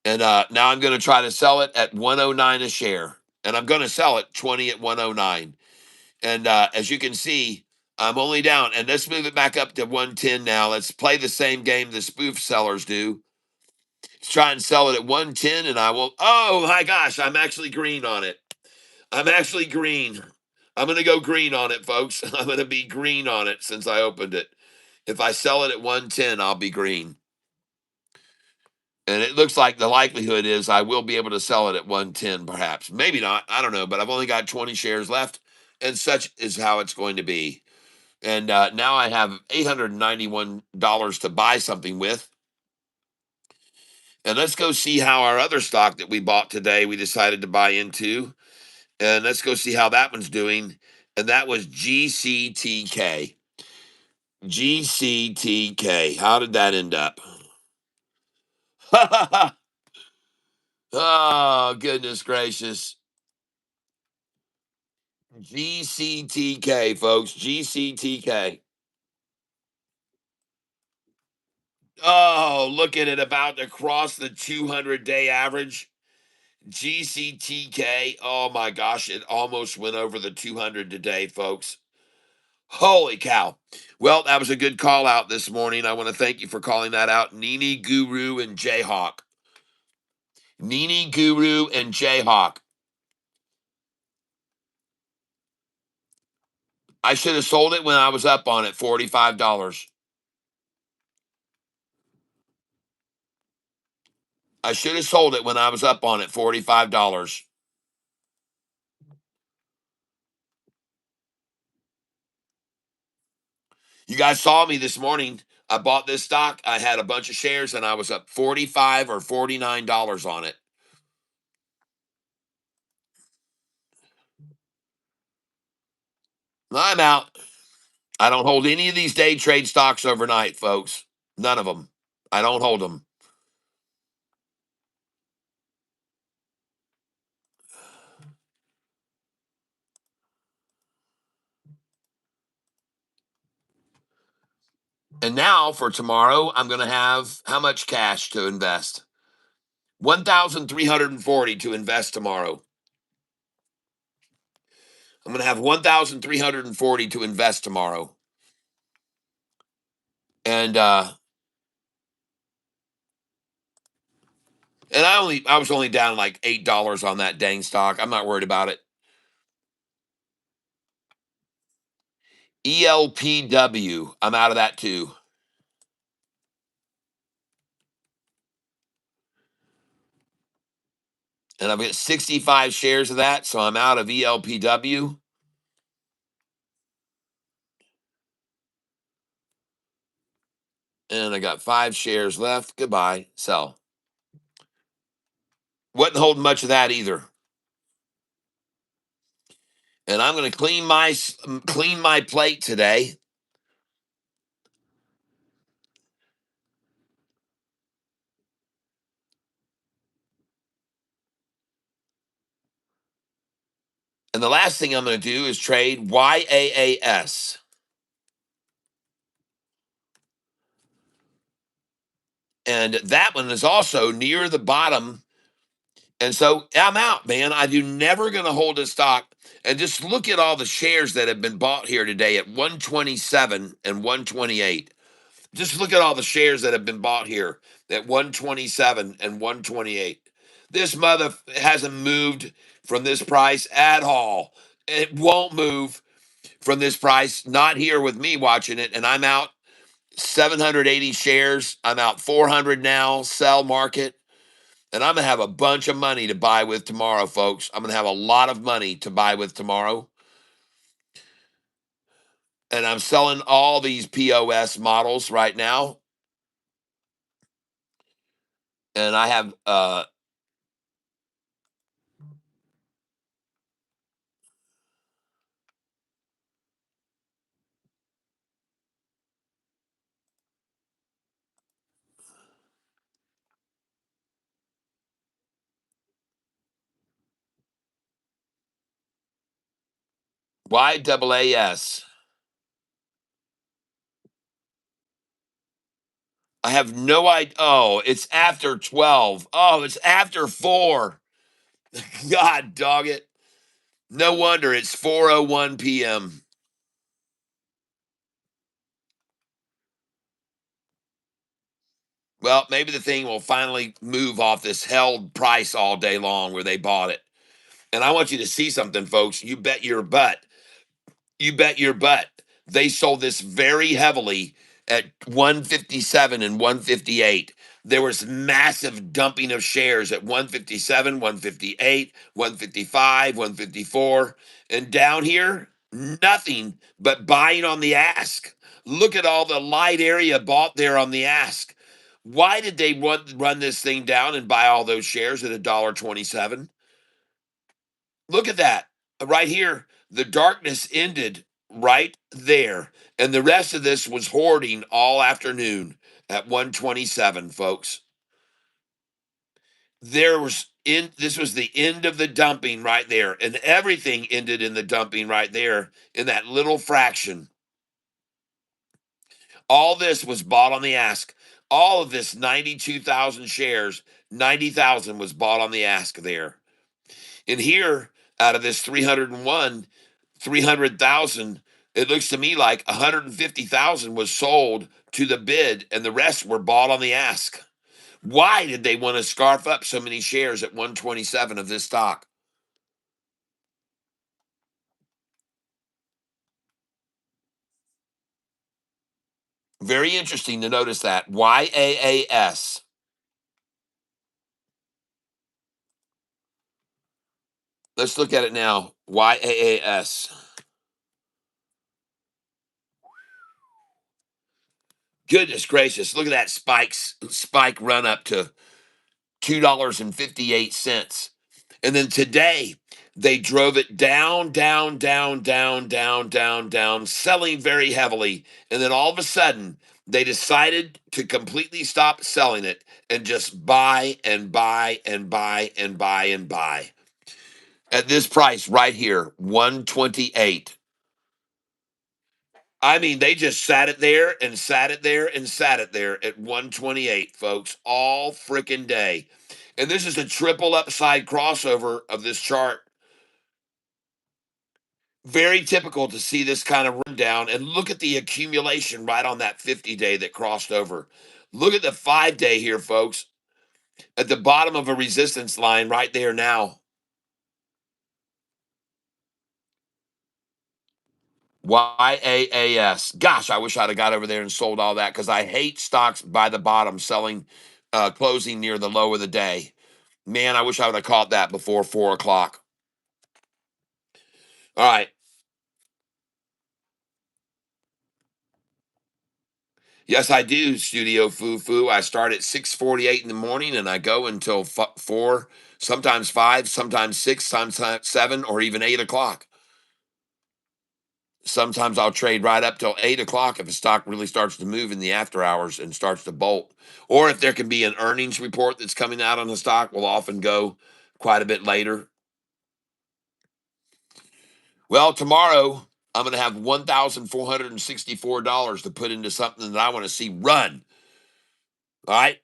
And now I'm going to try to sell it at 109 a share, and I'm going to sell it 20 at 109. And as you can see, I'm only down. And let's move it back up to 110 now. Let's play the same game the spoof sellers do. try and sell it at 110, and I will. Oh my gosh, I'm actually green on it. I'm actually green. I'm going to go green on it, folks. I'm going to be green on it since I opened it. If I sell it at 110, I'll be green. And it looks like the likelihood is I will be able to sell it at 110, perhaps. Maybe not. I don't know. But I've only got 20 shares left, and such is how it's going to be. And now I have $891 to buy something with. And let's go see how our other stock that we bought today, we decided to buy into. And let's go see how that one's doing. And that was GCTK. GCTK. How did that end up? Oh, goodness gracious. GCTK, folks. GCTK. Oh, look at it, about to cross the 200-day average. GCTK. Oh my gosh, it almost went over the 200 today, folks. Holy cow. Well, that was a good call out this morning. I want to thank you for calling that out. Nini, Guru, and Jayhawk. Nini, Guru, and Jayhawk. I should have sold it when I was up on it, $45. I should have sold it when I was up on it, $45. You guys saw me this morning. I bought this stock. I had a bunch of shares and I was up $45 or $49 on it. I'm out. I don't hold any of these day trade stocks overnight, folks. None of them. I don't hold them. And now for tomorrow, I'm going to have how much cash to invest? 1,340 to invest tomorrow. I'm going to have 1,340 to invest tomorrow. And I was only down like $8 on that dang stock. I'm not worried about it. ELPW. I'm out of that too. And I've got 65 shares of that, so I'm out of ELPW. And I got 5 shares left. Goodbye. Sell. Wasn't holding much of that either. And I'm going to clean my plate today. And the last thing I'm going to do is trade YAAS. And that one is also near the bottom. And so I'm out, man. I'm never going to hold a stock. And just look at all the shares that have been bought here today at 127 and 128. Just look at all the shares that have been bought here at 127 and 128. This mother hasn't moved from this price at all. It won't move from this price. Not here with me watching it. And I'm out 780 shares. I'm out 400 now. Sell market. And I'm going to have a bunch of money to buy with tomorrow, folks. I'm going to have a lot of money to buy with tomorrow. And I'm selling all these POS models right now. And I have YAAS. I have no idea. Oh, it's after 12. Oh, it's after 4. God dog it. No wonder it's 4:01 p.m. Well, maybe the thing will finally move off this held price all day long where they bought it. And I want you to see something, folks. You bet your butt. You bet your butt. They sold this very heavily at 157 and 158. There was massive dumping of shares at 157, 158, 155, 154. And down here, nothing but buying on the ask. Look at all the light area bought there on the ask. Why did they run this thing down and buy all those shares at $1.27? Look at that right here. The darkness ended right there. And the rest of this was hoarding all afternoon at 127, folks. This was the end of the dumping right there. And everything ended in the dumping right there in that little fraction. All this was bought on the ask. All of this 92,000 shares, 90,000 was bought on the ask there. And here, out of this 301, 300,000, it looks to me like 150,000 was sold to the bid and the rest were bought on the ask. Why did they want to scarf up so many shares at 127 of this stock? Very interesting to notice that. YAAS. Let's look at it now. YAAS. Goodness gracious. Look at that spike run up to $2.58. And then today, they drove it down, down, down, down, down, down, down, selling very heavily. And then all of a sudden, they decided to completely stop selling it and just buy and buy and buy and buy and buy. At this price right here, 128. I mean, they just sat it there and sat it there and sat it there at 128, folks, all freaking day. And this is a triple upside crossover of this chart. Very typical to see this kind of rundown. And look at the accumulation right on that 50-day that crossed over. Look at the 5-day here, folks, at the bottom of a resistance line right there now. YAAS. Gosh, I wish I'd have got over there and sold all that because I hate stocks by the bottom selling, closing near the low of the day. Man, I wish I would have caught that before 4 o'clock. All right. Yes, I do, Studio Foo Foo. I start at 6:48 in the morning and I go until 4, sometimes 5, sometimes 6, sometimes 7, or even 8 o'clock. Sometimes I'll trade right up till 8 o'clock if a stock really starts to move in the after hours and starts to bolt. Or if there can be an earnings report that's coming out on the stock, we'll often go quite a bit later. Well, tomorrow I'm going to have $1,464 to put into something that I want to see run. All right.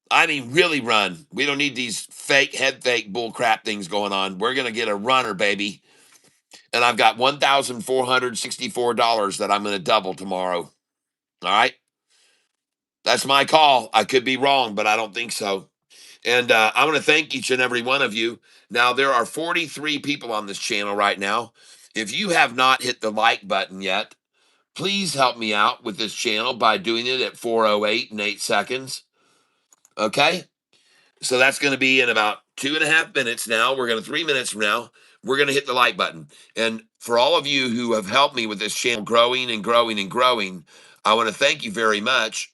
I mean, really run. We don't need these fake head fake bull crap things going on. We're going to get a runner, baby. And I've got $1,464 that I'm going to double tomorrow. All right. That's my call. I could be wrong, but I don't think so. And I want to thank each and every one of you. Now, there are 43 people on this channel right now. If you have not hit the like button yet, please help me out with this channel by doing it at 4:08 and 8 seconds. Okay? So that's going to be in about 2.5 minutes now. We're going to 3 minutes from now. We're going to hit the like button. And for all of you who have helped me with this channel growing and growing and growing, I want to thank you very much.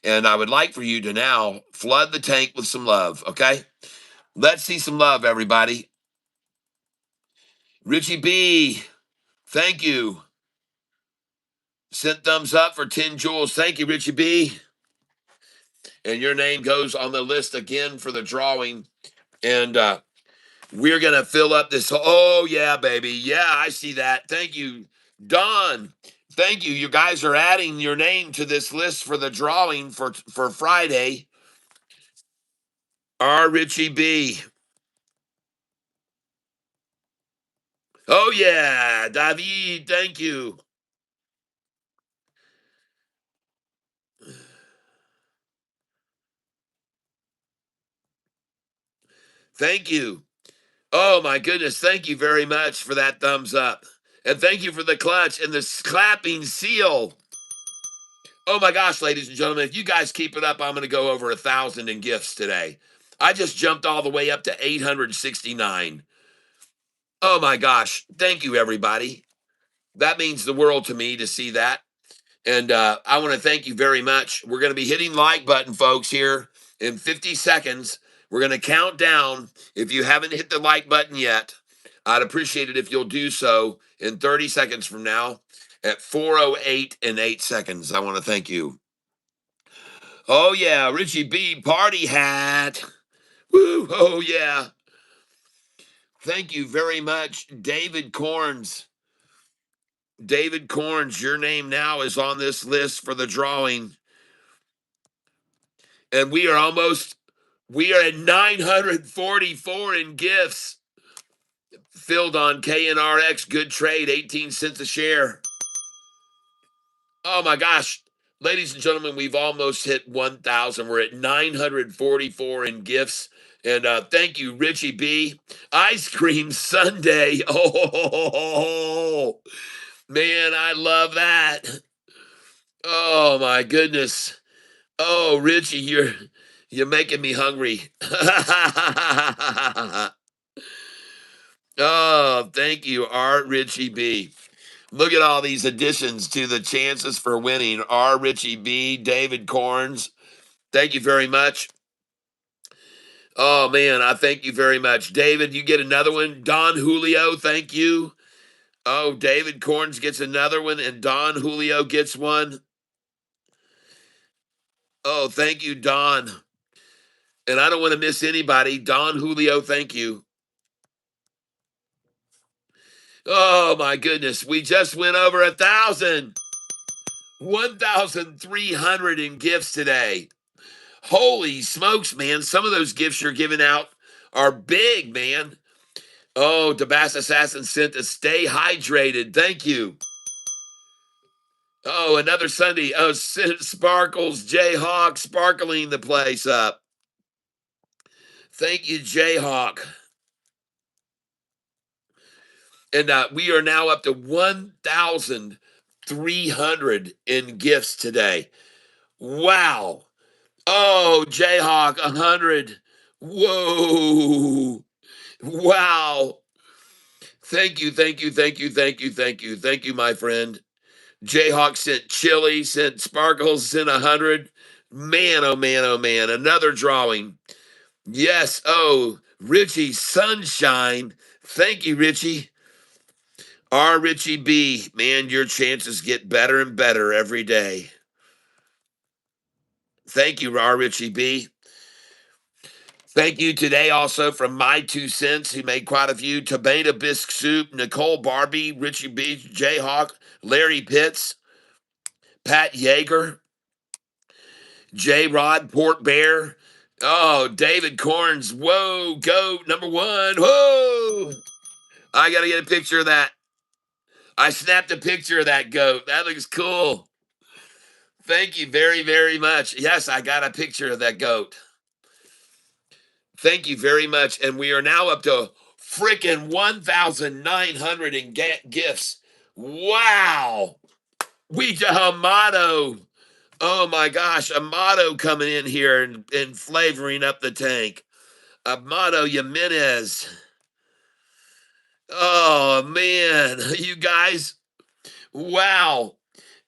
And I would like for you to now flood the tank with some love. Okay? Let's see some love, everybody. Richie B, thank you. Sent thumbs up for 10 jewels. Thank you, Richie B. And your name goes on the list again for the drawing. And we're going to fill up this. Oh, yeah, baby. Yeah, I see that. Thank you, Don. Thank you. You guys are adding your name to this list for the drawing for Friday. R. Richie B. Oh, yeah, David. Thank you. Thank you. Oh my goodness. Thank you very much for that thumbs up. And thank you for the clutch and the clapping seal. Oh my gosh, ladies and gentlemen, if you guys keep it up, I'm going to go over 1,000 in gifts today. I just jumped all the way up to 869. Oh my gosh. Thank you, everybody. That means the world to me to see that. And I want to thank you very much. We're going to be hitting like button, folks, here in 50 seconds. We're going to count down. If you haven't hit the like button yet, I'd appreciate it if you'll do so in 30 seconds from now at 4:08 and 8 seconds. I want to thank you. Oh, yeah, Richie B. Party hat. Woo, oh, yeah. Thank you very much, David Corns. David Corns, your name now is on this list for the drawing. And we are at 944 in gifts. Filled on KNRX, good trade, 18 cents a share. Oh my gosh. Ladies and gentlemen, we've almost hit 1,000. We're at 944 in gifts. And thank you, Richie B. Ice cream sundae. Oh, man, I love that. Oh, my goodness. Oh, Richie, you're making me hungry. Oh, thank you, Art Richie B. Look at all these additions to the chances for winning. R. Richie B. David Corns. Thank you very much. Oh, man, I thank you very much. David, you get another one. Don Julio, thank you. Oh, David Corns gets another one, and Don Julio gets one. Oh, thank you, Don. And I don't want to miss anybody. Don Julio, thank you. Oh, my goodness. We just went over 1,000. 1,300 in gifts today. Holy smokes, man. Some of those gifts you're giving out are big, man. Oh, Tabas Assassin sent to stay hydrated. Thank you. Oh, another Sunday. Oh, Sparkles, Jayhawk, sparkling the place up. Thank you, Jayhawk. And we are now up to 1,300 in gifts today. Wow. Oh, Jayhawk, 100. Whoa. Wow. Thank you, thank you, thank you, thank you, thank you, thank you, my friend. Jayhawk sent chili, sent sparkles, sent 100. Man, oh man, oh man. Another drawing. Yes. Oh, Richie Sunshine. Thank you, Richie. R. Richie B. Man, your chances get better and better every day. Thank you, R. Richie B. Thank you today also from My Two Cents, who made quite a few. Tomato Bisque Soup, Nicole Barbie, Richie B, Jayhawk, Larry Pitts, Pat Yeager, J Rod, Port Bear. Oh, David Corns. Whoa, goat number one. Whoa. I got to get a picture of that. I snapped a picture of that goat. That looks cool. Thank you very, very much. Yes, I got a picture of that goat. Thank you very much. And we are now up to freaking 1,900 in gifts. Wow. We Amato. Oh my gosh. Amato coming in here and flavoring up the tank. Amato Jimenez. Oh man. You guys. Wow.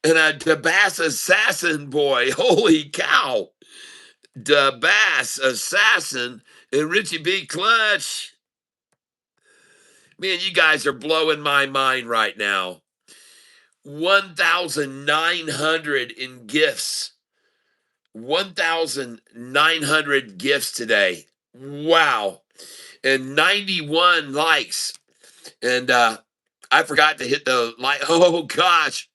And a Dabas Assassin boy. Holy cow. Dabas Assassin and Richie B. Clutch. Man, you guys are blowing my mind right now. 1,900 in gifts. 1,900 gifts today. Wow. And 91 likes. And I forgot to hit the like. Oh, gosh.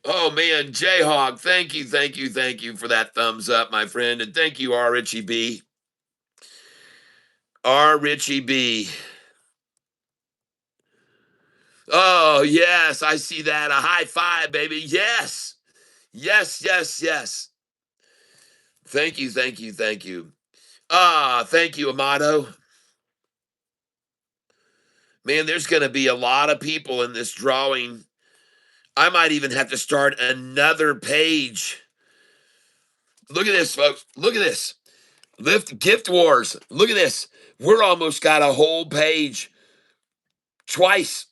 Oh, man. Jayhawk, thank you, thank you, thank you for that thumbs up, my friend. And thank you, R. Richie B. R. Richie B. Oh, yes, I see that. A high five, baby. Yes. Yes, yes, yes. Thank you, thank you, thank you. Thank you, Amato. Man, there's going to be a lot of people in this drawing. I might even have to start another page. Look at this, folks. Look at this. Lift Gift Wars. Look at this. We're almost got a whole page twice.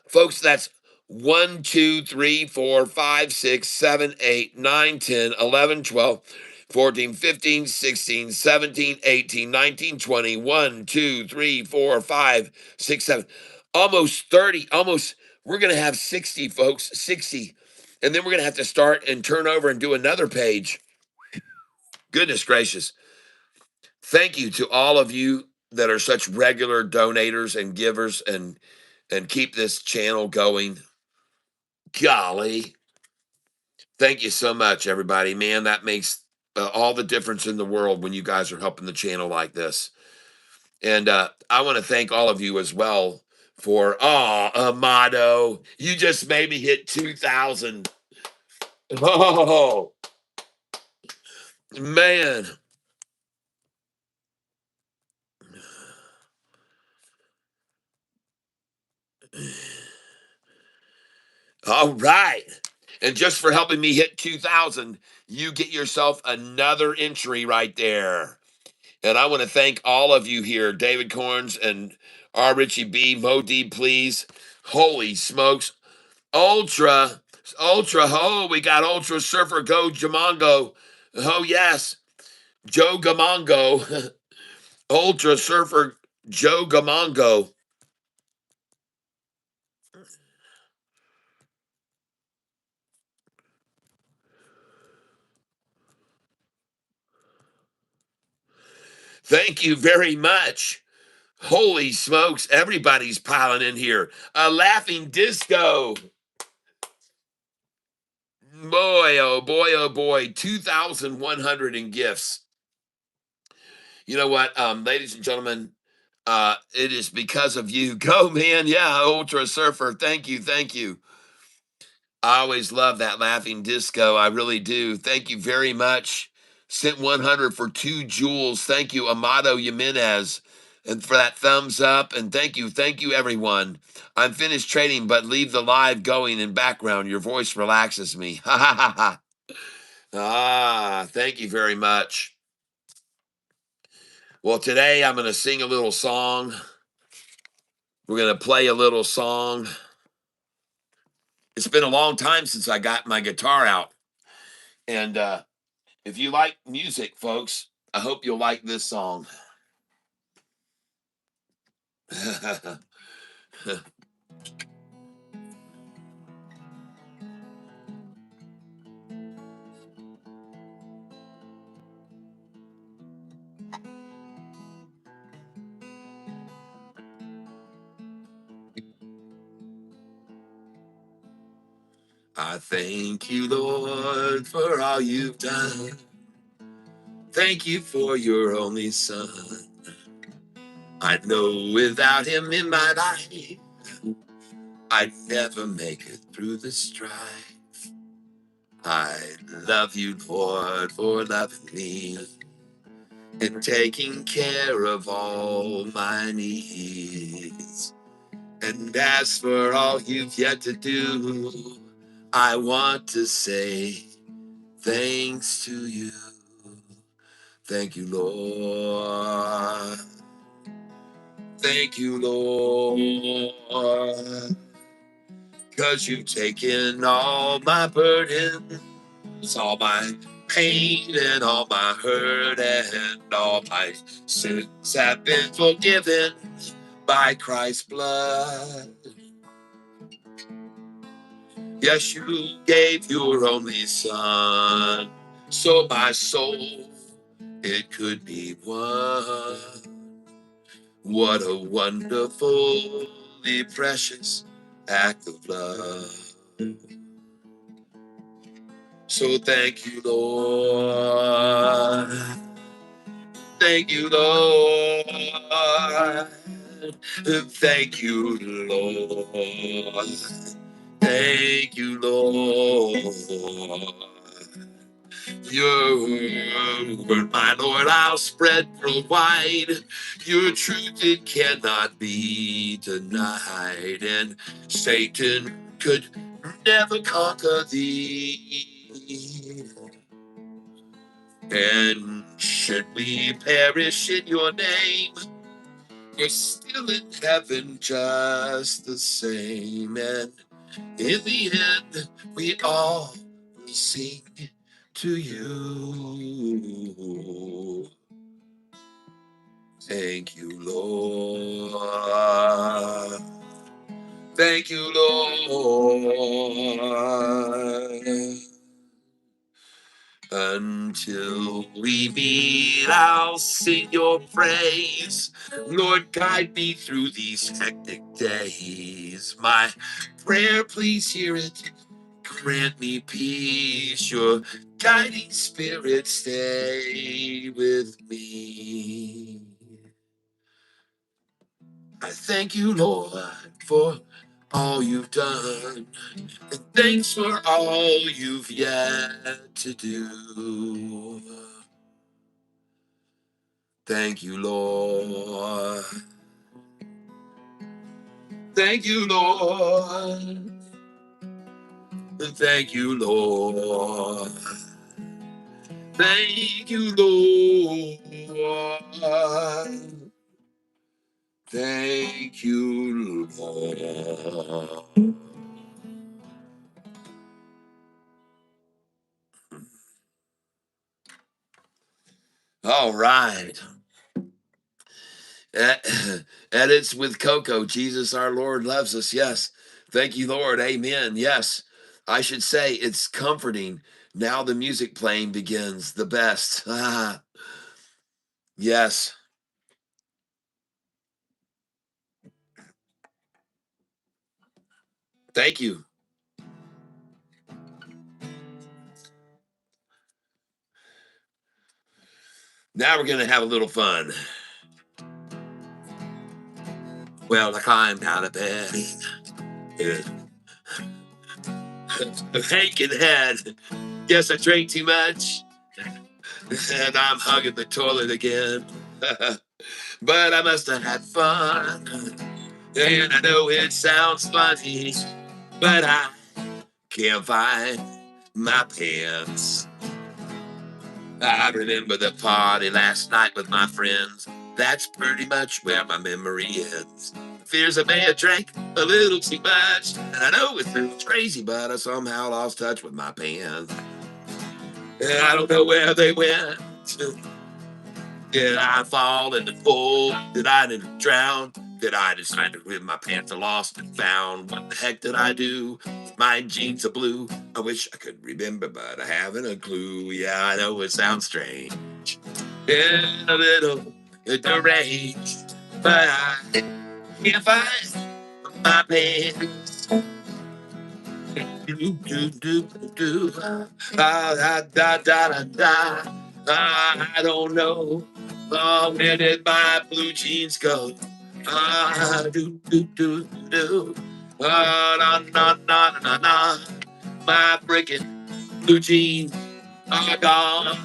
Folks, that's 1, 2, 3, 4, 5, 6, 7, 8, 9, 10, 11, 12, 14, 15, 16, 17, 18, 19, 20, 1, 2, 3, 4, 5, 6, 7. Almost 30. Almost, we're going to have 60, folks. 60. And then we're going to have to start and turn over and do another page. Goodness gracious. Thank you to all of you that are such regular donators and givers and keep this channel going. Golly. Thank you so much, everybody. Man, that makes all the difference in the world when you guys are helping the channel like this. And I want to thank all of you as well for, Amato, you just made me hit 2,000. Oh, man. All right. And just for helping me hit 2,000, you get yourself another entry right there. And I want to thank all of you here, David Corns and R. Richie B, Mo D, please. Holy smokes. Ultra, oh, we got Ultra Surfer Go Jamongo. Oh, yes. Joe Gamongo. Ultra Surfer Joe Gamongo. Thank you very much. Holy smokes, everybody's piling in here. A laughing disco. Boy, oh boy, oh boy. 2,100 in gifts. You know what, ladies and gentlemen, it is because of you. Go, man. Yeah, Ultra Surfer. Thank you. Thank you. I always love that laughing disco. I really do. Thank you very much. Sent 100 for 2 jewels. Thank you, Amato Jimenez, and for that thumbs up. And thank you, everyone. I'm finished trading, but leave the live going in background. Your voice relaxes me. Ha ha ha ha. Thank you very much. Well, today I'm going to sing a little song. We're going to play a little song. It's been a long time since I got my guitar out. And if you like music, folks, I hope you'll like this song. I thank you, Lord, for all you've done. Thank you for your only son. I know without him in my life, I'd never make it through the strife. I love you, Lord, for loving me and taking care of all my needs. And as for all you've yet to do, I want to say thanks to you. Thank you, Lord. Thank you, Lord. 'Cause you've taken all my burdens, all my pain and all my hurt, and all my sins have been forgiven by Christ's blood. Yes, you gave your only son, so my soul, it could be won. What a wonderfully precious act of love. So thank you, Lord. Thank you, Lord. Thank you, Lord. Thank you, Lord. Your word, my Lord, I'll spread worldwide. Your truth, it cannot be denied. And Satan could never conquer thee. And should we perish in your name, we're still in heaven just the same. And in the end, we all will sing to you. Thank you, Lord. Thank you, Lord. Until we meet, I'll sing your praise. Lord, guide me through these hectic days. My prayer, please hear it. Grant me peace. Your guiding spirit, stay with me. I thank you, Lord, for all you've done. And thanks for all you've yet to do. Thank you, Lord. Thank you, Lord. Thank you, Lord. Thank you, Lord. Thank you, Lord. All right. Edits with Coco. Jesus our Lord loves us. Yes. Thank you, Lord. Amen. Yes. I should say it's comforting. Now the music playing begins. The best. Yes. Thank you. Now we're going to have a little fun. Well, I climbed out of bed. Aching head. Guess I drank too much. And I'm hugging the toilet again. But I must have had fun. And I know it sounds funny, but I can't find my pants. I remember the party last night with my friends. That's pretty much where my memory ends. Fears I may have drank a little too much. And I know it sounds crazy, but I somehow lost touch with my pants. And I don't know where they went. Did I fall in the pool? Did I drown? Did I decide to rip my pants are lost and found? What the heck did I do? My jeans are blue. I wish I could remember, but I haven't a clue. Yeah, I know it sounds strange. And a little deranged, but I can't find my pants. Do. Da, da, da, da. I don't know. Where did my blue jeans go? Do. Na, na, na, na, na. My freaking blue jeans are gone.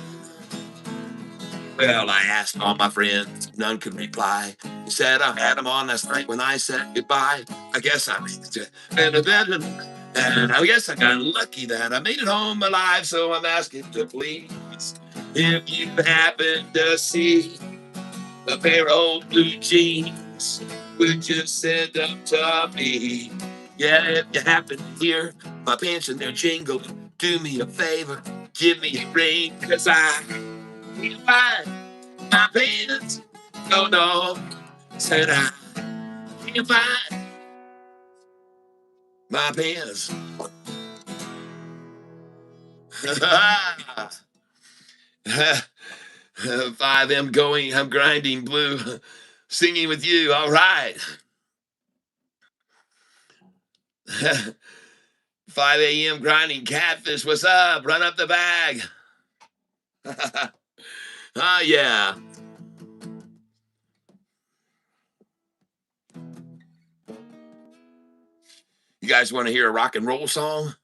Well, I asked all my friends, none could reply. He said I had them on last night when I said goodbye. I guess I made it. And I guess I got lucky that I made it home alive. So I'm asking to please, if you happen to see a pair of old blue jeans, would you send them to me? Yeah, if you happen to hear my pants and their jingle, do me a favor, give me a ring, 'cause I can't find my pants. No, no, said I can't find my pants. 5M going, I'm grinding blue, singing with you. All right. 5 a.m. grinding catfish. What's up? Run up the bag. Oh, yeah. You guys want to hear a rock and roll song?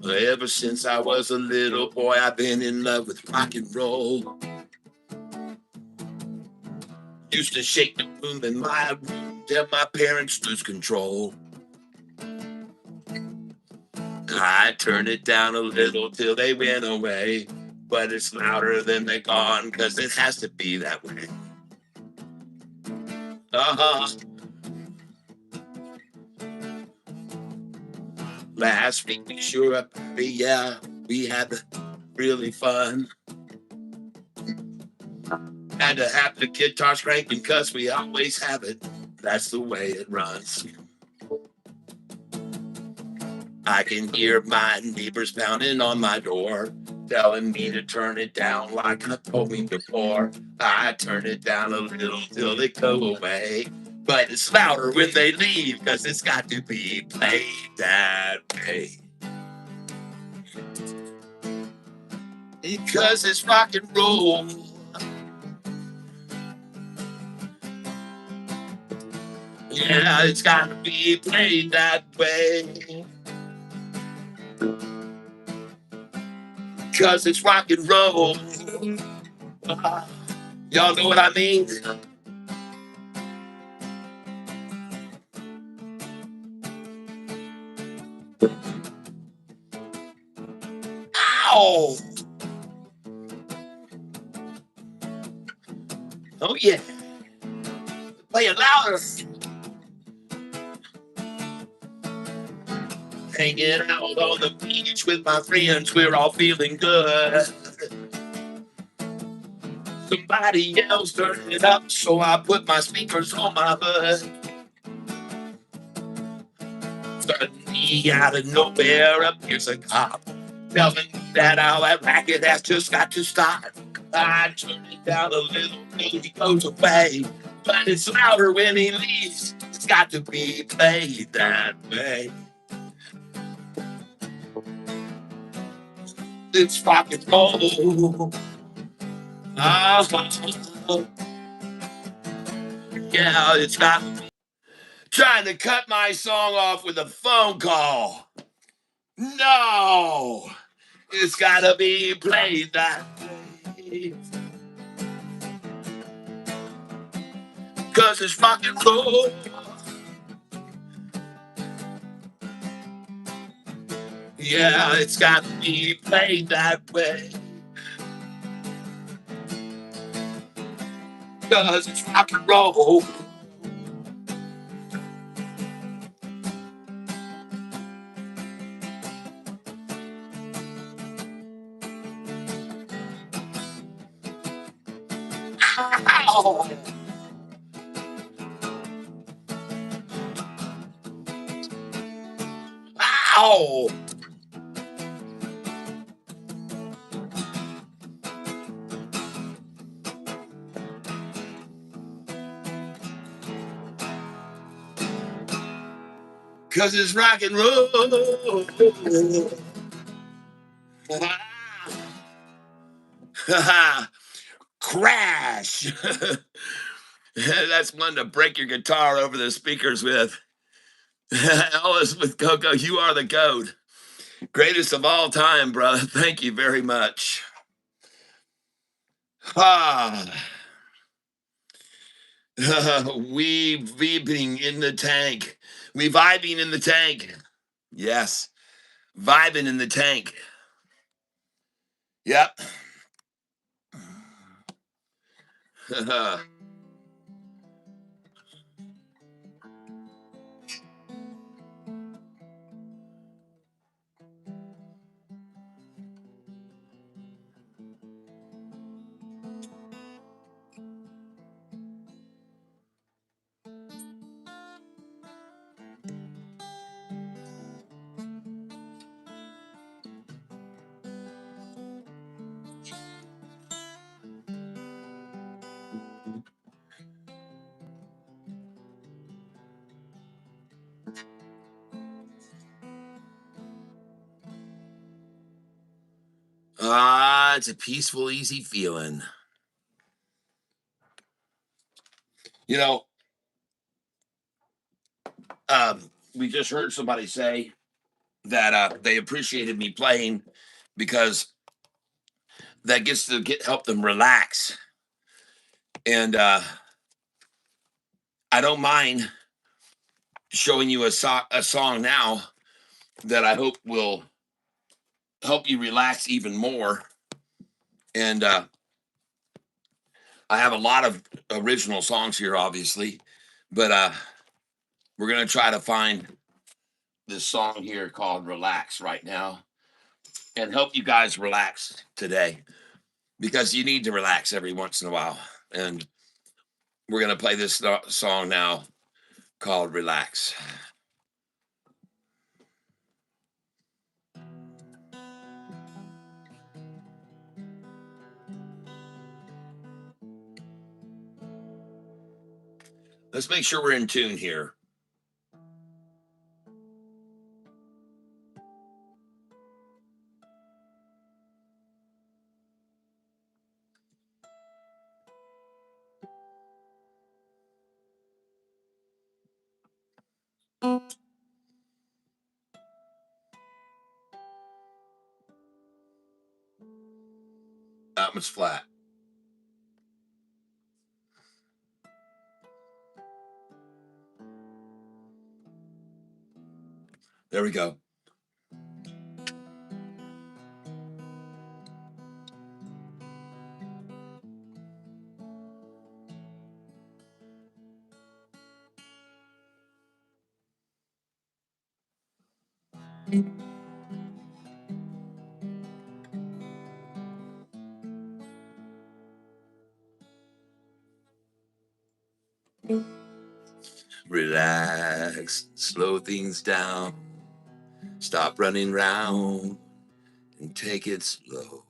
Ever since I was a little boy, I've been in love with rock and roll. Used to shake the room in my room till my parents lose control. I turned it down a little till they went away, but it's louder than they're gone, cause it has to be that way. Uh-huh. Last week we sure up, yeah, we had really fun. Had to have the guitars cranking cause we always have it. That's the way it runs. I can hear my neighbors pounding on my door, telling me to turn it down like I told me before. I turn it down a little till they go away, but it's louder when they leave cause it's got to be played that way. Because it's rock and roll. Yeah, it's got to be played that way. Because it's rock and roll. Y'all know what I mean? Ow! Oh yeah. Play it louder. Hanging out on the beach with my friends, we're all feeling good. Somebody else turned it up, so I put my speakers on my hood. Suddenly, out of nowhere, appears a cop, telling me that all that racket has just got to stop. I turn it down a little till he goes away, but it's louder when he leaves. It's got to be played that way. It's rock and roll. Uh-huh. Yeah, it's got trying to cut my song off with a phone call. No, it's gotta be played that way. Cause it's rock and roll. Yeah, it's gotta be played that way. Cause it's rock and roll. Ow. Ow. Cause it's rock and roll. Crash. That's one to break your guitar over the speakers with. Ellis with Coco, you are the GOAT. Greatest of all time, brother. Thank you very much. Ah, we vibing in the tank. We vibing in the tank. Yes, vibing in the tank. Yep. It's a peaceful, easy feeling. You know, we just heard somebody say that they appreciated me playing because that gets to help them relax. And I don't mind showing you a song now that I hope will help you relax even more. And I have a lot of original songs here, obviously, but we're gonna try to find this song here called "Relax" right now and help you guys relax today because you need to relax every once in a while. And we're gonna play this song now called "Relax." Let's make sure we're in tune here. That one's flat. There we go. Relax, slow things down, stop running round and take it slow.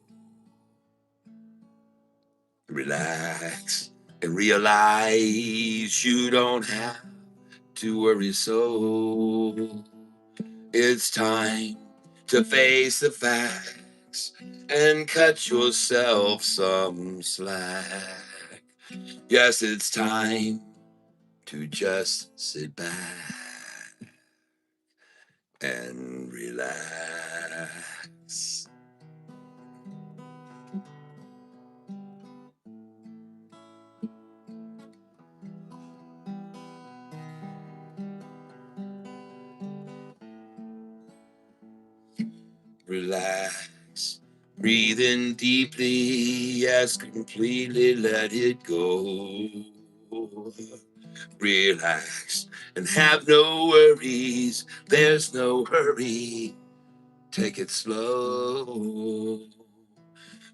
Relax and realize you don't have to worry so. It's time to face the facts and cut yourself some slack. Yes, it's time to just sit back and relax. Relax. Breathe in deeply, yes, completely let it go. Relax and have no worries. There's no hurry. Take it slow.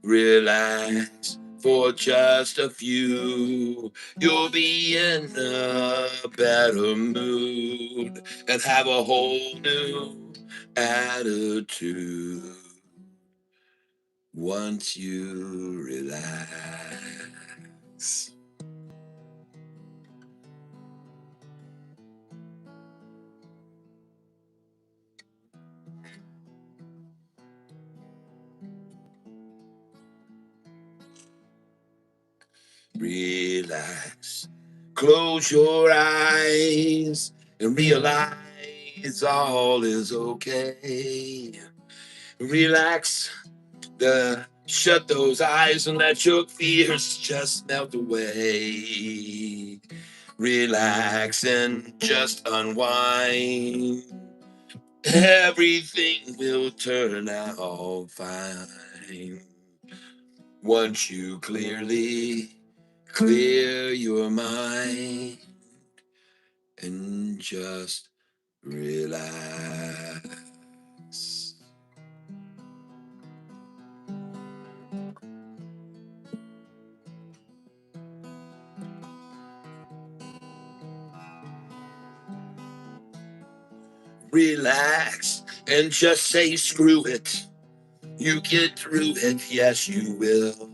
Relax for just a few. You'll be in a better mood and have a whole new attitude once you relax. Relax. Close your eyes and realize all is okay. Relax. Shut those eyes and let your fears just melt away. Relax and just unwind. Everything will turn out fine once you clearly clear your mind and just relax. Relax and just say screw it. You get through it, yes you will.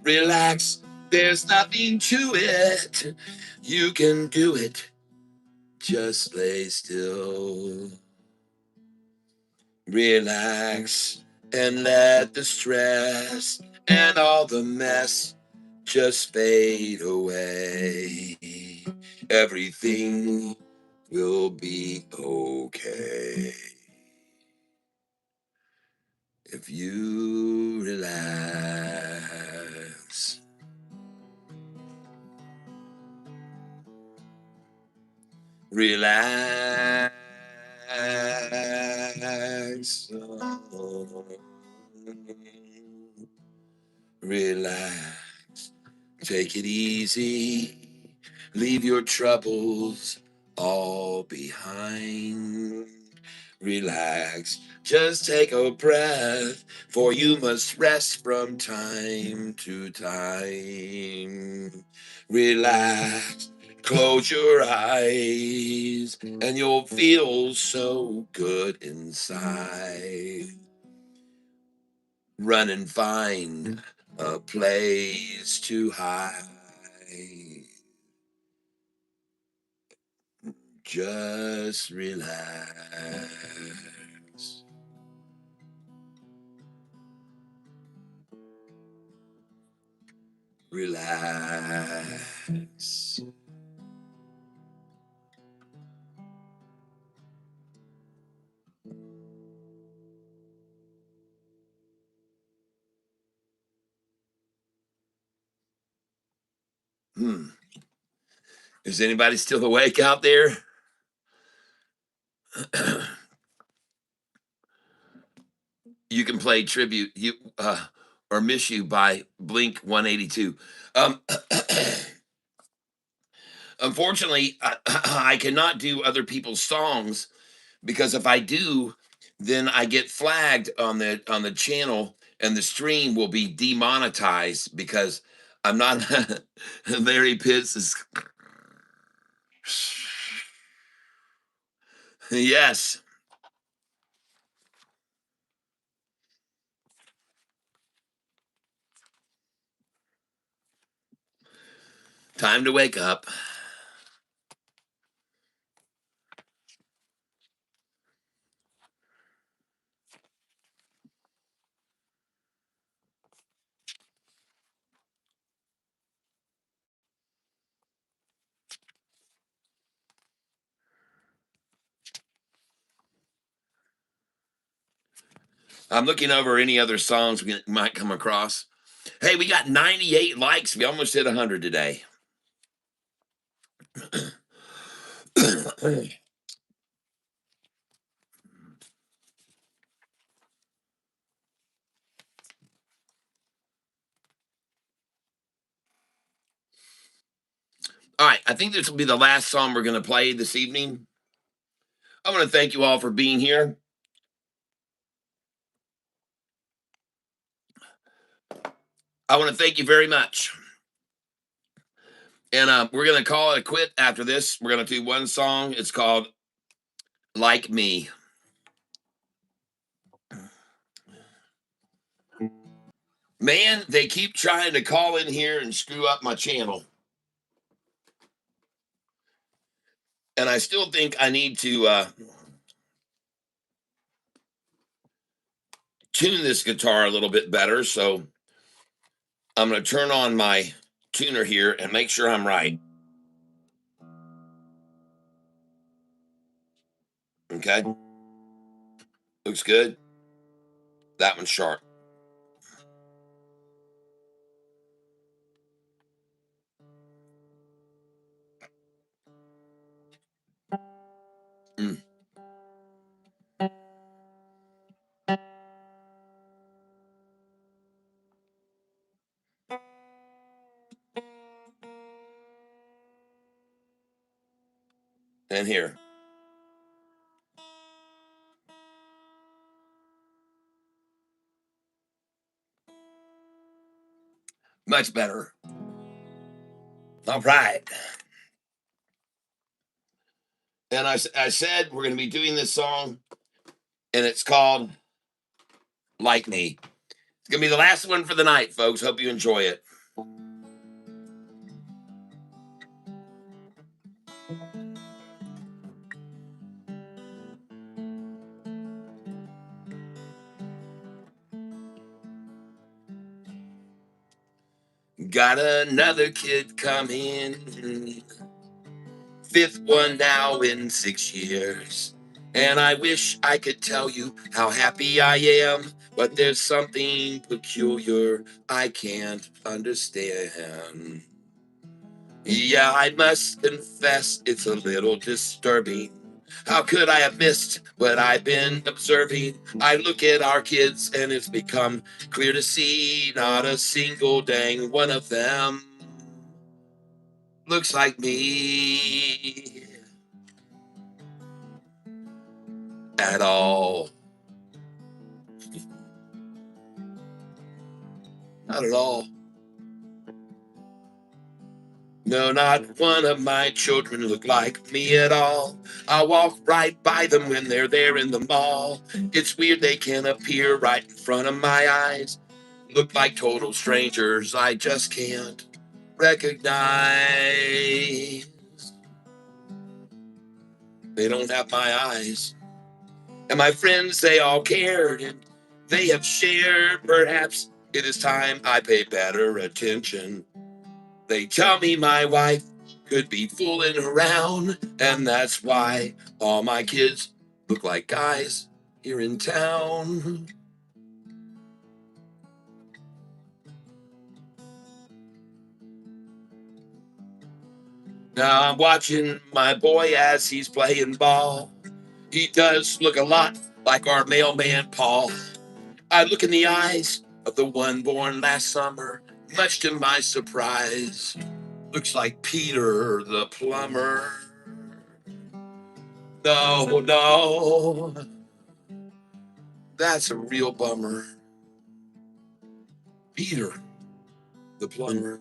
Relax, there's nothing to it. You can do it, just lay still. Relax and let the stress and all the mess just fade away. Everything will be okay. If you relax, relax, oh, relax, take it easy, leave your troubles all behind. Relax, just take a breath, for you must rest from time to time. Relax, close your eyes, and you'll feel so good inside. Run and find a place to hide. Just relax. Relax. Is anybody still awake out there? You can play tribute or Miss You by Blink 182. Um, unfortunately, I cannot do other people's songs because if I do, then I get flagged on the channel and the stream will be demonetized because I'm not Larry Pitts is yes. Time to wake up. I'm looking over any other songs we might come across. Hey, we got 98 likes. We almost hit 100 today. All right, I think this will be the last song we're going to play this evening. I want to thank you all for being here. I want to thank you very much. And we're going to call it a quit after this. We're going to do one song. It's called Like Me. Man, they keep trying to call in here and screw up my channel. And I still think I need to tune this guitar a little bit better. So I'm going to turn on my tuner here and make sure I'm right. Okay. Looks good. That one's sharp. Mm. And here. Much better. All right. And I said we're going to be doing this song, and it's called Like Me. It's going to be the last one for the night, folks. Hope you enjoy it. Got another kid coming, fifth one now in 6 years. And I wish I could tell you how happy I am, but there's something peculiar I can't understand. Yeah, I must confess it's a little disturbing. How could I have missed what I've been observing? I look at our kids and it's become clear to see not a single dang one of them looks like me at all. Not at all. No, not one of my children look like me at all. I walk right by them when they're there in the mall. It's weird they can appear right in front of my eyes. Look like total strangers I just can't recognize. They don't have my eyes. And my friends, they all cared and they have shared. Perhaps it is time I pay better attention. They tell me my wife could be fooling around, and that's why all my kids look like guys here in town. Now I'm watching my boy as he's playing ball. He does look a lot like our mailman Paul. I look in the eyes of the one born last summer, much to my surprise. Looks like Peter the plumber. No, no, that's a real bummer. Peter the plumber.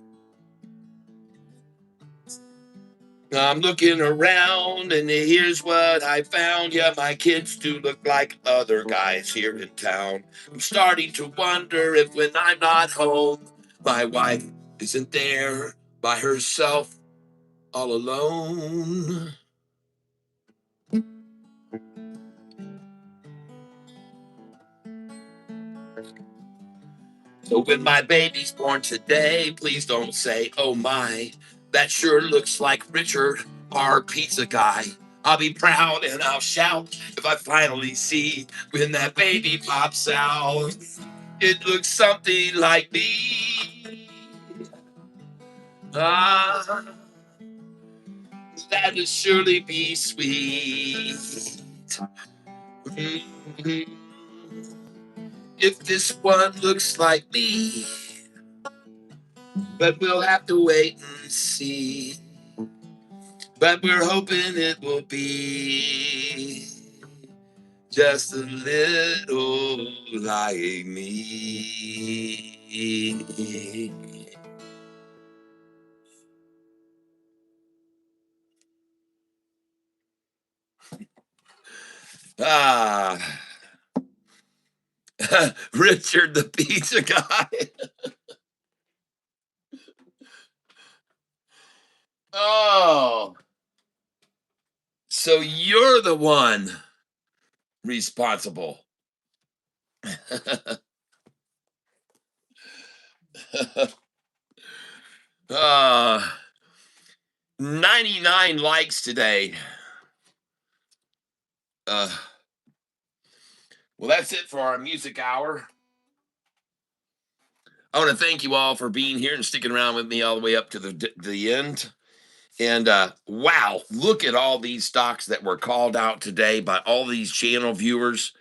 I'm looking around and here's what I found. Yeah, my kids do look like other guys here in town. I'm starting to wonder if when I'm not home, my wife isn't there by herself all alone. So when my baby's born today, please don't say, oh my, that sure looks like Richard, our pizza guy. I'll be proud and I'll shout if I finally see when that baby pops out. It looks something like me. Ah, that'll surely be sweet. Mhm. If this one looks like me, but we'll have to wait and see. But we're hoping it will be just a little like me. Ah, Richard the pizza guy. Oh, so you're the one responsible. uh, 99 likes today. Uh, well, that's it for our music hour. I want to thank you all for being here and sticking around with me all the way up to the end. And wow, look at all these stocks that were called out today by all these channel viewers.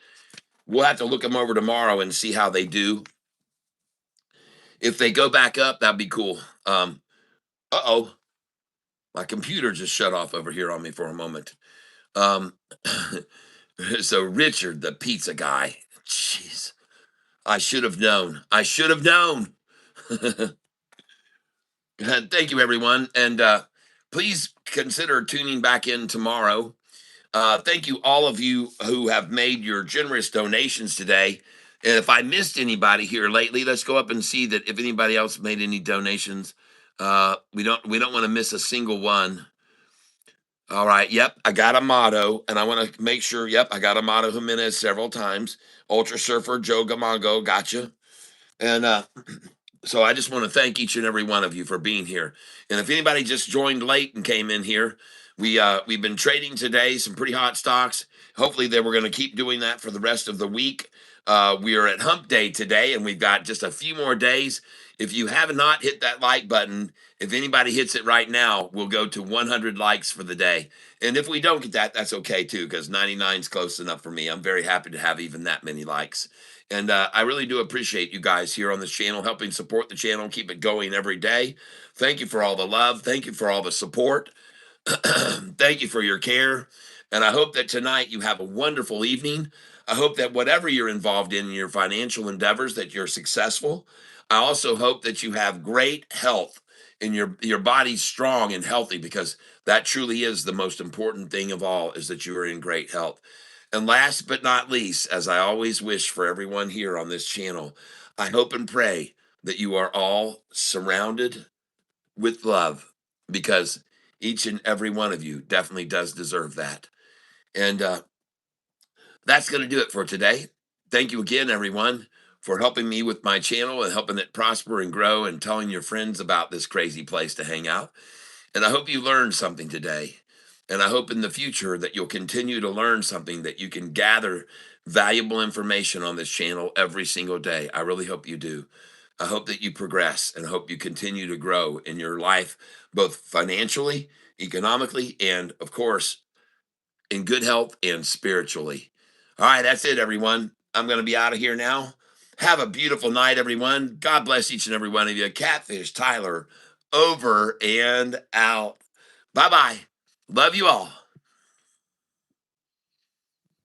We'll have to look them over tomorrow and see how they do. If they go back up, that'd be cool. Uh-oh, my computer just shut off over here on me for a moment. Um, so Richard, the pizza guy, jeez, I should have known. I should have known. Thank you, everyone. And please consider tuning back in tomorrow. Thank you, all of you who have made your generous donations today. And if I missed anybody here lately, let's go up and see that if anybody else made any donations. We don't want to miss a single one. All right. Yep. I got a motto, and I want to make sure. Yep. I got a motto Jimenez several times. Ultra Surfer Joe Gamongo. Gotcha. And so I just want to thank each and every one of you for being here. And if anybody just joined late and came in here, We've been trading today some pretty hot stocks. Hopefully, that we're going to keep doing that for the rest of the week. We are at Hump Day today, and we've got just a few more days. If you have not hit that like button, if anybody hits it right now, we'll go to 100 likes for the day. And if we don't get that, that's okay too, because 99 is close enough for me. I'm very happy to have even that many likes. And I really do appreciate you guys here on this channel, helping support the channel, keep it going every day. Thank you for all the love. Thank you for all the support. Thank you for your care. And I hope that tonight you have a wonderful evening. I hope that whatever you're involved in your financial endeavors, that you're successful. I also hope that you have great health and your body's strong and healthy, because that truly is the most important thing of all, is that you are in great health. And last but not least, as I always wish for everyone here on this channel, I hope and pray that you are all surrounded with love, because each and every one of you definitely does deserve that. And that's going to do it for today. Thank you again, everyone, for helping me with my channel and helping it prosper and grow and telling your friends about this crazy place to hang out. And I hope you learned something today. And I hope in the future that you'll continue to learn something, that you can gather valuable information on this channel every single day. I really hope you do. I hope that you progress, and hope you continue to grow in your life, both financially, economically, and of course, in good health and spiritually. All right, that's it, everyone. I'm going to be out of here now. Have a beautiful night, everyone. God bless each and every one of you. Catfish Tyler, over and out. Bye bye. Love you all.